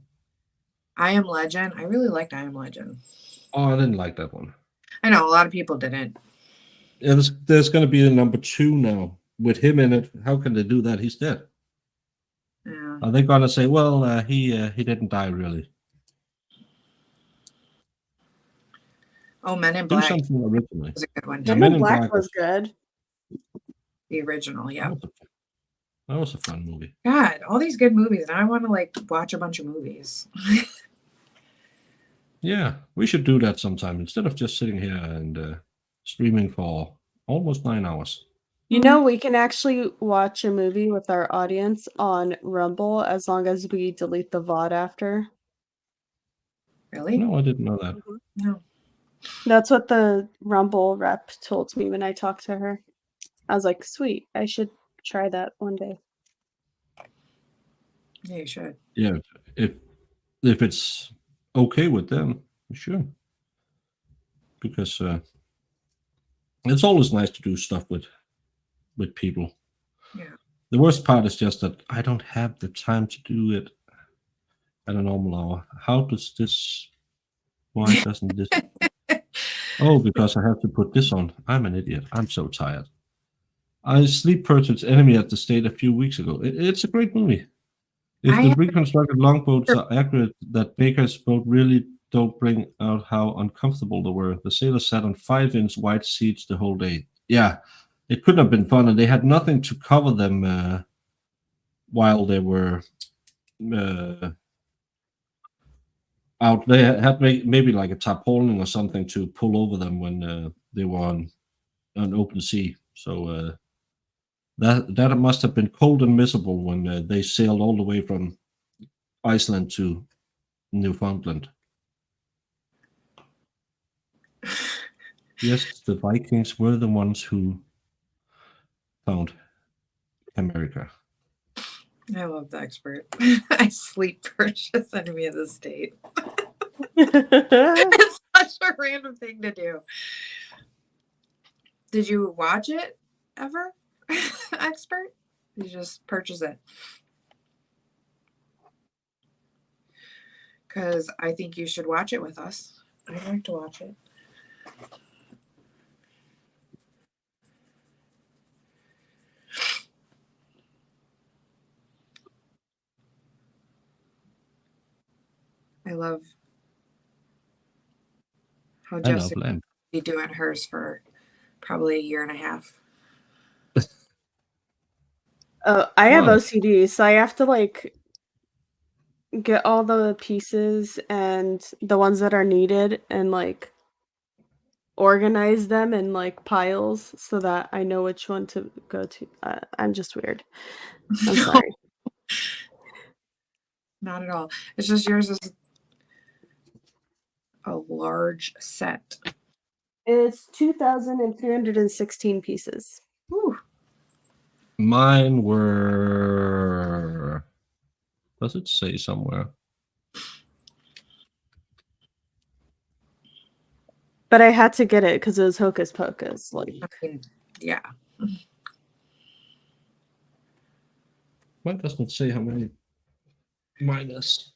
I Am Legend. I really liked I Am Legend. Oh, I didn't like that one. I know, a lot of people didn't. Yeah, there's going to be a number 2 now with him in it. How can they do that? He's dead. Yeah. Are they going to say, well, he didn't die really? Oh, Men in Do Black. something originally. Was a good one. Yeah, Men in Black was good. The original, yeah. That was a fun movie. God, all these good movies. Now I want to like watch a bunch of movies. Yeah, we should do that sometime instead of just sitting here and streaming for almost 9 hours. You know, we can actually watch a movie with our audience on Rumble as long as we delete the VOD after. Really? No, I didn't know that. No. That's what the Rumble rep told me when I talked to her. I was like, sweet, I should try that one day. Yeah, you should. Yeah, if it's okay with them, sure. Because it's always nice to do stuff with people. Yeah. The worst part is just that I don't have the time to do it at a normal hour. How does this? Why doesn't this? Oh, because I have to put this on. I'm an idiot. I'm so tired. I sleep purchased Enemy at the State a few weeks ago. It's a great movie. If I the have- reconstructed longboats are accurate, that Baker's boat really don't bring out how uncomfortable they were. The sailors sat on 5-inch wide seats the whole day. Yeah, it couldn't have been fun, and they had nothing to cover them while they were out. They had maybe like a tarpaulin or something to pull over them when they were on open sea. So that must have been cold and miserable when they sailed all the way from Iceland to Newfoundland. Yes, the Vikings were the ones who found America. I love the expert. I sleep purchase Enemy of the State. It's such a random thing to do. Did you watch it ever, expert? You just purchase it. Because I think you should watch it with us. I'd like to watch it. I love how I love Jessica lamb. be doing hers for probably a year and a half. I have Wow. OCD, so I have to like get all the pieces and the ones that are needed and like organize them in like piles so that I know which one to go to. I'm just weird. I'm sorry. Not at all. It's just yours is a large set. It's 2,316 pieces. Whew. Mine were. Does it say somewhere? But I had to get it because it was Hocus Pocus. Like, I mean, yeah. Why doesn't it say how many mine is?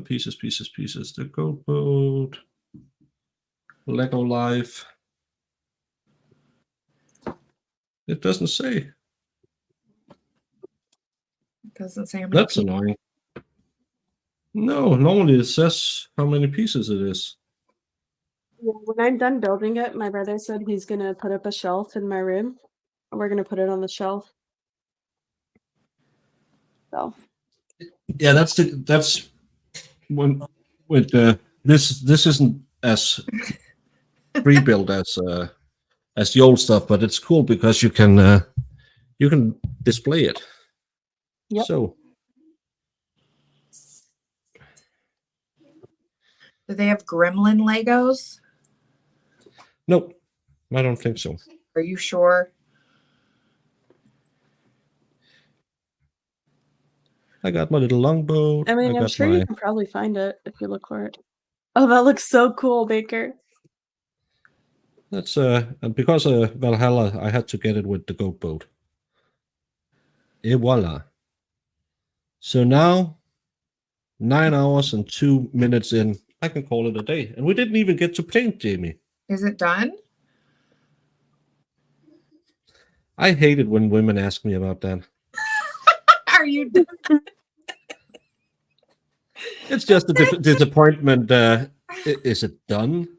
Pieces. The Goat Boat, Lego Life. It doesn't say. It doesn't say how many That's people. annoying. No, normally it says how many pieces it is. when I'm done building it, my brother said he's gonna put up a shelf in my room. And we're gonna put it on the shelf. So Yeah, that's when with this isn't as pre-built as the old stuff, but it's cool because you can display it. Yep. So Do they have Gremlin Legos? no, I don't think so. Are you sure? I got my little longboat. I mean, I'm got sure my you can probably find it if you look for it. Oh, that looks so cool, Baker. that's and because Valhalla, I had to get it with the goat boat. Et voila. So now 9 hours and 2 minutes in, I can call it a day. And we didn't even get to paint, Jamie. Is it done? I hate it when women ask me about that. Are you done? It's just a disappointment. Is it done?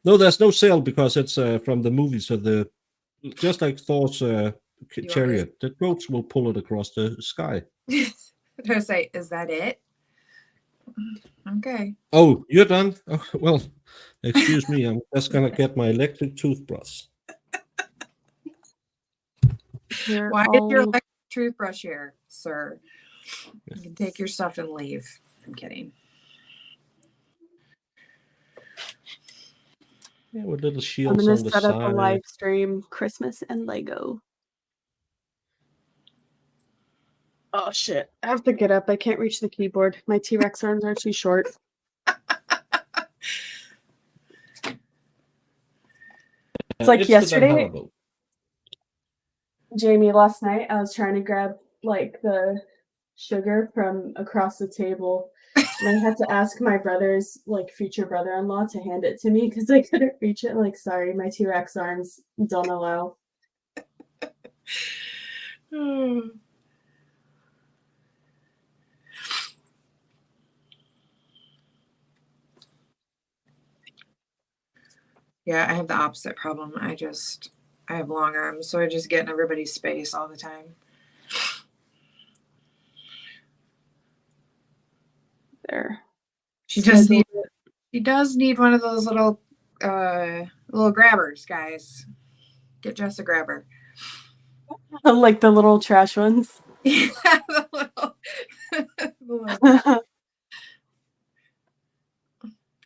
No, there's no sale because it's from the movie. So just like Thor's chariot, the goats will pull it across the sky. I was gonna say, is that it? Okay. Oh, you're done? Oh, well, Excuse me, I'm just gonna get my electric toothbrush. They're Why is your all electric toothbrush here, sir? You can take your stuff and leave. I'm kidding. Yeah, with little I'm shields gonna on the set up a side. live stream Christmas and Lego. Oh shit. I have to get up. I can't reach the keyboard. My T-Rex arms are too short. It's like It's yesterday, horrible. Jamie, last night I was trying to grab like the sugar from across the table. And I had to ask my brother's like future brother-in-law to hand it to me because I couldn't reach it. Like, sorry, my T-Rex arms don't allow. Yeah, I have the opposite problem. I have long arms, so I just get in everybody's space all the time. There. She does Scheduled need she does need one of those little grabbers, guys. Get Jess a grabber. it. Like the little trash ones. Yeah, the little-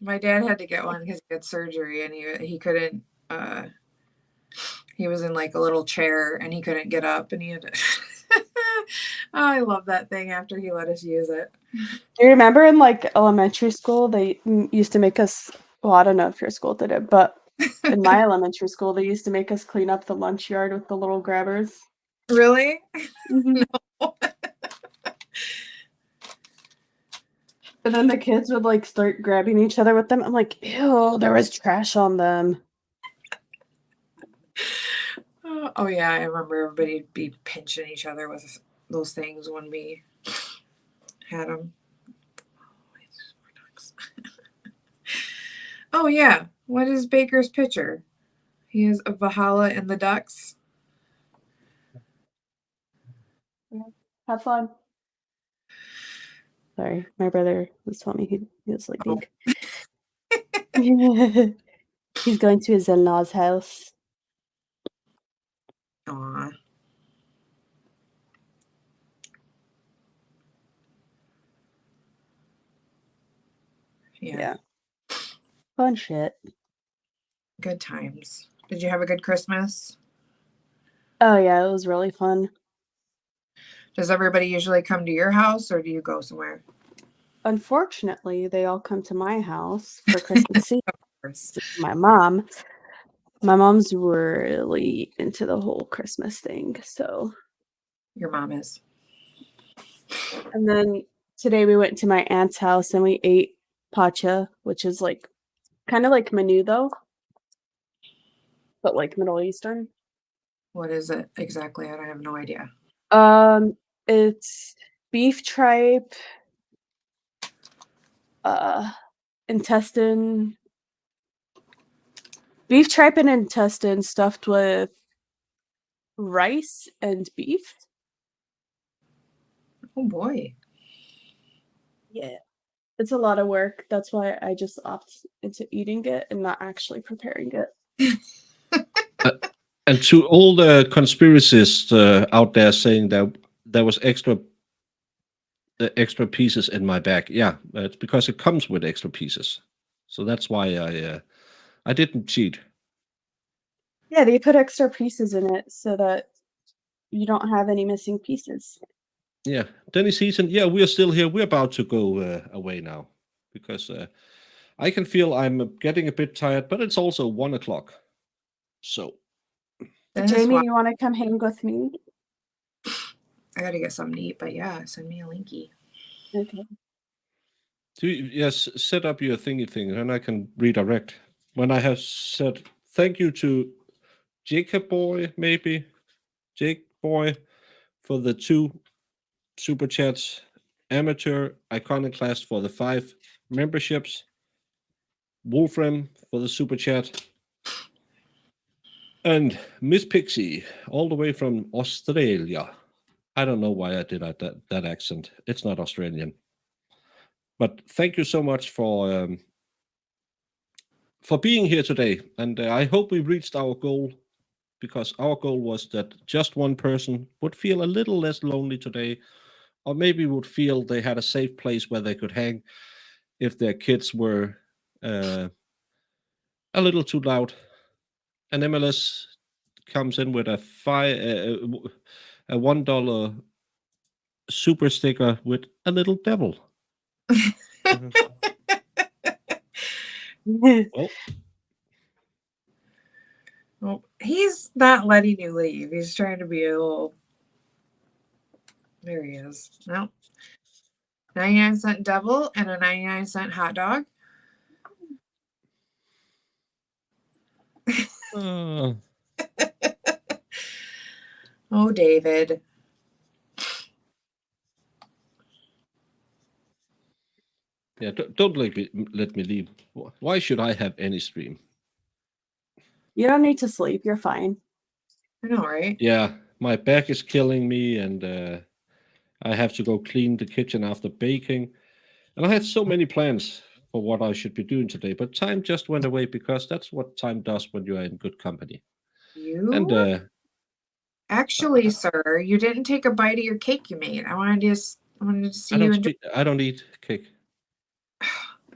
My dad had to get one because he had surgery and he couldn't he was in like a little chair and he couldn't get up and he had to oh, I love that thing after he let us use it. Do you remember in like elementary school they used to make us, well, I don't know if your school did it, but in my elementary school they used to make us clean up the lunch yard with the little grabbers. Really? Mhm. No. And then the kids would like start grabbing each other with them. I'm like, ew, there was trash on them. Oh yeah, I remember everybody be pinching each other with those things when we had them. Oh yeah, what is Baker's picture? He has a Valhalla and the ducks. Have fun. Sorry, my brother was telling me he was sleeping. He's going to his in-laws' house. Aw. Yeah. Fun shit. Good times. Did you have a good Christmas? Oh yeah, it was really fun. Does everybody usually come to your house or do you go somewhere? Unfortunately, they all come to my house for Christmas Eve. Of course. My mom's really into the whole Christmas thing, so. Your mom is. And then today we went to my aunt's house and we ate pacha, which is like kind of like menudo, but like Middle Eastern. What is it exactly? I have no idea. It's beef tripe, intestine, beef tripe and intestine stuffed with rice and beef. Oh boy. Yeah. It's a lot of work. That's why I just opt into eating it and not actually preparing it. And to all the conspiracists out there saying that there was extra pieces in my bag, yeah, it's because it comes with extra pieces. So that's why I didn't cheat. Yeah, they put extra pieces in it so that you don't have any missing pieces. Yeah, Denny season. Yeah, we're still here. We're about to go away now because I can feel I'm getting a bit tired, but it's also 1 o'clock. So, Jamie, you want to come hang with me? I gotta get something to eat, but yeah, send me a linky. Okay. Yes, set up your thingy thing, and I can redirect. When I have said thank you to Jacob Boy, maybe Jake Boy, for the 2 super chats, Amateur Iconoclast for the 5 memberships, Wolfram for the super chat, and Miss Pixie all the way from Australia. I don't know why I did that accent. It's not Australian. But thank you so much for for being here today. And I hope we reached our goal, because our goal was that just one person would feel a little less lonely today, or maybe would feel they had a safe place where they could hang if their kids were a little too loud. And MLS comes in with a $1 super sticker with a little devil. Well, Well, he's not letting you leave. He's trying to be a little. There he is. No. 99-cent devil and a 99-cent hot dog. uh, Oh, David. yeah, don't let me leave. Why should I have any stream? You don't need to sleep. You're fine. I know, right? Yeah, my back is killing me, and I have to go clean the kitchen after baking. And I had so many plans for what I should be doing today, but time just went away, because that's what time does when you are in good company. And You actually, sir, you didn't take a bite of your cake you made. I wanted to see you enjoy. I don't eat cake,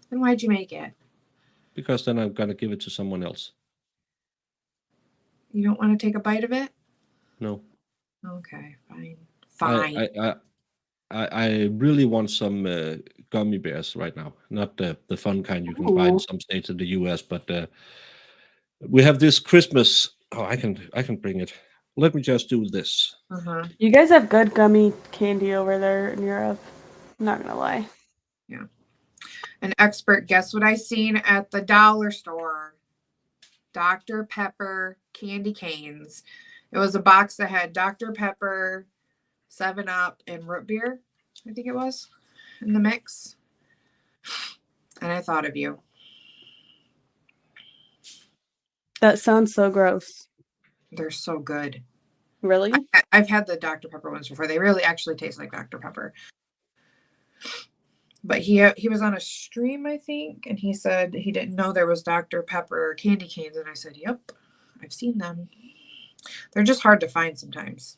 Then why'd you make it? because then I'm gonna give it to someone else. You don't want to take a bite of it? No, Okay, fine. Fine. I really want some gummy bears right now. Not the fun kind you can buy in Ooh. some states in the US, but we have this Christmas. Oh, I can bring it. Let me just do this. Uh-huh. You guys have good gummy candy over there in Europe. I'm not gonna lie. An expert, guess what I seen at the dollar store? Dr. Pepper candy canes. It was a box that had Dr. Pepper, 7-Up, and root beer, I think it was, in the mix. And I thought of you. That sounds so gross. They're so good. Really? I've had the Dr. Pepper ones before. They really actually taste like Dr. Pepper. But he was on a stream, I think, and he said he didn't know there was Dr. Pepper candy canes. And I said, yep, I've seen them. They're just hard to find sometimes.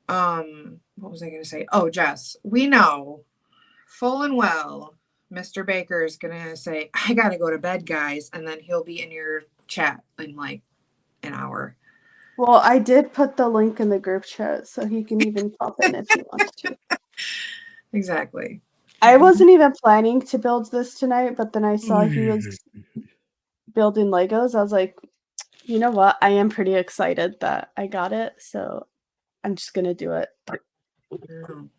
What was I going to say? Oh, Jess, we know full and well Mr. Baker is going to say, I got to go to bed, guys. And then he'll be in your chat in like an hour. Well, I did put the link in the group chat so he can even pop in if he wants to. Exactly. I wasn't even planning to build this tonight, but then I saw he was building Legos. I was like, you know what? I am pretty excited that I got it, so I'm just gonna do it. Mm.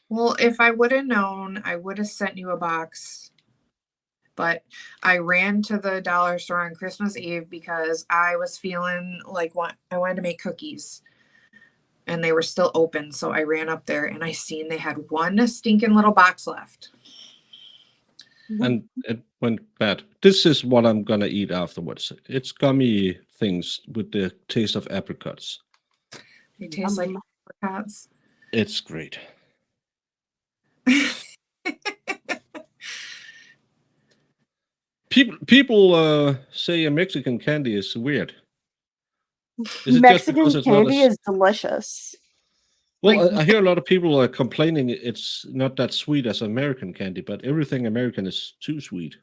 Well, if I would have known, I would have sent you a box. But I ran to the dollar store on Christmas Eve because I was feeling like I wanted to make cookies. And they were still open. So I ran up there and I seen they had one stinking little box left. And it went bad. This is what I'm gonna eat afterwards. It's gummy things with the taste of apricots. They taste like apricots. It's great. People say a Mexican candy is weird. Is it just Mexican because it's not candy as... is delicious. Well, Like- I hear a lot of people complaining it's not that sweet as American candy, but everything American is too sweet.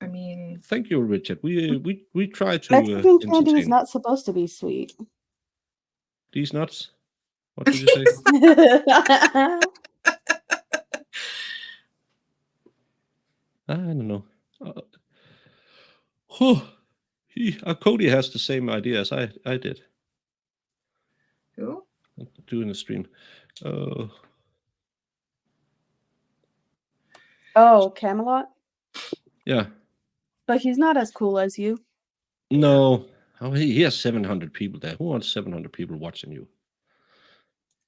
I mean, Thank you, Richard. We try to Mexican candy is entertain. not supposed to be sweet. These nuts? What did you say? I don't know. Cody has the same idea as I did who? doing the stream. Oh, Camelot? Yeah. But he's not as cool as you. No. Oh, he has 700 people there. Who wants 700 people watching you?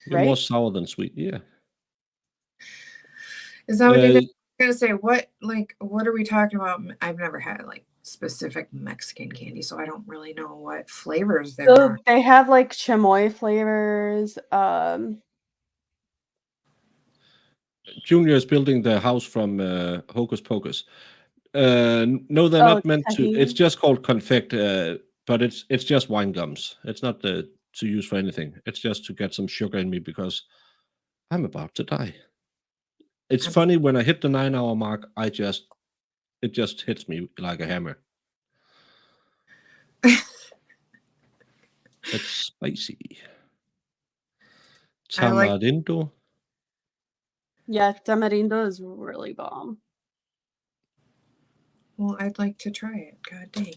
You're more Right? sour than sweet. Yeah. Is that what you're gonna say? What are we talking about? I've never had like specific Mexican candy, so I don't really know what flavors there So are. they have like chamoy flavors. Junior is building the house from Hocus Pocus. No, they're Oh, not meant to. It's tahini. just called confect, but it's just wine gums. It's not to use for anything. It's just to get some sugar in me because I'm about to die. It's funny when I hit the 9-hour mark. It just hits me like a hammer. It's spicy. I like- Tamarindo. Yeah, tamarindo is really bomb. Well, I'd like to try it. God dang.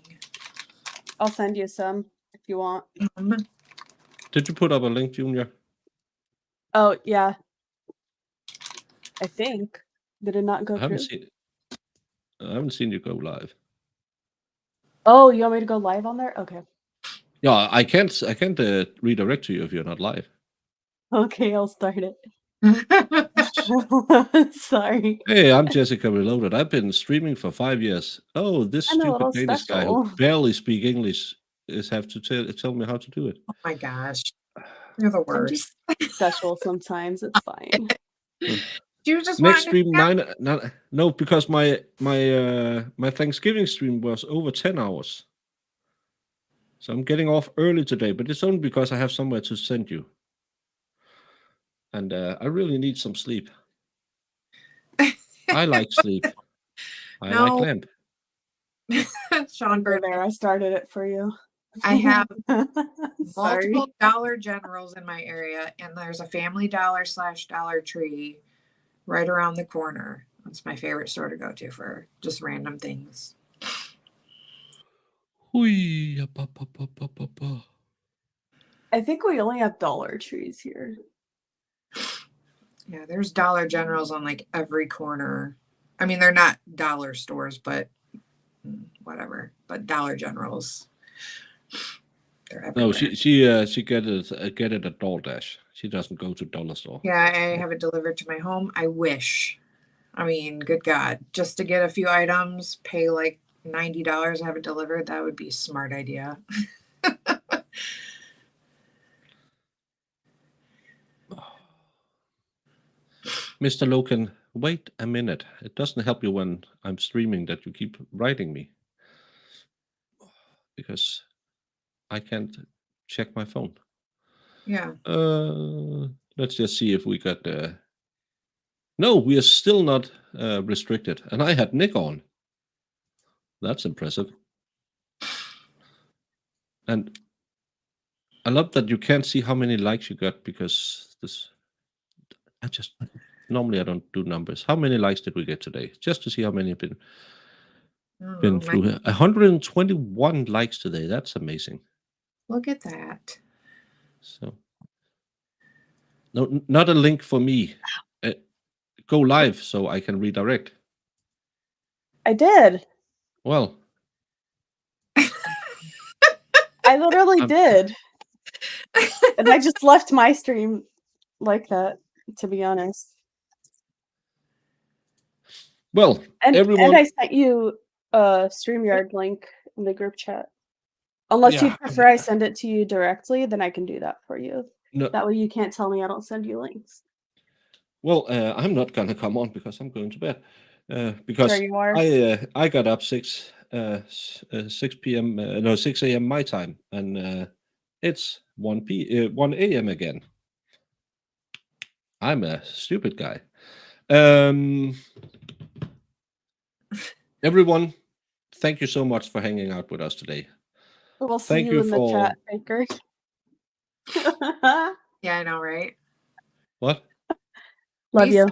I'll send you some if you want. Did you put up a link, Junior? Oh, yeah. I think. Did it not go I haven't through? seen you go live. Oh, you want me to go live on there? Okay. Yeah, I can't redirect to you if you're not live. Okay, I'll start it. Sorry. Hey, I'm Jessica Reloaded. I've been streaming for 5 years. Oh, this I'm a stupid little Danish guy who special. barely speak English have to tell me how to do it. Oh my gosh. You're the I'm worst. just special sometimes. It's fine. You just Next wanted stream no, because my Thanksgiving stream was over 10 hours. So I'm getting off early today, but it's only because I have somewhere to send you. And I really need some sleep. I like sleep. I like No. lamp. Sean Bird. There, I started it for you. I have Sorry. multiple Dollar Generals in my area, and there's a Family Dollar / Dollar Tree right around the corner. That's my favorite store to go to for just random things. I think we only have Dollar Trees here. Yeah, there's Dollar Generals on like every corner. I mean, they're not dollar stores, but whatever. But Dollar Generals, they're everywhere. No, she get it at DoorDash. She doesn't go to dollar store. Yeah, I have it delivered to my home. I wish. I mean, good God, just to get a few items, pay like $90, have it delivered. That would be a smart idea. Mr. Loken, wait a minute. It doesn't help you when I'm streaming that you keep writing me. Because I can't check my phone. Yeah. Let's just see if we got No, we are still not restricted. And I had Nick on. That's impressive. And I love that you can't see how many likes you got because normally I don't do numbers. How many likes did we get today? Just to see how many have been through here. 121 likes today. That's amazing. Look at that. So, no, not a link for me. Go live so I can redirect. I did. Well, I literally did. And I just left my stream like that, to be honest. Well, and everyone. I sent you a StreamYard link in the group chat. Unless you prefer I send it to you directly, then I can do that for you. No. That way you can't tell me I don't send you links. Well, I'm not gonna come on because I'm going to bed. Because Sure you are. I got up 6 p.m. No, 6 a.m. my time, and it's 1 a.m. again. I'm a stupid guy. Everyone, thank you so much for hanging out with us today. We'll see you in the chat, Baker. Yeah, I know, right? What? Love you.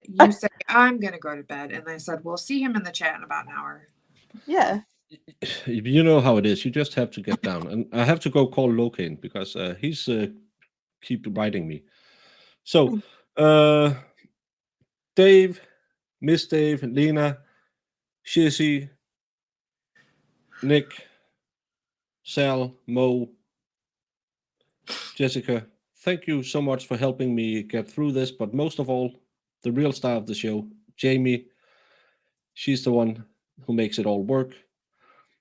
You said, I'm going to go to bed. And I said, we'll see him in the chat in about an hour. Yeah. You know how it is. You just have to get down. And I have to go call Locaine because he's keep writing me. So, Dave, Miss Dave, Lena, Shizzy, Nick, Sal, Mo, Jessica, thank you so much for helping me get through this. But most of all, the real star of the show, Jamie. She's the one who makes it all work.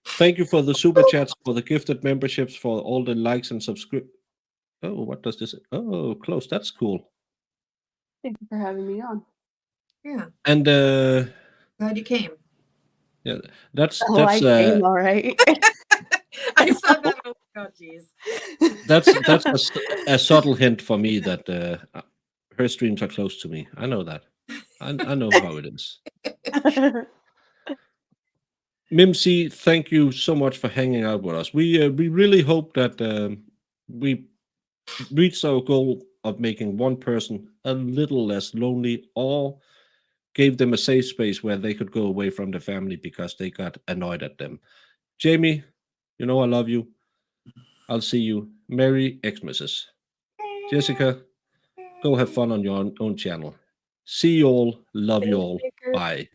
Thank you for the super chats, for the gifted memberships, for all the likes and subscribe. Oh, what does this? Oh, close. That's cool. Thank you for having me on. Yeah. And Glad you came. yeah, that's Oh, I came all right. I saw that. Oh, jeez. that's a subtle hint for me that her streams are close to me. I know that. I know how it is. Mimsy, thank you so much for hanging out with us. We really hope that we reached our goal of making one person a little less lonely, or gave them a safe space where they could go away from the family because they got annoyed at them. Jamie, you know I love you. I'll see you. Merry Xmas's. Jessica, go have fun on your own channel. See you all. Love you all. Bye.